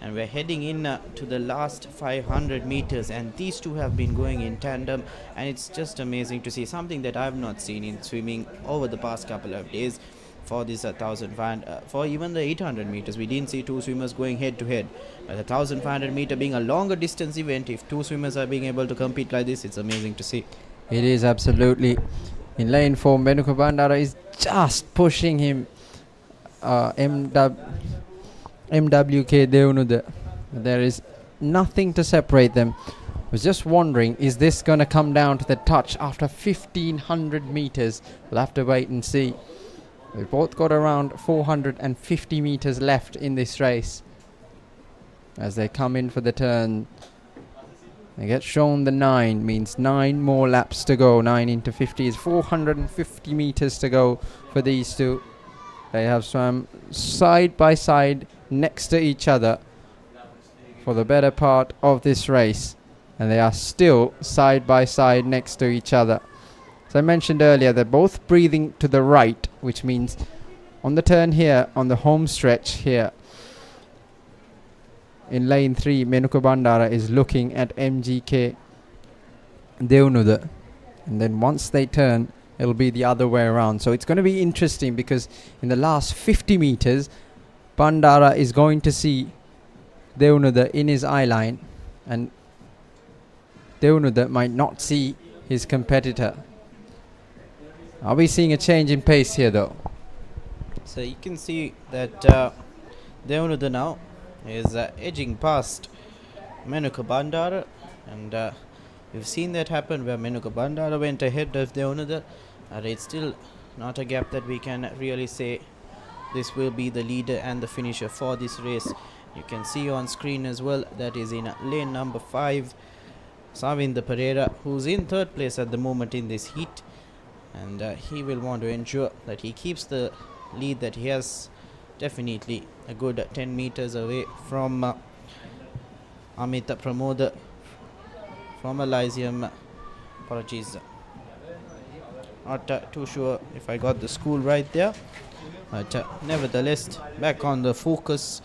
and we're heading in to the last 500 meters, and these two have been going in tandem, and it's just amazing to see, something that I've not seen in swimming over the past couple of days. For this 1,500, for even the 800 meters, we didn't see two swimmers going head to head. But the 1,500 meter being a longer distance event, if two swimmers are being able to compete like this, it's amazing to see. It is absolutely. In lane 4, Menuka Bandara is just pushing him. MWK Devnuda. There is nothing to separate them. I was just wondering, is this going to come down to the touch after 1,500 meters? We'll have to wait and see. We've both got around 450 meters left in this race. As they come in for the turn, they get shown the 9, means 9 more laps to go. 9 into 50 is 450 meters to go for these two. They have swam side by side next to each other for the better part of this race, and they are still side by side next to each other. As I mentioned earlier, they're both breathing to the right, which means on the turn here, on the home stretch here, in lane 3, Menuka Bandara is looking at MGK Devnuda. And then once they turn, it'll be the other way around. So it's going to be interesting, because in the last 50 meters, Bandara is going to see Devnuda in his eye line, and Devnuda might not see his competitor. Are we seeing a change in pace here though? So you can see that Devnuda now is edging past Menuka Bandara, and we've seen that happen where Menuka Bandara went ahead of Devnuda. It's still not a gap that we can really say this will be the leader and the finisher for this race. You can see on screen as well that is in lane number 5, Savinda Pereira, who's in third place at the moment in this heat. And he will want to ensure that he keeps the lead that he has, definitely a good 10 meters away from Amit Pramoda from Elysium. Apologies, not too sure if I got the school right there, but nevertheless, back on the focus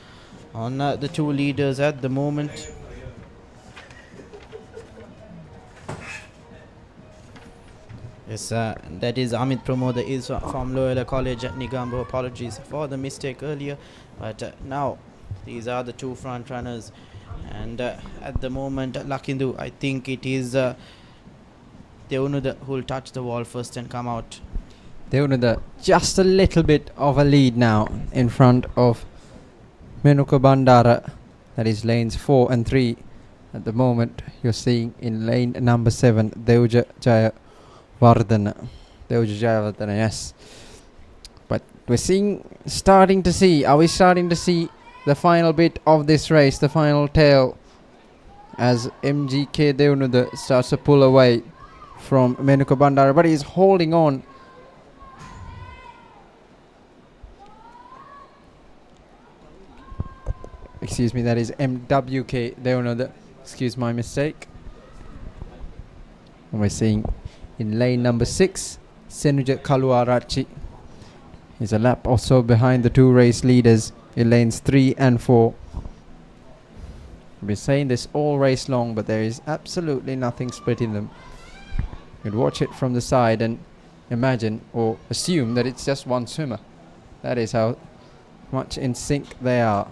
on the two leaders at the moment. Yes, that is Amit Pramoda is from Loyola College at Nigambo. Apologies for the mistake earlier, but now these are the two front runners, and at the moment, Lakindu, I think it is Devnuda who will touch the wall first and come out. Devnuda just a little bit of a lead now in front of Menuka Bandara, that is lanes 4 and 3 at the moment. You're seeing in lane number 7 Deuja Jayawardena. Yes. But we're starting to see the final bit of this race, the final tail, as MGK Deunuda starts to pull away from Menuka Bandara, but he's holding on. Excuse me, that is MWK Deunuda. Excuse my mistake. And we're seeing in lane number 6 Senuja Kaluarachi. He's a lap or so behind the two race leaders in lanes 3 and 4. We're saying this all race long, but there is absolutely nothing splitting them. You'd watch it from the side and imagine or assume that it's just one swimmer. That is how much in sync they are.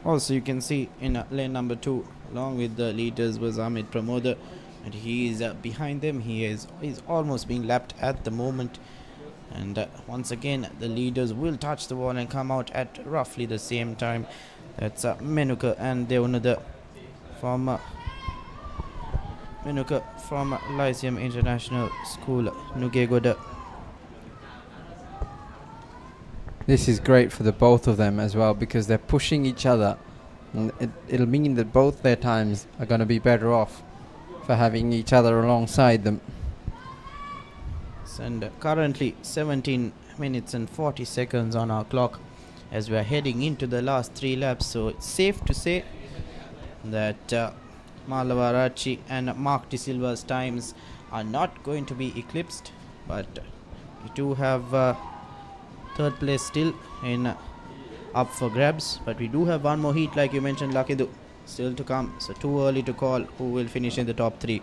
Also, you can see in lane number 2, along with the leaders, was Amit Pramoda, and he is behind them. He's almost being lapped at the moment. And once again, the leaders will touch the wall and come out at roughly the same time. That's Menuka and Deunuda from Lyceum International School, Nugegoda. This is great for the both of them as well, because they're pushing each other, and it'll mean that both their times are going to be better off for having each other alongside them. And currently 17 minutes and 40 seconds on our clock as we are heading into the last 3 laps. So it's safe to say that Malavarachi and Mark De Silva's times are not going to be eclipsed, but we do have third place still in up for grabs. But we do have one more heat, like you mentioned, Lakidu, still to come. So too early to call who will finish in the top 3.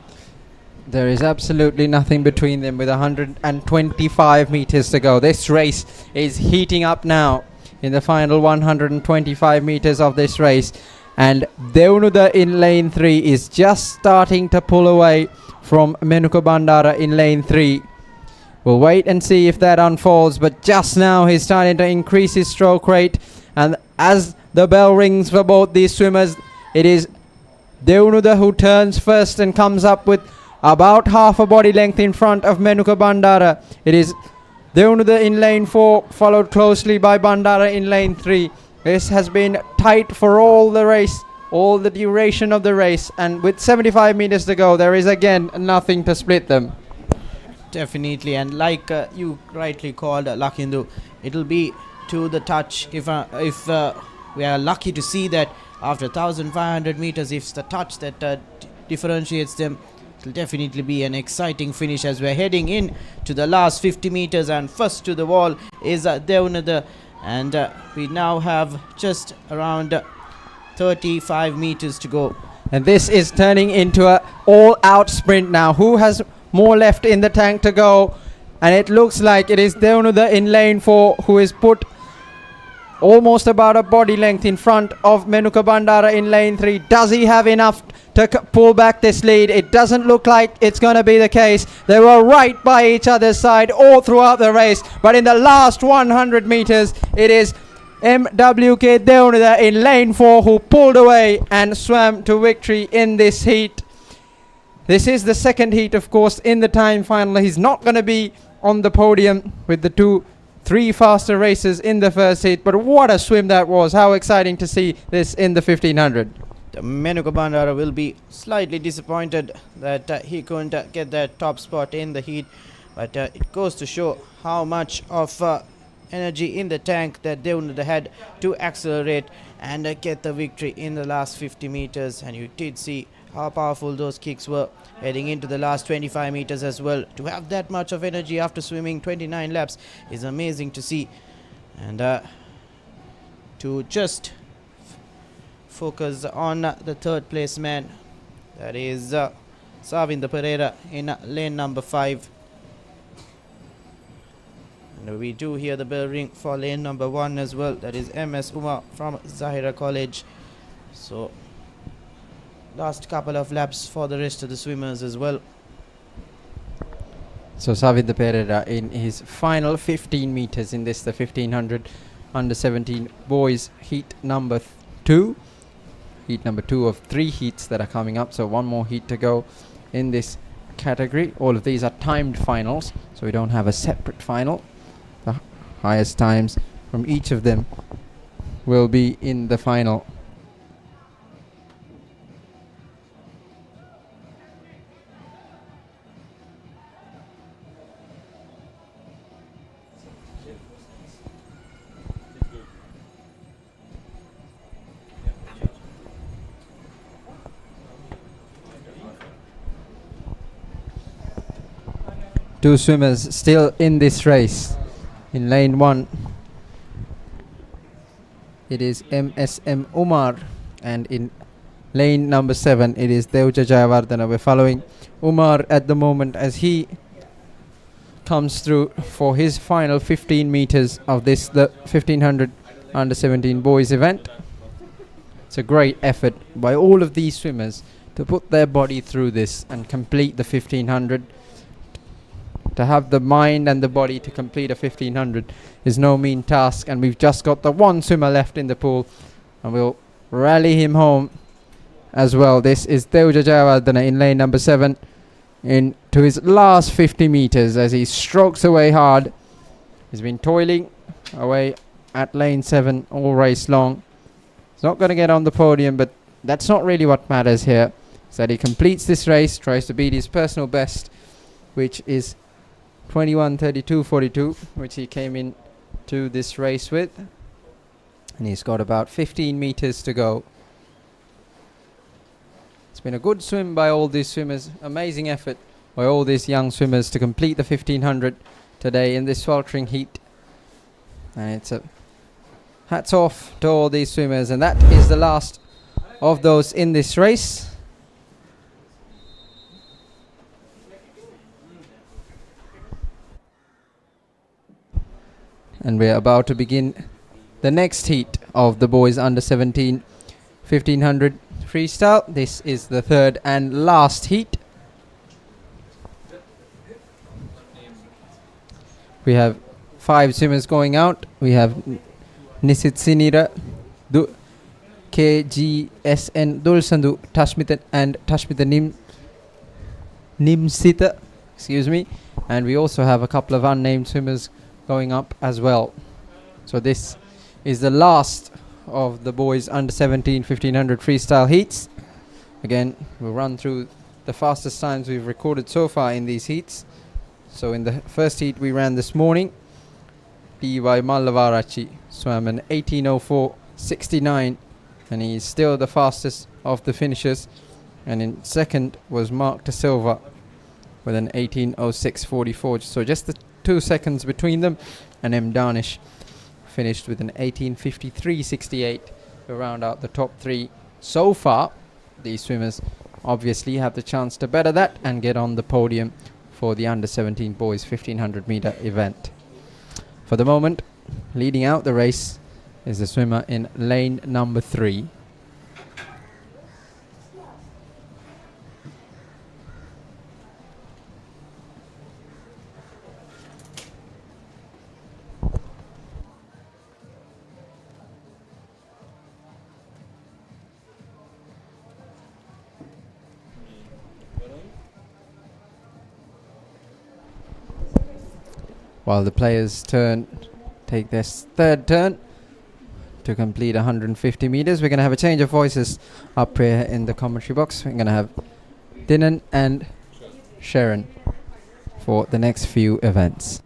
There is absolutely nothing between them with 125 meters to go. This race is heating up now in the final 125 meters of this race. And Deunuda in lane 3 is just starting to pull away from Menuka Bandara in lane 3. We'll wait and see if that unfolds, but just now he's starting to increase his stroke rate. And as the bell rings for both these swimmers, it is Deunuda who turns first and comes up with about half a body length in front of Menuka Bandara. It is Deunuda in lane 4, followed closely by Bandara in lane 3. This has been tight for all the race, all the duration of the race, and with 75 meters to go, there is again nothing to split them. Definitely, and like you rightly called, Lakindu, it'll be to the touch. If we are lucky to see that after 1,500 meters, if it's the touch that differentiates them, it'll definitely be an exciting finish as we're heading in to the last 50 meters. And first to the wall is Deunuda, and we now have just around 35 meters to go. And this is turning into an all-out sprint now. Who has more left in the tank to go? And it looks like it is Deunuda in lane 4 who is put almost about a body length in front of Menuka Bandara in lane 3. Does he have enough to pull back this lead? It doesn't look like it's going to be the case. They were right by each other's side all throughout the race, but in the last 100 meters, it is MWK Deunuda in lane 4 who pulled away and swam to victory in this heat. This is the second heat, of course, in the time final. He's not going to be on the podium with the 3 faster races in the first heat, but what a swim that was. How exciting to see this in the 1500. Menuka Bandara will be slightly disappointed that he couldn't get that top spot in the heat, but it goes to show how much of energy in the tank that Deunuda had to accelerate and get the victory in the last 50 meters. And you did see how powerful those kicks were heading into the last 25 meters as well. To have that much of energy after swimming 29 laps is amazing to see. And to just focus on the third place man, that is Savinda Pereira in lane number 5. And we do hear the bell ring for lane number 1 as well, that is MS Uma from Zahira College. So last couple of laps for the rest of the swimmers as well. So Savinda Pereira in his final 15 meters in this, the 1500, under 17 boys heat number 2. Heat number 2 of 3 heats that are coming up, so one more heat to go in this category. All of these are timed finals, so we don't have a separate final. The highest times from each of them will be in the final. Two swimmers still in this race. In lane 1, it is MSM Umar, and in lane number 7, it is Devja Jayawardena. We're following Umar at the moment as he comes through for his final 15 meters of this, the 1500 under 17 boys event. It's a great effort by all of these swimmers to put their body through this and complete the 1500. To have the mind and the body to complete a 1500 is no mean task, and we've just got the one swimmer left in the pool, and we'll rally him home as well. This is Devja Jayawardena in lane number 7 into his last 50 meters as he strokes away hard. He's been toiling away at lane 7 all race long. He's not going to get on the podium, but that's not really what matters here. Is that he completes this race, tries to beat his personal best, which is 21:32:42, which he came in to this race with, and he's got about 15 meters to go. It's been a good swim by all these swimmers, amazing effort by all these young swimmers to complete the 1500 today in this sweltering heat, and it's a hats off to all these swimmers. And that is the last of those in this race. And we're about to begin the next heat of the boys under 17 1500 freestyle. This is the third and last heat. We have 5 swimmers going out. We have Nisit Sinira, KGSN Dulsandu, Tashmita and Tashmita Nimsita, excuse me. And we also have a couple of unnamed swimmers going up as well. So this is the last of the boys under 17 1500 freestyle heats. Again, we'll run through the fastest times we've recorded so far in these heats. So in the first heat we ran this morning, T.Y. Mallavarachi swam an 18:04.69, and he is still the fastest of the finishers. And in second was Mark De Silva with an 18:06.44. So just the 2 seconds between them, and M. Danish finished with an 18:53.68 to round out the top 3. So far, these swimmers obviously have the chance to better that and get on the podium for the under 17 boys 1500 meter event. For the moment, leading out the race is the swimmer in lane number 3. While the players take their third turn to complete 150 meters, we're going to have a change of voices up here in the commentary box. We're going to have Dinan and Sharon for the next few events.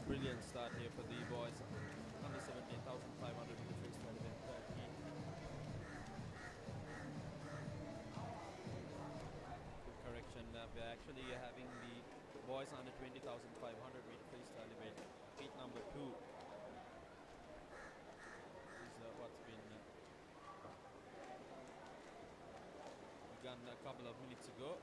Brilliant start here for the boys. Under 17,500 meter freestyle event. Correction, we're actually having the boys under 20,500 meter freestyle event. Heat number 2 is what's been begun a couple of minutes ago.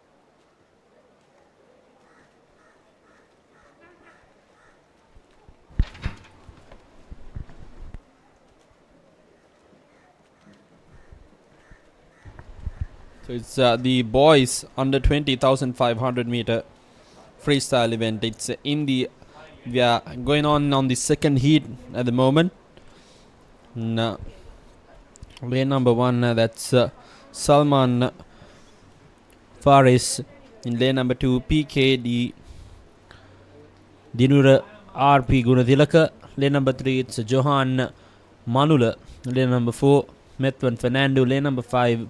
It's the boys under 20,500 meter freestyle event. It's we are going on the second heat at the moment. Lane number 1, that's Salman Faris. In lane number 2, PKD Dinura RP Gunathilaka. Lane number 3, it's Johan Manula. Lane number 4, Methwan Fernando. Lane number 5,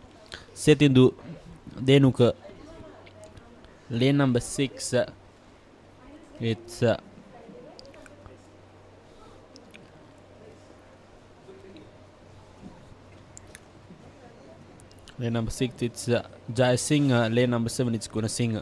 Setindu Denuka. Lane number 6, it's lane number 6, it's Jai Singh. Lane number 7, it's Guna Singh.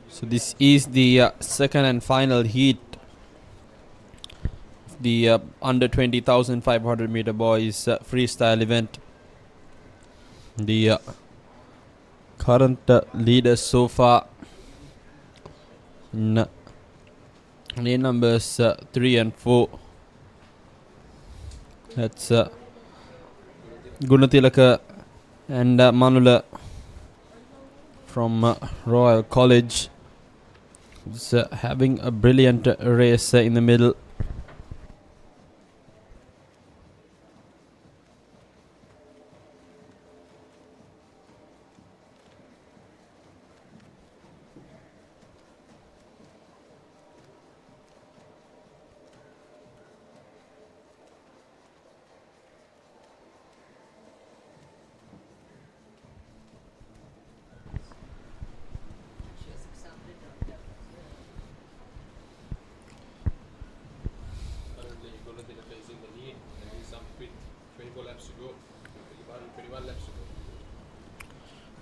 So this is the second and final heat of the under 20,500 meter boys freestyle event. The current leaders so far in lane numbers 3 and 4. That's Gunathilaka and Manula from Royal College. It's having a brilliant race in the middle.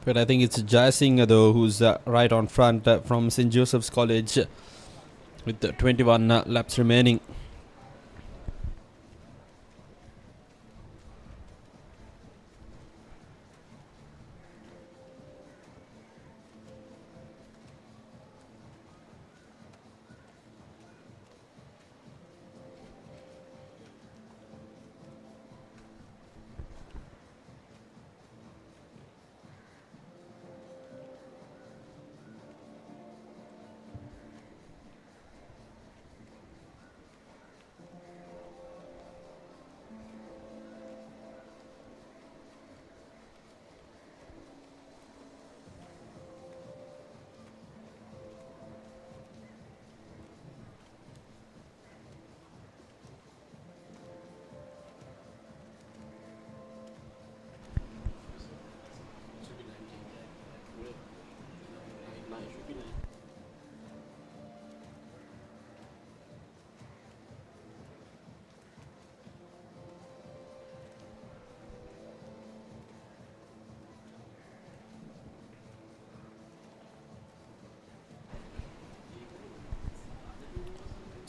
But I think it's Jai Singh though who's right on front from St. Joseph's College with 21 laps remaining.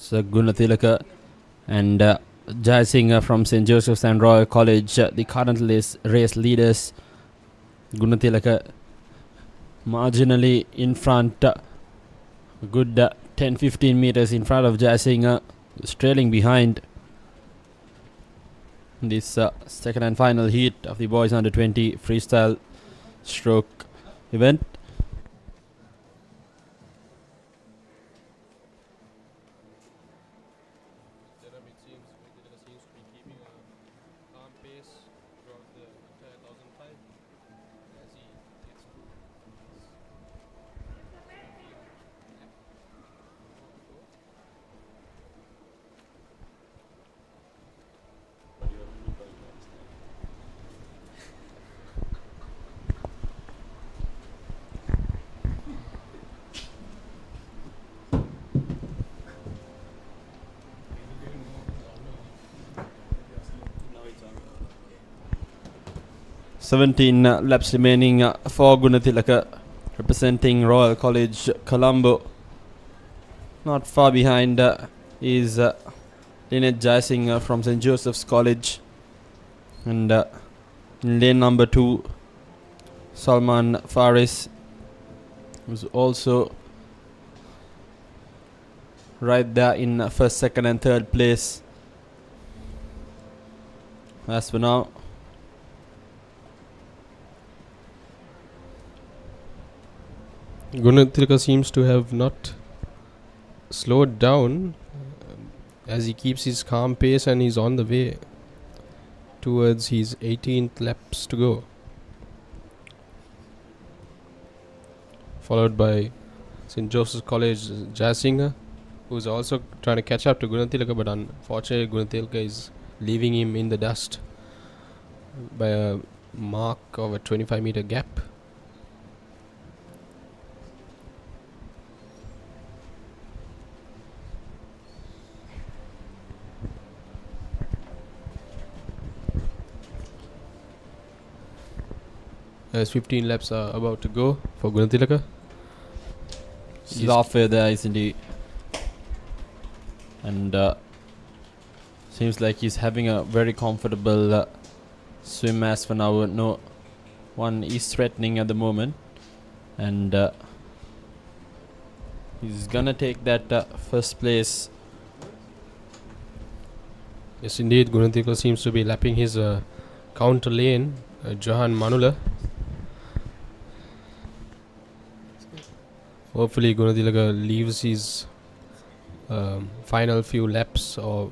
So Gunathilaka and Jai Singh from St. Joseph's and Royal College, the current race leaders. Gunathilaka marginally in front, good 10-15 meters in front of Jai Singh, trailing behind this second and final heat of the boys under 20 freestyle stroke event. Seems to be keeping a calm pace. 17 laps remaining for Gunathilaka, representing Royal College Colombo. Not far behind is Lynette Jaising from St. Joseph's College. And in lane number 2, Salman Faris, who's also right there in first, second and third place. As for now, Gunathilaka seems to have not slowed down as he keeps his calm pace, and he's on the way towards his 18th laps to go. Followed by St. Joseph's College Jaisingha, who's also trying to catch up to Gunathilaka, but unfortunately Gunathilaka is leaving him in the dust by a mark of a 25-meter gap. As 15 laps are about to go for Gunathilaka. he's halfway there, isn't he? And seems like he's having a very comfortable swim as for now. No one is threatening at the moment. And he's gonna take that first place. Yes, indeed, Gunathilaka seems to be lapping his counter lane, Johan Manula. Hopefully Gunathilaka leaves his final few laps or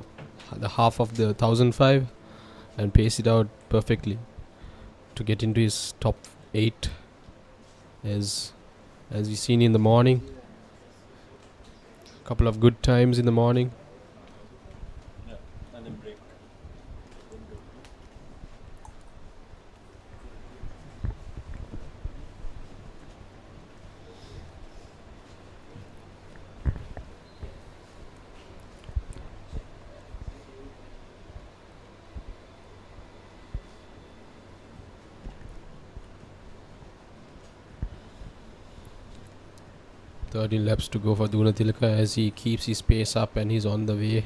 the half of the 1005 and pace it out perfectly to get into his top 8 as we've seen in the morning. A couple of good times in the morning. Thirteen laps to go for Gunathilaka as he keeps his pace up and he's on the way.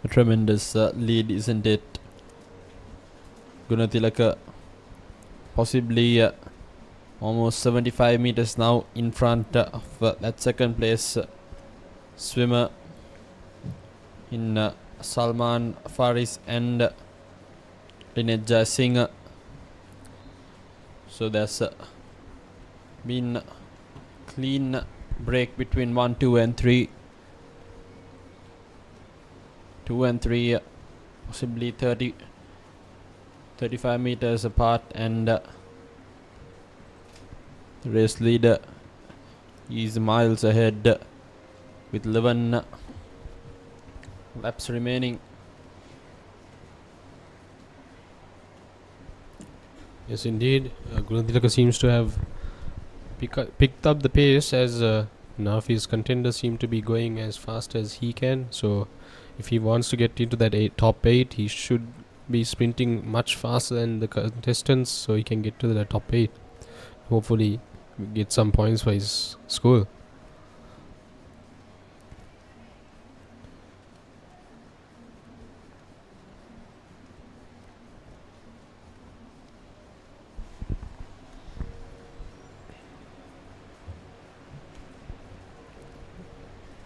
A tremendous lead, isn't it? Gunathilaka possibly almost 75 meters now in front of that second place swimmer in Salman Faris and Lynette Jaising. So there's been clean break between 1, 2 and 3. 2 and 3 possibly 35 meters apart, and the race leader is miles ahead with 11 laps remaining. Yes, indeed. Gunathilaka seems to have picked up the pace as none of his contenders seem to be going as fast as he can. So if he wants to get into that top 8, he should be sprinting much faster than the contestants so he can get to the top 8. Hopefully get some points for his school.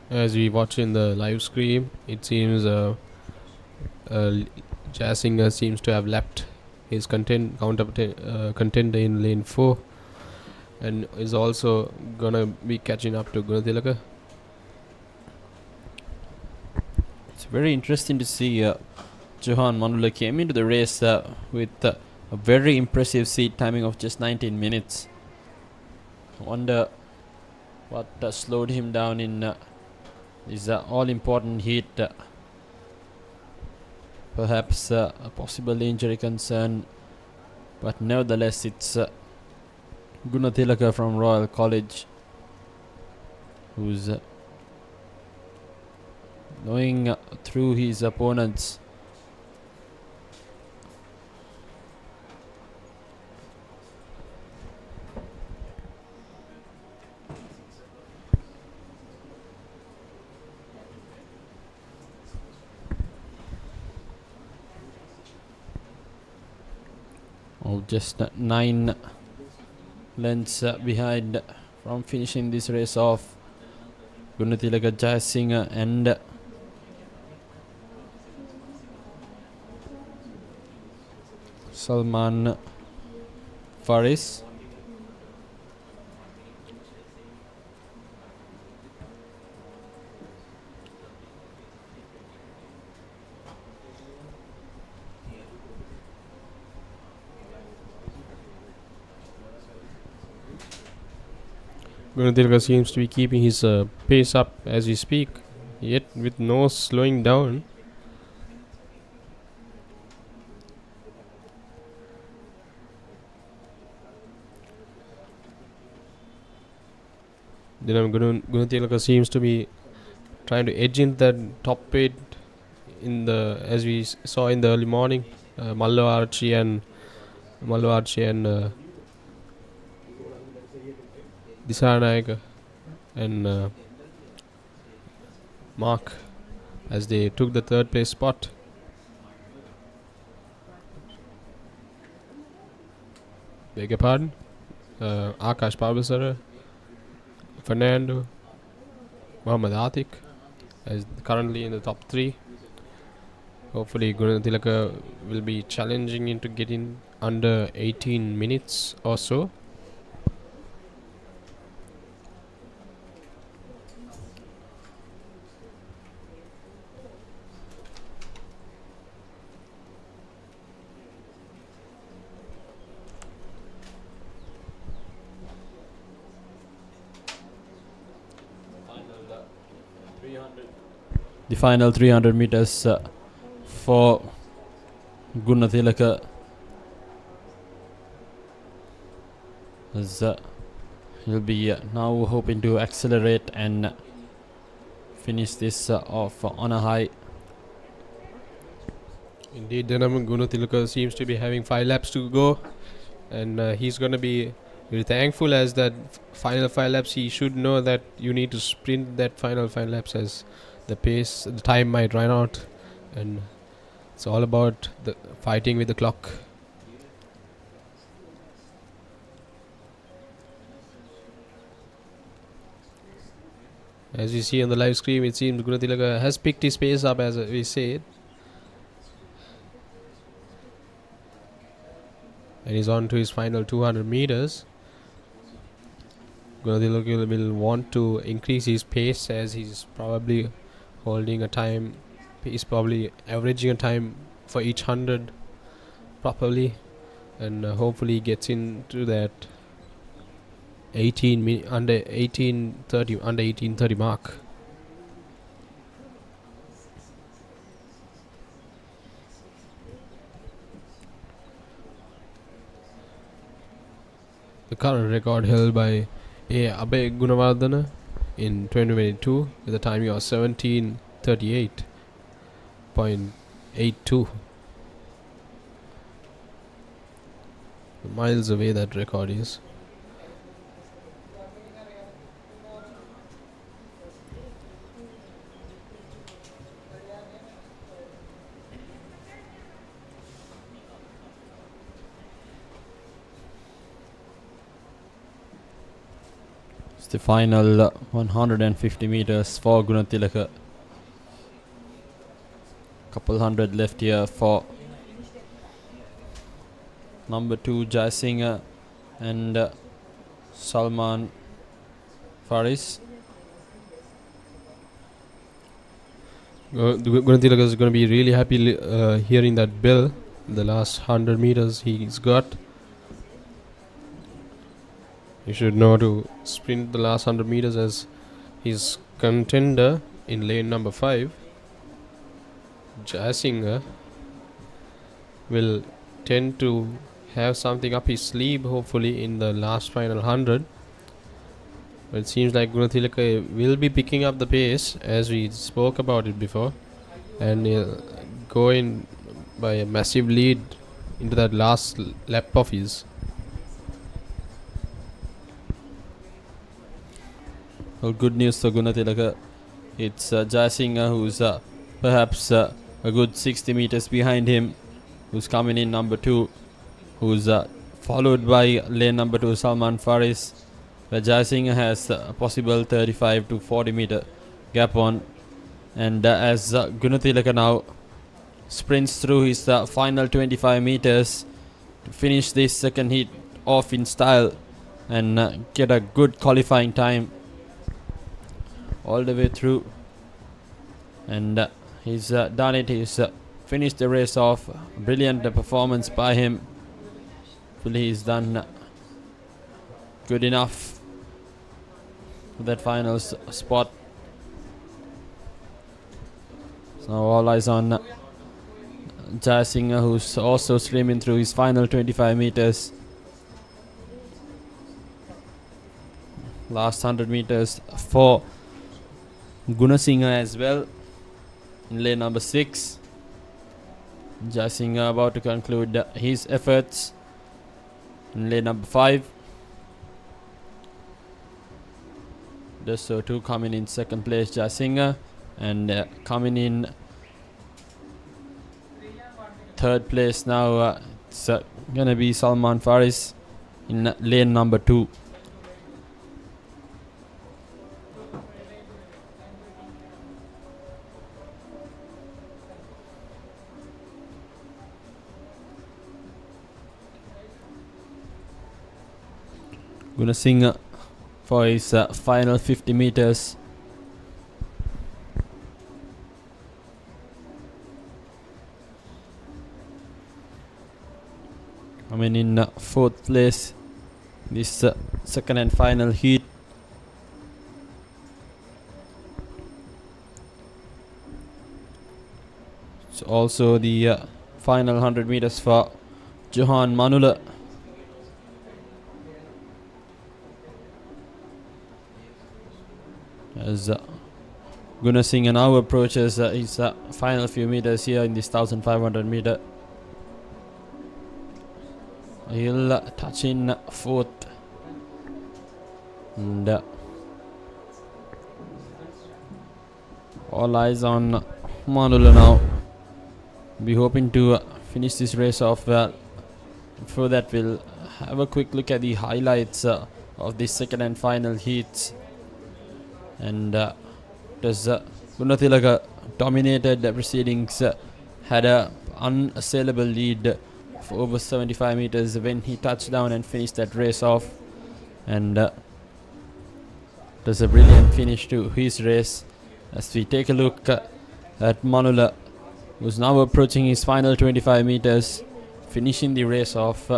As we watch in the live stream, it seems Jaisingha seems to have lapped his contender in lane 4 and is also gonna be catching up to Gunathilaka. It's very interesting to see Johan Manula came into the race with a very impressive seat timing of just 19 minutes. I wonder what slowed him down in this all-important heat. Perhaps a possible injury concern, but nevertheless it's Gunathilaka from Royal College who's going through his opponents. Just 9 lengths behind from finishing this race off. Gunathilaka Jayasinghe and Salman Faris. Gunathilaka seems to be keeping his pace up as we speak, yet with no slowing down. Then Gunathilaka seems to be trying to edge in that top 8 in the, as we saw in the early morning. Mallu Archie and Disanayaka and Mark, as they took the 3rd place spot. Beg your pardon. Akash Pavlasara, Fernando, Muhammad Atik as currently in the top 3. Hopefully Gunathilaka will be challenging into getting under 18 minutes or so. The final 300 meters for Gunathilaka, as he'll be now hoping to accelerate and finish this off on a high. Indeed, Gunathilaka seems to be having 5 laps to go, and he's going to be very thankful, as that final 5 laps he should know that you need to sprint that final 5 laps, as the time might run out, and it's all about the fighting with the clock. As you see on the live stream, it seems Gunathilaka has picked his pace up, as we say, and he's on to his final 200 meters. Gunathilaka will want to increase his pace, as he's probably holding a time. He's probably averaging a time for each 100 properly, and hopefully gets into that under 1830 mark. The current record held by Abhay Gunawardana in 2022 with a timing of 17:38.82. Miles away that record is. The final 150 meters for Gunathilaka. Couple hundred left here for number 2 Jayasinghe and Salman Faris. Gunatilaka is going to be really happy hearing that bell. The last 100 meters he's got. He should know to sprint the last 100 meters as his contender in lane number 5. Jayasinghe will tend to have something up his sleeve hopefully in the last final 100. But it seems like Gunatilaka will be picking up the pace as we spoke about it before, and he'll go in by a massive lead into that last lap of his. Well, good news for Gunatilaka. It's Jayasinghe who's perhaps a good 60 meters behind him, who's coming in number 2, who's followed by lane number 2 Salman Faris, where Jayasinghe has a possible 35 to 40 meter gap on. And as Gunatilaka now sprints through his final 25 meters to finish this second heat off in style and get a good qualifying time all the way through. And he's done it. He's finished the race off. Brilliant performance by him. Hopefully he's done good enough for that final spot. So all eyes on Jayasinghe, who's also streaming through his final 25 meters. Last 100 meters for Gunasinghe as well in lane number 6. Jayasinghe about to conclude his efforts in lane number 5. Does so too, coming in second place Jayasinghe, and coming in third place now it's gonna be Salman Faris in lane number 2. Gunasinghe for his final 50 meters. Coming in fourth place this second and final heat. It's also the final 100 meters for Johan Manula. As Gunasinghe now approaches his final few meters here in this 1500 meter. He'll touch in fourth, and all eyes on Manula now. Be hoping to finish this race off well. Before that, we'll have a quick look at the highlights of this second and final heats. And does Gunatilaka dominated the proceedings, had a unassailable lead for over 75 meters when he touched down and finished that race off, and does a brilliant finish to his race. As we take a look at Manula, who's now approaching his final 25 meters, finishing the race off.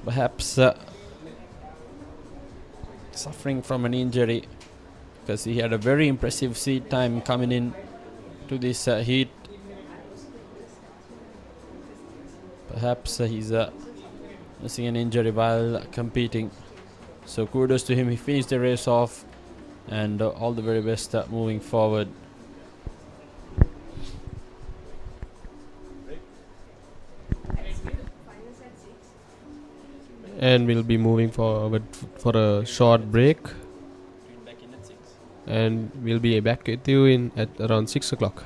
Perhaps suffering from an injury, because he had a very impressive seat time coming in to this heat. Perhaps he's missing an injury while competing. So kudos to him, he finished the race off, and all the very best moving forward. And we'll be moving forward for a short break, and we'll be back with you in at around 6 o'clock.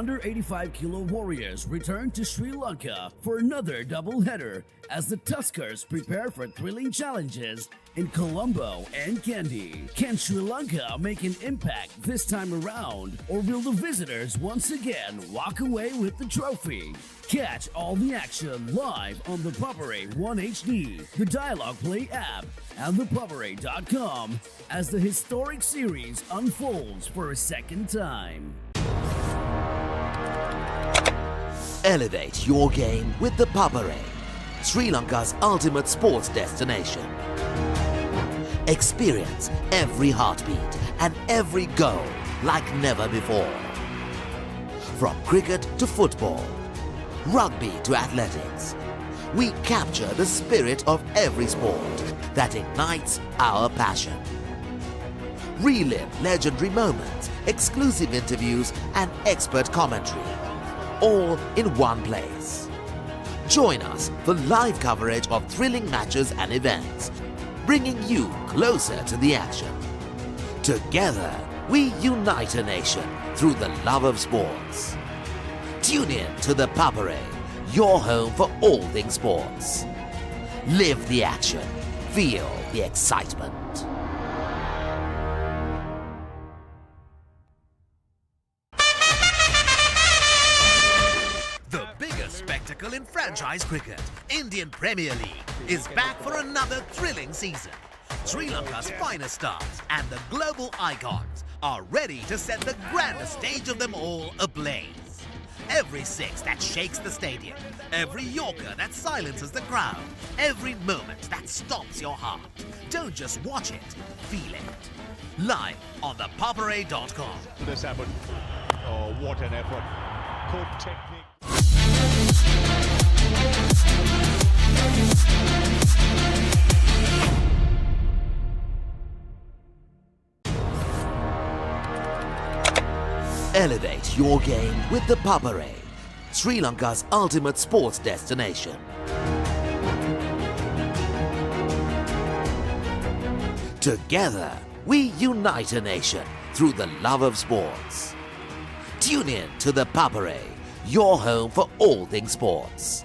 under 85 kilo warriors return to Sri Lanka for another double-header as the Tuskers prepare for thrilling challenges in Colombo and Kandy. Can Sri Lanka make an impact this time around, or will the visitors once again walk away with the trophy? Catch all the action live on the Papare 1 HD, the Dialog Play App, and ThePapare.com as the historic series unfolds for a second time. Elevate your game with the Papare, Sri Lanka's ultimate sports destination. Experience every heartbeat and every goal like never before. From cricket to football, rugby to athletics, we capture the spirit of every sport that ignites our passion. Relive legendary moments, exclusive interviews, and expert commentary, all in one place. Join us for live coverage of thrilling matches and events, bringing you closer to the action. Together, we unite a nation through the love of sports. Tune in to the Papare, your home for all things sports. Live the action, feel the excitement. The biggest spectacle in franchise cricket, Indian Premier League, is back for another thrilling season. Sri Lanka's finest stars and the global icons are ready to set the grandest stage of them all ablaze. Every six that shakes the stadium, every yorker that silences the crowd, every moment that stops your heart. Don't just watch it, feel it. Live on ThePapare.com. This happened. Oh, what an effort. Good technique. Elevate your game with the Papare, Sri Lanka's ultimate sports destination. Together, we unite a nation through the love of sports. Tune in to the Papare, your home for all things sports.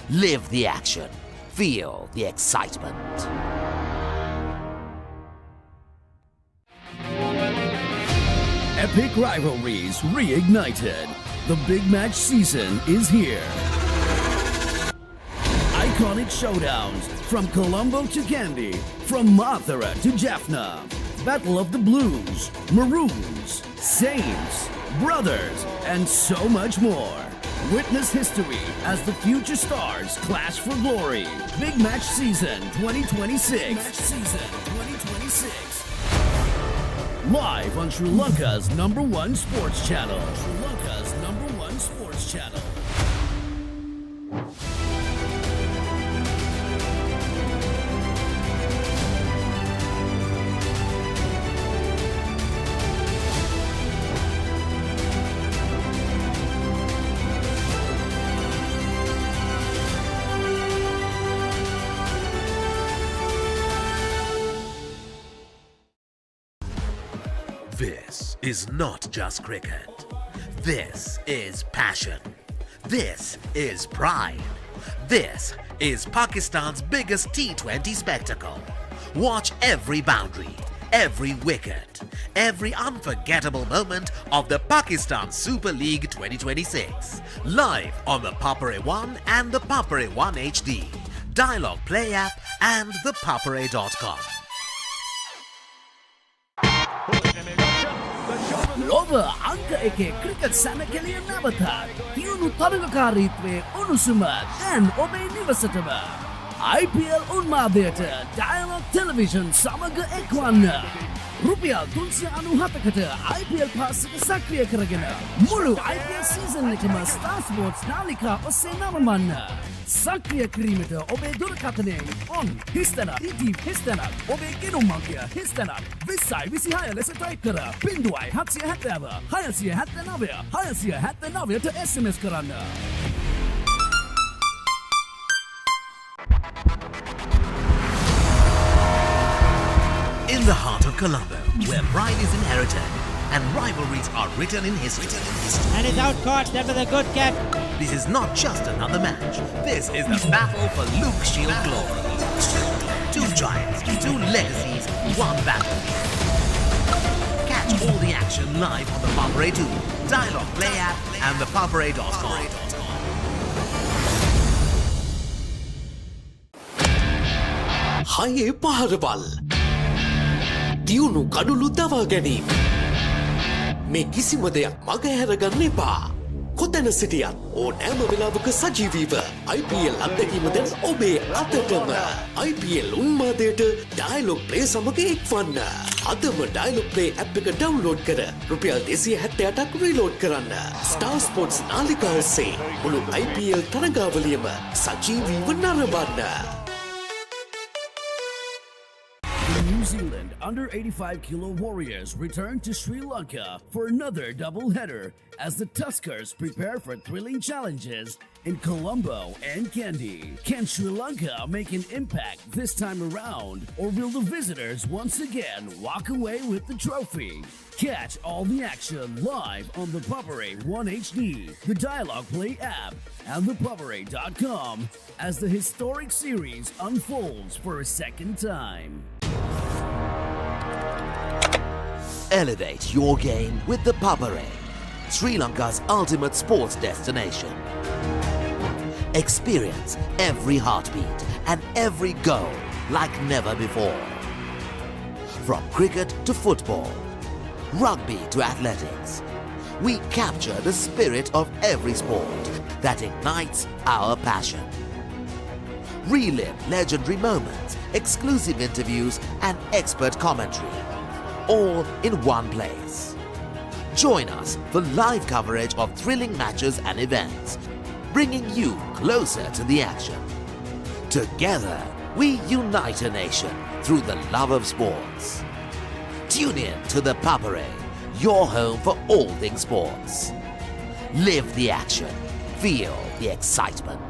Live the action, feel the excitement. Epic rivalries reignited. The big match season is here. Iconic showdowns from Colombo to Kandy, from Mathura to Jaffna. Battle of the Blues, Maroons, Saints, Brothers, and so much more. Witness history as the future stars clash for glory. Big Match Season 2026. Big Match Season 2026. Live on Sri Lanka's #1 sports channel. Sri Lanka's #1 sports channel. This is not just cricket. This is passion. This is pride. This is Pakistan's biggest T20 spectacle. Watch every boundary, every wicket, every unforgettable moment of the Pakistan Super League 2026. Live on the Papare 1 and the Papare 1 HD, Dialog Play App and ThePapare.com. ලොව අංක එකේ cricket සැනකෙලිය නැවතත් තියුණු තරගකාරීත්වයේ උණුසුමත් දැන් ඔබේ නිවසටම IPL උන්මාදයට Dialog Television සමග එක්වන්න. රුපියල් 397කට IPL pass එක සක්‍රිය කරගෙන මුළු IPL සීසන් එකම Star Sports නාලිකා ඔස්සේ නරඹන්න. සක්‍රිය කිරීමට ඔබේ දුරකථනයෙන් on හිස්තැන ඉටි හිස්තැන ඔබේ ගෙනුම් අංකය හිස්තැන 2026 ලෙස ටයිප් කර 0770 679 679ට SMS කරන්න. In the heart of Colombo, where pride is inherited and rivalries are written in history. And is out caught. That was a good catch. This is not just another match. This is the battle for Luke Shield glory. Two giants, two legacies, one battle. Catch all the action live on the Papare 2, Dialog Play App and ThePapare.com. හයේ පහරවල් දියුණු කඩුළු දවා ගැනීම මේ කිසිම දෙයක් මගහැරගන්න එපා කොතැන සිටියත් ඕනෑම වෙලාවක සජීවීව IPL අත්දැකීම දැන් ඔබේ අතටම IPL උන්මාදයට Dialog Play සමග එක්වන්න අදම Dialog Play App එක ඩවුන්ලෝඩ් කර රුපියල් 268ක් රීලෝඩ් කරන්න Star Sports නාලිකා ඔස්සේ මුළු IPL තරගාවලියම සජීවීව නරඹන්න New Zealand under 85 kilo warriors return to Sri Lanka for another doubleheader as the Tuskers prepare for thrilling challenges in Colombo and Kandy. Can Sri Lanka make an impact this time around, or will the visitors once again walk away with the trophy? Catch all the action live on the Papare 1 HD, the Dialog Play App, and ThePapare.com as the historic series unfolds for a second time. Elevate your game with the Papare, Sri Lanka's ultimate sports destination. Experience every heartbeat and every goal like never before. From cricket to football, rugby to athletics, we capture the spirit of every sport that ignites our passion. Relive legendary moments, exclusive interviews, and expert commentary, all in one place. Join us for live coverage of thrilling matches and events, bringing you closer to the action. Together, we unite a nation through the love of sports. Tune in to the Papare, your home for all things sports. Live the action, feel the excitement.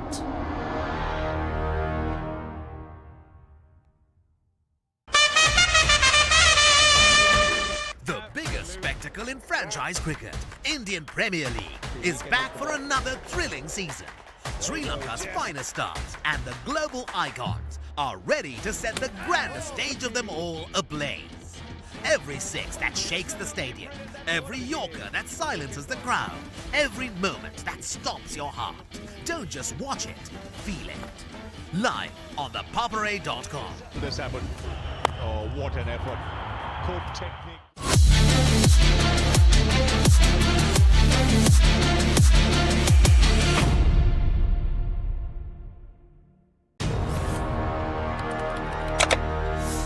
The biggest spectacle in franchise cricket, Indian Premier League, is back for another thrilling season. Sri Lanka's finest stars and the global icons are ready to set the grandest stage of them all ablaze. Every six that shakes the stadium, every Yorker that silences the crowd, every moment that stops your heart. Don't just watch it, feel it. Live on ThePapare.com. This happened. Oh, what an effort. Good technique.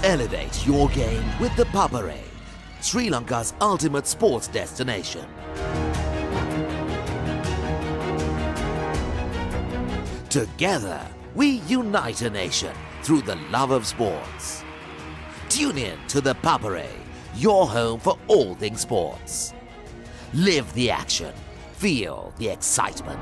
Elevate your game with the Papare, Sri Lanka's ultimate sports destination. Together, we unite a nation through the love of sports. Tune in to the Papare, your home for all things sports. Live the action, feel the excitement.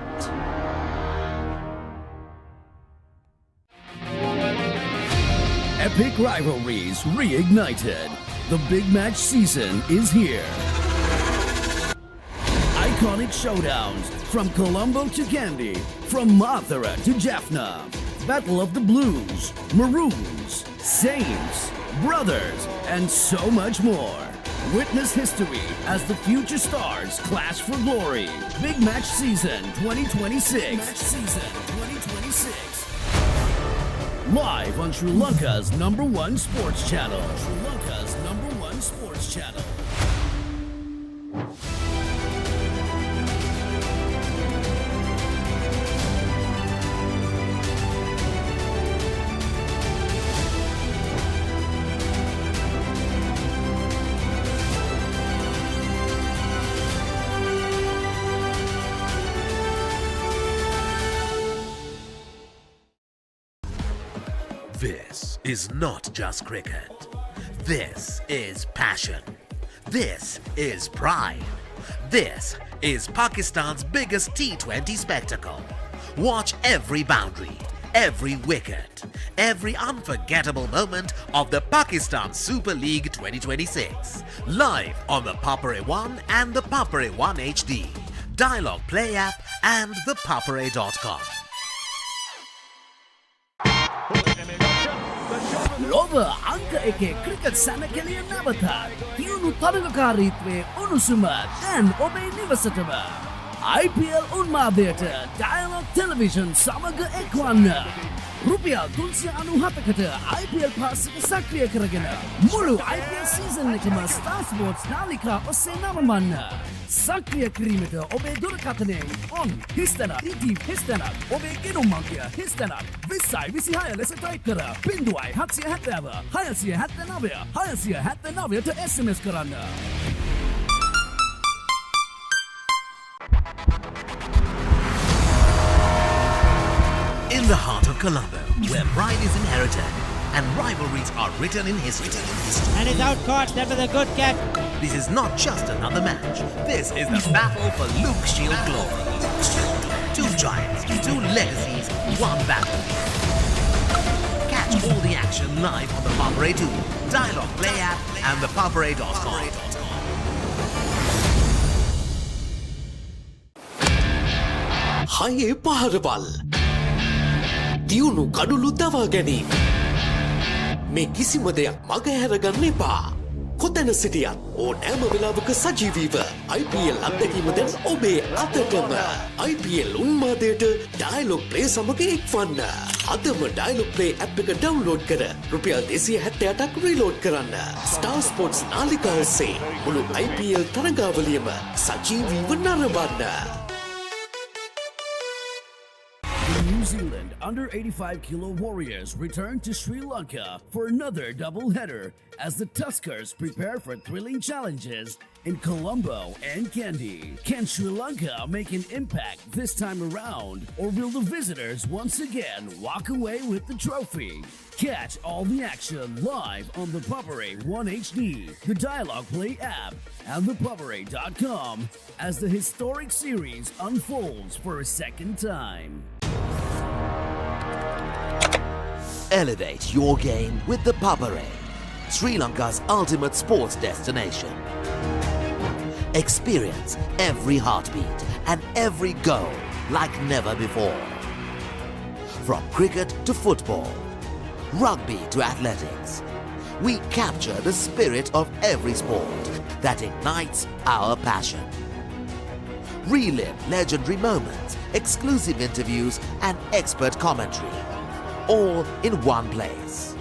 Epic rivalries reignited. The big match season is here. Iconic showdowns from Colombo to Kandy, from Mathura to Jaffna. Battle of the Blues, Maroons, Saints, Brothers, and so much more. Witness history as the future stars clash for glory. Big Match Season 2026. Big Match Season 2026. Live on Sri Lanka's #1 sports channel. Sri Lanka's #1 sports channel. This is not just cricket. This is passion. This is pride. This is Pakistan's biggest T20 spectacle. Watch every boundary, every wicket, every unforgettable moment of the Pakistan Super League 2026. Live on the Papare 1 and the Papare 1 HD, Dialog Play App and ThePapare.com. ලොව අංක එකේ cricket සැනකෙලිය නැවතත් තියුණු තරගකාරීත්වයේ උණුසුම දැන් ඔබේ නිවසටම IPL උන්මාදයට Dialog Television සමග එක්වන්න. රුපියල් 397කට IPL පාස් එක සක්‍රිය කරගෙන මුළු IPL සීසන් එකම Star Sports නාලිකා ඔස්සේ නරඹන්න. සක්‍රිය කිරීමට ඔබේ දුරකථනයෙන් on හිස්තැන ඉටි හිස්තැන ඔබේ ගෙනුම් අංකය හිස්තැන 2026 ලෙස ටයිප් කර 0770 679 679ට SMS කරන්න. In the heart of Colombo, where pride is inherited and rivalries are written in history. And it's out caught, that was a good catch. This is not just another match. This is the battle for Luke Shield glory. Two giants, two legacies, one battle. Catch all the action live on the Papare 2, Dialog Play App and ThePapare.com. හයේ පහරවල් දියුණු කඩුළු දවා ගැනීම මේ කිසිම දෙයක් මගහැරගන්න එපා. කොතැන සිටියත් ඕනෑම වෙලාවක සජීවීව IPL අත්දැකීම දැන් ඔබේ අතටම. IPL උන්මාදයට Dialog Play සමග එක්වන්න. අදම Dialog Play App එක ඩවුන්ලෝඩ් කර රුපියල් 278ක් රීලෝඩ් කරන්න. Star Sports නාලිකා ඔස්සේ මුළු IPL තරගාවලියම සජීවීව නරඹන්න. New Zealand under 85 kilo warriors return to Sri Lanka for another doubleheader as the Tuskers prepare for thrilling challenges in Colombo and Kandy. Can Sri Lanka make an impact this time around, or will the visitors once again walk away with the trophy? Catch all the action live on the Papare 1 HD, the Dialog Play App, and ThePapare.com as the historic series unfolds for a second time. Elevate your game with the Papare, Sri Lanka's ultimate sports destination. Experience every heartbeat and every goal like never before. From cricket to football, rugby to athletics, we capture the spirit of every sport that ignites our passion. Relive legendary moments, exclusive interviews, and expert commentary, all in one place.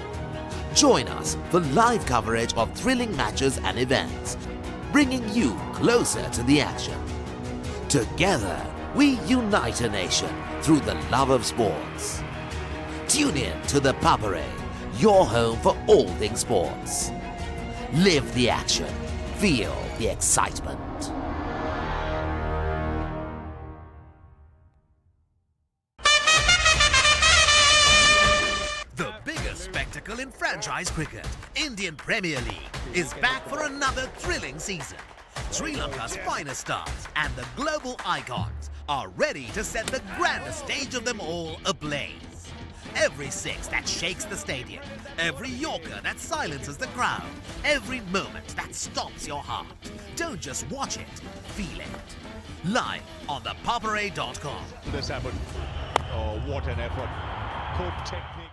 Join us for live coverage of thrilling matches and events, bringing you closer to the action. Together, we unite a nation through the love of sports. Tune in to the Papare, your home for all things sports. Live the action, feel the excitement. The biggest spectacle in franchise cricket, Indian Premier League, is back for another thrilling season. Sri Lanka's finest stars and the global icons are ready to set the grandest stage of them all ablaze. Every six that shakes the stadium, every yorker that silences the crowd, every moment that stops your heart. Don't just watch it, feel it. Live on ThePapare.com. This happened. Oh, what an effort. Good technique.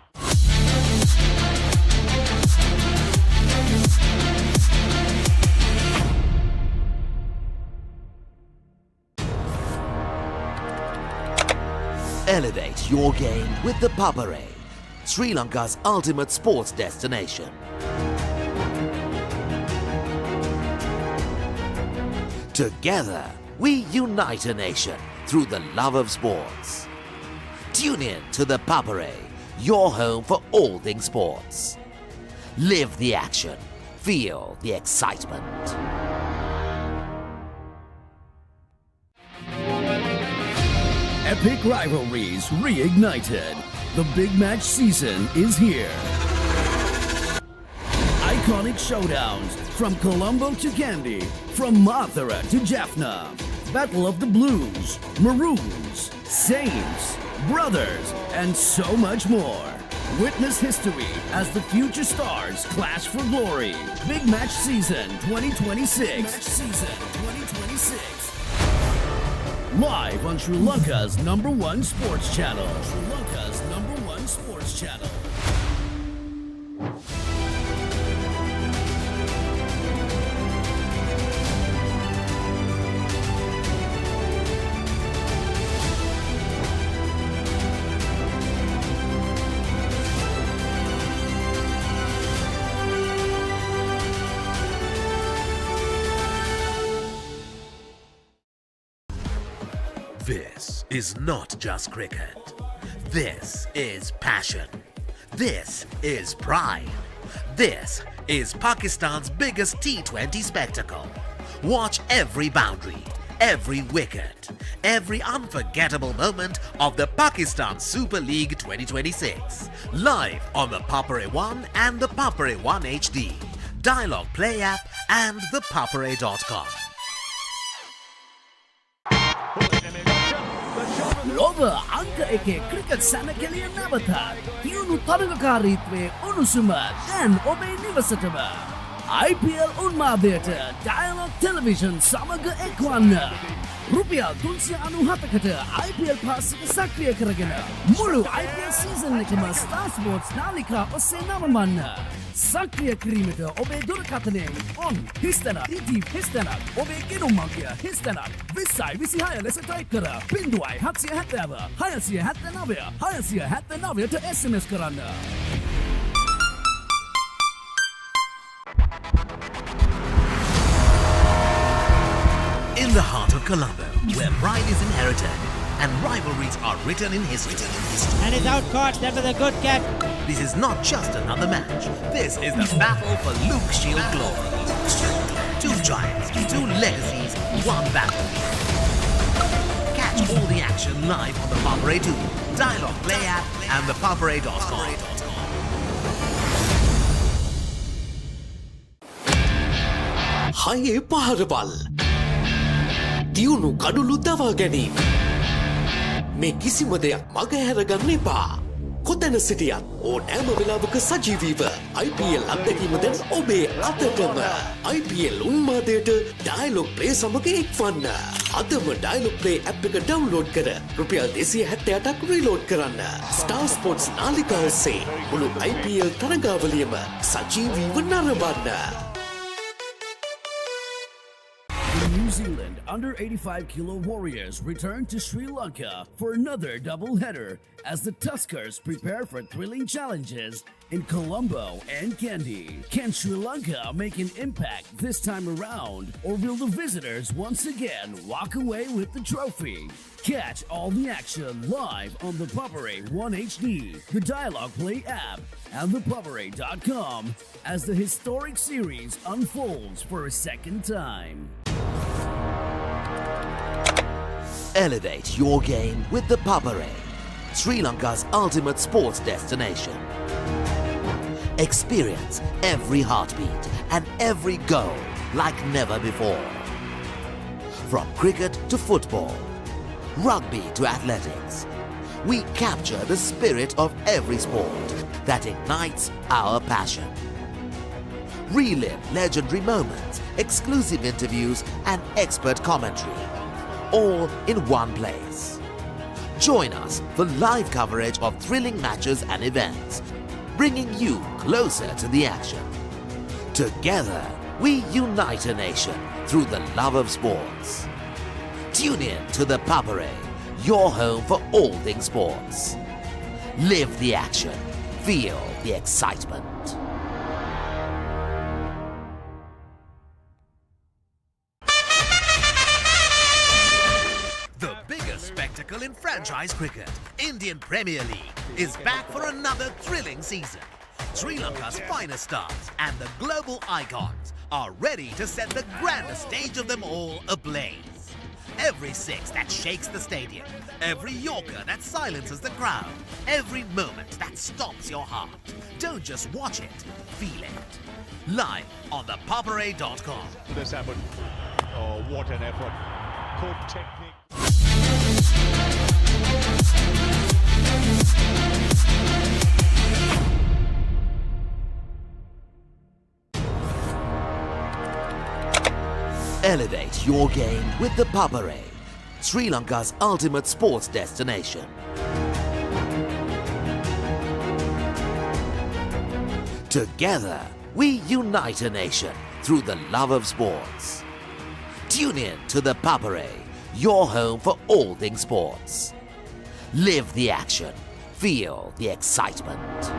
Elevate your game with the Papare, Sri Lanka's ultimate sports destination. Together, we unite a nation through the love of sports. Tune in to the Papare, your home for all things sports. Live the action, feel the excitement. Epic rivalries reignited. The big match season is here. Iconic showdowns from Colombo to Kandy, from Mathura to Jaffna. Battle of the Blues, Maroons, Saints, brothers, and so much more. Witness history as the future stars clash for glory. Big Match Season 2026. Live on Sri Lanka's #1 sports channel. This is not just cricket. This is passion. This is pride. This is Pakistan's biggest T20 spectacle. Watch every boundary, every wicket, every unforgettable moment of the Pakistan Super League 2026. Live on the Papare 1 and the Papare 1 HD, Dialog Play App and ThePapare.com. ලොව අංක එකේ cricket සැනකෙලිය නැවතත් තියුණු තරගකාරීත්වයේ උණුසුම දැන් ඔබේ නිවසටම IPL උන්මාදයට Dialog Television සමග එක්වන්න. රුපියල් 397කට IPL පාසික සක්‍රිය කරගෙන මුළු IPL සීසන් එකම Star Sports නාලිකා ඔස්සේ නවමන්න. සක්‍රිය කිරීමට ඔබේ දුරකථනයෙන් on හිස්තැනක් TV හිස්තැනක් ඔබේ ගෙනුම් අංකය හිස්තැනක් 2026 ලෙස ටයිප් කර 0770 679 679ට SMS කරන්න. In the heart of Colombo, where pride is inherited and rivalries are written in history. And it's out caught. That was a good catch. This is not just another match. This is the battle for Luke Shield glory. Two giants, two legacies, one battle. Catch all the action live on the Papare 2, Dialog Play App and ThePapare.com. Haye paharabal. Diyunu kadulu dawa ganeem. මේ කිසිම දෙයක් මගහැර ගන්න එපා. කොතැන සිටියත් ඕනෑම වෙලාවක සජීවීව IPL අත්දැකීම දැන් ඔබේ අතටම. IPL උන්මාදයට Dialog Play සමග එක්වන්න. අදම Dialog Play app එක ඩවුන්ලෝඩ් කර රුපියල් 268ක් රීලෝඩ් කරන්න. Star Sports නාලිකා ඔස්සේ මුළු IPL තරගාවලියම සජීවීව නරඹන්න. The New Zealand under 85 kilo Warriors return to Sri Lanka for another doubleheader as the Tuskers prepare for thrilling challenges in Colombo and Kandy. Can Sri Lanka make an impact this time around, or will the visitors once again walk away with the trophy? Catch all the action live on the Papare 1 HD, the Dialog Play app, and ThePapare.com as the historic series unfolds for a second time. Elevate your game with the Papare, Sri Lanka's ultimate sports destination. Experience every heartbeat and every goal like never before. From cricket to football, rugby to athletics, we capture the spirit of every sport that ignites our passion. Relive legendary moments, exclusive interviews and expert commentary, all in one place. Join us for live coverage of thrilling matches and events, bringing you closer to the action. Together, we unite a nation through the love of sports. Tune in to the Papare, your home for all things sports. Live the action, feel the excitement. The biggest spectacle in franchise cricket, Indian Premier League, is back for another thrilling season. Sri Lanka's finest stars and the global icons are ready to set the grandest stage of them all ablaze. Every six that shakes the stadium, every Yorker that silences the crowd, every moment that stops your heart. Don't just watch it, feel it. Live on ThePapare.com. This happened. Oh, what an effort. Good technique. Elevate your game with the Papare, Sri Lanka's ultimate sports destination. Together, we unite a nation through the love of sports. Tune in to the Papare, your home for all things sports. Live the action, feel the excitement.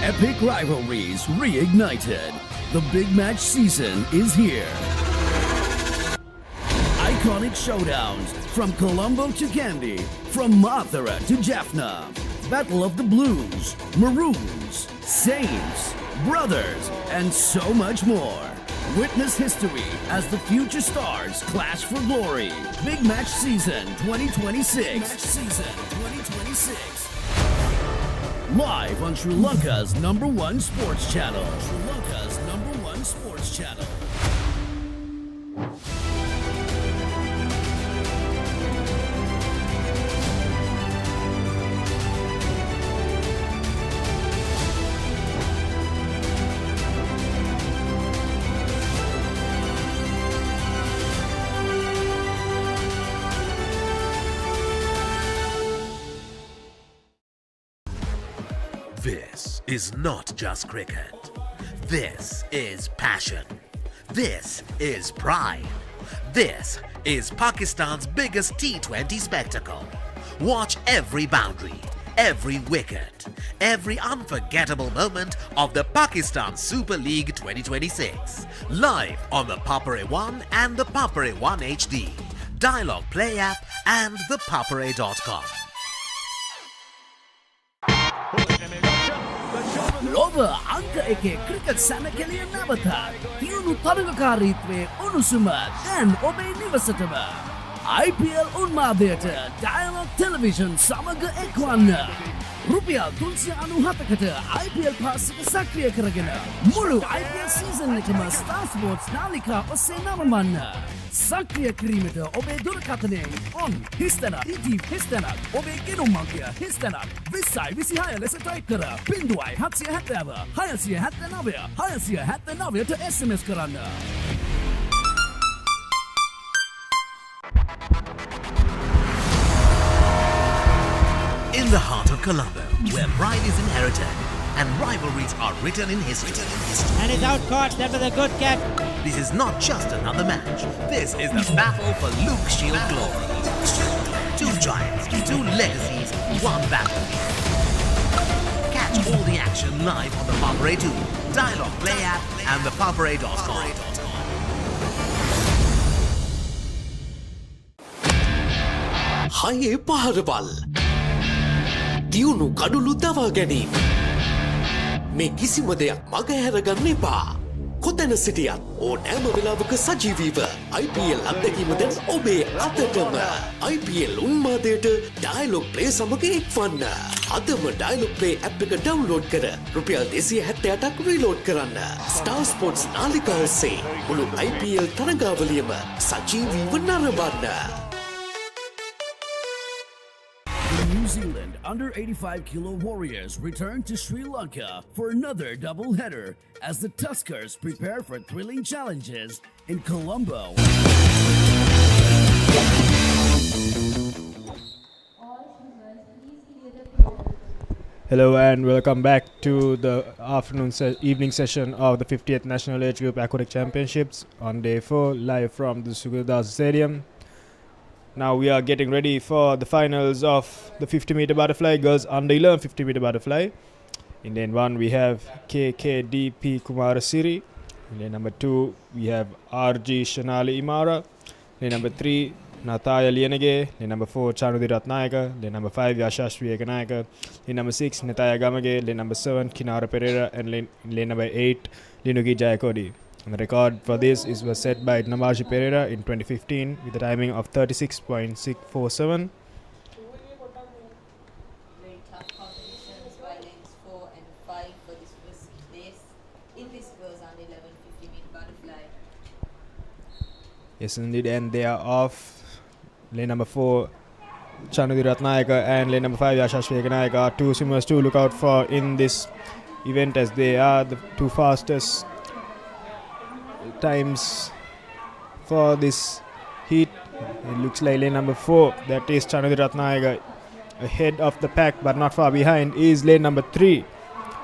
Epic rivalries reignited. The big match season is here. Iconic showdowns from Colombo to Kandy, from Mathura to Jaffna. Battle of the Blues, Maroons, Saints, Brothers, and so much more. Witness history as the future stars clash for glory. Big Match Season 2026. Big Match Season 2026. Live on Sri Lanka's #1 sports channel. Sri Lanka's #1 sports channel. This is not just cricket. This is passion. This is pride. This is Pakistan's biggest T20 spectacle. Watch every boundary, every wicket, every unforgettable moment of the Pakistan Super League 2026. Live on the Papare 1 and the Papare 1 HD, Dialog Play App and thepapare.com. ලොව අංක එකේ cricket සැනකෙලිය නැවතත් තියුණු තරගකාරීත්වයේ උණුසුම දැන් ඔබේ නිවසටම IPL උන්මාදයට Dialog Television සමග එක්වන්න රුපියල් 397කට IPL පාස් එක සක්‍රිය කරගෙන මුළු IPL සීසන් එකම Star Sports නාලිකා ඔස්සේ නරඹන්න සක්‍රිය කිරීමට ඔබේ දුරකථනයෙන් on හිස්තැනක් ETV හිස්තැනක් ඔබේ ගෙනුම් අංකය හිස්තැනක් 2026 ලෙස ටයිප් කර 0770 679 679ට SMS කරන්න. In the heart of Colombo, where pride is inherited and rivalries are written in history. And is out caught, that was a good catch. This is not just another match. This is the battle for Luke Shield glory. Two giants, two legacies, one battle. Catch all the action live on the Papare 2, Dialog Play App and thepapare.com. හයේ පහරවල් දියුණු කඩුලු දවා ගැනීම මේ කිසිම දෙයක් මගහැරගන්න එපා කොතැන සිටියත් ඕනෑම වෙලාවක සජීවීව IPL අත්දැකීම දැන් ඔබේ අතටම IPL උන්මාදයට Dialog Play සමග එක්වන්න අදම Dialog Play app එක ඩවුන්ලෝඩ් කර රුපියල් 268ක් රීලෝඩ් කරන්න Star Sports නාලිකා ඔස්සේ මුළු IPL තරගාවලියම සජීවීව නරඹන්න. New Zealand under 85 kilo warriors return to Sri Lanka for another doubleheader as the Tuskers prepare for thrilling challenges in Colombo. Hello and welcome back to the evening session of the 50th National Age Group Aquatic Championships on day 4, live from the Sugathadasa Stadium. Now we are getting ready for the finals of the 50-meter butterfly, girls under 11 50-meter butterfly. In lane 1 we have KKDP Kumarasiri. In lane number 2 we have RG Shanali Imara. Lane number 3 Nataya Lienege. Lane number 4 Chanudi Ratnayaka. Lane number 5 Yashashvi Ekanayaka. Lane number 6 Nataya Gamage. Lane number 7 Kinara Pereira. And lane number 8 Linugi Jayakodi. And the record for this was set by Namaji Pereira in 2015 with a timing of 36.647. Very tough competitions by lanes 4 and 5 for this first race in this girls under 11 50-meter butterfly. Yes, indeed, and they are off. Lane number 4, Chanudi Ratnayaka, and lane number 5, Yashash Veganayaka are two swimmers to look out for in this event, as they are the two fastest times for this heat. It looks like lane number 4, that is Chanudi Ratnayaka, ahead of the pack but not far behind is lane number 3,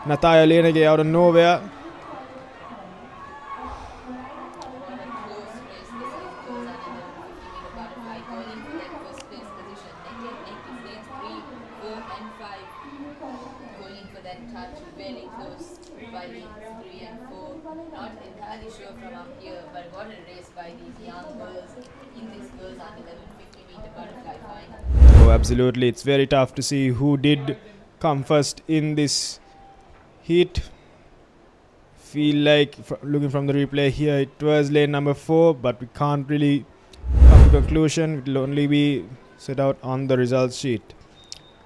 Nataya Lenage, out of nowhere. Oh, absolutely. It's very tough to see who did come first in this heat. Feel like, looking from the replay here, it was lane number 4, but we can't really come to conclusion. It will only be set out on the results sheet.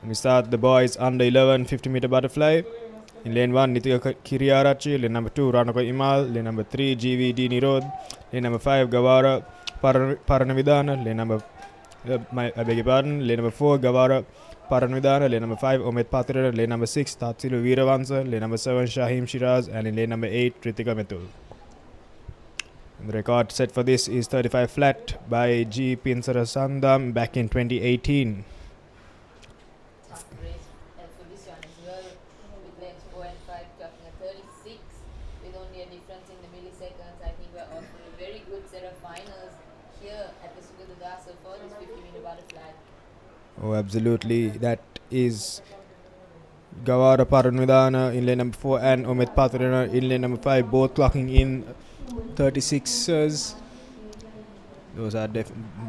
And we start the boys under 11 50-meter butterfly. In lane 1, Nitika Kiriarachi. Lane number 2, Ranako Imal. Lane number 3, GVD Nirod. Lane number 5, Gavara Paranavidana. Lane number Lane number 4, Gavara Paranvidana. Lane number 5, Omid Patira. Lane number 6, Tatsilu Veeravansa. Lane number 7, Shahim Shiraz. And in lane number 8, Ritika Methul. And the record set for this is 35 flat by G. Pinsarasandam back in 2018. Oh, absolutely. That is Gavara Paranvidana in lane number 4 and Omid Patrina in lane number 5, both clocking in 36ers. Those are the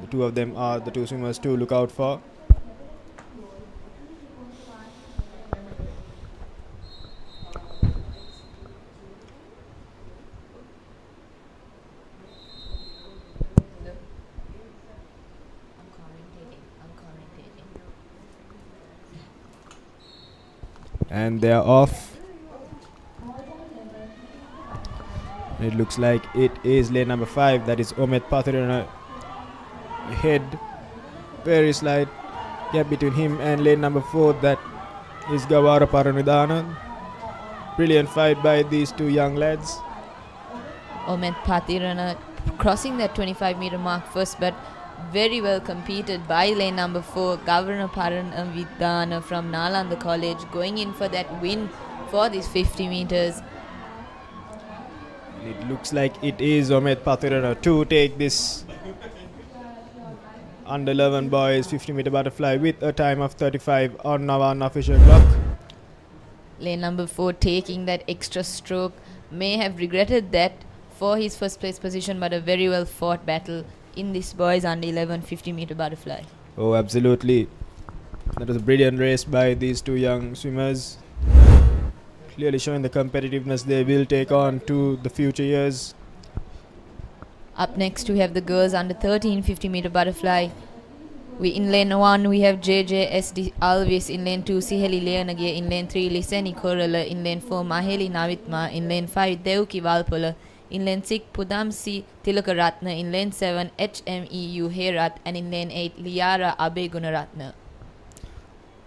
two of them are the two swimmers to look out for. And they are off. It looks like it is lane number 5, that is Omid Patrina ahead. Very slight gap between him and lane number 4, that is Gavara Paranidana. Brilliant fight by these two young lads. Omid Patirana crossing that 25-meter mark first, but very well competed by lane number 4, Governor Paranavidana from Nalanda College, going in for that win for these 50 meters. It looks like it is Omid Patirana to take this under 11 boys 50-meter butterfly with a time of 35 on Navan official clock. Lane number 4 taking that extra stroke, may have regretted that for his first place position, but a very well fought battle in this boys under 11 50-meter butterfly. Oh, absolutely. That was a brilliant race by these two young swimmers. Clearly showing the competitiveness they will take on to the future years. Up next we have the girls under 13 50-meter butterfly. In lane 1 we have JJSD Alvis, in lane 2 Siheli Leonage, in lane 3 Liseni Korala, in lane 4 Maheli Navitma, in lane 5 Devki Valpola, in lane 6 Pudamsi Tilakaratna, in lane 7 HME Herat, and in lane 8 Liara Abe Gunaratna.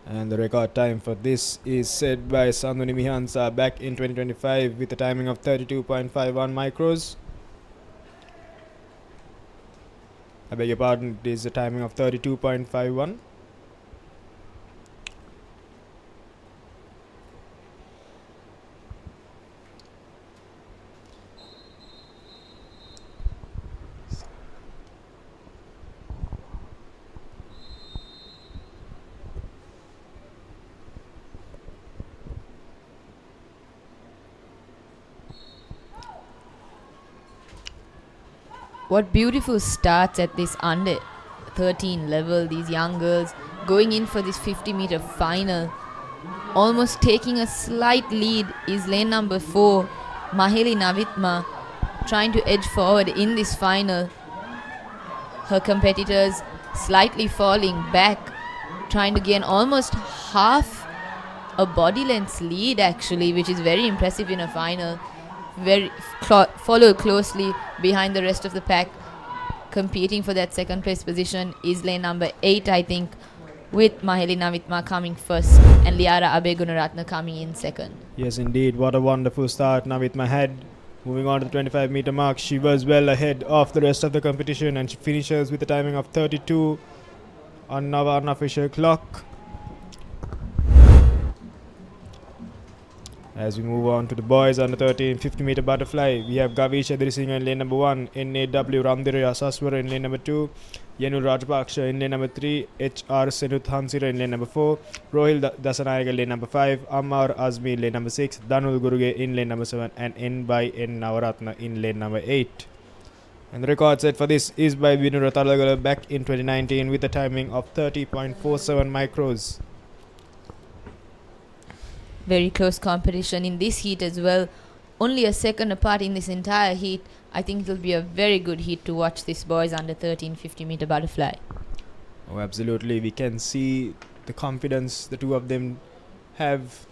And the record time for this is set by Sanduni Mihansa back in 2025 with a timing of 32.51 micros. I beg your pardon, it is a timing of 32.51. What beautiful starts at this under 13 level. These young girls going in for this 50-meter final. Almost taking a slight lead is lane number 4, Maheli Navitma, trying to edge forward in this final. Her competitors slightly falling back, trying to gain almost half a body length lead actually, which is very impressive in a final. Very followed closely behind the rest of the pack competing for that second place position is lane number 8, I think, with Maheli Navitma coming first and Liara Abegunaratna coming in second. Yes, indeed. What a wonderful start Navitma had. Moving on to the 25-meter mark, she was well ahead of the rest of the competition, and she finishes with a timing of 32 on our unofficial clock. As we move on to the boys under 13 50-meter butterfly, we have Gavish Edrisinghe in lane number 1, NAW Ramdira Saswara in lane number 2, Yenu Rajapaksha in lane number 3, HR Senuth Hansira in lane number 4, Rohil Dasanayaka lane number 5, Ammar Azmi in lane number 6, Danul Guruge in lane number 7, and N by N Navaratna in lane number 8. And the record set for this is by Vinura Talagala back in 2019 with a timing of 30.47 micros. Very close competition in this heat as well. Only a second apart in this entire heat. I think it will be a very good heat to watch this boys under 13 50-meter butterfly. Oh, absolutely. We can see the confidence the two of them have,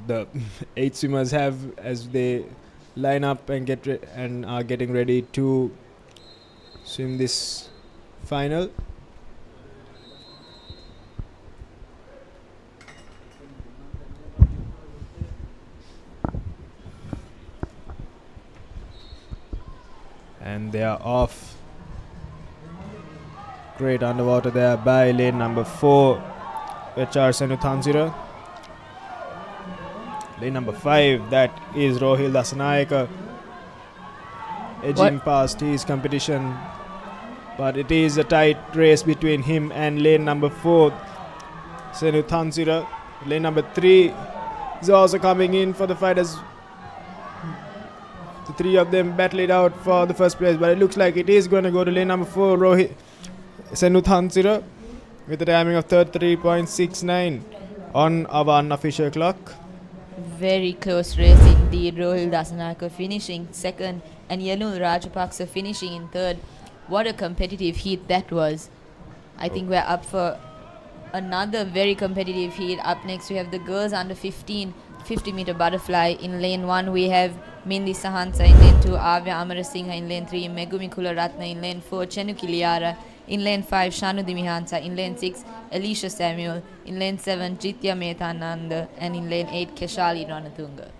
the 8 swimmers have, as they line up and are getting ready to swim this final. And they are off. Great underwater there by lane number 4, HR Senuthansira. Lane number 5, that is Rohil Dasanayaka, edging past his competition. But it is a tight race between him and lane number 4, Senuthansira. Lane number 3 is also coming in for the fight as the three of them battle it out for the first place, but it looks like it is going to go to lane number 4, Rohit Senuthansira, with a timing of 33.69 on our unofficial clock. Very close race indeed. Rohil Dasanayaka finishing second and Yanul Rajapaksa finishing in third. What a competitive heat that was. I think we're up for another very competitive heat. Up next we have the girls under 15 50-meter butterfly. In lane 1 we have Mindi Sahansa, in lane 2 Avya Amarasinghe, in lane 3 Megumi Kularatna, in lane 4 Chenuki Liara, in lane 5 Shanu Dimihansa, in lane 6 Alicia Samuel, in lane 7 Jitya Metananda, and in lane 8 Keshali Ranatunga.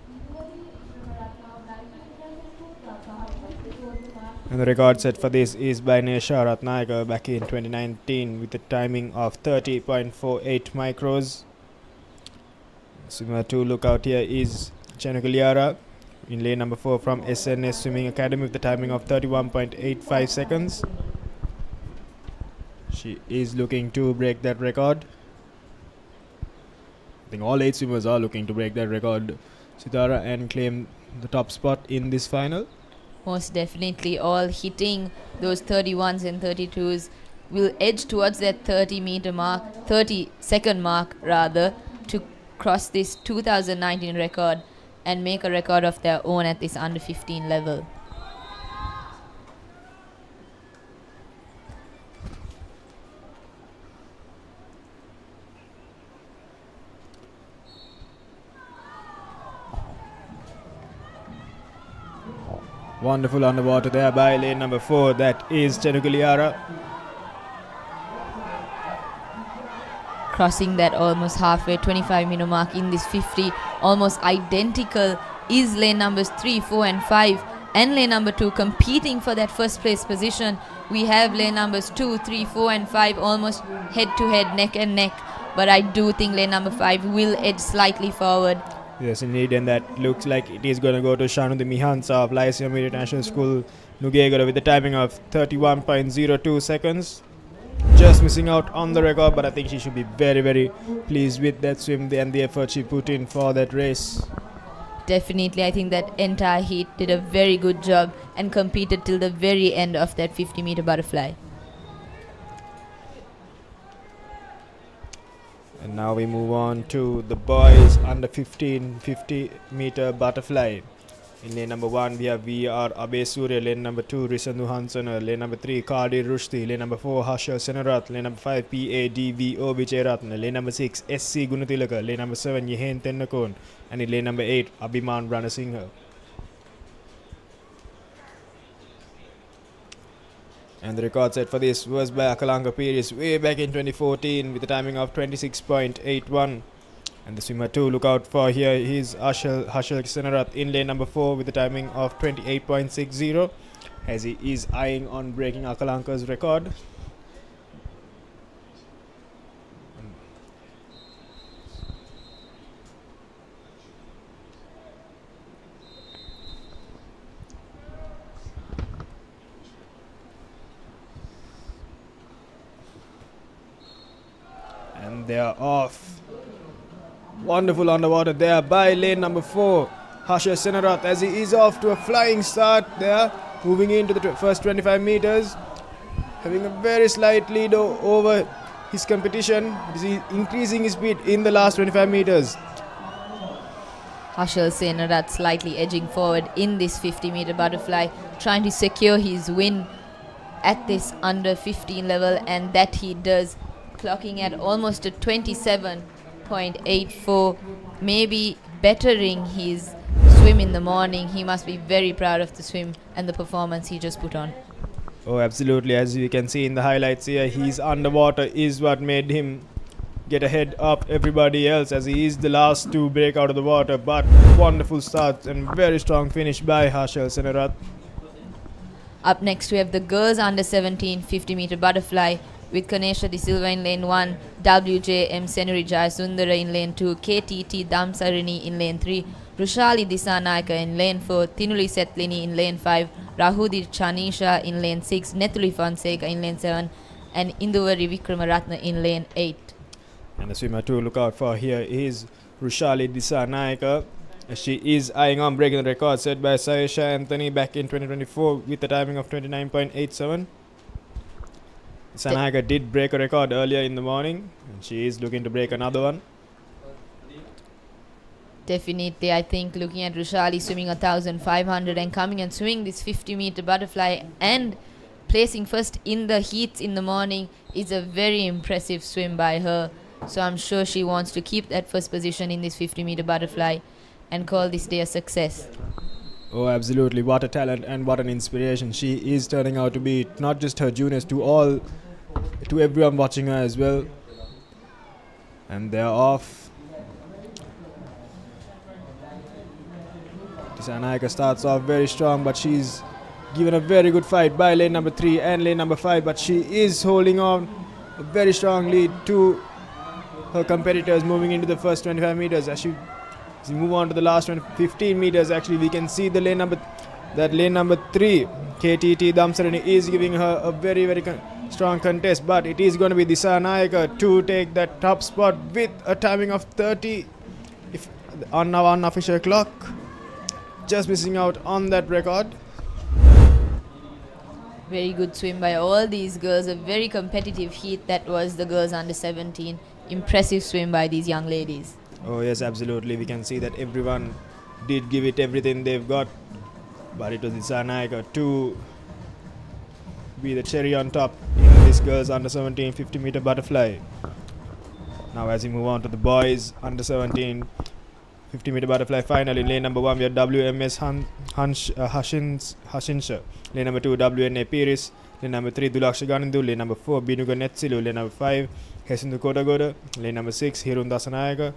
And the record set for this is by Nesha Ratnayaka back in 2019 with a timing of 30.48 micros. Swimmer to look out here is Chenuki Liara in lane number 4 from SNS Swimming Academy with the timing of 31.85 seconds. She is looking to break that record. I think all 8 swimmers are looking to break that record, Sitara, and claim the top spot in this final. Most definitely, all hitting those 31s and 32s will edge towards that 30-second mark rather, to cross this 2019 record and make a record of their own at this under 15 level. Wonderful underwater there by lane number 4, that is Chenuki Liara. Crossing that almost halfway 25-meter mark in this 50, almost identical is lane numbers 3, 4 and 5 and lane number 2 competing for that first place position. We have lane numbers 2, 3, 4 and 5 almost head to head, neck and neck, but I do think lane number 5 will edge slightly forward. Yes, indeed, and that looks like it is going to go to Shanu Dimihansa of Lyceum International School, Nugegara, with a timing of 31.02 seconds. Just missing out on the record, but I think she should be very, very pleased with that swim and the effort she put in for that race. Definitely, I think that entire heat did a very good job and competed till the very end of that 50-meter butterfly. And now we move on to the boys under 15 50-meter butterfly. In lane number 1 we have VR Abe Surya, lane number 2 Risandu Hansana, lane number 3 Kadi Rushti, lane number 4 Harsha Senarath, lane number 5 PADVO Vijayaratna, lane number 6 SC Gunatilaka, lane number 7 Yehen Tennakon, and in lane number 8 Abhiman Ranasinghe. And the record set for this was by Akalanka Pires way back in 2014 with a timing of 26.81. And the swimmer to look out for here is Harshal Senarath in lane number 4 with a timing of 28.60 as he is eyeing on breaking Akalanka's record. And they are off. Wonderful underwater there by lane number 4, Harsha Senarath, as he is off to a flying start there, moving into the first 25 meters, having a very slight lead over his competition. He's increasing his speed in the last 25 meters. Harshal Senarath slightly edging forward in this 50-meter butterfly, trying to secure his win at this under 15 level, and that he does, clocking at almost a 27.84, maybe bettering his swim in the morning. He must be very proud of the swim and the performance he just put on. Oh, absolutely. As you can see in the highlights here, his underwater is what made him get ahead of everybody else, as he is the last to break out of the water. But wonderful start and very strong finish by Harshal Senarath. Up next we have the girls under 17 50-meter butterfly with Kanesha De Silva in lane 1, WJM Senuri Jayasundara in lane 2, KTT Damsarini in lane 3, Rushali Disanayaka in lane 4, Tinuli Setlini in lane 5, Rahudi Chanisha in lane 6, Netuli Fonseca in lane 7, and Induvari Vikramaratna in lane 8. And the swimmer to look out for here is Rushali Disanayaka. She is eyeing on breaking the record set by Sayesha Anthony back in 2024 with a timing of 29.87. Disanayaka did break a record earlier in the morning, and she is looking to break another one. Definitely, I think looking at Rushali swimming 1,500 and coming and swimming this 50-meter butterfly and placing first in the heats in the morning is a very impressive swim by her. So I'm sure she wants to keep that first position in this 50-meter butterfly and call this day a success. Oh, absolutely. What a talent and what an inspiration she is turning out to be, not just her juniors, to everyone watching her as well. And they're off. Disanayaka starts off very strong, but she's given a very good fight by lane number 3 and lane number 5, but she is holding on a very strong lead to her competitors moving into the first 25 meters. As we move on to the last 15 meters, actually we can see the lane number 3, KTT Damsarini, is giving her a very strong contest, but it is going to be Disanayaka to take that top spot with a timing of 30 on our unofficial clock, just missing out on that record. Very good swim by all these girls, a very competitive heat that was the girls under 17. Impressive swim by these young ladies. Oh yes, absolutely. We can see that everyone did give it everything they've got, but it was Disanayaka to be the cherry on top in this girls under 17 50-meter butterfly. Now as we move on to the boys under 17 50-meter butterfly final, in lane number 1 we have WMS Hashinsha, lane number 2 WNA Piris, lane number 3 Dulaksha Ganindu, lane number 4 Binuga Netsilu, lane number 5 Hesindu Kodagoda, lane number 6 Hirun Dasanayaka,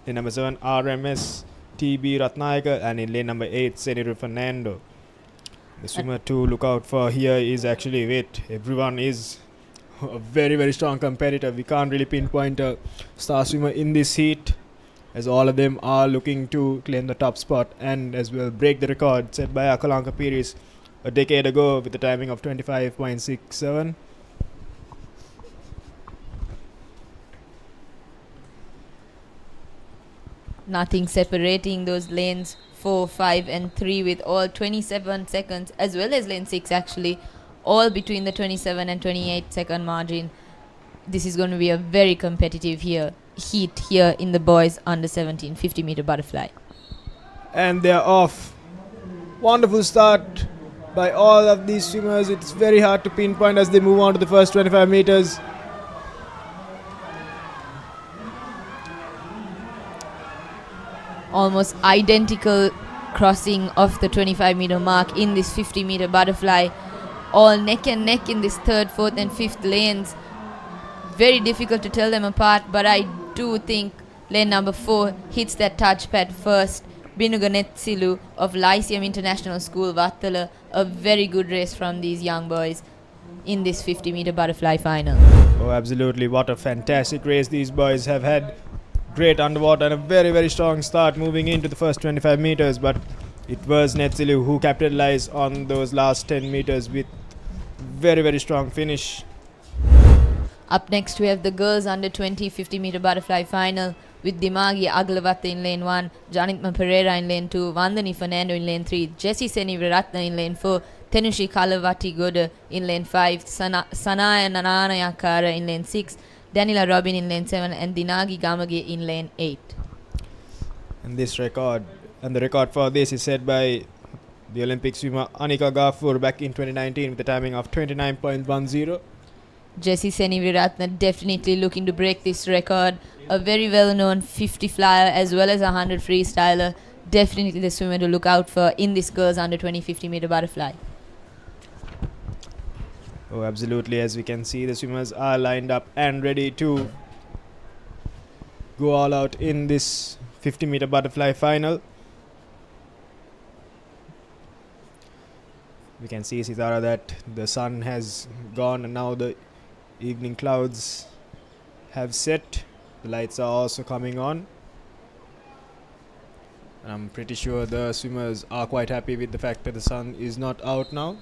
lane number 7 RMS TB Ratnayaka, and in lane number 8 Seniru Fernando. The swimmer to look out for here is actually everyone is a very strong competitor. We can't really pinpoint a star swimmer in this heat, as all of them are looking to claim the top spot and as well break the record set by Akalanka Piris a decade ago with a timing of 25.67. Nothing separating those lanes 4, 5 and 3 with all 27 seconds, as well as lane 6 actually, all between the 27 and 28 second margin. This is going to be a very competitive heat here in the boys under 17 50-meter butterfly. And they're off. Wonderful start by all of these swimmers. It's very hard to pinpoint as they move on to the first 25 meters. Almost identical crossing of the 25-meter mark in this 50-meter butterfly. all neck and neck in this third, fourth and fifth lanes. Very difficult to tell them apart, but I do think lane number 4 hits that touchpad first. Binuga Netsilu of Lyceum International School, Vattala. A very good race from these young boys in this 50-meter butterfly final. Oh, absolutely. What a fantastic race these boys have had. Great underwater and a very, very strong start moving into the first 25 meters. But it was Netsilu who capitalized on those last 10 meters with very, very strong finish. Up next we have the girls under 20 50-meter butterfly final with Dimagi Aglavatta in lane 1, Janitma Pereira in lane 2, Vandani Fernando in lane 3, Jessie Seniviratna in lane 4, Tenushi Kalavati Goda in lane 5, Sanaya Nanayakara in lane 6, Danila Robin in lane 7 and Dinagi Gamage in lane 8. And the record for this is set by the Olympic swimmer Anika Gafur back in 2019 with a timing of 29.10. Jessie Seniviratna definitely looking to break this record. A very well-known 50 flyer as well as a 100 freestyler. Definitely the swimmer to look out for in this girls under 20 50-meter butterfly. Oh, absolutely. As we can see, the swimmers are lined up and ready to go all out in this 50-meter butterfly final. We can see, Sitara, that the sun has gone and now the evening clouds have set. The lights are also coming on. And I'm pretty sure the swimmers are quite happy with the fact that the sun is not out now.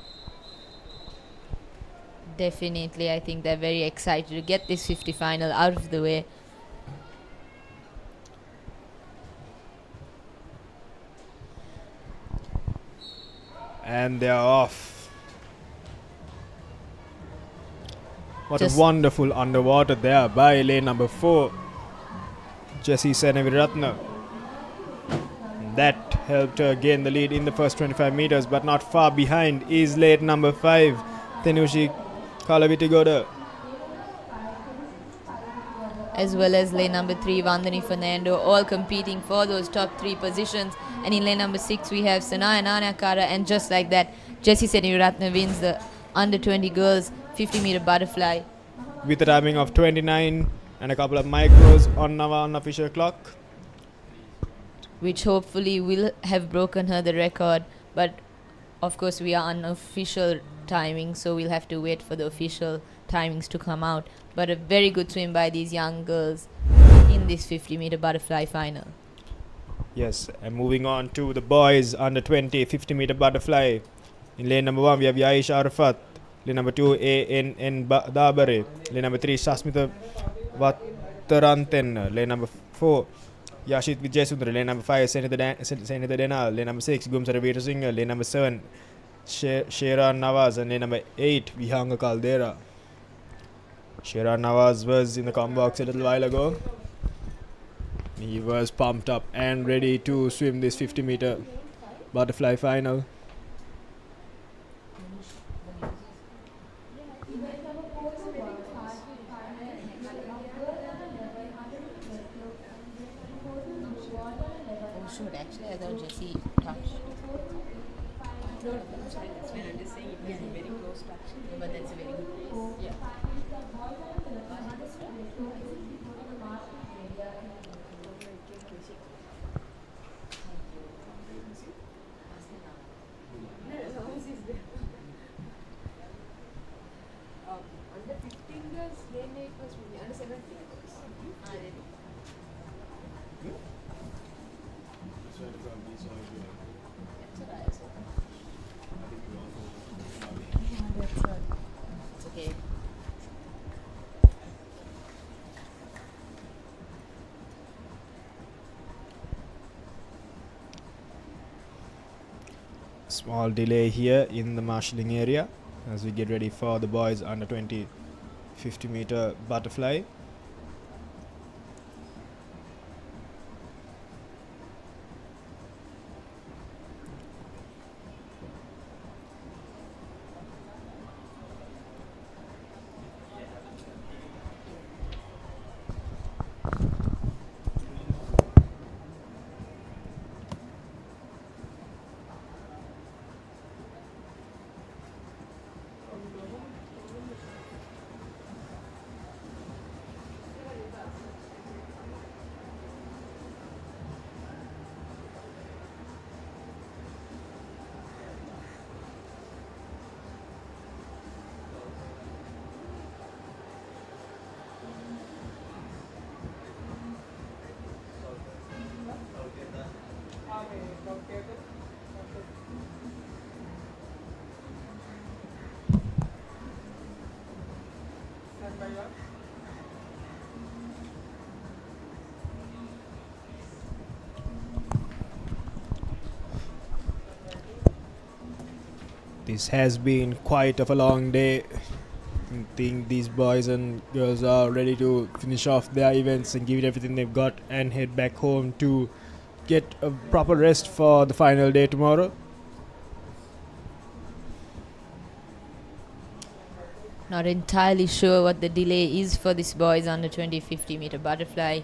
Definitely, I think they're very excited to get this 50 final out of the way. And they're off. What Just a wonderful underwater there by lane number 4, Jessie Seneviratna. That helped her gain the lead in the first 25 meters, but not far behind is lane number 5, Tenushi Kalavitigoda. As well as lane number 3, Vandani Fernando, all competing for those top 3 positions. And in lane number 6, we have Sanaya Nanakara, and just like that, Jessie Seniviratna wins the under 20 girls 50-meter butterfly with a timing of 29 and a couple of micros on our unofficial clock, which hopefully will have broken her the record. But of course we are unofficial timing, so we'll have to wait for the official timings to come out. But a very good swim by these young girls in this 50-meter butterfly final. Yes, and moving on to the boys under 20 50-meter butterfly. In lane number 1 we have Yaish Arafat, lane number 2 ANN Dabare, lane number 3 Shasmita Vattaranten, lane number 4 Yashit Vijayasundara, lane number 5 Senita Denal, lane number 6 Gumsara Veer Singh, lane number 7 Sheran Nawaz, and lane number 8 Vihanga Caldera. Sheran Nawaz was in the com box a little while ago. He was pumped up and ready to swim this 50-meter butterfly final. Actually, I thought Jessie touched. No, I'm sorry, that's fine. I'm just saying it was a very close touch. But that's a very good race. Yeah. Under 15 girls, lane 8 was winning. Under 17 girls. It's okay. Small delay here in the marshalling area as we get ready for the boys under 20 50-meter butterfly. This has been quite of a long day. I think these boys and girls are ready to finish off their events and give it everything they've got and head back home to get a proper rest for the final day tomorrow. Not entirely sure what the delay is for this boys under 20 50 meter butterfly.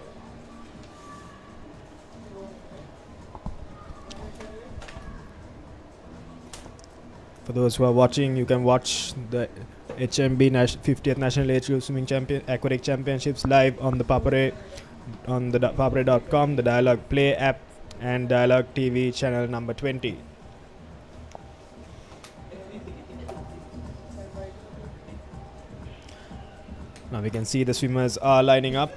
For those who are watching, you can watch the HNB 50th National Age Group Swimming Aquatic Championships live on the Papare, on the papare.com, the Dialog Play App, and Dialog TV channel number 20. Now we can see the swimmers are lining up.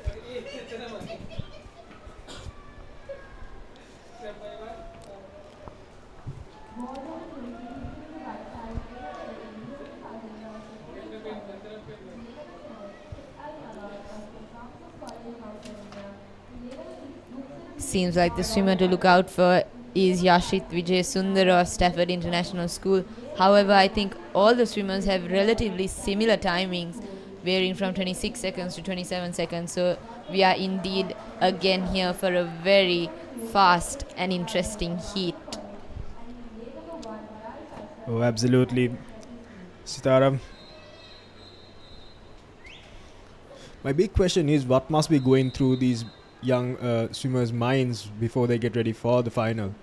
Seems like the swimmer to look out for is Yashit Vijay Sundar of Stafford International School. However, I think all the swimmers have relatively similar timings, varying from 26 seconds to 27 seconds. So we are indeed again here for a very fast and interesting heat. Oh, absolutely, Sitara. My big question is what must be going through these young swimmers' minds before they get ready for the final?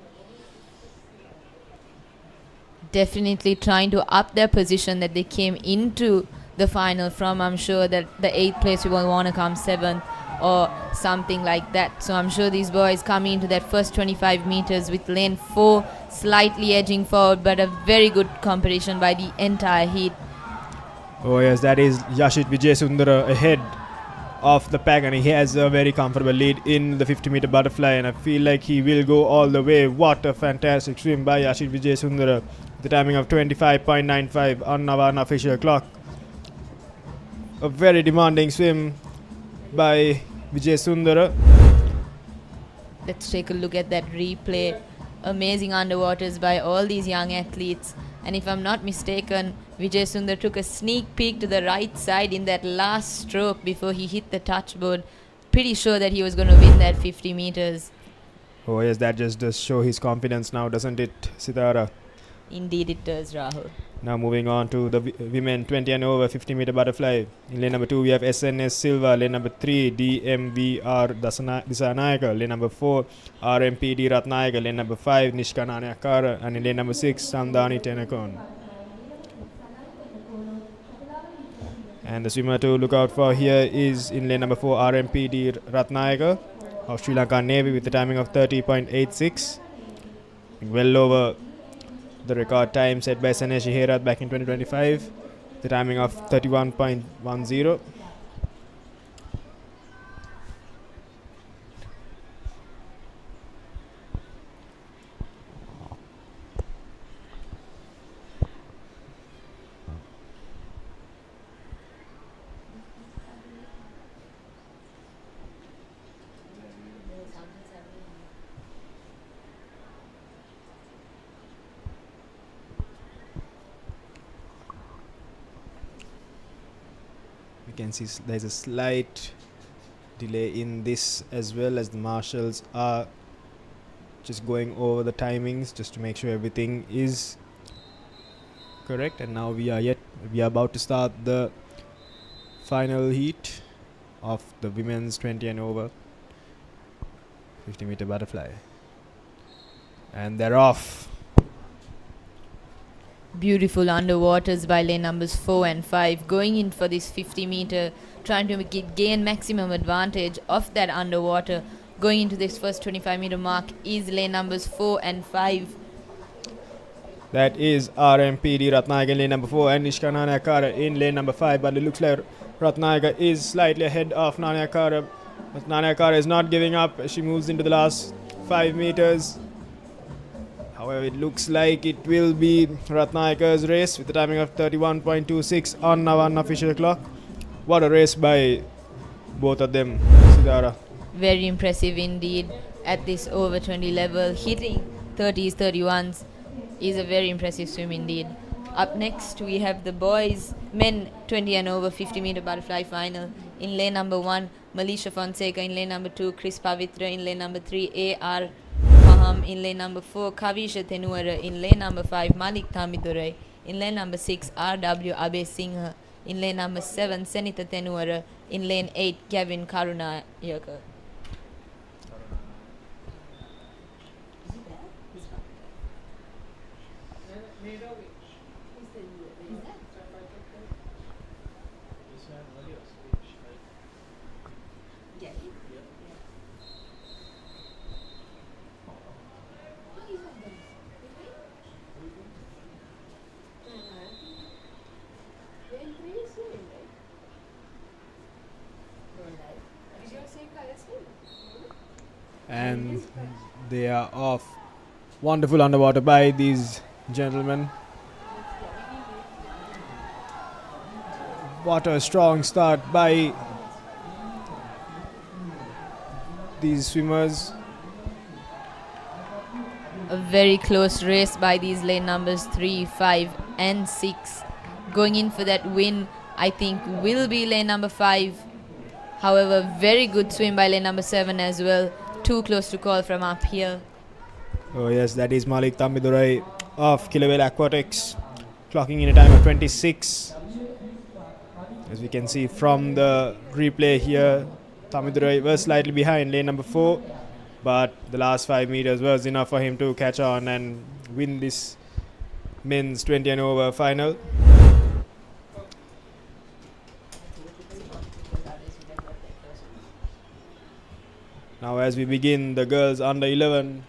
Definitely trying to up their position that they came into the final from. I'm sure that the 8th place will want to come 7th or something like that. So I'm sure these boys come into that first 25 meters with lane 4 slightly edging forward, but a very good competition by the entire heat. Oh yes, that is Yashit Vijay Sundara ahead of the pack, and he has a very comfortable lead in the 50 meter butterfly, and I feel like he will go all the way. What a fantastic swim by Yashit Vijay Sundara. The timing of 25.95 on our unofficial clock. A very demanding swim by Vijay Sundara. Let's take a look at that replay. Amazing underwaters by all these young athletes. And if I'm not mistaken, Vijay Sundar took a sneak peek to the right side in that last stroke before he hit the touchboard. Pretty sure that he was going to win that 50 meters. Oh yes, that just does show his confidence now, doesn't it, Sitara? Indeed it does, Rahul. Now moving on to the women 20 and over 50 meter butterfly. In lane number 2 we have SNS Silva. Lane number 3 DMVR Disanayaka. Lane number 4 RMPD Ratnayaka. Lane number 5 Nishka Nanyakara. And in lane number 6 Sandani Tenakon. And the swimmer to look out for here is in lane number 4 RMPD Ratnayaka of Sri Lanka Navy with the timing of 30.86. Well over the record time set by Sanesh Herat back in 2025. The timing of 31.10. You can see there's a slight delay in this as well, as the marshals are just going over the timings just to make sure everything is correct. And now we are about to start the final heat of the women's 20 and over 50 meter butterfly, and they're off. Beautiful underwaters by lane numbers 4 and 5, going in for this 50 meter, trying to gain maximum advantage of that underwater. Going into this first 25 meter mark is lane numbers 4 and 5. That is RMPD Ratnayaka in lane number 4 and Nishka Nanyakara in lane number 5, but it looks like Ratnayaka is slightly ahead of Nanyakara. But Nanyakara is not giving up as she moves into the last 5 meters. However, it looks like it will be Ratnayaka's race with the timing of 31.26 on our unofficial clock. What a race by both of them, Sidara. Very impressive indeed at this over 20 level. Hitting 30s, 31s is a very impressive swim indeed. Up next, we have the boys men 20 and over 50 meter butterfly final. In lane number 1, Malisha Fonseca. In lane number 2, Chris Pavitra. In lane number 3, A.R. Maham. In lane number 4, Kavisha Tenuara. In lane number 5, Malik Tamidurai. In lane number 6, R.W. Abe Singha. In lane number 7, Senita Tenuara. In lane 8, Gavin Karunayaka. And they are off. Wonderful underwater by these gentlemen. What a strong start by these swimmers. A very close race by these lane numbers 3, 5 and 6. Going in for that win, I think, will be lane number 5. However, very good swim by lane number 7 as well. Too close to call from up here. Oh yes, that is Malik Tamidurai of Kilawale Aquatics, clocking in a time of 26. As we can see from the replay here, Tamidurai was slightly behind lane number 4, but the last 5 meters was enough for him to catch on and win this men's 20 and over final. Now as we begin the girls under 11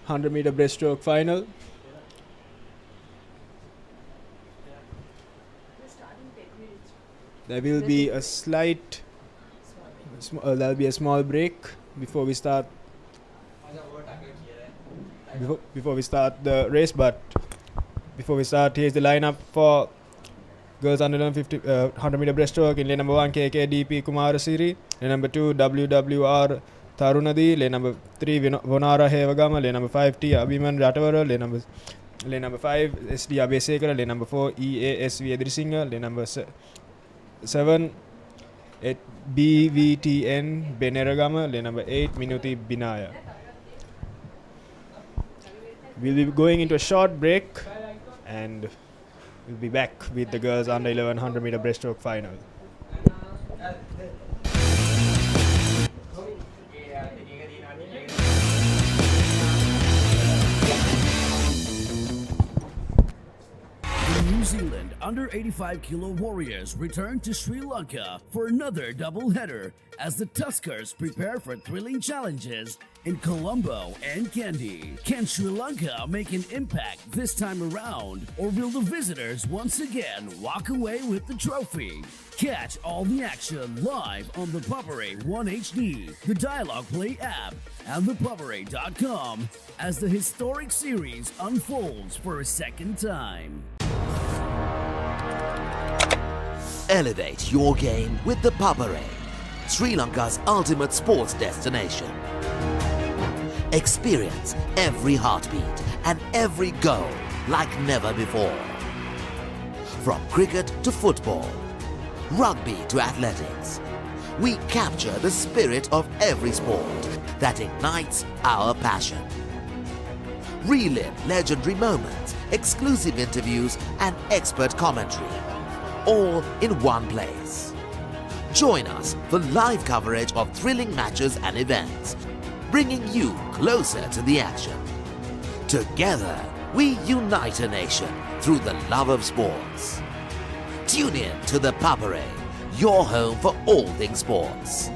100 meter breaststroke final. There will be a slight, there will be a small break before we start. Before we start the race, but before we start, here's the lineup for girls under 100 meter breaststroke. In lane number 1, KKDP Kumarasiri. Lane number 2, WWR Tarunadi. Lane number 3, Vonara Hevagama. Lane number 5, T Abhiman Ratavara. Lane number 5, SD Abesekara. Lane number 4, EASV Edrisinga. Lane number 7, BVTN Beneragama. Lane number 8, Minuti Binaya. We'll be going into a short break and we'll be back with the girls under 11 100 meter breaststroke final. New Zealand under 85 kilo warriors return to Sri Lanka for another double-header as the Tuskers prepare for thrilling challenges in Colombo and Kandy. Can Sri Lanka make an impact this time around, or will the visitors once again walk away with the trophy? Catch all the action live on the Papare 1 HD, the Dialog Play App, and ThePapare.com as the historic series unfolds for a second time. Elevate your game with the Papare, Sri Lanka's ultimate sports destination. Experience every heartbeat and every goal like never before. From cricket to football, rugby to athletics, we capture the spirit of every sport that ignites our passion. Relive legendary moments, exclusive interviews and expert commentary, all in one place. Join us for live coverage of thrilling matches and events, bringing you closer to the action. Together, we unite a nation through the love of sports. Tune in to the Papare, your home for all things sports.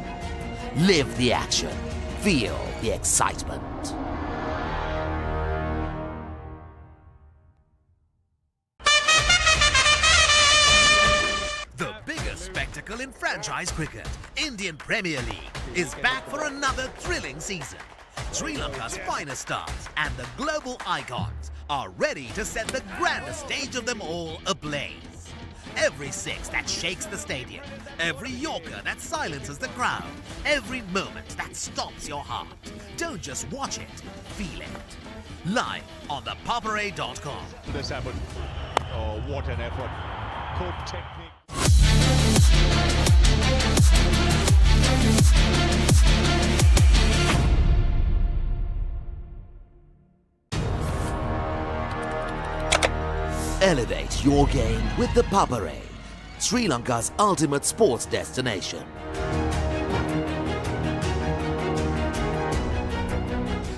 Live the action, feel the excitement. The biggest spectacle in franchise cricket, Indian Premier League, is back for another thrilling season. Sri Lanka's finest stars and the global icons are ready to set the grandest stage of them all ablaze. Every six that shakes the stadium, every yorker that silences the crowd, every moment that stops your heart. Don't just watch it, feel it. Live on thepapare.com. This happened. Oh, what an effort. Good technique. Elevate your game with the Papare, Sri Lanka's ultimate sports destination.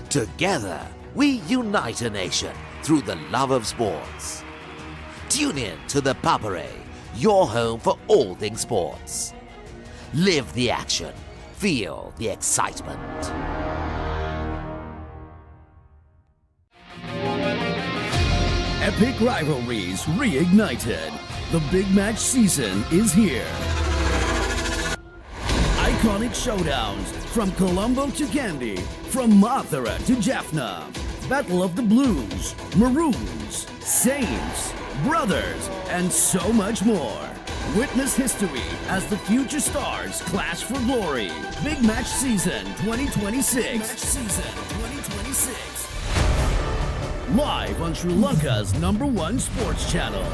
Together, we unite a nation through the love of sports. Tune in to the Papare, your home for all things sports. Live the action, feel the excitement. Epic rivalries reignited. The big match season is here. Iconic showdowns from Colombo to Kandy, from Mathura to Jaffna. Battle of the Blues, Maroons, Saints, Brothers, and so much more. Witness history as the future stars clash for glory. Big Match Season 2026. Live on Sri Lanka's #1 sports channel.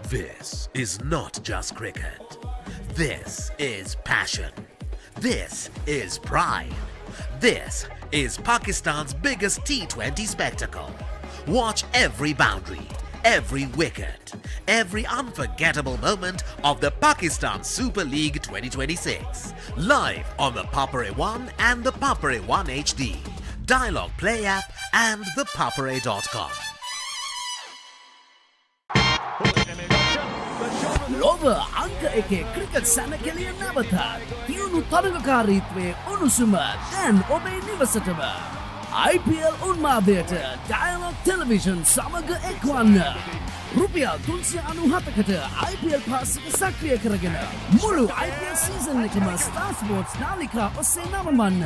This is not just cricket. This is passion. This is pride. This is Pakistan's biggest T20 spectacle. Watch every boundary, every wicket, every unforgettable moment of the Pakistan Super League 2026. Live on the Papare 1 and the Papare 1 HD, Dialog Play App and thepapare.com. ලොව අංක එකේ cricket සැනකෙලිය නැවතත් තියුණු තරගකාරීත්වයේ උණුසුම දැන් ඔබේ නිවසටම IPL උන්මාදයට Dialog Television සමග එක්වන්න රුපියල් 397කට IPL පාස් එක සක්‍රිය කරගෙන මුළු IPL සීසන් එකම Star Sports නාලිකා ඔස්සේ නවමන්න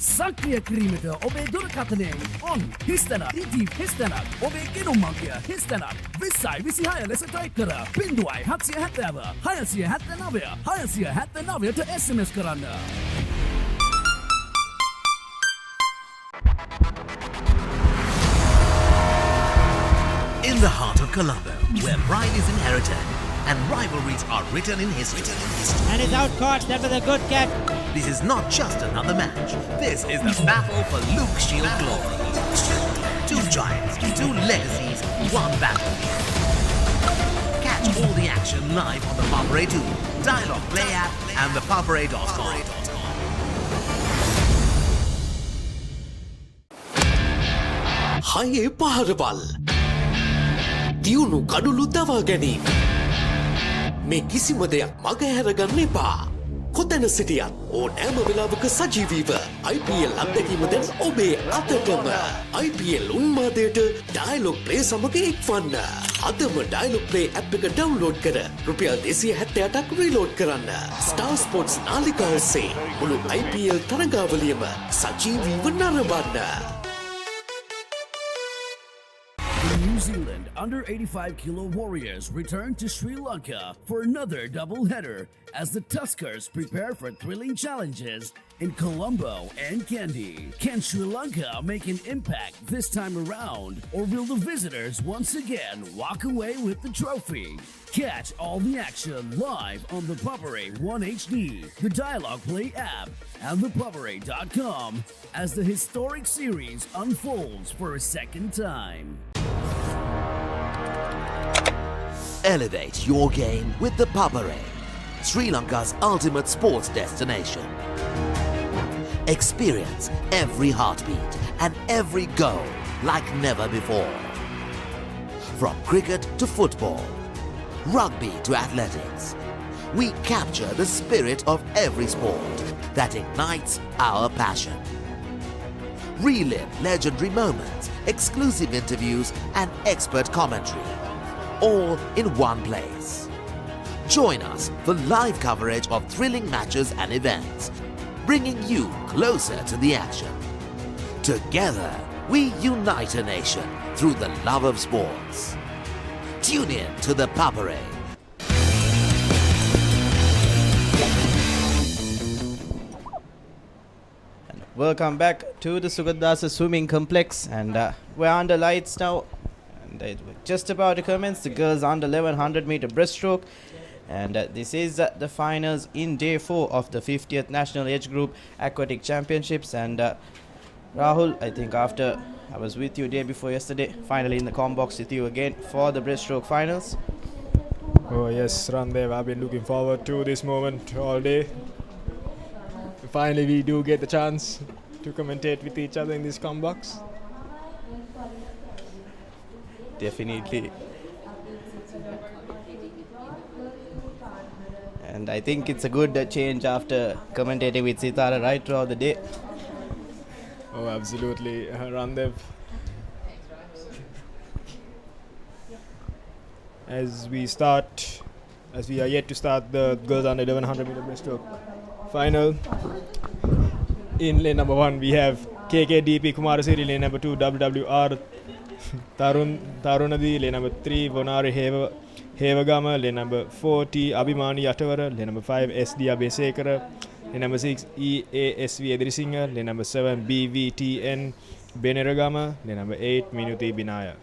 සක්‍රිය කිරීමට ඔබේ දුරකථනයෙන් on හිස්තැන ඉටි හිස්තැන ඔබේ ගෙනුම් අංකය හිස්තැන 2026 ලෙස ටයිප් කර 0770 679 679ට SMS කරන්න. In the heart of Colombo, where pride is inherited and rivalries are written in history. And it's out caught. That was a good catch. This is not just another match. This is the battle for Luke Shield glory. Two giants, two legacies, one battle. Catch all the action live on the Papare 2, Dialog Play App and thepapare.com. හයේ පහරවල් දියුණු කඩුළු දවා ගැනීම මේ කිසිම දෙයක් මගහැරගන්න එපා කොතැන සිටියත් ඕනෑම වෙලාවක සජීවීව IPL අත්දැකීම දැන් ඔබේ අතටම IPL උන්මාදයට Dialog Play සමග එක්වන්න අදම Dialog Play app එක ඩවුන්ලෝඩ් කර රුපියල් 268ක් රීලෝඩ් කරන්න Star Sports නාලිකා ඔස්සේ මුළු IPL තරගාවලියම සජීවීව නරඹන්න. The New Zealand under 85 kilo Warriors return to Sri Lanka for another doubleheader as the Tuskers prepare for thrilling challenges in Colombo and Kandy. Can Sri Lanka make an impact this time around, or will the visitors once again walk away with the trophy? Catch all the action live on the Papare 1 HD, the Dialog Play app, and thepapare.com as the historic series unfolds for a second time. Elevate your game with the Papare, Sri Lanka's ultimate sports destination. Experience every heartbeat and every goal like never before. From cricket to football, rugby to athletics, we capture the spirit of every sport that ignites our passion. Relive legendary moments, exclusive interviews, and expert commentary, all in one place. Join us for live coverage of thrilling matches and events, bringing you closer to the action. Together, we unite a nation through the love of sports. Tune in to the Papare. Welcome back to the Sugathadasa Swimming Complex, and we're under lights now, and we're just about to commence the girls under 1100 meter breaststroke, and this is the finals in day 4 of the 50th National Age Group Aquatic Championships. And Rahul, I think after I was with you day before yesterday, finally in the com box with you again for the breaststroke finals. Oh yes, Randev, I've been looking forward to this moment all day. Finally we do get the chance to commentate with each other in this com box. Definitely. And I think it's a good change after commentating with Sitara right throughout the day. Oh, absolutely, Randev. As we are yet to start the girls under 1100 meter breaststroke final. In lane number 1 we have KKDP Kumarasiri, lane number 2 WWR Tarunadi, lane number 3 Vonari Hevagama, lane number 4 T Abhimani Yatavara, lane number 5 SD Abesekara, lane number 6 EASV Edrisinga, lane number 7 BVTN Beneragama, lane number 8 Minuti Binaya.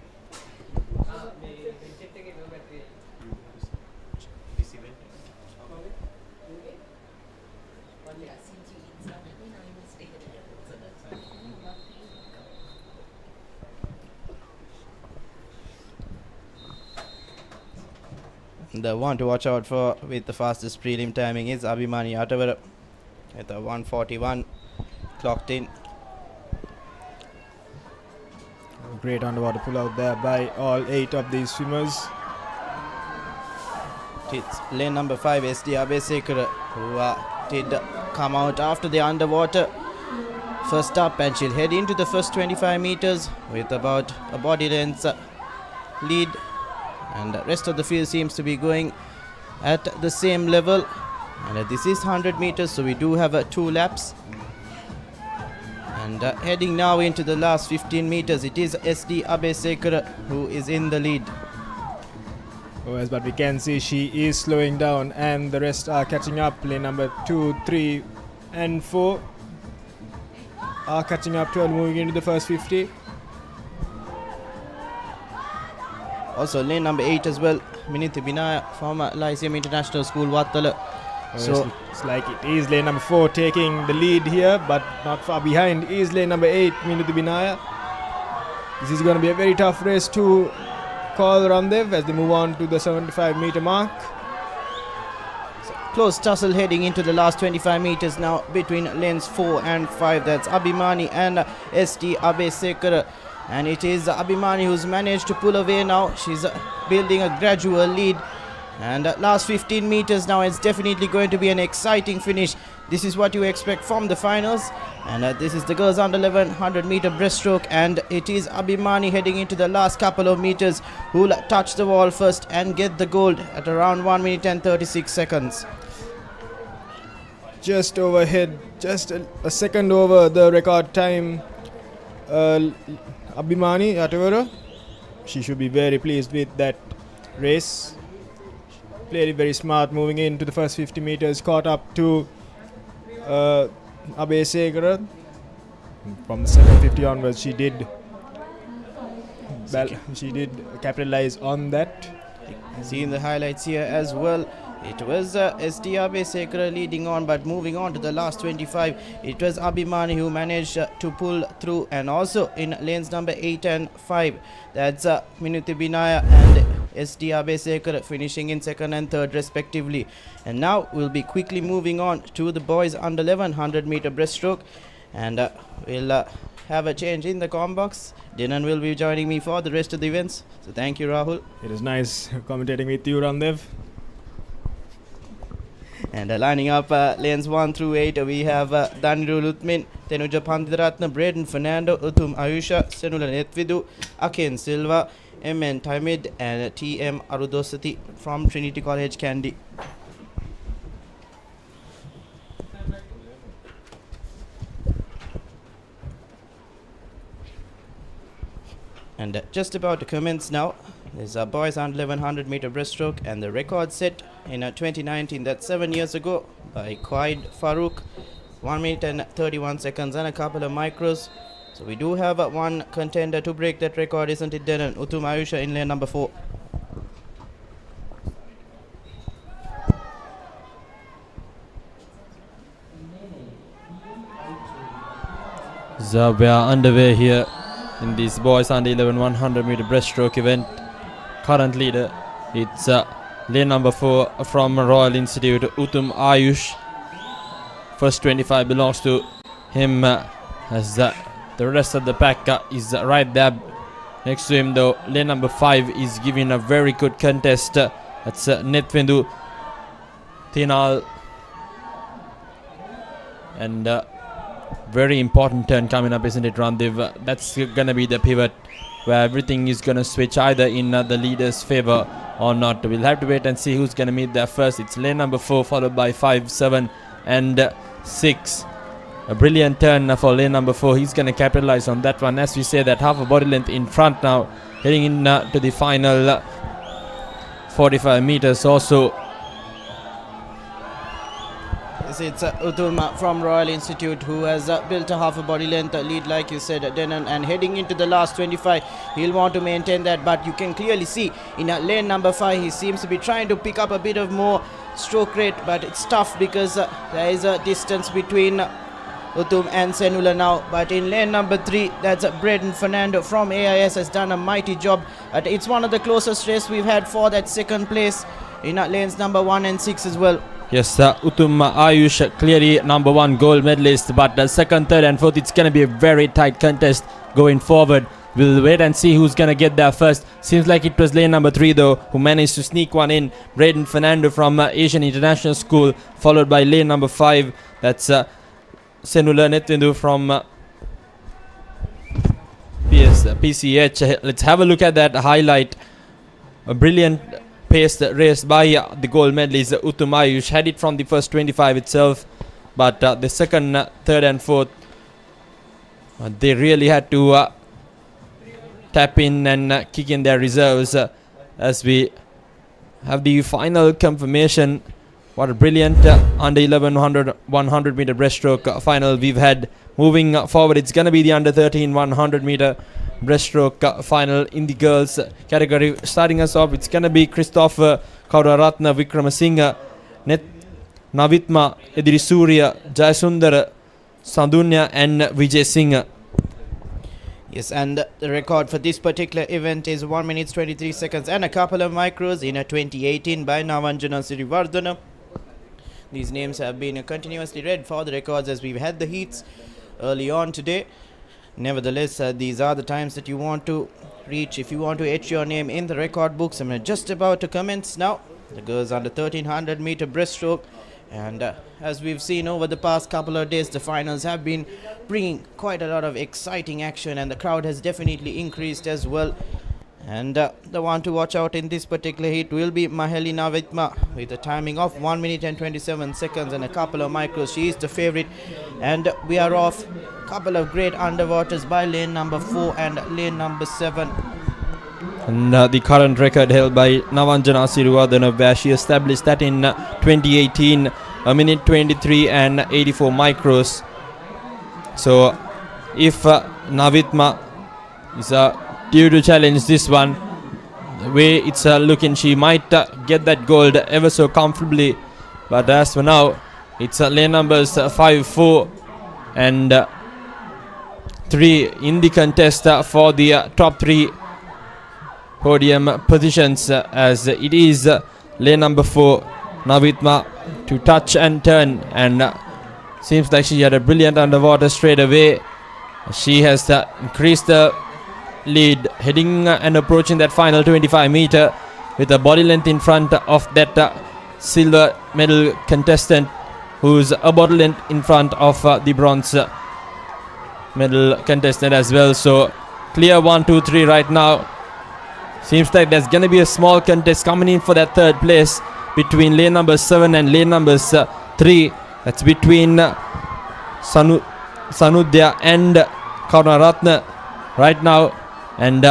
The one to watch out for with the fastest prelim timing is Abhimani Atavara at a 141 clocked in. Great underwater pull out there by all 8 of these swimmers. It's lane number 5 SD Abesekara, who did come out after the underwater first up, and she'll head into the first 25 meters with about a body length lead, and the rest of the field seems to be going at the same level. And this is 100 meters, so we do have 2 laps. And heading now into the last 15 meters, it is SD Abesekara who is in the lead. Oh, yes, but we can see she is slowing down and the rest are catching up. Lane number 2, 3 and 4 are catching up to her, moving into the first 50. Also lane number 8 as well, Miniti Binaya from Lyceum International School, Wattala. Oh, So yes, it's like it is lane number 4 taking the lead here, but not far behind is lane number 8, Minuti Binaya. This is going to be a very tough race to call, Randev, as they move on to the 75 meter mark. close tussle heading into the last 25 meters now between lanes 4 and 5. That's Abhimani and SD Abesekara. And it is Abhimani who's managed to pull away now. She's building a gradual lead. And last 15 meters now, it's definitely going to be an exciting finish. This is what you expect from the finals. And this is the girls under 1100 meter breaststroke. And it is Abhimani heading into the last couple of meters who'll touch the wall first and get the gold at around 1 minute and 36 seconds. Just overhead, just a second over the record time. Abhimani Atavara, she should be very pleased with that race. Played it very smart, moving into the first 50 meters, caught up to Abesekara. From the 750 onwards, she did capitalize on that. See in the highlights here as well. It was SD Abesekara leading on, but moving on to the last 25, it was Abhimani who managed to pull through, and also in lanes number 8 and 5, that's Minuti Binaya and SD Abesekara finishing in second and third respectively. And now we'll be quickly moving on to the boys under 1100 meter breaststroke, and we'll have a change in the com box. Dinan will be joining me for the rest of the events. So thank you, Rahul. It is nice commentating with you, Randev. And lining up lanes 1 through 8, we have Daniru Luthmin, Tenuja Pandiratna, Braden Fernando, Utum Ayusha, Senula Netvidu, Aken Silva, MN Timid, and TM Arudosati from Trinity College, Kandy. And just about to commence now. There's a boys under 1100 meter breaststroke, and the record set in 2019, that's 7 years ago, by Qaid Farouk, 1 minute and 31 seconds and a couple of micros. So we do have one contender to break that record, isn't it, Denon? Utum Ayusha in lane number 4. So we are underway here in this boys under 11 100 meter breaststroke event. Currently it's lane number 4 from Royal Institute, Utum Ayush. First 25 belongs to him, as the rest of the pack is right there next to him, though. Lane number 5 is giving a very good contest. That's Netvendu Tinal, and very important turn coming up, isn't it, Randiv? That's gonna be the pivot where everything is gonna switch either in the leader's favor or not. We'll have to wait and see who's gonna meet there first. It's lane number 4 followed by 5, 7 and 6. A brilliant turn for lane number 4. He's gonna capitalize on that one. As we say, that half a body length in front now, heading in to the final 45 meters or so. It's Utum from Royal Institute, who has built a half a body length lead, like you said, Denon, and heading into the last 25, he'll want to maintain that. But you can clearly see in lane number 5, he seems to be trying to pick up a bit of more stroke rate, but it's tough because there is a distance between Utum and Senula now. But in lane number 3, that's Braden Fernando from AIS, has done a mighty job. It's one of the closest races we've had for that second place in lanes number 1 and 6 as well. Yes, Utum Ayush clearly number 1 gold medalist, but the second, third and fourth, it's going to be a very tight contest going forward. We'll wait and see who's going to get there first. Seems like it was lane number 3 though who managed to sneak one in. Braden Fernando from Asian International School, followed by lane number 5. That's Senula Netvindu from PCH. Let's have a look at that highlight. A brilliant pace race by the gold medalist Utum Ayush. Had it from the first 25 itself, but the second, third and fourth, they really had to tap in and kick in their reserves as we have the final confirmation. What a brilliant under 1100 100 meter breaststroke final we've had. Moving forward, it's gonna be the under 13 100 meter breaststroke final in the girls category. Starting us off, it's gonna be Christopher Kauraratna Vikramasinghe, Navitma Edirisurya, Jayasundara Sandunya and Vijay Singh. Yes, and the record for this particular event is 1 minute 23 seconds and a couple of micros in 2018 by Navanjana Sirivardhana. These names have been continuously read for the records as we've had the heats early on today. Nevertheless, these are the times that you want to reach if you want to etch your name in the record books. I'm just about to commence now. The girls under 1300 meter breaststroke, and as we've seen over the past couple of days, the finals have been bringing quite a lot of exciting action, and the crowd has definitely increased as well. And the one to watch out in this particular heat will be Maheli Navitma with a timing of 1 minute and 27 seconds and a couple of micros. She is the favorite, and we are off. Couple of great underwaters by lane number 4 and lane number 7. And the current record held by Navanjana Sirivardhana, where she established that in 2018, a minute 23 and 84 micros. So if Navitma is due to challenge this one, the way it's looking, she might get that gold ever so comfortably. But as for now, it's lane numbers 5, 4 and 3 in the contest for the top 3 podium positions, as it is lane number 4 Navitma to touch and turn, and seems like she had a brilliant underwater straight away. She has increased the lead, heading and approaching that final 25 meter with a body length in front of that silver medal contestant, who's a bottle in front of the bronze medal contestant as well. So clear 1, 2, 3 right now. Seems like there's going to be a small contest coming in for that third place between lane number 7 and lane number 3. That's between Sanudya and Karunaratna right now. And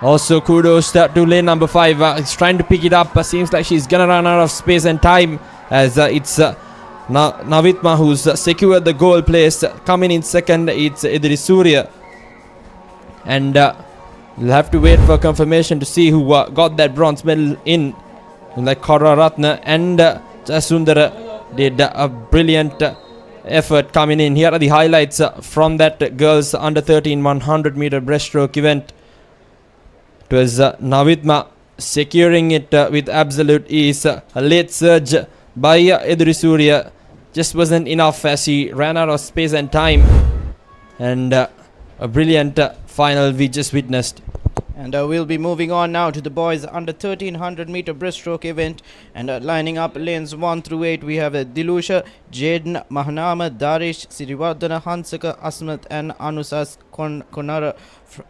also kudos to lane number 5. He's trying to pick it up. Seems like she's going to run out of space and time, as it's Navitma who's secured the goal place. Coming in second, it's Idri Surya. And we'll have to wait for confirmation to see who got that bronze medal in. Like Karunaratna and Jasundara did a brilliant effort coming in. Here are the highlights from that girls under 13 100 meter breaststroke event. It was Navitma securing it with absolute ease. A late surge by Idri Surya just wasn't enough as he ran out of space and time. And a brilliant final we just witnessed. And we'll be moving on now to the boys under 1300 meter breaststroke event. And lining up lanes 1 through 8, we have Dilusha, Jaden, Mahanama, Darish, Sirivardhana, Hansaka, Asmat and Anusas Konara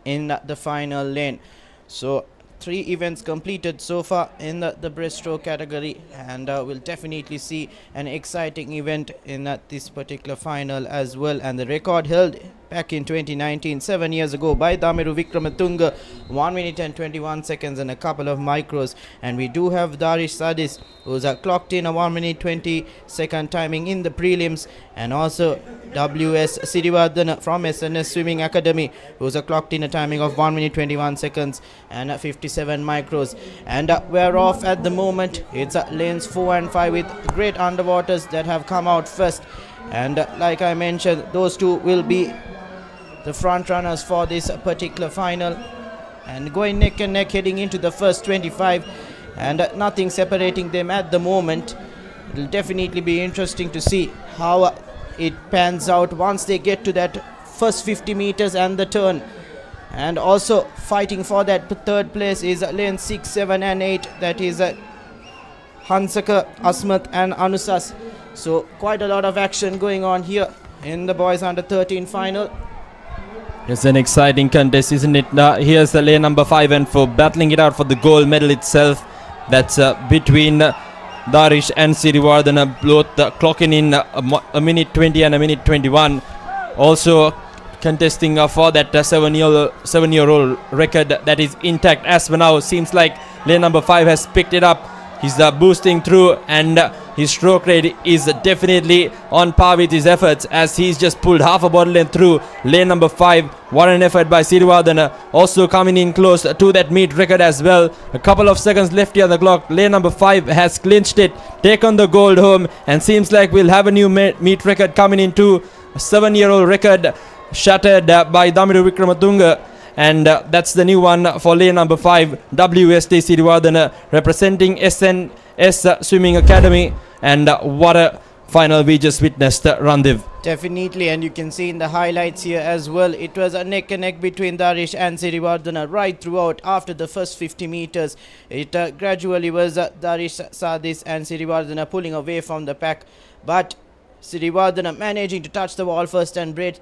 in the final lane. So 3 events completed so far in the breaststroke category, and we'll definitely see an exciting event in this particular final as well. And the record held back in 2019, 7 years ago, by Damiru Vikramatunga, 1 minute and 21 seconds and a couple of micros. And we do have Darish Sadis, who's clocked in a 1 minute 20 second timing in the prelims, and also WS Sirivardhana from SNS Swimming Academy, who's clocked in a timing of 1 minute 21 seconds and 57 micros. And we're off at the moment. It's lanes 4 and 5 with great underwaters that have come out first. And like I mentioned, those two will be the front runners for this particular final, and going neck and neck heading into the first 25, and nothing separating them at the moment. It will definitely be interesting to see how it pans out once they get to that first 50 meters and the turn. And also fighting for that third place is lane 6, 7 and 8, that is Hansaka, Asmat and Anusas. So quite a lot of action going on here in the boys under 13 final. It's an exciting contest, isn't it? Here's the lane number 5 and 4 battling it out for the gold medal itself. That's between Darish and Sirivardhana, both clocking in a minute 20 and a minute 21. Also contesting for that 7-year-old record that is intact as for now. Seems like lane number 5 has picked it up. He's boosting through, and his stroke rate is definitely on par with his efforts, as he's just pulled half a bottle length through lane number 5. What an effort by Sirivardhana, also coming in close to that meet record as well. A couple of seconds left here on the clock. Lane number 5 has clinched it, taken the gold home, and seems like we'll have a new meet record coming into a 7-year-old record shattered by Damiru Vikramatunga. And that's the new one for lane number 5, WST Sirivardhana, representing SNS Swimming Academy. And what a final we just witnessed, Randiv. Definitely, and you can see in the highlights here as well, it was a neck and neck between Darish and Sirivardhana right throughout. After the first 50 meters, it gradually was Darish Sadis and Sirivardhana pulling away from the pack, but Sirivardhana managing to touch the wall first and break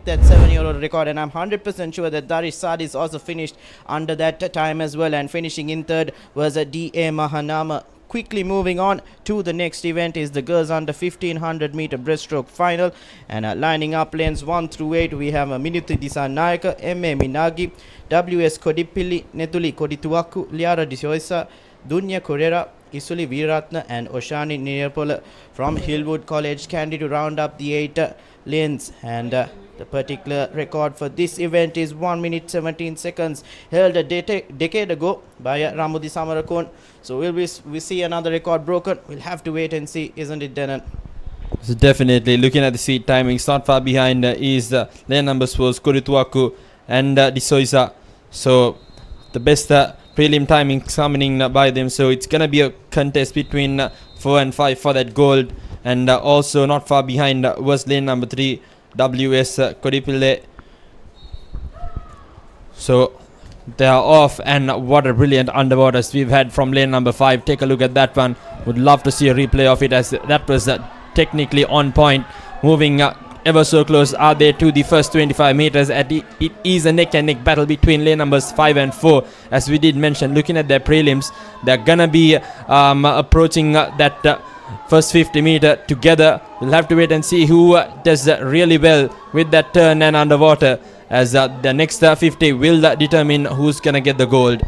that 7-year-old record. And I'm 100% sure that Darish Sadis also finished under that time as well, and finishing in third was a D.A. Mahanama. Quickly moving on to the next event is the girls under 1500 meter breaststroke final, and lining up lanes 1 through 8, we have Minuti Disanayaka, M.A. Minagi, W.S. Kodipilli, Netuli Kodituaku, Liara Disoisa, Dunya Correra, Isuli Viratna and Oshani Nirpola from Hillwood College Candy to round up the 8 lanes. And the particular record for this event is 1 minute 17 seconds, held a decade ago by Ramudi Samarakon. So we see another record broken. We'll have to wait and see, isn't it, Denan? So definitely, looking at the seat timings, not far behind is lane number 4, Kurituaku and Disoisa. So the best prelim timing coming by them, so it's gonna be a contest between 4 and 5 for that gold. And also not far behind was lane number 3, WS Kodipille. So They are off, and what a brilliant underwaters we've had from lane number 5. Take a look at that one. Would love to see a replay of it, as that was technically on point. Moving ever so close are they to the first 25 meters. It is a neck and neck battle between lane numbers 5 and 4. As we did mention, looking at their prelims, they're gonna be approaching that first 50 meter together. We'll have to wait and see who does really well with that turn and underwater, as the next 50 will determine who's gonna get the gold.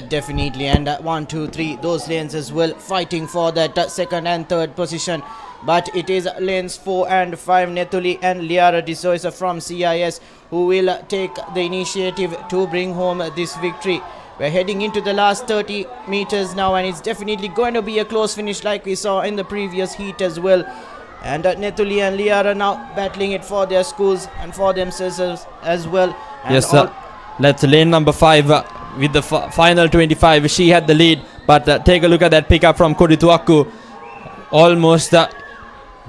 Definitely, and 1, 2, 3, those lanes as well fighting for that second and third position. But it is lanes 4 and 5, Nethuli and Liara de Souza from CIS, who will take the initiative to bring home this victory. We're heading into the last 30 meters now, and it's definitely going to be a close finish like we saw in the previous heat as well. And Nethuli and Liara now battling it for their schools and for themselves as well. And yes, sir. Let's lane number 5 with the final 25. She had the lead, but take a look at that pickup from Kodituaku. Almost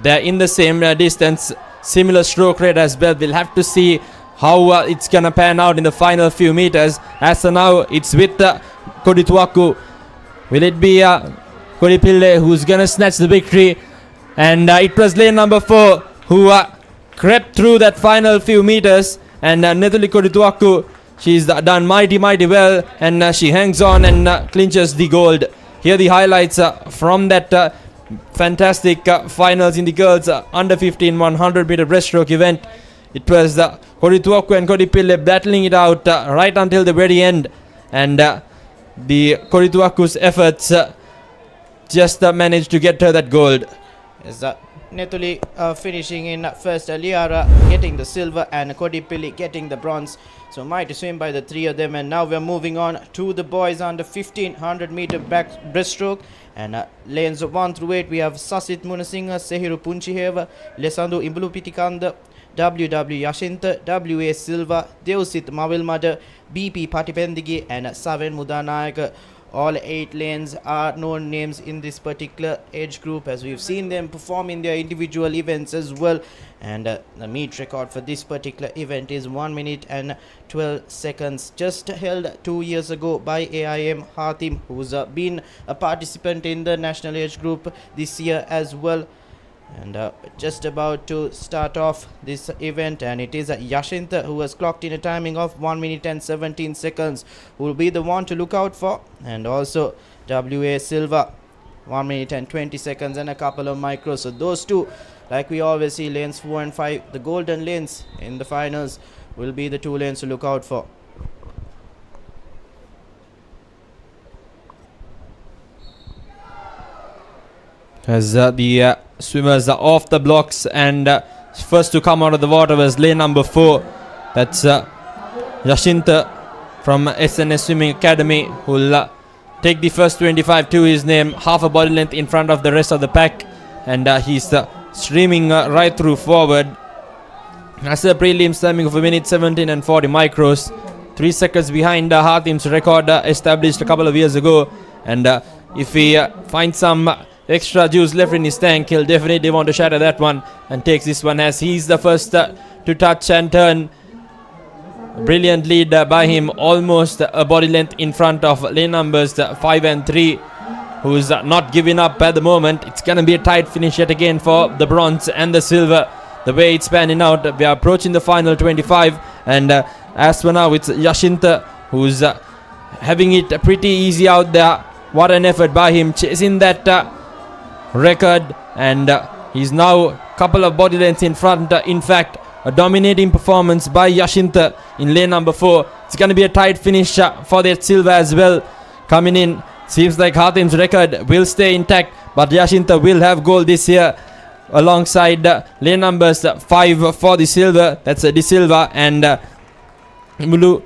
they're in the same distance, similar stroke rate as well. We'll have to see how it's gonna pan out in the final few meters. As of now, it's with Kodituaku. Will it be Kodipille who's gonna snatch the victory? And it was lane number 4 who crept through that final few meters, and Nethuli Kodituaku, she's done mighty well, and she hangs on and clinches the gold. Here the highlights from that fantastic finals in the girls under 15 100 meter breaststroke event. It was Kodituaku and Kodipille battling it out right until the very end, and the Kodituaku's efforts just managed to get her that gold. Is Nethuli finishing in first, Liara getting the silver and Kodipille getting the bronze. So mighty swim by the three of them, and now we're moving on to the boys under 1500 meter back breaststroke. And lanes 1 through 8, we have Sasit Munasinghe, Sehiru Punchiheva, Lesandu Imbulupitikanda, WW Yashinta, WA Silva, Deusit Mavilmada, BP Patipendige, and Saven Mudanayaka. All 8 lanes are known names in this particular age group, as we've seen them perform in their individual events as well. And the meet record for this particular event is 1 minute and 12 seconds, just held 2 years ago by AIM Hatim, who's been a participant in the national age group this year as well. And just about to start off this event, and it is Yashinta who has clocked in a timing of 1 minute and 17 seconds, who will be the one to look out for. And also WA Silva, 1 minute and 20 seconds and a couple of micros. So those two, like we always see, lanes 4 and 5, the golden lanes in the finals, will be the 2 lanes to look out for. As the swimmers are off the blocks, and first to come out of the water was lane number 4. That's Yashinta from SNS Swimming Academy, who will take the first 25 to his name, half a body length in front of the rest of the pack, and he's streaming right through forward. That's a prelims timing of 1 minute 17 and 40 micros, 3 seconds behind Hatim's record established a couple of years ago. And if he finds some extra juice left in his tank, he'll definitely want to shatter that one, and takes this one as he's the first to touch and turn. Brilliant lead by him, almost a body length in front of lane numbers 5 and 3, who's not giving up at the moment. It's gonna be a tight finish yet again for the bronze and the silver. The way it's panning out, we are approaching the final 25, and as for now it's Yashinta who's having it pretty easy out there. What an effort by him, chasing that record, and he's now a couple of body lengths in front. In fact, a dominating performance by Yashinta in lane number 4. It's going to be a tight finish for that silver as well. Coming in, seems like Hatim's record will stay intact, but Yashinta will have gold this year alongside lane numbers 5 for the silver. That's De Silva and Mulu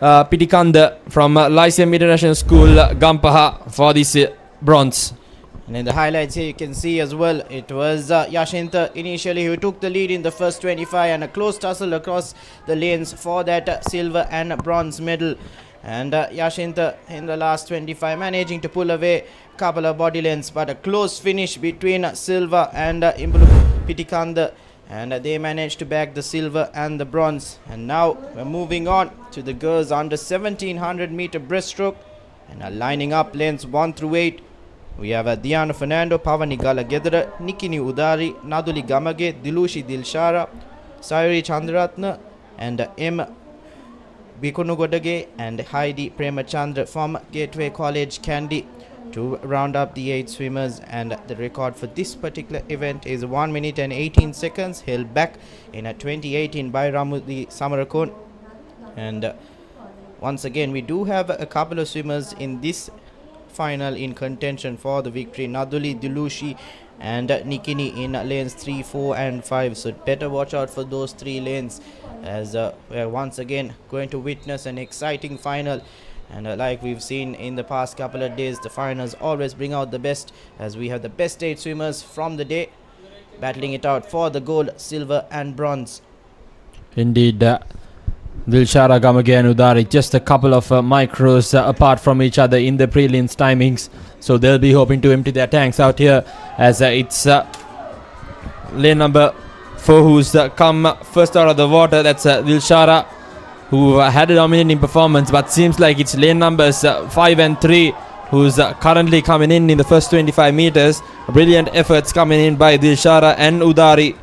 Pitikanda from Lyceum International School Gampaha for this bronze. And in the highlights here you can see as well, it was Yashinta initially who took the lead in the first 25, and a close tussle across the lanes for that silver and bronze medal. And Yashinta in the last 25 managing to pull away a couple of body lengths, but a close finish between Silva and Imbulu Pitikanda and they managed to bag the silver and the bronze. And now we're moving on to the girls under 1700 meter breaststroke, and are lining up lanes 1 through 8. We have Diana Fernando, Pavani Galagedara, Nikini Udari, Naduli Gamage, Dilushi Dilshara, Sayuri Chandraratna, and M. Bikunugodage and Heidi Premachandra from Gateway College Kandy to round up the 8 swimmers. And the record for this particular event is 1 minute and 18 seconds, held back in 2018 by Ramudi Samarakon. And once again, we do have a couple of swimmers in this final in contention for the victory: Naduli, Dilushi and Nikini in lanes 3, 4 and 5. So better watch out for those 3 lanes, as we're once again going to witness an exciting final. And like we've seen in the past couple of days, the finals always bring out the best, as we have the best 8 swimmers from the day battling it out for the gold, silver and bronze. Indeed, Dilshara, Gamage and Udari just a couple of micros apart from each other in the prelims timings, so they'll be hoping to empty their tanks out here, as it's lane number 4 who's come first out of the water. That's Dilshara, who had a dominating performance, but seems like it's lane numbers 5 and 3 who's currently coming in the first 25 meters. Brilliant efforts coming in by Dilshara and Udari.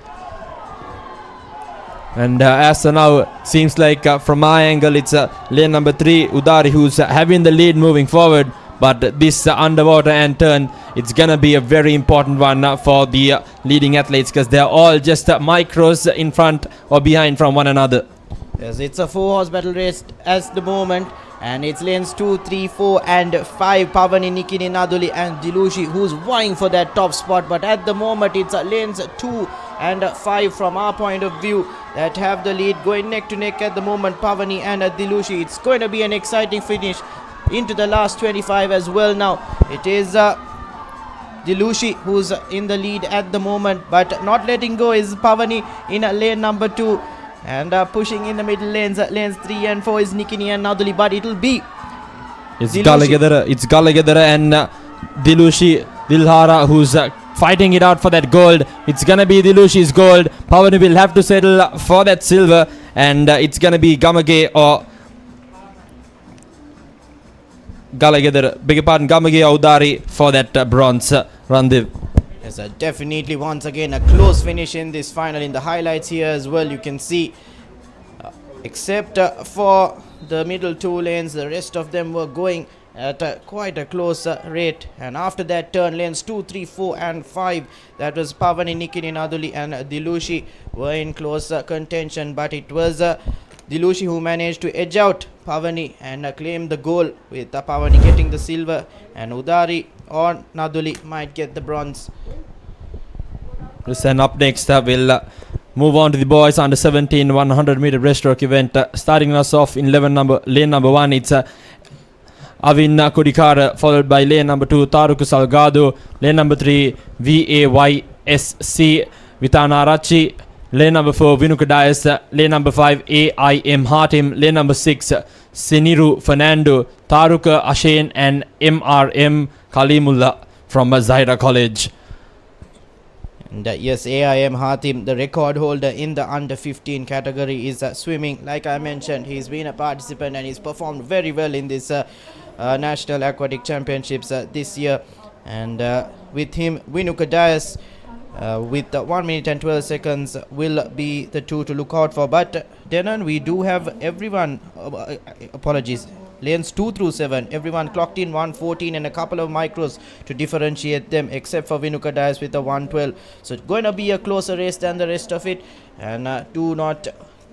And as of now, seems like from my angle, it's lane number 3, Udari, who's having the lead moving forward. But this underwater and turn, it's gonna be a very important one for the leading athletes, because they're all just micros in front or behind from one another. Yes, it's a 4-horse battle race at the moment, and it's lanes 2, 3, 4 and 5. Pavani, Nikini, Naduli and Dilushi who's vying for that top spot, but at the moment it's lanes 2 and 5 from our point of view that have the lead, going neck to neck at the moment, Pavani and Dilushi. It's going to be an exciting finish into the last 25 as well. Now it is Dilushi who's in the lead at the moment, but not letting go is Pavani in lane number 2. And pushing in the middle lanes, lanes 3 and 4 is Nikini and Naduli, but it'll be It's Galagedara and Dilushi Dilhara who's fighting it out for that gold. It's gonna be Dilushi's gold. Pavani will have to settle for that silver, and it's gonna be Gamage or Galagedara, beg your pardon, Gamage or Udari for that bronze. Randiv. Yes, definitely once again a close finish in this final. In the highlights here as well, you can see except for the middle 2 lanes, the rest of them were going at quite a close rate. And after that turn, lanes 2, 3, 4 and 5, that was Pavani, Nikini, Naduli and Dilushi were in close contention, but it was Dilushi who managed to edge out Pavani and claim the goal, with Pavani getting the silver and Udari or Naduli might get the bronze. And up next, we'll move on to the boys under 17 100 meter breaststroke event. Starting us off in lane number 1, it's Avin Kodikar, followed by lane number 2, Taruku Salgado, lane number 3, VAYSC, Vitana Rachi, lane number 4, Vinukadayas, lane number 5, AIM Hatim, lane number 6, Seniru Fernando, Taruka Ashain and MRM Kalimullah from Zahira College. And yes, AIM Hatim, the record holder in the under 15 category, is swimming. Like I mentioned, he's been a participant and he's performed very well in this National Aquatic Championships this year. And with him, Vinukadayas with 1 minute and 12 seconds will be the 2 to look out for. But Denon, we do have everyone, lanes 2 through 7, everyone clocked in 114 and a couple of micros to differentiate them, except for Vinukadayas with a 112. So it's going to be a closer race than the rest of it, and do not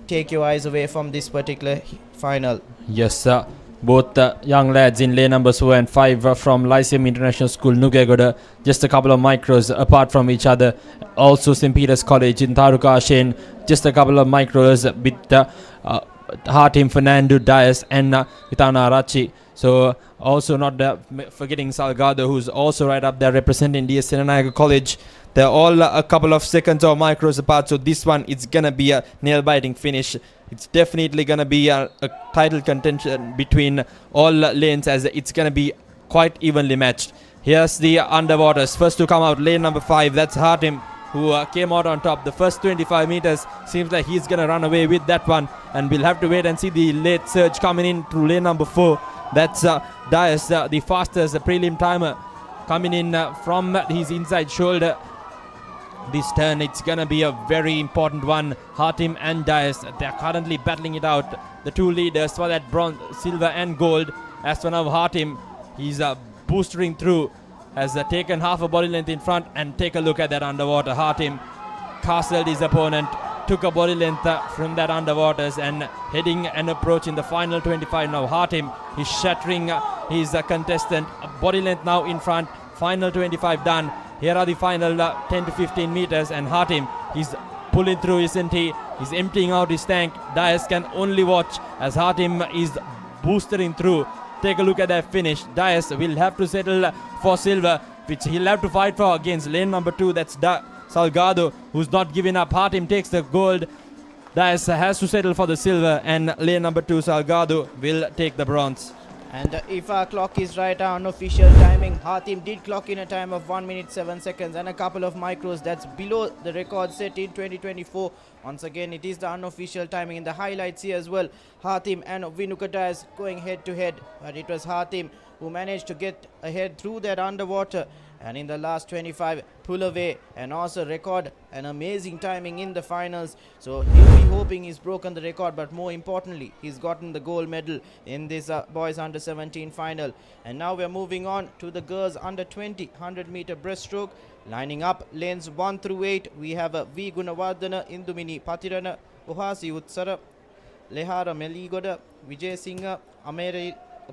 take your eyes away from this particular final. Yes, sir. Both young lads in lane numbers 4 and 5 from Lyceum International School, Nugegoda, just a couple of micros apart from each other. Also St. Peter's College in Taruka Ashain, just a couple of micros with Hatim, Fernando, Dias and Vitana Arachi. So also not forgetting Salgado, who's also right up there representing DS Senanaga College. They're all a couple of seconds or micros apart, so this one it's gonna be a nail-biting finish. It's definitely gonna be a title contention between all lanes, as it's gonna be quite evenly matched. Here's the underwaters. First to come out, lane number 5, that's Hatim, who came out on top. The first 25 meters seems like he's going to run away with that one, and we'll have to wait and see the late surge coming in through lane number 4. That's Dias, the fastest prelim timer, coming in from his inside shoulder. This turn, it's going to be a very important one. Hatim and Dias, they're currently battling it out. The two leaders for that bronze, silver and gold. As for now, Hatim, he's boostering through, has taken half a body length in front, and take a look at that underwater. Hatim castled his opponent, took a body length from that underwaters, and heading and approaching the final 25 now. Hatim is shattering his contestant, a body length now in front. Final 25 done. Here are the final 10 to 15 meters, and Hatim, he's pulling through, isn't he? He's emptying out his tank. Dias can only watch as Hatim is boostering through. Take a look at that finish. Dias will have to settle for silver, which he'll have to fight for against lane number 2. That's Salgado, who's not giving up. Hatim takes the gold. Dias has to settle for the silver, and lane number 2, Salgado, will take the bronze. And if our clock is right, our unofficial timing, Hatim did clock in a time of 1 minute 7 seconds and a couple of micros. That's below the record set in 2024. Once again, it is the unofficial timing. In the highlights here as well, Hatim and Vinukadais going head to head, but it was Hatim who managed to get ahead through that underwater, and in the last 25 pull away and also record an amazing timing in the finals. So he'll be hoping he's broken the record, but more importantly, he's gotten the gold medal in this boys under 17 final. And now we're moving on to the girls under 20 100 meter breaststroke. Lining up lanes 1 through 8, we have V Gunawardana, Indumini Patirana, Ohasi Utsara, Lehara Meligoda, Vijay Singha,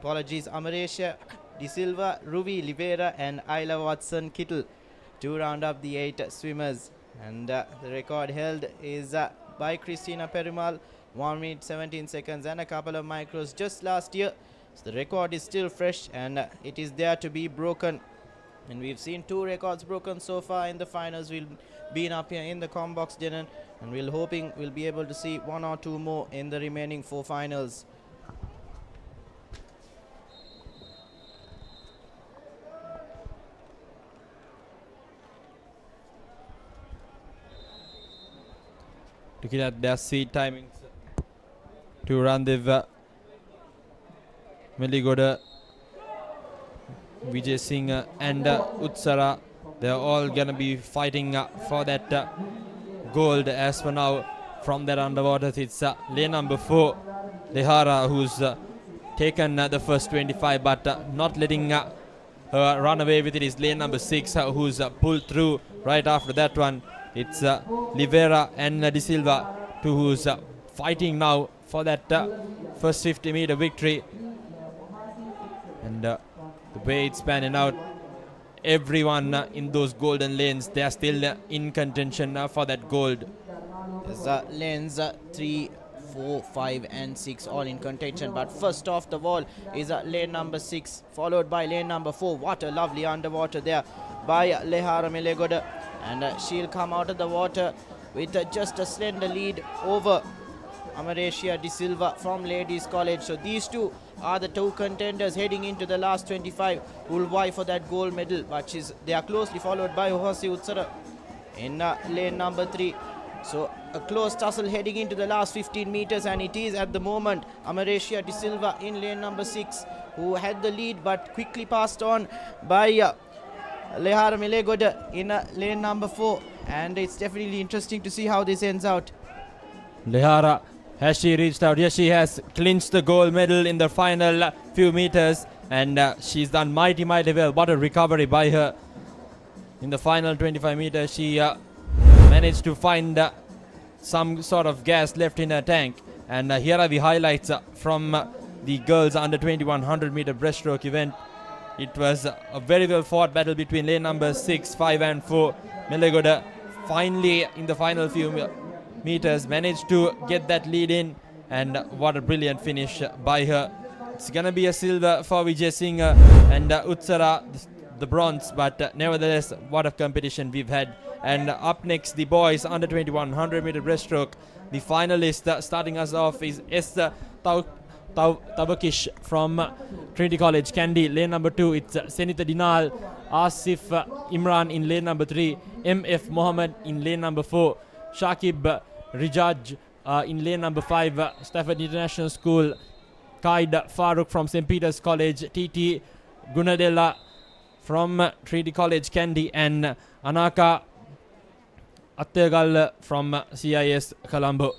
Amaresha De Silva, Ruby Livera, and Isla Watson Kittle to round up the 8 swimmers. And the record held is by Christina Perimal, 1 minute 17 seconds and a couple of micros just last year. So the record is still fresh, and it is there to be broken. And we've seen 2 records broken so far in the finals. We'll be up here in the com box, Denon, and we're hoping we'll be able to see 1 or 2 more in the remaining 4 finals. Looking at their seat timings to run the Meligoda, Vijay Singh and Utsara. They're all gonna be fighting for that gold. As for now, from that underwater, it's lane number 4, Lehara, who's taken the first 25, but not letting her run away with it is lane number 6, who's pulled through right after that one. It's Livera and De Silva, who's fighting now for that first 50 meter victory. And the way it's panning out, everyone in those golden lanes, they're still in contention for that gold. There's lanes 3, 4, 5 and 6 all in contention, but first off the wall is lane number 6, followed by lane number 4. What a lovely underwater there by Lehara Melegoda, and she'll come out of the water with just a slender lead over Amarecia De Silva from Ladies College. So these two are the 2 contenders heading into the last 25 who will vie for that gold medal, but they are closely followed by Ohasi Utsara in lane number 3. So a close tussle heading into the last 15 meters, and it is at the moment Amarecia De Silva in lane number 6 who had the lead, but quickly passed on by Lehara Melegoda in lane number 4, and it's definitely interesting to see how this ends out. Lehara, has she reached out? Yes, she has clinched the gold medal in the final few meters, and she's done mighty well. What a recovery by her. In the final 25 meters, she managed to find some sort of gas left in her tank. And here are the highlights from the girls under 2100 meter breaststroke event. It was a very well fought battle between lane number 6, 5 and 4. Melegoda finally in the final few meters managed to get that lead in, and what a brilliant finish by her. It's gonna be a silver for Vijay Singh and Utsara the bronze, but nevertheless what a competition we've had. And up next, the boys under 2100 meter breaststroke. The finalist starting us off is Esther Tabakish from Trinity College Kandy. Lane number 2, it's Senita Dinal, Asif Imran in lane number 3, MF Mohammed in lane number 4, Shakib Rijaj in lane number 5, Stafford International School, Qaid Farooq from St. Peter's College, TT Gunadella from Trinity College Kandy, and Anaka Attegal from CIS Colombo.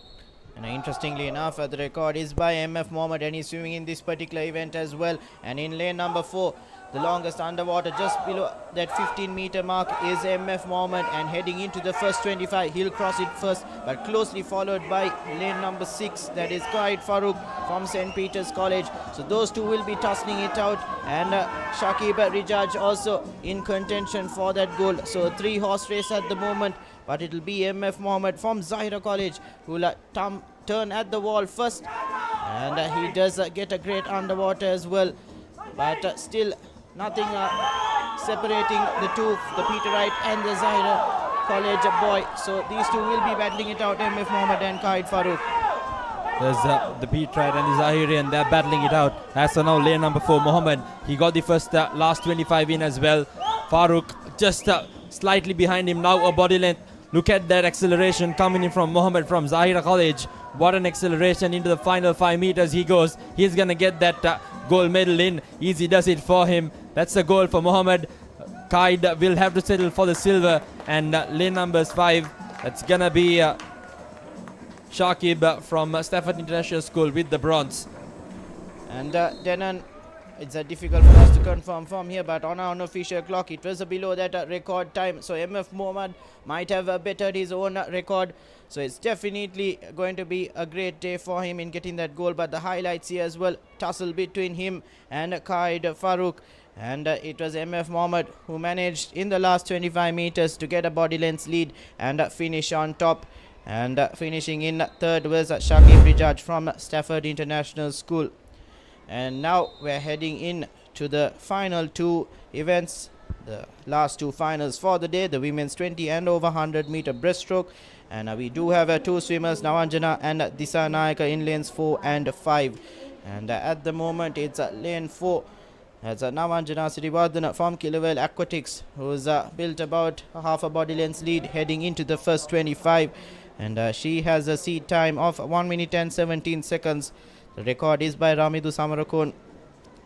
And interestingly enough, the record is by MF Mohammed, and he's swimming in this particular event as well. And in lane number 4, the longest underwater, just below that 15-meter mark, is MF Mohammed, and heading into the first 25, he'll cross it first, but closely followed by lane number 6, that is Qaid Farooq from St. Peter's College. So those two will be tussling it out, and Shakib Rijaj also in contention for that goal. So a 3-horse race at the moment, but it'll be MF Mohammed from Zahira College who will turn at the wall first, and he does get a great underwater as well, but still nothing separating the two, the Peterite and the Zahira College boy. So these two will be battling it out, MF Mohammed and Qaid Farooq. There's the Peterite and the Zahirian, they're battling it out. As for now, lane number 4, Mohammed, he got the first last 25 in as well. Farooq just slightly behind him, now a body length. Look at that acceleration coming in from Mohammed from Zahira College. What an acceleration into the final 5 meters he goes. He's going to get that gold medal in. Easy does it for him. That's a goal for Mohammed. Qaid will have to settle for the silver. And lane numbers 5, that's going to be Shakib from Stafford International School with the bronze. And Denon, it's difficult for us to confirm from here, but on our unofficial clock, it was below that record time. So MF Mohammed might have bettered his own record. So it's definitely going to be a great day for him in getting that goal. But the highlights here as well, tussle between him and Qaid Farooq. And it was MF Mohammed who managed in the last 25 meters to get a body length lead and finish on top. And finishing in third was Shakib Rijaj from Stafford International School. And now we're heading in to the final 2 events, the last 2 finals for the day, the women's 20 and over 100 meter breaststroke. And we do have 2 swimmers, Navanjana and Dissanayake, in lanes 4 and 5. And at the moment it's lane 4. That's Navanjana Sirivardhana from Kilowell Aquatics, who's built about half a body length lead heading into the first 25. And she has a seed time of 1 minute and 17 seconds. The record is by Ramudi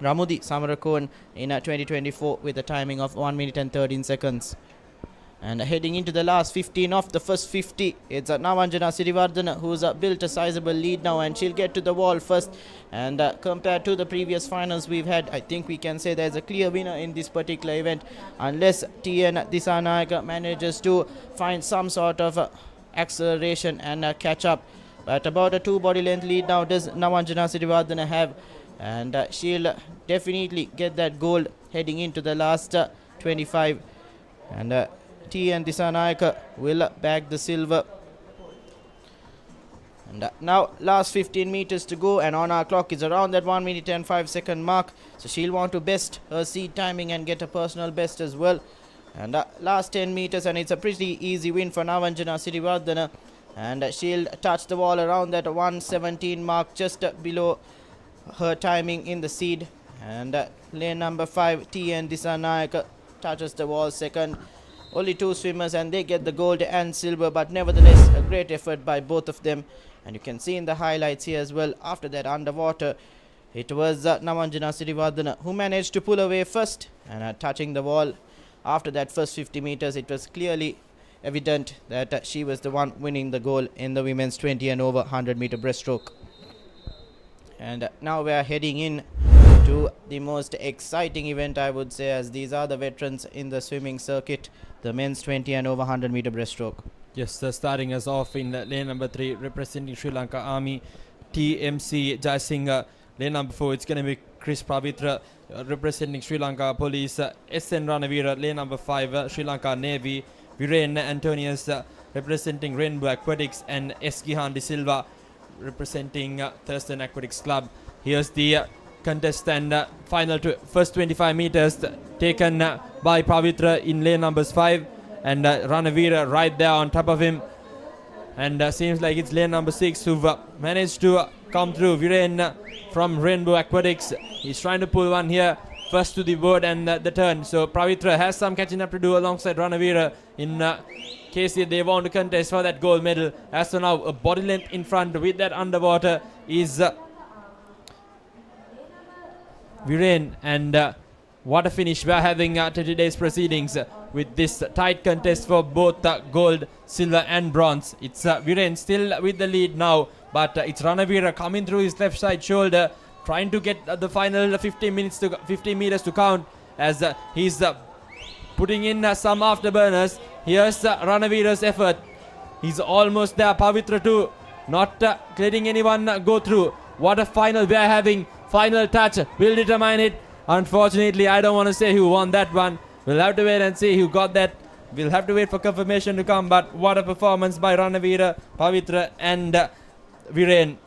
Samarakon in 2024 with a timing of 1 minute and 13 seconds. And heading into the last 15 of the first 50, it's Navanjana Sirivardhana who's built a sizable lead now, and she'll get to the wall first. And compared to the previous finals we've had, I think we can say there's a clear winner in this particular event, unless TN Dissanayake manages to find some sort of acceleration and catch up. But about a 2 body length lead now does Navanjana Sirivardhana have, and she'll definitely get that gold heading into the last 25. And TN Dissanayake will bag the silver. And now last 15 meters to go, and on our clock is around that 1 minute and 5 second mark. So she'll want to best her seed timing and get a personal best as well. And last 10 meters, and it's a pretty easy win for Navanjana Sirivardhana. And she'll touch the wall around that 117 mark, just below her timing in the seed. And lane number 5, TN Dissanayake, touches the wall second. Only 2 swimmers and they get the gold and silver, but nevertheless a great effort by both of them. And you can see in the highlights here as well, after that underwater, it was Navanjana Sirivardhana who managed to pull away first, and touching the wall after that first 50 meters, it was clearly evident that she was the one winning the goal in the women's 20 and over 100 meter breaststroke. And now we are heading in to the most exciting event, I would say, as these are the veterans in the swimming circuit, the men's 20 and over 100 meter breaststroke. Yes, starting us off in lane number 3, representing Sri Lanka Army, TMC Jaisinga. Lane number 4, it's going to be Chris Pavitra, representing Sri Lanka Police, SN Ranavira. Lane number 5, Sri Lanka Navy, Viren Antonius, representing Rainbow Aquatics, and Eskihan De Silva, representing Thurston Aquatics Club. Here's the contest and final first 25 meters taken by Pavitra in lane numbers 5, and Ranavira right there on top of him. And seems like it's lane number 6 who've managed to come through. Viren from Rainbow Aquatics. He's trying to pull one here. First to the board and the turn. So Pavitra has some catching up to do alongside Ranavira in case they want to contest for that gold medal. As for now, a body length in front with that underwater is Viren. And what a finish we're having to today's proceedings with this tight contest for both gold, silver and bronze. It's Viren still with the lead now, but it's Ranavira coming through his left side shoulder, trying to get the final 15 meters to count as he's putting in some afterburners. Here's Ranavira's effort. He's almost there. Pavitra too, not letting anyone go through. What a final we are having. Final touch will determine it. Unfortunately, I don't want to say who won that one. We'll have to wait and see who got that. We'll have to wait for confirmation to come. But what a performance by Ranavira, Pavitra and Viren.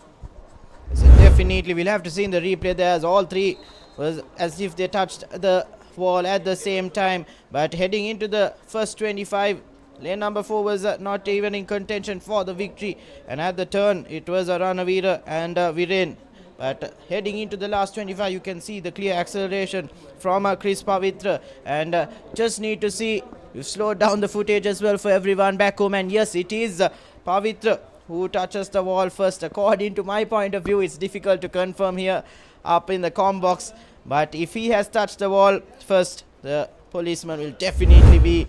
So definitely, we'll have to see in the replay there as all three was as if they touched the wall at the same time. But heading into the first 25, lane number 4 was not even in contention for the victory. And at the turn, it was Ranavira and Viren. But heading into the last 25, you can see the clear acceleration from Chris Pavitra. And just need to see, we've slowed down the footage as well for everyone back home. And yes, it is Pavitra who touches the wall first. According to my point of view, it's difficult to confirm here up in the comm box. But if he has touched the wall first, the policeman will definitely be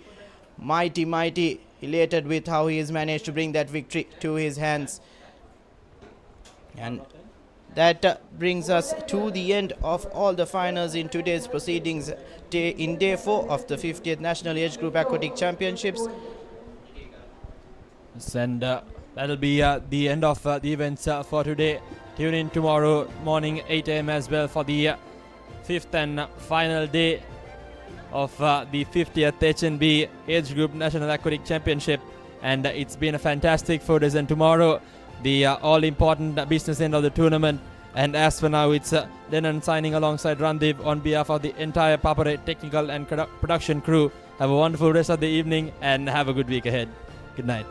mighty elated with how he has managed to bring that victory to his hands. And that brings us to the end of all the finals in today's proceedings in day 4 of the 50th National Age Group Aquatic Championships. And that'll be the end of the events for today. Tune in tomorrow morning 8 a.m. as well for the 5th and final day of the 50th HNB Age Group National Aquatic Championship. And it's been a fantastic 4 days. And tomorrow, the all-important business end of the tournament. And as for now, it's Lennon signing alongside Randeep on behalf of the entire Papare technical and production crew. Have a wonderful rest of the evening and have a good week ahead. Good night.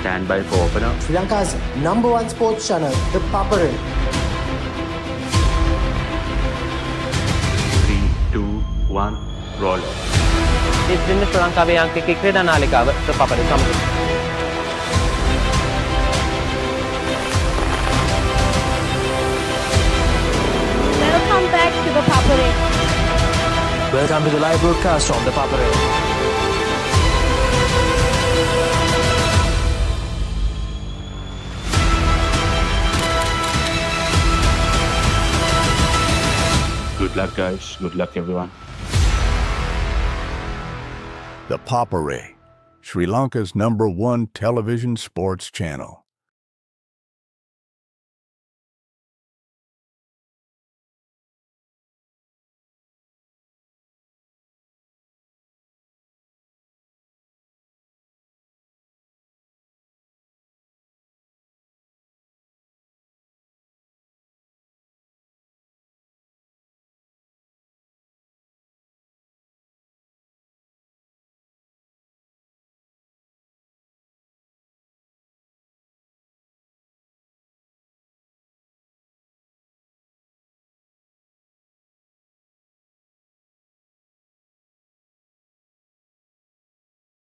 Stand by for opener. Sri Lanka's #1 sports channel, the Papare. 3, 2, 1, roll. It's been the Sri Lanka Yankee Cricket Analytica, the Papare Company. Welcome back to the Papare. Welcome to the live broadcast from the Papare. Good luck, guys. Good luck, everyone. The Papare, Sri Lanka's #1 television sports channel.